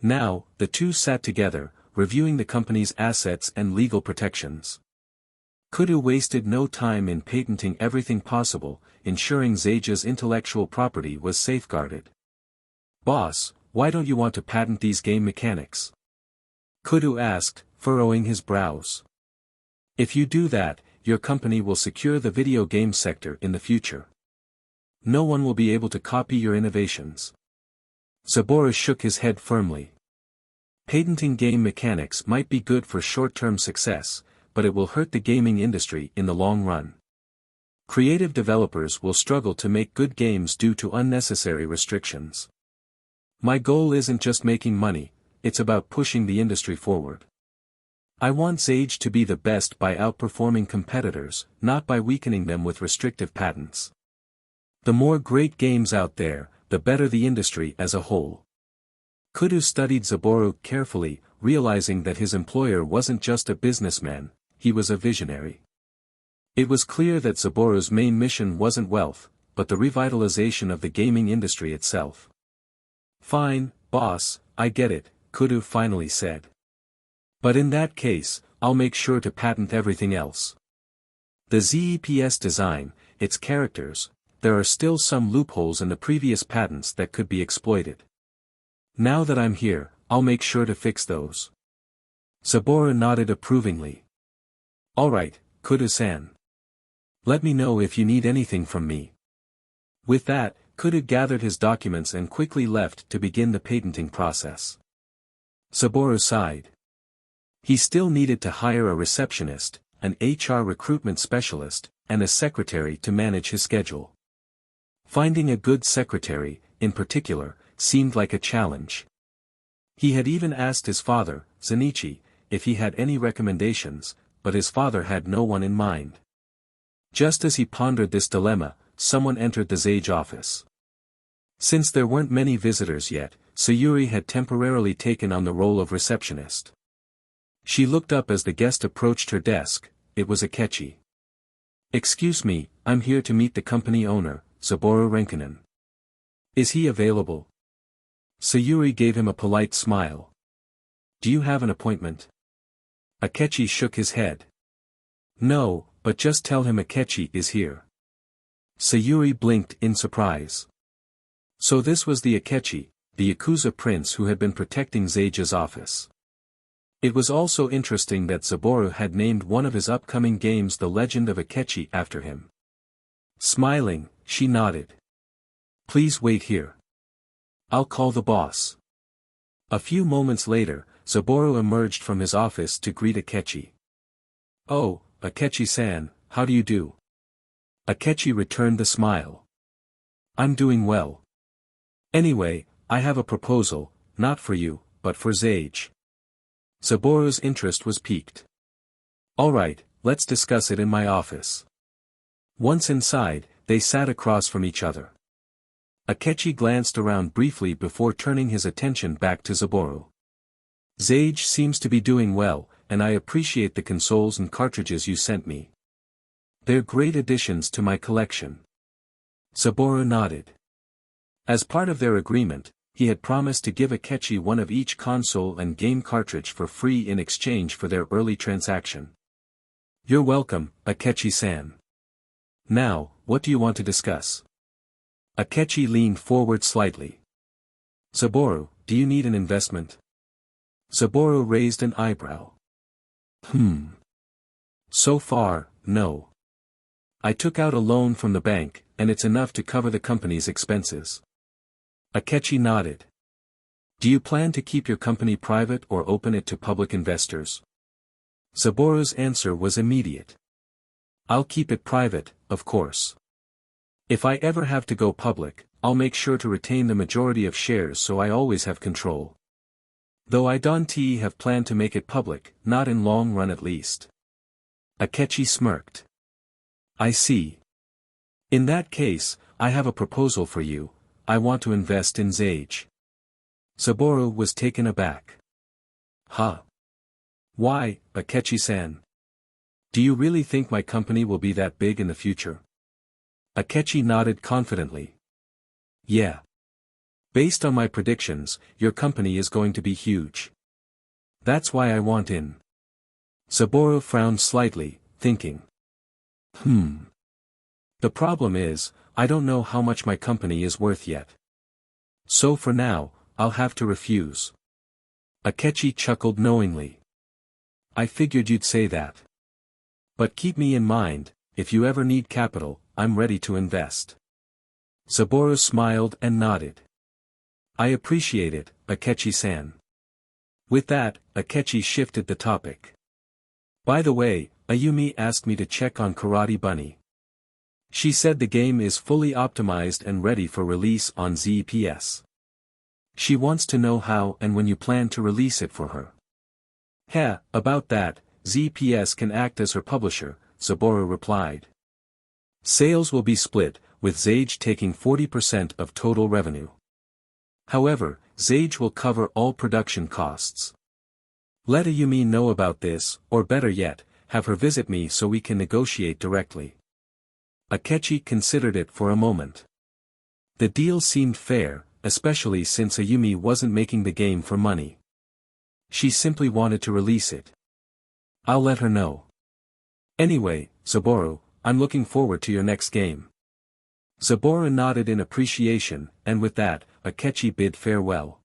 Now, the two sat together, reviewing the company's assets and legal protections. Kudu wasted no time in patenting everything possible, ensuring Sage's intellectual property was safeguarded. "Boss, why don't you want to patent these game mechanics?" Kudu asked, furrowing his brows. "If you do that, your company will secure the video game sector in the future. No one will be able to copy your innovations." Saburo shook his head firmly. Patenting game mechanics might be good for short-term success, but it will hurt the gaming industry in the long run. Creative developers will struggle to make good games due to unnecessary restrictions. "My goal isn't just making money, it's about pushing the industry forward. I want Sage to be the best by outperforming competitors, not by weakening them with restrictive patents. The more great games out there, the better the industry as a whole." Kudu studied Saburo carefully, realizing that his employer wasn't just a businessman, he was a visionary. It was clear that Saburo's main mission wasn't wealth, but the revitalization of the gaming industry itself. "Fine, boss, I get it," Kudu finally said. "But in that case, I'll make sure to patent everything else. The ZEPS design, its characters, there are still some loopholes in the previous patents that could be exploited. Now that I'm here, I'll make sure to fix those." Saburo nodded approvingly. "Alright, Kudu-san. Let me know if you need anything from me." With that, Kudu gathered his documents and quickly left to begin the patenting process. Saburo sighed. He still needed to hire a receptionist, an HR recruitment specialist, and a secretary to manage his schedule. Finding a good secretary, in particular, seemed like a challenge. He had even asked his father, Zenichi, if he had any recommendations, but his father had no one in mind. Just as he pondered this dilemma, someone entered the Sage office. Since there weren't many visitors yet, Sayuri had temporarily taken on the role of receptionist. She looked up as the guest approached her desk. It was Akechi. "Excuse me, I'm here to meet the company owner, Saburo Renkinen. Is he available?" Sayuri gave him a polite smile. "Do you have an appointment?" Akechi shook his head. "No, but just tell him Akechi is here." Sayuri blinked in surprise. So this was the Akechi, the Yakuza prince who had been protecting Sage's office. It was also interesting that Saburo had named one of his upcoming games The Legend of Akechi after him. Smiling, she nodded. "Please wait here. I'll call the boss." A few moments later, Saburo emerged from his office to greet Akechi. "Oh, Akechi-san, how do you do?" Akechi returned the smile. "I'm doing well. Anyway, I have a proposal, not for you, but for Sage." Saburo's interest was piqued. "Alright, let's discuss it in my office." Once inside, they sat across from each other. Akechi glanced around briefly before turning his attention back to Saburo. "Sage seems to be doing well, and I appreciate the consoles and cartridges you sent me. They're great additions to my collection." Saburo nodded. As part of their agreement, he had promised to give Akechi one of each console and game cartridge for free in exchange for their early transaction. "You're welcome, Akechi-san. Now, what do you want to discuss?" Akechi leaned forward slightly. "Saburo, do you need an investment?" Saburo raised an eyebrow. So far, no. I took out a loan from the bank, and it's enough to cover the company's expenses." Akechi nodded. "Do you plan to keep your company private or open it to public investors?" Saburo's answer was immediate. "I'll keep it private, of course. If I ever have to go public, I'll make sure to retain the majority of shares so I always have control. Though I don't have planned to make it public, not in long run at least." Akechi smirked. "I see. In that case, I have a proposal for you. I want to invest in Sage." Saburo was taken aback. "Huh? Why, Akechi-san? Do you really think my company will be that big in the future?" Akechi nodded confidently. "Yeah. Based on my predictions, your company is going to be huge. That's why I want in." Saburo frowned slightly, thinking. The problem is, I don't know how much my company is worth yet. So for now, I'll have to refuse." Akechi chuckled knowingly. "I figured you'd say that. But keep me in mind, if you ever need capital, I'm ready to invest." Saburo smiled and nodded. "I appreciate it, Akechi-san." With that, Akechi shifted the topic. "By the way, Ayumi asked me to check on Karate Bunny. She said the game is fully optimized and ready for release on ZPS. She wants to know how and when you plan to release it for her." About that, ZPS can act as her publisher," Saburo replied. "Sales will be split, with Sage taking 40% of total revenue. However, Sage will cover all production costs. Let Ayumi know about this, or better yet, have her visit me so we can negotiate directly." Akechi considered it for a moment. The deal seemed fair, especially since Ayumi wasn't making the game for money. She simply wanted to release it. "I'll let her know. Anyway, Saburo, I'm looking forward to your next game." Saburo nodded in appreciation, and with that, Akechi bid farewell.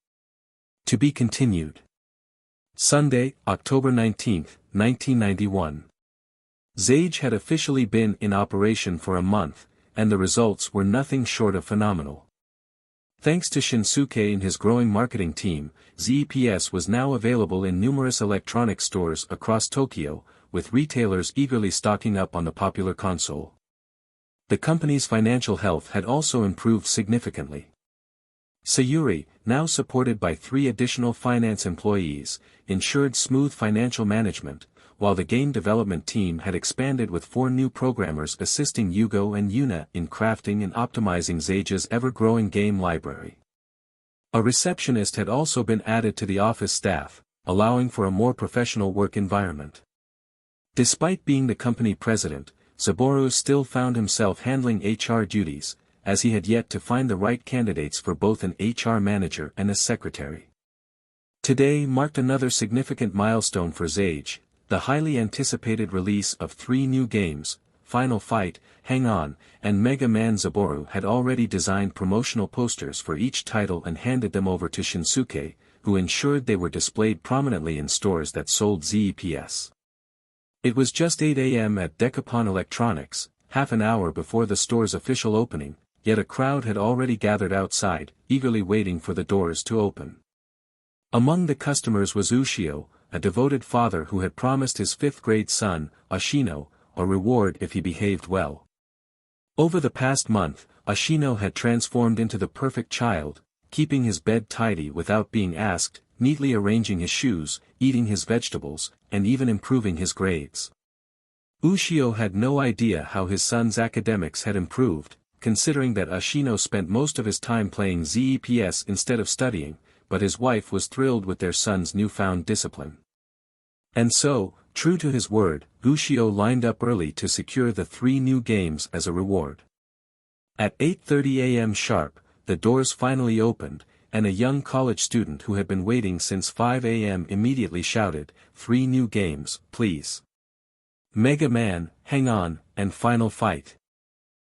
To be continued. Sunday, October 19, 1991. Sage had officially been in operation for a month, and the results were nothing short of phenomenal. Thanks to Shinsuke and his growing marketing team, ZPS was now available in numerous electronic stores across Tokyo, with retailers eagerly stocking up on the popular console. The company's financial health had also improved significantly. Sayuri, now supported by 3 additional finance employees, ensured smooth financial management, while the game development team had expanded with 4 new programmers assisting Yugo and Yuna in crafting and optimizing Sage's ever-growing game library. A receptionist had also been added to the office staff, allowing for a more professional work environment. Despite being the company president, Saburo still found himself handling HR duties, as he had yet to find the right candidates for both an HR manager and a secretary. Today marked another significant milestone for Sage, the highly anticipated release of 3 new games, Final Fight, Hang On, and Mega Man. Saburo had already designed promotional posters for each title and handed them over to Shinsuke, who ensured they were displayed prominently in stores that sold ZEPS. It was just 8 a.m. at Decapon Electronics, half an hour before the store's official opening, yet a crowd had already gathered outside, eagerly waiting for the doors to open. Among the customers was Ushio, a devoted father who had promised his fifth-grade son, Ashino, a reward if he behaved well. Over the past month, Ashino had transformed into the perfect child, keeping his bed tidy without being asked, neatly arranging his shoes, eating his vegetables, and even improving his grades. Ushio had no idea how his son's academics had improved, considering that Ashino spent most of his time playing ZEPS instead of studying, but his wife was thrilled with their son's newfound discipline. And so, true to his word, Ushio lined up early to secure the 3 new games as a reward. At 8:30 a.m. sharp, the doors finally opened, and a young college student who had been waiting since 5 a.m. immediately shouted, "3 new games, please. Mega Man, Hang On, and Final Fight."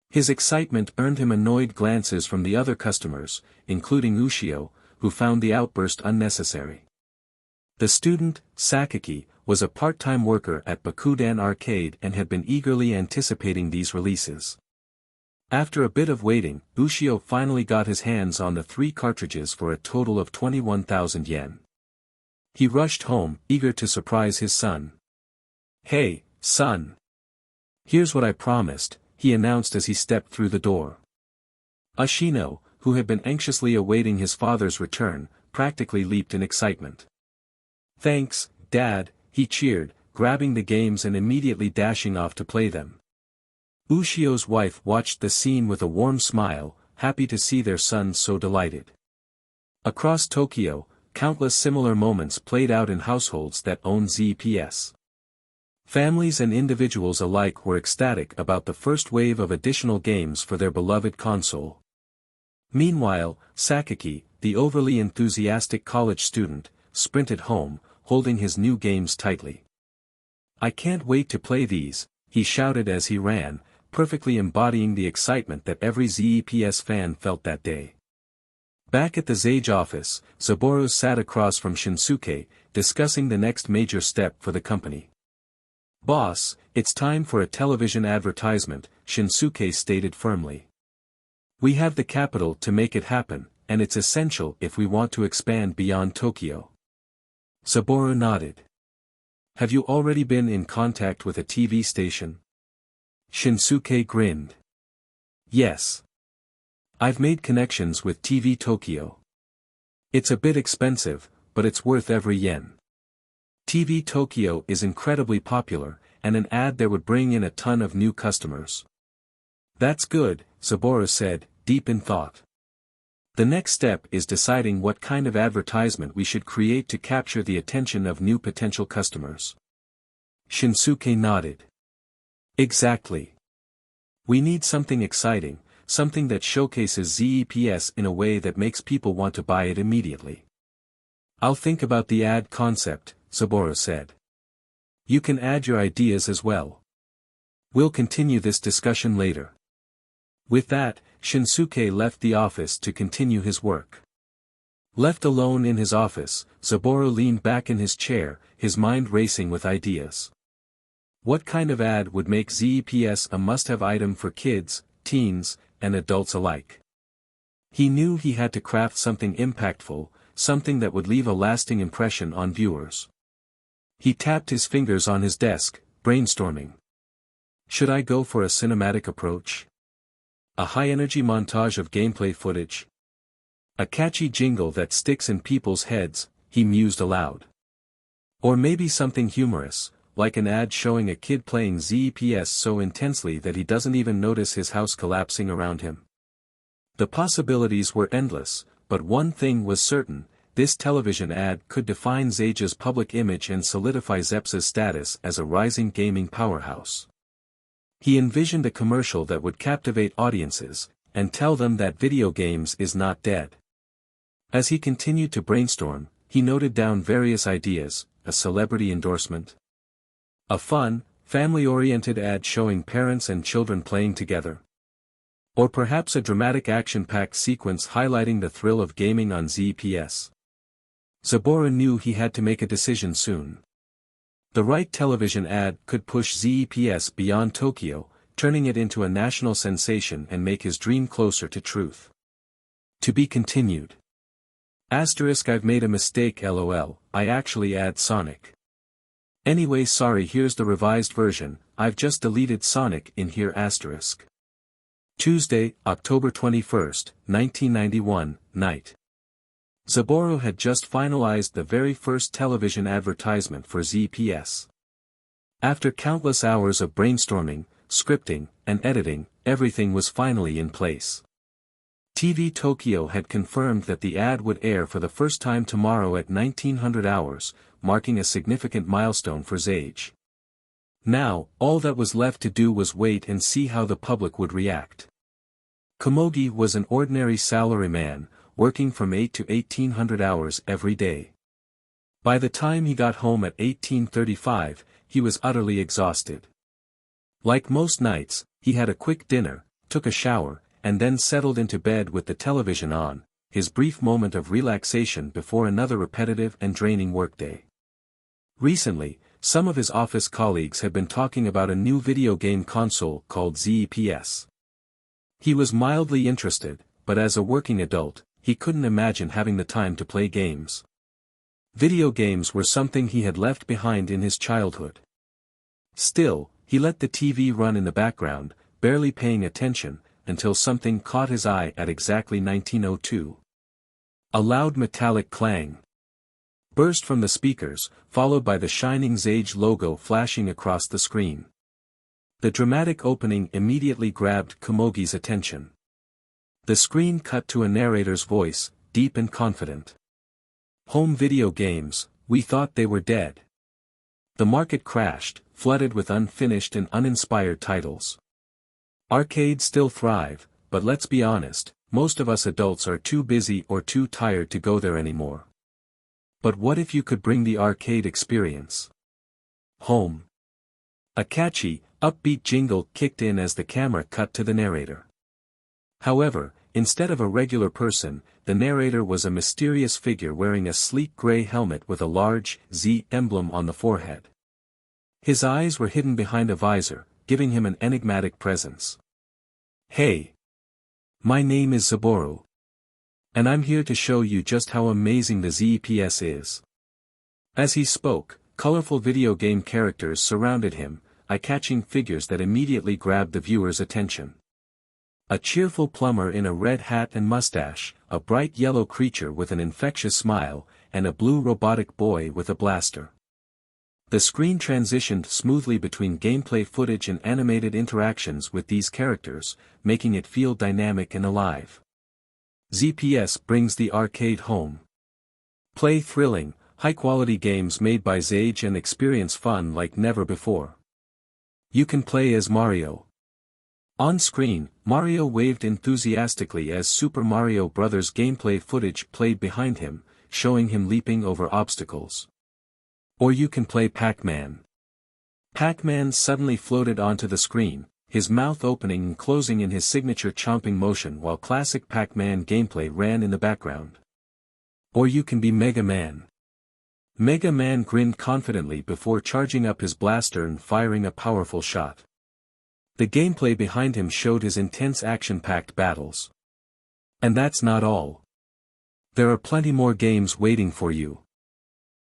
His excitement earned him annoyed glances from the other customers, including Ushio, who found the outburst unnecessary. The student, Sakaki, was a part-time worker at Bakudan Arcade and had been eagerly anticipating these releases. After a bit of waiting, Ushio finally got his hands on the 3 cartridges for a total of 21,000 yen. He rushed home, eager to surprise his son. "Hey, son. Here's what I promised," he announced as he stepped through the door. Ashino, who had been anxiously awaiting his father's return, practically leaped in excitement. "Thanks, Dad," he cheered, grabbing the games and immediately dashing off to play them. Ushio's wife watched the scene with a warm smile, happy to see their son so delighted. Across Tokyo, countless similar moments played out in households that own ZPS. Families and individuals alike were ecstatic about the first wave of additional games for their beloved console. Meanwhile, Sakaki, the overly enthusiastic college student, sprinted home, holding his new games tightly. "I can't wait to play these," he shouted as he ran, perfectly embodying the excitement that every ZEPS fan felt that day. Back at the Zage office, Saburo sat across from Shinsuke, discussing the next major step for the company. "Boss, it's time for a television advertisement," Shinsuke stated firmly. "We have the capital to make it happen, and it's essential if we want to expand beyond Tokyo." Saburo nodded. "Have you already been in contact with a TV station?" Shinsuke grinned. "Yes. I've made connections with TV Tokyo. It's a bit expensive, but it's worth every yen. TV Tokyo is incredibly popular, and an ad there would bring in a ton of new customers." "That's good," Saburo said, deep in thought. "The next step is deciding what kind of advertisement we should create to capture the attention of new potential customers." Shinsuke nodded. "Exactly. We need something exciting, something that showcases ZEPS in a way that makes people want to buy it immediately." "I'll think about the ad concept," Saburo said. "You can add your ideas as well. We'll continue this discussion later." With that, Shinsuke left the office to continue his work. Left alone in his office, Saburo leaned back in his chair, his mind racing with ideas. What kind of ad would make ZEPS a must-have item for kids, teens, and adults alike? He knew he had to craft something impactful, something that would leave a lasting impression on viewers. He tapped his fingers on his desk, brainstorming. Should I go for a cinematic approach? A high-energy montage of gameplay footage? A catchy jingle that sticks in people's heads, he mused aloud. Or maybe something humorous, like an ad showing a kid playing ZEPS so intensely that he doesn't even notice his house collapsing around him. The possibilities were endless, but one thing was certain: this television ad could define Zage's public image and solidify ZEPS's status as a rising gaming powerhouse. He envisioned a commercial that would captivate audiences, and tell them that video games is not dead. As he continued to brainstorm, he noted down various ideas: a celebrity endorsement, a fun, family-oriented ad showing parents and children playing together, or perhaps a dramatic action-packed sequence highlighting the thrill of gaming on ZPS. Saburo knew he had to make a decision soon. The right television ad could push ZEPS beyond Tokyo, turning it into a national sensation and make his dream closer to truth. To be continued. Asterisk I've made a mistake lol, I actually add Sonic. Anyway sorry here's the revised version, I've just deleted Sonic in here asterisk. Tuesday, October 21st, 1991, night. Saburo had just finalized the very first television advertisement for ZPS. After countless hours of brainstorming, scripting, and editing, everything was finally in place. TV Tokyo had confirmed that the ad would air for the first time tomorrow at 1900 hours, marking a significant milestone for Sage. Now, all that was left to do was wait and see how the public would react. Komogi was an ordinary salaryman, working from 8 to 1800 hours every day. By the time he got home at 1835, he was utterly exhausted. Like most nights, he had a quick dinner, took a shower, and then settled into bed with the television on, his brief moment of relaxation before another repetitive and draining workday. Recently, some of his office colleagues had been talking about a new video game console called ZPS. He was mildly interested, but as a working adult, he couldn't imagine having the time to play games. Video games were something he had left behind in his childhood. Still, he let the TV run in the background, barely paying attention, until something caught his eye at exactly 1902. A loud metallic clang burst from the speakers, followed by the shining Sage logo flashing across the screen. The dramatic opening immediately grabbed Komogi's attention. The screen cut to a narrator's voice, deep and confident. Home video games, we thought they were dead. The market crashed, flooded with unfinished and uninspired titles. Arcades still thrive, but let's be honest, most of us adults are too busy or too tired to go there anymore. But what if you could bring the arcade experience home? A catchy, upbeat jingle kicked in as the camera cut to the narrator. However, instead of a regular person, the narrator was a mysterious figure wearing a sleek gray helmet with a large Z emblem on the forehead. His eyes were hidden behind a visor, giving him an enigmatic presence. Hey! My name is Saburo. And I'm here to show you just how amazing the ZPS is. As he spoke, colorful video game characters surrounded him, eye-catching figures that immediately grabbed the viewer's attention. A cheerful plumber in a red hat and mustache, a bright yellow creature with an infectious smile, and a blue robotic boy with a blaster. The screen transitioned smoothly between gameplay footage and animated interactions with these characters, making it feel dynamic and alive. ZPS brings the arcade home. Play thrilling, high-quality games made by Sage and experience fun like never before. You can play as Mario. On screen, Mario waved enthusiastically as Super Mario Bros. Gameplay footage played behind him, showing him leaping over obstacles. Or you can play Pac-Man. Pac-Man suddenly floated onto the screen, his mouth opening and closing in his signature chomping motion while classic Pac-Man gameplay ran in the background. Or you can be Mega Man. Mega Man grinned confidently before charging up his blaster and firing a powerful shot. The gameplay behind him showed his intense action-packed battles. And that's not all. There are plenty more games waiting for you.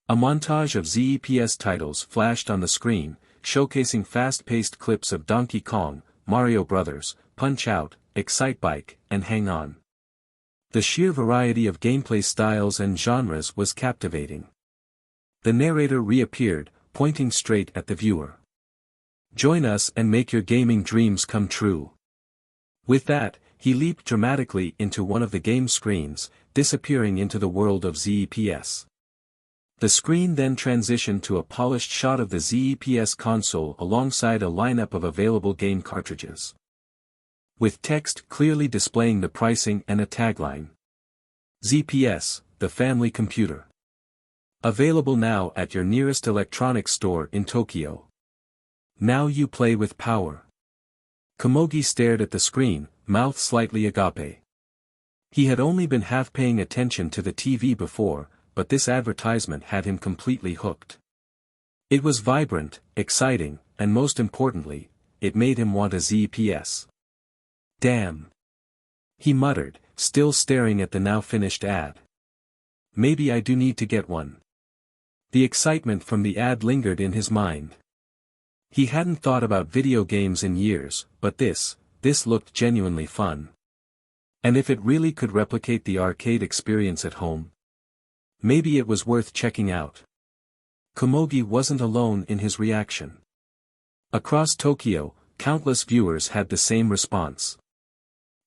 A montage of ZPS titles flashed on the screen, showcasing fast-paced clips of Donkey Kong, Mario Bros., Punch-Out, Excitebike, and Hang On. The sheer variety of gameplay styles and genres was captivating. The narrator reappeared, pointing straight at the viewer. Join us and make your gaming dreams come true. With that, he leaped dramatically into one of the game screens, disappearing into the world of ZPS. The screen then transitioned to a polished shot of the ZPS console alongside a lineup of available game cartridges. With text clearly displaying the pricing and a tagline. ZPS, the family computer. Available now at your nearest electronics store in Tokyo. Now you play with power. Komogi stared at the screen, mouth slightly agape. He had only been half paying attention to the TV before, but this advertisement had him completely hooked. It was vibrant, exciting, and most importantly, it made him want a ZPS. Damn! He muttered, still staring at the now finished ad. maybe I do need to get one. The excitement from the ad lingered in his mind. He hadn't thought about video games in years, but this looked genuinely fun. And if it really could replicate the arcade experience at home, maybe it was worth checking out. Komogi wasn't alone in his reaction. Across Tokyo, countless viewers had the same response.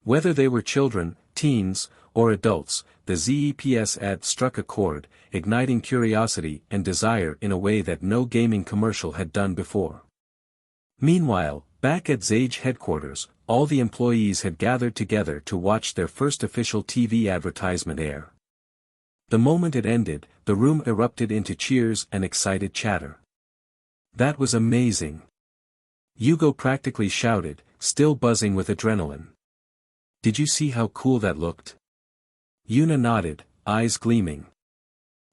Whether they were children, teens, or adults, the ZEPS ad struck a chord, igniting curiosity and desire in a way that no gaming commercial had done before. Meanwhile, back at Zage headquarters, all the employees had gathered together to watch their first official TV advertisement air. The moment it ended, the room erupted into cheers and excited chatter. That was amazing. Yugo practically shouted, still buzzing with adrenaline. Did you see how cool that looked? Yuna nodded, eyes gleaming.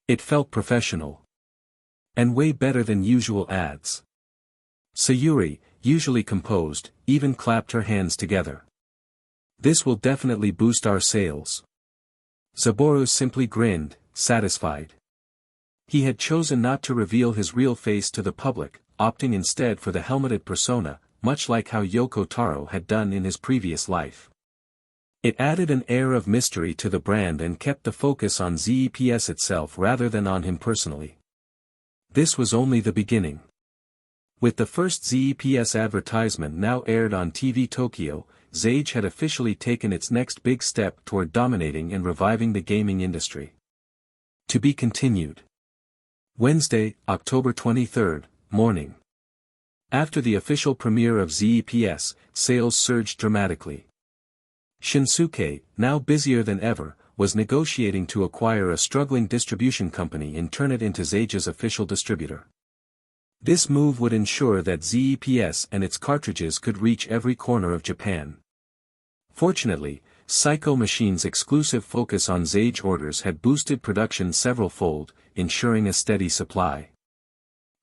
It felt professional. And way better than usual ads. Sayuri, usually composed, even clapped her hands together. This will definitely boost our sales. Saburo simply grinned, satisfied. He had chosen not to reveal his real face to the public, opting instead for the helmeted persona, much like how Yoko Taro had done in his previous life. It added an air of mystery to the brand and kept the focus on ZEPS itself rather than on him personally. This was only the beginning. With the first ZEPS advertisement now aired on TV Tokyo, Zage had officially taken its next big step toward dominating and reviving the gaming industry. To be continued. Wednesday, October 23rd, morning. After the official premiere of ZEPS, sales surged dramatically. Shinsuke, now busier than ever, was negotiating to acquire a struggling distribution company and turn it into Zage's official distributor. This move would ensure that ZEPS and its cartridges could reach every corner of Japan. Fortunately, Psycho Machine's exclusive focus on Zage orders had boosted production several-fold, ensuring a steady supply.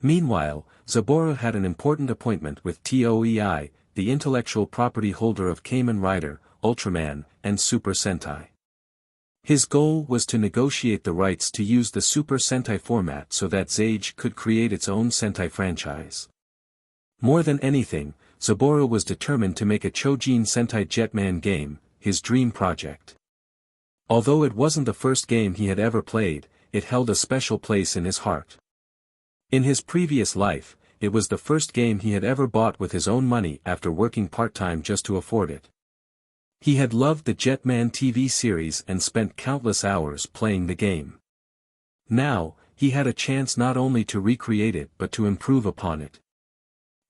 Meanwhile, Zaburo had an important appointment with TOEI, the intellectual property holder of Kamen Rider, Ultraman, and Super Sentai. His goal was to negotiate the rights to use the Super Sentai format so that Zage could create its own Sentai franchise. More than anything, Zaburo was determined to make a Chojin Sentai Jetman game, his dream project. Although it wasn't the first game he had ever played, it held a special place in his heart. In his previous life, it was the first game he had ever bought with his own money after working part-time just to afford it. He had loved the Jetman TV series and spent countless hours playing the game. Now, he had a chance not only to recreate it but to improve upon it.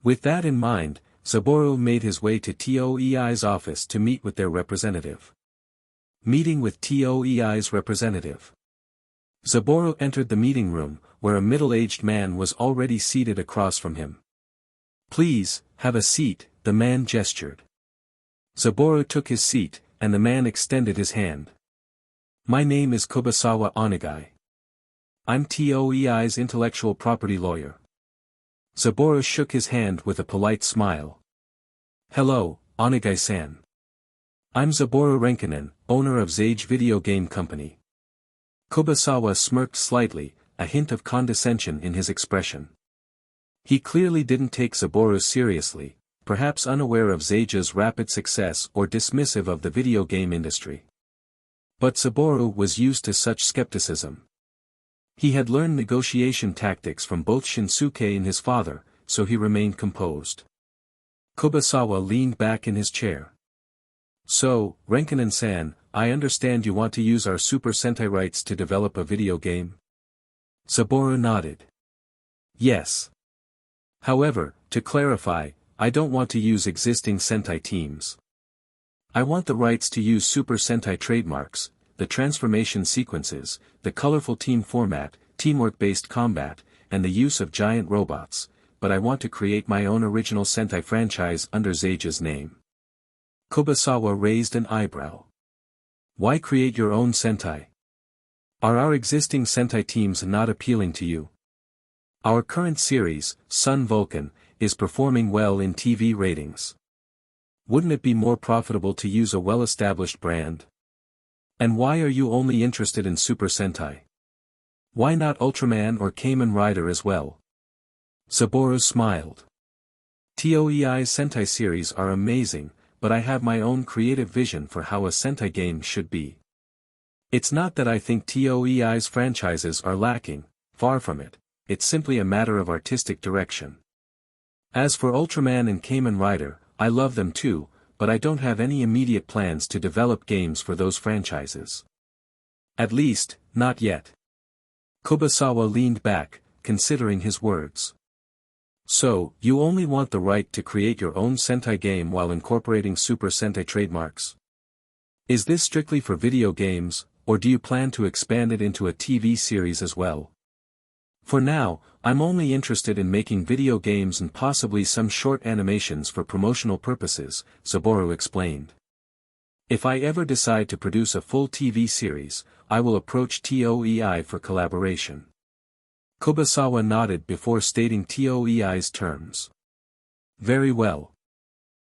With that in mind, Saburo made his way to TOEI's office to meet with their representative. Meeting with TOEI's representative. Saburo entered the meeting room, where a middle-aged man was already seated across from him. "Please, have a seat," the man gestured. Saburo took his seat, and the man extended his hand. "My name is Kobasawa Onegai. I'm TOEI's intellectual property lawyer." Saburo shook his hand with a polite smile. "Hello, Onegai-san. I'm Zaburo Renkinen, owner of Zage Video Game Company." Kobasawa smirked slightly, a hint of condescension in his expression. He clearly didn't take Saburo seriously, perhaps unaware of Zage's rapid success or dismissive of the video game industry. But Saburo was used to such skepticism. He had learned negotiation tactics from both Shinsuke and his father, so he remained composed. Kobasawa leaned back in his chair. "So, Renkinen-san, I understand you want to use our Super Sentai rights to develop a video game?" Saburo nodded. "Yes. However, to clarify, I don't want to use existing Sentai teams. I want the rights to use Super Sentai trademarks, the transformation sequences, the colorful team format, teamwork-based combat, and the use of giant robots, but I want to create my own original Sentai franchise under Zage's name." Kobasawa raised an eyebrow. "Why create your own Sentai? Are our existing Sentai teams not appealing to you? Our current series, Sun Vulcan, is performing well in TV ratings. Wouldn't it be more profitable to use a well-established brand? And why are you only interested in Super Sentai?" Why not Ultraman or Kamen Rider as well? Saburo smiled. TOEI's Sentai series are amazing, but I have my own creative vision for how a Sentai game should be. It's not that I think TOEI's franchises are lacking, far from it, it's simply a matter of artistic direction. As for Ultraman and Kamen Rider, I love them too, but I don't have any immediate plans to develop games for those franchises. At least, not yet. Kubosawa leaned back, considering his words. So, you only want the right to create your own Sentai game while incorporating Super Sentai trademarks? Is this strictly for video games, or do you plan to expand it into a TV series as well? For now, I'm only interested in making video games and possibly some short animations for promotional purposes, Saburo explained. If I ever decide to produce a full TV series, I will approach TOEI for collaboration. Kubosawa nodded before stating TOEI's terms. Very well.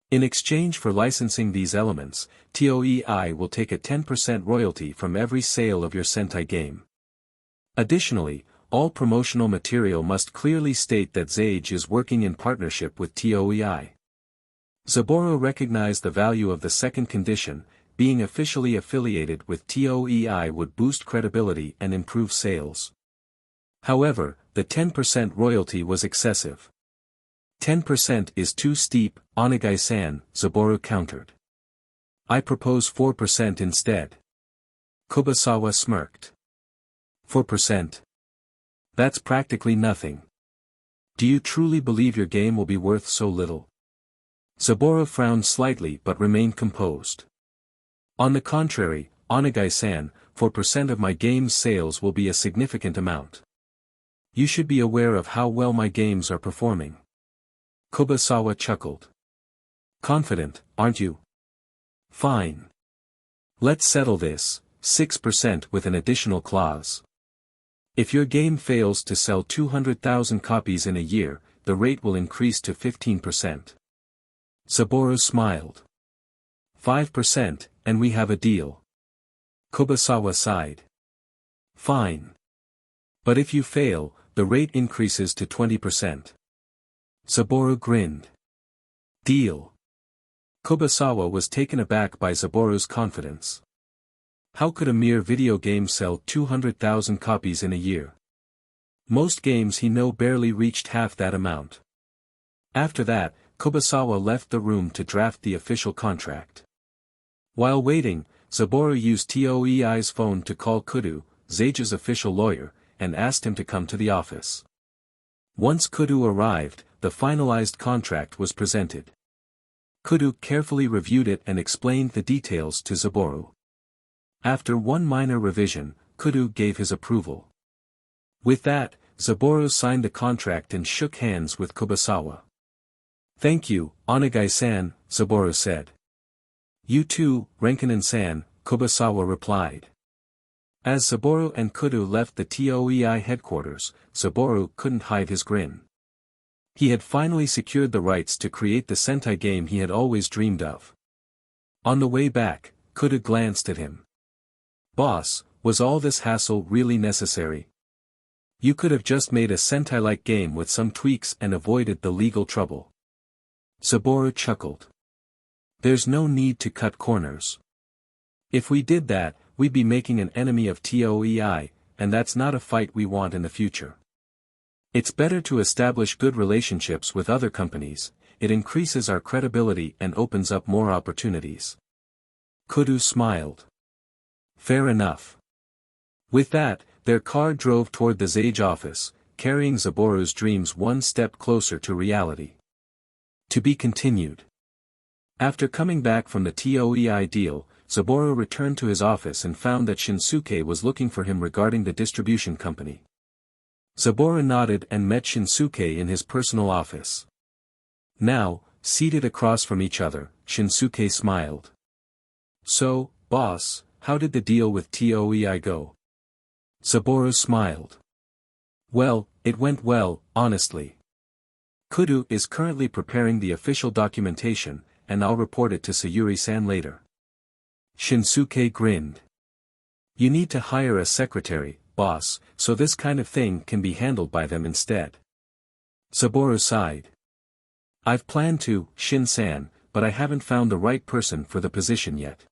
In exchange for licensing these elements, TOEI will take a 10% royalty from every sale of your Sentai game. Additionally, all promotional material must clearly state that Zage is working in partnership with TOEI. Saburo recognized the value of the second condition, being officially affiliated with TOEI would boost credibility and improve sales. However, the 10% royalty was excessive. 10% is too steep, Onegai-san, Saburo countered. I propose 4% instead. Kubosawa smirked. 4%? That's practically nothing. Do you truly believe your game will be worth so little? Saburo frowned slightly but remained composed. On the contrary, Onegai-san, 4% of my game's sales will be a significant amount. You should be aware of how well my games are performing. Kubosawa chuckled. Confident, aren't you? Fine. Let's settle this, 6% with an additional clause. If your game fails to sell 200,000 copies in a year, the rate will increase to 15%. Saburo smiled. 5%, and we have a deal. Kubosawa sighed. Fine. But if you fail, the rate increases to 20%. Saburo grinned. Deal. Kubosawa was taken aback by Saburo's confidence. How could a mere video game sell 200,000 copies in a year? Most games he knew barely reached half that amount. After that, Kubosawa left the room to draft the official contract. While waiting, Saburo used TOEI's phone to call Kudo, Zage's official lawyer, and asked him to come to the office. Once Kudo arrived, the finalized contract was presented. Kudo carefully reviewed it and explained the details to Saburo. After one minor revision, Kudo gave his approval. With that, Saburo signed the contract and shook hands with Kubosawa. Thank you, Onegai-san, Saburo said. You too, Renkanen-san, Kubosawa replied. As Saburo and Kudo left the TOEI headquarters, Saburo couldn't hide his grin. He had finally secured the rights to create the Sentai game he had always dreamed of. On the way back, Kudo glanced at him. Boss, was all this hassle really necessary? You could have just made a Sentai-like game with some tweaks and avoided the legal trouble. Saburo chuckled. There's no need to cut corners. If we did that, we'd be making an enemy of TOEI, and that's not a fight we want in the future. It's better to establish good relationships with other companies, it increases our credibility and opens up more opportunities. Kudo smiled. Fair enough. With that, their car drove toward the Zage office, carrying Saburo's dreams one step closer to reality. To be continued. After coming back from the TOEI deal, Saburo returned to his office and found that Shinsuke was looking for him regarding the distribution company. Saburo nodded and met Shinsuke in his personal office. Now, seated across from each other, Shinsuke smiled. So, boss, how did the deal with TOEI go? Saburo smiled. Well, it went well, honestly. Kudo is currently preparing the official documentation, and I'll report it to Sayuri-san later. Shinsuke grinned. You need to hire a secretary, boss, so this kind of thing can be handled by them instead. Saburo sighed. I've planned to, Shin-san, but I haven't found the right person for the position yet.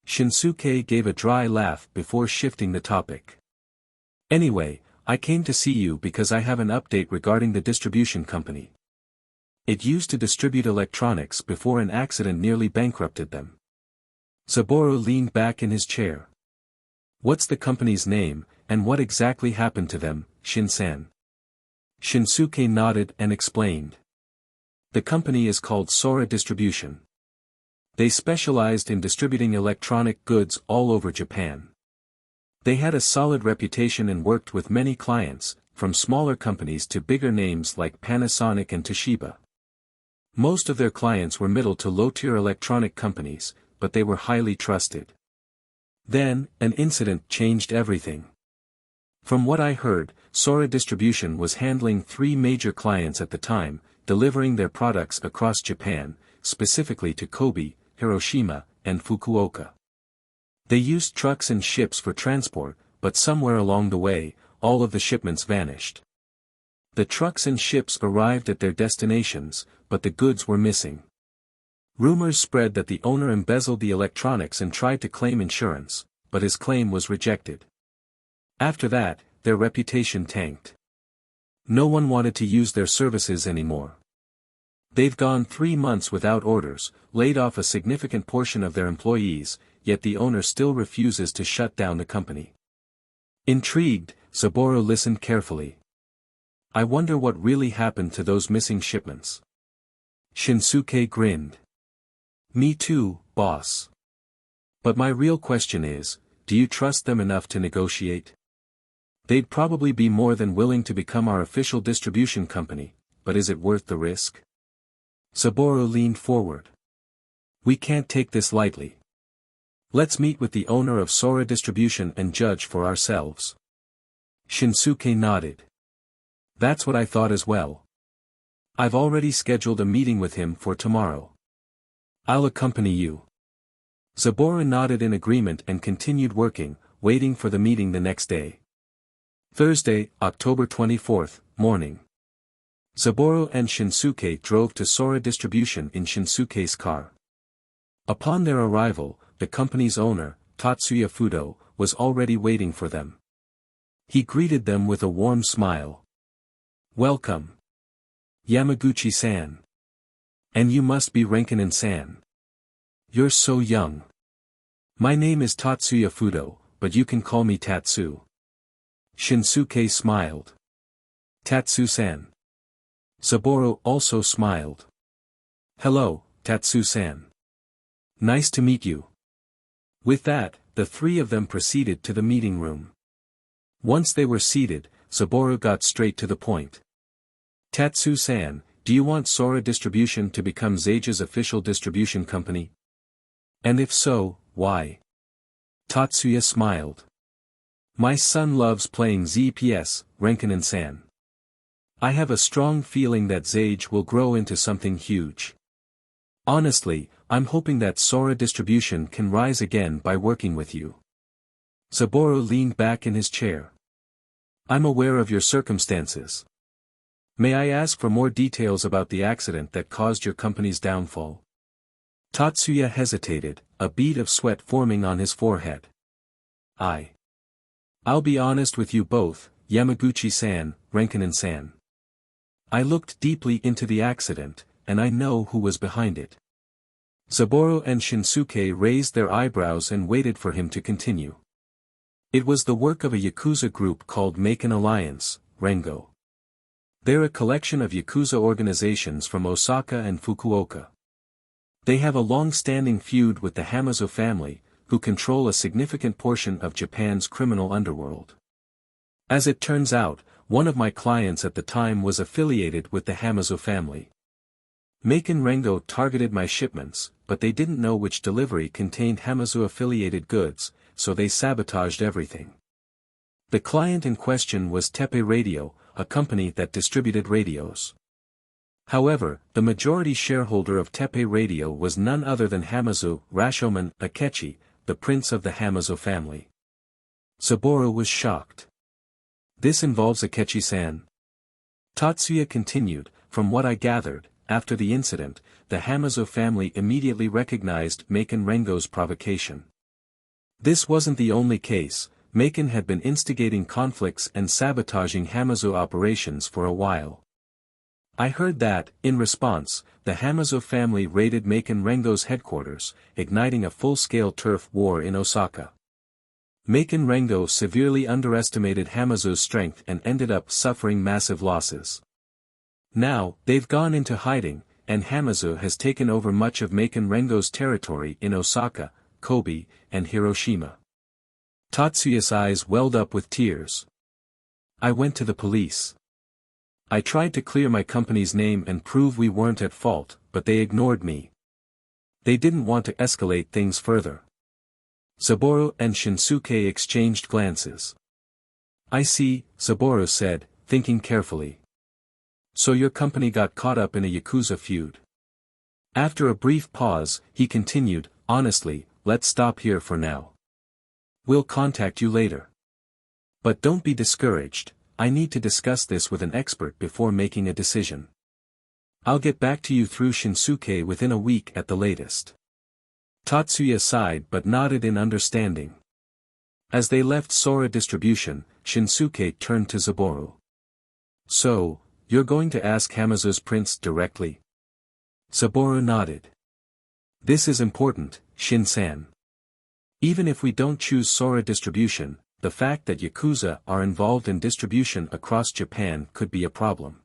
Shinsuke gave a dry laugh before shifting the topic. Anyway, I came to see you because I have an update regarding the distribution company. It used to distribute electronics before an accident nearly bankrupted them. Saburo leaned back in his chair. What's the company's name, and what exactly happened to them, Shin-san? Shinsuke nodded and explained. The company is called Sora Distribution. They specialized in distributing electronic goods all over Japan. They had a solid reputation and worked with many clients, from smaller companies to bigger names like Panasonic and Toshiba. Most of their clients were middle to low-tier electronic companies, but they were highly trusted. Then, an incident changed everything. From what I heard, Sora Distribution was handling 3 major clients at the time, delivering their products across Japan, specifically to Kobe, Hiroshima, and Fukuoka. They used trucks and ships for transport, but somewhere along the way, all of the shipments vanished. The trucks and ships arrived at their destinations, but the goods were missing. Rumors spread that the owner embezzled the electronics and tried to claim insurance, but his claim was rejected. After that, their reputation tanked. No one wanted to use their services anymore. They've gone 3 months without orders, laid off a significant portion of their employees, yet the owner still refuses to shut down the company. Intrigued, Saburo listened carefully. I wonder what really happened to those missing shipments. Shinsuke grinned. Me too, boss. But my real question is, do you trust them enough to negotiate? They'd probably be more than willing to become our official distribution company, but is it worth the risk? Saburo leaned forward. We can't take this lightly. Let's meet with the owner of Sora Distribution and judge for ourselves. Shinsuke nodded. That's what I thought as well. I've already scheduled a meeting with him for tomorrow. I'll accompany you. Saburo nodded in agreement and continued working, waiting for the meeting the next day. Thursday, October 24th, morning. Saburo and Shinsuke drove to Sora Distribution in Shinsuke's car. Upon their arrival, the company's owner, Tatsuya Fudo, was already waiting for them. He greeted them with a warm smile. Welcome. Yamaguchi-san. And you must be Renkanen-san. You're so young. My name is Tatsuya Fudo, but you can call me Tatsu. Shinsuke smiled. Tatsu-san. Saburo also smiled. Hello, Tatsu-san. Nice to meet you. With that, the 3 of them proceeded to the meeting room. Once they were seated, Saburo got straight to the point. Tatsu-san, do you want Sora Distribution to become Seige's official distribution company? And if so, why? Tatsuya smiled. My son loves playing ZPS, Renkanen-san. I have a strong feeling that Seige will grow into something huge. Honestly, I'm hoping that Sora Distribution can rise again by working with you. Saburo leaned back in his chair. I'm aware of your circumstances. May I ask for more details about the accident that caused your company's downfall? Tatsuya hesitated, a bead of sweat forming on his forehead. I'll be honest with you both, Yamaguchi-san, Renkanen-san. I looked deeply into the accident, and I know who was behind it. Saburo and Shinsuke raised their eyebrows and waited for him to continue. It was the work of a Yakuza group called Make an Alliance, Rengo. They're a collection of Yakuza organizations from Osaka and Fukuoka. They have a long-standing feud with the Hamazo family, who control a significant portion of Japan's criminal underworld. As it turns out, one of my clients at the time was affiliated with the Hamazo family. Maken Rengo targeted my shipments, but they didn't know which delivery contained Hamazo-affiliated goods, so they sabotaged everything. The client in question was Tepe Radio, a company that distributed radios. However, the majority shareholder of Tepe Radio was none other than Hamazo Rashomon Akechi, the prince of the Hamazo family. Saburo was shocked. This involves Akechi-san? Tatsuya continued, from what I gathered, after the incident, the Hamazo family immediately recognized Maken Rengo's provocation. This wasn't the only case. Maken had been instigating conflicts and sabotaging Hamazo operations for a while. I heard that, in response, the Hamazo family raided Maken Rengo's headquarters, igniting a full-scale turf war in Osaka. Maken Rengo severely underestimated Hamazo's strength and ended up suffering massive losses. Now, they've gone into hiding, and Hamazo has taken over much of Maken Rengo's territory in Osaka, Kobe, and Hiroshima. Tatsuya's eyes welled up with tears. I went to the police. I tried to clear my company's name and prove we weren't at fault, but they ignored me. They didn't want to escalate things further. Saburo and Shinsuke exchanged glances. I see, Saburo said, thinking carefully. So your company got caught up in a Yakuza feud. After a brief pause, he continued, honestly, let's stop here for now. We'll contact you later. But don't be discouraged, I need to discuss this with an expert before making a decision. I'll get back to you through Shinsuke within a week at the latest. Tatsuya sighed but nodded in understanding. As they left Sora Distribution, Shinsuke turned to Saburo. So, you're going to ask Hamazo's prince directly? Saburo nodded. This is important, Shin-san. Even if we don't choose Sora Distribution, the fact that Yakuza are involved in distribution across Japan could be a problem.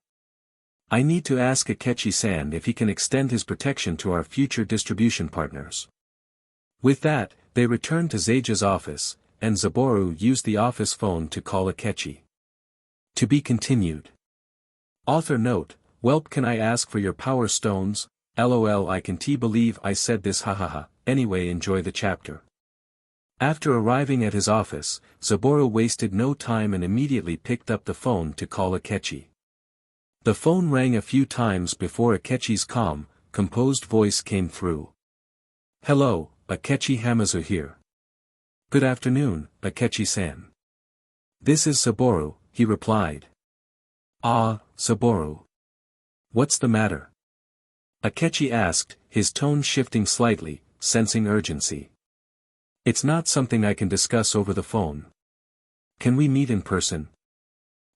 I need to ask Akechi-san if he can extend his protection to our future distribution partners. With that, they returned to Zeija's office, and Saburo used the office phone to call Akechi. To be continued. Author note, Welp, can I ask for your power stones? LOL, I can't believe I said this, hahaha. Anyway, enjoy the chapter. After arriving at his office, Saburo wasted no time and immediately picked up the phone to call Akechi. The phone rang a few times before Akechi's calm, composed voice came through. Hello, Akechi Hamazo here. Good afternoon, Akechi-san. This is Saburo, he replied. Ah, Saburo. What's the matter? Akechi asked, his tone shifting slightly, sensing urgency. It's not something I can discuss over the phone. Can we meet in person?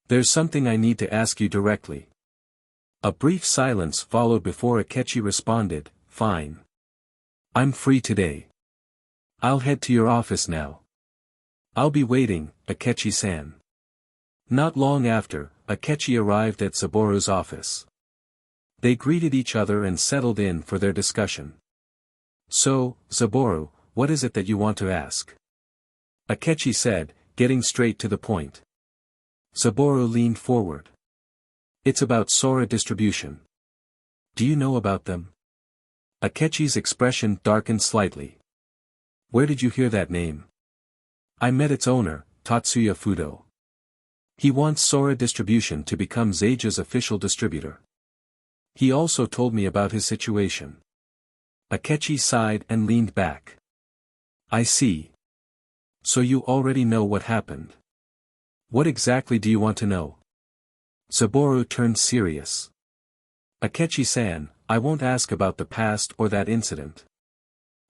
There's something I need to ask you directly. A brief silence followed before Akechi responded, fine. I'm free today. I'll head to your office now. I'll be waiting, Akechi-san. Not long after, Akechi arrived at Saburo's office. They greeted each other and settled in for their discussion. So, Saburo, what is it that you want to ask? Akechi said, getting straight to the point. Saburo leaned forward. It's about Sora Distribution. Do you know about them? Akechi's expression darkened slightly. Where did you hear that name? I met its owner, Tatsuya Fudo. He wants Sora Distribution to become Zeija's official distributor. He also told me about his situation. Akechi sighed and leaned back. I see. So you already know what happened. What exactly do you want to know? Saburo turned serious. Akechi-san, I won't ask about the past or that incident.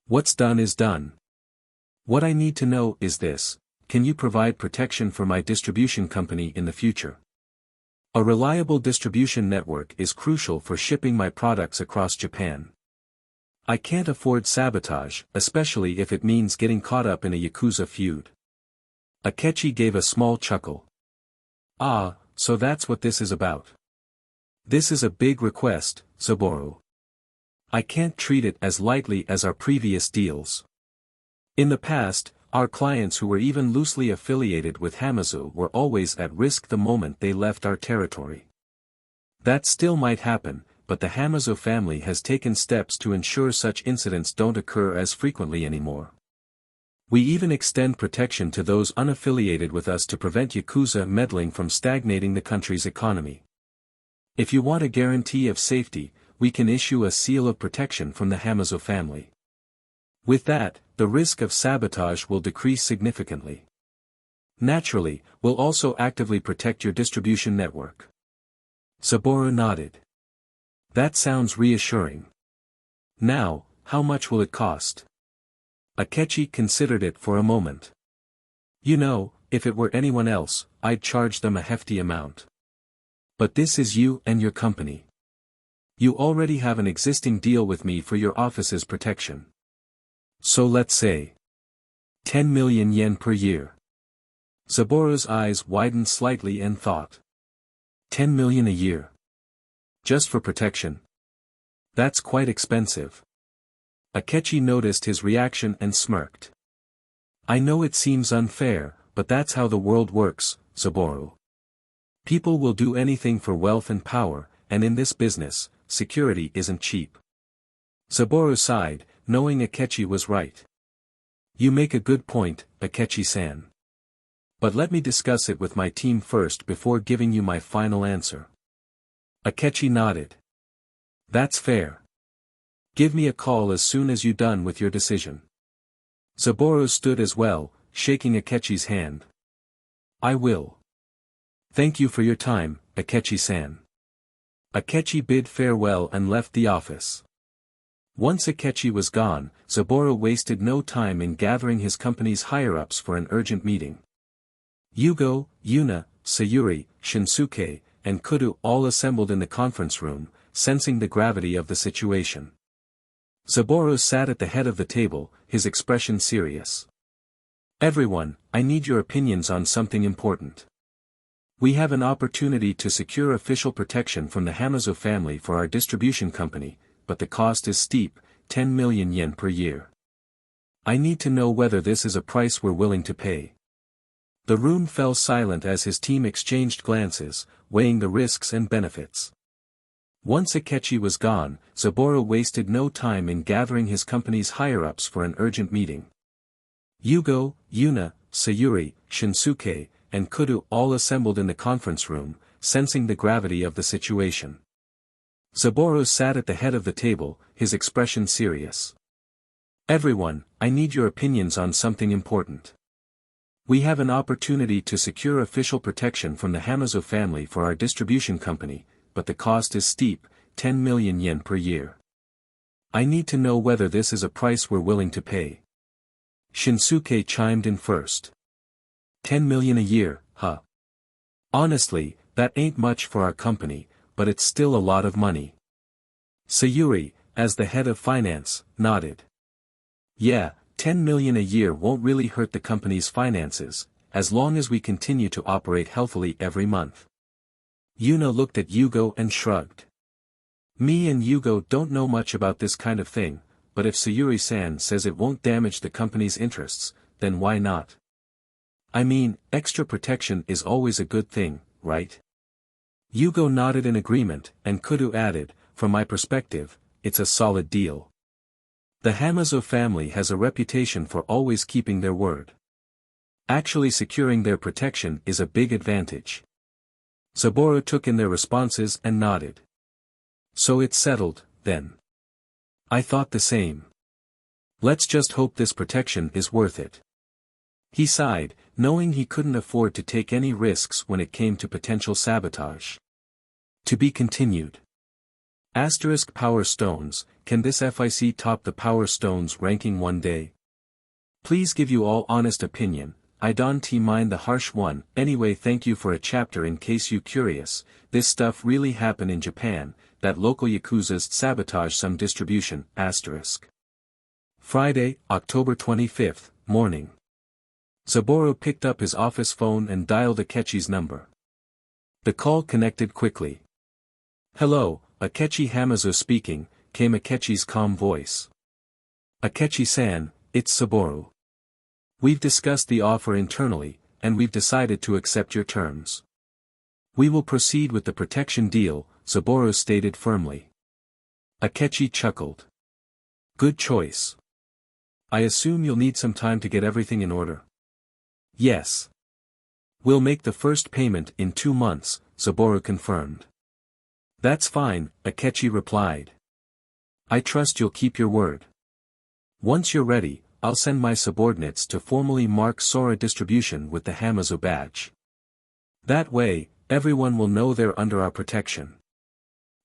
What's done is done. What I need to know is this, can you provide protection for my distribution company in the future? A reliable distribution network is crucial for shipping my products across Japan. I can't afford sabotage, especially if it means getting caught up in a Yakuza feud. Akechi gave a small chuckle. Ah, so that's what this is about. This is a big request, Saburo. I can't treat it as lightly as our previous deals. In the past, our clients who were even loosely affiliated with Hamazo were always at risk the moment they left our territory. That still might happen, but the Hamazo family has taken steps to ensure such incidents don't occur as frequently anymore. We even extend protection to those unaffiliated with us to prevent Yakuza meddling from stagnating the country's economy. If you want a guarantee of safety, we can issue a seal of protection from the Hamazo family. With that, the risk of sabotage will decrease significantly. Naturally, we'll also actively protect your distribution network. Saburo nodded. That sounds reassuring. Now, how much will it cost? Akechi considered it for a moment. You know, if it were anyone else, I'd charge them a hefty amount. But this is you and your company. You already have an existing deal with me for your office's protection. So let's say 10 million yen per year. Saburo's eyes widened slightly and thought. 10 million a year. Just for protection. That's quite expensive. Akechi noticed his reaction and smirked. I know it seems unfair, but that's how the world works, Saburo. People will do anything for wealth and power, and in this business, security isn't cheap. Saburo sighed, knowing Akechi was right. You make a good point, Akechi-san. But let me discuss it with my team first before giving you my final answer. Akechi nodded. That's fair. Give me a call as soon as you're done with your decision. Saburo stood as well, shaking Akechi's hand. I will. Thank you for your time, Akechi-san. Akechi bid farewell and left the office. Once Akechi was gone, Saburo wasted no time in gathering his company's higher-ups for an urgent meeting. Yugo, Yuna, Sayuri, Shinsuke, and Kudo all assembled in the conference room, sensing the gravity of the situation. Saburo sat at the head of the table, his expression serious. Everyone, I need your opinions on something important. We have an opportunity to secure official protection from the Hamazo family for our distribution company, but the cost is steep, 10 million yen per year. I need to know whether this is a price we're willing to pay. The room fell silent as his team exchanged glances, weighing the risks and benefits. Once Akechi was gone, Saburo wasted no time in gathering his company's higher-ups for an urgent meeting. Yugo, Yuna, Sayuri, Shinsuke, and Kudo all assembled in the conference room, sensing the gravity of the situation. Saburo sat at the head of the table, his expression serious. Everyone, I need your opinions on something important. We have an opportunity to secure official protection from the Hamazo family for our distribution company, but the cost is steep, 10 million yen per year. I need to know whether this is a price we're willing to pay. Shinsuke chimed in first. 10 million a year, huh? Honestly, that ain't much for our company, but it's still a lot of money. Sayuri, as the head of finance, nodded. Yeah, 10 million a year won't really hurt the company's finances, as long as we continue to operate healthily every month. Yuna looked at Yugo and shrugged. Me and Yugo don't know much about this kind of thing, but if Sayuri-san says it won't damage the company's interests, then why not? I mean, extra protection is always a good thing, right? Yugo nodded in agreement, and Kudo added, from my perspective, it's a solid deal. The Hamazo family has a reputation for always keeping their word. Actually securing their protection is a big advantage. Saburo took in their responses and nodded. So it's settled, then. I thought the same. Let's just hope this protection is worth it. He sighed, knowing he couldn't afford to take any risks when it came to potential sabotage. To be continued. Asterisk Power Stones, can this FIC top the Power Stones ranking one day? Please give you all honest opinion, I don't mind the harsh one, anyway thank you for a chapter in case you curious, this stuff really happen in Japan, that local Yakuzas sabotage some distribution, asterisk. Friday, October 25th, morning. Saburo picked up his office phone and dialed Akechi's number. The call connected quickly. Hello, Akechi Hamazo speaking, came Akechi's calm voice. Akechi-san, it's Saburo. We've discussed the offer internally, and we've decided to accept your terms. We will proceed with the protection deal, Saburo stated firmly. Akechi chuckled. Good choice. I assume you'll need some time to get everything in order. Yes. We'll make the first payment in 2 months, Saburo confirmed. That's fine, Akechi replied. I trust you'll keep your word. Once you're ready, I'll send my subordinates to formally mark Sora Distribution with the Hamazo badge. That way, everyone will know they're under our protection.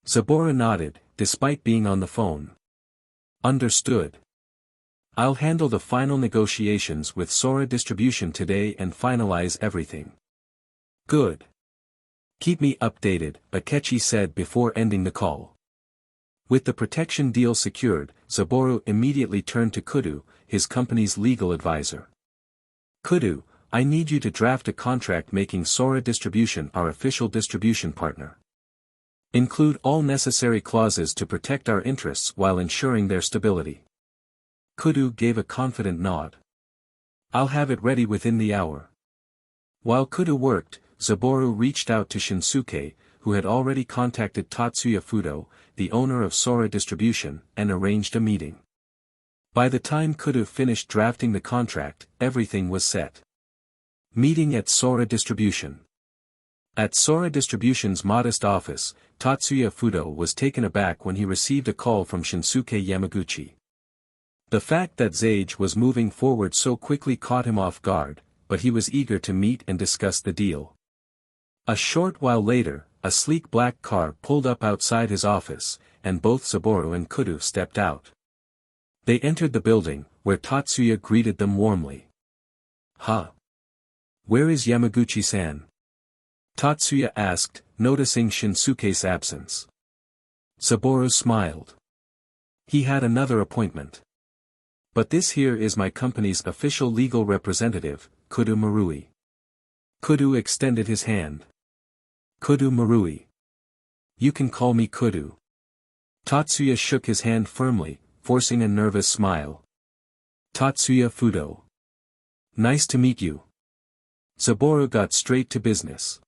Saburo nodded, despite being on the phone. Understood. I'll handle the final negotiations with Sora Distribution today and finalize everything. Good. Keep me updated, Akechi said before ending the call. With the protection deal secured, Saburo immediately turned to Kudu, his company's legal advisor. Kudu, I need you to draft a contract making Sora Distribution our official distribution partner. Include all necessary clauses to protect our interests while ensuring their stability. Kudu gave a confident nod. I'll have it ready within the hour. While Kudu worked, Saburo reached out to Shinsuke, who had already contacted Tatsuya Fudo, the owner of Sora Distribution, and arranged a meeting. By the time Kudu finished drafting the contract, everything was set. Meeting at Sora Distribution. At Sora Distribution's modest office, Tatsuya Fudo was taken aback when he received a call from Shinsuke Yamaguchi. The fact that Sage was moving forward so quickly caught him off guard, but he was eager to meet and discuss the deal. A short while later, a sleek black car pulled up outside his office, and both Saburo and Kudu stepped out. They entered the building, where Tatsuya greeted them warmly. Huh? Where is Yamaguchi-san? Tatsuya asked, noticing Shinsuke's absence. Saburo smiled. He had another appointment. But this here is my company's official legal representative, Kudu Marui. Kudu extended his hand. Kudu Marui. You can call me Kudu. Tatsuya shook his hand firmly, forcing a nervous smile. Tatsuya Fudo. Nice to meet you. Saburo got straight to business.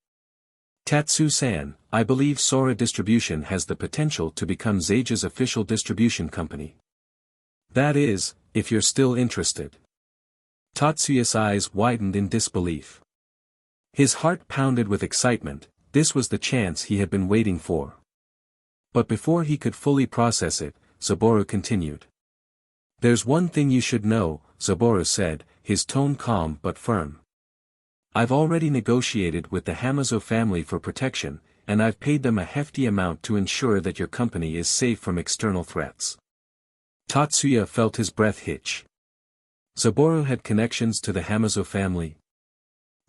Tatsu-san, I believe Sora Distribution has the potential to become Sage's official distribution company. That is, if you're still interested. Tatsuya's eyes widened in disbelief. His heart pounded with excitement, this was the chance he had been waiting for. But before he could fully process it, Saburo continued. There's one thing you should know, Saburo said, his tone calm but firm. I've already negotiated with the Hamazo family for protection, and I've paid them a hefty amount to ensure that your company is safe from external threats. Tatsuya felt his breath hitch. Saburo had connections to the Hamazo family.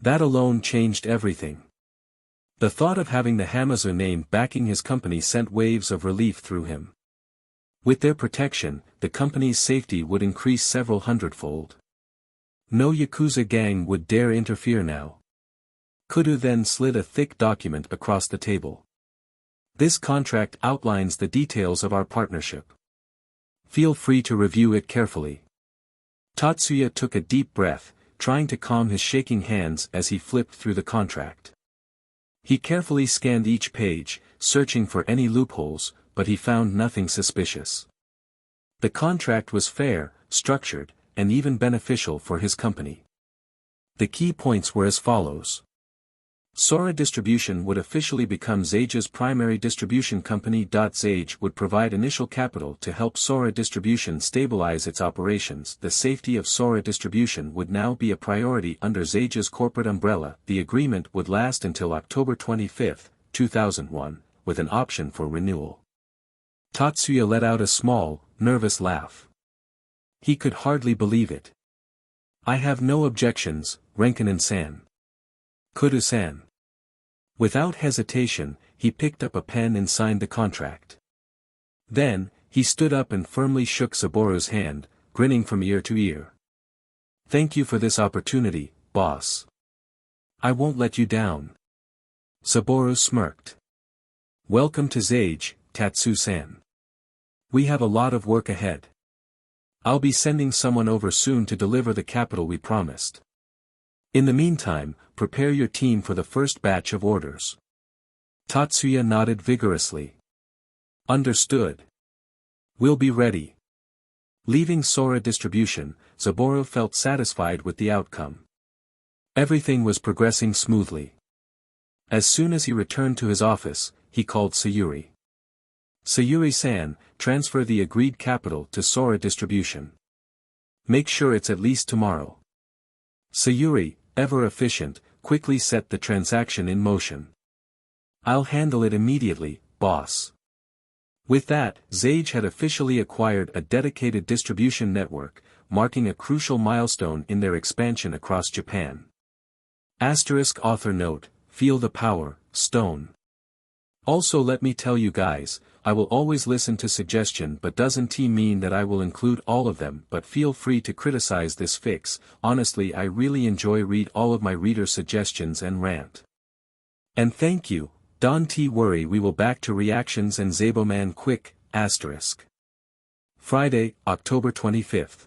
That alone changed everything. The thought of having the Hamazo name backing his company sent waves of relief through him. With their protection, the company's safety would increase several hundredfold. No Yakuza gang would dare interfere now. Kudu then slid a thick document across the table. This contract outlines the details of our partnership. Feel free to review it carefully. Tatsuya took a deep breath, trying to calm his shaking hands as he flipped through the contract. He carefully scanned each page, searching for any loopholes, but he found nothing suspicious. The contract was fair, structured, and even beneficial for his company. The key points were as follows. Sora Distribution would officially become Sage's primary distribution company. Sage would provide initial capital to help Sora Distribution stabilize its operations. The safety of Sora Distribution would now be a priority under Sage's corporate umbrella. The agreement would last until October 25, 2001, with an option for renewal. Tatsuya let out a small, nervous laugh. He could hardly believe it. I have no objections, Renkanen-san. Kudu-san. Without hesitation, he picked up a pen and signed the contract. Then, he stood up and firmly shook Saburo's hand, grinning from ear to ear. Thank you for this opportunity, boss. I won't let you down. Saburo smirked. Welcome to Sage, Tatsu-san. We have a lot of work ahead. I'll be sending someone over soon to deliver the capital we promised. In the meantime, prepare your team for the first batch of orders. Tatsuya nodded vigorously. Understood. We'll be ready. Leaving Sora Distribution, Saburo felt satisfied with the outcome. Everything was progressing smoothly. As soon as he returned to his office, he called Sayuri. Sayuri-san, transfer the agreed capital to Sora Distribution. Make sure it's at least tomorrow. Sayuri, ever efficient, quickly set the transaction in motion. I'll handle it immediately, boss. With that, Sage had officially acquired a dedicated distribution network, marking a crucial milestone in their expansion across Japan. Asterisk author note, feel the power, stone. Also let me tell you guys, I will always listen to suggestion but doesn't mean that I will include all of them but feel free to criticize this fix, honestly I really enjoy read all of my reader suggestions and rant. And thank you, don't worry we will back to reactions and Zaboman quick, asterisk. Friday, October 25th.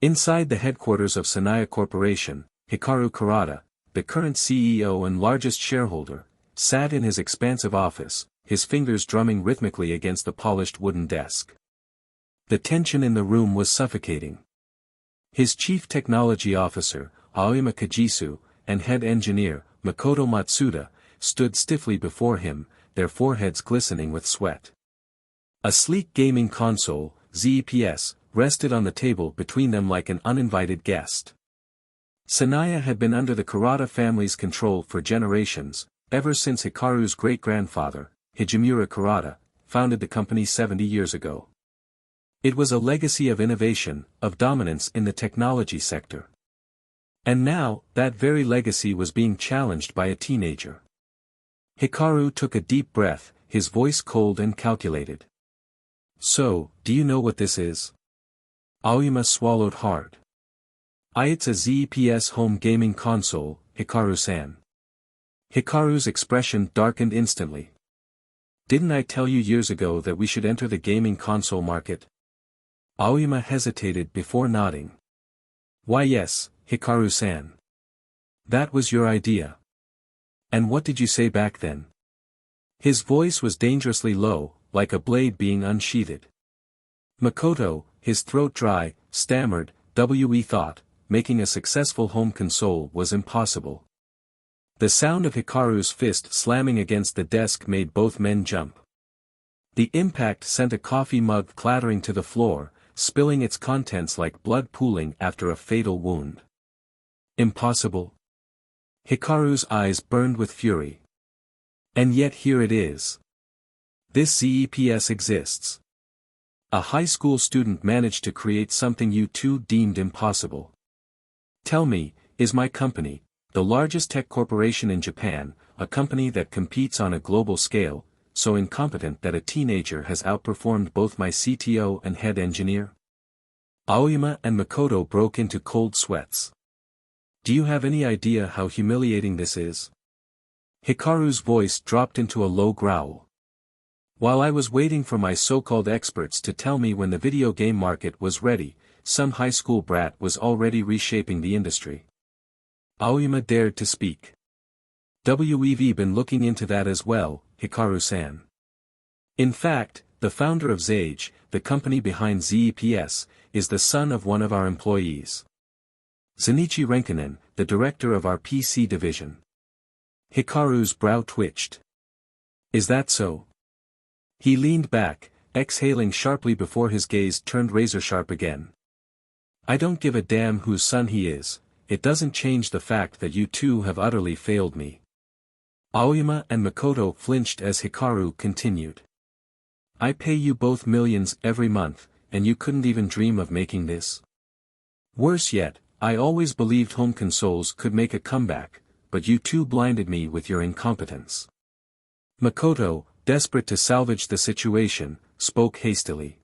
Inside the headquarters of Sanaya Corporation, Hikaru Kurata, the current CEO and largest shareholder, sat in his expansive office, his fingers drumming rhythmically against the polished wooden desk. The tension in the room was suffocating. His chief technology officer, Aoyama Kajisu, and head engineer, Makoto Matsuda, stood stiffly before him, their foreheads glistening with sweat. A sleek gaming console, ZEPS, rested on the table between them like an uninvited guest. Sanaya had been under the Kurata family's control for generations, ever since Hikaru's great-grandfather, Hijimura Kurata, founded the company 70 years ago. It was a legacy of innovation, of dominance in the technology sector. And now, that very legacy was being challenged by a teenager. Hikaru took a deep breath, his voice cold and calculated. So, do you know what this is? Aoyama swallowed hard. It's a ZEPS home gaming console, Hikaru-san. Hikaru's expression darkened instantly. Didn't I tell you years ago that we should enter the gaming console market? Aoyama hesitated before nodding. Why yes, Hikaru-san. That was your idea. And what did you say back then? His voice was dangerously low, like a blade being unsheathed. Makoto, his throat dry, stammered, "We thought, making a successful home console was impossible." The sound of Hikaru's fist slamming against the desk made both men jump. The impact sent a coffee mug clattering to the floor, spilling its contents like blood pooling after a fatal wound. Impossible? Hikaru's eyes burned with fury. And yet here it is. This ZEPS exists. A high school student managed to create something you two deemed impossible. Tell me, is my company, the largest tech corporation in Japan, a company that competes on a global scale, so incompetent that a teenager has outperformed both my CTO and head engineer? Aoyama and Makoto broke into cold sweats. Do you have any idea how humiliating this is? Hikaru's voice dropped into a low growl. While I was waiting for my so-called experts to tell me when the video game market was ready, some high school brat was already reshaping the industry. Aoyama dared to speak. We've been looking into that as well, Hikaru-san. In fact, the founder of Sage, the company behind ZEPS, is the son of one of our employees. Zenichi Renkinen, the director of our PC division. Hikaru's brow twitched. Is that so? He leaned back, exhaling sharply before his gaze turned razor-sharp again. I don't give a damn whose son he is, it doesn't change the fact that you two have utterly failed me. Aoyama and Makoto flinched as Hikaru continued. I pay you both millions every month, and you couldn't even dream of making this? Worse yet, I always believed home consoles could make a comeback, but you two blinded me with your incompetence. Makoto, desperate to salvage the situation, spoke hastily.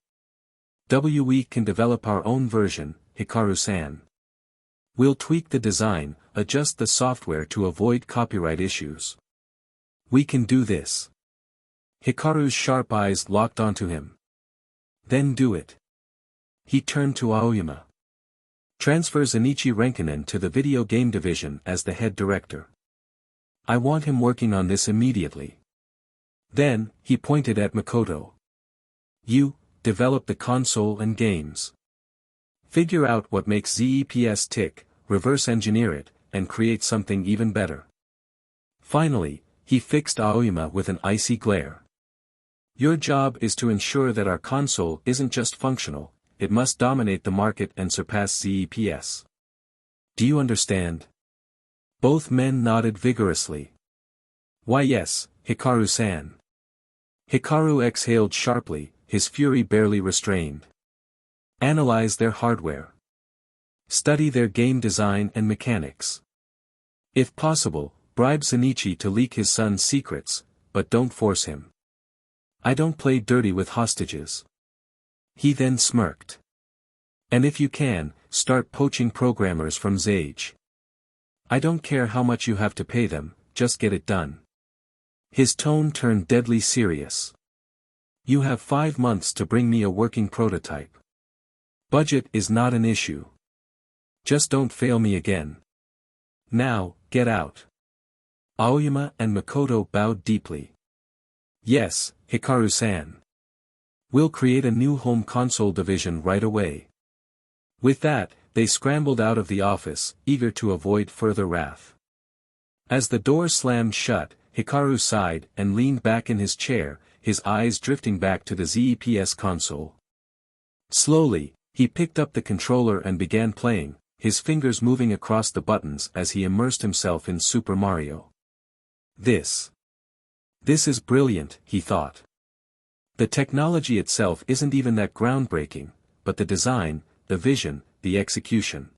We can develop our own version, Hikaru-san. We'll tweak the design, adjust the software to avoid copyright issues. We can do this. Hikaru's sharp eyes locked onto him. Then do it. He turned to Aoyama. Transfer Zenichi Renkinen to the video game division as the head director. I want him working on this immediately. Then, he pointed at Makoto. You, develop the console and games. Figure out what makes ZEPS tick, reverse engineer it, and create something even better. Finally, he fixed Aoyama with an icy glare. Your job is to ensure that our console isn't just functional, it must dominate the market and surpass ZEPS. Do you understand? Both men nodded vigorously. Why yes, Hikaru-san. Hikaru exhaled sharply, his fury barely restrained. Analyze their hardware. Study their game design and mechanics. If possible, bribe Shinichi to leak his son's secrets, but don't force him. I don't play dirty with hostages. He then smirked. And if you can, start poaching programmers from Zage. I don't care how much you have to pay them, just get it done. His tone turned deadly serious. You have 5 months to bring me a working prototype. Budget is not an issue. Just don't fail me again. Now, get out. Aoyama and Makoto bowed deeply. Yes, Hikaru-san. We'll create a new home console division right away. With that, they scrambled out of the office, eager to avoid further wrath. As the door slammed shut, Hikaru sighed and leaned back in his chair, his eyes drifting back to the ZEPS console. Slowly, he picked up the controller and began playing, his fingers moving across the buttons as he immersed himself in Super Mario. This is brilliant, he thought. The technology itself isn't even that groundbreaking, but the design, the vision, the execution.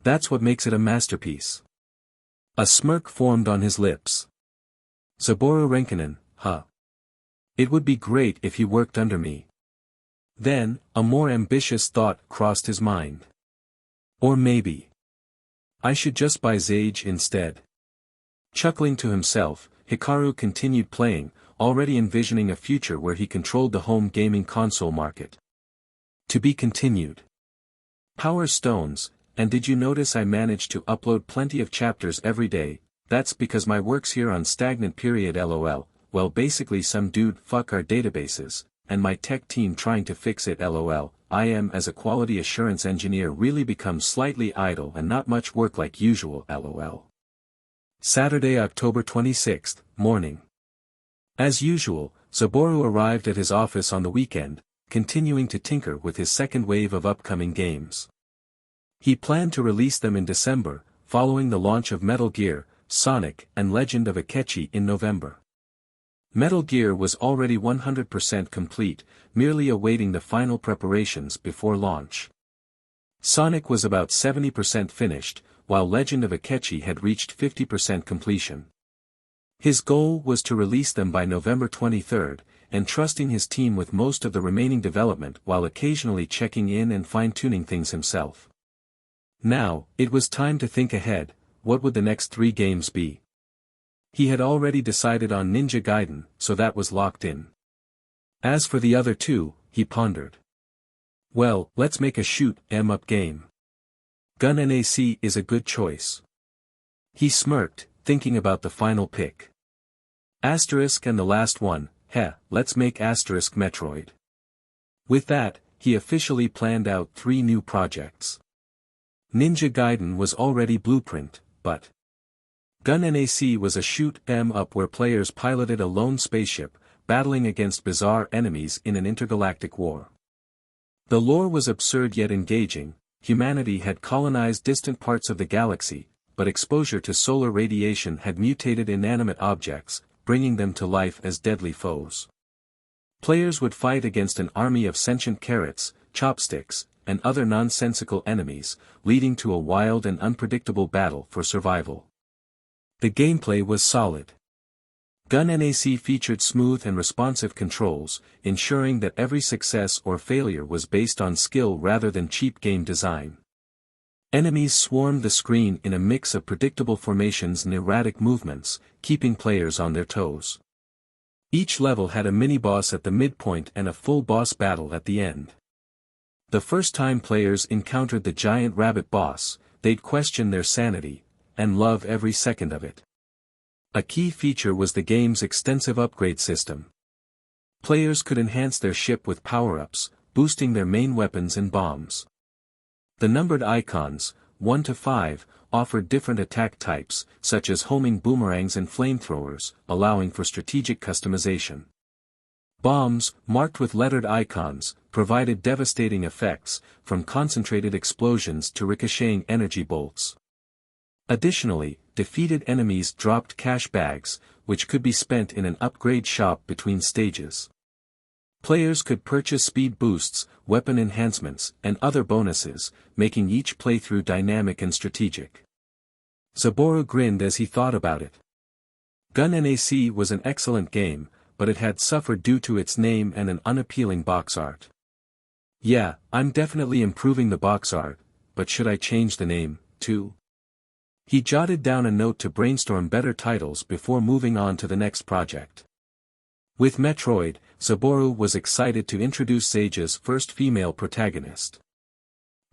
That's what makes it a masterpiece. A smirk formed on his lips. Saburo Renkinen, huh? It would be great if he worked under me. Then, a more ambitious thought crossed his mind. Or maybe I should just buy Zage instead. Chuckling to himself, Hikaru continued playing, already envisioning a future where he controlled the home gaming console market. To be continued. Power Stones, and did you notice I managed to upload plenty of chapters every day? That's because my work's here on stagnant period lol, well basically some dude fuck our databases, and my tech team trying to fix it lol, I am as a quality assurance engineer really become slightly idle and not much work like usual lol. Saturday, October 26th, morning. As usual, Saburo arrived at his office on the weekend, continuing to tinker with his second wave of upcoming games. He planned to release them in December, following the launch of Metal Gear, Sonic, and Legend of Akechi in November. Metal Gear was already 100% complete, merely awaiting the final preparations before launch. Sonic was about 70% finished, while Legend of Akechi had reached 50% completion. His goal was to release them by November 23rd, entrusting his team with most of the remaining development while occasionally checking in and fine-tuning things himself. Now, it was time to think ahead. What would the next 3 games be? He had already decided on Ninja Gaiden, so that was locked in. As for the other 2, he pondered. Well, let's make a shoot 'em up game. Gun NAC is a good choice. He smirked, thinking about the final pick. Asterisk and the last one, let's make Asterisk Metroid. With that, he officially planned out 3 new projects. Ninja Gaiden was already blueprint, but Gun NAC was a shoot 'em up where players piloted a lone spaceship, battling against bizarre enemies in an intergalactic war. The lore was absurd yet engaging. Humanity had colonized distant parts of the galaxy, but exposure to solar radiation had mutated inanimate objects, bringing them to life as deadly foes. Players would fight against an army of sentient carrots, chopsticks, and other nonsensical enemies, leading to a wild and unpredictable battle for survival. The gameplay was solid. Gun NAC featured smooth and responsive controls, ensuring that every success or failure was based on skill rather than cheap game design. Enemies swarmed the screen in a mix of predictable formations and erratic movements, keeping players on their toes. Each level had a mini-boss at the midpoint and a full boss battle at the end. The first time players encountered the giant rabbit boss, they'd question their sanity, and love every second of it. A key feature was the game's extensive upgrade system. Players could enhance their ship with power-ups, boosting their main weapons and bombs. The numbered icons, 1 to 5, offered different attack types, such as homing boomerangs and flamethrowers, allowing for strategic customization. Bombs, marked with lettered icons, provided devastating effects, from concentrated explosions to ricocheting energy bolts. Additionally, defeated enemies dropped cash bags, which could be spent in an upgrade shop between stages. Players could purchase speed boosts, weapon enhancements, and other bonuses, making each playthrough dynamic and strategic. Zaboru grinned as he thought about it. Gun NAC was an excellent game, but it had suffered due to its name and an unappealing box art. Yeah, I'm definitely improving the box art, but should I change the name, too? He jotted down a note to brainstorm better titles before moving on to the next project. With Metroid, Zaboru was excited to introduce Sage's first female protagonist.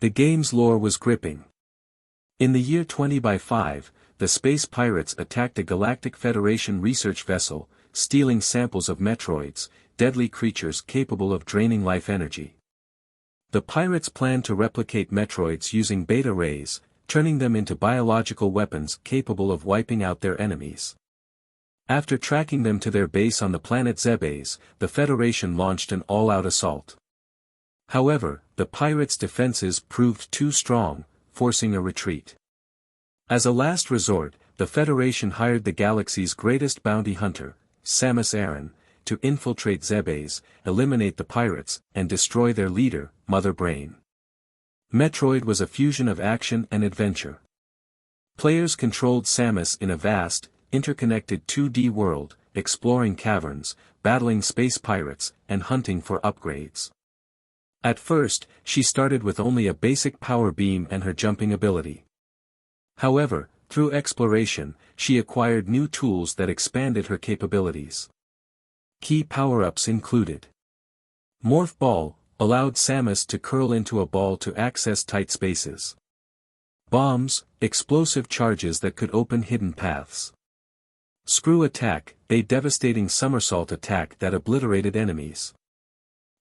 The game's lore was gripping. In the year 20x5, the space pirates attacked a Galactic Federation research vessel, stealing samples of Metroids, deadly creatures capable of draining life energy. The pirates planned to replicate Metroids using beta rays, turning them into biological weapons capable of wiping out their enemies. After tracking them to their base on the planet Zebes, the Federation launched an all-out assault. However, the pirates' defenses proved too strong, forcing a retreat. As a last resort, the Federation hired the galaxy's greatest bounty hunter, Samus Aran, to infiltrate Zebes, eliminate the pirates, and destroy their leader, Mother Brain. Metroid was a fusion of action and adventure. Players controlled Samus in a vast, interconnected 2D world, exploring caverns, battling space pirates, and hunting for upgrades. At first, she started with only a basic power beam and her jumping ability. However, through exploration, she acquired new tools that expanded her capabilities. Key power-ups included: Morph Ball, allowed Samus to curl into a ball to access tight spaces. Bombs, explosive charges that could open hidden paths. Screw Attack, a devastating somersault attack that obliterated enemies.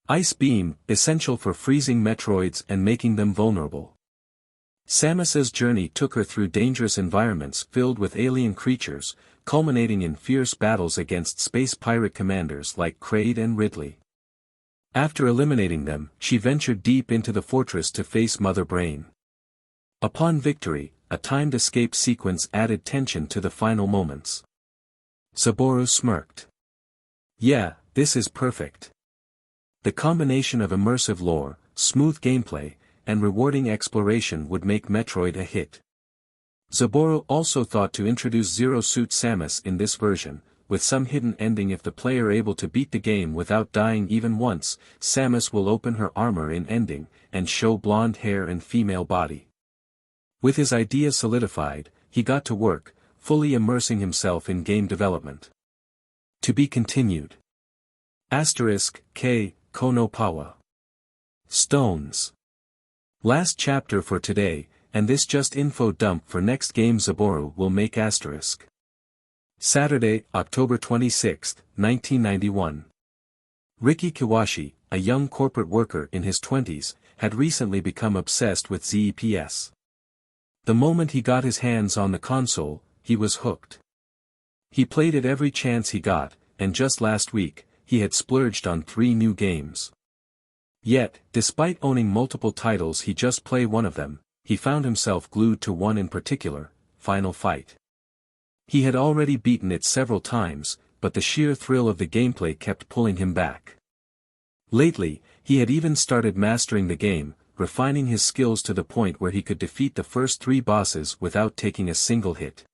Ice Beam, essential for freezing Metroids and making them vulnerable. Samus's journey took her through dangerous environments filled with alien creatures, culminating in fierce battles against space pirate commanders like Kraid and Ridley. After eliminating them, she ventured deep into the fortress to face Mother Brain. Upon victory, a timed escape sequence added tension to the final moments. Zaboru smirked. Yeah, this is perfect. The combination of immersive lore, smooth gameplay, and rewarding exploration would make Metroid a hit. Zaboru also thought to introduce Zero Suit Samus in this version, with some hidden ending. If the player able to beat the game without dying even once, Samus will open her armor in ending, and show blonde hair and female body. With his idea solidified, he got to work, fully immersing himself in game development. To be continued. K. Konopawa. Stones. Last chapter for today, and this just info dump for next game. Zaboru will make asterisk. Saturday, October 26, 1991. Riki Kiwashi, a young corporate worker in his 20s, had recently become obsessed with ZEPS. The moment he got his hands on the console, he was hooked. He played it every chance he got, and just last week, he had splurged on 3 new games. Yet, despite owning multiple titles, he just play one of them. He found himself glued to one in particular, Final Fight. He had already beaten it several times, but the sheer thrill of the gameplay kept pulling him back. Lately, he had even started mastering the game, refining his skills to the point where he could defeat the first 3 bosses without taking a single hit.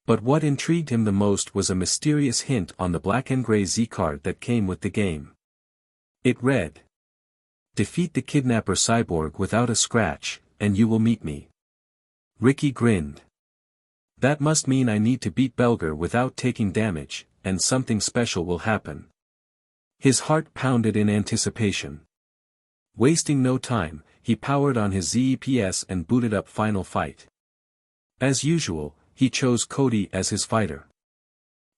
But what intrigued him the most was a mysterious hint on the black and gray Z card that came with the game. It read, "Defeat the kidnapper cyborg without a scratch, and you will meet me." Riki grinned. That must mean I need to beat Belger without taking damage, and something special will happen. His heart pounded in anticipation. Wasting no time, he powered on his ZEPS and booted up Final Fight. As usual, he chose Cody as his fighter.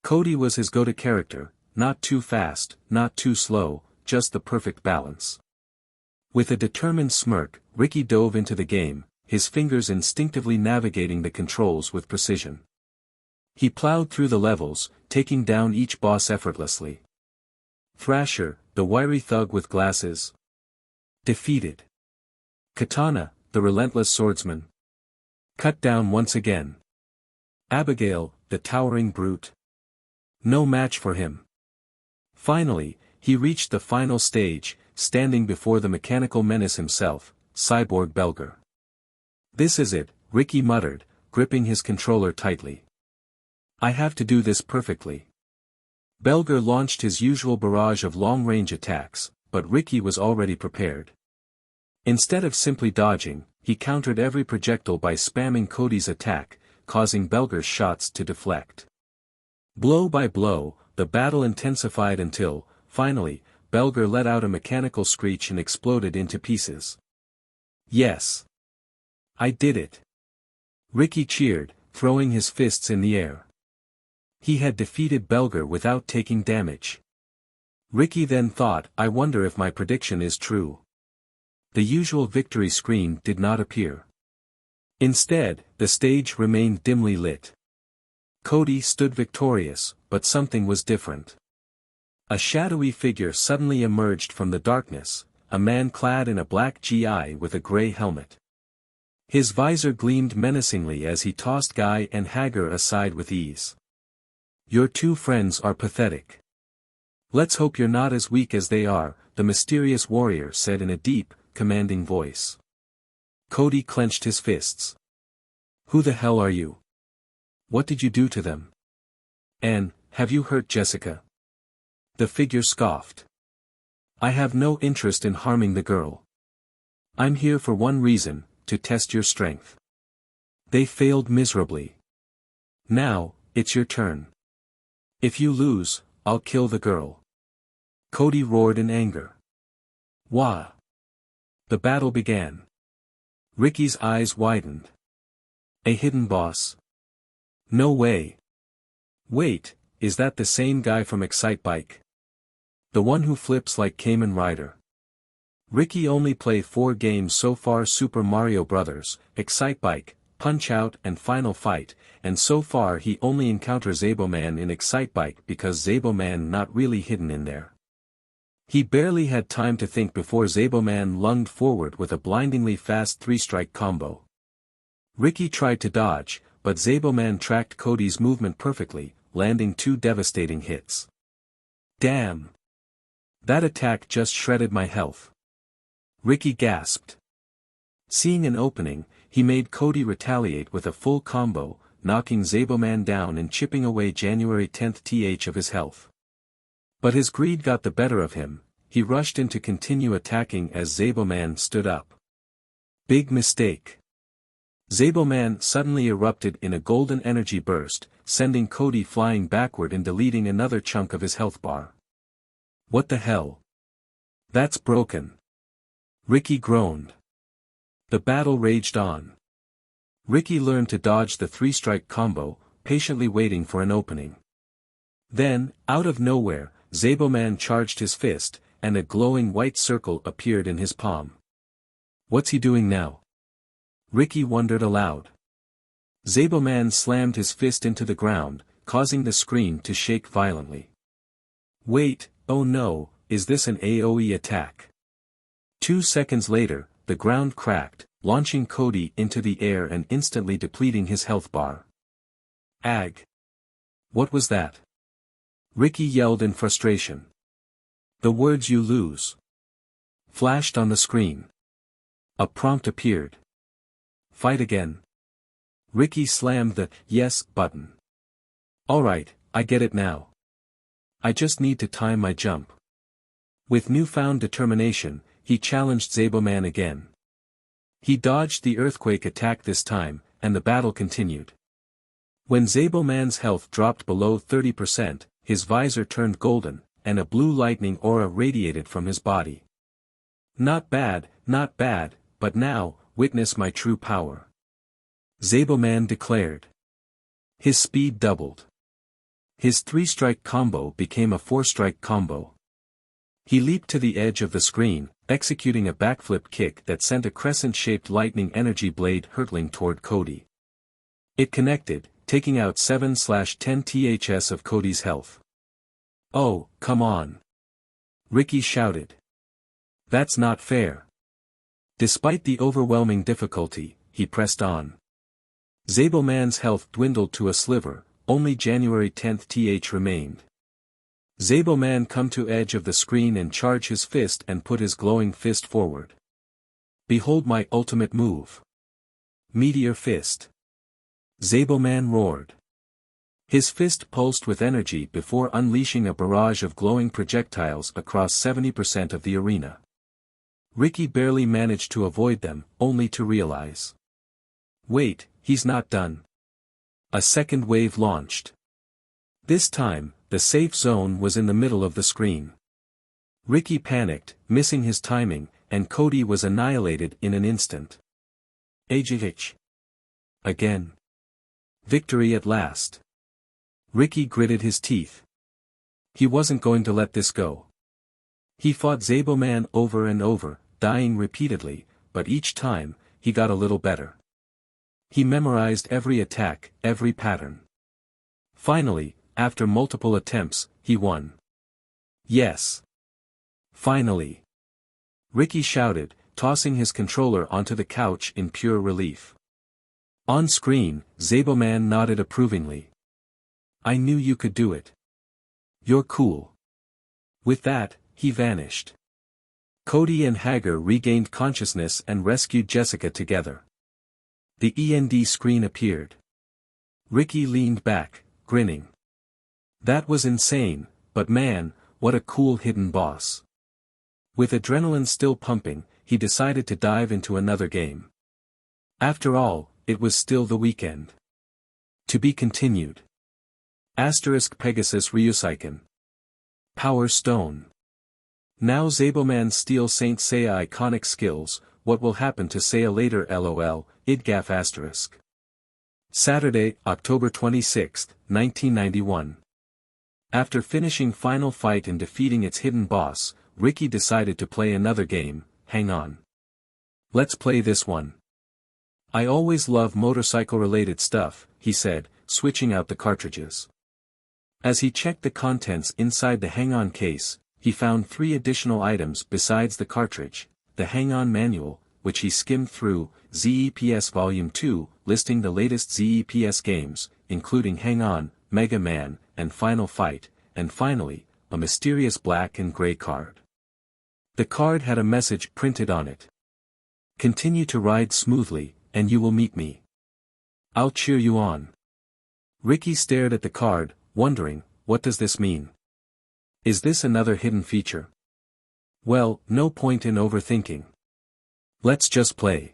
Cody was his go-to character, not too fast, not too slow, just the perfect balance. With a determined smirk, Riki dove into the game, his fingers instinctively navigating the controls with precision. He plowed through the levels, taking down each boss effortlessly. Thrasher, the wiry thug with glasses. Defeated. Katana, the relentless swordsman. Cut down once again. Abigail, the towering brute. No match for him. Finally, he reached the final stage, standing before the mechanical menace himself, Cyborg Belger. This is it, Ricky muttered, gripping his controller tightly. I have to do this perfectly. Belger launched his usual barrage of long-range attacks, but Ricky was already prepared. Instead of simply dodging, he countered every projectile by spamming Cody's attack, causing Belger's shots to deflect. Blow by blow, the battle intensified until, finally, Belger let out a mechanical screech and exploded into pieces. Yes. I did it. Ricky cheered, throwing his fists in the air. He had defeated Belger without taking damage. Ricky then thought, I wonder if my prediction is true. The usual victory screen did not appear. Instead, the stage remained dimly lit. Cody stood victorious, but something was different. A shadowy figure suddenly emerged from the darkness, a man clad in a black GI with a gray helmet. His visor gleamed menacingly as he tossed Guy and Hager aside with ease. Your two friends are pathetic. Let's hope you're not as weak as they are, the mysterious warrior said in a deep, commanding voice. Cody clenched his fists. Who the hell are you? What did you do to them? And, have you hurt Jessica? The figure scoffed. I have no interest in harming the girl. I'm here for one reason, to test your strength. They failed miserably. Now, it's your turn. If you lose, I'll kill the girl. Cody roared in anger. Wah! The battle began. Ricky's eyes widened. A hidden boss? No way. Wait, is that the same guy from Excitebike? The one who flips like Kamen Rider. Ricky only played 4 games so far: Super Mario Bros., Excitebike, Punch-Out and Final Fight, and so far he only encounters Zaboman in Excitebike because Zaboman not really hidden in there. He barely had time to think before Zaboman lunged forward with a blindingly fast 3-strike combo. Ricky tried to dodge, but Zaboman tracked Cody's movement perfectly, landing 2 devastating hits. Damn! That attack just shredded my health. Ricky gasped. Seeing an opening, he made Cody retaliate with a full combo, knocking Zaboman down and chipping away January 10th th of his health. But his greed got the better of him, he rushed in to continue attacking as Zaboman stood up. Big mistake. Zaboman suddenly erupted in a golden energy burst, sending Cody flying backward and deleting another chunk of his health bar. What the hell? That's broken. Ricky groaned. The battle raged on. Ricky learned to dodge the 3-strike combo, patiently waiting for an opening. Then, out of nowhere, Zaboman charged his fist, and a glowing white circle appeared in his palm. What's he doing now? Ricky wondered aloud. Zaboman slammed his fist into the ground, causing the screen to shake violently. Wait, oh no, is this an AoE attack? 2 seconds later, the ground cracked, launching Cody into the air and instantly depleting his health bar. Ag! What was that? Ricky yelled in frustration. The words "you lose" flashed on the screen. A prompt appeared. Fight again. Ricky slammed the "yes" button. Alright, I get it now. I just need to time my jump. With newfound determination, he challenged Zaboman again. He dodged the earthquake attack this time, and the battle continued. When Zaboman's health dropped below 30%, his visor turned golden, and a blue lightning aura radiated from his body. Not bad, but now, witness my true power. Zaboman declared. His speed doubled. His 3-strike combo became a 4-strike combo. He leaped to the edge of the screen, executing a backflip kick that sent a crescent-shaped lightning energy blade hurtling toward Cody. It connected, taking out 7/10 ths of Cody's health. Oh, come on. Ricky shouted. That's not fair. Despite the overwhelming difficulty, he pressed on. Zabelman's health dwindled to a sliver, only January 10th th remained. Zabelman come to edge of the screen and charge his fist and put his glowing fist forward. Behold my ultimate move. Meteor Fist. Zabelman roared. His fist pulsed with energy before unleashing a barrage of glowing projectiles across 70% of the arena. Ricky barely managed to avoid them, only to realize. Wait, he's not done. A second wave launched. This time, the safe zone was in the middle of the screen. Ricky panicked, missing his timing, and Cody was annihilated in an instant. Ajivich. Again. Victory at last. Ricky gritted his teeth. He wasn't going to let this go. He fought Zabelman over and over, dying repeatedly, but each time, he got a little better. He memorized every attack, every pattern. Finally, after multiple attempts, he won. Yes. Finally. Ricky shouted, tossing his controller onto the couch in pure relief. On screen, Zabelman nodded approvingly. I knew you could do it. You're cool. With that, he vanished. Cody and Hager regained consciousness and rescued Jessica together. The END screen appeared. Ricky leaned back, grinning. That was insane, but man, what a cool hidden boss. With adrenaline still pumping, he decided to dive into another game. After all, it was still the weekend. To be continued. Pegasus Ryuseiken. Power Stone. Now Zabelman steals Saint Seiya iconic skills, what will happen to Seiya later lol, idgaf*. Saturday, October 26, 1991. After finishing Final Fight and defeating its hidden boss, Ricky decided to play another game, Hang On. Let's play this one. I always love motorcycle-related stuff, he said, switching out the cartridges. As he checked the contents inside the Hang On case, he found 3 additional items besides the cartridge: the Hang On manual, which he skimmed through, ZEPS Volume 2, listing the latest ZEPS games, including Hang On, Mega Man, and Final Fight, and finally, a mysterious black and gray card. The card had a message printed on it. Continue to ride smoothly, and you will meet me. I'll cheer you on. Ricky stared at the card, wondering, what does this mean? Is this another hidden feature? Well, no point in overthinking. Let's just play.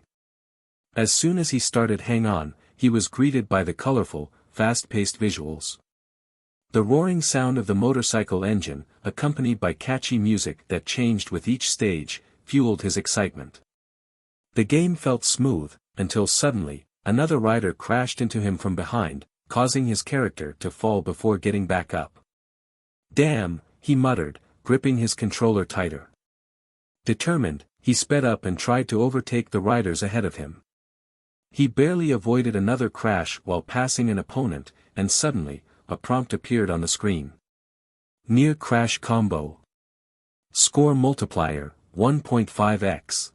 As soon as he started Hang On, he was greeted by the colorful, fast-paced visuals. The roaring sound of the motorcycle engine, accompanied by catchy music that changed with each stage, fueled his excitement. The game felt smooth, until suddenly, another rider crashed into him from behind, causing his character to fall before getting back up. Damn, he muttered, gripping his controller tighter. Determined, he sped up and tried to overtake the riders ahead of him. He barely avoided another crash while passing an opponent, and suddenly, a prompt appeared on the screen. Near crash combo. Score multiplier, 1.5x.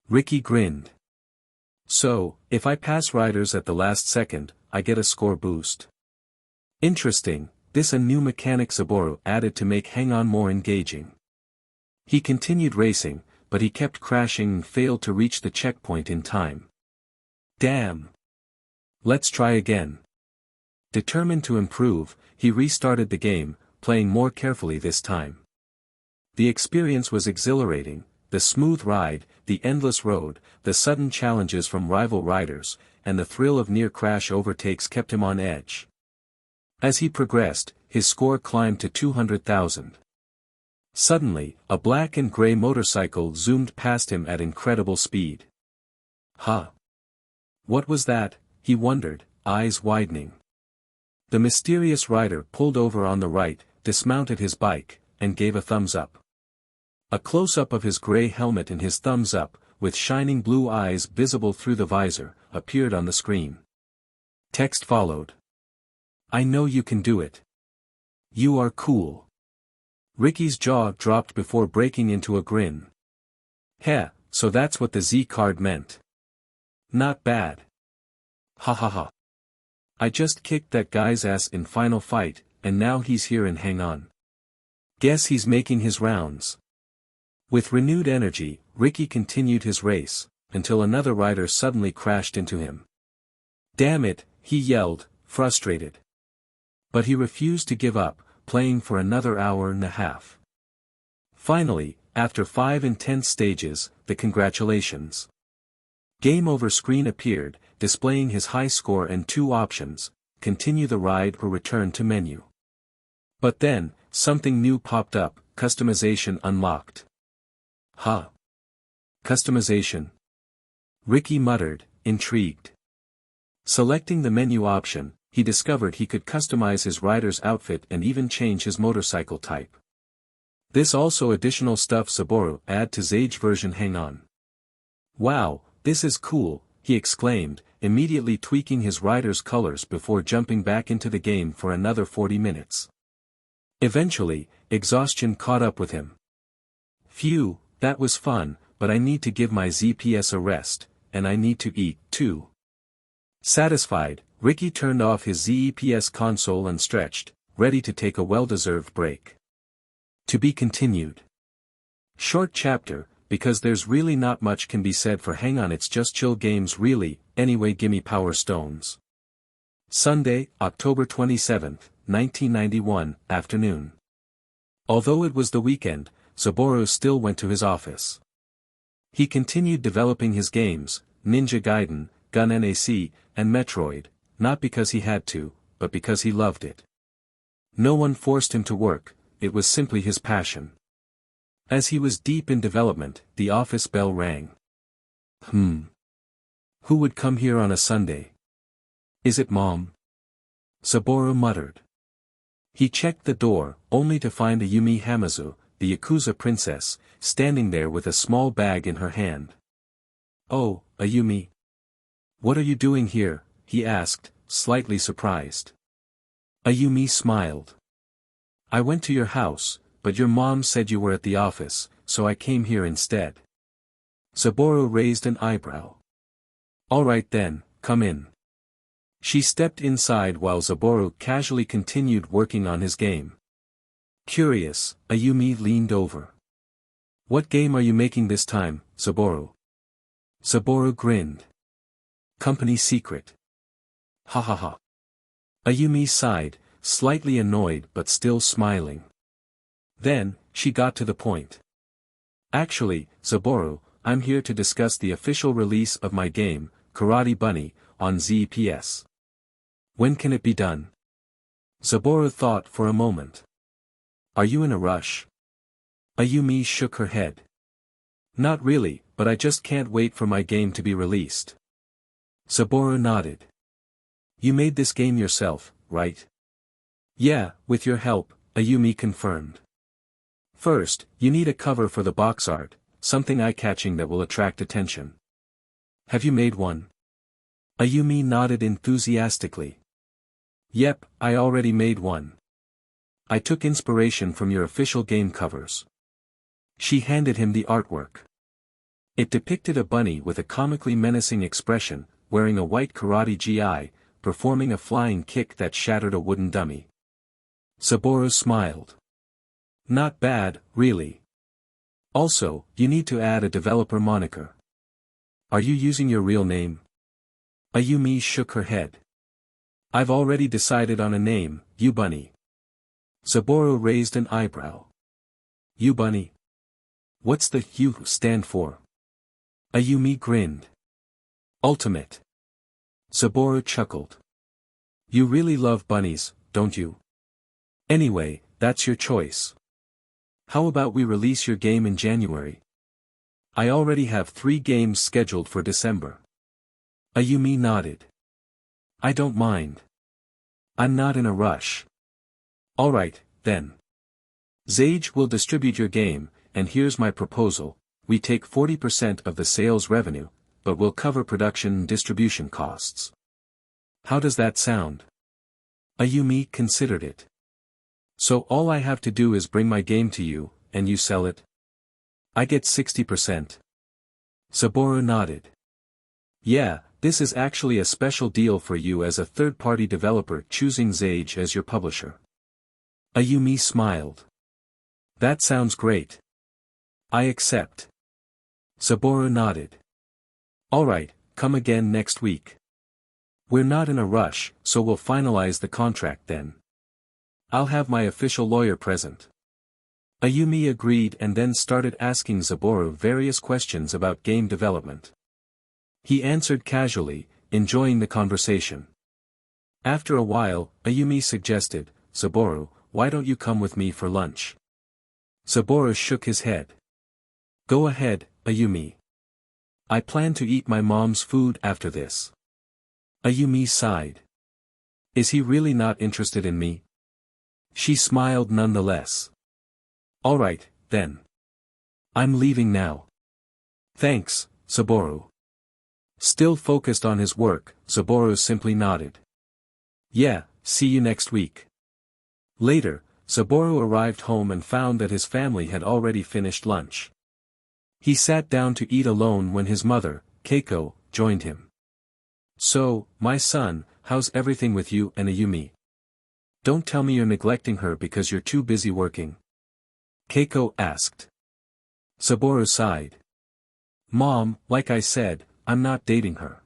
Ricky grinned. So, if I pass riders at the last second, I get a score boost. Interesting, this a new mechanic Saboru added to make Hang On more engaging. He continued racing, but he kept crashing and failed to reach the checkpoint in time. Damn. Let's try again. Determined to improve, he restarted the game, playing more carefully this time. The experience was exhilarating, the smooth ride, the endless road, the sudden challenges from rival riders, and the thrill of near-crash overtakes kept him on edge. As he progressed, his score climbed to 200,000. Suddenly, a black and gray motorcycle zoomed past him at incredible speed. Huh? What was that? He wondered, eyes widening. The mysterious rider pulled over on the right, dismounted his bike, and gave a thumbs up. A close-up of his gray helmet and his thumbs up, with shining blue eyes visible through the visor, appeared on the screen. Text followed. I know you can do it. You are cool. Ricky's jaw dropped before breaking into a grin. Heh, so that's what the Z card meant. Not bad. Ha ha ha. I just kicked that guy's ass in Final Fight, and now he's here in Hang On. Guess he's making his rounds. With renewed energy, Ricky continued his race, until another rider suddenly crashed into him. Damn it, he yelled, frustrated. But he refused to give up, playing for another hour and a half. Finally, after 5 intense stages, the congratulations. Game over screen appeared, displaying his high score and 2 options, continue the ride or return to menu. But then, something new popped up, customization unlocked. Huh. Customization. Ricky muttered, intrigued. Selecting the menu option, he discovered he could customize his rider's outfit and even change his motorcycle type. This also additional stuff Saburo add to Zage version Hang On. Wow, this is cool, he exclaimed, immediately tweaking his rider's colors before jumping back into the game for another 40 minutes. Eventually, exhaustion caught up with him. Phew, that was fun, but I need to give my ZPS a rest, and I need to eat, too. Satisfied, Ricky turned off his ZEPS console and stretched, ready to take a well-deserved break. To be continued. Short chapter, because there's really not much can be said for Hang On, it's just chill games really, anyway gimme power stones. Sunday, October 27, 1991, afternoon. Although it was the weekend, Saburo still went to his office. He continued developing his games, Ninja Gaiden, Gun NAC, and Metroid, not because he had to, but because he loved it. No one forced him to work, it was simply his passion. As he was deep in development, the office bell rang. Who would come here on a Sunday? Is it Mom? Saburo muttered. He checked the door, only to find Ayumi Hamazu, the Yakuza princess, standing there with a small bag in her hand. Oh, Ayumi. What are you doing here? He asked, slightly surprised. Ayumi smiled. I went to your house, but your mom said you were at the office, so I came here instead. Saburo raised an eyebrow. All right then, come in. She stepped inside while Saburo casually continued working on his game. Curious, Ayumi leaned over. What game are you making this time, Saburo? Saburo grinned. Company secret. Ha ha ha. Ayumi sighed, slightly annoyed but still smiling. Then, she got to the point. Actually, Saburo, I'm here to discuss the official release of my game, Karate Bunny, on ZPS. When can it be done? Saburo thought for a moment. Are you in a rush? Ayumi shook her head. Not really, but I just can't wait for my game to be released. Saburo nodded. You made this game yourself, right? Yeah, with your help, Ayumi confirmed. First, you need a cover for the box art, something eye-catching that will attract attention. Have you made one? Ayumi nodded enthusiastically. Yep, I already made one. I took inspiration from your official game covers. She handed him the artwork. It depicted a bunny with a comically menacing expression, wearing a white karate gi, performing a flying kick that shattered a wooden dummy. Saburo smiled. Not bad, really. Also, you need to add a developer moniker. Are you using your real name? Ayumi shook her head. I've already decided on a name, U-Bunny. Saburo raised an eyebrow. U-Bunny? What's the U stand for? Ayumi grinned. Ultimate. Saburo chuckled. You really love bunnies, don't you? Anyway, that's your choice. How about we release your game in January? I already have 3 games scheduled for December. Ayumi nodded. I don't mind. I'm not in a rush. Alright, then. Zage will distribute your game, and here's my proposal, we take 40% of the sales revenue, but we'll cover production and distribution costs. How does that sound? Ayumi considered it. So all I have to do is bring my game to you, and you sell it? I get 60%. Saburo nodded. Yeah, this is actually a special deal for you as a third-party developer choosing Zage as your publisher. Ayumi smiled. That sounds great. I accept. Saburo nodded. Alright, come again next week. We're not in a rush, so we'll finalize the contract then. I'll have my official lawyer present. Ayumi agreed and then started asking Saburo various questions about game development. He answered casually, enjoying the conversation. After a while, Ayumi suggested, Saburo, why don't you come with me for lunch? Saburo shook his head. Go ahead, Ayumi. I plan to eat my mom's food after this. Ayumi sighed. Is he really not interested in me? She smiled nonetheless. Alright, then. I'm leaving now. Thanks, Saburo. Still focused on his work, Saburo simply nodded. Yeah, see you next week. Later, Saburo arrived home and found that his family had already finished lunch. He sat down to eat alone when his mother, Keiko, joined him. So, my son, how's everything with you and Ayumi? Don't tell me you're neglecting her because you're too busy working. Keiko asked. Saburo sighed. Mom, like I said, I'm not dating her.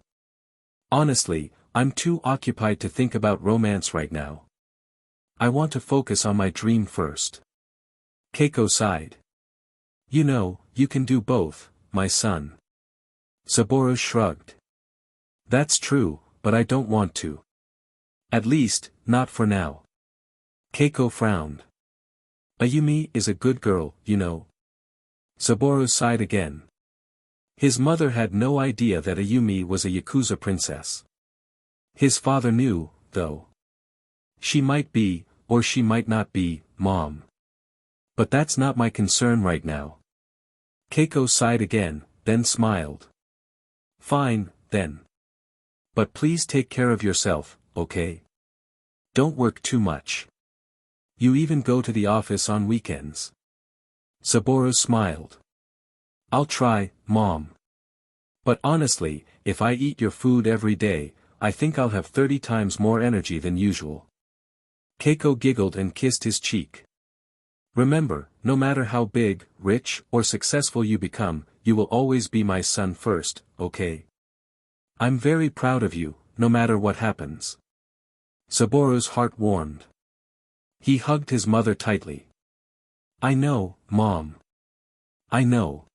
Honestly, I'm too occupied to think about romance right now. I want to focus on my dream first. Keiko sighed. You know, you can do both, my son. Saburo shrugged. That's true, but I don't want to. At least, not for now. Keiko frowned. Ayumi is a good girl, you know. Saburo sighed again. His mother had no idea that Ayumi was a Yakuza princess. His father knew, though. She might be, or she might not be, Mom. But that's not my concern right now. Keiko sighed again, then smiled. Fine, then. But please take care of yourself, okay? Don't work too much. You even go to the office on weekends. Saburo smiled. I'll try, Mom. But honestly, if I eat your food every day, I think I'll have 30 times more energy than usual. Keiko giggled and kissed his cheek. Remember, no matter how big, rich, or successful you become, you will always be my son first, okay? I'm very proud of you, no matter what happens. Saburo's heart warmed. He hugged his mother tightly. I know, Mom. I know.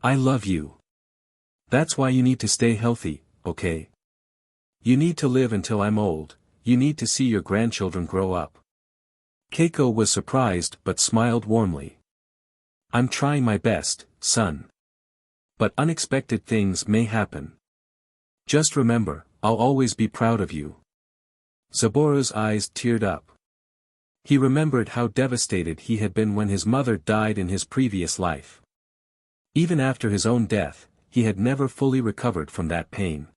I love you. That's why you need to stay healthy, okay? You need to live until I'm old, you need to see your grandchildren grow up. Keiko was surprised but smiled warmly. I'm trying my best, son. But unexpected things may happen. Just remember, I'll always be proud of you. Saburo's eyes teared up. He remembered how devastated he had been when his mother died in his previous life. Even after his own death, he had never fully recovered from that pain.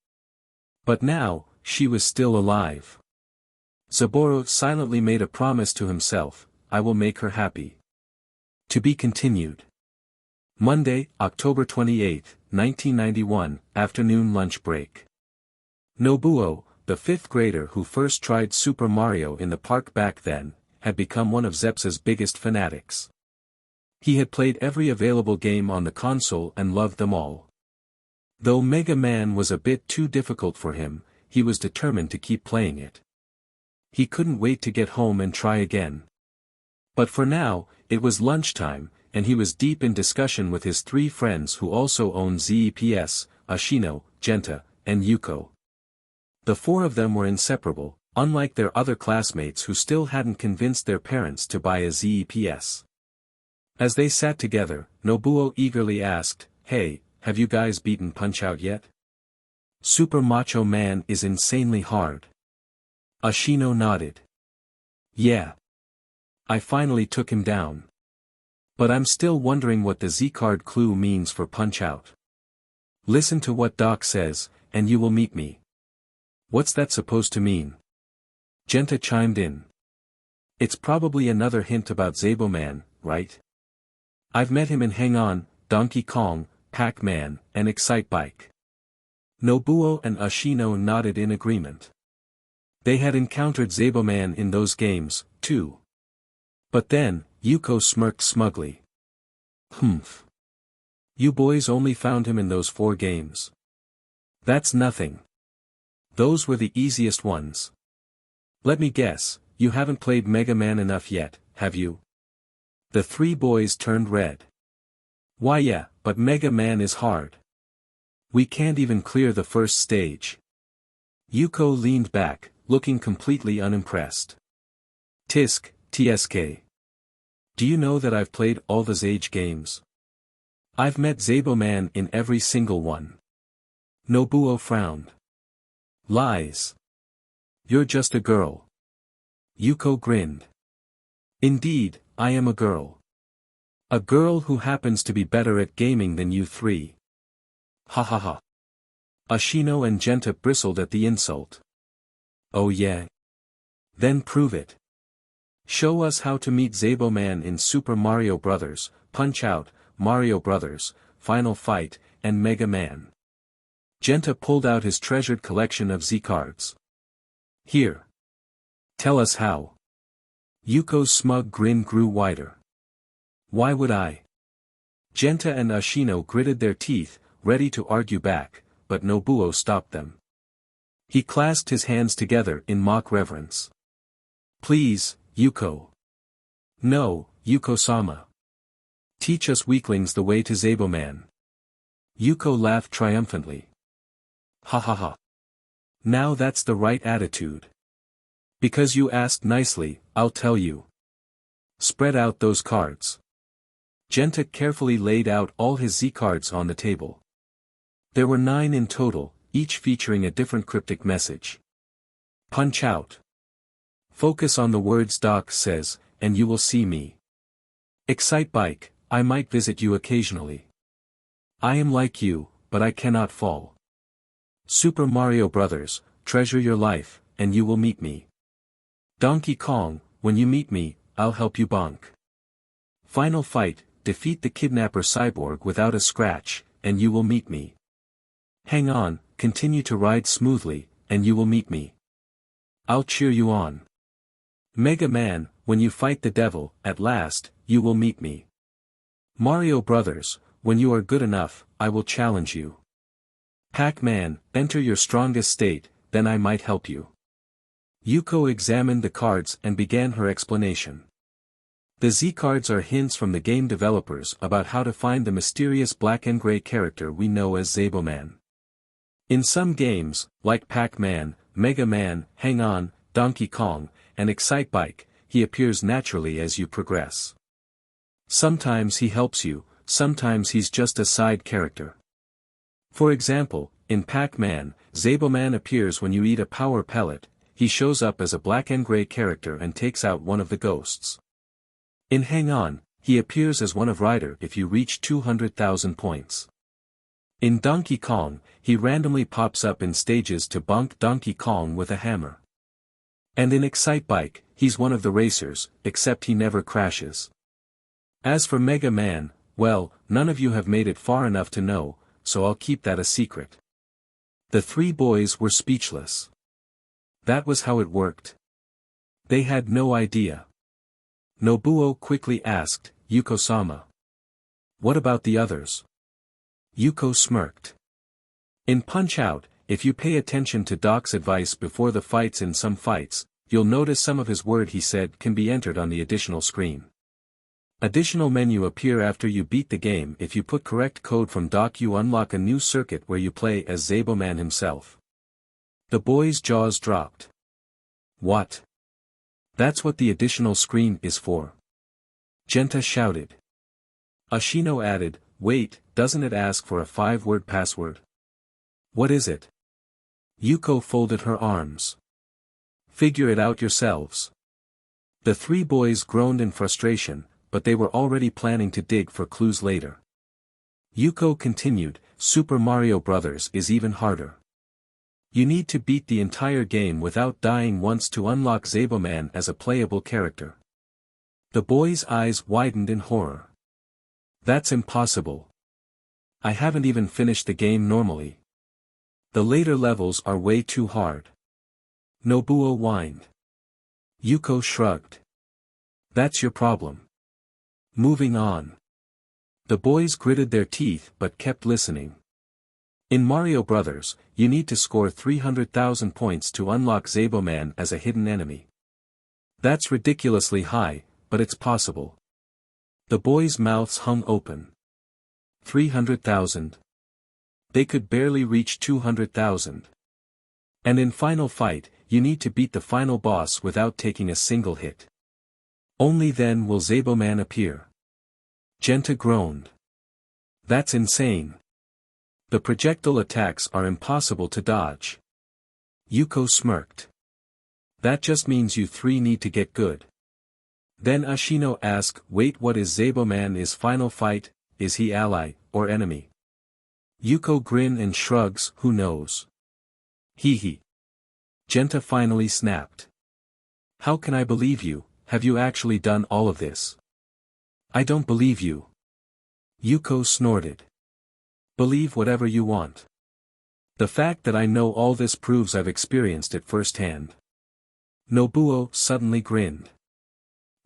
But now, she was still alive. Saburo silently made a promise to himself, I will make her happy. To be continued. Monday, October 28, 1991, afternoon lunch break. Nobuo, the fifth grader who first tried Super Mario in the park back then, had become one of Zepsa's biggest fanatics. He had played every available game on the console and loved them all. Though Mega Man was a bit too difficult for him, he was determined to keep playing it. He couldn't wait to get home and try again. But for now, it was lunchtime, and he was deep in discussion with his three friends who also owned ZEPS, Ashino, Genta, and Yuko. The four of them were inseparable, unlike their other classmates who still hadn't convinced their parents to buy a ZEPS. As they sat together, Nobuo eagerly asked, Hey, have you guys beaten Punch-Out yet? Super Macho Man is insanely hard. Ashino nodded. Yeah. I finally took him down. But I'm still wondering what the Z-card clue means for Punch-Out. Listen to what Doc says, and you will meet me. What's that supposed to mean? Genta chimed in. It's probably another hint about Zaboman, right? I've met him in Hang On, Donkey Kong, Pac-Man, and Excite Bike. Nobuo and Ashino nodded in agreement. They had encountered Zaboman in those games, too. But then, Yuko smirked smugly. Humph. You boys only found him in those 4 games. That's nothing. Those were the easiest ones. Let me guess, you haven't played Mega Man enough yet, have you? The 3 boys turned red. Why yeah, but Mega Man is hard. We can't even clear the first stage. Yuko leaned back, looking completely unimpressed. TSK. Do you know that I've played all the Zage games? I've met Zaboman in every single one. Nobuo frowned. Lies. You're just a girl. Yuko grinned. Indeed, I am a girl. A girl who happens to be better at gaming than you 3. Ha ha ha. Ashino and Genta bristled at the insult. Oh yeah? Then prove it. Show us how to meet Zaboman in Super Mario Bros., Punch-Out!, Mario Bros., Final Fight, and Mega Man. Genta pulled out his treasured collection of Z-cards. Here. Tell us how. Yuko's smug grin grew wider. Why would I? Genta and Ashino gritted their teeth, ready to argue back, but Nobuo stopped them. He clasped his hands together in mock reverence. Please, Yuko. No, Yuko-sama. Teach us weaklings the way to Zaboman. Yuko laughed triumphantly. Ha ha ha. Now that's the right attitude. Because you asked nicely, I'll tell you. Spread out those cards. Genta carefully laid out all his Z-cards on the table. There were 9 in total, each featuring a different cryptic message. Punch out. Focus on the words Doc says, and you will see me. Excite Bike, I might visit you occasionally. I am like you, but I cannot fall. Super Mario Bros., treasure your life, and you will meet me. Donkey Kong, when you meet me, I'll help you bonk. Final Fight, defeat the kidnapper cyborg without a scratch, and you will meet me. Hang on, continue to ride smoothly, and you will meet me. I'll cheer you on. Mega Man, when you fight the devil, at last, you will meet me. Mario Brothers, when you are good enough, I will challenge you. Pac-Man, enter your strongest state, then I might help you. Yuko examined the cards and began her explanation. The Z-cards are hints from the game developers about how to find the mysterious black and gray character we know as Zaboman. In some games, like Pac-Man, Mega Man, Hang On, Donkey Kong, and Excite Bike, he appears naturally as you progress. Sometimes he helps you, sometimes he's just a side character. For example, in Pac-Man, Zaboman appears when you eat a power pellet. He shows up as a black and gray character and takes out one of the ghosts. In Hang On, he appears as one of Ryder if you reach 200,000 points. In Donkey Kong, he randomly pops up in stages to bonk Donkey Kong with a hammer. And in Excite Bike, he's one of the racers, except he never crashes. As for Mega Man, well, none of you have made it far enough to know, so I'll keep that a secret. The 3 boys were speechless. That was how it worked. They had no idea. Nobuo quickly asked, Yuko-sama. What about the others? Yuko smirked. In Punch-Out!, if you pay attention to Doc's advice before the fights in some fights, you'll notice some of his word he said can be entered on the additional screen. Additional menu appear after you beat the game. If you put correct code from Doc you unlock a new circuit where you play as Zaboman himself. The boys' jaws dropped. What? That's what the additional screen is for. Genta shouted. Ashino added, wait, doesn't it ask for a 5-word password? What is it? Yuko folded her arms. Figure it out yourselves. The 3 boys groaned in frustration, but they were already planning to dig for clues later. Yuko continued, Super Mario Bros. Is even harder. You need to beat the entire game without dying once to unlock Zaboman as a playable character. The boy's eyes widened in horror. That's impossible. I haven't even finished the game normally. The later levels are way too hard. Nobuo whined. Yuko shrugged. That's your problem. Moving on. The boys gritted their teeth but kept listening. In Mario Bros., you need to score 300,000 points to unlock Zaboman as a hidden enemy. That's ridiculously high, but it's possible. The boys' mouths hung open. 300,000. They could barely reach 200,000. And in Final Fight, you need to beat the final boss without taking a single hit. Only then will Zaboman appear. Genta groaned. That's insane. The projectile attacks are impossible to dodge. Yuko smirked. That just means you three need to get good. Then Ashino asked, wait, what is Zaboman? Is Final Fight, is he ally, or enemy? Yuko grins and shrugs, who knows? Hee hee. Genta finally snapped. How can I believe you? Have you actually done all of this? I don't believe you. Yuko snorted. Believe whatever you want. The fact that I know all this proves I've experienced it firsthand. Nobuo suddenly grinned.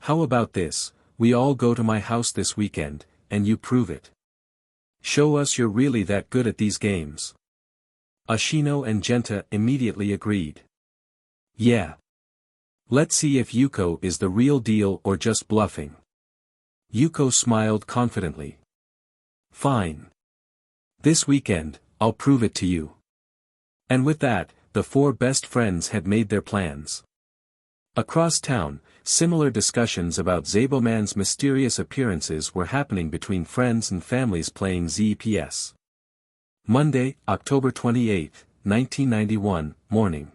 How about this, we all go to my house this weekend, and you prove it. Show us you're really that good at these games. Ashino and Genta immediately agreed. Yeah. Let's see if Yuko is the real deal or just bluffing. Yuko smiled confidently. Fine. This weekend, I'll prove it to you. And with that, the four best friends had made their plans. Across town, similar discussions about Zaboman's mysterious appearances were happening between friends and families playing ZPS. Monday, October 28, 1991, morning.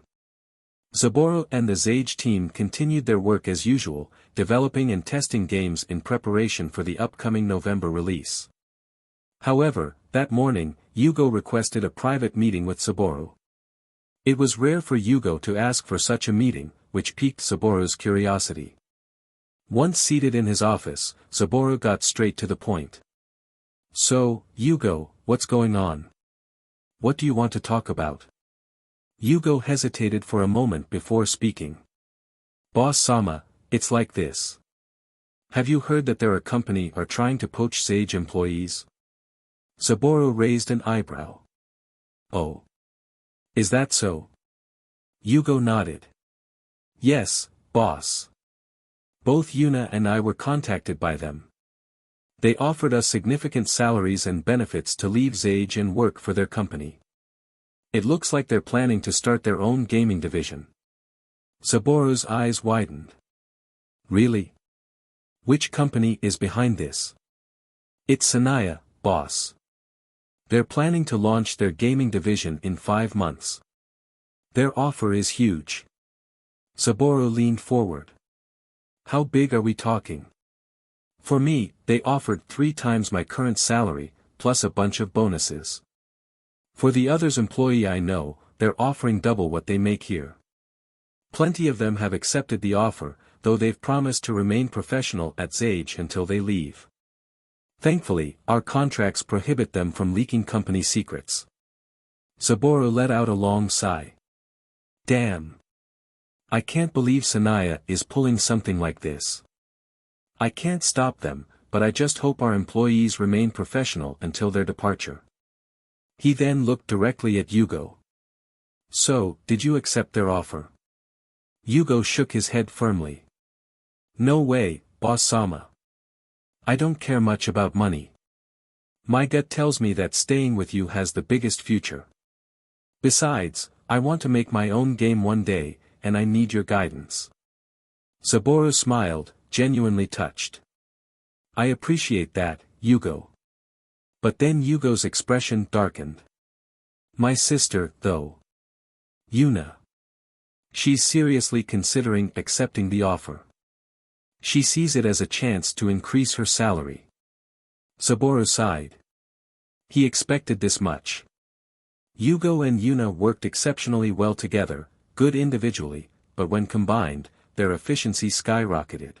Saburo and the Zage team continued their work as usual, developing and testing games in preparation for the upcoming November release. However, that morning, Yugo requested a private meeting with Saburo. It was rare for Yugo to ask for such a meeting, which piqued Saburo's curiosity. Once seated in his office, Saburo got straight to the point. So, Yugo, what's going on? What do you want to talk about? Yugo hesitated for a moment before speaking. Boss-sama, it's like this. Have you heard that their company are trying to poach Sage employees? Saburo raised an eyebrow. Oh. Is that so? Yugo nodded. Yes, boss. Both Yuna and I were contacted by them. They offered us significant salaries and benefits to leave Zage and work for their company. It looks like they're planning to start their own gaming division. Saburo's eyes widened. Really? Which company is behind this? It's Sanaya, boss. They're planning to launch their gaming division in 5 months. Their offer is huge. Saburo leaned forward. How big are we talking? For me, they offered 3 times my current salary, plus a bunch of bonuses. For the others employee I know, they're offering double what they make here. Plenty of them have accepted the offer, though they've promised to remain professional at Zage until they leave. Thankfully, our contracts prohibit them from leaking company secrets. Saburo let out a long sigh. Damn. I can't believe Sanaya is pulling something like this. I can't stop them, but I just hope our employees remain professional until their departure. He then looked directly at Yugo. So, did you accept their offer? Yugo shook his head firmly. No way, boss-sama. I don't care much about money. My gut tells me that staying with you has the biggest future. Besides, I want to make my own game one day, and I need your guidance. Saburo smiled, genuinely touched. I appreciate that, Yugo. But then Yugo's expression darkened. My sister, though. Yuna. She's seriously considering accepting the offer. She sees it as a chance to increase her salary. Saburo sighed. He expected this much. Yugo and Yuna worked exceptionally well together, good individually, but when combined, their efficiency skyrocketed.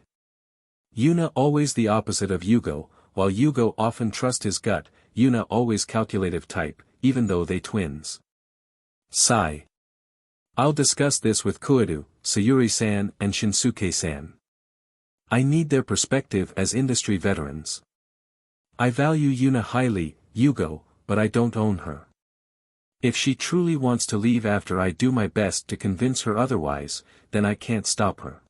Yuna always the opposite of Yugo, while Yugo often trust his gut, Yuna always calculative type, even though they twins. Sigh. I'll discuss this with Koidu, Sayuri-san and Shinsuke-san. I need their perspective as industry veterans. I value Yuna highly, Yugo, but I don't own her. If she truly wants to leave after I do my best to convince her otherwise, then I can't stop her.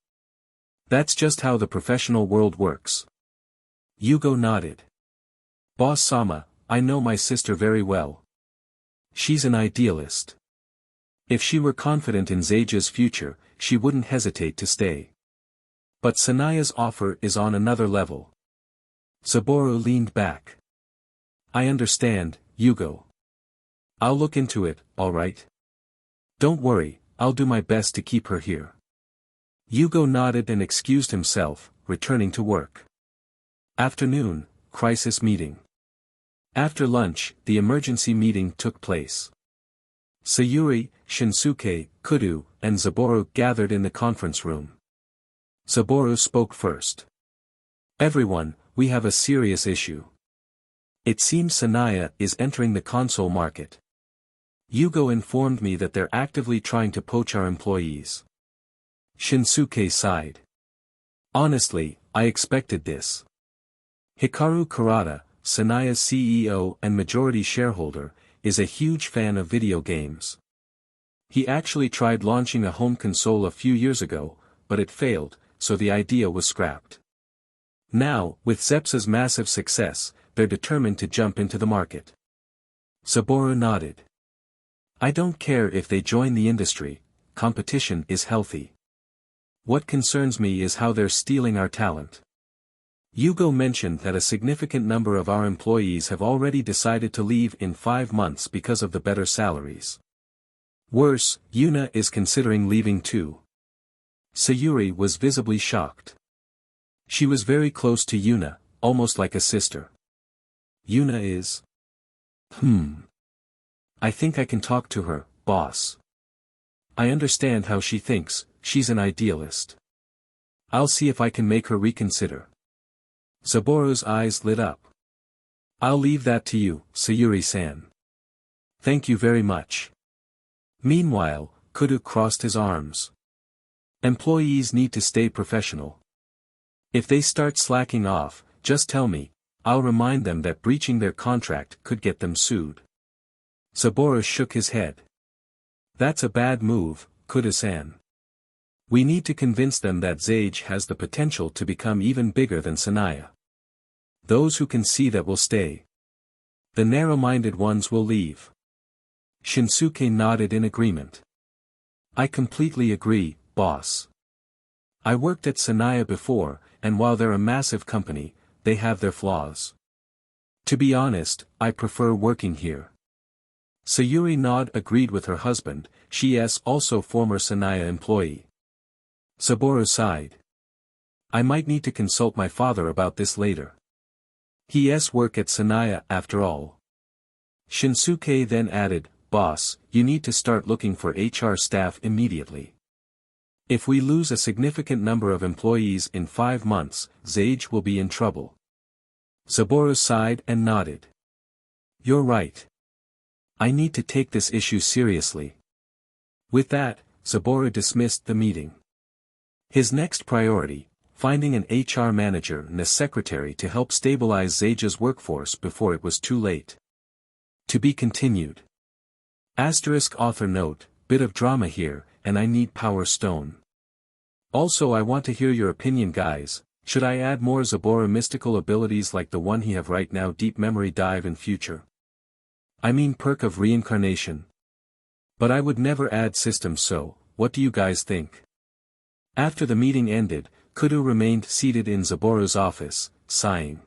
That's just how the professional world works. Yugo nodded. Boss Sama, I know my sister very well. She's an idealist. If she were confident in Seija's future, she wouldn't hesitate to stay. But Sanaya's offer is on another level. Saburo leaned back. I understand, Yugo. I'll look into it, alright? Don't worry, I'll do my best to keep her here. Yugo nodded and excused himself, returning to work. Afternoon, crisis meeting. After lunch, the emergency meeting took place. Sayuri, Shinsuke, Kudu, and Saburo gathered in the conference room. Saburo spoke first. Everyone, we have a serious issue. It seems Sanaya is entering the console market. Yugo informed me that they're actively trying to poach our employees. Shinsuke sighed. Honestly, I expected this. Hikaru Kurata, Sanaya's CEO and majority shareholder, is a huge fan of video games. He actually tried launching a home console a few years ago, but it failed, so the idea was scrapped. Now, with Zepsa's massive success, they're determined to jump into the market. Saburo nodded. I don't care if they join the industry, competition is healthy. What concerns me is how they're stealing our talent. Yugo mentioned that a significant number of our employees have already decided to leave in 5 months because of the better salaries. Worse, Yuna is considering leaving too. Sayuri was visibly shocked. She was very close to Yuna, almost like a sister. Yuna is... I think I can talk to her, boss. I understand how she thinks, she's an idealist. I'll see if I can make her reconsider. Saburo's eyes lit up. I'll leave that to you, Sayuri-san. Thank you very much. Meanwhile, Kudu crossed his arms. Employees need to stay professional. If they start slacking off, just tell me, I'll remind them that breaching their contract could get them sued. Saburo shook his head. That's a bad move, Kudu-san. We need to convince them that Sage has the potential to become even bigger than Sanaya. Those who can see that will stay. The narrow-minded ones will leave. Shinsuke nodded in agreement. I completely agree, boss. I worked at Sanaya before, and while they're a massive company, they have their flaws. To be honest, I prefer working here. Sayuri Nod agreed with her husband, she is also former Sanaya employee. Saburo sighed. I might need to consult my father about this later. He's work at Sanaya after all. Shinsuke then added, boss, you need to start looking for HR staff immediately. If we lose a significant number of employees in 5 months, Sage will be in trouble. Saburo sighed and nodded. You're right. I need to take this issue seriously. With that, Saburo dismissed the meeting. His next priority, finding an HR manager and a secretary to help stabilize Sage's workforce before it was too late. To be continued. Author note, bit of drama here, and I need Power Stone. Also I want to hear your opinion guys, should I add more Saburo mystical abilities like the one he have right now deep memory dive in future? I mean perk of reincarnation. But I would never add systems so, what do you guys think? After the meeting ended, Kudu remained seated in Saburo's office, sighing.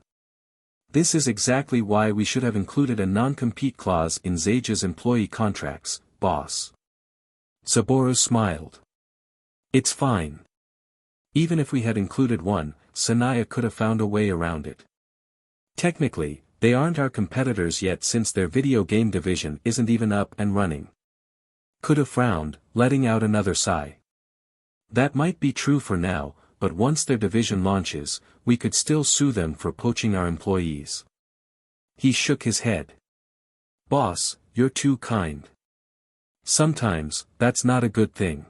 This is exactly why we should have included a non-compete clause in Sage's employee contracts, boss. Saburo smiled. It's fine. Even if we had included one, Sanaya could have found a way around it. Technically, they aren't our competitors yet since their video game division isn't even up and running. Kudo frowned, letting out another sigh. That might be true for now, but once their division launches, we could still sue them for poaching our employees. He shook his head. Boss, you're too kind. Sometimes, that's not a good thing.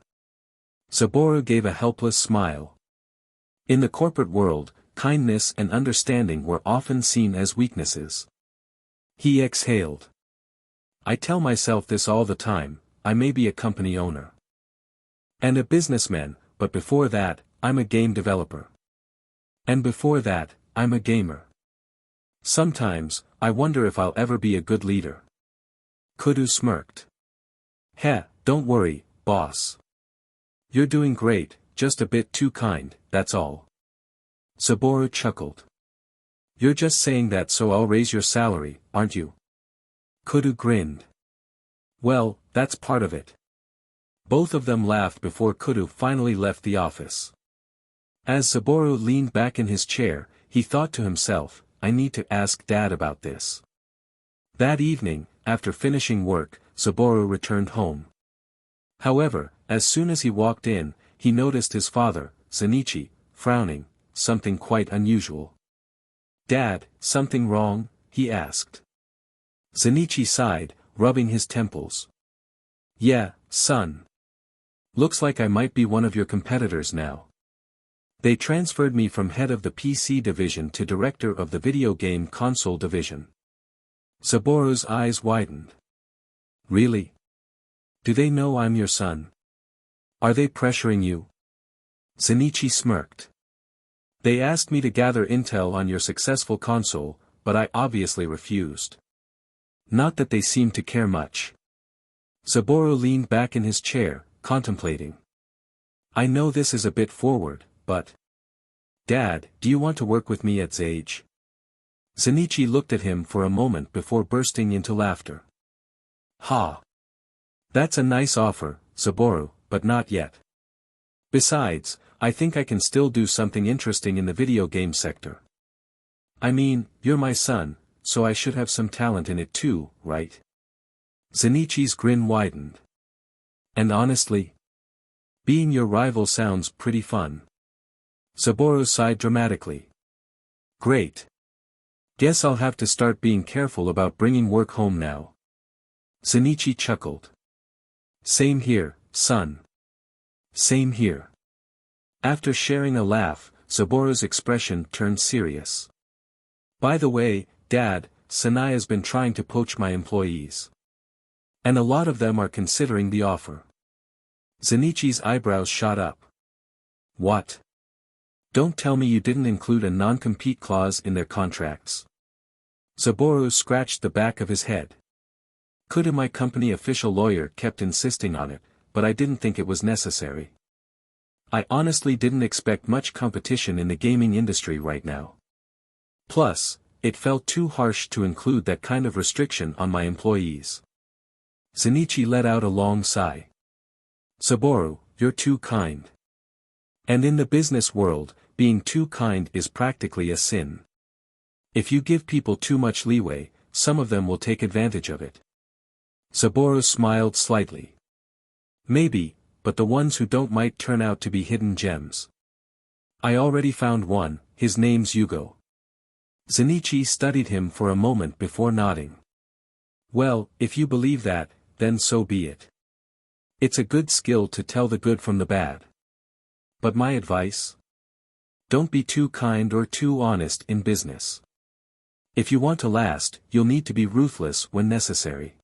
Saburo gave a helpless smile. In the corporate world, kindness and understanding were often seen as weaknesses. He exhaled. I tell myself this all the time, I may be a company owner. And a businessman, but before that, I'm a game developer. And before that, I'm a gamer. Sometimes, I wonder if I'll ever be a good leader. Kudo smirked. Heh, don't worry, boss. You're doing great, just a bit too kind, that's all. Saburo chuckled. You're just saying that so I'll raise your salary, aren't you? Kudo grinned. Well, that's part of it. Both of them laughed before Kudo finally left the office. As Saburo leaned back in his chair, he thought to himself, I need to ask Dad about this. That evening, after finishing work, Saburo returned home. However, as soon as he walked in, he noticed his father, Zenichi, frowning, something quite unusual. Dad, something wrong? He asked. Zenichi sighed, rubbing his temples. Yeah, son. Looks like I might be one of your competitors now. They transferred me from head of the PC division to director of the video game console division. Saburo's eyes widened. Really? Do they know I'm your son? Are they pressuring you? Zenichi smirked. They asked me to gather intel on your successful console, but I obviously refused. Not that they seemed to care much. Saburo leaned back in his chair, contemplating. I know this is a bit forward, but... Dad, do you want to work with me at Zage? Zenichi looked at him for a moment before bursting into laughter. Ha! That's a nice offer, Saburo, but not yet. Besides, I think I can still do something interesting in the video game sector. I mean, you're my son, so I should have some talent in it too, right? Zenichi's grin widened. And honestly, being your rival sounds pretty fun. Saburo sighed dramatically. Great. Guess I'll have to start being careful about bringing work home now. Zenichi chuckled. Same here, son. Same here. After sharing a laugh, Saburo's expression turned serious. By the way, Dad, Sanaya's been trying to poach my employees. And a lot of them are considering the offer. Zenichi's eyebrows shot up. What? Don't tell me you didn't include a non-compete clause in their contracts. Saburo scratched the back of his head. Could my company official lawyer kept insisting on it, but I didn't think it was necessary. I honestly didn't expect much competition in the gaming industry right now. Plus, it felt too harsh to include that kind of restriction on my employees. Zenichi let out a long sigh. Saburo, you're too kind. And in the business world, being too kind is practically a sin. If you give people too much leeway, some of them will take advantage of it. Saburo smiled slightly. Maybe, but the ones who don't might turn out to be hidden gems. I already found one, his name's Yugo. Zenichi studied him for a moment before nodding. Well, if you believe that, then so be it. It's a good skill to tell the good from the bad. But my advice? Don't be too kind or too honest in business. If you want to last, you'll need to be ruthless when necessary.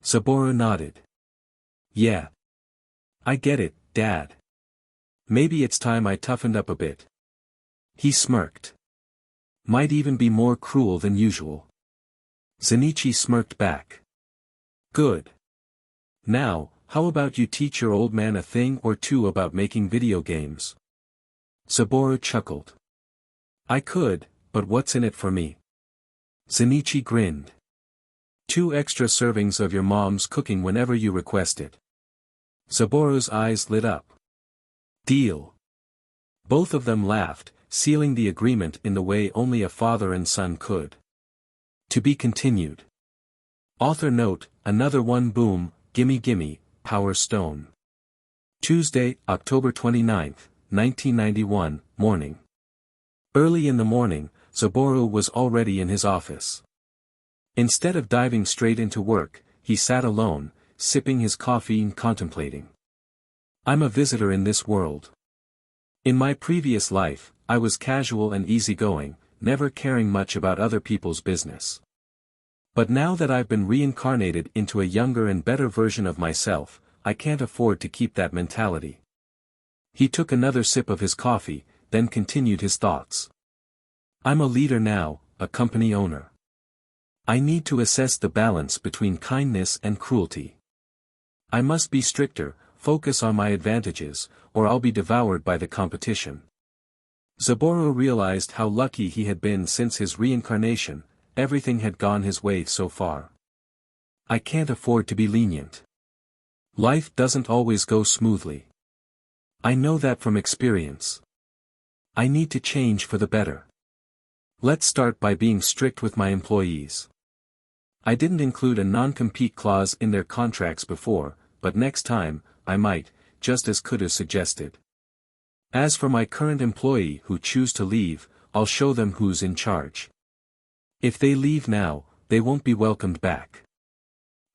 Saburo nodded. Yeah. I get it, Dad. Maybe it's time I toughened up a bit. He smirked. Might even be more cruel than usual. Zenichi smirked back. Good. Now, how about you teach your old man a thing or two about making video games? Saburo chuckled. I could, but what's in it for me? Zenichi grinned. 2 extra servings of your mom's cooking whenever you request it. Saburo's eyes lit up. Deal. Both of them laughed, sealing the agreement in the way only a father and son could. To be continued. Author note, another one boom, gimme gimme, Power Stone. Tuesday, October 29, 1991, morning. Early in the morning, Zaboru was already in his office. Instead of diving straight into work, he sat alone, sipping his coffee and contemplating. I'm a visitor in this world. In my previous life, I was casual and easygoing, never caring much about other people's business. But now that I've been reincarnated into a younger and better version of myself, I can't afford to keep that mentality. He took another sip of his coffee, then continued his thoughts. I'm a leader now, a company owner. I need to assess the balance between kindness and cruelty. I must be stricter, focus on my advantages, or I'll be devoured by the competition. Zaboru realized how lucky he had been since his reincarnation. Everything had gone his way so far. I can't afford to be lenient. Life doesn't always go smoothly. I know that from experience. I need to change for the better. Let's start by being strict with my employees. I didn't include a non-compete clause in their contracts before, but next time, I might, just as Kudo suggested. As for my current employee who choose to leave, I'll show them who's in charge. If they leave now, they won't be welcomed back.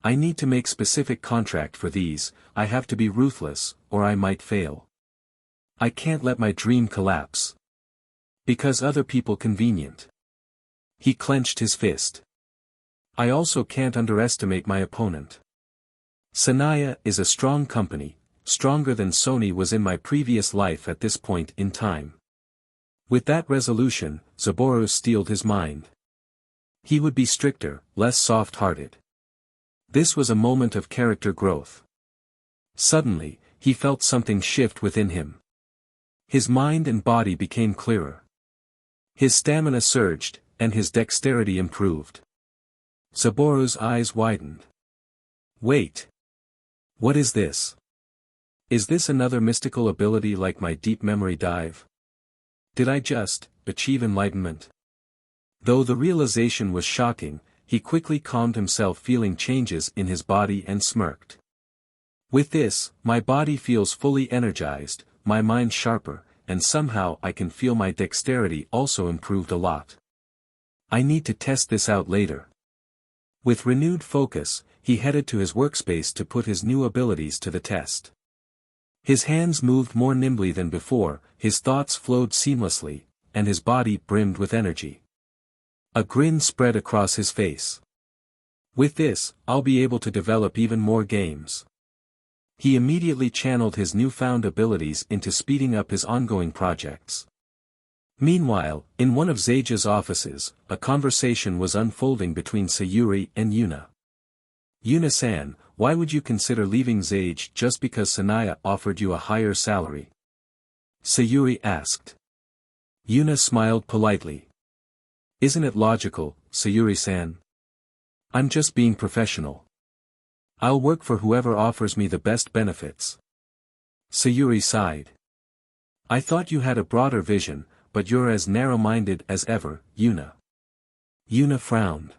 I need to make specific contract for these, I have to be ruthless, or I might fail. I can't let my dream collapse. Because other people convenient. He clenched his fist. I also can't underestimate my opponent. Sanaya is a strong company, stronger than Sony was in my previous life at this point in time. With that resolution, Zaboru steeled his mind. He would be stricter, less soft-hearted. This was a moment of character growth. Suddenly, he felt something shift within him. His mind and body became clearer. His stamina surged, and his dexterity improved. Zaboru's eyes widened. Wait. What is this? Is this another mystical ability like my deep memory dive? Did I just achieve enlightenment? Though the realization was shocking, he quickly calmed himself, feeling changes in his body, and smirked. With this, my body feels fully energized, my mind sharper, and somehow I can feel my dexterity also improved a lot. I need to test this out later. With renewed focus, he headed to his workspace to put his new abilities to the test. His hands moved more nimbly than before, his thoughts flowed seamlessly, and his body brimmed with energy. A grin spread across his face. With this, I'll be able to develop even more games. He immediately channeled his newfound abilities into speeding up his ongoing projects. Meanwhile, in one of Seija's offices, a conversation was unfolding between Sayuri and Yuna. Yuna-san, why would you consider leaving Seij just because Sanaya offered you a higher salary? Sayuri asked. Yuna smiled politely. Isn't it logical, Sayuri-san? I'm just being professional. I'll work for whoever offers me the best benefits. Sayuri sighed. I thought you had a broader vision, but you're as narrow-minded as ever, Yuna. Yuna frowned.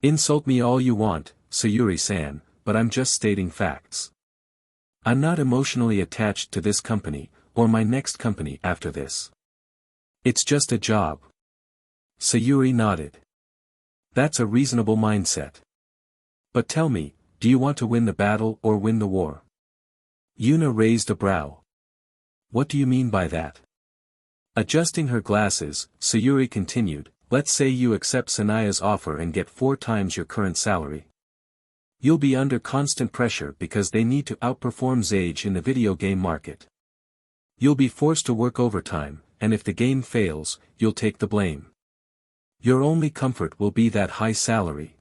Insult me all you want, Sayuri-san, but I'm just stating facts. I'm not emotionally attached to this company, or my next company after this. It's just a job. Sayuri nodded. That's a reasonable mindset. But tell me, do you want to win the battle or win the war? Yuna raised a brow. What do you mean by that? Adjusting her glasses, Sayuri continued, let's say you accept Sanaya's offer and get 4 times your current salary. You'll be under constant pressure because they need to outperform Seij in the video game market. You'll be forced to work overtime, and if the game fails, you'll take the blame. Your only comfort will be that high salary.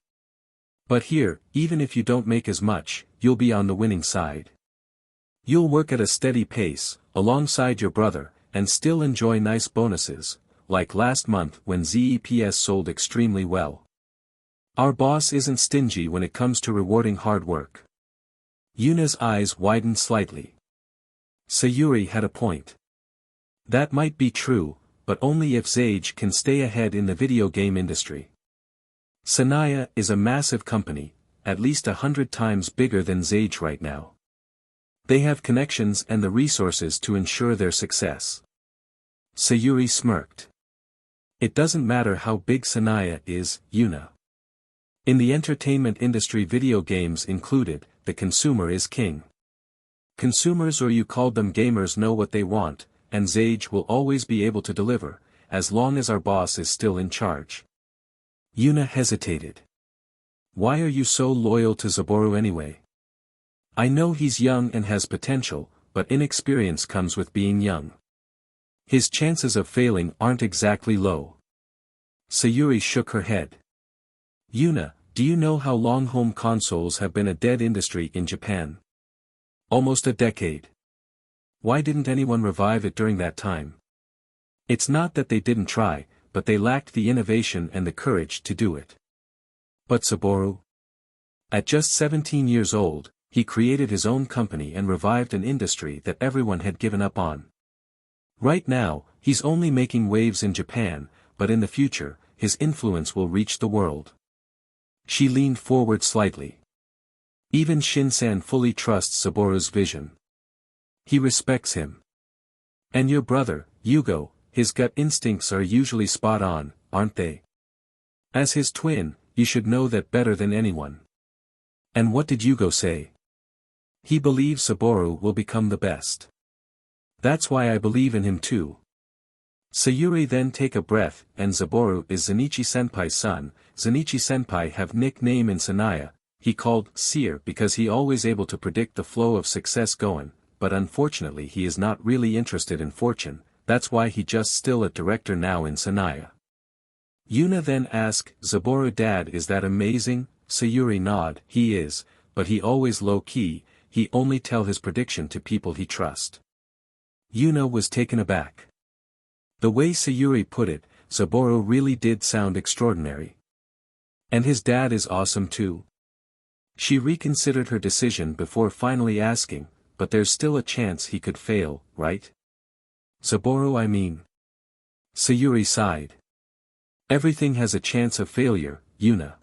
But here, even if you don't make as much, you'll be on the winning side. You'll work at a steady pace, alongside your brother, and still enjoy nice bonuses, like last month when ZEPS sold extremely well. Our boss isn't stingy when it comes to rewarding hard work. Yuna's eyes widened slightly. Sayuri had a point. That might be true, but only if Seij can stay ahead in the video game industry. Sanaya is a massive company, at least 100 times bigger than Zage right now. They have connections and the resources to ensure their success. Sayuri smirked. It doesn't matter how big Sanaya is, Yuna. In the entertainment industry, video games included, the consumer is king. Consumers, or you called them gamers, know what they want, and Zage will always be able to deliver, as long as our boss is still in charge. Yuna hesitated. Why are you so loyal to Zaboru anyway? I know he's young and has potential, but inexperience comes with being young. His chances of failing aren't exactly low. Sayuri shook her head. Yuna, do you know how long home consoles have been a dead industry in Japan? Almost a decade. Why didn't anyone revive it during that time? It's not that they didn't try, but they lacked the innovation and the courage to do it. But Zaboru? At just 17 years old, he created his own company and revived an industry that everyone had given up on. Right now, he's only making waves in Japan, but in the future, his influence will reach the world. She leaned forward slightly. Even Shin-san fully trusts Zaboru's vision. He respects him. And your brother, Yugo, his gut instincts are usually spot on, aren't they? As his twin, you should know that better than anyone. And what did Yugo say? He believes Zaboru will become the best. That's why I believe in him too. Sayuri then take a breath, and Zaboru is Zenichi-senpai's son. Zenichi-senpai have nickname in Sanaya. He called Seer because he always able to predict the flow of success going, but unfortunately he is not really interested in fortune, that's why he just still a director now in Sanaya. Yuna then asked, Zaboru dad, is that amazing? Sayuri nod, he is, but he always low-key, he only tell his prediction to people he trust. Yuna was taken aback. The way Sayuri put it, Zaboru really did sound extraordinary. And his dad is awesome too. She reconsidered her decision before finally asking, but there's still a chance he could fail, right? Zaboru, I mean. Sayuri sighed. Everything has a chance of failure, Yuna.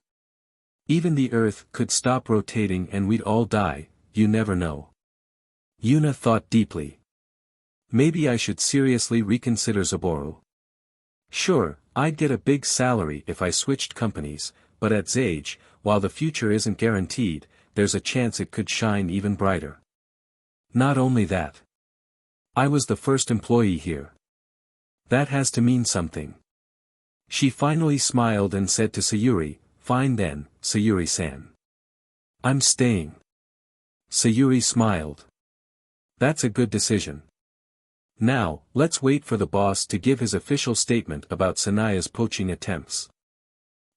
Even the earth could stop rotating and we'd all die, you never know. Yuna thought deeply. Maybe I should seriously reconsider Zaboru. Sure, I'd get a big salary if I switched companies, but at Zage, while the future isn't guaranteed, there's a chance it could shine even brighter. Not only that. I was the first employee here. That has to mean something. She finally smiled and said to Sayuri, fine then, Sayuri-san. I'm staying. Sayuri smiled. That's a good decision. Now, let's wait for the boss to give his official statement about Sanaya's poaching attempts.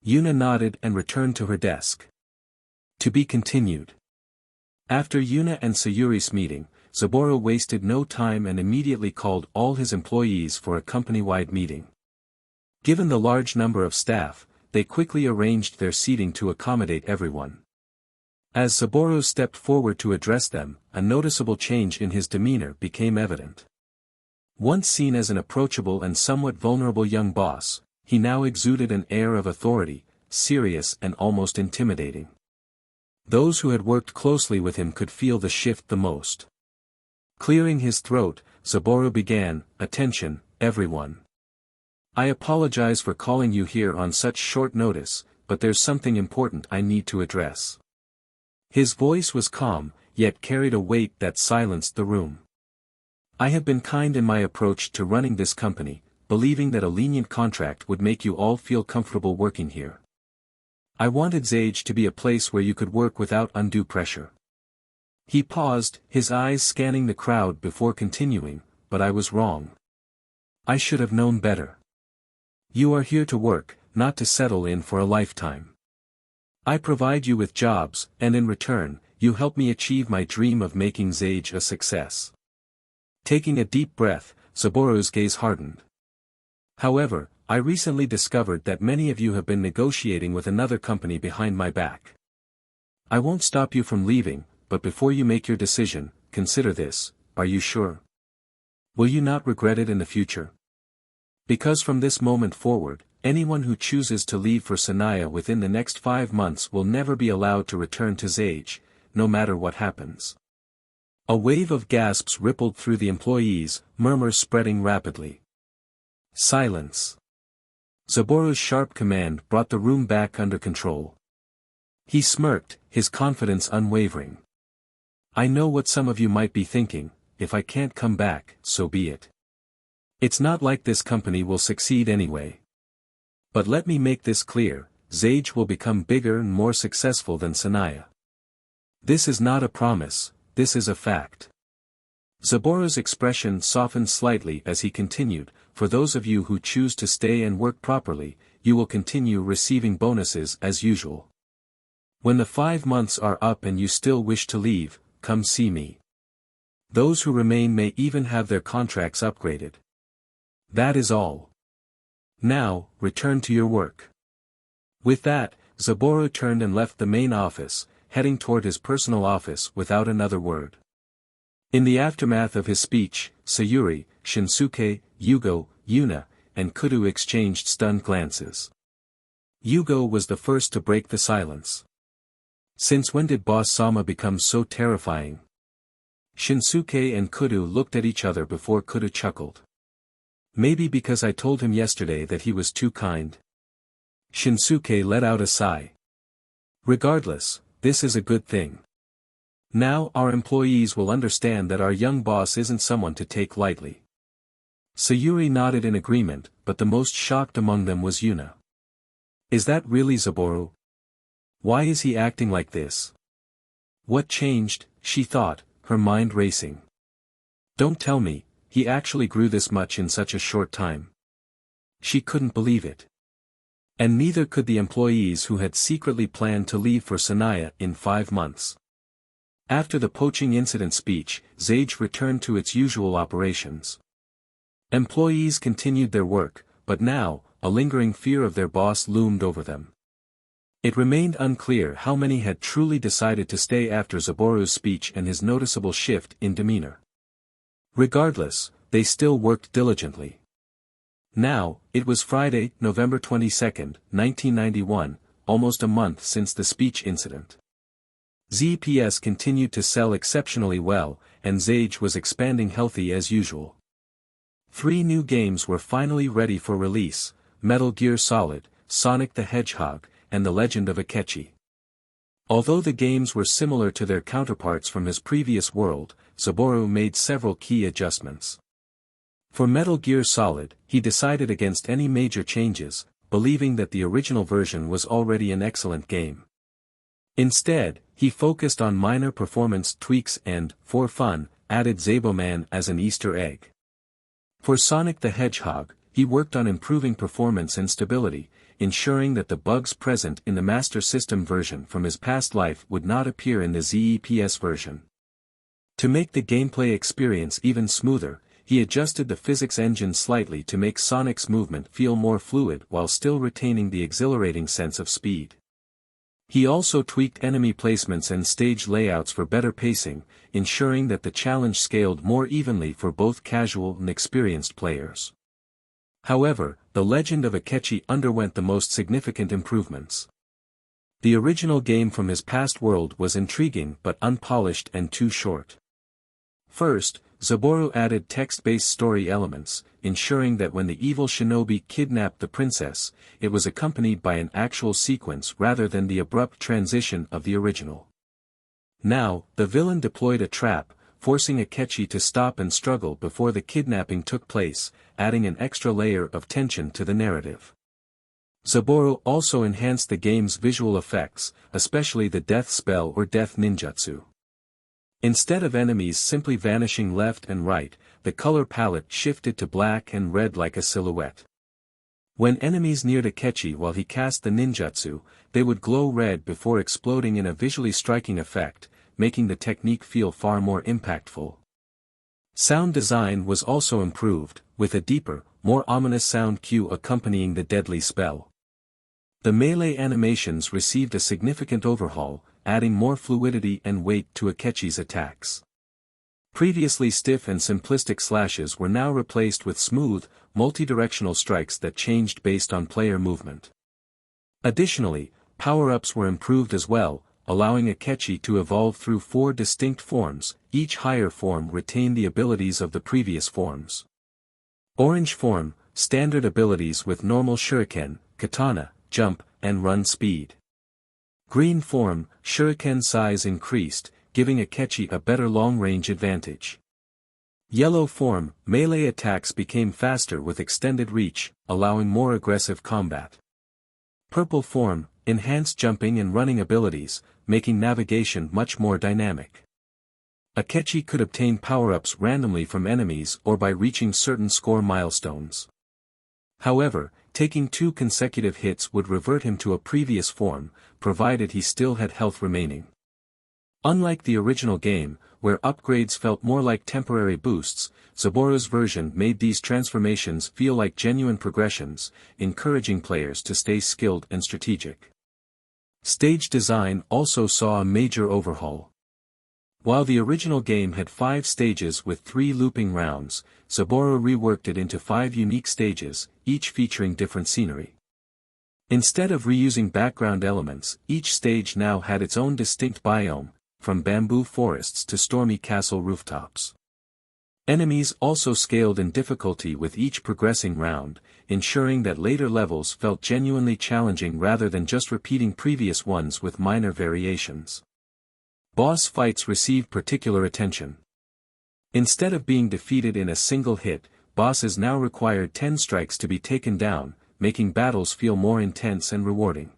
Yuna nodded and returned to her desk. To be continued. After Yuna and Sayuri's meeting, Zaboru wasted no time and immediately called all his employees for a company-wide meeting. Given the large number of staff, they quickly arranged their seating to accommodate everyone. As Zaboru stepped forward to address them, a noticeable change in his demeanor became evident. Once seen as an approachable and somewhat vulnerable young boss, he now exuded an air of authority, serious and almost intimidating. Those who had worked closely with him could feel the shift the most. Clearing his throat, Zaboru began, attention, everyone. I apologize for calling you here on such short notice, but there's something important I need to address. His voice was calm, yet carried a weight that silenced the room. I have been kind in my approach to running this company, believing that a lenient contract would make you all feel comfortable working here. I wanted Zage to be a place where you could work without undue pressure. He paused, his eyes scanning the crowd before continuing, but I was wrong. I should have known better. You are here to work, not to settle in for a lifetime. I provide you with jobs, and in return, you help me achieve my dream of making Zage a success. Taking a deep breath, Zaboru's gaze hardened. However, I recently discovered that many of you have been negotiating with another company behind my back. I won't stop you from leaving, but before you make your decision, consider this, are you sure? Will you not regret it in the future? Because from this moment forward, anyone who chooses to leave for Sanaya within the next 5 months will never be allowed to return to Zage, no matter what happens. A wave of gasps rippled through the employees, murmurs spreading rapidly. Silence. Zaboru's sharp command brought the room back under control. He smirked, his confidence unwavering. I know what some of you might be thinking, if I can't come back, so be it. It's not like this company will succeed anyway. But let me make this clear, Zage will become bigger and more successful than Sanaya. This is not a promise, this is a fact. Zaboru's expression softened slightly as he continued, for those of you who choose to stay and work properly, you will continue receiving bonuses as usual. When the 5 months are up and you still wish to leave, come see me. Those who remain may even have their contracts upgraded. That is all. Now, return to your work. With that, Zaboru turned and left the main office, heading toward his personal office without another word. In the aftermath of his speech, Sayuri, Shinsuke, Yugo, Yuna, and Kudu exchanged stunned glances. Yugo was the first to break the silence. Since when did Boss Sama become so terrifying? Shinsuke and Kudu looked at each other before Kudu chuckled. Maybe because I told him yesterday that he was too kind. Shinsuke let out a sigh. Regardless, this is a good thing. Now our employees will understand that our young boss isn't someone to take lightly. Sayuri nodded in agreement, but the most shocked among them was Yuna. Is that really Zaboru? Why is he acting like this? What changed, she thought, her mind racing. Don't tell me, he actually grew this much in such a short time. She couldn't believe it. And neither could the employees who had secretly planned to leave for Sanaya in 5 months. After the poaching incident speech, Zage returned to its usual operations. Employees continued their work, but now, a lingering fear of their boss loomed over them. It remained unclear how many had truly decided to stay after Zaboru's speech and his noticeable shift in demeanor. Regardless, they still worked diligently. Now, it was Friday, November 22, 1991, almost a month since the speech incident. ZPS continued to sell exceptionally well, and Zage was expanding healthy as usual. 3 new games were finally ready for release: Metal Gear Solid, Sonic the Hedgehog, and The Legend of Akechi. Although the games were similar to their counterparts from his previous world, Zaboru made several key adjustments. For Metal Gear Solid, he decided against any major changes, believing that the original version was already an excellent game. Instead, he focused on minor performance tweaks and, for fun, added Zaboman as an Easter egg. For Sonic the Hedgehog, he worked on improving performance and stability, ensuring that the bugs present in the Master System version from his past life would not appear in the ZEPS version. To make the gameplay experience even smoother, he adjusted the physics engine slightly to make Sonic's movement feel more fluid while still retaining the exhilarating sense of speed. He also tweaked enemy placements and stage layouts for better pacing, ensuring that the challenge scaled more evenly for both casual and experienced players. However, The Legend of Akechi underwent the most significant improvements. The original game from his past world was intriguing but unpolished and too short. First, Zaboru added text-based story elements, ensuring that when the evil shinobi kidnapped the princess, it was accompanied by an actual sequence rather than the abrupt transition of the original. Now, the villain deployed a trap, forcing Akechi to stop and struggle before the kidnapping took place, adding an extra layer of tension to the narrative. Zaboru also enhanced the game's visual effects, especially the death spell or death ninjutsu. Instead of enemies simply vanishing left and right, the color palette shifted to black and red like a silhouette. When enemies neared Akechi while he cast the ninjutsu, they would glow red before exploding in a visually striking effect, making the technique feel far more impactful. Sound design was also improved, with a deeper, more ominous sound cue accompanying the deadly spell. The melee animations received a significant overhaul, adding more fluidity and weight to Akechi's attacks. Previously stiff and simplistic slashes were now replaced with smooth, multi-directional strikes that changed based on player movement. Additionally, power-ups were improved as well, allowing Akechi to evolve through 4 distinct forms. Each higher form retained the abilities of the previous forms. Orange form, standard abilities with normal shuriken, katana, jump, and run speed. Green form, shuriken size increased, giving Akechi a better long-range advantage. Yellow form, melee attacks became faster with extended reach, allowing more aggressive combat. Purple form, enhanced jumping and running abilities, making navigation much more dynamic. Akechi could obtain power-ups randomly from enemies or by reaching certain score milestones. However, taking 2 consecutive hits would revert him to a previous form, provided he still had health remaining. Unlike the original game, where upgrades felt more like temporary boosts, Zaboru's version made these transformations feel like genuine progressions, encouraging players to stay skilled and strategic. Stage design also saw a major overhaul. While the original game had 5 stages with 3 looping rounds, Zaboru reworked it into 5 unique stages, each featuring different scenery. Instead of reusing background elements, each stage now had its own distinct biome, from bamboo forests to stormy castle rooftops. Enemies also scaled in difficulty with each progressing round, ensuring that later levels felt genuinely challenging rather than just repeating previous ones with minor variations. Boss fights received particular attention. Instead of being defeated in a single hit, bosses now required 10 strikes to be taken down, making battles feel more intense and rewarding.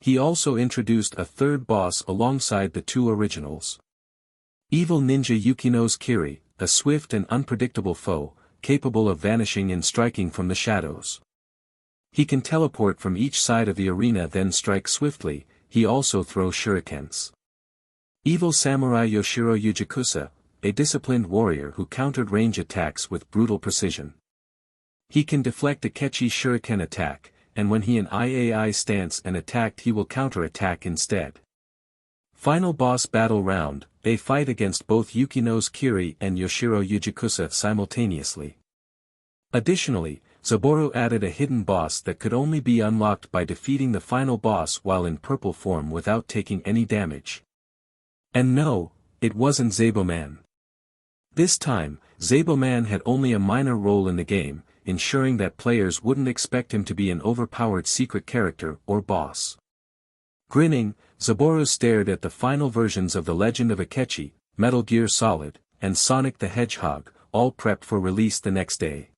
He also introduced a third boss alongside the 2 originals. Evil Ninja Yukino's Kiri, a swift and unpredictable foe, capable of vanishing and striking from the shadows. He can teleport from each side of the arena then strike swiftly. He also throws shurikens. Evil Samurai Yoshiro Yujikusa, a disciplined warrior who countered range attacks with brutal precision. He can deflect Akechi's shuriken attack, and when he in IAI stance and attacked he will counter-attack instead. Final boss battle round, a fight against both Yukino's Kiri and Yoshiro Yujikusa simultaneously. Additionally, Zaboru added a hidden boss that could only be unlocked by defeating the final boss while in purple form without taking any damage. And no, it wasn't Zaboman. This time, Zaboman had only a minor role in the game, ensuring that players wouldn't expect him to be an overpowered secret character or boss. Grinning, Zaboru stared at the final versions of The Legend of Akechi, Metal Gear Solid, and Sonic the Hedgehog, all prepped for release the next day.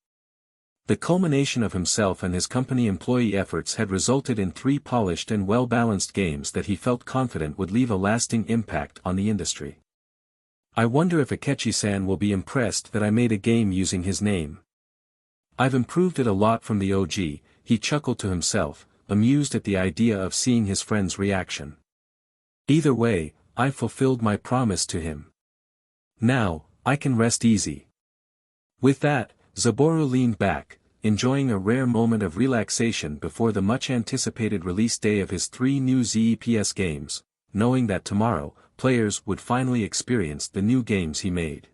The culmination of himself and his company employee efforts had resulted in 3 polished and well-balanced games that he felt confident would leave a lasting impact on the industry. I wonder if Akechi-san will be impressed that I made a game using his name. I've improved it a lot from the OG, he chuckled to himself, amused at the idea of seeing his friend's reaction. Either way, I fulfilled my promise to him. Now, I can rest easy. With that, Zaboru leaned back, enjoying a rare moment of relaxation before the much-anticipated release day of his 3 new ZEPS games, knowing that tomorrow, players would finally experience the new games he made.